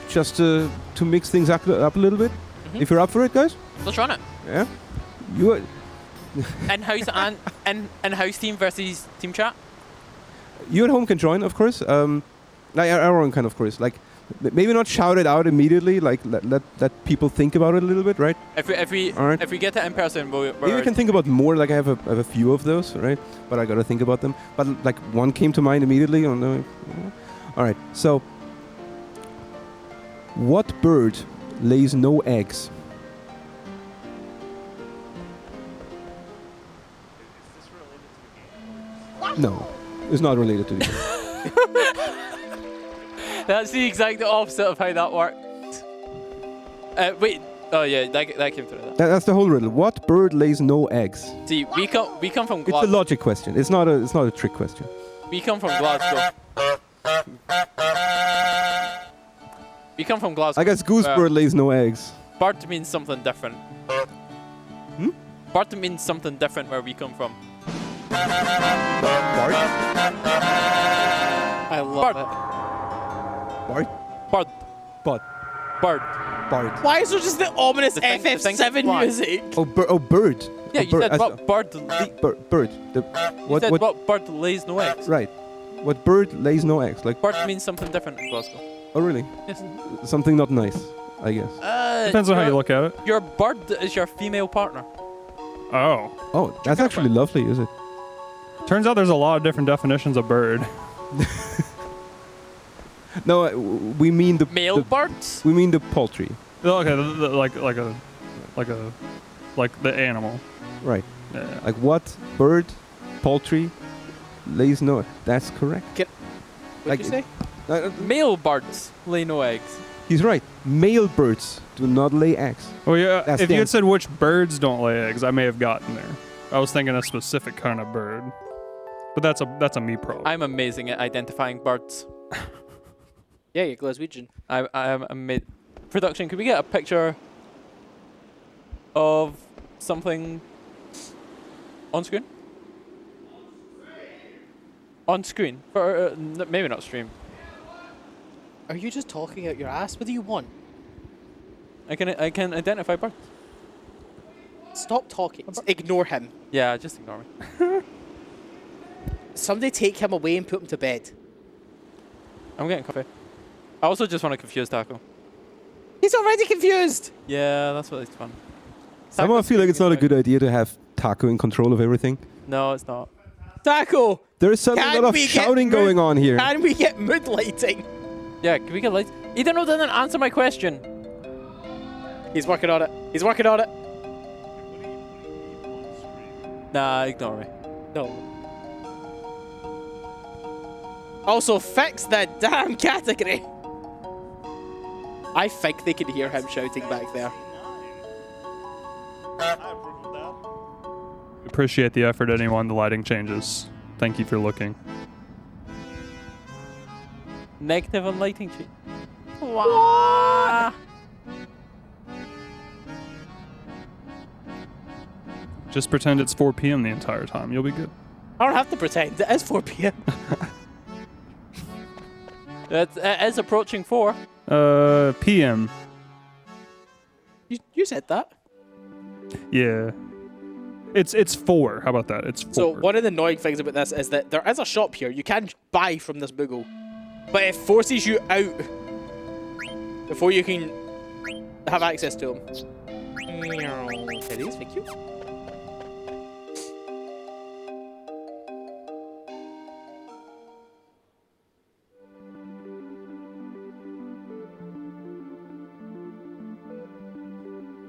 Just to mix things up a little bit. If you're up for it, guys. Let's run it. Yeah. You are. In-house and in-house team versus team chat. You at home can join, of course. Like everyone can, of course. Like maybe not shout it out immediately. Like let people think about it a little bit, right? If we get it in person, maybe we can think about more. Like I have a few of those, right? But I gotta think about them. But like one came to mind immediately. All right. So, what bird lays no eggs? No, it's not related to the game. That's the exact opposite of how that worked. Wait. Oh yeah, that came through. That's the whole riddle. What bird lays no eggs? See, we come from It's a Glasgow. logic question. It's not a trick question. We come from Glasgow. We come from Glasgow. I guess goose bird lays no eggs. Bird means something different. Bird means something different where we come from. Bart? I love it. Bart? Bird. Bart. Bird. Bart. Why is there just the ominous The thing FF7 fly. music? Oh, bird. Yeah, Oh, you said I what bird? bird. You said what bird lays no eggs. Right. What bird lays no eggs? Like Bird means something different in Glasgow. Oh, really? Yes. Something not nice, I guess. Depends on how you look at it. Your bird is your female partner. Oh. Oh, that's actually lovely, is it? Turns out there's a lot of different definitions of bird. No, we mean the male birds. We mean the poultry. Okay, like the animal. Right. Yeah. Like what bird, poultry, lays no? That's correct. What did you say? Male birds lay no eggs. He's right. Male birds do not lay eggs. Well, yeah. That's If the you had answer. said which birds don't lay eggs, I may have gotten there. I was thinking a specific kind of bird, but that's a me problem. I'm amazing at identifying birds. Yeah, you're Glaswegian. I am amazing. Production, could we get a picture of something on screen? On screen, for maybe not stream. Are you just talking out your ass? What do you want? I can identify birds. Stop talking. Ignore him. Yeah, just ignore me. Somebody take him away and put him to bed. I'm getting coffee. I also just want to confuse Taco. He's already confused. Yeah, that's what it's fun. Somehow I feel like it's not a good idea to have Taco in control of everything. No, it's not. Taco! There is suddenly a lot of shouting going on here. Can we get mood lighting? Yeah, can we get lights? Ethan didn't answer my question. He's working on it. He's working on it. Nah, ignore me. No. Also, fix that damn category. I think they can hear him shouting back there. Appreciate the effort, anyone. The lighting changes. Thank you for looking. Negative on lighting change. Wow. Just pretend it's 4 p.m. the entire time. You'll be good. I don't have to pretend. It is 4 p.m. It is approaching 4. PM. You said that. Yeah. It's 4. How about that? It's 4. So one of the annoying things about this is that there is a shop here. You can buy from this Moogle, but it forces you out before you can have access to them. It is, thank you.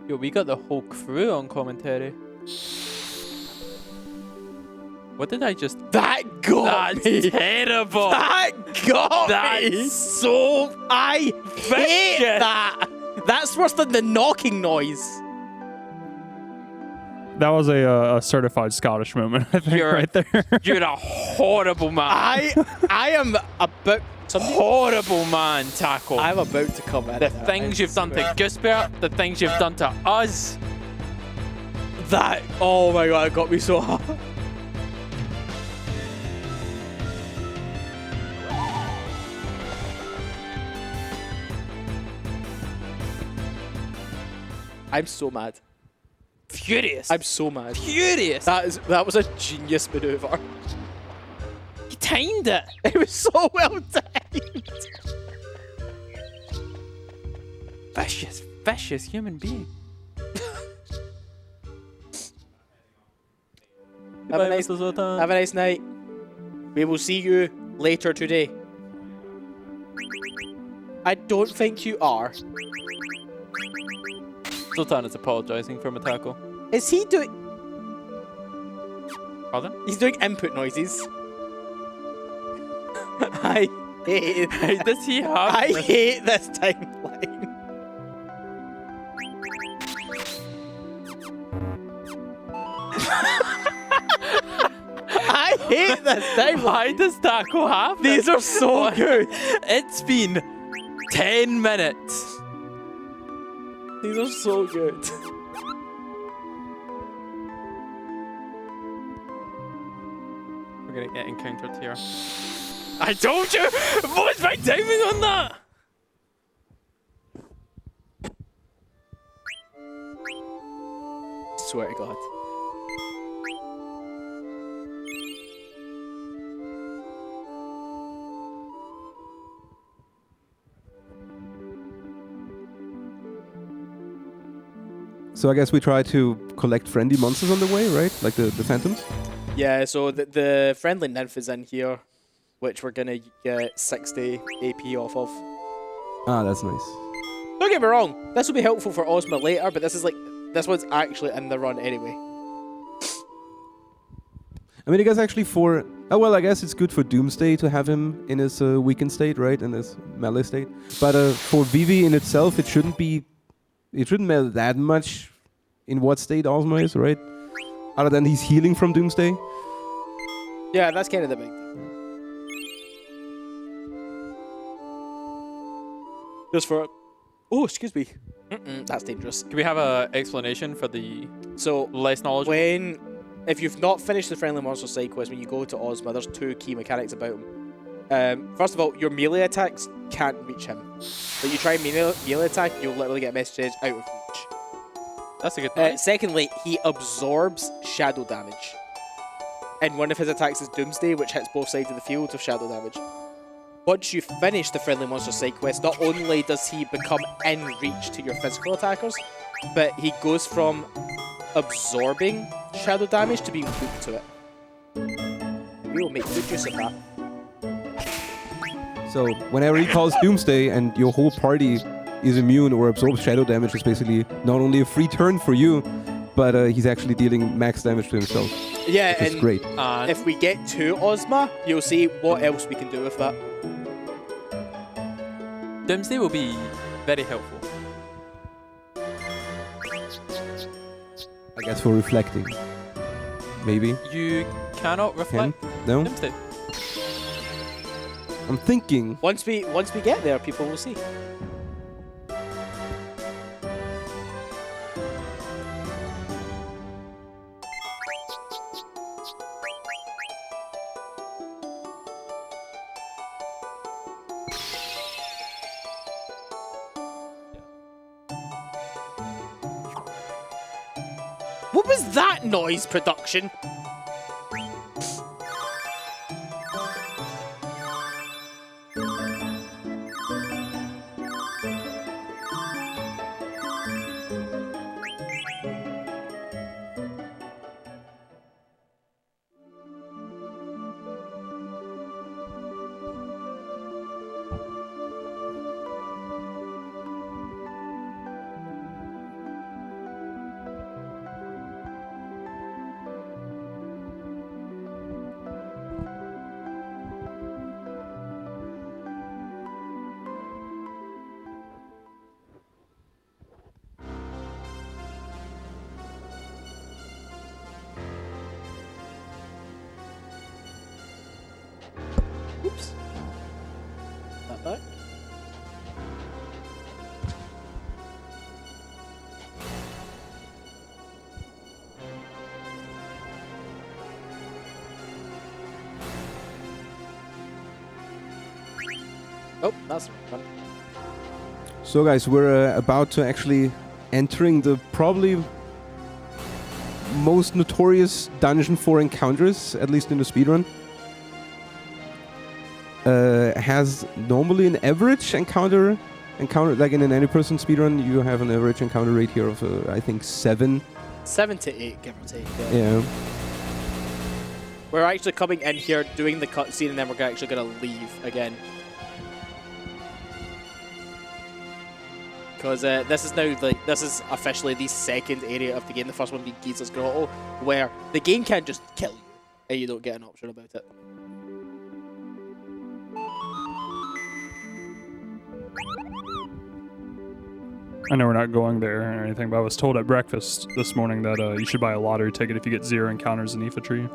Yo, we got the whole crew on commentary. What did I just... That got me! That's terrible! That got me! That's so... I hate that! That's worse than the knocking noise. That was a certified Scottish moment, I think, right there. You're a horrible man. I am about... Horrible man, Taco. I'm about to come at the things you've done to Goosebear, the things you've done to us. That... Oh my god, it got me so hard. I'm so mad. Furious. I'm so mad. Furious. That was a genius maneuver. He timed it. It was so well timed. Vicious human being. Have a nice night. We will see you later today. I don't think you are. Sultan is apologizing for Matako. Is he doing... Pardon? He's doing input noises. I hate... Does he have... I hate this timeline. I hate this timeline. Why does Taco have These this? are so good. It's been 10 minutes. These are so good. We're gonna get encountered here. I told you! What's my timing on that? Swear to God. So I guess we try to collect friendly monsters on the way, right? Like the phantoms? Yeah, so the friendly nymph is in here, which we're gonna get 60 AP off of. Ah, that's nice. Don't get me wrong, this will be helpful for Ozma later, but this one's actually in the run anyway. I mean, I guess actually for... Oh, well, I guess it's good for Doomsday to have him in his weakened state, right? In his melee state. But for Vivi in itself, it shouldn't be... It shouldn't matter that much in what state Ozma is, right? Other than he's healing from Doomsday. Yeah, that's kind of the big deal. Just for... Oh, excuse me. That's dangerous. Can we have an explanation for the less knowledge? If you've not finished the Friendly Monster side quest, when you go to Ozma, there's 2 key mechanics about them. First of all, your melee attacks can't reach him. But you try melee attack, you'll literally get messages out of reach. That's a good point. Secondly, he absorbs shadow damage. And one of his attacks is Doomsday, which hits both sides of the field of shadow damage. Once you finish the Friendly Monster side quest, not only does he become in reach to your physical attackers, but he goes from absorbing shadow damage to being weak to it. We will make good use of that. So whenever he calls Doomsday and your whole party is immune or absorbs shadow damage, it's basically not only a free turn for you, but he's actually dealing max damage to himself. Yeah, which is great. If we get to Ozma, you'll see what else we can do with that. Doomsday will be very helpful. I guess for reflecting. Maybe. You cannot reflect No? Doomsday. I'm thinking. Once we get there, people will see. What was that noise, production? Oops. That back. Oh, that's fun. So guys, we're about to actually entering the probably most notorious dungeon for encounters, at least in the speedrun. Has normally an average encounter like in an any person speedrun, you have an average encounter rate here of I think 7. 7 to 8, give or take. Yeah. We're actually coming in here, doing the cutscene, and then we're actually going to leave again. Because this is officially the second area of the game. The first one being Giza's Grotto, where the game can't just kill you, and you don't get an option about it. I know we're not going there or anything, but I was told at breakfast this morning that you should buy a lottery ticket if you get 0 encounters in Aoife Tree.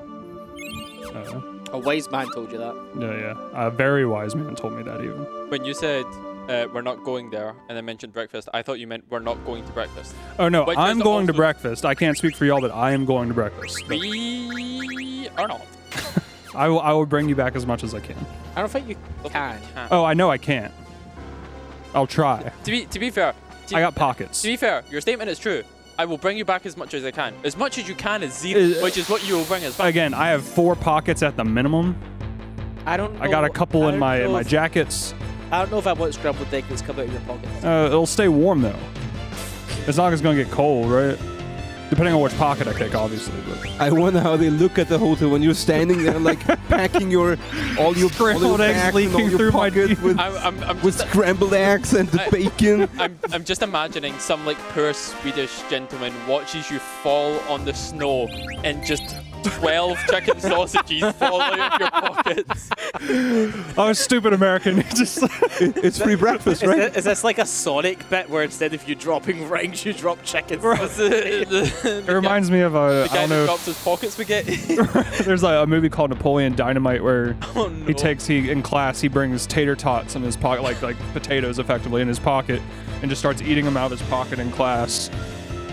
A wise man told you that. Yeah. A very wise man told me that even. When you said we're not going there and then mentioned breakfast, I thought you meant we're not going to breakfast. Oh no, Which I'm is going to also- breakfast. I can't speak for y'all, but I am going to breakfast. We are not. I will bring you back as much as I can. I don't think you can. Oh, I know I can't. I'll try. To be fair, I got pockets. To be fair, your statement is true. I will bring you back as much as I can. As much as you can is 0, which is what you will bring us back. Again, I have 4 pockets at the minimum. I don't know. I got a couple in my jackets. I don't know if I want scrambled egg that's come out of your pockets. It'll stay warm though. It's not like it's gonna get cold, right? Depending on which pocket I pick, obviously. But. I wonder how they look at the hotel when you're standing there, like packing all your Scrambled eggs leaking through my pockets with, with scrambled eggs and the bacon. I'm just imagining some like poor Swedish gentleman watches you fall on the snow and just 12 chicken sausages fall out of your pockets. I'm a stupid American. It's free breakfast, right? Is this like a Sonic bit where instead of you dropping rings, you drop chicken? It reminds me of the guy I don't that know. drops his pocket spaghetti. There's like a movie called Napoleon Dynamite where Oh, no. he in class he brings tater tots in his pocket, like potatoes effectively in his pocket, and just starts eating them out of his pocket in class.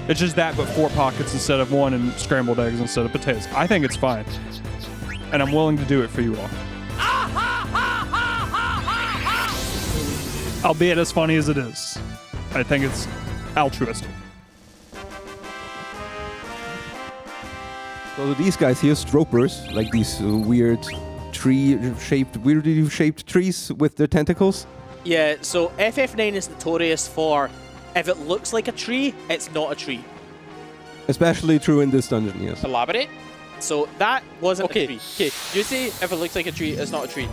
It's just that, but 4 pockets instead of 1, and scrambled eggs instead of potatoes. I think it's fine, and I'm willing to do it for you all. albeit as funny as it is. I think it's altruistic. So these guys here, stropers, like these weird weirdly shaped trees with their tentacles. Yeah, so FF9 is notorious for if it looks like a tree, it's not a tree. Especially true in this dungeon, yes. Elaborate. So that wasn't a tree. Okay, you say if it looks like a tree, it's not a tree.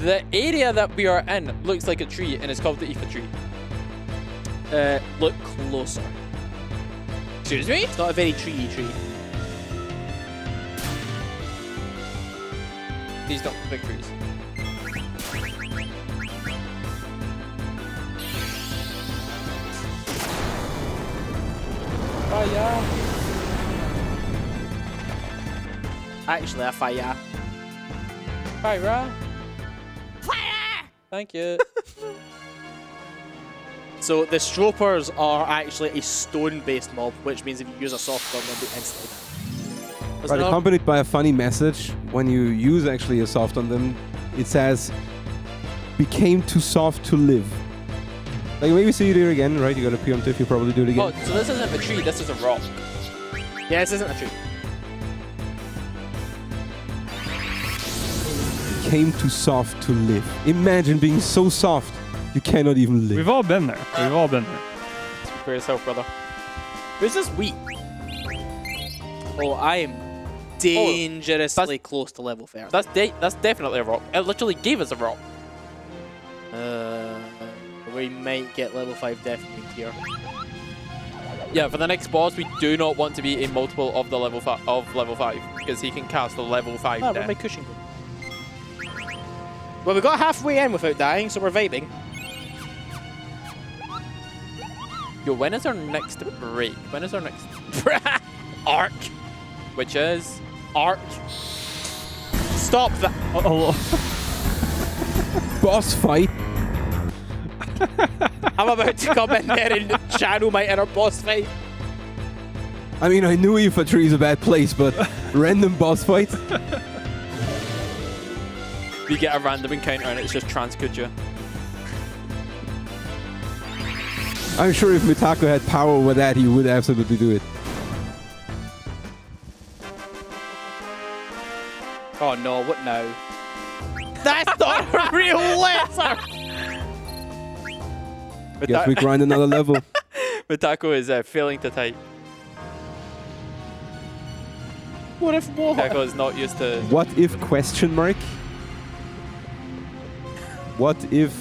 The area that we are in looks like a tree and it's called the Aoife tree. Look closer. Excuse me? It's not a very treey tree. These don't big trees. Fire! Actually, a fire. Fire! Fire! Thank you. So the Stropers are actually a stone-based mob, which means if you use a soft gun, they'll be instantly dead. Right, accompanied by a funny message. When you use actually a soft on them, it says, "Became too soft to live." Like maybe see you do it again, right? You got a preemptive, you probably do it again. Oh, so this isn't a tree, this is a rock. Yeah, this isn't a tree. Became too soft to live. Imagine being so soft, you cannot even live. We've all been there. We've all been there. Speak for yourself, brother. Who's this wheat? Oh, I am dangerously close to level 30. That's definitely a rock. It literally gave us a rock. We might get level 5 definitely here. Yeah, for the next boss, we do not want to be a multiple of the level 5 because he can cast a level 5 Oh, death. my cushion. Well, we got halfway in without dying, so we're vibing. Yo, when is our next break? When is our next arc? Which is arc. Stop that! Boss fight. I'm about to come in there and channel my inner boss fight. I mean, I knew Aoife Tree is a bad place, but random boss fight. We get a random encounter and it's just Transkuja. I'm sure if Mitako had power over that, he would absolutely do it. Oh no, what now? That's not a real letter! Guess we grind another level. Mitako is failing to type. What if what? Mitako is not used to... What if question mark? What if...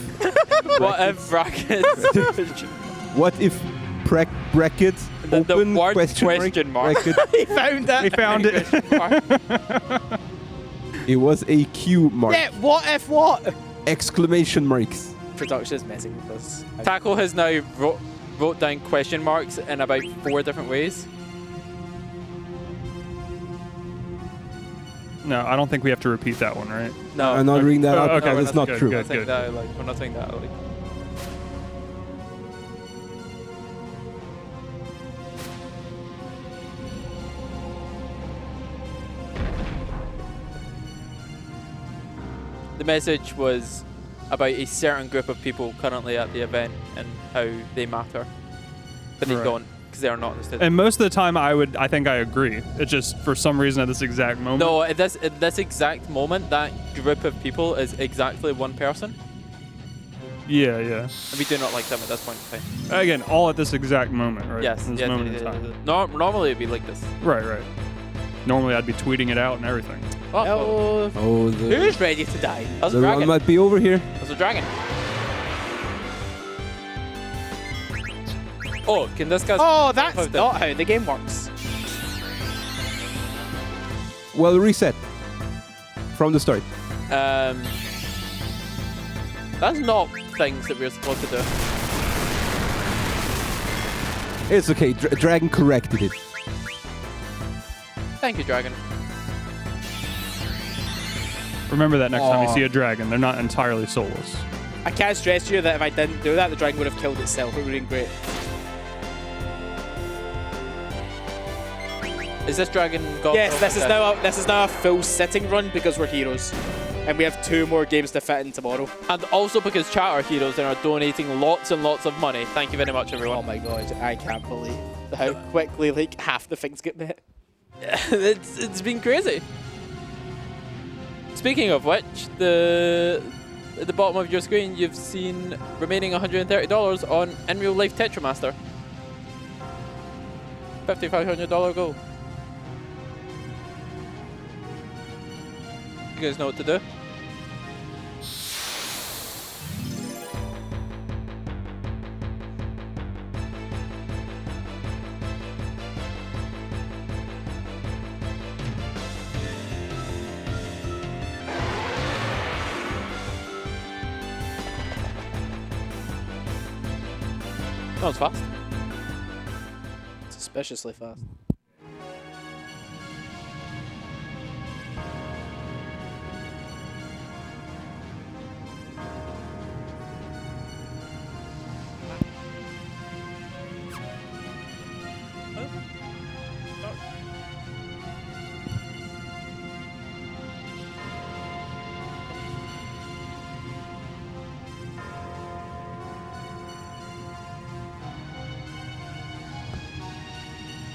What if brackets? What if bracket the open word question mark? mark. He found it! We found it! It was a Q mark. Yeah, what if what? Exclamation marks. Production is messing with us. Taco has now wrote down question marks in about 4 different ways. No, I don't think we have to repeat that one, right? No. I'm not reading that out okay, because it's not good, true. Good, We're not saying that. Like. The message was about a certain group of people currently at the event and how they matter, but they don't because they are not understood. And most of the time, I think I agree. It's just for some reason at this exact moment. No, at this exact moment, that group of people is exactly one person. Yeah, yeah. And we do not like them at this point in time. Again, all at this exact moment, right? Yes, This yes, moment in time. normally it'd be like this. Right, right. Normally I'd be tweeting it out and everything. Oh, who's ready to die? That's a The run dragon. might be over here. That's a dragon. Oh, can this guy... Oh, that's not how the game works. Well, reset. From the start. That's not things that we're supposed to do. It's okay. Dragon corrected it. Thank you, dragon. Remember that next time you Aw. see a dragon. They're not entirely soulless. I can't stress to you that if I didn't do that, the dragon would have killed itself. It would have been great. Is this dragon got... Yes, this is now a full sitting run because we're heroes. And we have 2 more games to fit in tomorrow. And also because chat are heroes and are donating lots and lots of money. Thank you very much, everyone. Oh my god, I can't believe how quickly like half the things get met. It's been crazy. Speaking of which, at the bottom of your screen, you've seen remaining $130 on In Real Life Tetramaster. $5,500 goal. You guys know what to do? That was fast. Suspiciously fast.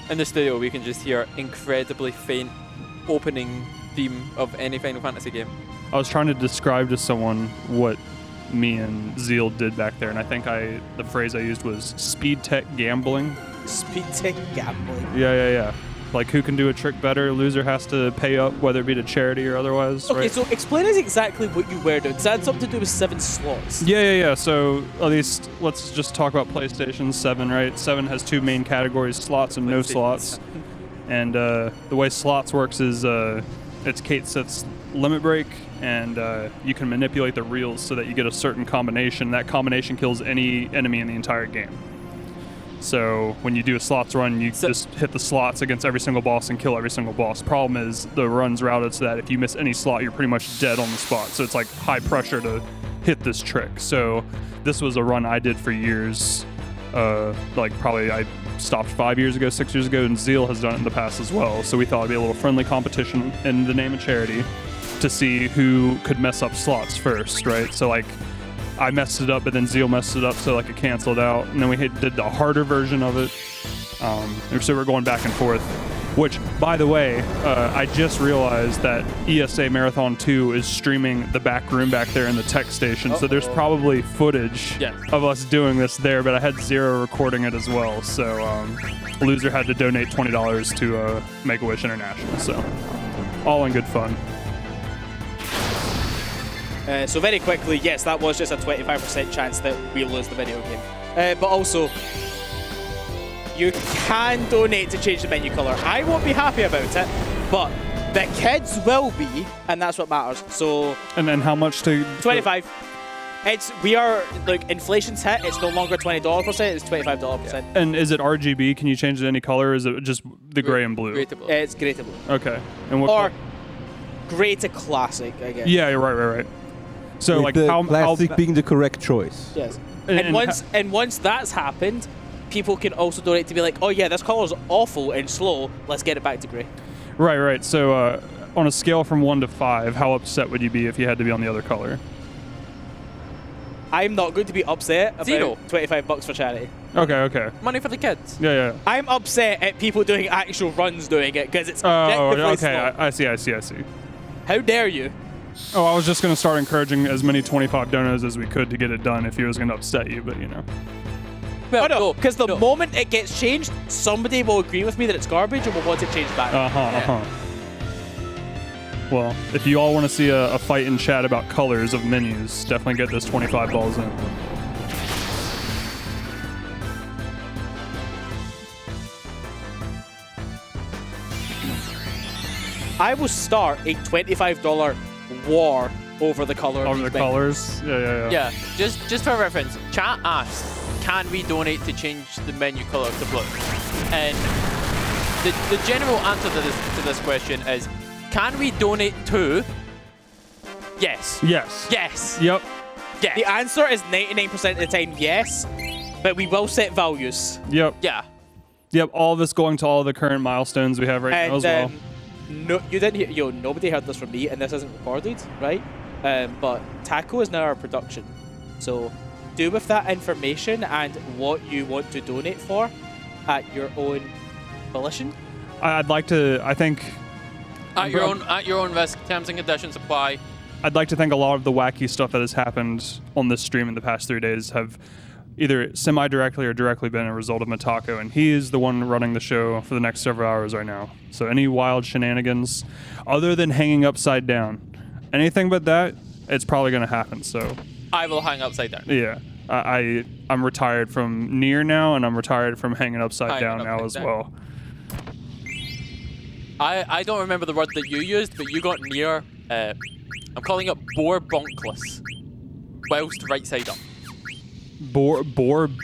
In the studio, we can just hear incredibly faint opening theme of any Final Fantasy game. I was trying to describe to someone what me and Zeal did back there, and I think the phrase I used was speed tech gambling. Speed tech gambling? Yeah. Like, who can do a trick better? Loser has to pay up, whether it be to charity or otherwise. Okay, right? so explain us exactly what you were doing. Does that have something to do with 7 slots? Yeah. So at least let's just talk about PlayStation 7, right? 7 has 2 main categories, slots and no slots. And the way slots works is it's Kate Sith's limit break, and you can manipulate the reels so that you get a certain combination. That combination kills any enemy in the entire game. So when you do a slots run, you just hit the slots against every single boss and kill every single boss. Problem is the run's routed so that if you miss any slot, you're pretty much dead on the spot. So it's like high pressure to hit this trick. So this was a run I did for years. Like probably I stopped 5 years ago, 6 years ago, and Zeal has done it in the past as well. So we thought it'd be a little friendly competition in the name of charity to see who could mess up slots first, right? So like I messed it up, but then Zeal messed it up, so like it canceled out, and then we did the harder version of it. And so we're going back and forth. Which, by the way, I just realized that ESA Marathon 2 is streaming the back room back there in the tech station, so there's probably footage of us doing this there, but I had Zero recording it as well. So Loser had to donate $20 to Make-A-Wish International. So all in good fun. So very quickly, yes, that was just a 25% chance that we lose the video game. But also, you can donate to change the menu color. I won't be happy about it, but the kids will be, and that's what matters. So. And then how much to? 25. Inflation's hit. It's no longer $20%. It's $25%. And is it RGB? Can you change it to any color? Or is it just the gray and blue? Gray to blue. It's gray to blue. Okay. And what? Or gray to classic, I guess. Yeah, right. So with like the how classic being the correct choice. Yes. And once that's happened, people can also donate to be like, oh yeah, this color's awful and slow. Let's get it back to gray. Right. So on a scale from 1 to 5, how upset would you be if you had to be on the other color? I'm not going to be upset about $0. $25 for charity. Okay. Money for the kids. Yeah. I'm upset at people doing actual runs doing it because it's okay. slow. I see. How dare you? Oh, I was just going to start encouraging as many 25 donos as we could to get it done if he was going to upset you, but you know. Well, no, because the moment it gets changed, somebody will agree with me that it's garbage and will want it changed back. Well, if you all want to see a fight in chat about colors of menus, definitely get those 25 balls in. I will start a $25 war over the color. Over the colors? Yeah. Yeah, just for reference, chat asked, can we donate to change the menu color to blue? And the general answer to this question is, can we donate to? Yes. Yes. Yes. Yep. Yeah. The answer is 99% of the time yes, but we will set values. Yep. Yeah. Yep. All this going to all the current milestones we have right now as well. No, you didn't hear. Nobody heard this from me, and this isn't recorded, right? but Taco is now our production. So do with that information and what you want to donate for at your own volition. I'd like to. I think at your own risk. Terms and conditions apply. I'd like to think a lot of the wacky stuff that has happened on this stream in the past 3 days have either semi-directly or directly been a result of Matako, and he is the one running the show for the next several hours right now. So any wild shenanigans, other than hanging upside down, anything but that, it's probably going to happen. So I will hang upside down. Yeah, I'm retired from Nier now, and I'm retired from hanging upside down now as well. I don't remember the word that you used, but you got near. I'm calling it boar bonkless, whilst right side up. Boar.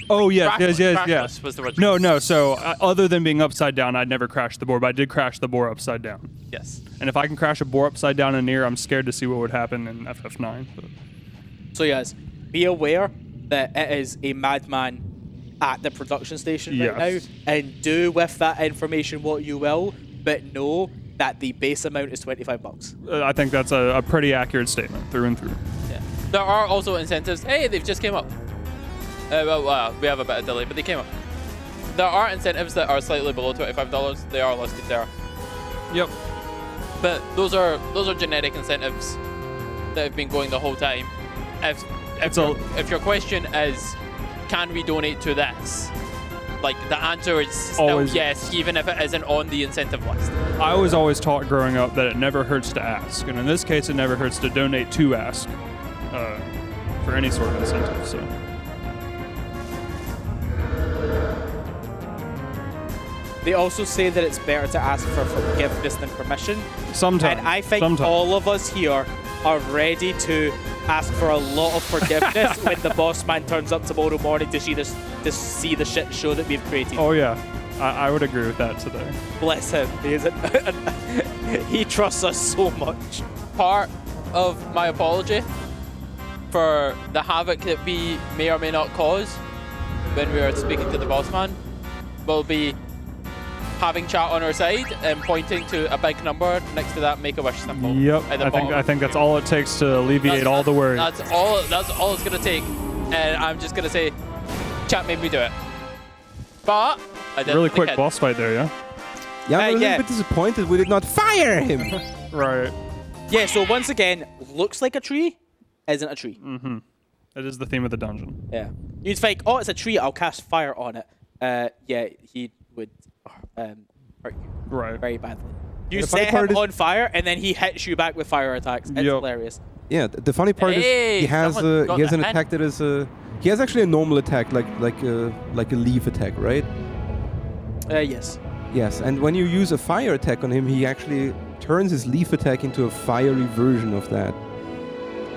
Oh yes. Crashless was the word. No. So other than being upside down, I'd never crashed the boar, but I did crash the boar upside down. Yes. And if I can crash a boar upside down in Nier, I'm scared to see what would happen in FF9. So yes, be aware that it is a madman at the production station right now, and do with that information what you will, but know that the base amount is $25. I think that's a pretty accurate statement through and through. Yeah. There are also incentives. Hey, they've just came up. Well, we have a bit of delay, but they came up. There are incentives that are slightly below $25. They are listed there. Yep. But those are generic incentives that have been going the whole time. If your question is, can we donate to this? Like, the answer is still Always. yes, even if it isn't on the incentive list. I was always taught growing up that it never hurts to ask, and in this case, it never hurts to donate to ask for any sort of incentive. So. They also say that it's better to ask for forgiveness than permission. Sometimes. And I think all of us here are ready to ask for a lot of forgiveness when the boss man turns up tomorrow morning to see the shit show that we've created. Oh yeah, I would agree with that today. Bless him. He trusts us so much. Part of my apology for the havoc that we may or may not cause when we are speaking to the boss man will be having chat on our side and pointing to a big number next to that Make-A-Wish symbol. Yep, I think that's all it takes to alleviate all the worries. That's all it's gonna take, and I'm just gonna say, chat made me do it. But I did really quick boss fight there, yeah. Yeah, I'm a little bit disappointed we did not fire him. Right. Yeah. So once again, looks like a tree, isn't a tree. Mm-hmm. It is the theme of the dungeon. Yeah. You'd think, oh, it's a tree. I'll cast fire on it. Yeah, he would hurt you very badly. You set him on fire, and then he hits you back with fire attacks. It's hilarious. Yeah, the funny part is he has an attack that is he has actually a normal attack like a leaf attack, right? Yes. Yes, and when you use a fire attack on him, he actually turns his leaf attack into a fiery version of that,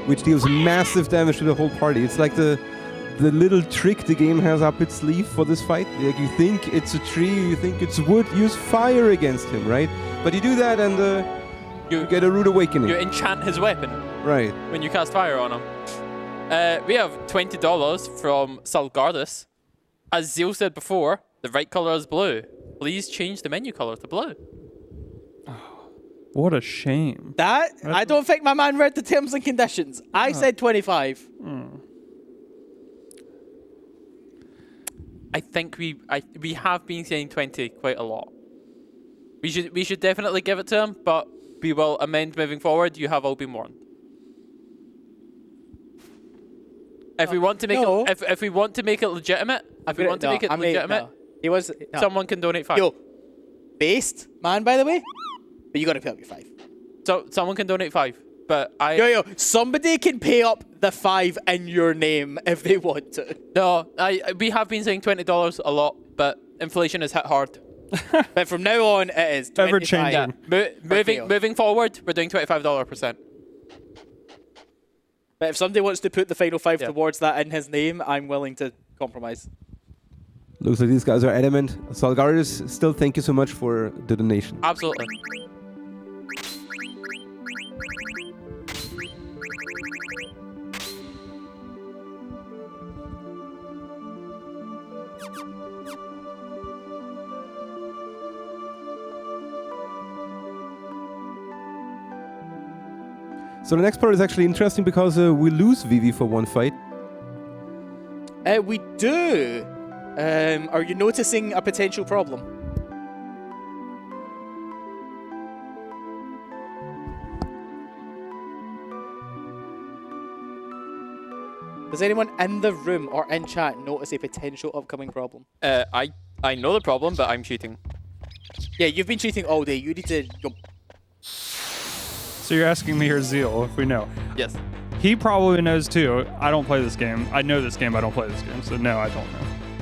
which deals massive damage to the whole party. It's like the little trick the game has up its sleeve for this fight. Like, you think it's a tree, you think it's wood, use fire against him, right? But you do that and you get a rude awakening. You enchant his weapon. Right. When you cast fire on him. We have $20 from Salgardus. As Zeal said before, the right color is blue. Please change the menu color to blue. What a shame. I don't think my man read the terms and conditions. I said 25. I think we have been saying 20 quite a lot. We should definitely give it to him, but we will amend moving forward. You have all been warned. If we want to make it, if we want to make it legitimate, He was someone can donate 5. Yo, based man, by the way, but you gotta pay up your 5. So someone can donate 5, but somebody can pay up the 5 in your name if they want to. No, we have been saying $20 a lot, but inflation has hit hard. But from now on, it is 25. Ever changing. Moving forward, we're doing $25%. But if somebody wants to put the final 5 towards that in his name, I'm willing to compromise. Looks like these guys are adamant. Salgardus, still thank you so much for the donation. Absolutely. So the next part is actually interesting because we lose Vivi for one fight. We do. Are you noticing a potential problem? Does anyone in the room or in chat notice a potential upcoming problem? I know the problem, but I'm cheating. Yeah, you've been cheating all day. You need to go. So you're asking me or Zeal if we know? Yes. He probably knows too. I don't play this game. I know this game, I don't play this game. So no, I don't know.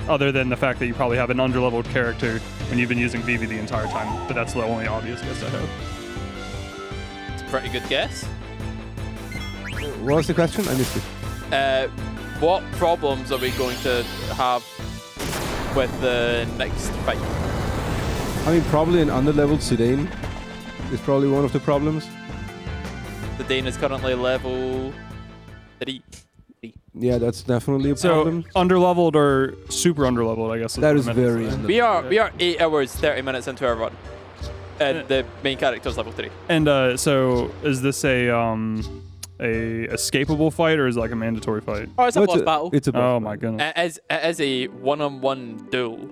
Other than the fact that you probably have an underleveled character and you've been using Vivi the entire time, but that's the only obvious guess I have. It's a pretty good guess. What was the question? I missed it. What problems are we going to have with the next fight? I mean, probably an underleveled Zidane is probably one of the problems. The Dane is currently level 3. Yeah, that's definitely a problem. So underleveled or super underleveled, I guess. That is very We are 8 hours 30 minutes into our run. And the main character is level 3. And so is this a escapable fight or is it like a mandatory fight? Oh, it's a boss battle. It's a boss Oh my goodness. It is a one-on-one duel.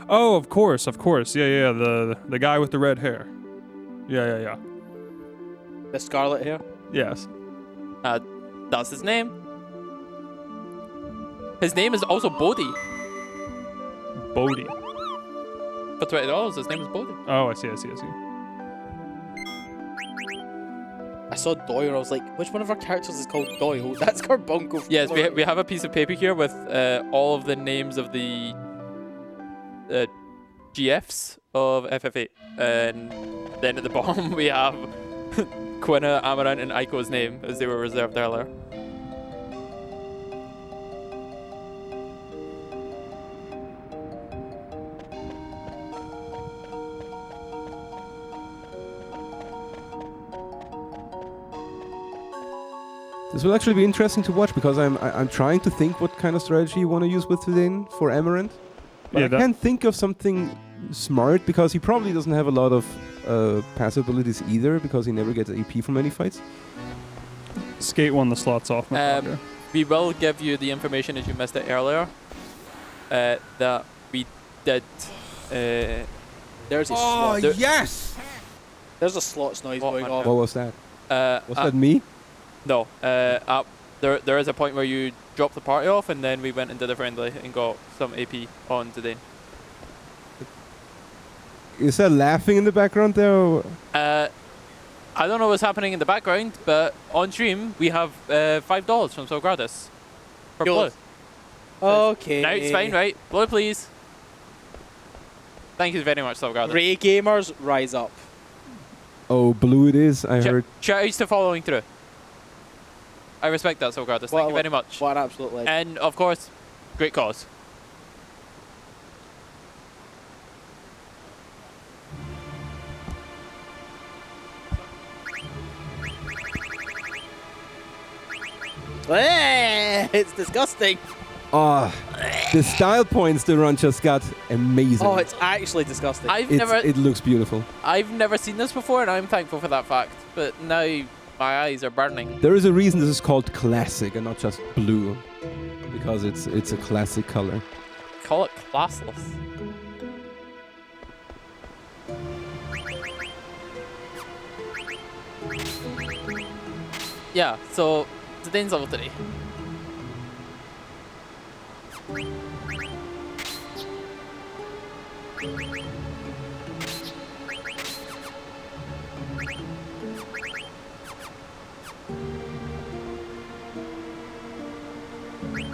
Oh, of course. Yeah. The guy with the red hair. Yeah. The scarlet hair? Yes. That's his name. His name is also Bodhi. Bodhi. For $20, his name is Bodhi. Oh, I see. I saw Doyle and I was like, which one of our characters is called Doyle? That's Carbuncle. Yes, we have a piece of paper here with all of the names of the GFs of FF8. And then at the bottom we have Quina, Amaranth, and Aiko's name as they were reserved earlier. This will actually be interesting to watch because I'm trying to think what kind of strategy you want to use with Zidane for Amaranth. But I can't think of something smart because he probably doesn't have a lot of passive abilities either because he never gets AP from any fights. Skate won the slots off. We will give you the information if you missed it earlier. That we did. There's a slot. Yes! There's a slots noise going on. What was that? Was that me? No. There is a point where you drop the party off, and then we went into the friendly and got some AP on Zidane. Is that laughing in the background there? Or? I don't know what's happening in the background, but on stream we have $5 from Sogradis for blue. Okay. No, it's fine, right? Blue, please. Thank you very much, Sogradis. Ray gamers, rise up. Oh, blue it is. I heard. Shout outs to following through. I respect that, Sogradis. Thank you very much. What an absolute legend. And of course, great cause. It's disgusting. Oh, the style points the run just got amazing. Oh, it's actually disgusting. It looks beautiful. I've never seen this before, and I'm thankful for that fact. But now my eyes are burning. There is a reason this is called classic and not just blue, because it's a classic color. Call it classless. Yeah, so Zidane's level 3.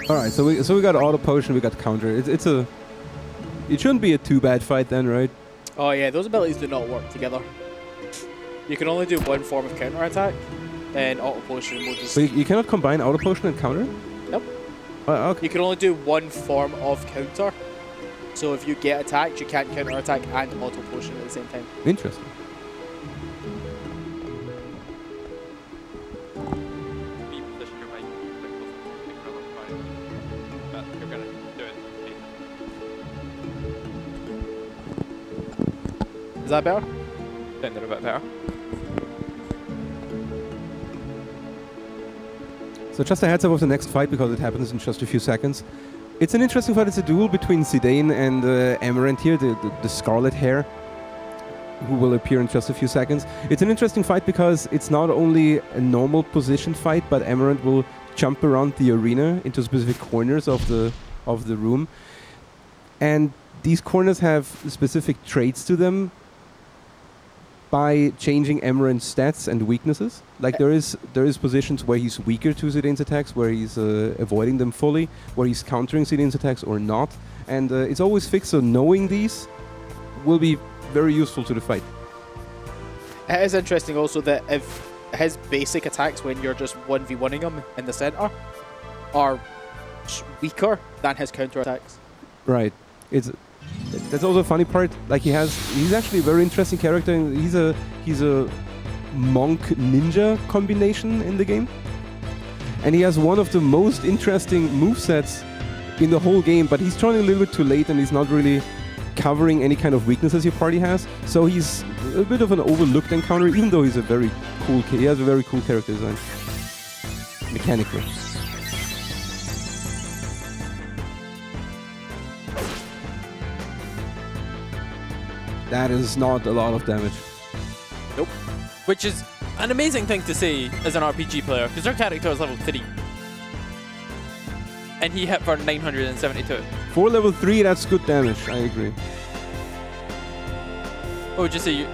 All right, so we got auto potion, we got counter. It shouldn't be a too bad fight then, right? Oh yeah, those abilities do not work together. You can only do one form of counter attack, and auto potion will just. So you cannot combine auto potion and counter? Nope. Okay. You can only do one form of counter. So if you get attacked, you can't counter attack and auto potion at the same time. Interesting. Is that better? Sounded a bit better. So just a heads up of the next fight because it happens in just a few seconds. It's an interesting fight. It's a duel between Zidane and Amaranth here, the Scarlet Hair, who will appear in just a few seconds. It's an interesting fight because it's not only a normal position fight, but Amaranth will jump around the arena into specific corners of the room. And these corners have specific traits to them by changing Amaranth's stats and weaknesses. Like there is positions where he's weaker to Zidane's attacks, where he's avoiding them fully, where he's countering Zidane's attacks or not. And it's always fixed, so knowing these will be very useful to the fight. It is interesting also that if his basic attacks when you're just 1v1ing him in the center are weaker than his counter attacks. Right. That's also a funny part. Like he's actually a very interesting character. And he's a monk ninja combination in the game, and he has one of the most interesting movesets in the whole game. But he's trying a little bit too late, and he's not really covering any kind of weaknesses your party has. So he's a bit of an overlooked encounter, even though he's a very cool. He has a very cool character design mechanically. That is not a lot of damage. Nope. Which is an amazing thing to say as an RPG player, because our character is level 3. And he hit for 972. For level 3, that's good damage, I agree. What would you say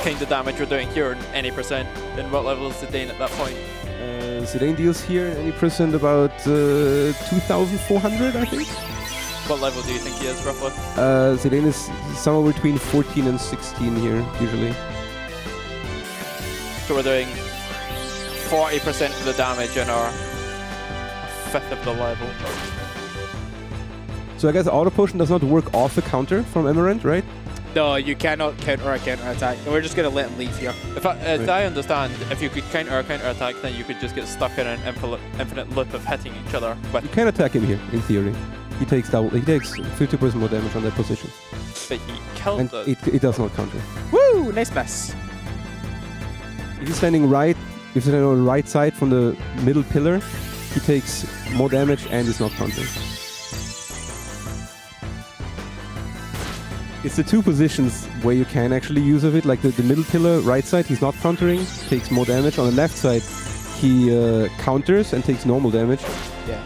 kind of damage you're doing here, any percent? And what level is Zidane at that point? Zidane deals here any percent about 2,400, I think. What level do you think he is, roughly? Zidane is somewhere between 14 and 16 here, usually. So we're doing 40% of the damage in our fifth of the level. So I guess Auto Potion does not work off a counter from Amaranth, right? No, you cannot counter a counter attack. We're just going to let him leave here. As I understand, if you could counter a counter attack, then you could just get stuck in an infinite loop of hitting each other. But you can attack him here, in theory. He takes 50% more damage on that position. But he killed and it does not counter. Woo! Nice miss. If he's standing right, if he's standing on the right side from the middle pillar, he takes more damage and is not countering. It's the two positions where you can actually use of it, like the middle pillar, right side, he's not countering, takes more damage. On the left side, he counters and takes normal damage. Yeah.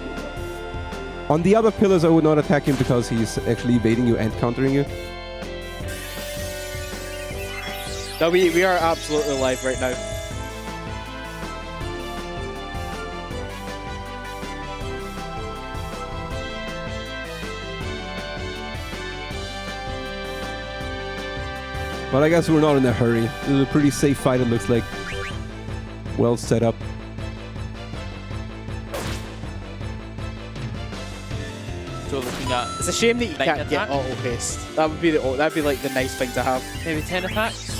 On the other pillars, I would not attack him because he's actually evading you and countering you. No, we are absolutely live right now. But I guess we're not in a hurry. This is a pretty safe fight, it looks like. Well set up. So looking at, it's a shame that you can't get auto haste. That would be that'd be like the nice thing to have. Maybe 10 attacks.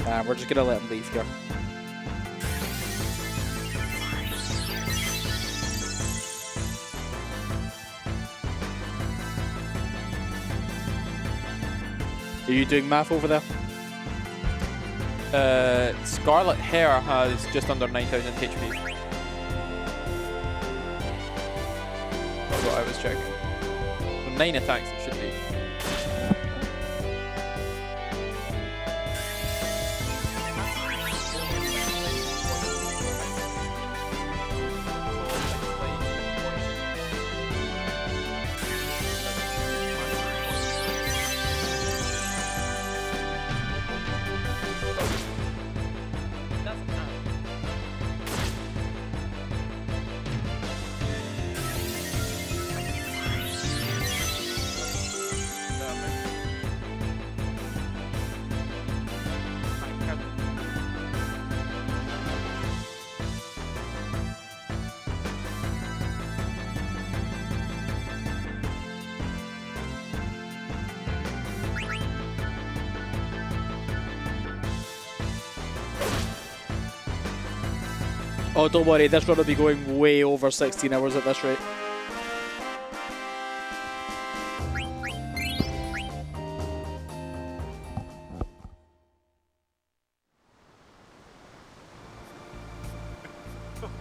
Nah, we're just gonna let him leave here. Are you doing math over there? Scarlet Hair has just under 9,000 HP. That's what I was checking. So 9 attacks it should be. Oh, don't worry, this run will be going way over 16 hours at this rate. Well,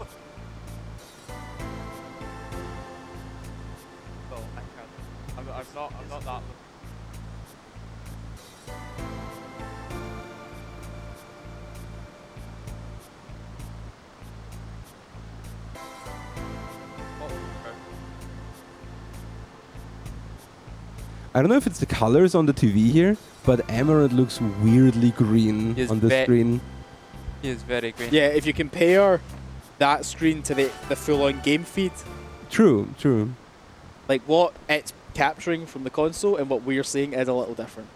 I can't. I'm not that. I don't know if it's the colors on the TV here, but Emerald looks weirdly green on the screen. He is very green. Yeah, if you compare that screen to the full-on game feed, True, true. like what it's capturing from the console and what we're seeing is a little different.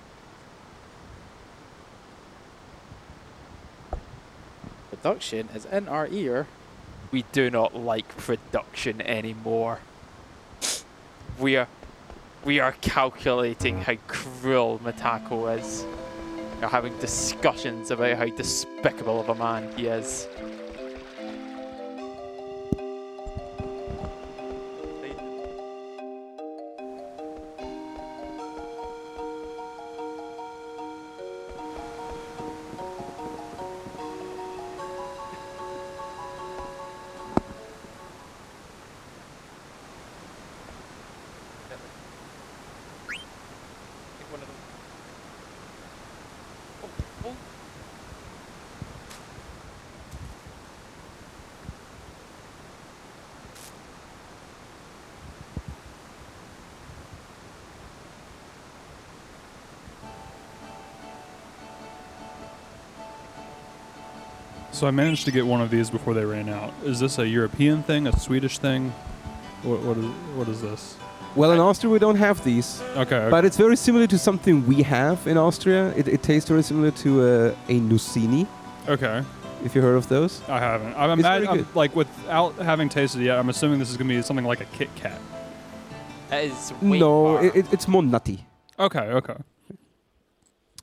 Production is in our ear. We do not like production anymore. We are calculating how cruel Mitako is. We're having discussions about how despicable of a man he is. So I managed to get one of these before they ran out. Is this a European thing, a Swedish thing? What is this? Well, in Austria we don't have these. Okay. But it's very similar to something we have in Austria. It tastes very similar to a Nussini. Okay. If you heard of those? I haven't. It's like without having tasted it yet, I'm assuming this is going to be something like a Kit Kat. That is No, it's more nutty. Okay, okay.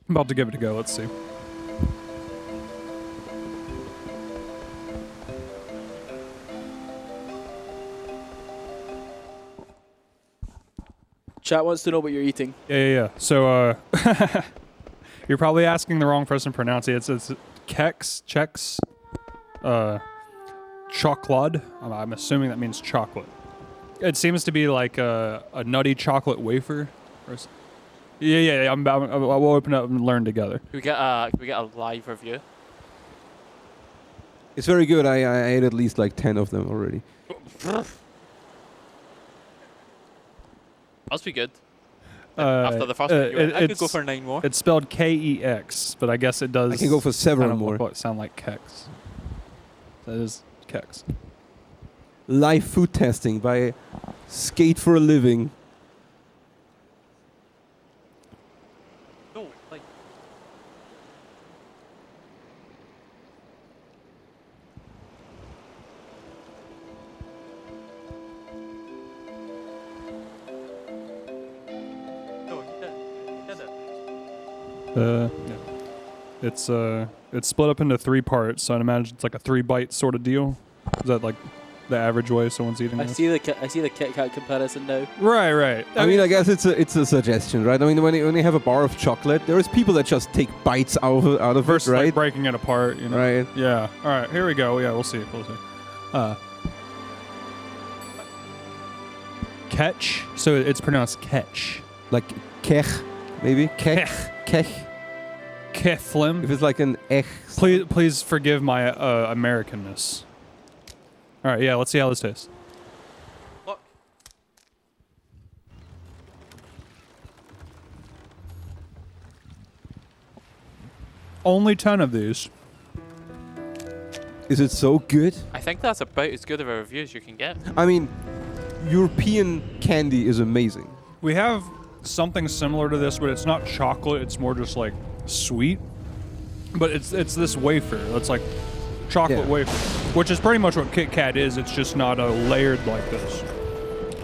I'm about to give it a go. Let's see. Chat wants to know what you're eating. Yeah. So, you're probably asking the wrong person to pronounce it. It's Chex, chocolate. I'm assuming that means chocolate. It seems to be like a nutty chocolate wafer. Yeah. We'll open it up and learn together. Can we get a live review? It's very good. I ate at least like 10 of them already. Must be good. After the first one, I could go for 9 more. It's spelled K-E-X, but I guess it does. I can go for several kind of more. What sound like Kex. That is Kex. Live food testing by Skate for a Living. No, like. Yeah. It's split up into 3 parts, so I'd imagine it's like a 3-bite sort of deal. Is that like the average way someone's eating I this? see the Kit Kat comparison now. Right. I mean, I guess it's a suggestion, right? I mean, when you have a bar of chocolate, there's people that just take bites out of Versus it, right? like breaking it apart, you know. Right. Yeah. All right, here we go. Yeah, we'll see. Ketch. So it's pronounced ketch. Like kech, maybe? Kech. Keflim. If it's like an ech. Please forgive my Americanness. All right, yeah, let's see how this tastes. Look. Only 10 of these. Is it so good? I think that's about as good of a review as you can get. I mean, European candy is amazing. We have something similar to this, but it's not chocolate. It's more just like sweet. But it's this wafer. It's like chocolate wafer, which is pretty much what Kit Kat is. It's just not layered like this.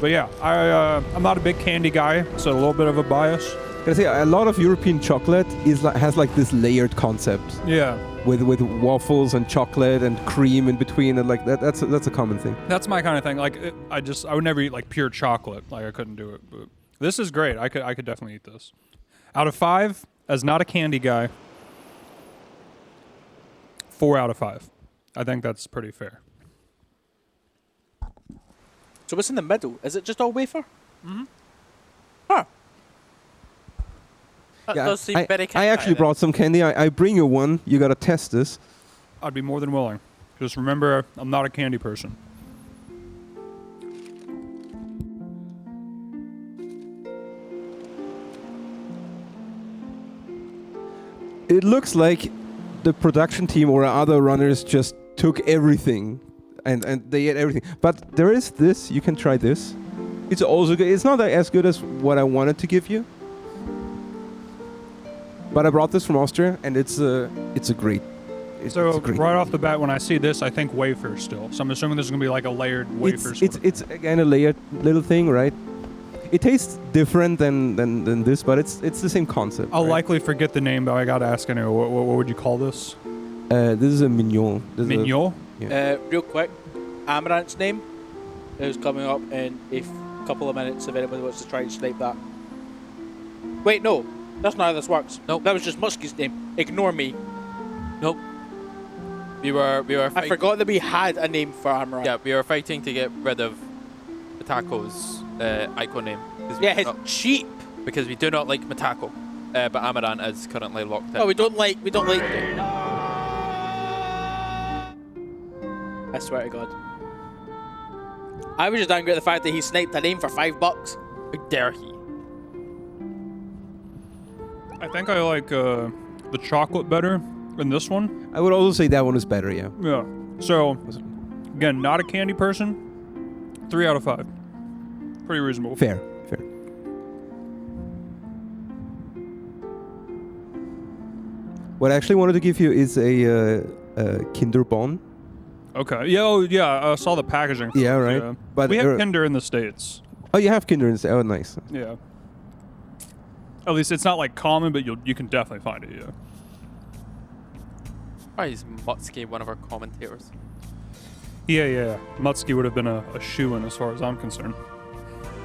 But yeah, I'm not a big candy guy, so a little bit of a bias. Can I say a lot of European chocolate has like this layered concept. Yeah. With waffles and chocolate and cream in between, and like that's a common thing. That's my kind of thing. Like I would never eat like pure chocolate. Like I couldn't do it. But this is great. I could definitely eat this. Out of 5, as not a candy guy, 4 out of 5. I think that's pretty fair. So what's in the middle? Is it just all wafer? Mm-hmm. Huh. That Yeah, does seem very I actually brought some candy. I bring you one. You gotta test this. I'd be more than willing. Just remember, I'm not a candy person. It looks like the production team or other runners just took everything, and they ate everything. But there is this. You can try this. It's also good. It's not as good as what I wanted to give you. But I brought this from Austria, and it's a great. So it's great. right off the bat, when I see this, I think wafer still. So I'm assuming this is gonna be like a layered wafer. It's again a layered little thing, right? It tastes different than this, but it's the same concept. I'll right? likely forget the name, but I gotta ask anyway. What would you call this? This is a mignon. Mignon? Real quick, Amaranth's name is coming up in a couple of minutes if anybody wants to try and snipe that. Wait, no. That's not how this works. Nope. That was just Muskie's name. Ignore me. Nope. We were. I forgot that we had a name for Amaranth. Yeah, we were fighting to get rid of Matako's icon name. Yeah, it's cheap. Because we do not like Matako, but Amaranth is currently locked in. Oh, we don't like. I swear to God. I was just angry at the fact that he sniped a name for $5. How dare he? I think I like the chocolate better than this one. I would also say that one is better, yeah. Yeah. So, again, not a candy person. 3 out of 5. Pretty reasonable. Fair. What I actually wanted to give you is a Kinder Bon. Okay. Yeah. Oh, yeah. I saw the packaging. Yeah, right. Yeah. But we have Kinder in the States. Oh, you have Kinder in the States. Oh, nice. Yeah. At least it's not like common, but you can definitely find it. Yeah. Why is Mutsuki one of our commentators? Yeah. Mutsuki would have been a shoo-in as far as I'm concerned.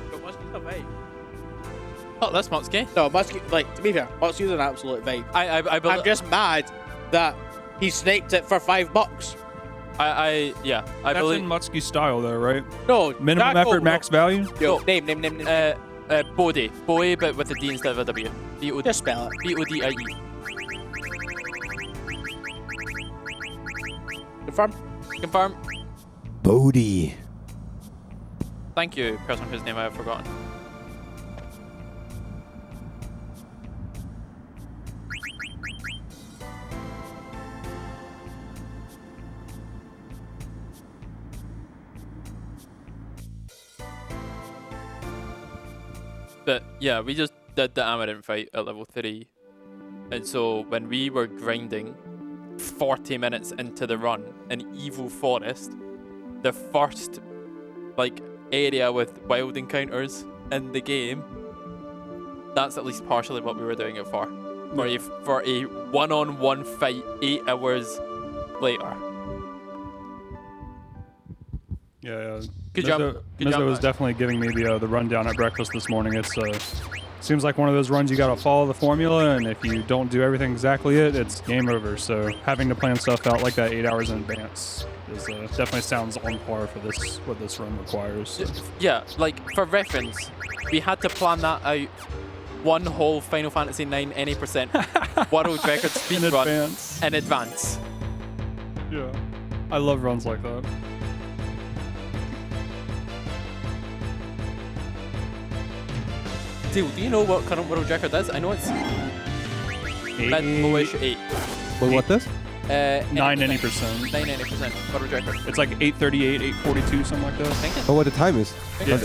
But Mutsuki's a vape. Oh, that's Mutsuki. No, Mutsuki, like, to be fair, Mutsuki's an absolute vape. I'm just mad that he snaked it for $5. That's believe in Mutsuki style, though, right? No. Minimum effort, max value. Yo, name. Bodie, but with a D instead of a W. Just spell it. B-O-D-I-E. Confirm. Bodhi. Thank you, person whose name I have forgotten. But yeah, we just did the Amaranth fight at level 3. And so when we were grinding 40 minutes into the run in Evil Forest, the first area with wild encounters in the game, that's at least partially what we were doing it for. For a one-on-one fight 8 hours later. Yeah. Good job. Mizzow was definitely giving me the rundown at breakfast this morning. It's seems like one of those runs you gotta follow the formula, and if you don't do everything exactly it's game over. So having to plan stuff out like that 8 hours in advance is definitely sounds on par for what this run requires. So. Yeah, for reference, we had to plan that out one whole Final Fantasy IX any percent world record speed run in advance. Yeah, I love runs like that. Do you know what current world record is? I know it's mid-lowish 8. Well, what this? 9 any percent. 9 any percent world record. It's like 838, 842, something like that. I think Oh, what the time is? Yeah.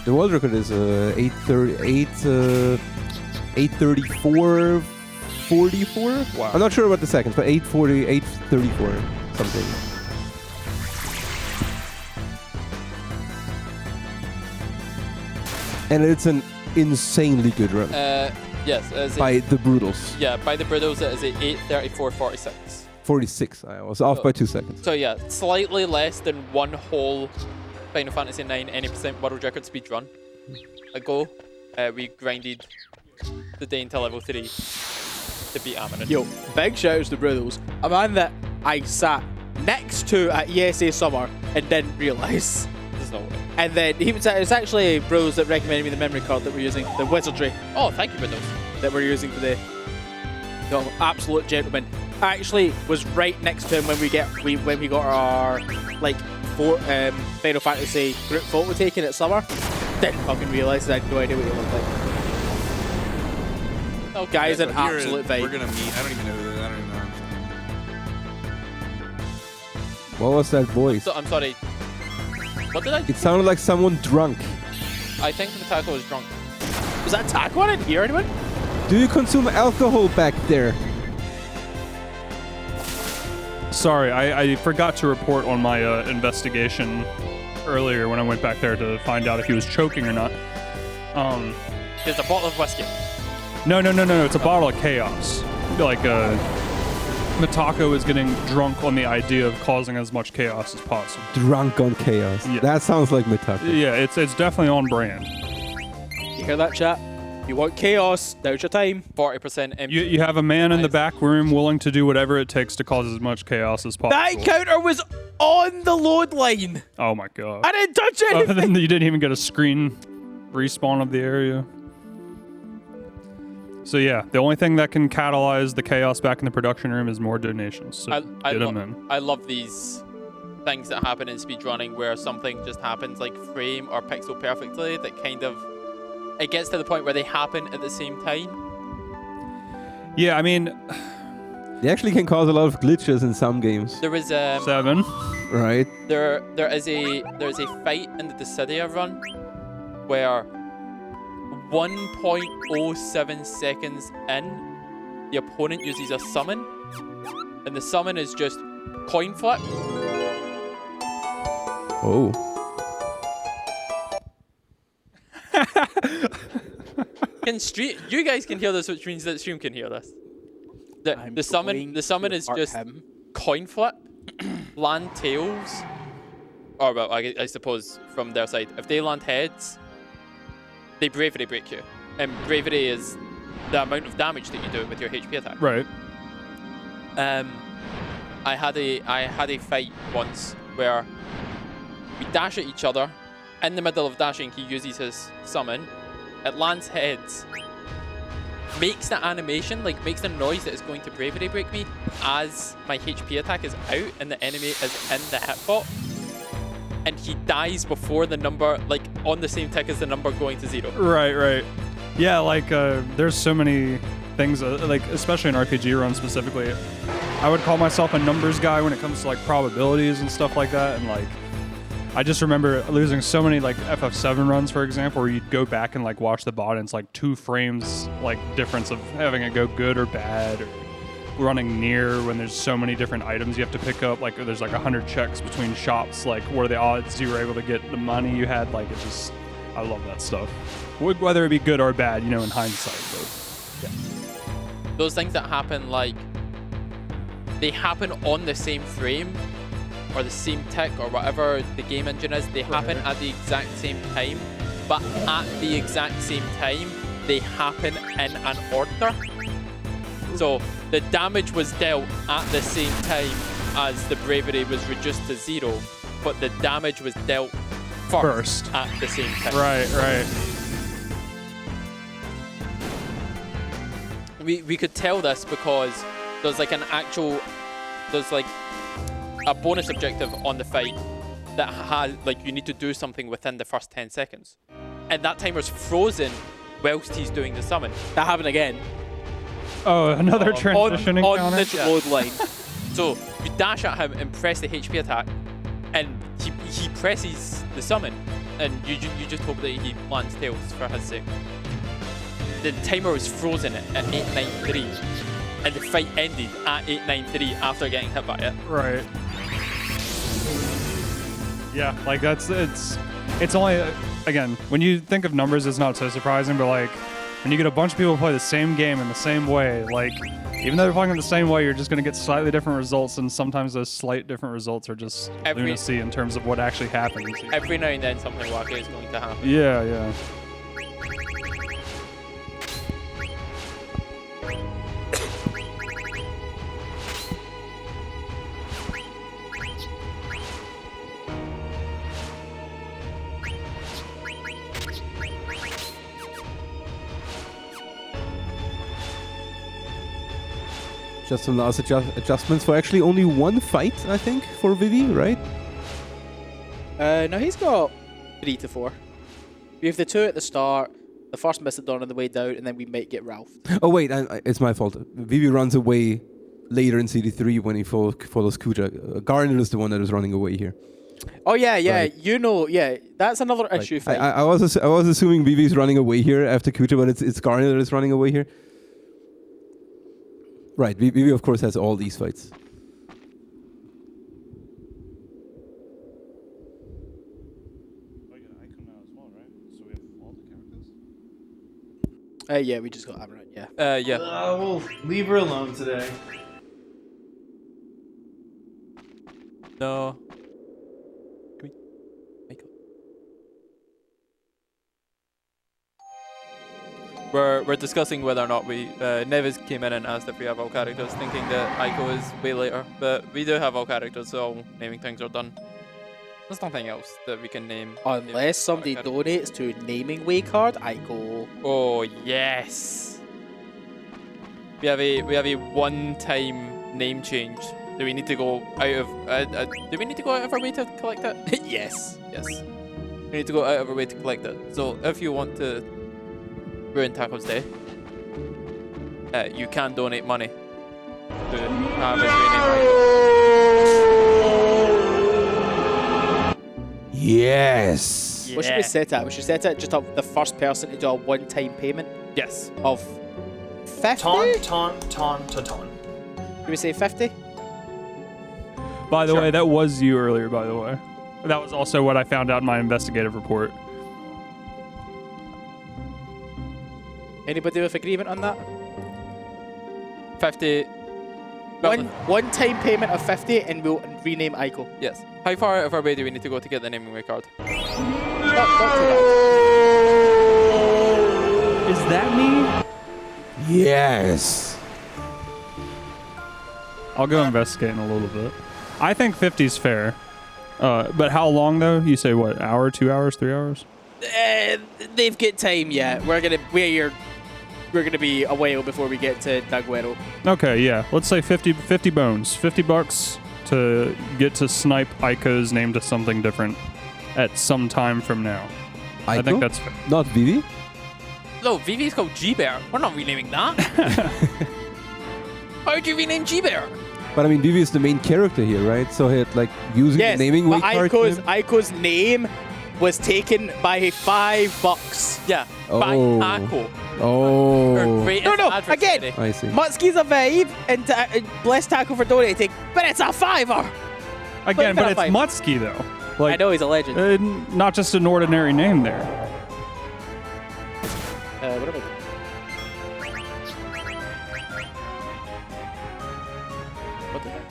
The world record is 8:34, 44. Wow. I'm not sure about the seconds, but 8:40, 8:34, something. And it's an insanely good run. Yes. By the Brutals. Yeah, by the Brutals it is a 8:34.46. 46. I was off by 2 seconds. So yeah, slightly less than one whole Final Fantasy IX any percent world record speed run ago. We grinded the day until level 3 to beat Amaranth. Yo, big shout outs to Brutals. A man that I sat next to at ESA Summer and didn't realise. There's no way. And then it's actually Bros that recommended me the memory card that we're using, the Wizardry. Oh, thank you for those. That we're using today. No, absolute gentleman. I actually was right next to him when we got our like Final Fantasy group photo taken at summer. Didn't fucking realise I had no idea what he looked like. Oh, guy's an absolute vibe. We're gonna meet. I don't even know who. I don't even know. What was that voice? So, I'm sorry. What did I? It sounded like someone drunk. I think the taco was drunk. Was that taco? I didn't hear anyone. Do you consume alcohol back there? Sorry, I forgot to report on my investigation earlier when I went back there to find out if he was choking or not. There's a bottle of whiskey. No. It's a bottle of chaos. Like, Mitako is getting drunk on the idea of causing as much chaos as possible. Drunk on chaos. Yeah. That sounds like Mitako. Yeah, it's definitely on brand. You hear that, chat? You want chaos? Now's your time. 40% empty. You have a man in the back room willing to do whatever it takes to cause as much chaos as possible. That encounter was on the load line. Oh my god. I didn't touch anything. Other than you didn't even get a screen respawn of the area. So yeah, the only thing that can catalyze the chaos back in the production room is more donations. So get them in. I love these things that happen in speedrunning where something just happens like frame or pixel perfectly that kind of... It gets to the point where they happen at the same time. Yeah, I mean... They actually can cause a lot of glitches in some games. There is 7. Right. There's a fight in the Dissidia run where 1.07 seconds in, the opponent uses a summon, and the summon is just coin flip. Oh. You guys can hear this, which means that stream can hear this. The summon is just coin flip, land tails, or well, I suppose from their side, if they land heads, they bravery break you, and bravery is the amount of damage that you do with your HP attack. Right. I had a fight once where we dash at each other. In the middle of dashing, he uses his summon. It lands heads. Makes the animation, like makes the noise that is going to bravery break me as my HP attack is out and the enemy is in the hitbot. And he dies before the number, like on the same tick as the number going to 0. Right. Yeah, like there's so many things, like especially in RPG runs specifically. I would call myself a numbers guy when it comes to like probabilities and stuff like that, and like I just remember losing so many like FF7 runs, for example, where you'd go back and like watch the bot and it's like 2 frames like difference of having it go good or bad, or running near when there's so many different items you have to pick up. Like there's like 100 checks between shops, like where the odds you were able to get the money you had. Like it just, I love that stuff. Whether it be good or bad, you know, in hindsight. But yeah. Those things that happen, like they happen on the same frame or the same tick or whatever the game engine is, they happen at the exact same time, but at the exact same time, they happen in an order. So the damage was dealt at the same time as the bravery was reduced to 0, but the damage was dealt first at the same time. Right. We could tell this because there's like there's like a bonus objective on the fight that has like you need to do something within the first 10 seconds. And that timer's frozen whilst he's doing the summon. That happened again. Oh, another transition encounter? On this load line. So you dash at him and press the HP attack, and he presses the summon, and you just hope that he lands tails for his sake. The timer was frozen at 893, and the fight ended at 893 after getting hit by it. Right. Yeah, like it's only, again, when you think of numbers, it's not so surprising, but like when you get a bunch of people play the same game in the same way, like even though they're playing in the same way, you're just going to get slightly different results, and sometimes those slight different results are just lunacy in terms of what actually happens. Every now and then something wacky is going to happen. Yeah. Just some last adjustments for actually only one fight, I think, for Vivi, right? No, he's got 3 to 4. We have the 2 at the start, the first Mistodon on the way down, and then we might get Ralph. Oh wait, it's my fault. Vivi runs away later in CD3 when he follows Kuja. Garnet is the one that is running away here. Oh yeah, Right. you know, that's another issue. I was assuming Vivi's running away here after Kuja, but it's Garnet that is running away here. Right, Vivi of course has all these fights. Yeah, we just got Amaranth, yeah. Yeah. We'll leave her alone today. No. We're discussing whether or not we... Nevis came in and asked if we have all characters, thinking that Aiko is way later. But we do have all characters, so all naming things are done. There's nothing else that we can name. Unless somebody donates to naming way card, Aiko. Oh, yes. We have a one-time name change. Do we need to go out of... do we need to go out of our way to collect it? Yes. Yes. We need to go out of our way to collect it. So if you want to ruin Taco's day, you can donate money to have his rename. Yes. What should we set at? We should set it just the first person to do a one-time payment. Yes. Of 50? Ton. Do we say 50? By the way, that was you earlier, by the way. That was also what I found out in my investigative report. Anybody with agreement on that? 50. One-time payment of 50 and we'll rename Aiko. Yes. How far out of our way do we need to go to get the naming way card? Not too Is that me? Yes. I'll go investigate in a little bit. I think 50 is fair. But how long though? You say what? Hour, 2 hours, 3 hours? They've got time, yeah. We're gonna be a while before we get to Daguero. Okay, yeah. Let's say 50 bones. $50 to get to snipe Aiko's name to something different at some time from now. I think that's fair. Not Vivi? No, Vivi's called G-Bear. We're not renaming that. Why would you rename G-Bear? But I mean, Vivi is the main character here, right? So he had like using the naming way card. Aiko's name was taken by $5. Yeah, by Taco. Oh. No, again, I see. Mutsky's a vibe, and bless Taco for donating, but it's a $5. Again, but it's Mutsky though. Like, I know he's a legend. Not just an ordinary name there. What am I doing? What the heck?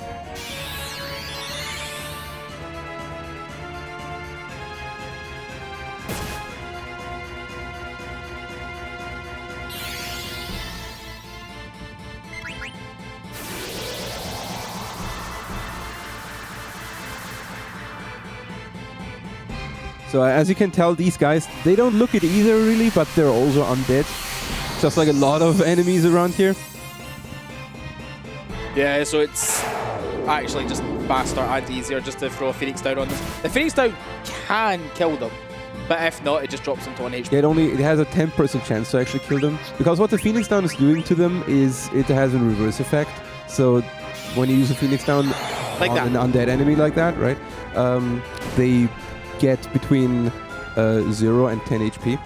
So as you can tell, these guys, they don't look it either really, but they're also undead. Just like a lot of enemies around here. Yeah, so it's actually just faster and easier just to throw a Phoenix down on them. The Phoenix down can kill them, but if not, it just drops them to 1 HP. Yeah, it has a 10% chance to actually kill them. Because what the Phoenix Down is doing to them is it has a reverse effect. So when you use a Phoenix Down like on an undead enemy like that, right? They get between 0 and 10 HP.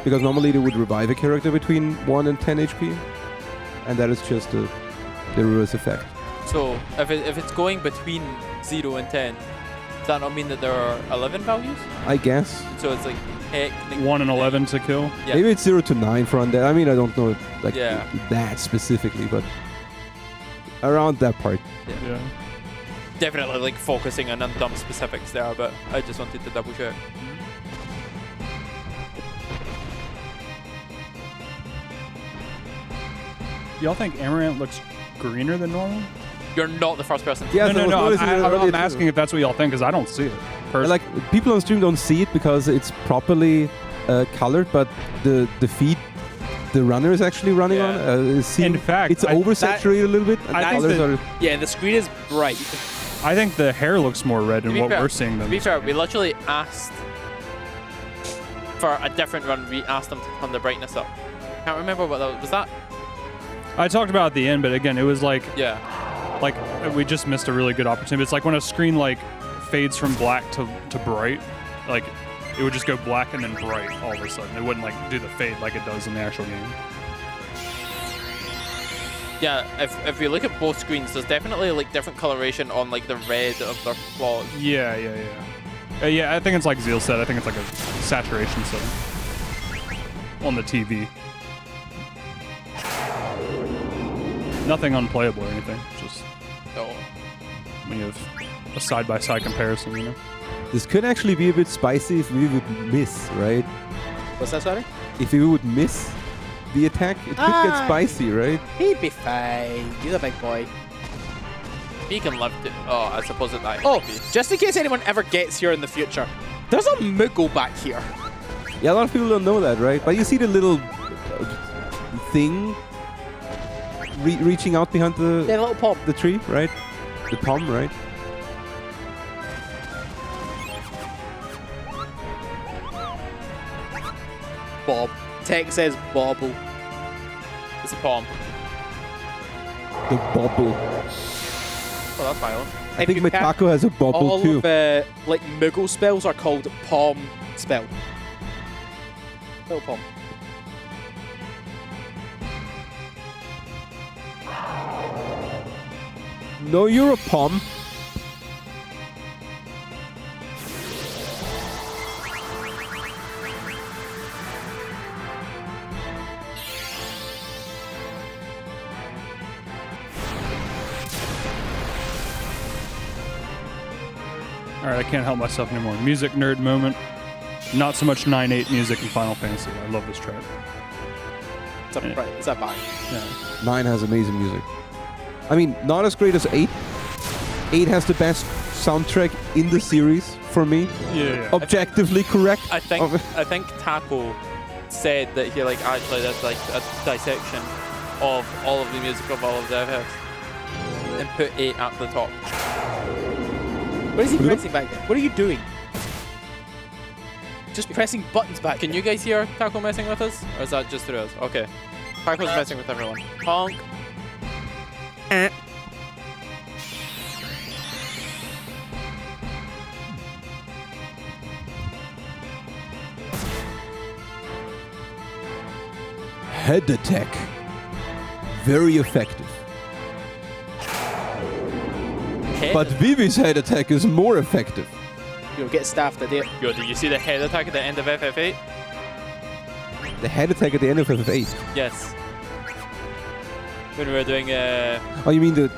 Because normally they would revive a character between 1 and 10 HP. And that is just the reverse effect. So if it's going between 0 and 10, does that not mean that there are 11 values? I guess. So it's like 1 and 11 to kill? Yeah. Maybe it's 0 to 9 for undead. I mean, I don't know like Yeah. that specifically, but around that part. Yeah. Definitely like focusing on dumb specifics there, but I just wanted to double check. Y'all think Amaranth looks greener than normal? You're not the first person. Yeah, No. I'm asking if that's what y'all think, because I don't see it. Like people on stream don't see it because it's properly colored, but the feed the runner is actually running on. In fact, it's oversaturated a little bit. And I think colors yeah, the screen is bright. I think the hair looks more red than what we're seeing. To be fair, we literally asked for a different run. We asked them to turn the brightness up. Can't remember what that was. Was that? I talked about it at the end, but again, it was like like we just missed a really good opportunity. It's like when a screen like fades from black to bright, like it would just go black and then bright all of a sudden. It wouldn't like do the fade like it does in the actual game. Yeah, if we look at both screens, there's definitely like different coloration on like the red of their claws. Yeah. Yeah, I think it's like Zeal said. I think it's like a saturation setting on the TV. Nothing unplayable or anything. Just when you have a side-by-side comparison, you know. This could actually be a bit spicy if we would miss, right? What's that, sorry? If we would miss the attack, it could get spicy, right? He'd be fine. He's a big boy. He can live to... Oh, I suppose it died. Oh, just in case anyone ever gets here in the future, there's a Moogle back here. Yeah, a lot of people don't know that, right? But you see the little thing reaching out behind the little pom. The tree, right? The pom, right? Bob. Tech says bobble. It's a pom. The bobble. Oh, that's violent. I think Mitako has a bobble all too. All of like Moogle spells are called pom spell. Little pom. No, you're a pom. All right, I can't help myself anymore. Music nerd moment. Not so much 9/8 music in Final Fantasy. I love this track. It's a vibe. Yeah. 9 has amazing music. I mean, not as great as 8. 8 has the best soundtrack in the series for me. Yeah. Objectively correct. I think Taco said that he like actually did like a dissection of all of the music of all of the FFs and put 8 at the top. What is he pressing back there? What are you doing? Just pressing buttons back. Can you guys hear Taco messing with us? Or is that just through us? Okay. Taco's messing with everyone. Honk. Head attack. Very effective. But Vivi's head attack is more effective. You'll get staffed at it. Yo, did you see the head attack at the end of FF8? The head attack at the end of FF8? Yes. When we were doing Oh, you mean the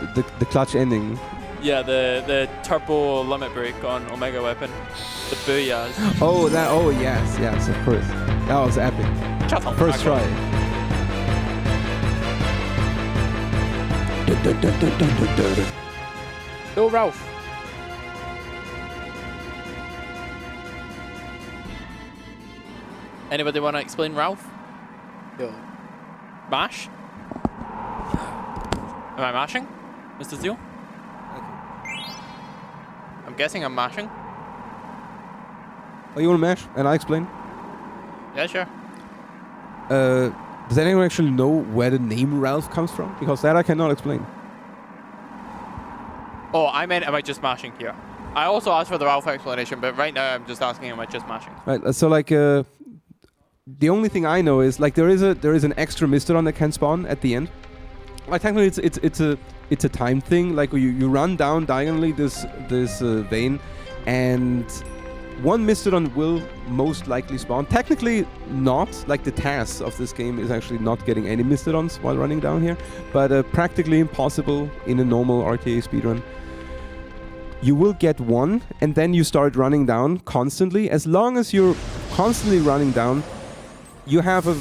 clutch ending? yeah, the turbo limit break on Omega Weapon. The booyahs. Oh, that. Oh, yes, of course. That was epic. Shut up, First try. Go, Ralph. Anybody want to explain Ralph? No. Mash? Am I mashing, Mr. Zeal? I'm guessing I'm mashing. Oh, you want to mash? And I explain? Yeah, sure. Does anyone actually know where the name Ralph comes from? Because that I cannot explain. Oh, I meant am I just mashing here? I also asked for the Ralph explanation, but right now I'm just asking am I just mashing? Right. So like, the only thing I know is like there is an extra Mistodon that can spawn at the end. Like technically it's a time thing. Like you run down diagonally this vein, and one Mistodon will most likely spawn. Technically not. Like the task of this game is actually not getting any Mistodons while running down here, but practically impossible in a normal RTA speedrun. You will get one, and then you start running down constantly. As long as you're constantly running down, you have a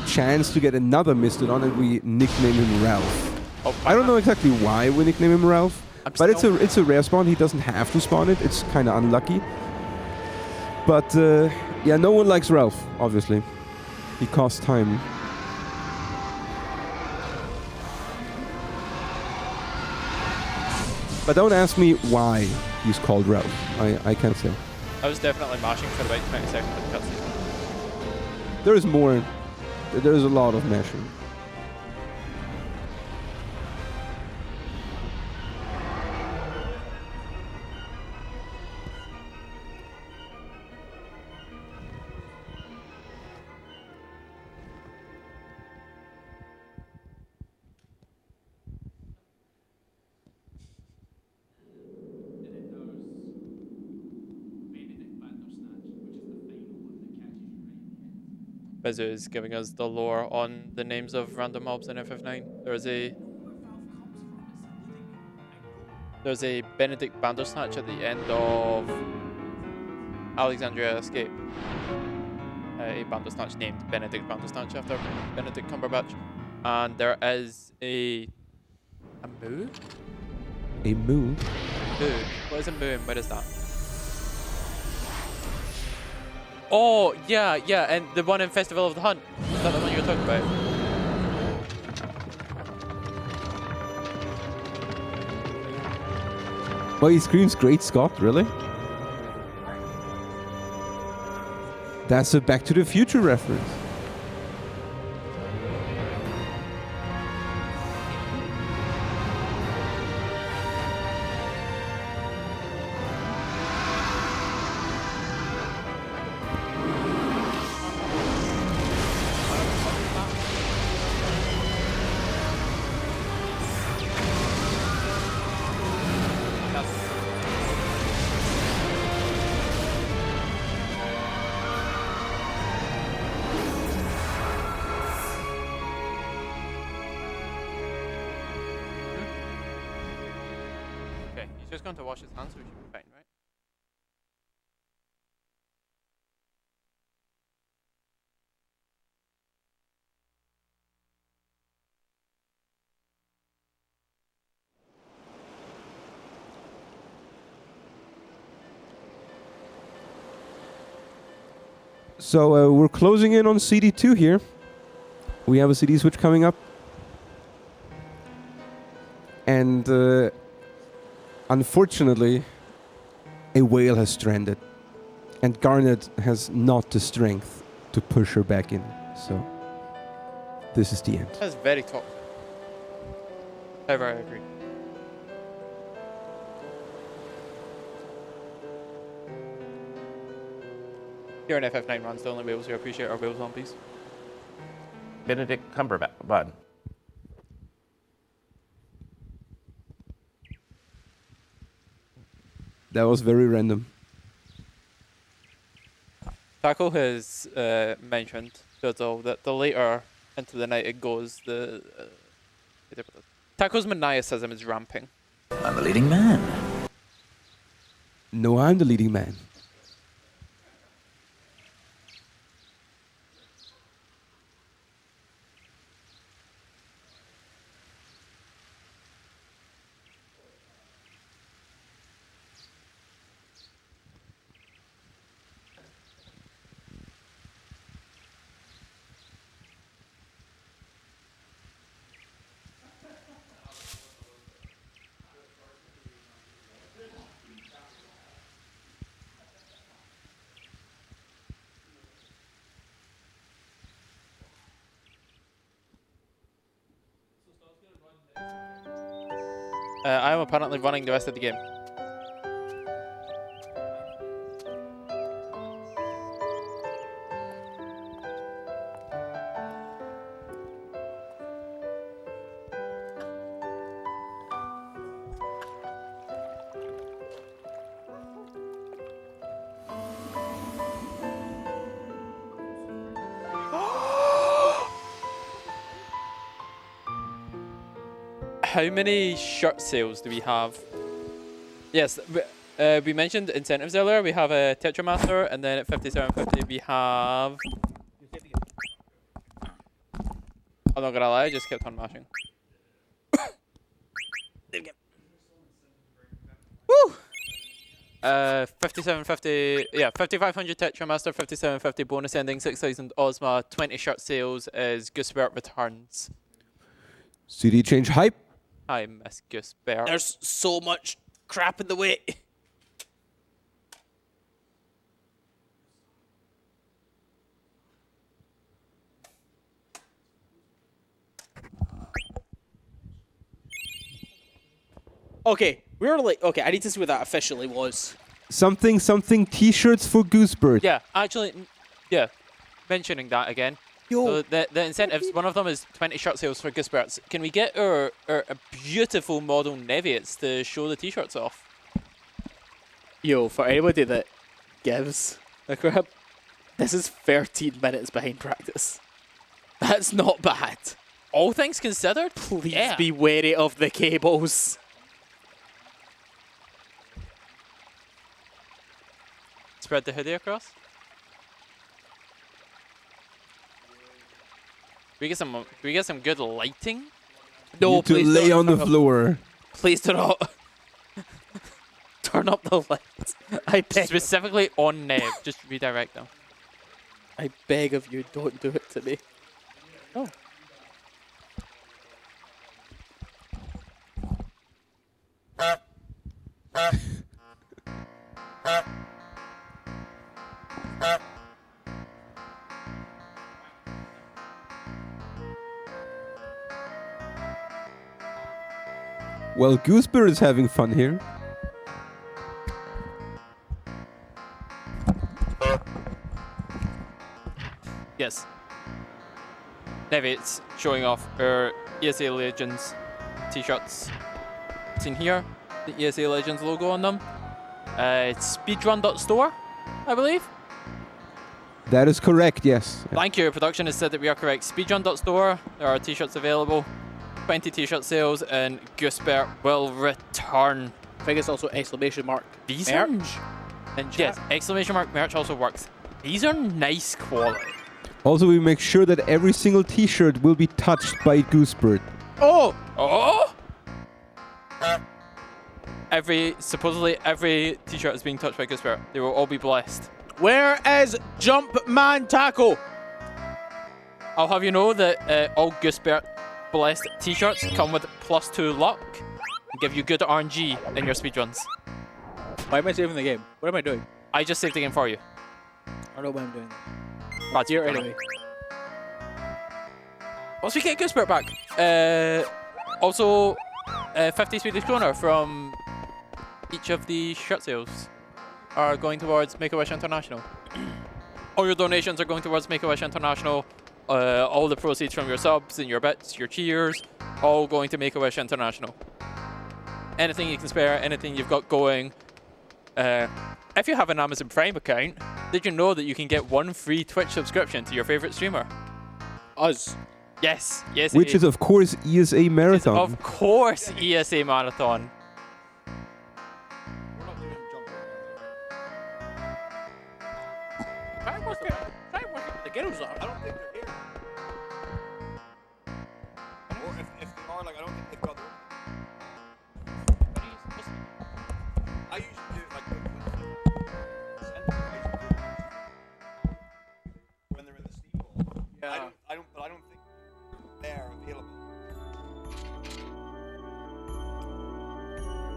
chance to get another Mistodon, and we nickname him Ralph. Oh, I don't know exactly why we nickname him Ralph, but it's a rare spawn. He doesn't have to spawn it. It's kind of unlucky. But yeah, no one likes Ralph, obviously. He costs time. But don't ask me why he's called Ralph. I can't say. I was definitely mashing for about 20 seconds of the cutscene. There is more. There is a lot of mashing. MrMizzow is giving us the lore on the names of random mobs in FF9. There's a Benedict Bandersnatch at the end of Alexandria Escape. A Bandersnatch named Benedict Bandersnatch after Benedict Cumberbatch. And there is a moo? A moo? Moo. What is a moo and where is that? Oh, yeah, and the one in Festival of the Hunt. Is that the one you were talking about? Well, he screams Great Scott, really? That's a Back to the Future reference. He's just going to wash his hands, so we should be fine, right? So we're closing in on CD2 here. We have a CD switch coming up. And unfortunately, a whale has stranded. And Garnet has not the strength to push her back in. So this is the end. That's very toxic. However, I agree. Here in FF9 runs the only whales who appreciate our whale zombies. Benedict Cumberbatch. That was very random. Taco has mentioned that the later into the night it goes, Taco's maniacism is ramping. I'm the leading man. No, I'm the leading man. I am apparently running the rest of the game. How many shirt sales do we have? Yes, we mentioned incentives earlier. We have a Tetramaster, and then at 57.50 we have... I'm not gonna lie, I just kept on mashing. Woo! 5750, yeah, 5500 Tetra Master, 5750 bonus ending, 6000 Ozma, 20 shirt sales as Goosebert returns. CD change hype. I miss Goosebert. There's so much crap in the way. Okay, we were like, okay, I need to see what that officially was. Something T-shirts for Goosebird. Yeah, actually, yeah, mentioning that again. So the incentives, one of them is 20 shirt sales for Gooseberts. Can we get our beautiful model Neviates to show the T-shirts off? Yo, for anybody that gives a crap, this is 13 minutes behind practice. That's not bad. All things considered, please be wary of the cables. Spread the hoodie across. We get some good lighting. No, please lay on the floor. Please do not turn up the lights. I beg. Specifically on Nev, just redirect them. I beg of you, don't do it to me. Oh. Well, Goosebird is having fun here. Yes. Neviates showing off our ESA Legends t-shirts. It's in here, the ESA Legends logo on them. It's speedrun.store, I believe. That is correct, yes. Thank you, production has said that we are correct. Speedrun.store, there are t-shirts available. 20 t-shirt sales and Goosebert will return. I think it's also exclamation mark These merch. Yes, exclamation mark merch also works. These are nice quality. Also, we make sure that every single T-shirt will be touched by Goosebird. Oh! Oh! Supposedly every t-shirt is being touched by Goosebert. They will all be blessed. Where is Jumpman Taco? I'll have you know that all Goosebert blessed t-shirts come with +2 luck and give you good RNG in your speedruns. Why am I saving the game? What am I doing? I just saved the game for you. I don't know what I'm doing. That's here anyway. Once we get Goosebert back, also 50 Swedish kroner from each of the shirt sales are going towards Make-A-Wish International. All your donations are going towards Make-A-Wish International. All the proceeds from your subs and your bits, your cheers, all going to Make-A-Wish International. Anything you can spare, anything you've got going. If you have an Amazon Prime account, did you know that you can get 1 free Twitch subscription to your favorite streamer? Us. Yes, yes. Which is, of course, ESA Marathon. Of course, ESA Marathon. The girls are. I don't think they're here. Or if they are, like, I don't think they've got their I usually do it like when they're in the steeple. Yeah. I don't think they're available.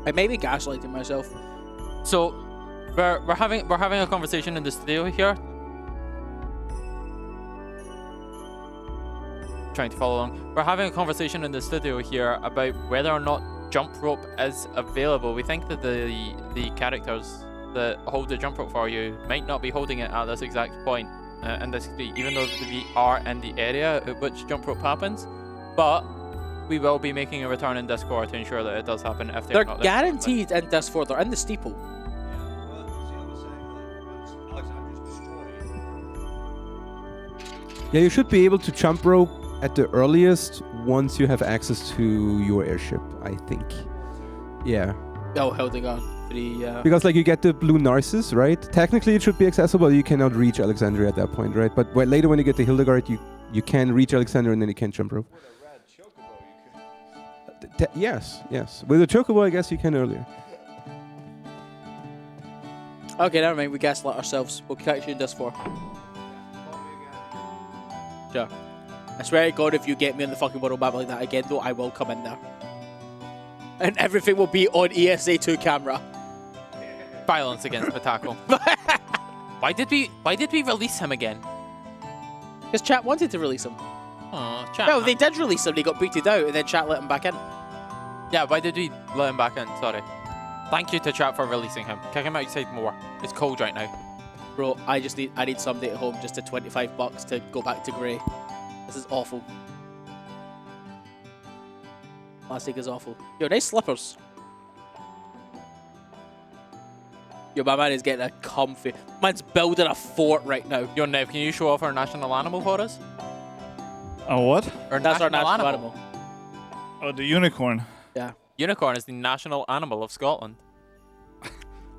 I may be gaslighting myself. So we're having a conversation in the studio here. Trying to follow along. We're having a conversation in the studio here about whether or not jump rope is available. We think that the characters that hold the jump rope for you might not be holding it at this exact point in this street, even though we are in the area at which jump rope happens. But we will be making a return in Discord to ensure that it does happen if they're not there. Guaranteed in Discord. They're in the steeple. Yeah, you should be able to jump rope at the earliest once you have access to your airship, I think. Yeah. Oh, holding on. Because like you get the blue Narcissus, right? Technically it should be accessible. You cannot reach Alexandria at that point, right? But later when you get the Hildegard, you can reach Alexandria and then you can jump rope. Yes. With the Chocobo, I guess you can earlier. Okay, never mind. We gaslit ourselves. We'll catch you in Discord. Sure. I swear to God, if you get me on the fucking world map like that again, though, I will come in there. And everything will be on ESA2 camera. Violence against Matako. Why did we release him again? Because chat wanted to release him. Oh, chat. No, they did release him. They got booted out, and then chat let him back in. Yeah, why did we let him back in? Sorry. Thank you to chat for releasing him. Kick him outside more. It's cold right now. Bro, I need somebody at home just to $25 to go back to grey. This is awful. Plastic is awful. Yo, nice slippers. Yo, my man is getting a comfy. Man's building a fort right now. Yo, Nev, can you show off our national animal for us? Oh, what? That's our national animal. Oh, the unicorn. Yeah. Unicorn is the national animal of Scotland.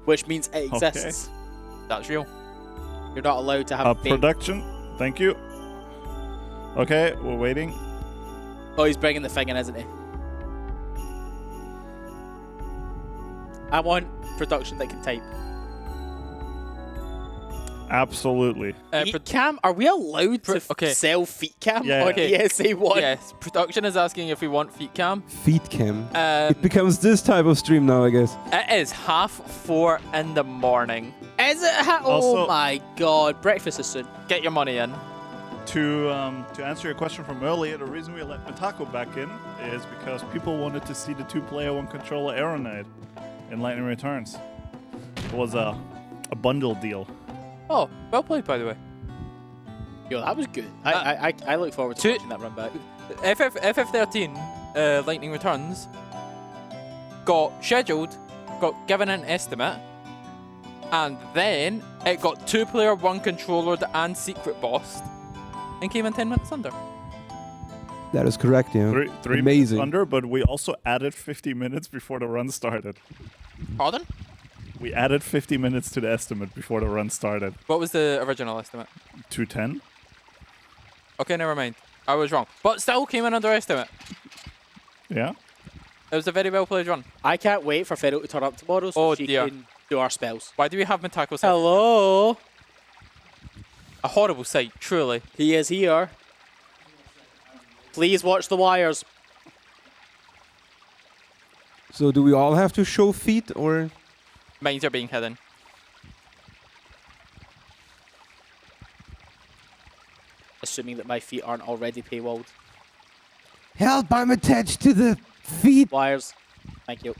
Which means it exists. Okay. That's real. You're not allowed to have production. Thank you. Okay, we're waiting. Oh, he's bringing the thing in, isn't he? I want production that can type. Absolutely. Feet cam? Are we allowed to sell feet cam on ESA1? Yes, production is asking if we want feet cam. Feet cam. It becomes this type of stream now, I guess. It is 4:30 in the morning. Is it? Oh my god. Breakfast is soon. Get your money in. To answer your question from earlier, the reason we let Matako back in is because people wanted to see the 2-player 1-controller Aeronide in Lightning Returns. It was a bundle deal. Oh, well played, by the way. Yo, that was good. I look forward to watching that run back. FF13 Lightning Returns got scheduled, got given an estimate, and then it got 2-player 1-controllered and secret bossed, and came in 10 minutes under. That is correct, yeah. Three Amazing. minutes under, but we also added 50 minutes before the run started. Pardon? We added 50 minutes to the estimate before the run started. What was the original estimate? 210. Okay, never mind. I was wrong. But still came in under estimate. Yeah. It was a very well played run. I can't wait for Feral to turn up tomorrow so she can do our spells. Why do we have Matako? Hello? A horrible sight, truly. He is here. Please watch the wires. So do we all have to show feet, or? Mines are being hidden. Assuming that my feet aren't already paywalled. Help, I'm attached to the feet. Wires. Thank you.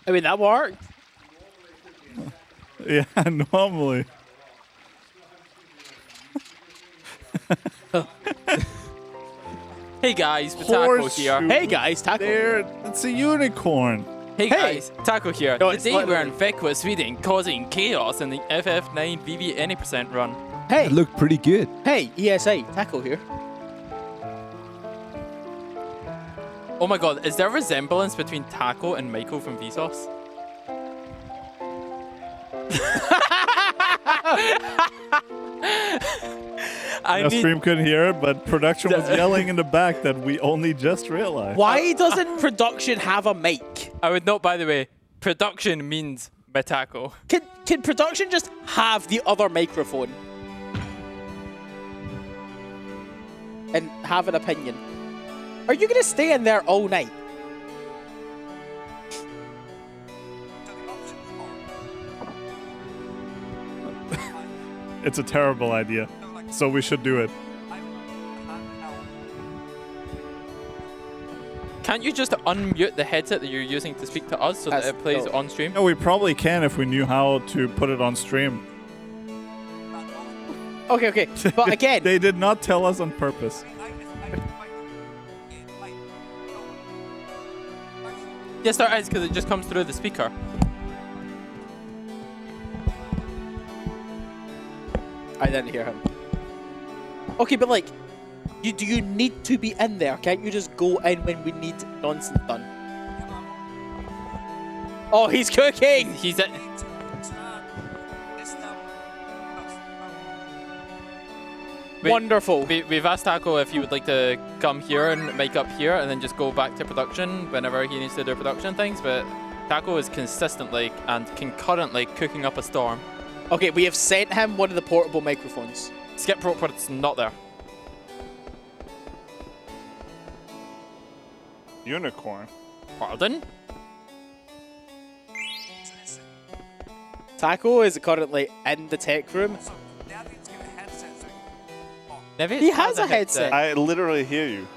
I mean, that worked. Yeah, normally. Hey guys, Taco here. Hey guys, Taco. There, it's a unicorn. Hey guys, Taco here. Today we're in Vecqua, Sweden, causing chaos in the FF9 Vivi any % run. Hey. It looked pretty good. Hey, ESA, Taco here. Oh my god, is there a resemblance between Taco and Michael from Vsauce? The stream couldn't hear it, but production was yelling in the back that we only just realized. Why doesn't production have a mic? I would note, by the way, production means Matako. Can production just have the other microphone? And have an opinion? Are you going to stay in there all night? It's a terrible idea, so we should do it. Can't you just unmute the headset that you're using to speak to us so that it plays on stream? No, we probably can if we knew how to put it on stream. Okay, but again... They did not tell us on purpose. Yes, there is, because it just comes through the speaker. I didn't hear him. Okay, but like, do you need to be in there? Can't you just go in when we need nonsense done? Oh, he's cooking! He's at... Wonderful. We've asked Taco if he would like to come here and make up here and then just go back to production whenever he needs to do production things, but Taco is consistently and concurrently cooking up a storm. Okay, we have sent him one of the portable microphones. Skip rope, but it's not there. Unicorn. Pardon? Taco is currently in the tech room. Nevi He has a headset. I literally hear you.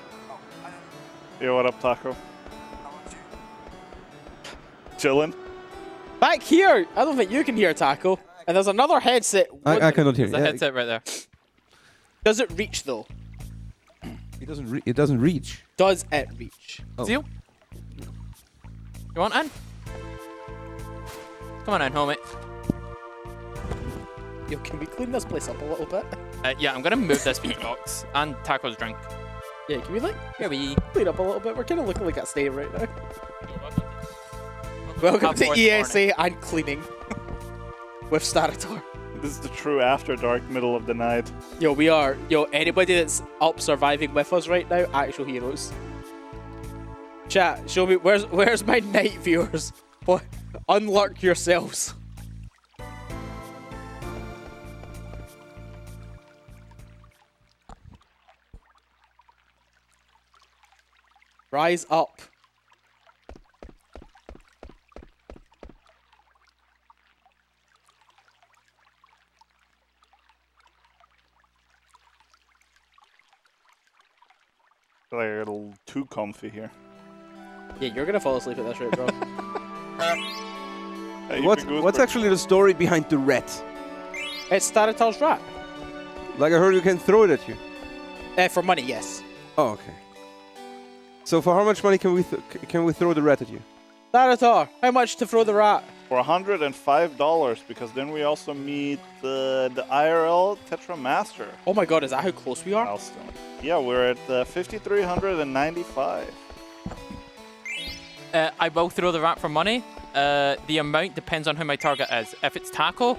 Yo, what up, Taco? Chillin'? Back here! I don't think you can hear Taco. And there's another headset. I cannot hear. There's a headset right there. Does it reach though? It doesn't reach. Does it reach? Oh. Zeal? You want in? Come on in, homie. Yo, can we clean this place up a little bit? Yeah, I'm gonna move this beatbox and Taco's drink. Yeah, can we like clean up a little bit? We're kind of looking like a stadium right now. Welcome to ESA and cleaning with Stutter. This is the true after dark middle of the night. Yo, we are. Yo, anybody that's up surviving with us right now, actual heroes. Chat, show me where's my night viewers? What? Unlurk yourselves. Rise up. I feel like I got a little too comfy here. Yeah, you're gonna fall asleep at this rate, bro. What's actually the story behind the rat? It's Staratal's rat. Like I heard you can throw it at you. For money, yes. Oh, okay. So for how much money can we throw the rat at you? Staratal, how much to throw the rat? For $105, because then we also meet the IRL Tetra Master. Oh my god, is that how close we are? Milestone. Yeah, we're at 5,395. I will throw the rat for money. The amount depends on who my target is. If it's Taco,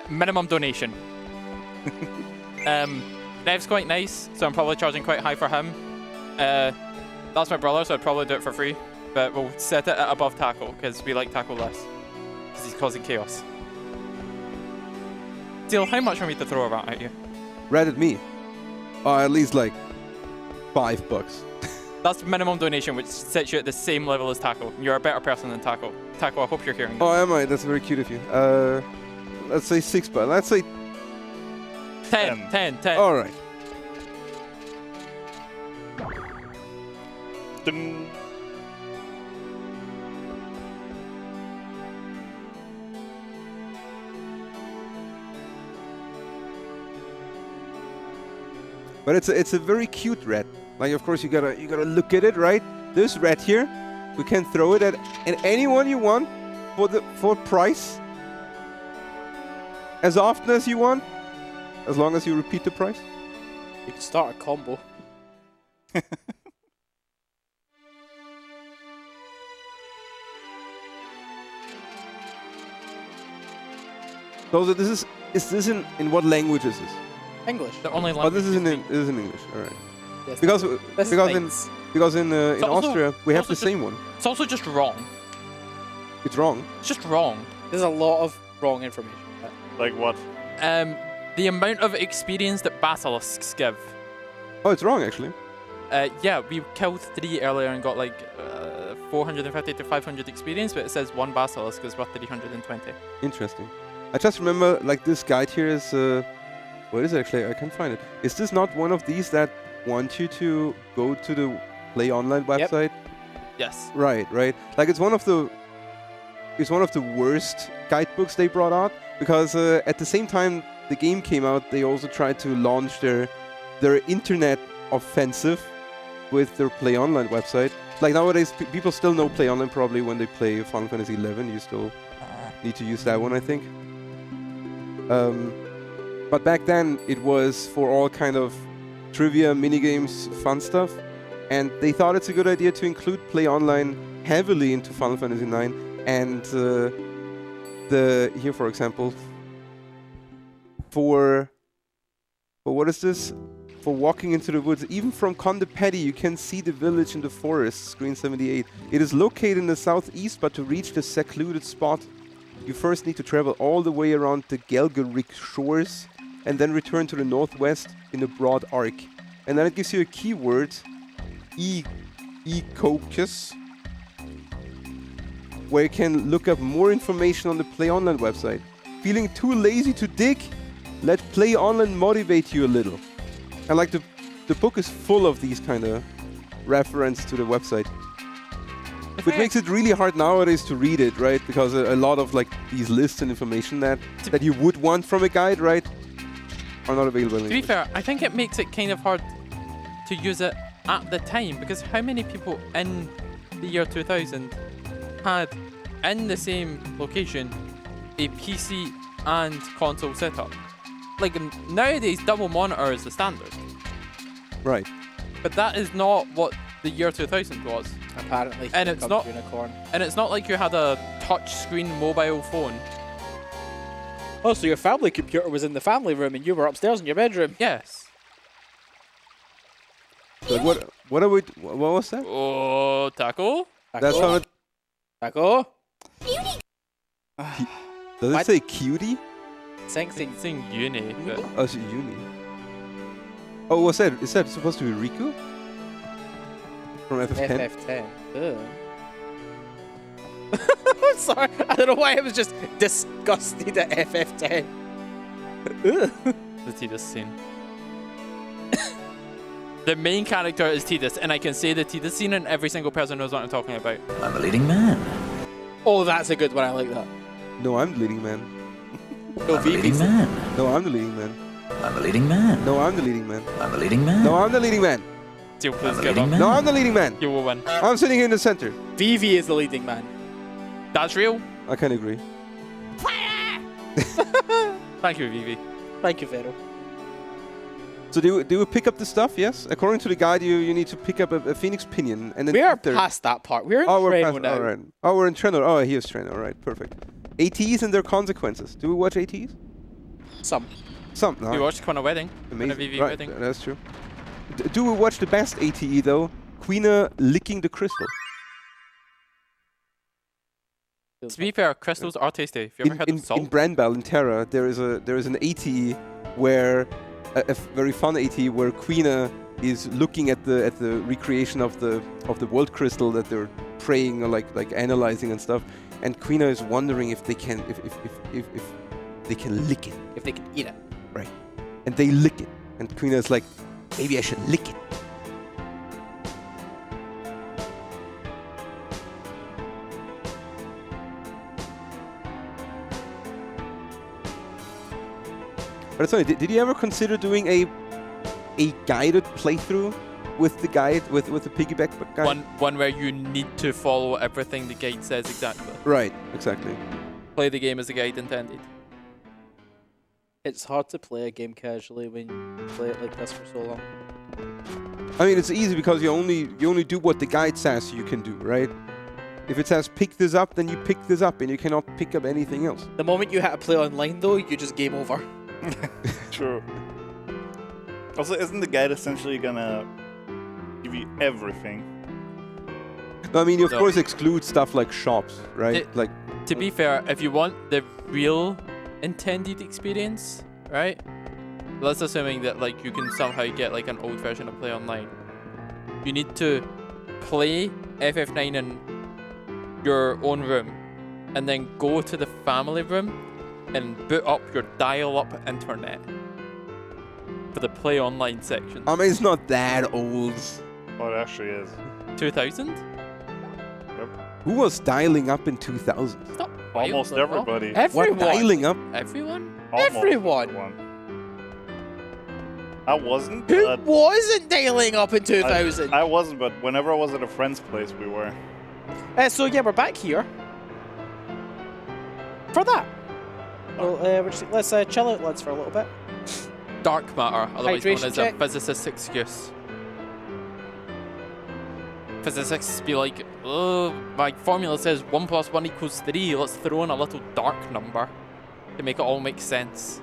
minimum donation. Nev's quite nice, so I'm probably charging quite high for him. That's my brother, so I'd probably do it for free. But we'll set it at above Taco, because we like Taco less. Because he's causing chaos. Deal, how much for me to throw a rat at you? Rat at me? Oh, at least like $5. That's minimum donation, which sets you at the same level as Taco. You're a better person than Taco. Taco, I hope you're hearing Oh, am I? That's very cute of you. Let's say $6. Let's say 10. All right. Ding. But it's a very cute rat. Like, of course, you gotta look at it, right? This rat here, we can throw it at anyone you want for price, as often as you want, as long as you repeat the price. You can start a combo. So is this in what language is this? English. The only Oh, this is in English. All right. Yes, Because in It's also- Austria we have also the same one. It's also just wrong. It's wrong. It's just wrong. There's a lot of wrong information. Like what? The amount of experience that basilisks give. Oh, it's wrong actually. Yeah, we killed 3 earlier and got like 450 to 500 experience, but it says 1 basilisk is worth 320. Interesting. I just remember like this guide here is what is it actually? I can't find it. Is this not one of these that want you to go to the Play Online website? Yes. Right. Like it's one of the worst guidebooks they brought out because at the same time the game came out, they also tried to launch their internet offensive with their Play Online website. Like nowadays, people still know Play Online probably when they play Final Fantasy XI. You still need to use that one, I think. But back then, it was for all kind of trivia, minigames, fun stuff. And they thought it's a good idea to include Play Online heavily into Final Fantasy IX. And here, for example, for But what is this? For walking into the woods. Even from Conde Petty, you can see the village in the forest. Screen 78. It is located in the southeast, but to reach the secluded spot, you first need to travel all the way around the Gelgerik shores and then return to the northwest in a broad arc. And then it gives you a keyword, e-cocus, where you can look up more information on the Play Online website. Feeling too lazy to dig? Let Play Online motivate you a little. And like the book is full of these kind of reference to the website. Which makes it really hard nowadays to read it, right? Because a lot of like these lists and information that you would want from a guide, right, are not available. To be fair, I think it makes it kind of hard to use it at the time, because how many people in the year 2000 had in the same location a PC and console setup? Like nowadays, double monitor is the standard. Right. But that is not what the year 2000 was. Apparently. And it's not unicorn. And it's not like you had a touch screen mobile phone. Oh, so your family computer was in the family room and you were upstairs in your bedroom? Yes. So what was that? Oh, taco? That's how it... Taco? Does it say cutie? Sing uni. But Oh, it's uni. Oh, what's that? Is that supposed to be Riku? From FF10? FF10. I'm sorry. I don't know why I was just disgusted at FF10. the Tidus scene. The main character is Tidus, and I can say the Tidus scene and every single person knows what I'm talking about. I'm a leading man. Oh, that's a good one. I like that. No, I'm the leading man. No, I'm a leading man. No, I'm the leading man. I'm a leading man. No, I'm the leading man. I'm a leading man. No, I'm the leading man. Still, please I'm a get leading up. man. No, I'm the leading man. You will win. I'm sitting in the center. Vivi is the leading man. That's real. I can agree. Thank you, Vivi. Thank you, Vero. So do we pick up the stuff? Yes. According to the guide, you need to pick up a Phoenix Pinion, and then We are past that part. We're in Treno now. All right. Oh, we're in Treno. Oh, here's Treno. All right, perfect. ATs and their consequences. Do we watch ATs? Some. No. We watched Queen Wedding. Amazing. Vivi Right, Wedding. that's true. Do we watch the best ATE though? Queena licking the crystal. To be fair, crystals are tasty. Have you ever heard of salt? In Brandbell in Terra, there is an ATE where a very fun ATE where Queena is looking at the recreation of the world crystal that they're praying or like analyzing and stuff, and Queena is wondering if they can if they can lick it. If they can eat it. Right. And they lick it. And Queena is like, maybe I should lick it. But it's funny, did you ever consider doing a guided playthrough with the guide, with the piggyback guide? One where you need to follow everything the guide says exactly. Right, exactly. Play the game as the guide intended. It's hard to play a game casually when you play it like this for so long. I mean, it's easy because you only do what the guide says you can do, right? If it says pick this up, then you pick this up, and you cannot pick up anything else. The moment you have to play online, though, you just game over. True. Also, isn't the guide essentially gonna give you everything? No, I mean, you of course exclude stuff like shops, right? To be fair, if you want the real intended experience, right? That's assuming that like you can somehow get like an old version of Play Online. You need to play FF9 in your own room, and then go to the family room and boot up your dial-up internet for the Play Online section. I mean, it's not that old. Oh, it actually is. 2000? Yep. Who was dialing up in 2000? Almost everybody. Everyone. What, dialing up? Everyone? Almost Everyone. I wasn't. Who wasn't dialing up in 2000? I wasn't, but whenever I was at a friend's place, we were. So yeah, we're back here for that. Well, let's chill out, lads, for a little bit. Dark matter, otherwise known Hydration as check. a physicist's excuse. Physicists be like, oh, my formula says 1 + 1 = 3. Let's throw in a little dark number to make it all make sense.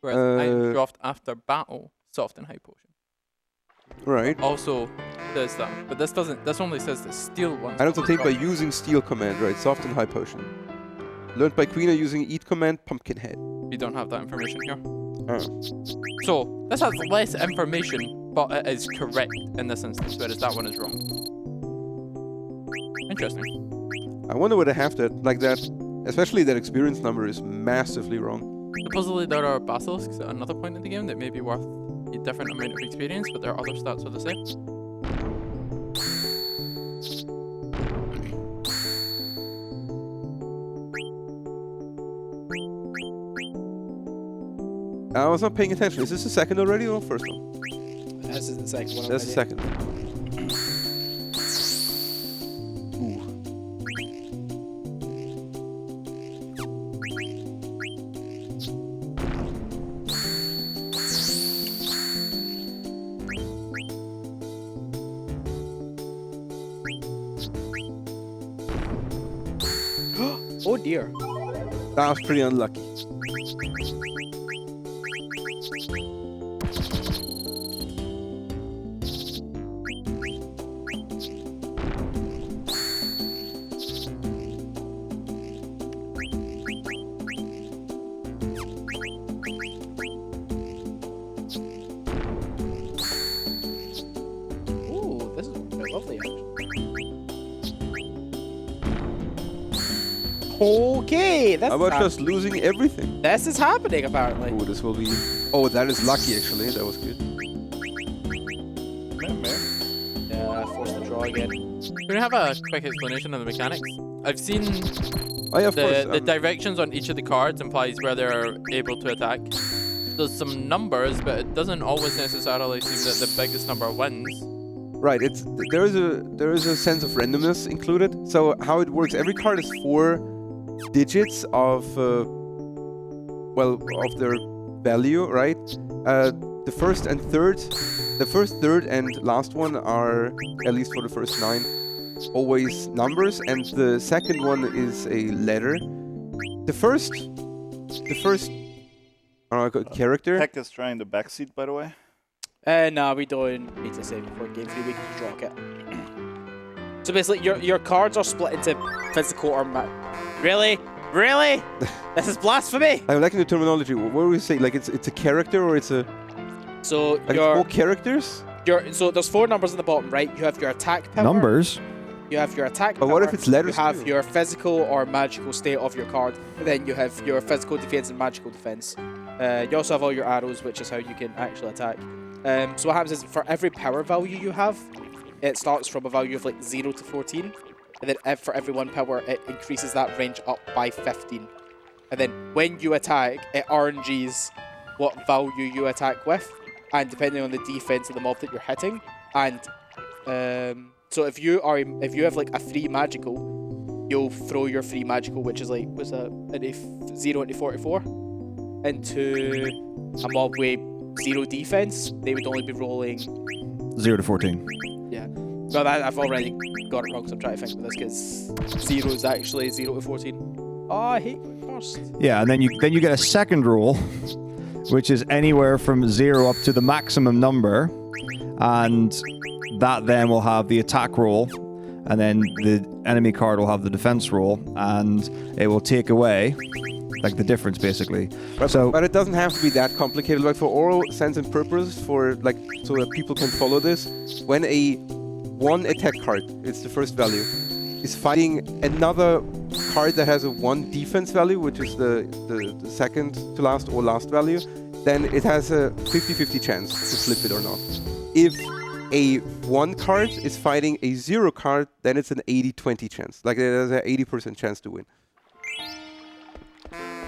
Whereas item draft after battle, soft and high potion. Right. Also does that, but this doesn't. This only says the steel ones. Items obtained by using steel command, right? Soft and high potion. Learned by Queen using eat command, Pumpkinhead. We don't have that information here. Oh. So this has less information, but it is correct in this instance, whereas that one is wrong. Interesting. I wonder where they have that, like that, especially that experience number is massively wrong. Supposedly there are basilisks at another point in the game that may be worth a different amount of experience, but their other stats are the same. I was not paying attention. Is this the second already or first one? This is the second one. That's the second. Oh dear. That was pretty unlucky. Ooh, this is quite lovely actually. Okay, that's How about just losing everything? This is happening apparently. Oh, this will be... Oh, that is lucky actually. That was good. Yeah, forced to draw again. Can we have a quick explanation of the mechanics? I've seen of course, the directions on each of the cards implies where they're able to attack. There's some numbers, but it doesn't always necessarily seem that the biggest number wins. Right, there is a sense of randomness included. So how it works, every card is 4 digits of of their value, right? The first, third, and last one are, at least for the first 9, always numbers, and the second one is a letter. The first character. Tech is trying the backseat, by the way. No, we don't need to save before game 3. We can just rock it. So basically, your cards are split into physical or Really? Really? This is blasphemy. I like the terminology. What do we say? Like it's a character or it's a... So like your 4 characters? So there's 4 numbers in the bottom, right? You have your attack power. Numbers? You have your attack But power. what if it's letters You have too? your physical or magical state of your card. And then you have your physical defense and magical defense. You also have all your arrows, which is how you can actually attack. So what happens is for every power value you have, it starts from a value of like 0 to 14. And then for every 1 power, it increases that range up by 15. And then when you attack, it RNGs what value you attack with, and depending on the defense of the mob that you're hitting. And so if you have like a free magical, you'll throw your free magical, which is like an 0 into 44, into a mob with 0 defense. They would only be rolling 0 to 14. Yeah. Well, I've already got it wrong, so I'm trying to think about this because 0 is actually 0 to 14. Oh, I hate going first. Yeah, and then you get a second rule, which is anywhere from 0 up to the maximum number, and that then will have the attack roll, and then the enemy card will have the defense roll, and it will take away like the difference basically. But it doesn't have to be that complicated. Like for all sense and purpose, for like so that people can follow this, when a 1 attack card, it's the first value, is fighting another card that has a 1 defense value, which is the second to last or last value, then it has a 50-50 chance to flip it or not. If a 1 card is fighting a 0 card, then it's an 80-20 chance. Like it has an 80% chance to win.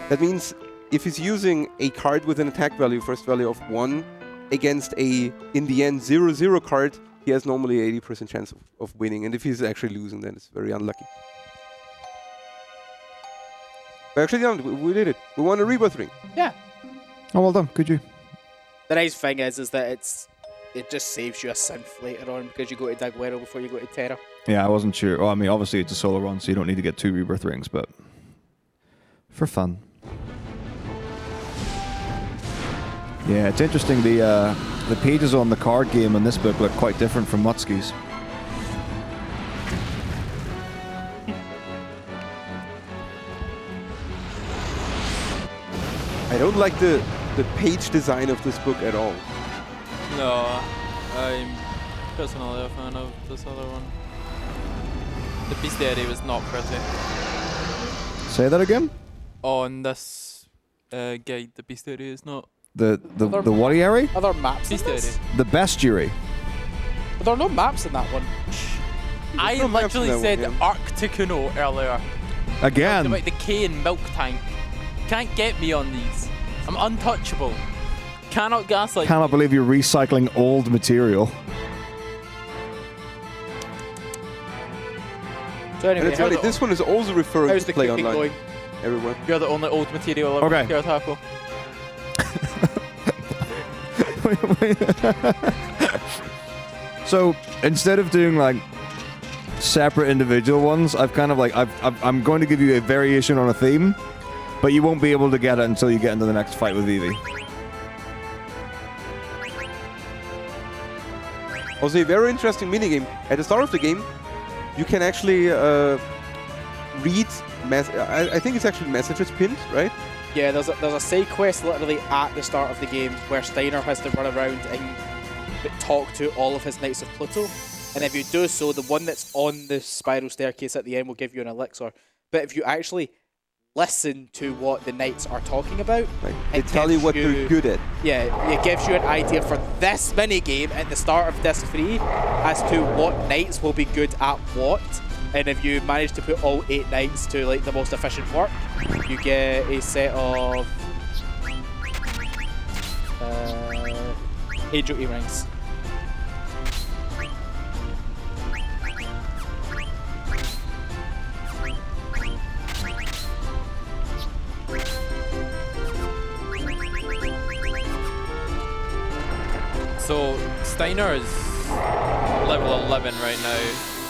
That means if he's using a card with an attack value, first value of 1, against a, in the end, 0-0 card, he has normally 80% chance of winning. And if he's actually losing, then it's very unlucky. We actually done it. We did it. We won a rebirth ring. Yeah. Oh, well done. Good you. The nice thing is that it just saves you a synth later on because you go to Daguerreo before you go to Terra. Yeah, I wasn't sure. Well, I mean, obviously it's a solo run, so you don't need to get 2 rebirth rings, but for fun. Yeah, it's interesting. The pages on the card game in this book look quite different from Mutsky's. I don't like the page design of this book at all. No, I'm personally a fan of this other one. The bestiary was not pretty. Say that again? On this guide, the bestiary is not. The whattiary? Are there maps in this? The bestiary. But there are no maps in that one. I no maps in literally that said one, Arcticuno earlier. Again. Talked about the K and milk tank. Can't get me on these. I'm untouchable. Cannot gaslight. Cannot believe you're recycling old material. So anyway, And it's funny, this one is also referring how's to the play cooking online. going? Everywhere. You're the only old material I've Okay. ever tackle. So instead of doing like separate individual ones, I've kind of like I'm going to give you a variation on a theme, but you won't be able to get it until you get into the next fight with Vivi. Also, a very interesting minigame. At the start of the game, you can actually read. I think it's actually messages pinned, right? Yeah, there's a side quest literally at the start of the game where Steiner has to run around and talk to all of his Knights of Pluto. And if you do so, the one that's on the spiral staircase at the end will give you an elixir. But if you actually listen to what the Knights are talking about, They tell you what they're good at. Yeah, it gives you an idea for this mini-game at the start of Disc 3 as to what Knights will be good at what. And if you manage to put all 8 Knights to like the most efficient work, you get a set of Angel earrings. So Steiner is level 11 right now.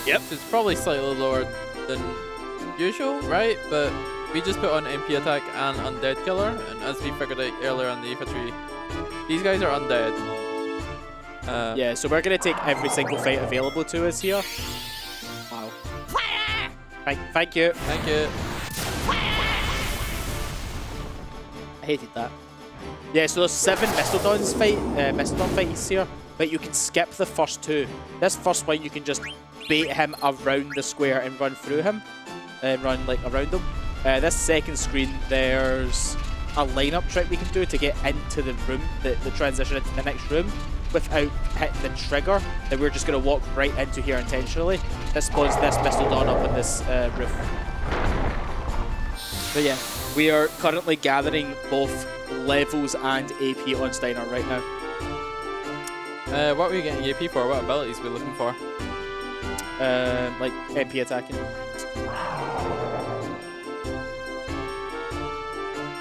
Yep. Which is probably slightly lower than usual, right? But we just put on MP attack and undead killer, and as we figured out earlier on the Aoife tree, these guys are undead. Yeah, so we're gonna take every single fight available to us here. Wow. Thank you. Thank you. I hated that. Yeah, so there's 7 Mistodon fights here, but you can skip the first 2. This first one you can just bait him around the square and run through him, and run like around him. This second screen, there's a lineup trick we can do to get into the room, the transition into the next room, without hitting the trigger that we're just going to walk right into here intentionally. This spawns this Mistodon up on this roof. But yeah, we are currently gathering both levels and AP on Steiner right now. What are we getting AP for? What abilities are we looking for? Like MP attacking.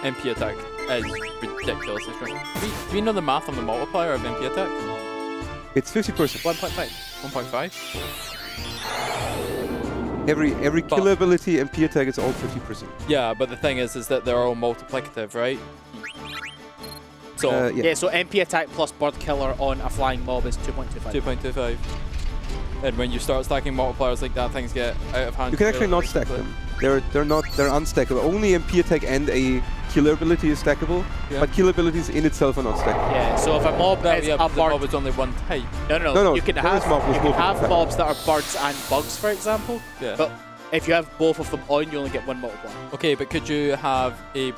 MP attack is ridiculously strong. Do we know the math on the multiplier of MP attack? It's 50%. 1.5. 1.5? Every kill ability MP attack is all 50%. Yeah, but the thing is that they're all multiplicative, right? So yeah, so MP attack plus bird killer on a flying mob is 2.25. 2.25. And when you start stacking multipliers like that, things get out of hand. You can actually not stack them. They're unstackable. Only MP attack and a killer ability is stackable, but kill abilities in itself are not stackable. Yeah, so if a mob is a bird, mob is only one type. No. You can have mobs that are birds and bugs, for example. Yeah. But if you have both of them on, you only get 1 multiplier. Okay, but could you have a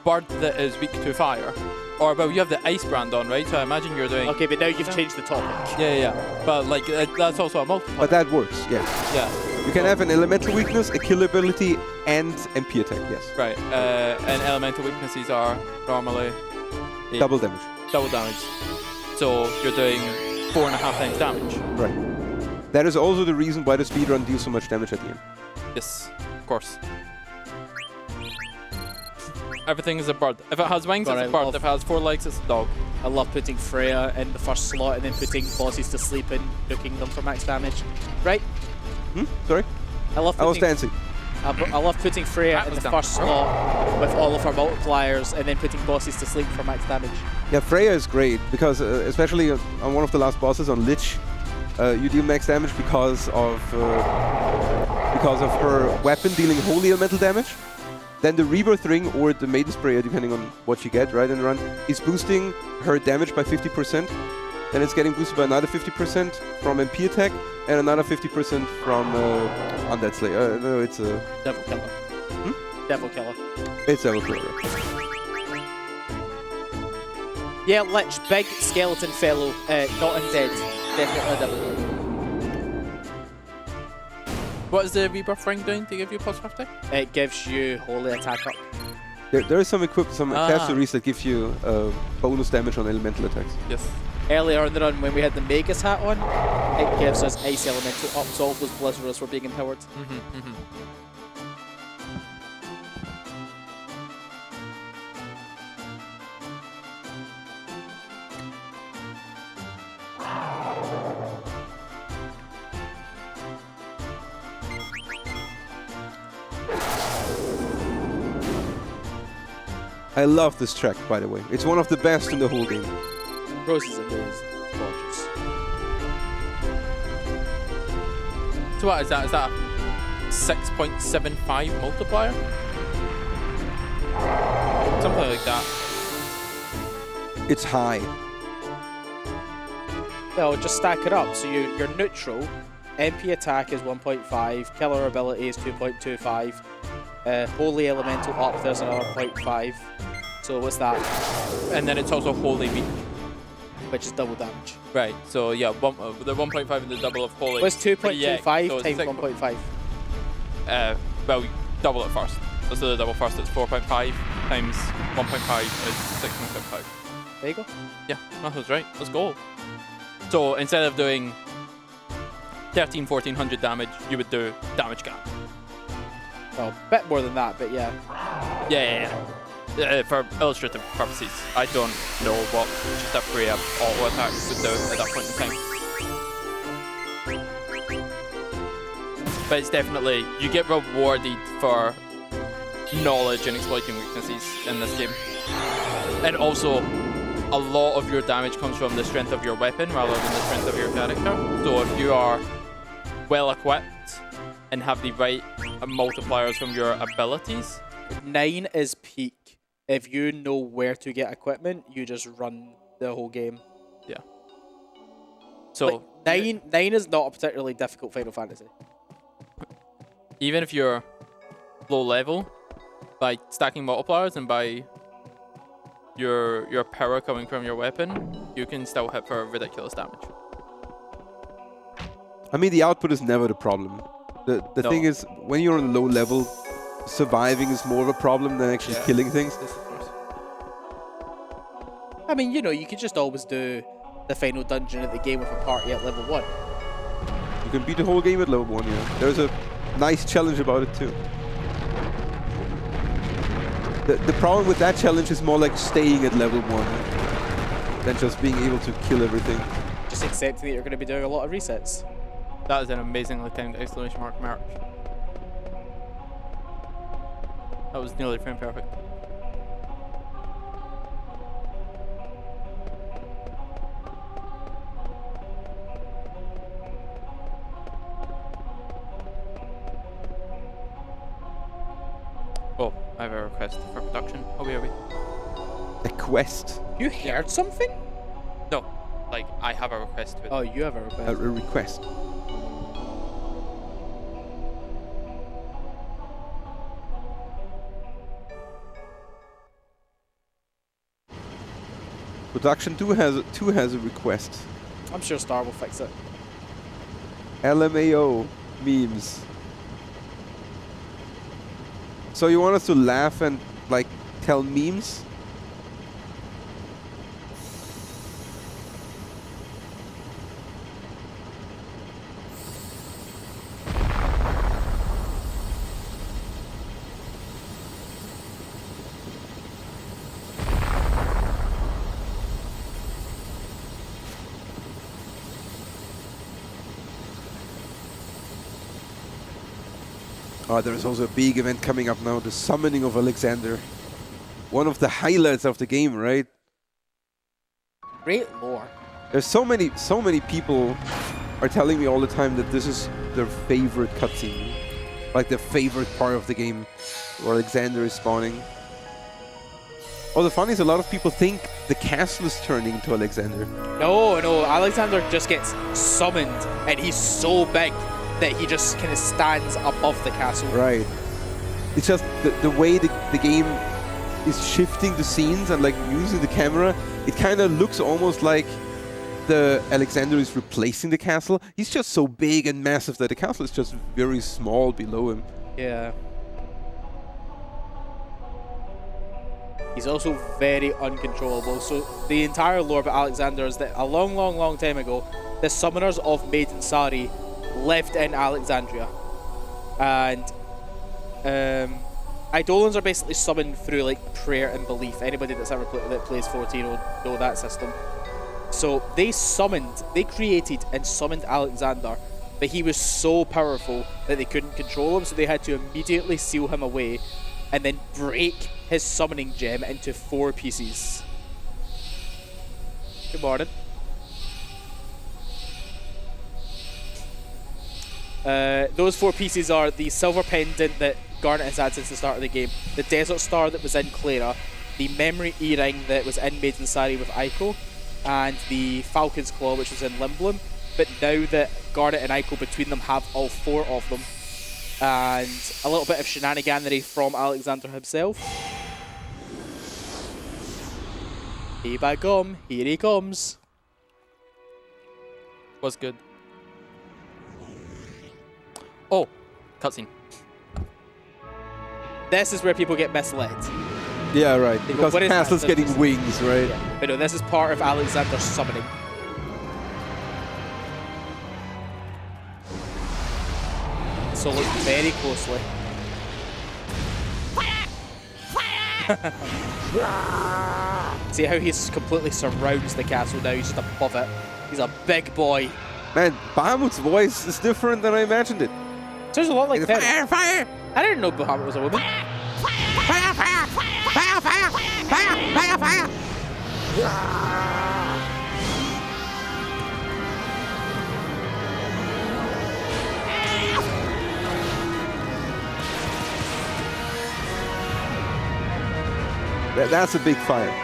bird that is weak to fire? Or, well, you have the ice brand on, right? So I imagine you're doing... Okay, but now you've changed the topic. Yeah. But, like, that's also a multiplier. But that works, yeah. Yeah. You can have an elemental weakness, a kill ability, and MP attack, yes. Right. And elemental weaknesses are normally... Double damage. Double damage. So you're doing 4.5 times damage. Right. That is also the reason why the speedrun deals so much damage at the end. Yes, of course. Everything is a bird. If it has wings, it's a bird. If it has 4 legs, it's a dog. I love putting Freya in the first slot and then putting bosses to sleep and nuking them for max damage. Right? Sorry? I was dancing. I love putting Freya in the first slot with all of her multipliers and then putting bosses to sleep for max damage. Yeah, Freya is great because especially on one of the last bosses on Lich, you deal max damage because of her weapon dealing holy elemental damage. Then the Rebirth Ring or the Maiden Sprayer, depending on what you get right in the run, is boosting her damage by 50%. Then it's getting boosted by another 50% from MP attack and another 50% from Undead Slayer. No, it's a... Devil Killer. Devil Killer. It's Devil Killer. Yeah, Lich, big skeleton fellow, not undead. Definitely a Devil Killer. What is the Rebirth Ring doing to give you plus 50? It gives you holy attack up. There is some accessories that give you bonus damage on elemental attacks. Yes. Earlier in the run, when we had the Magus hat on, it gives us Ice Elemental up, so all those Blizzards were being empowered. I love this track, by the way. It's one of the best in the whole game. Rose is amazing. Gorgeous. So what is that? Is that a 6.75 multiplier? Something like that. It's high. Well, just stack it up. So you're neutral. MP attack is 1.5. Killer ability is 2.25. Holy Elemental up, there's another 0.5. So what's that? And then it's also Holy Weak, which is double damage. Right, so yeah, the 1.5 and the double of Holy. What's 2.25 so times 1.5? Well, double it first. Let's do the double first. It's 4.5 times 1.5 is 6.75. There you go. Yeah, that was right. Let's go. So instead of doing 1400 damage, you would do damage gap. Well, a bit more than that, but yeah. Yeah. For illustrative purposes, I don't know what just a free auto attack would do at that point in time. But it's definitely, you get rewarded for knowledge and exploiting weaknesses in this game. And also, a lot of your damage comes from the strength of your weapon rather than the strength of your character. So if you are well equipped and have the right multipliers from your abilities. 9 is peak. If you know where to get equipment, you just run the whole game. Yeah. So like, 9 is not a particularly difficult Final Fantasy. Even if you're low level, by stacking multipliers and by your power coming from your weapon, you can still hit for ridiculous damage. I mean, the output is never the problem. The thing is, when you're on a low level, surviving is more of a problem than actually killing things. Yes, of course. I mean, you know, you could just always do the final dungeon of the game with a party at level 1. You can beat the whole game at level 1, yeah. There's a nice challenge about it too. The problem with that challenge is more like staying at level 1 than just being able to kill everything. Just accepting that you're going to be doing a lot of resets. That is an amazingly timed exclamation mark merch. That was nearly frame perfect. Oh, I have a request for production. Oh, where are we? A quest? You heard something? No, like I have a request. Oh, you have a request. A request. Production 2 has a request. I'm sure Star will fix it. LMAO memes. So you want us to laugh and like tell memes? There's also a big event coming up now, the summoning of Alexander. One of the highlights of the game, right? Great lore. There's so many people are telling me all the time that this is their favorite cutscene. Like their favorite part of the game, where Alexander is spawning. Oh, the funny is a lot of people think the castle is turning into Alexander. No, Alexander just gets summoned, and he's so big that he just kind of stands above the castle. Right. It's just the way the game is shifting the scenes and like using the camera, it kind of looks almost like the Alexander is replacing the castle. He's just so big and massive that the castle is just very small below him. Yeah. He's also very uncontrollable. So the entire lore about Alexander is that a long time ago, the summoners of Maiden Sari lived in Alexandria. And Eidolons are basically summoned through like prayer and belief. Anybody that's ever that plays 14 will know that system. So they created and summoned Alexander, but he was so powerful that they couldn't control him, so they had to immediately seal him away and then break his summoning gem into 4 pieces. Good morning. Those 4 pieces are the silver pendant that Garnet has had since the start of the game, the desert star that was in Clara, the memory earring that was in Maiden Sari with Aiko, and the Falcon's Claw, which was in Limblum. But now that Garnet and Aiko between them have all 4 of them, and a little bit of shenaniganery from Alexander himself. Hey, by gum, here he comes. Was good. Oh, cutscene. This is where people get misled. Yeah, right. They Because go, the castle's getting wings, right? Yeah. But no, this is part of Alexander's summoning. So look very closely. See how he's completely surrounds the castle now, he's just above it. He's a big boy. Man, Bahamut's voice is different than I imagined it. Sounds a lot like that. Fire, fire! I didn't know Bahamut was a woman. Fire, fire! Fire, fire! Fire, fire, fire! That's a big fire.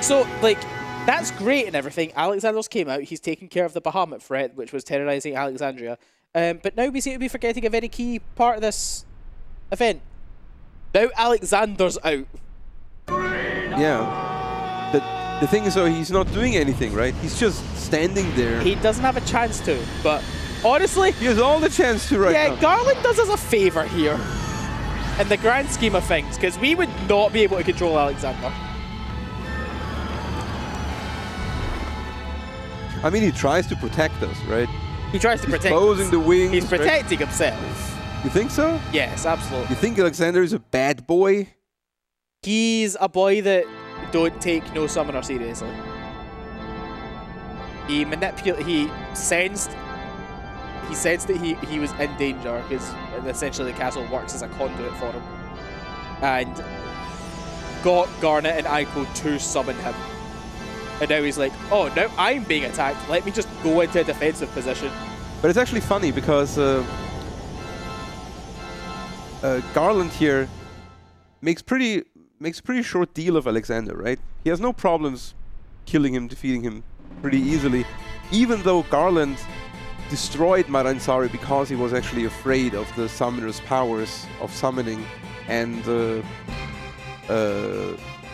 So, like, that's great and everything. Alexander's came out. He's taken care of the Bahamut threat, which was terrorizing Alexandria. But now we seem to be forgetting a very key part of this event. Now Alexander's out. Yeah. The thing is, though, he's not doing anything, right? He's just standing there. He doesn't have a chance to, but honestly... He has all the chance to right now. Yeah, Garland does us a favour here. In the grand scheme of things, because we would not be able to control Alexander. I mean, he tries to protect us, right? He tries to protect us. He's closing the wings. He's protecting himself. You think so? Yes, absolutely. You think Alexander is a bad boy? He's a boy that don't take no summoner seriously. He sensed that he was in danger, because essentially the castle works as a conduit for him. And got Garnet and Aiko to summon him. And now he's like, oh, now I'm being attacked. Let me just go into a defensive position. But it's actually funny because Garland here makes a pretty short deal of Alexander, right? He has no problems killing him, defeating him pretty easily, even though Garland destroyed Madan Sari because he was actually afraid of the summoner's powers of summoning and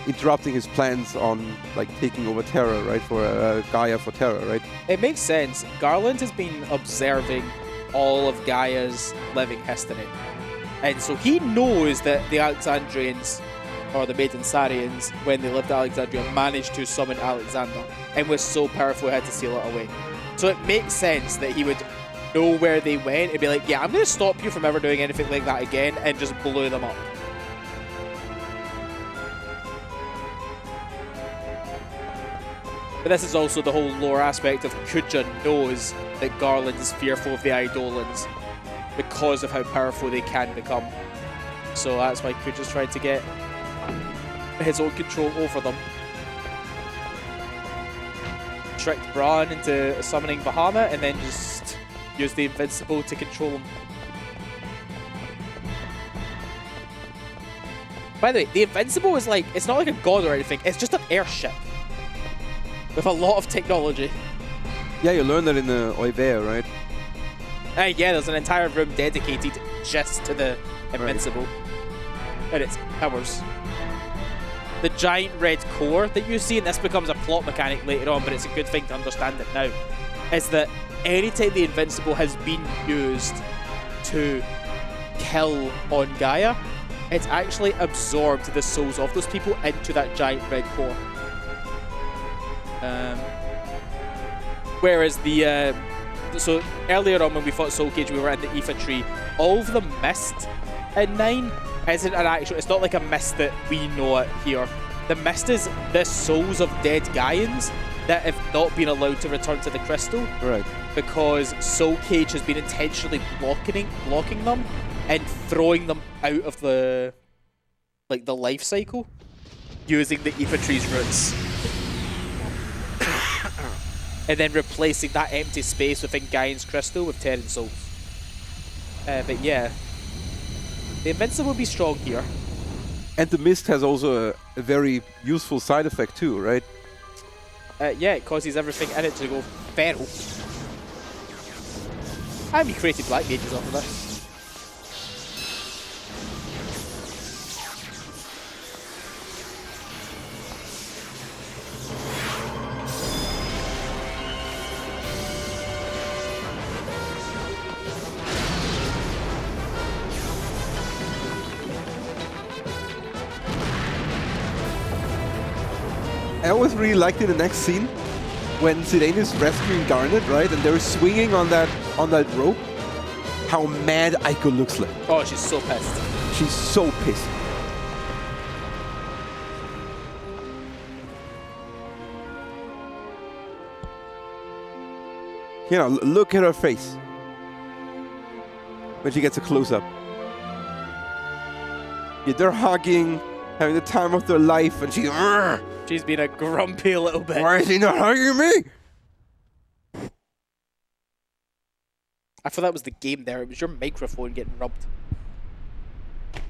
interrupting his plans on like taking over Terra, right? For Gaia for Terra, right? It makes sense. Garland has been observing all of Gaia's living history. And so he knows that the Alexandrians, or the Maiden Sarians, when they lived at Alexandria, managed to summon Alexander and was so powerful he had to seal it away. So it makes sense that he would know where they went and be like, yeah, I'm going to stop you from ever doing anything like that again, and just blow them up. But this is also the whole lore aspect of Kuja knows that Garland is fearful of the Eidolons because of how powerful they can become. So that's why Kuja's trying to get his own control over them. Tricked Bran into summoning Bahamut and then just use the Invincible to control him. By the way, the Invincible is like, it's not like a god or anything, it's just an airship with a lot of technology. Yeah, you learn that in the Oivea, right? Yeah, there's an entire room dedicated just to the Invincible. And its powers. The giant red core that you see, and this becomes a plot mechanic later on, but it's a good thing to understand it now, is that anytime the Invincible has been used to kill on Gaia, it's actually absorbed the souls of those people into that giant red core. Whereas the so earlier on when we fought Soul Cage, we were in the Aoife tree. All of the mist in 9 isn't an actual. It's not like a mist that we know it here. The mist is the souls of dead Gaians that have not been allowed to return to the crystal. Right. Because Soul Cage has been intentionally blocking them and throwing them out of the life cycle using the Aoife tree's roots. And then replacing that empty space within Gaian's crystal with Terran souls. But yeah, the Invincible will be strong here. And the mist has also a very useful side effect too, right? Yeah, it causes everything in it to go feral. And we created black mages off of this. I always really liked in the next scene when Zidane is rescuing Garnet, right? And they're swinging on that rope. How mad Aiko looks like. Oh, she's so pissed. She's so pissed. You know, look at her face when she gets a close-up. Yeah, they're hugging, having the time of their life, and she's been a grumpy little bit. Why is he not hugging me? I thought that was the game there. It was your microphone getting rubbed.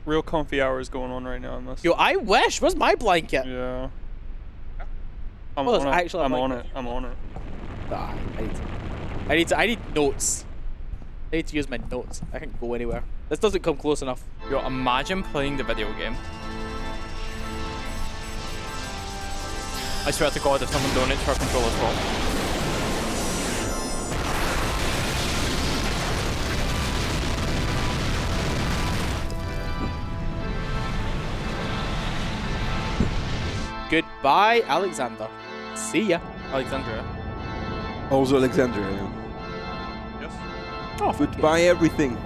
Real comfy hours going on right now on this. Yo, I wish. Where's my blanket? Yeah. I'm Well, on it. actually, I'm I'm on like- it. I'm on it. Ah, I need notes. I need to use my notes. I can't go anywhere. This doesn't come close enough. Yo, imagine playing the video game. I swear to God, if someone donates for a controller swap. Goodbye, Alexander. See ya. Alexandria. Also Alexandria, yeah. Yes. Oh, goodbye everything.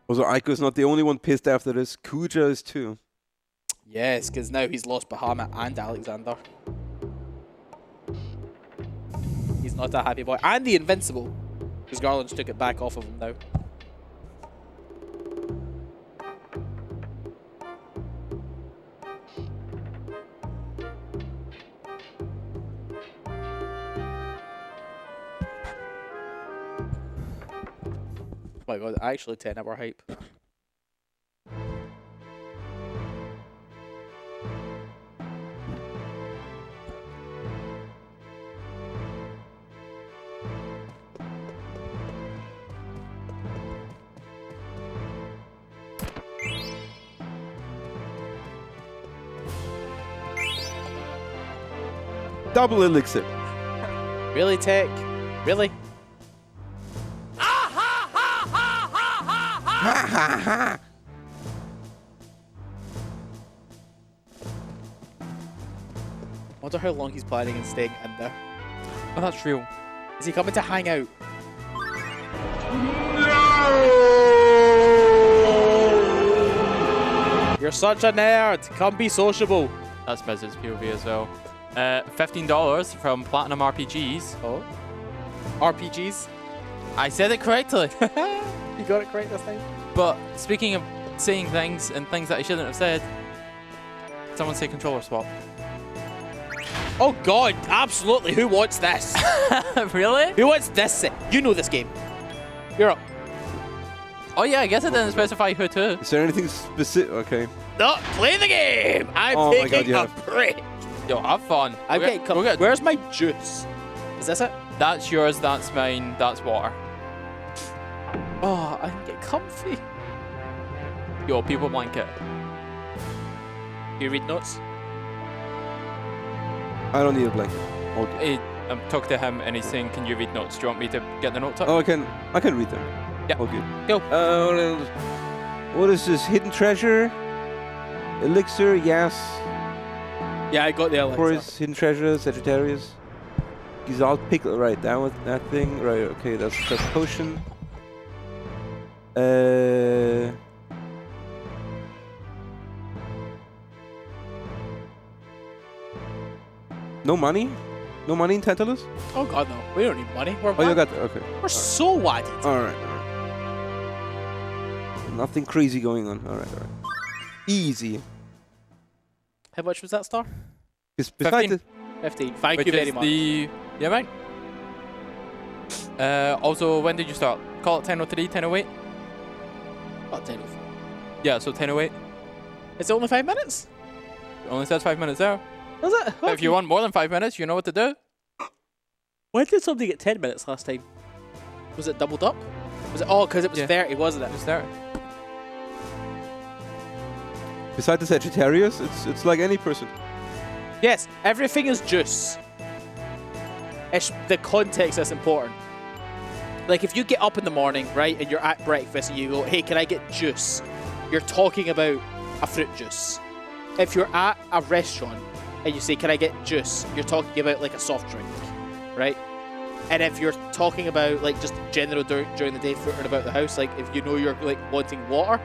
Also, Aiko is not the only one pissed after this. Kuja is too. Yes, because now he's lost Bahamut and Alexander. He's not a happy boy. And the Invincible. Because Garland's took it back off of him now. Oh my god, actually 10-hour hype. Double elixir. Really, Tech? Really? Wonder how long he's planning on staying in there. Oh, that's real. Is he coming to hang out? You're such a nerd. Come be sociable. That's Mizz's POV as well. $15 from Platinum RPGs. Oh. RPGs? I said it correctly. You got it correct this time. But speaking of saying things and things that I shouldn't have said, someone say controller swap. Oh God, absolutely. Who wants this? Really? Who wants this? You know this game. You're up. Oh yeah, I guess it didn't specify who to. Is there anything specific? Okay. No, play the game. I'm taking a break. Yo, have fun. I'm getting Where's my juice? Is this it? That's yours, that's mine, that's water. Oh, I can get comfy. Yo, people blanket. You read notes? I don't need a blanket. Okay. I'm talking to him and he's saying, can you read notes? Do you want me to get the notes up? Oh, I can read them. Yeah. Okay. Go. What is this? Hidden treasure? Elixir? Yes. Yeah, I got the elixir. Forest, hidden treasure, Sagittarius. Gizalt pickle. Right, that thing. Right, okay, that's potion. No money? No money in Tantalus? Oh God, no. We don't need money. We're you got okay. We're so wadded. Alright. Nothing crazy going on. Alright. Easy. How much was that star? 15. 15. Thank Which you very is much. Yeah, right. Also, when did you start? Call it 10:03, 10:08? About 10:04. Yeah, so 10:08. Is it only 5 minutes? It only says 5 minutes there. Does it? But if you want more than 5 minutes, you know what to do. When did somebody get 10 minutes last time? Was it doubled up? Was it? Oh, because it was 30, wasn't it? It was 30. Besides the Sagittarius, it's like any person. Yes, everything is juice. The context is important. Like if you get up in the morning, right, and you're at breakfast and you go, hey, can I get juice? You're talking about a fruit juice. If you're at a restaurant and you say, can I get juice? You're talking about like a soft drink, right? And if you're talking about like just general during the day, fruiting about the house, like if you know you're like wanting water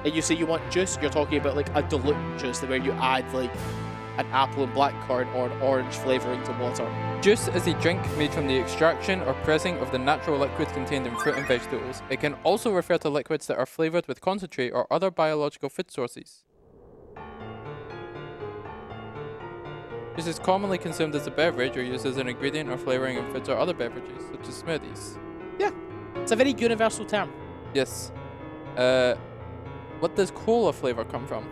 and you say you want juice, you're talking about like a dilute juice where you add like an apple and blackcurrant or an orange flavouring to water. Juice is a drink made from the extraction or pressing of the natural liquid contained in fruit and vegetables. It can also refer to liquids that are flavoured with concentrate or other biological food sources. Juice is commonly consumed as a beverage or used as an ingredient or flavouring in foods or other beverages, such as smoothies. Yeah, it's a very universal term. Yes. What does cola flavour come from?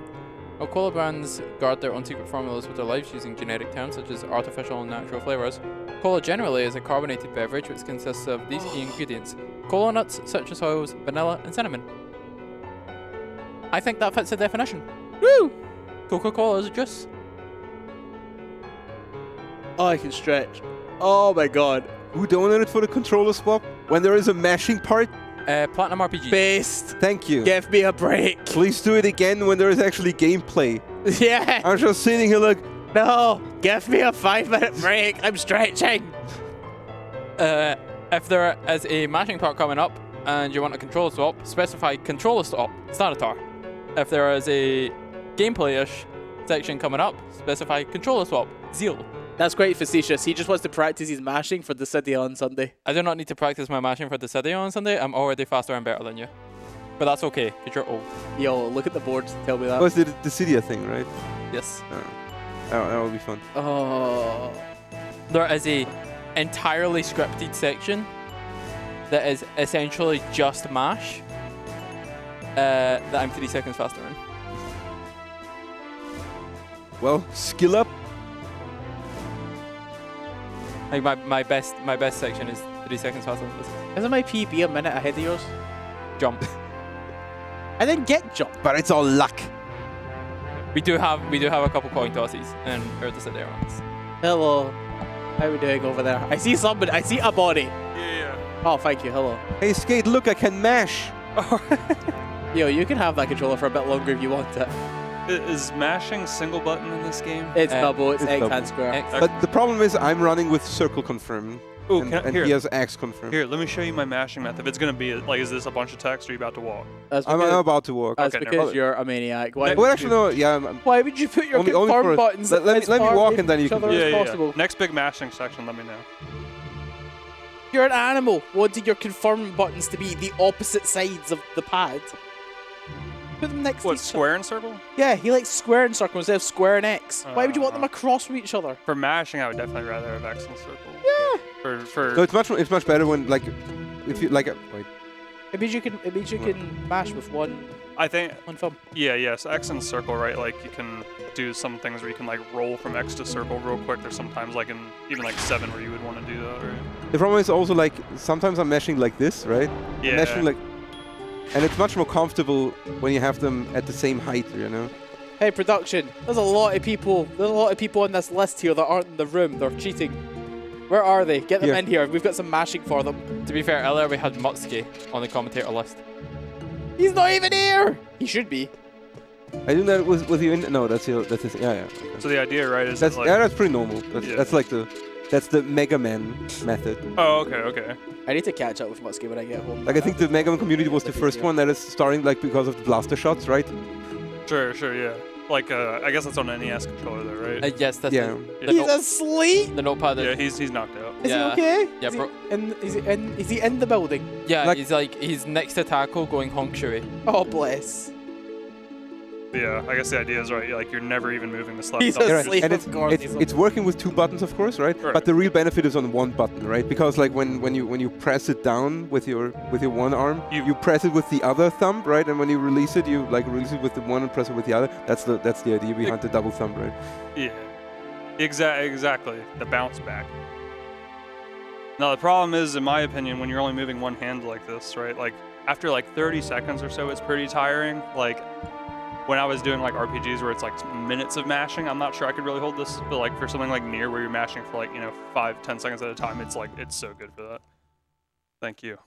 While cola brands guard their own secret formulas with their lives using generic terms such as artificial and natural flavours, cola generally is a carbonated beverage which consists of these key ingredients: cola nuts, citrus oils, vanilla, and cinnamon. I think that fits the definition. Woo! Coca-Cola is a juice. Oh, I can stretch. Oh my God. Who donated for the controller swap? When there is a mashing part? Platinum RPG. Based. Thank you. Give me a break. Please do it again when there is actually gameplay. Yeah. I'm just sitting here like, no, give me a 5-minute break. I'm stretching. If there is a mashing part coming up and you want a controller swap, specify controller swap, Stutter. If there is a gameplay-ish section coming up, specify controller swap, Zeal. That's quite facetious. He just wants to practice his mashing for the city on Sunday. I do not need to practice my mashing for the city on Sunday. I'm already faster and better than you. But that's okay, because you're old. Yo, look at the boards and tell me that. oh, it's the Cydia thing, right? Yes. That would be fun. Oh. There is a entirely scripted section that is essentially just mash that I'm 3 seconds faster in. Well, skill up. Like my best section is 3 seconds faster than this. Isn't my PB a minute ahead of yours? Jump. I didn't get jump. But it's all luck. We do have a couple coin tosses and Earth to sit there on us. Hello. How are we doing over there? I see somebody. I see a body. Yeah. Oh, thank you. Hello. Hey, Skate, look, I can mash. Yo, you can have that controller for a bit longer if you want it. Is mashing single button in this game? It's double. It's X double. and square. But the problem is I'm running with circle confirm. Ooh, and he has X confirmed. Here, let me show you my mashing method. It's gonna be like, is this a bunch of text or are you about to walk? I'm about to walk. That's Okay, because you're a maniac. Why Well, actually, no. Yeah. Why would you put your confirm buttons let me walk and then you can. Yeah. Next big mashing section, let me know. You're an animal wanting your confirm buttons to be the opposite sides of the pad. Put them next to each square and circle? Yeah, he likes square and circle instead of square and X. Why would you want them across from each other? For mashing, I would definitely rather have X and circle. Yeah. For So it's much better when like if you like wait. It means you can mash with one. I think one thumb. Yeah, yes, X and circle, right? Like you can do some things where you can like roll from X to circle real quick. There's sometimes like in even like 7 where you would want to do that, right? The problem is also like sometimes I'm meshing like this, right? Yeah. Meshing like, and it's much more comfortable when you have them at the same height, you know. Hey, production. There's a lot of people. There's a lot of people on this list here that aren't in the room. They're cheating. Where are they? Get them in here. We've got some mashing for them. To be fair, earlier we had Mutsky on the commentator list. He's not even here. He should be. I think that was you in? No, that's his. Yeah. Okay. So the idea, right, is that's like, that's pretty normal. That's like the Mega Man method. Oh, okay. I need to catch up with Mutsky when I get home. Like I think the Mega Man community was the first one that is starting like because of the blaster shots, right? Sure, yeah. Like I guess that's on an NES controller, though, right? Yes, that's He's asleep. The notepad. Yeah, he's knocked out. Is he okay? Yeah, bro. Is he in the building? Yeah, he's next to Taco going honk shui. Oh bless. Yeah, I guess the idea is right. Like you're never even moving the slap. He's asleep. And it's working with 2 buttons, of course, right? But the real benefit is on 1 button, right? Because like when you press it down with your one arm, you press it with the other thumb, right? And when you release it, you like release it with the one and press it with the other. That's the idea behind the double thumb, right? Yeah, exactly. The bounce back. Now the problem is, in my opinion, when you're only moving one hand like this, right? Like after like 30 seconds or so, it's pretty tiring. Like when I was doing like RPGs where it's like minutes of mashing, I'm not sure I could really hold this, but like for something like Nier where you're mashing for like 5-10 seconds at a time, it's so good for that. Thank you.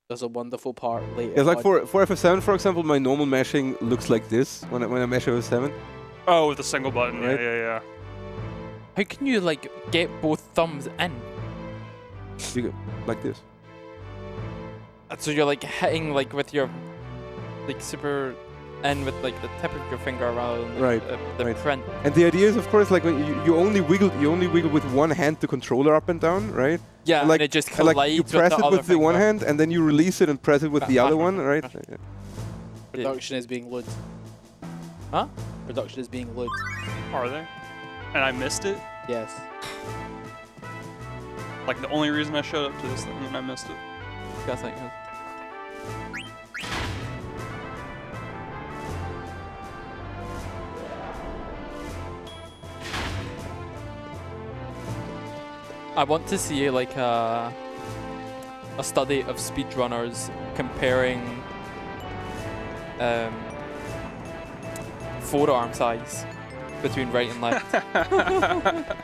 There's a wonderful part later. It's like for FF7, for example, my normal mashing looks like this when I mash FF7. Oh, with a single button. Right? Yeah. How can you like get both thumbs in? You go like this. So you're like hitting like with your like super end with like the tip of your finger rather than the print. And the idea is, of course, like when you only wiggle with one hand the controller up and down, right? Yeah, and, like, and it just and, collides like, you with press the it other with the one finger. hand, and then you release it and press it with the other one, right? Yeah. Production is being loaded. Huh? Production is being loaded. Are they? And I missed it? Yes. Like the only reason I showed up to this thing and I missed it. That's like I want to see like a study of speedrunners comparing forearm size between right and left.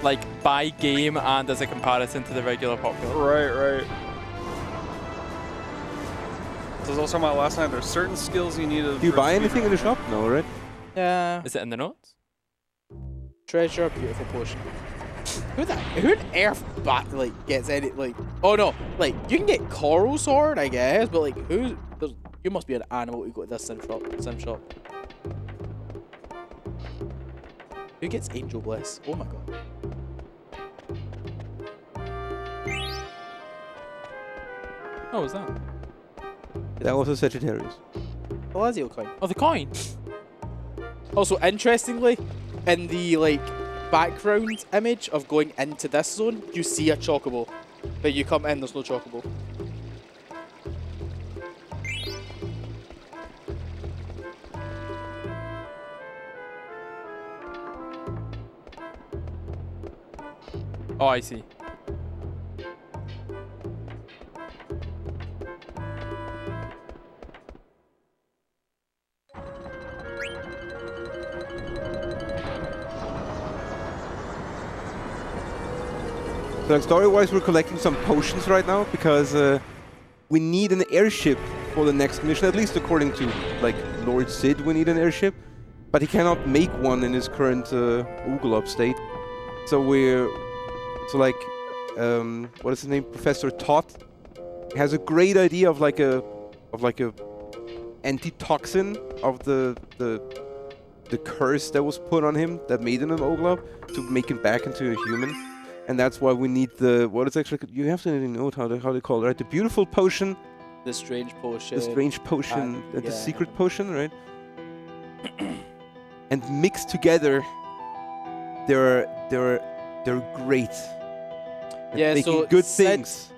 Like by game and as a comparison to the regular popular. Right. So I was also my last night. There's certain skills you need to. Do you buy anything in the shop? No, right? Yeah. Is it in the notes? Treasure, beautiful potion. Who on earth gets any oh no, like you can get Coral Sword, I guess, but like you must be an animal to go to this sim shop. Who gets Angel Bliss? Oh my god. Oh, what was that? That was a Sagittarius. The Lazio coin. Oh, the coin. Also, interestingly, in the background image of going into this zone, you see a chocobo. But you come in, there's no chocobo. Oh, I see. So like story-wise, we're collecting some potions right now because we need an airship for the next mission. At least according to like Lord Sid, we need an airship, but he cannot make one in his current Oogleop state. So what is his name? Professor Todd has a great idea of like a antitoxin of the curse that was put on him that made him an Oglop to make him back into a human. And that's why we need what is actually, you have to know how they call it, right? The beautiful potion. The strange potion. The strange potion, the secret potion, right? And mixed together, they're great. Yeah, making so good things.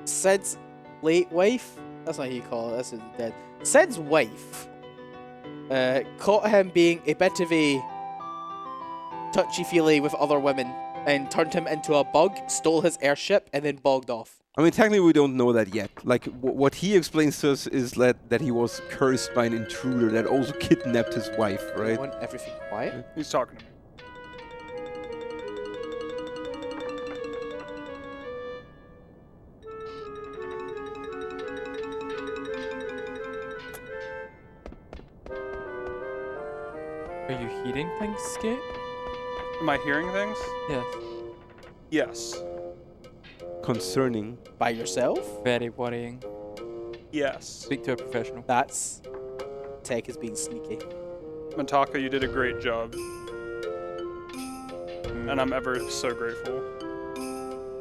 Sid's late wife, that's not how you call it, that's his dead. Sid's wife caught him being a bit of a touchy-feely with other women and turned him into a bug, stole his airship, and then bogged off. I mean, technically, we don't know that yet. Like, what he explains to us is that he was cursed by an intruder that also kidnapped his wife, right? I want everything quiet. He's talking to me. Are you hearing things, Skate? Am I hearing things? Yes. Yes. Concerning. By yourself? Very worrying. Yes. Speak to a professional. That's... Tech is being sneaky. Mataka, you did a great job. And I'm ever so grateful.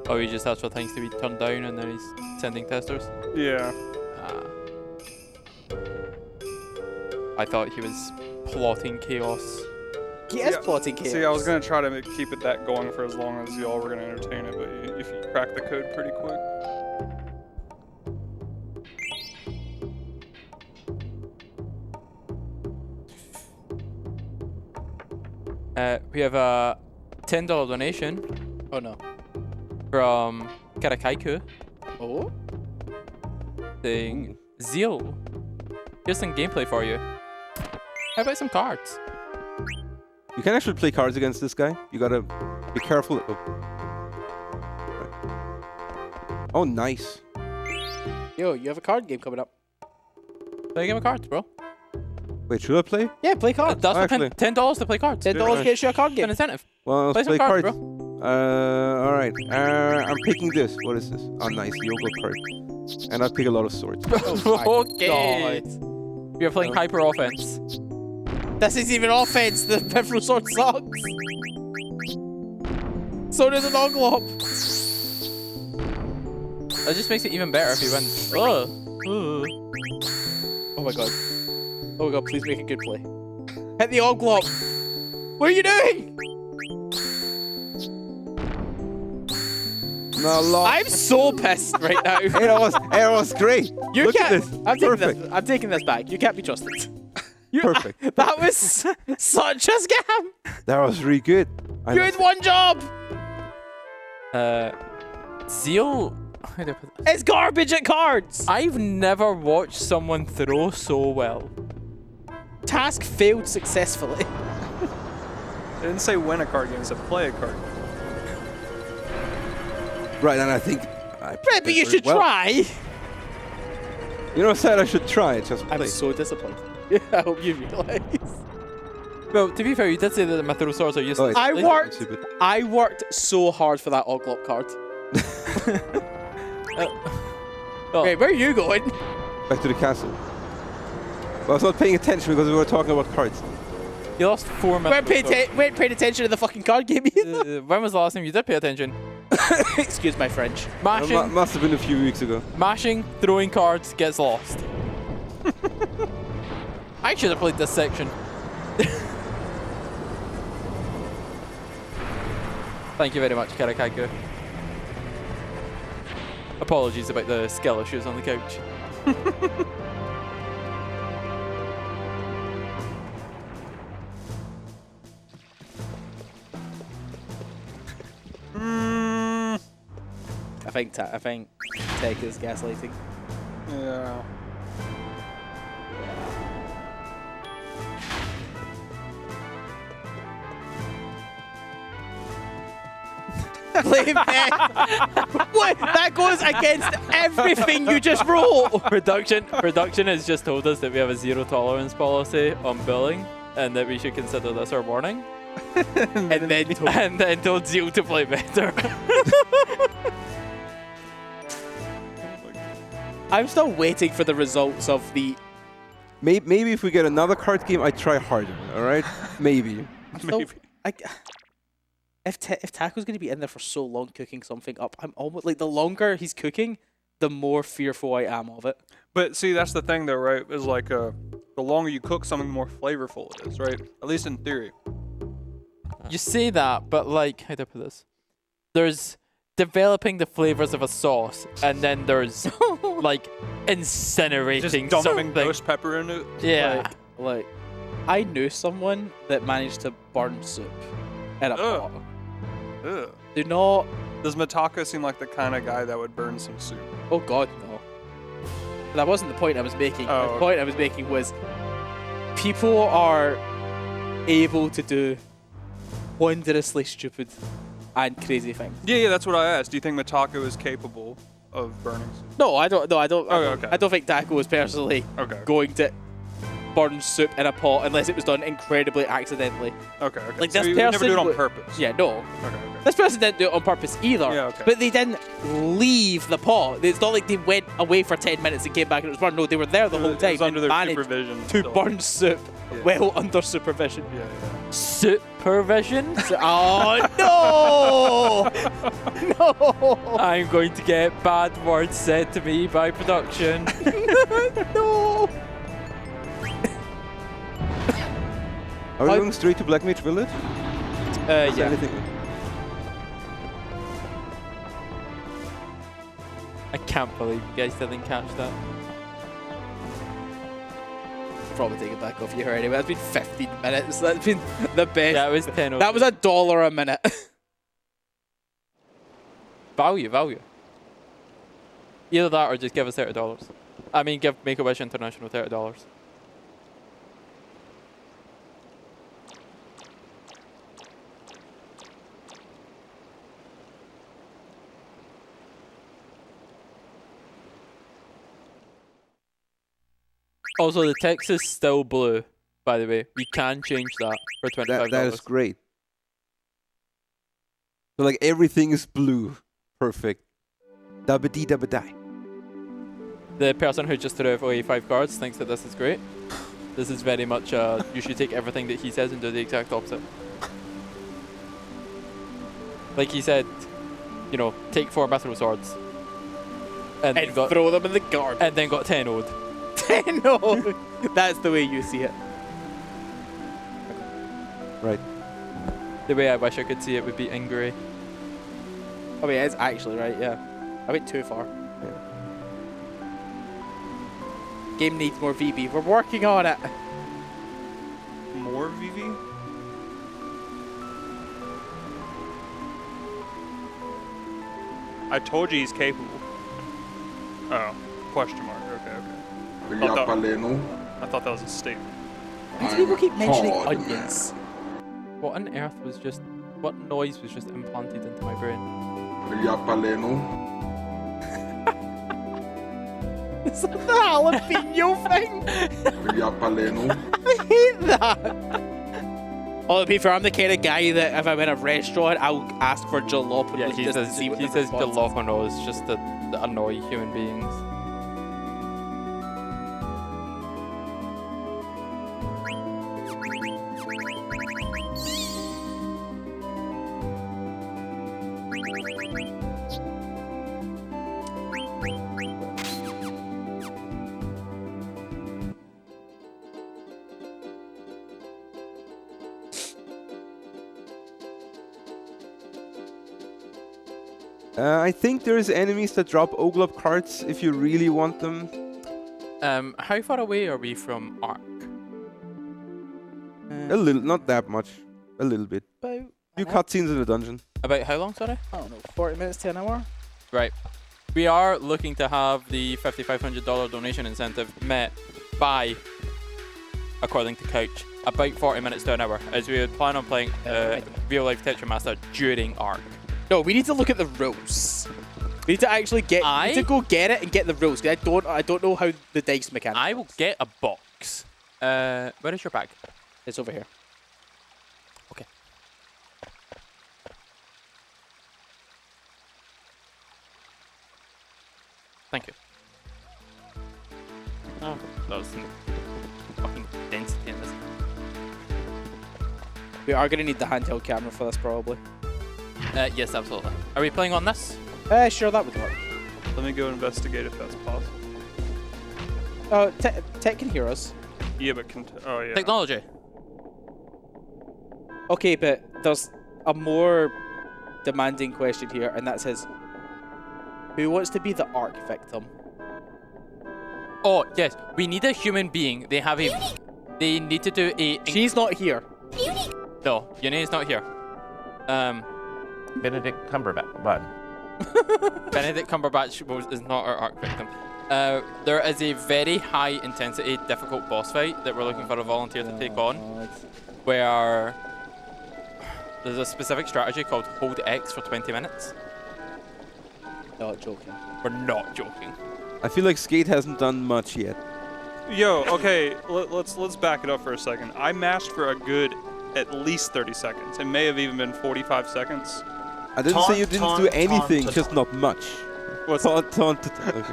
Oh, he just asked for things to be turned down and then he's sending testers? Yeah. I thought he was plotting chaos. He is plotting chaos. See, I was going to try to keep it that going for as long as y'all were going to entertain it, but if you crack the code pretty quick. We have a $10 donation. Oh no. From Karakaiku. Oh? Saying, Zeal, here's some gameplay for you. How about some cards? You can actually play cards against this guy. You gotta be careful. Oh, nice. Yo, you have a card game coming up. Play a game of cards, bro. Wait, should I play? Yeah, play cards. That's what $10 to play cards. $10 gets you a card game. An incentive. Well, play let's some play cards, cards. bro. Alright. I'm picking this. What is this? Oh, nice. Yoga card. And I pick a lot of swords. Okay. We are playing hyper offense. This isn't even offense. The peripheral sword sucks. So does an Oglop. That just makes it even better if he wins. Oh my god. Oh my god, please make a good play. Hit the Oglop. What are you doing? No, I'm so pissed right now. it was great. You Look can't. at this. I'm taking this back. You can't be trusted. Perfect. That was such a scam. That was really good. You had one job. Zeal. It's garbage at cards. I've never watched someone throw so well. Task failed successfully. I didn't say win a card game, I said play a card game. Right, and I think... Right, but you should try. You know, I said I should try it, just play. I'm so disappointed. I hope you realize. Well, to be fair, you did say that my throw swords are useless. I worked so hard for that Oglop card. Wait, where are you going? Back to the castle. Well, I was not paying attention because we were talking about cards. You lost 4 minutes. Weren't paying attention to the fucking card game either. When was the last time you did pay attention? Excuse my French. Mashing. Must have been a few weeks ago. Mashing, throwing cards, gets lost. I should have played this section. Thank you very much, Karakaiku. Apologies about the skill issues on the couch. I think Tech is gaslighting. Yeah. Blame What? That goes against everything you just wrote. Production has just told us that we have a zero tolerance policy on bullying and that we should consider this our warning. and then told Zeal to play better. I'm still waiting for the results of the. Maybe if we get another card game, I try harder. All right, maybe. If Taco's going to be in there for so long cooking something up, I'm almost like the longer he's cooking, the more fearful I am of it. But see, that's the thing, though, right? Is like the longer you cook something, the more flavorful it is, right? At least in theory. You say that, but like, how do I put this? There's developing the flavors of a sauce, and then there's like incinerating Just dumping something. ghost pepper in it. Yeah. Like, I knew someone that managed to burn soup in a pot. Ugh. Do not. Does Mitaka seem like the kind of guy that would burn some soup? Oh God, no. That wasn't the point I was making. The point I was making was people are able to do wondrously stupid and crazy things. Yeah, that's what I asked. Do you think Mitaka is capable of burning soup? No, I don't. No, I don't. Okay. I don't think Taco was personally going to burn soup in a pot unless it was done incredibly accidentally. Okay. Like So this you person would never do it on would- purpose. Yeah, no. Okay. This person didn't do it on purpose either. Yeah, okay. But they didn't leave the pot. It's not like they went away for 10 minutes and came back and it was burned. No, they were there the whole time. It was under and their managed supervision. to still. burn soup well under supervision. Yeah. Supervision? Oh no! No! I'm going to get bad words said to me by production. No! Are we going straight to Black Mage Village? Is there Yeah. anything- I can't believe you guys didn't catch that. Probably take it back off you here anyway. That's been 15 minutes. That's been the best. That was 10. That was $1 a minute. Value. Either that or just give us $30. I mean, give Make-A-Wish International $30. Also, the text is still blue, by the way. We can change that for $25. That is great. So like everything is blue. Perfect. Dabba dee dabba die. The person who just threw away 5 cards thinks that this is great. This is very much you should take everything that he says and do the exact opposite. Like he said, you know, take 4 Mithril Swords. And throw them in the garbage. And then got 10 owed. 10 owed. That's the way you see it. Right. The way I wish I could see it would be in grey. I mean, it's actually right, yeah. I went too far. Game needs more Vivi. We're working on it. More Vivi? I told you he's capable. Oh, question mark. Okay. I thought that was a statement. Why do people keep mentioning onions? What on earth was just... What noise was just implanted into my brain? Is that the jalapeno thing? I hate that. Oh, to be fair, I'm the kind of guy that if I'm in a restaurant, I'll ask for jalapeno Yeah, he just says, to see what he the says response is. jalapeno just to annoy human beings. I think there's enemies that drop Oglop cards if you really want them. How far away are we from Ark? A little, not that much. A little bit. About Few cutscenes in the dungeon. About how long, sorry? I don't know, 40 minutes to an hour? Right. We are looking to have the $5,500 donation incentive met by, according to Couch, about 40 minutes to an hour, as we would plan on playing real life Tetramaster during Ark. No, we need to look at the rules. We need to actually get. We need to go get it and get the rules. 'Cause I don't know how the dice mechanics. I will get a box. Where is your bag? It's over here. Okay. Thank you. Oh, that was some fucking density in this. We are going to need the handheld camera for this, probably. Yes, absolutely. Are we playing on this? Sure, that would work. Let me go investigate if that's possible. Oh, Tech can hear us. Yeah, but oh yeah. Technology. Okay, but there's a more demanding question here, and that says, who wants to be the arc victim? Oh, yes. We need a human being. They have a... They need to do a... She's not here. No, Uni is not here. Benedict Cumberbatch. Benedict Cumberbatch is not our arc victim. There is a very high intensity, difficult boss fight that we're looking for a volunteer to take on, where there's a specific strategy called Hold X for 20 minutes. Not joking. We're not joking. I feel like Skate hasn't done much yet. Yo, okay, let's back it up for a second. I mashed for a good at least 30 seconds. It may have even been 45 seconds. I didn't say you didn't do anything, just not much. What's okay.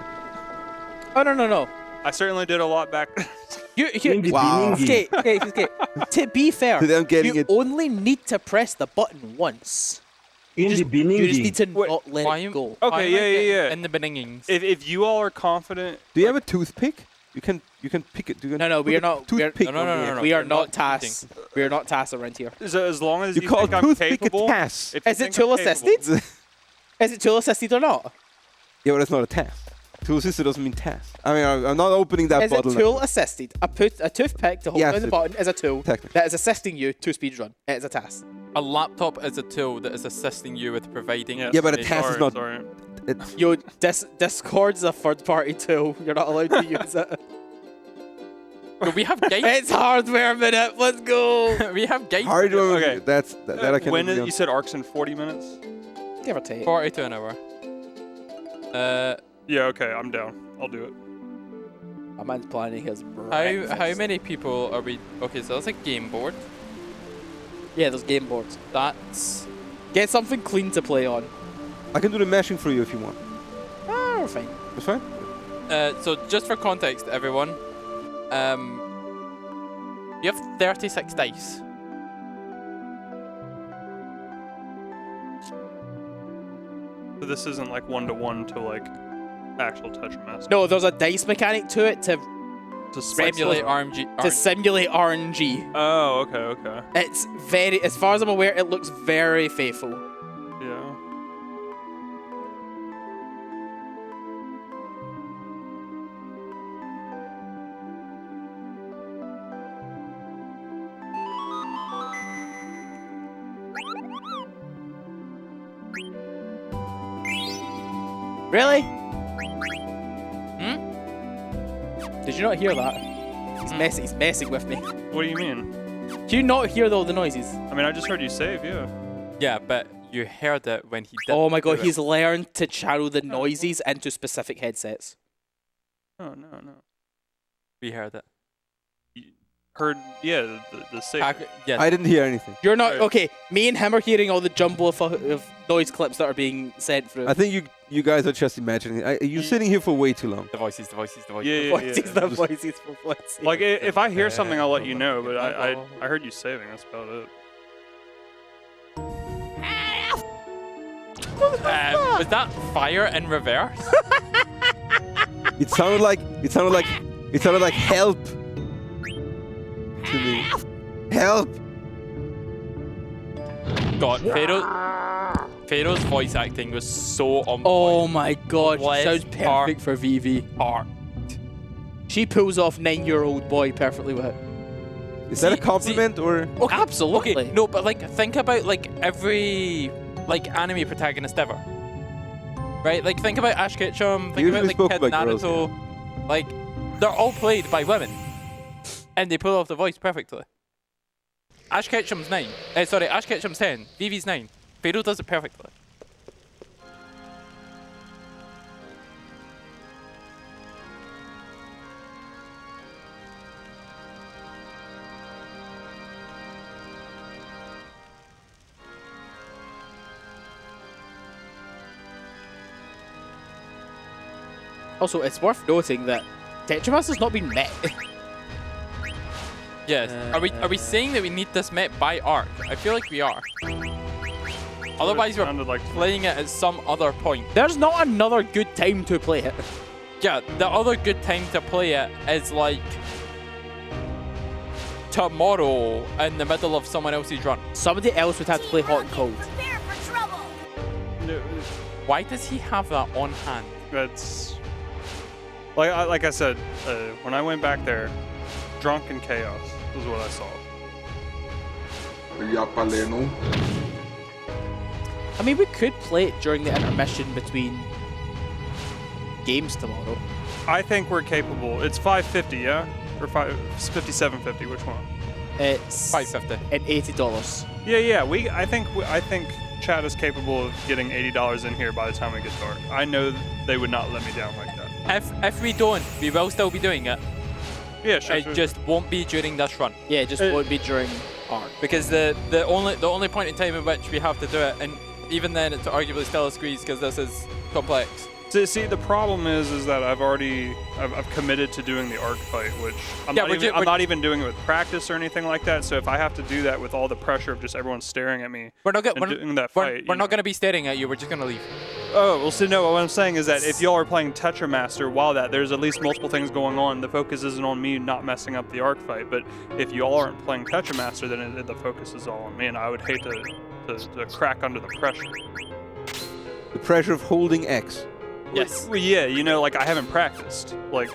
Oh, no. I certainly did a lot back. Wow. Skate. To be fair, you only need to press the button once. You just need to not let it go. Okay, yeah. In the beginnings. If you all are confident... Do you have a toothpick? You can pick it. No, we are not. Toothpick. No. We are not TAS. We are not TAS around here. As long as you call think I'm toothpick capable... a TAS. Is it tool assisted? Is it tool assisted or not? Yeah, but it's not a TAS. Tool assisted doesn't mean TAS. I mean, I'm not opening that bottle. Is it tool assisted? A toothpick to hold down the button is a tool that is assisting you to speedrun. It is a TAS. A laptop is a tool that is assisting you with providing... Yeah, but a TAS is not... Yo, Discord's a third-party tool. You're not allowed to use it. But we have games. It's hardware minute. Let's go. We have games. Hardware. Okay. That I can. When you said arcs in 40 minutes? Give or take. 40 to an hour. Yeah. Okay. I'm down. I'll do it. A man's planning his. How many people are we? Okay, so that's a game board. Yeah, there's game boards. That's... Get something clean to play on. I can do the meshing for you if you want. Ah, we're fine. It's fine? So just for context, everyone, you have 36 dice. So this isn't like one-to-one to like actual Tetra Master. No, there's a dice mechanic to it to simulate RNG. To simulate RNG. Oh, okay. It's very, as far as I'm aware, it looks very faithful. Yeah. Really? Did you not hear that? He's messing with me. What do you mean? Did you not hear all the noises? I mean, I just heard you save, yeah. Yeah, but you heard it when he did. Oh my god, he's learned to channel the noises into specific headsets. Oh, no. We heard it. Heard, yeah, the save. Yes. I didn't hear anything. You're not, okay, me and him are hearing all the jumble of noise clips that are being sent through. I think you guys are just imagining. You're sitting here for way too long. The voices. Yeah, the voices for Waltz. Like, if I hear something, I'll let you know, but I heard you saving, that's about it. Was that fire in reverse? It sounded like help to me. Help! God, Pharaoh's voice acting was so on point. Oh my god, she sounds perfect for Vivi. She pulls off 9-year-old boy perfectly with it. Is that a compliment or? Okay, absolutely. Okay, no, but like think about like every like anime protagonist ever. Right? Like think about Ash Ketchum, think about like Kid Naruto. Like they're all played by women. And they pull off the voice perfectly. Ash Ketchum's 9. Ash Ketchum's 10. Vivi's 9. Pharaoh does it perfectly. Also, it's worth noting that Tetramaster's not been met. Yes. Are we saying that we need this met by arc? I feel like we are. Otherwise, we're playing it at some other point. There's not another good time to play it. Yeah, the other good time to play it is like tomorrow in the middle of someone else's run. Somebody else would have to play hot and cold. Why does he have that on hand? That's like I said, when I went back there, drunk in chaos was what I saw. I mean, we could play it during the intermission between games tomorrow. I think we're capable. It's 550, yeah? Or 5750, which one? It's 550 and $80. Yeah. I think chat is capable of getting $80 in here by the time we get dark. I know they would not let me down like that. If we don't, we will still be doing it. Yeah, sure. It just won't be during this run. Yeah, it just won't be during arc. Because the only point in time in which we have to do it, and even then it's arguably still a squeeze because this is complex. So, see, the problem is that I've committed to doing the arc fight, which I'm not even doing it with practice or anything like that. So if I have to do that with all the pressure of just everyone staring at me, we're not doing that fight. We're not going to be staring at you. We're just going to leave. Oh, well, so no, what I'm saying is that if y'all are playing Tetramaster while there's at least multiple things going on, the focus isn't on me not messing up the arc fight. But if y'all aren't playing Tetramaster, then the focus is all on me, and I would hate to crack under the pressure. The pressure of holding X. Yes. Well, yeah, you know, like I haven't practiced, and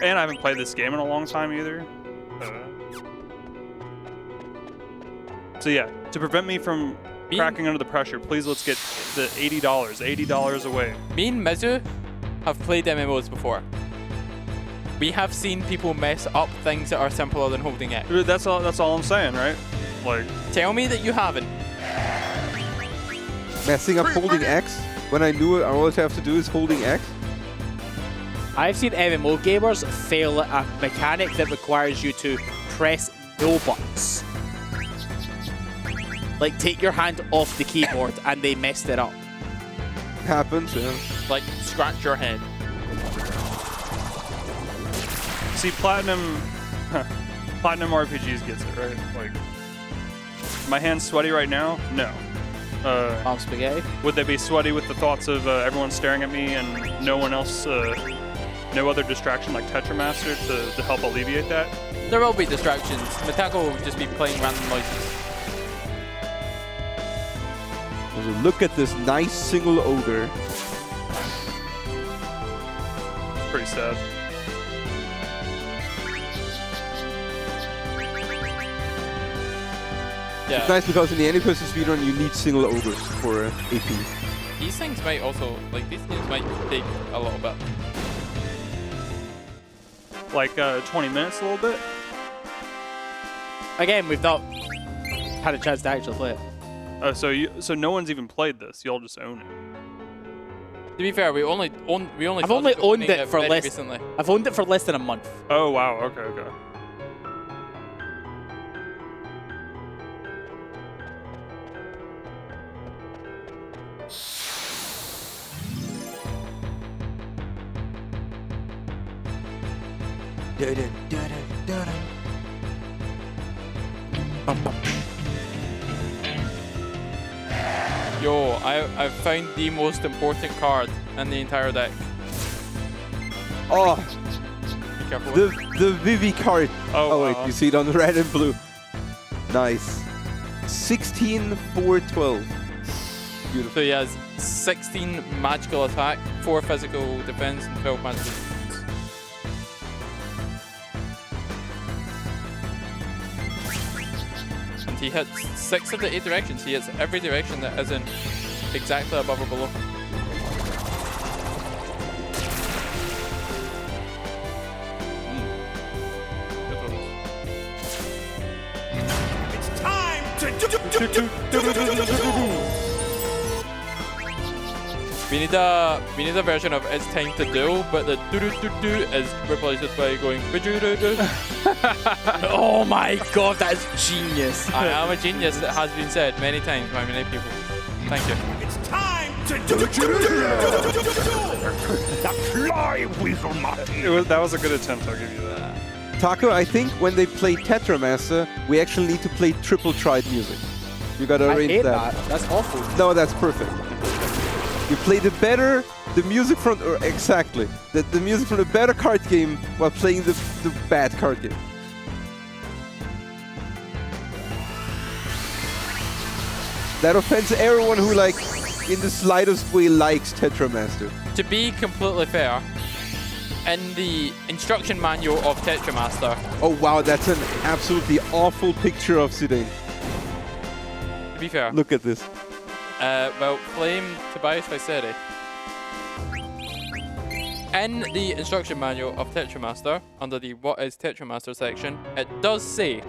I haven't played this game in a long time either. So yeah, to prevent me from cracking under the pressure, please let's get the $80 away. Me and Mizzow have played MMOs before. We have seen people mess up things that are simpler than holding X. That's all I'm saying, right? Like, tell me that you haven't. Messing up holding X? When I knew all I have to do is holding X? I've seen MMO gamers fail at a mechanic that requires you to press no buttons. Like, take your hand off the keyboard and they messed it up. Happens, yeah. Like, scratch your head. See, Platinum RPGs gets it, right? Like, my hand's sweaty right now? No. Mom spaghetti? Would they be sweaty with the thoughts of everyone staring at me and no one else, no other distraction like Tetramaster to help alleviate that? There will be distractions. Mitako will just be playing random noises. Look at this nice single ogre. Pretty sad. Yeah. It's nice because in the any-person speedrun you need single ogres for AP. These things might also, these things might take a little bit. Like 20 minutes, a little bit? Again, we've not had a chance to actually play it. So no one's even played this. Y'all just own it. To be fair, I've only owned it for less. Recently. I've owned it for less than a month. Oh wow. Okay. Yo, I've found the most important card in the entire deck. Oh, be careful. The Vivi card. Oh wait, you see it on the red and blue. Nice. 16, 4, 12. Beautiful. So he has 16 magical attack, 4 physical defense, and 12 magical defense. And he hits 6 of the 8 directions. He hits every direction that isn't exactly above or below. It's time to We need a version of it's time to duel, but the do is replaced by going Oh my god, that is genius. I am a genius, it has been said many times by many people. Thank you. It's time That was a good attempt, I'll give you that. Taco, I think when they play Tetramaster, we actually need to play triple tried music. You gotta I arrange hate that. that. That's awful. No, that's perfect. You play the music from, exactly, the music from the better card game while playing the bad card game. That offends everyone who, like, in the slightest way likes Tetramaster. To be completely fair, in the instruction manual of Tetramaster... Oh wow, that's an absolutely awful picture of Zidane. To be fair. Look at this. Well, Flame Tobias Viceri. In the instruction manual of Tetramaster, under the What is Tetramaster section, it does say,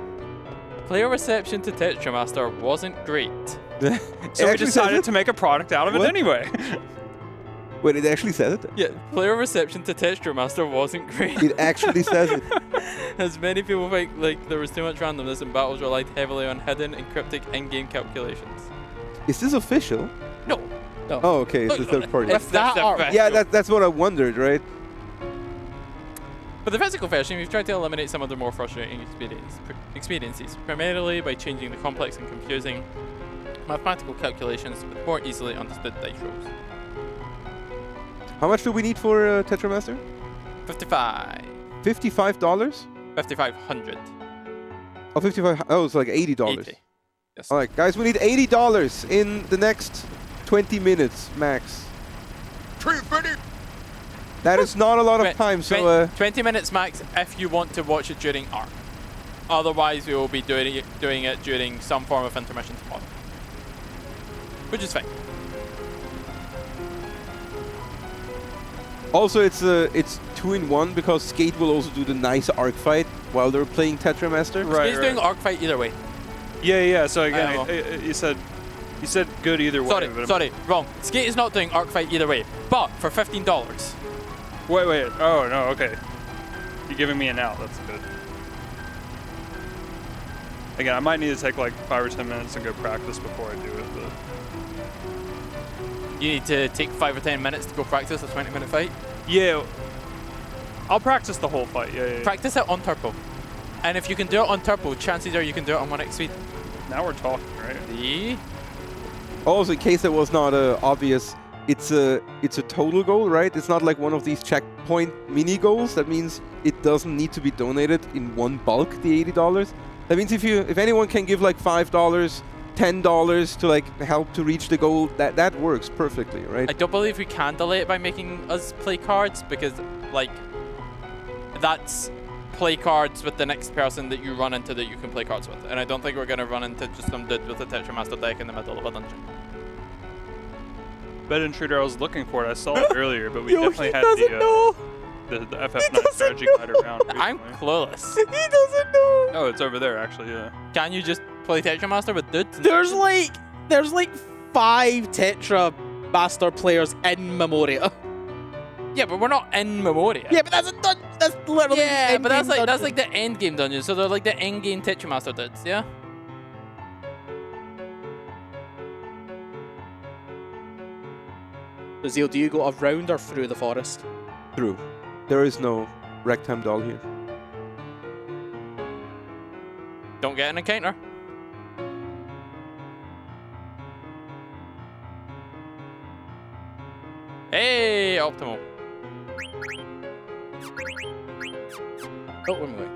player reception to Tetramaster wasn't great. So we decided to make a product out of it anyway. Wait, it actually says it? Yeah, player reception to Tetramaster wasn't great. It actually says it. As many people think like there was too much randomness and battles relied heavily on hidden and cryptic in-game calculations. Is this official? No. No. Oh, okay, it's the third party. If that are, Yeah, that's what I wondered, right? For the physical version, we've tried to eliminate some of the more frustrating experiences, primarily by changing the complex and confusing mathematical calculations with more easily understood dice rolls. How much do we need for Tetramaster? 55. $55? 5,500. Oh, 55. Oh, it's like $80. 80. Yes. All right, guys, we need $80 in the next 20 minutes max. That is not a lot of time, so 20 minutes max if you want to watch it during ARC. Otherwise, we will be doing it during some form of intermission tomorrow, which is fine. Also, it's 2-in-1 because Skate will also do the nice arc fight while they're playing Tetramaster. Right, Skate's doing arc fight either way. Yeah. So again, you said good either way. Sorry, wrong. Skate is not doing arc fight either way, but for $15. Wait. Oh no, okay. You're giving me an out. That's good. Again, I might need to take like 5 or 10 minutes and go practice before I do it. But you need to take 5 or 10 minutes to go practice a 20-minute fight? Yeah. I'll practice the whole fight. Yeah. Practice it on turbo. And if you can do it on turbo, chances are you can do it on 1x speed. Now we're talking, right? See? Also, in case that was not obvious, it's a total goal, right? It's not like one of these checkpoint mini goals. That means it doesn't need to be donated in one bulk, the $80. That means if anyone can give like $5, $10 to like help to reach the goal, that works perfectly, right? I don't believe we can delay it by making us play cards because like that's play cards with the next person that you run into that you can play cards with. And I don't think we're going to run into just some dude with a Tetramaster deck in the middle of a dungeon. Bed Intruder, I was looking for it. I saw it earlier, but we definitely had the FF9 strategy guide around. I'm clueless. He doesn't know. Oh, it's over there, actually, yeah. Can you just play Tetramaster with dudes? There's like 5 Tetramaster players in Memoria. Yeah, but we're not in Memoria. Yeah, but that's literally but that's like the end game dungeon. So they're like the end game Tetramaster dudes, yeah. So Zeal, do you go around or through the forest? Through. There is no ragtime doll here. Don't get an encounter. Hey, Optimal. Oh, where am I going?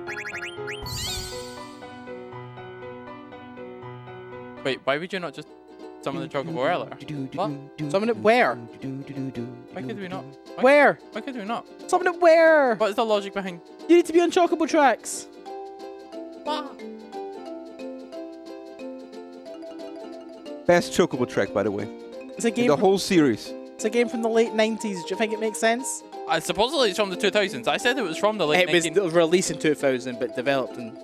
Wait, why would you not just summon the Chocobo earlier? What? Summon it where? Why could we not? Where? Why could we not? Summon it where? What is the logic behind? You need to be on Chocobo tracks. Best Chocobo track, by the way. It's a game. In the whole series. It's a game from the late 90s. Do you think it makes sense? Supposedly it's from the 2000s. I said it was from the late. It was released in 2000, but developed in.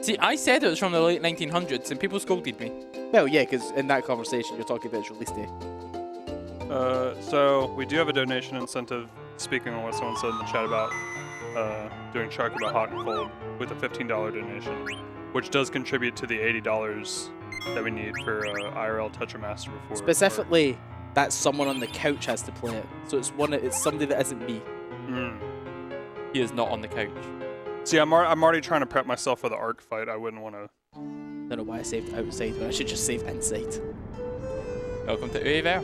See, I said it was from the late 1900s, and people scolded me. Well, yeah, because in that conversation you're talking about its release day. So we do have a donation incentive. Speaking on what someone said in the chat about doing Chocobo Hot and Cold with a $15 donation, which does contribute to the $80 that we need for IRL Tetramaster before. Specifically, that someone on the couch has to play it. So it's somebody that isn't me. He is not on the couch. See, I'm already trying to prep myself for the arc fight. I wouldn't want to. I don't know why I saved outside when I should just save inside. Welcome to Uever.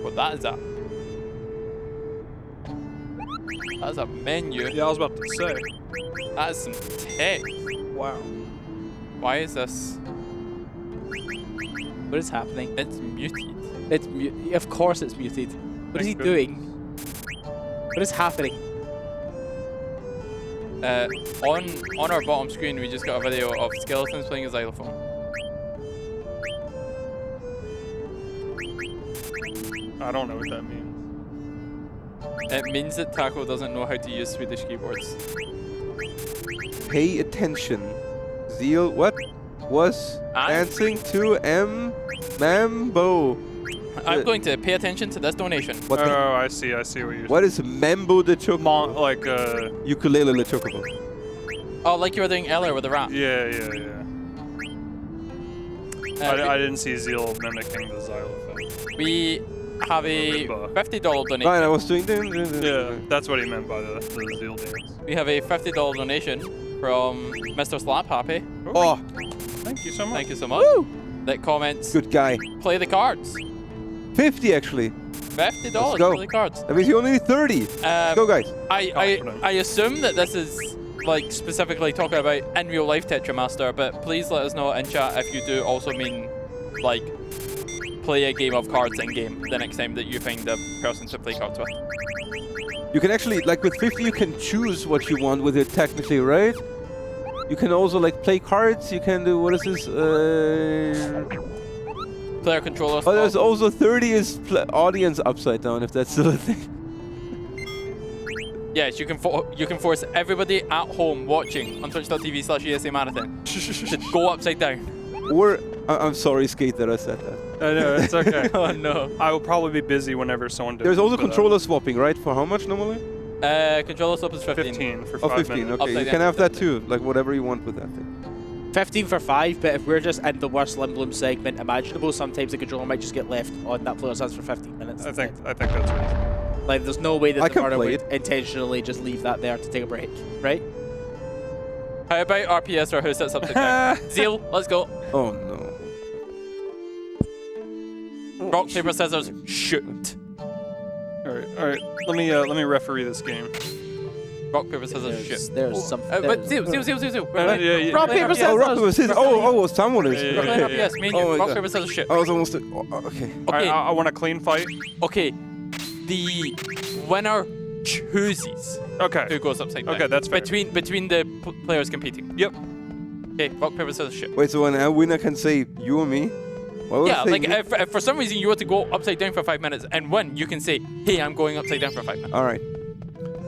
What that is that? That's a menu. Yeah, I was about to say. That is some text. Wow. Why is this? What is happening? It's muted. It's muted. Of course it's muted. What is he doing? What is happening? On our bottom screen, we just got a video of skeletons playing a xylophone. I don't know what that means. It means that Taco doesn't know how to use Swedish keyboards. Pay attention. Zeal, what was dancing to Mambo? I'm going to pay attention to this donation. What I see what you're saying. What is Mambo the Chocobo? Like ukulele the Chocobo. Oh, like you were doing earlier with the rap. Yeah. I didn't see Zeal mimicking the xylophone. We have a $50 donation. Right, I was doing. Yeah, that's what he meant by the Zeal dance. We have a $50 donation from Mr. Slap Happy. Oh, thank you so much. Thank you so much. Woo! That comments. Good guy. Play the cards. 50 actually. $50 Let's go. play the cards. That means you only need 30. Let's go, guys. I assume that this is like specifically talking about in real life Tetramaster, but please let us know in chat if you do also mean like play a game of cards in game the next time that you find a person to play cards with. You can actually, like with 50, you can choose what you want with it technically, right? You can also like play cards. You can do, what is this? Player controller. Oh, there's also 30 is audience upside down, if that's still a thing. Yes, you can force everybody at home watching on twitch.tv/ESA Marathon to go upside down. Or, I'm sorry, Skate, that I said that. I know, it's okay. Oh no. I will probably be busy whenever someone does. There's also controller swapping, right? For how much normally? Controller swap is 15. 15 for 5 15, minutes. okay. You can have that too, like whatever you want with that thing. 15 for 5, but if we're just in the worst Limb Bloom segment imaginable, sometimes the controller might just get left on that player's hands for 15 minutes. I think that's reasonable. Like, there's no way that I the can runner play would intentionally just leave that there to take a break, right? How about RPS or who sits upside down? Zeal, let's go. Oh no. Rock, paper, scissors, shoot. All right. Let me referee this game. Rock, paper, scissors, shoot. There's something. But Zeal. Rock, paper, scissors. Oh, rock, paper, scissors. Oh, someone is. We're playing RPS, me and you. Rock, paper, scissors, shoot. I was almost. Okay. Okay. I want a clean fight. Okay. The winner chooses who goes upside down. Okay, that's fair. Between the players competing. Yep. Okay, rock, paper, scissors, shoot. Wait, so a winner can say you or me? Yeah, like if for some reason you were to go upside down for 5 minutes and win, you can say, hey, I'm going upside down for 5 minutes. All right.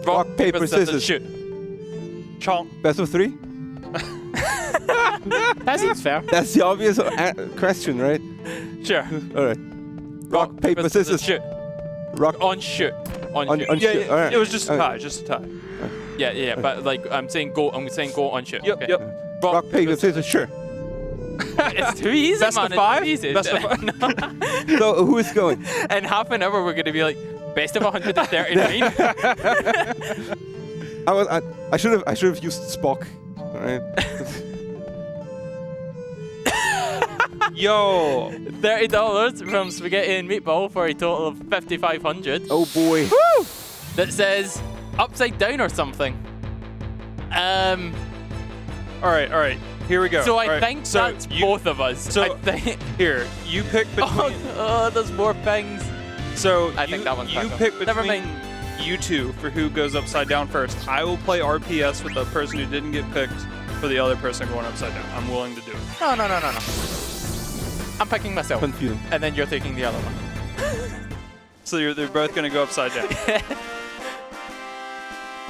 Rock, paper, scissors, shoot. Chomp. Best of 3? That seems fair. That's the obvious question, right? Sure. All right. Rock, paper, scissors, shoot. Rock on shoot. On shoot. On shoot. All right. It was just a tie. Just a tie. Yeah. But like I'm saying go on shoot. Yep. Okay. Yep. Rock, paper, scissors, sure. It's too easy, Best man. of 5? It's too easy. Best of 5? So who is going? In half an hour, we're going to be like, best of 139. I should have used Spock. All right. Yo. $30 from Spaghetti and Meatball for a total of $5,500. Oh boy. Woo! That says upside down or something. All right. Here we go. So I think that's both of us. So I think here, you pick between. Oh, there's more things. So I think that one's you Taco. pick Never between mind. you two for who goes upside down first. I will play RPS with the person who didn't get picked for the other person going upside down. I'm willing to do it. No. I'm picking myself. Confusing. And then you're taking the other one. So they're both going to go upside down.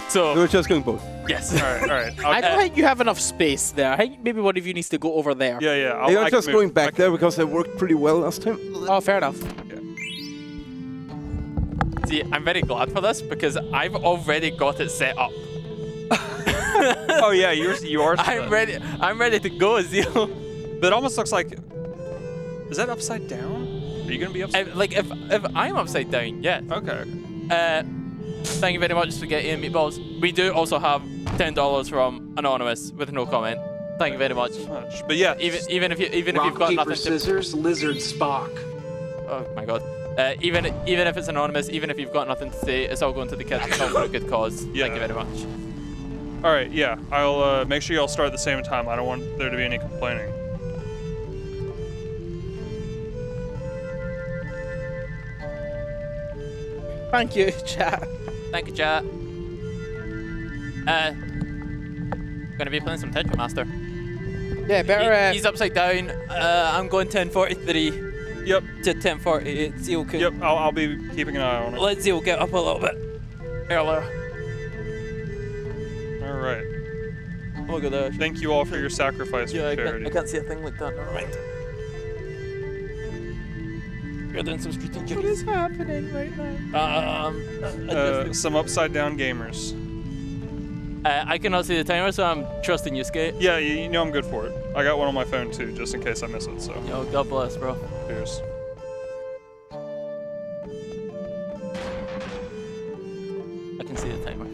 So we're just going both. Yes. All right. I don't think you have enough space there. I think maybe one of you needs to go over there. Yeah. I'm just going back there because it worked pretty well last time. Oh, fair enough. See, I'm very glad for this because I've already got it set up. Oh yeah, you are. I'm ready. I'm ready to go, Zeal. But it almost looks like. Is that upside down? Are you gonna be upside? If I'm upside down, yeah. Okay. Thank you very much, spaghetti and meatballs. We do also have $10 from Anonymous with no comment. Thank you very much. But yeah, even if you've got paper, nothing scissors, lizard, Spock. Oh my god. Even if it's anonymous, even if you've got nothing to say, it's all going to the kids. It's all for a good cause. Yeah. Thank you very much. All right. Yeah, I'll make sure you all start at the same time. I don't want there to be any complaining. Thank you, chat. Thank you, chat. Gonna be playing some Tetra Master. Yeah, better. He's upside down. I'm going 1043. Yep. To 1048. Zeal could. Yep. I'll be keeping an eye on it. Let Zeal get up a little bit earlier. All right. Look at that. Thank you all for your sacrifice for charity. I can't see a thing like that. Never mind. You're doing some strategic. What is happening right now? Some upside down gamers. I cannot see the timer, so I'm trusting you, Skate. Yeah, you know I'm good for it. I got one on my phone too, just in case I miss it. So. Yo, God bless, bro. Cheers. I can see the timer.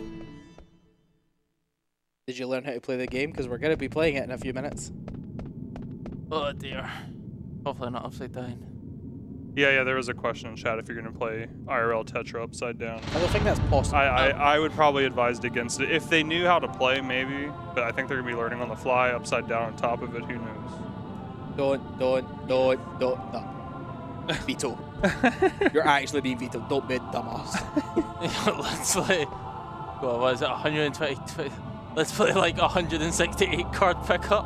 Did you learn how to play the game? Because we're going to be playing it in a few minutes. Oh dear. Hopefully not upside down. Yeah, there was a question in chat if you're going to play IRL Tetra upside down. I don't think that's possible. I would probably advise against it. If they knew how to play, maybe. But I think they're going to be learning on the fly, upside down on top of it. Who knows? Don't. No. Veto. You're actually being vetoed. Don't be a dumbass. Let's play. Well, what is it? 120. Let's play like 168 card pickup.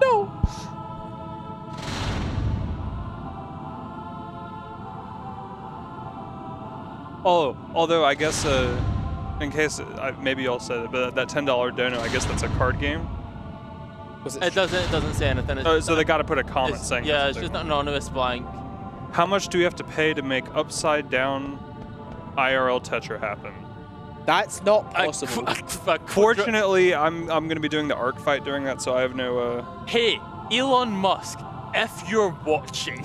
No. Oh, although I guess, in case maybe y'all said it, but that $10 dono, I guess that's a card game. It doesn't say anything. So they got to put a comment saying. Yeah, it's just an anonymous blank. How much do we have to pay to make upside down IRL Tetra happen? That's not possible. Fortunately, I'm going to be doing the arc fight during that, so I have no. Hey, Elon Musk, if you're watching,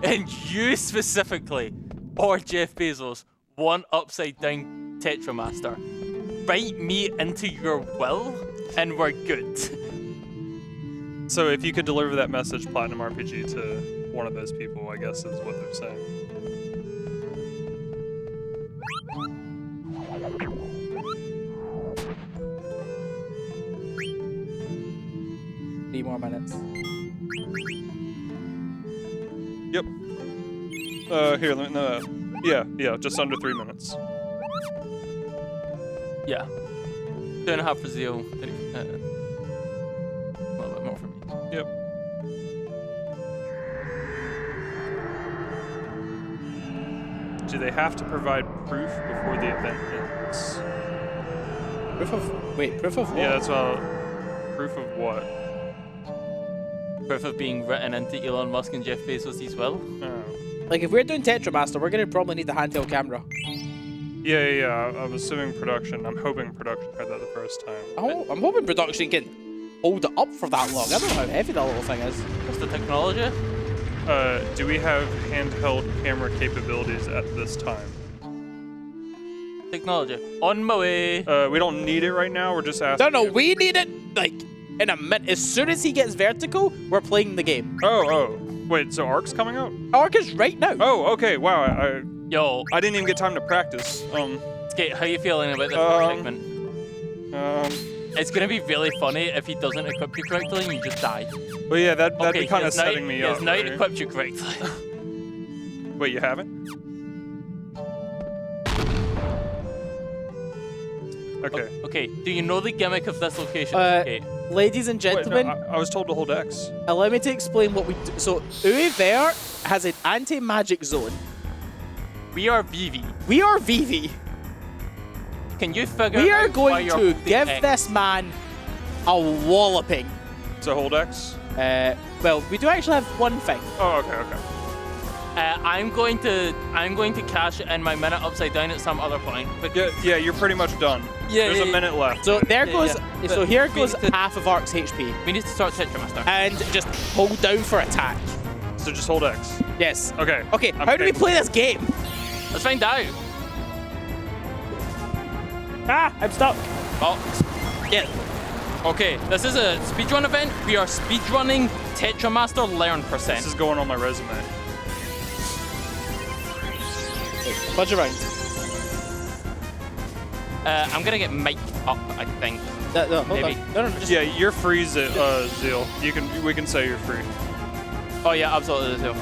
and you specifically, or Jeff Bezos, want upside down Tetra Master, write me into your will, and we're good. So if you could deliver that message, Platinum RPG, to one of those people, I guess is what they're saying. Three more minutes. Yep. Here, let me, yeah, just under 3 minutes. Yeah. 2.5 for Zeal. A little bit more for me. Yep. Do they have to provide proof before the event ends? Proof of what? Yeah, that's all. Proof of what? Proof of being written into Elon Musk and Jeff Bezos' will. Oh. Like, if we're doing Tetra Master, we're going to probably need the handheld camera. Yeah. I'm assuming production. I'm hoping production heard that the first time. I'm hoping production can hold it up for that long. I don't know how heavy that little thing is. What's the technology? Do we have handheld camera capabilities at this time? Technology. On my way. We don't need it right now. We're just asking. No, we need it, like, in a minute. As soon as he gets vertical, we're playing the game. Oh. Wait, so Arc's coming out? Arc is right now. Oh, okay. Wow. Yo. I didn't even get time to practice. Skate, how you feeling about this segment? It's gonna be really funny if he doesn't equip you correctly and you just die. Well, yeah, that'd be kind of setting me up. He has now equipped you correctly. Wait, you haven't? Okay. Okay, do you know the gimmick of this location? Okay. Ladies and gentlemen, Wait, no, I was told to hold X. Allow me to explain what we do. So, Uwe there has an anti-magic zone. We are Vivi. We are Vivi. Can you figure We out are going why to you're give X? this man a walloping. So hold X? Well, we do actually have one thing. Oh, okay. I'm going to cash in my minute upside down at some other point. Yeah, you're pretty much done. Yeah, There's a minute left. So there goes. yeah. So here goes half of Ark's HP. We need to start Tetramaster. And just hold down for attack. So just hold X. Yes. Okay. Okay. How do we play this game? Let's find out. Ah, I'm stuck. Oh, yeah. Okay, this is a speedrun event. We are speedrunning Tetramaster Learn percent. This is going on my resume. Budge around. I'm gonna get Mike up, I think. No, hold Maybe. on. No, just Yeah, you're free, Zeal. We can say you're free. Oh yeah, absolutely. Zeal.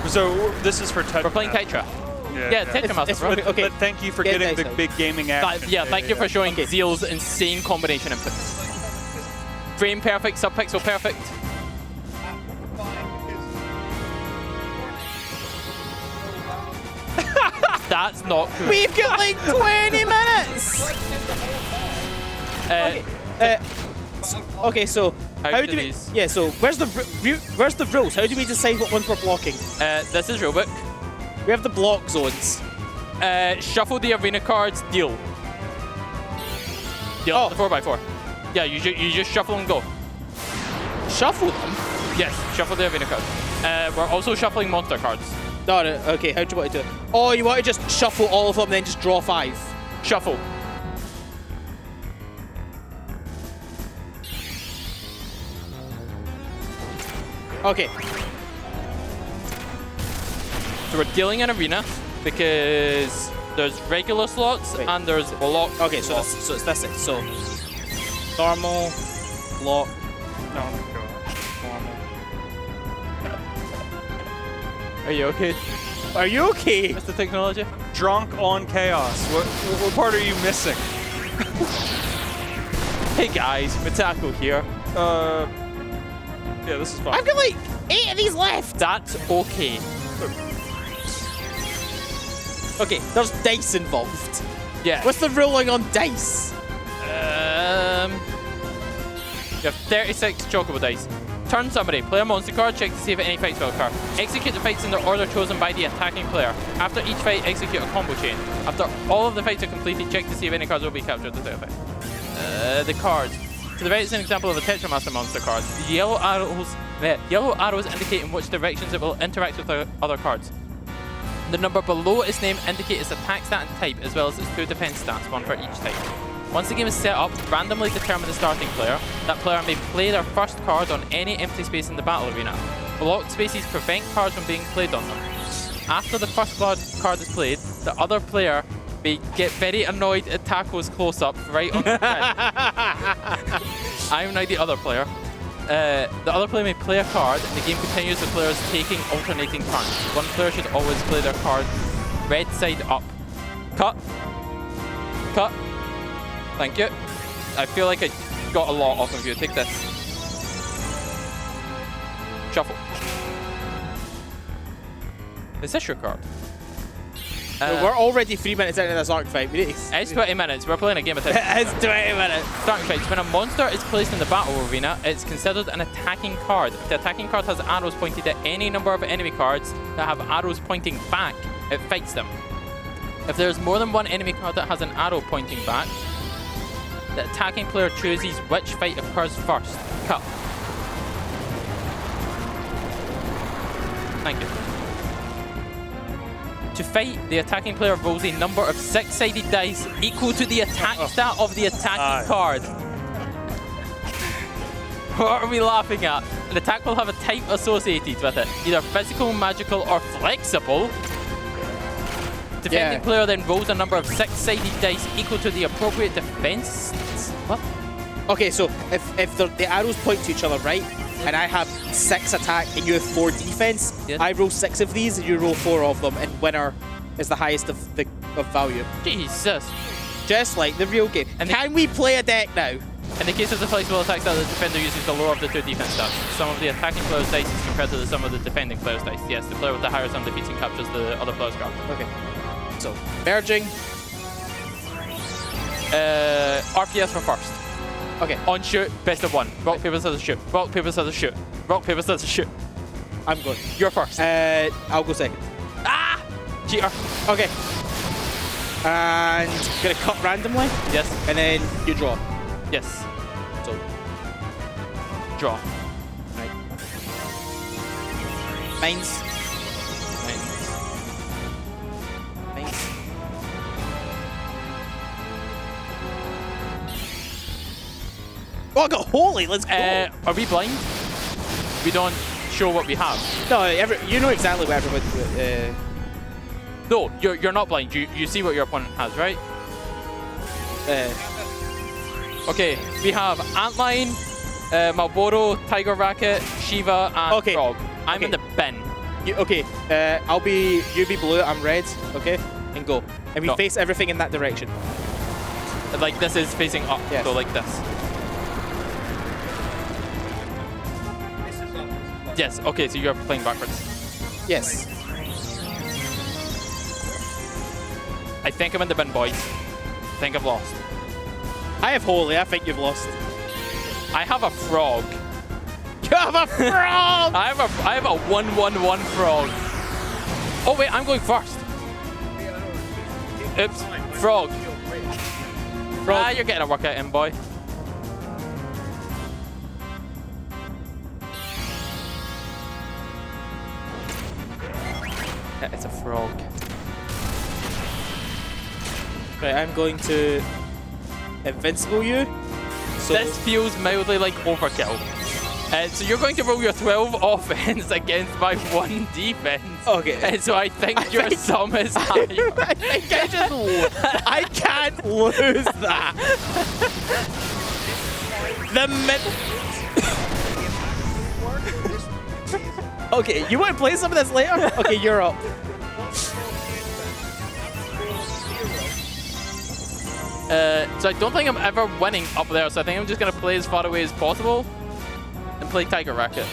So this is for Tetra. We're playing Tetra. Yeah, Tetramaster. But, okay. But thank you for getting the big gaming action. Yeah, thank you for showing Zeal's insane combination inputs. Frame perfect, subpixel perfect. That's not cool. We've got like 20 minutes. Okay, so how do we? Yeah, so where's the rules? How do we decide what ones we're blocking? This is rulebook. We have the block zones. Shuffle the arena cards. Deal. Deal the 4x4. Yeah, you just shuffle and go. Shuffle them? Yes, shuffle the arena cards. We're also shuffling monster cards. No, okay, how do you want to do it? Oh, you want to just shuffle all of them and then just draw 5? Shuffle. Okay. So we're dealing an arena because there's regular slots and there's block. Okay, so that's it. So normal, block. No. Are you okay? Are you okay? What's the technology? Drunk on chaos. What part are you missing? Hey guys, Mitako here. Yeah, this is fine. I've got like 8 of these left. That's okay. Okay, there's dice involved. Yeah. What's the ruling on dice? You have 36 chocobo dice. Turn somebody, play a monster card, check to see if any fights will occur. Execute the fights in the order chosen by the attacking player. After each fight, execute a combo chain. After all of the fights are completed, check to see if any cards will be captured. The cards. To the right is an example of a Tetramaster monster card. The yellow arrows indicate in which directions it will interact with the other cards. The number below its name indicates its attack stat and type, as well as its 2 defense stats, 1 for each type. Once the game is set up, randomly determine the starting player. That player may play their first card on any empty space in the battle arena. Blocked spaces prevent cards from being played on them. After the first card is played, the other player may get very annoyed at Taco's close-up right on the screen. I am now the other player. The other player may play a card, and the game continues with players taking alternating turns. One player should always play their card red side up. Cut. Cut. Thank you. I feel like I got a lot off of you. Take this. Shuffle. Is this your card? No, we're already 3 minutes into this arc fight. It's 20 minutes. We're playing a game of Tetris. It's 20 minutes. Starting fights. When a monster is placed in the battle arena, it's considered an attacking card. If the attacking card has arrows pointed at any number of enemy cards that have arrows pointing back, it fights them. If there's more than one enemy card that has an arrow pointing back, the attacking player chooses which fight occurs first. Cut. Thank you. To fight, the attacking player rolls a number of 6-sided dice equal to the attack stat of the attacking card. What are we laughing at? An attack will have a type associated with it, either physical, magical, or flexible. Defending player then rolls a number of 6-sided dice equal to the appropriate defense. What? Okay, so if the arrows point to each other, right? And I have 6 attack and you have 4 defense, I roll 6 of these and you roll 4 of them, and winner is the highest of value. Jesus. Just like the real game. And can we play a deck now? In the case of the flexible attacks, the defender uses the lower of the 2 defense stats. The sum of the attacking player's dice is compared to the sum of the defending player's dice. Yes, the player with the higher sum defeats and captures the other player's card. Okay. So, merging. RPS for first. Okay. On shoot, best of one. Rock, paper, scissors, shoot. Rock, paper, scissors, shoot. Rock, paper, scissors, shoot. I'm good. You're first. I'll go second. Ah! Cheater. Okay. And gonna cut randomly. Yes. And then you draw. Yes. So draw. Right. Mines. Oh, I got holy. Let's go. Are we blind? We don't show what we have. No, you know exactly what everybody. No, you're not blind. You see what your opponent has, right? Okay, we have Antline, Marlboro, Tiger Racket, Shiva, and Frog. I'm in the bin. You be blue, I'm red, okay? And go. And we face everything in that direction. Like this is facing up, so like this. Yes, okay, so you're playing backwards. Yes. I think I'm in the bin, boys. I think I've lost. I have holy, I think you've lost. I have a frog. You have a frog! I have a 1-1-1 frog. Oh wait, I'm going first. Oops. Frog. Ah, you're getting a workout in, boy. Yeah, it's a frog. Right, I'm going to invincible you. So this feels mildly like overkill. So you're going to roll your 12 offense against my 1 defense. Okay. And so I think your sum is higher. I think I can't lose that. Okay, you want to play some of this later? Okay, you're up. So I don't think I'm ever winning up there, so I think I'm just going to play as far away as possible and play Tiger Racket.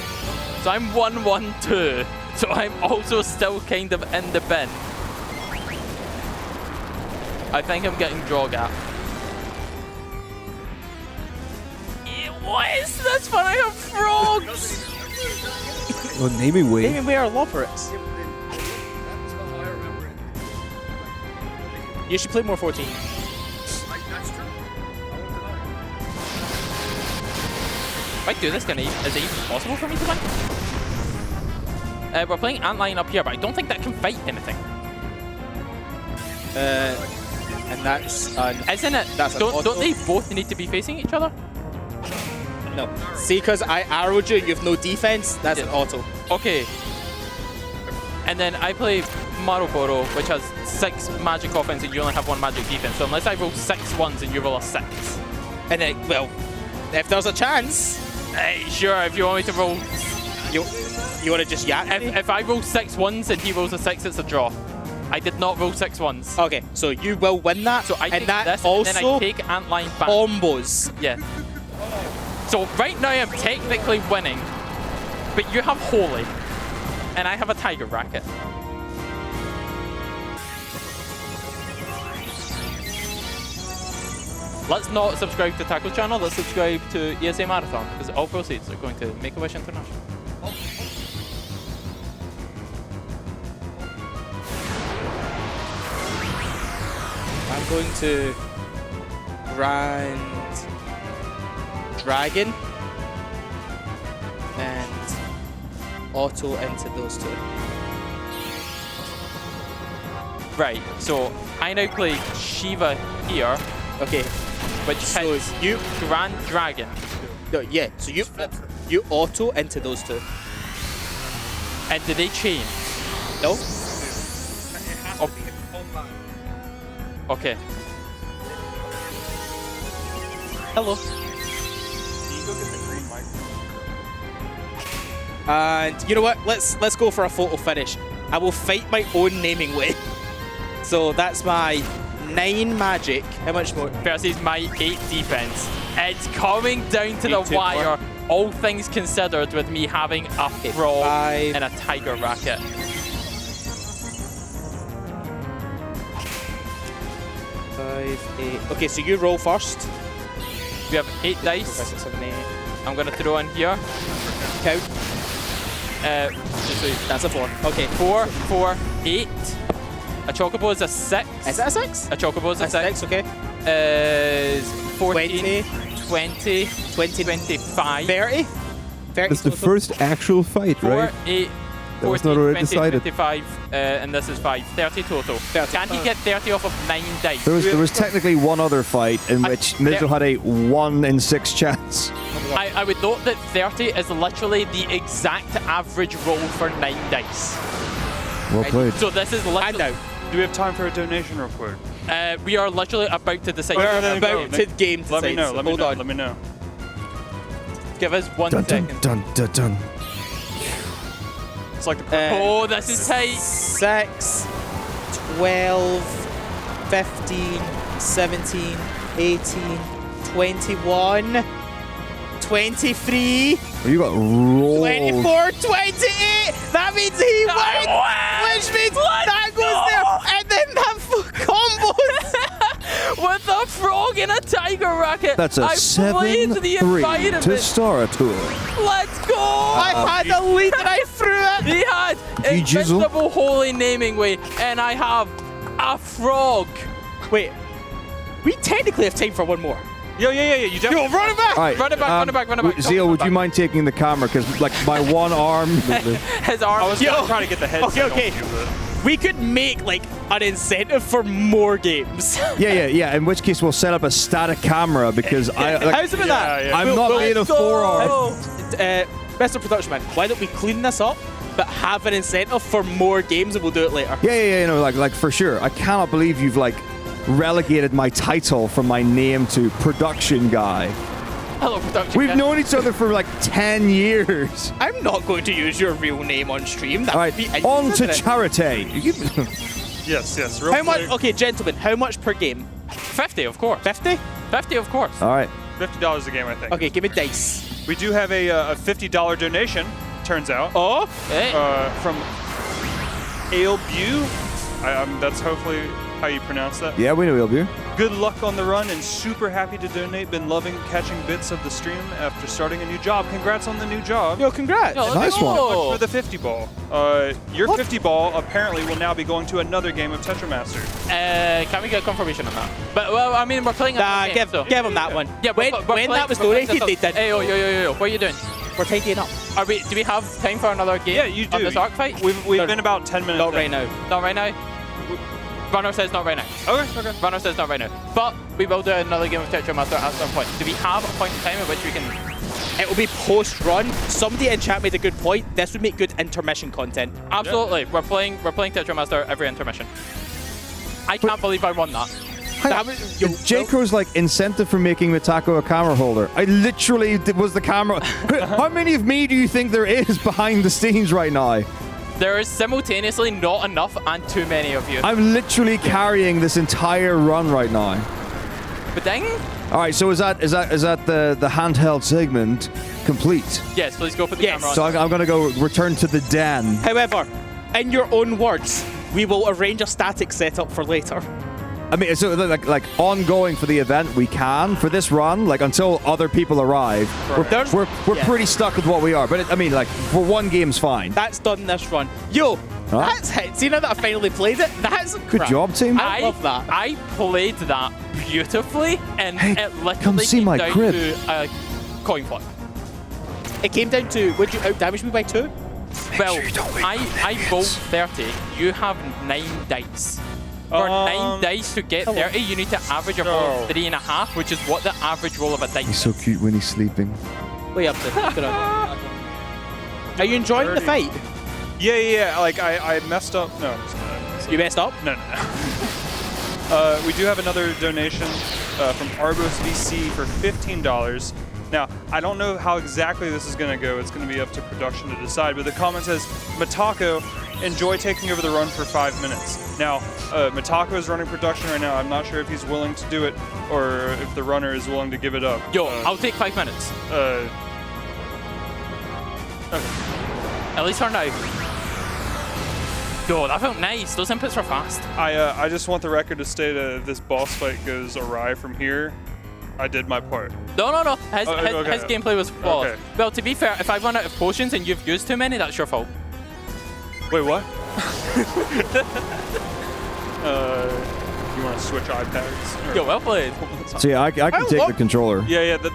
So I'm 1-1-2, so I'm also still kind of in the bin. I think I'm getting draw gap. What is this fun? I have frogs! Well, naming way. Naming way are Loperits. You should play more 14. If I do this, is it even possible for me to win? We're playing Antline up here, but I don't think that can fight anything. And that's isn't it? Don't they both need to be facing each other? No. See, because I arrowed you, you have no defense. That's an auto. Okay. And then I play Marlboro, which has 6 magic offense, and you only have 1 magic defense. So unless I roll 6 ones, and you roll a 6. And then, well, if there's a chance. Hey, sure. If you want me to roll, you want to just yak? If I roll 6 ones and he rolls a 6, it's a draw. I did not roll 6 ones. Okay, so you will win that. So I take this, also and then I take Antline back. Combos. Yeah. So right now I'm technically winning, but you have Holy, and I have a Tiger Racket. Let's not subscribe to Taco's channel, let's subscribe to ESA Marathon, because all proceeds are going to Make-A-Wish International. I'm going to Grand Dragon and auto into those 2. Right, so I now play Shiva here. Okay. Which so you Grand Dragon. No, yeah, so you auto into those 2. And do they chain? No. Okay. Hello. And you know what? Let's go for a photo finish. I will fight my own naming way. So that's my 9 magic. How much more? Versus my 8 defense. It's coming down to the wire. All things considered, with me having a frog and a Tiger Racket. 5, 8. Okay, so you roll first. We have 8 dice. 4, 5, 6, 7, 8. I'm going to throw in here. Count. Just so you, That's a 4. Okay. 4, 4, 8. A chocobo is a 6. Is that a 6? A chocobo is a 6. Okay. Is 14, 20, 25. 30. That's the first actual fight, 4, right? 8, That was 14, not already 20, decided. 25, and this is 5. 30 total. 30. Can he get 30 off of 9 dice? There was technically one other fight in which MrMizzow had a 1 in 6 chance. I would note that 30 is literally the exact average roll for 9 dice. Well played. So this is literally... Do we have time for a donation real quick? We are literally about to decide. We're about to game Let me decide, know. so Let me know. Give us 1 Dun second. dun dun dun dun. It's like the Oh, this is tight. 6, 12, 15, 17, 18, 21, 23, You got rolled. 24, 28. That means he won. Which means that goes there. And then that combos. With a frog and a tiger racket. That's a I played the 7-3 environment. to start a tour. Let's go! I had the lead and I threw it. He had Jizzle. Invincible Holy Naming Way, and I have a frog. Wait, we technically have time for one more. Yeah. You definitely. Yo, run it back. All right, Run it back. Zeal, would you mind taking the camera? Because like my one arm. His arm. I was trying to get the headset. Okay. We could make like an incentive for more games. Yeah. In which case we'll set up a static camera because How's about that? I'm not made of forearms. Mr. Production Man, why don't we clean this up, but have an incentive for more games, and we'll do it later. Yeah. No, like for sure. I cannot believe you've like relegated my title from my name to production guy. Hello, production. We've known each other for like 10 years. I'm not going to use your real name on stream. That All right, would be on to inconsiderate. charity. Yes. Real How much? quick. Okay, gentlemen, how much per game? 50, of course. 50? 50, of course. All right. $50 a game, I think. Okay, give me dice. We do have a $50 donation. Turns out. Oh. Hey. From Ailbu. That's hopefully how you pronounce that. Yeah, we know you'll be. Good luck on the run and super happy to donate. Been loving catching bits of the stream after starting a new job. Congrats on the new job. Yo, congrats. Yo, Nice one. So much for the 50 ball. Your 50 ball apparently will now be going to another game of Tetramaster. Can we get confirmation on that? But well, I mean, we're playing. Give him that one. Yeah, when that was donated, they did. Hey, yo, what are you doing? We're tidying up. Do we have time for another game? Yeah, you do. On this arc fight? We've been about 10 minutes. Not right now. Not right now. Runner says not right now. Okay. Runner says not right now. But we will do another game of Tetramaster at some point. Do we have a point in time at which we can... It will be post-run. Somebody in chat made a good point. This would make good intermission content. Absolutely. We're playing Tetramaster every intermission. I can't believe I won that. J-Crow's like incentive for making Mitako a camera holder. I literally was the camera. How many of me do you think there is behind the scenes right now? There is simultaneously not enough and too many of you. I'm literally carrying this entire run right now. But dang. All right, so is that the handheld segment complete? Yes, please go put the camera on. So I'm gonna go return to the den. However, in your own words, we will arrange a static setup for later. I mean, so like ongoing for the event, we can. For this run, like until other people arrive, we're pretty stuck with what we are. But I mean, like for one game's fine. That's done this run. Yo, that's it. See now that I finally played it? That's good job, team. I love that. I played that beautifully, and it literally come see came my down crib. to a coin flip. It came down to, would you outdamage me by 2? Well, I bowled 30. You have 9 dice. For 9 dice to get 30, you need to average a roll of 3.5, which is what the average roll of a dice He's so cute when he's sleeping. Way up there. Are you enjoying the fight? Yeah. Like I messed up. No. You messed up? No. We do have another donation from Arbos VC for $15. Now, I don't know how exactly this is going to go. It's going to be up to production to decide. But the comment says, Mitako, enjoy taking over the run for 5 minutes. Now, Mitako is running production right now. I'm not sure if he's willing to do it or if the runner is willing to give it up. Yo, I'll take 5 minutes. Okay. At least for now. Yo, that felt nice. Those inputs were fast. I just want the record to state if this boss fight goes awry from here, I did my part. No. His okay. gameplay was flawed. Okay. Well, to be fair, if I run out of potions and you've used too many, that's your fault. Wait, what? You want to switch iPads? Yo, well played. So yeah, I can take the controller. Yeah. The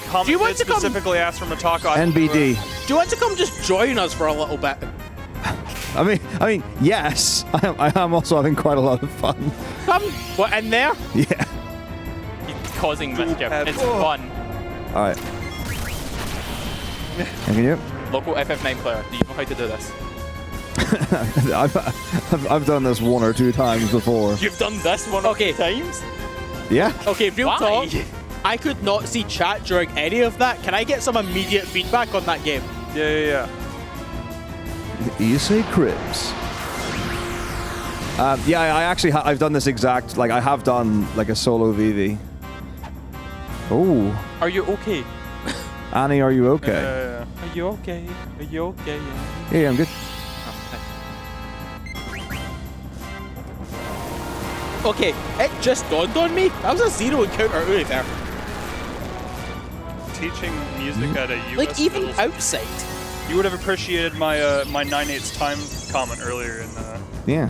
comment Do you want to come- specifically asked from Matako. NBD. Do you want to come just join us for a little bit? I mean, yes. I am also having quite a lot of fun. Come, what, in there? Yeah. He's causing mischief. It's fun. All right. Thank you. Local FF9 player, do you know how to do this? I've done this 1 or 2 times before. You've done this one or 2 times? Yeah. Okay, real Why? talk. I could not see chat during any of that. Can I get some immediate feedback on that game? Yeah. ESA Cribs. Yeah, I actually I've done this exact, like I have done like a solo Vivi. Oh. Are you okay? Annie, are you okay? Are you okay? Are you okay? Yeah, I'm good. Okay, it just dawned on me. That was a 0 encounter early there. Teaching music at a US Like, even middle school. outside. You would have appreciated my my 9/8 time comment earlier in Yeah.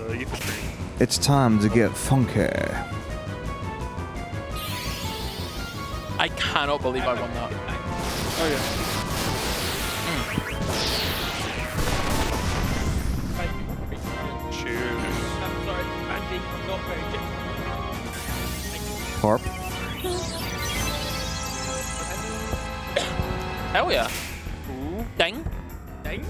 the youth stream. It's time to get funky. I cannot believe I won that. Oh yeah. Cheers. I'm sorry, Andy. I'm not very Harp. Hell yeah. Ooh. Ding. Ding.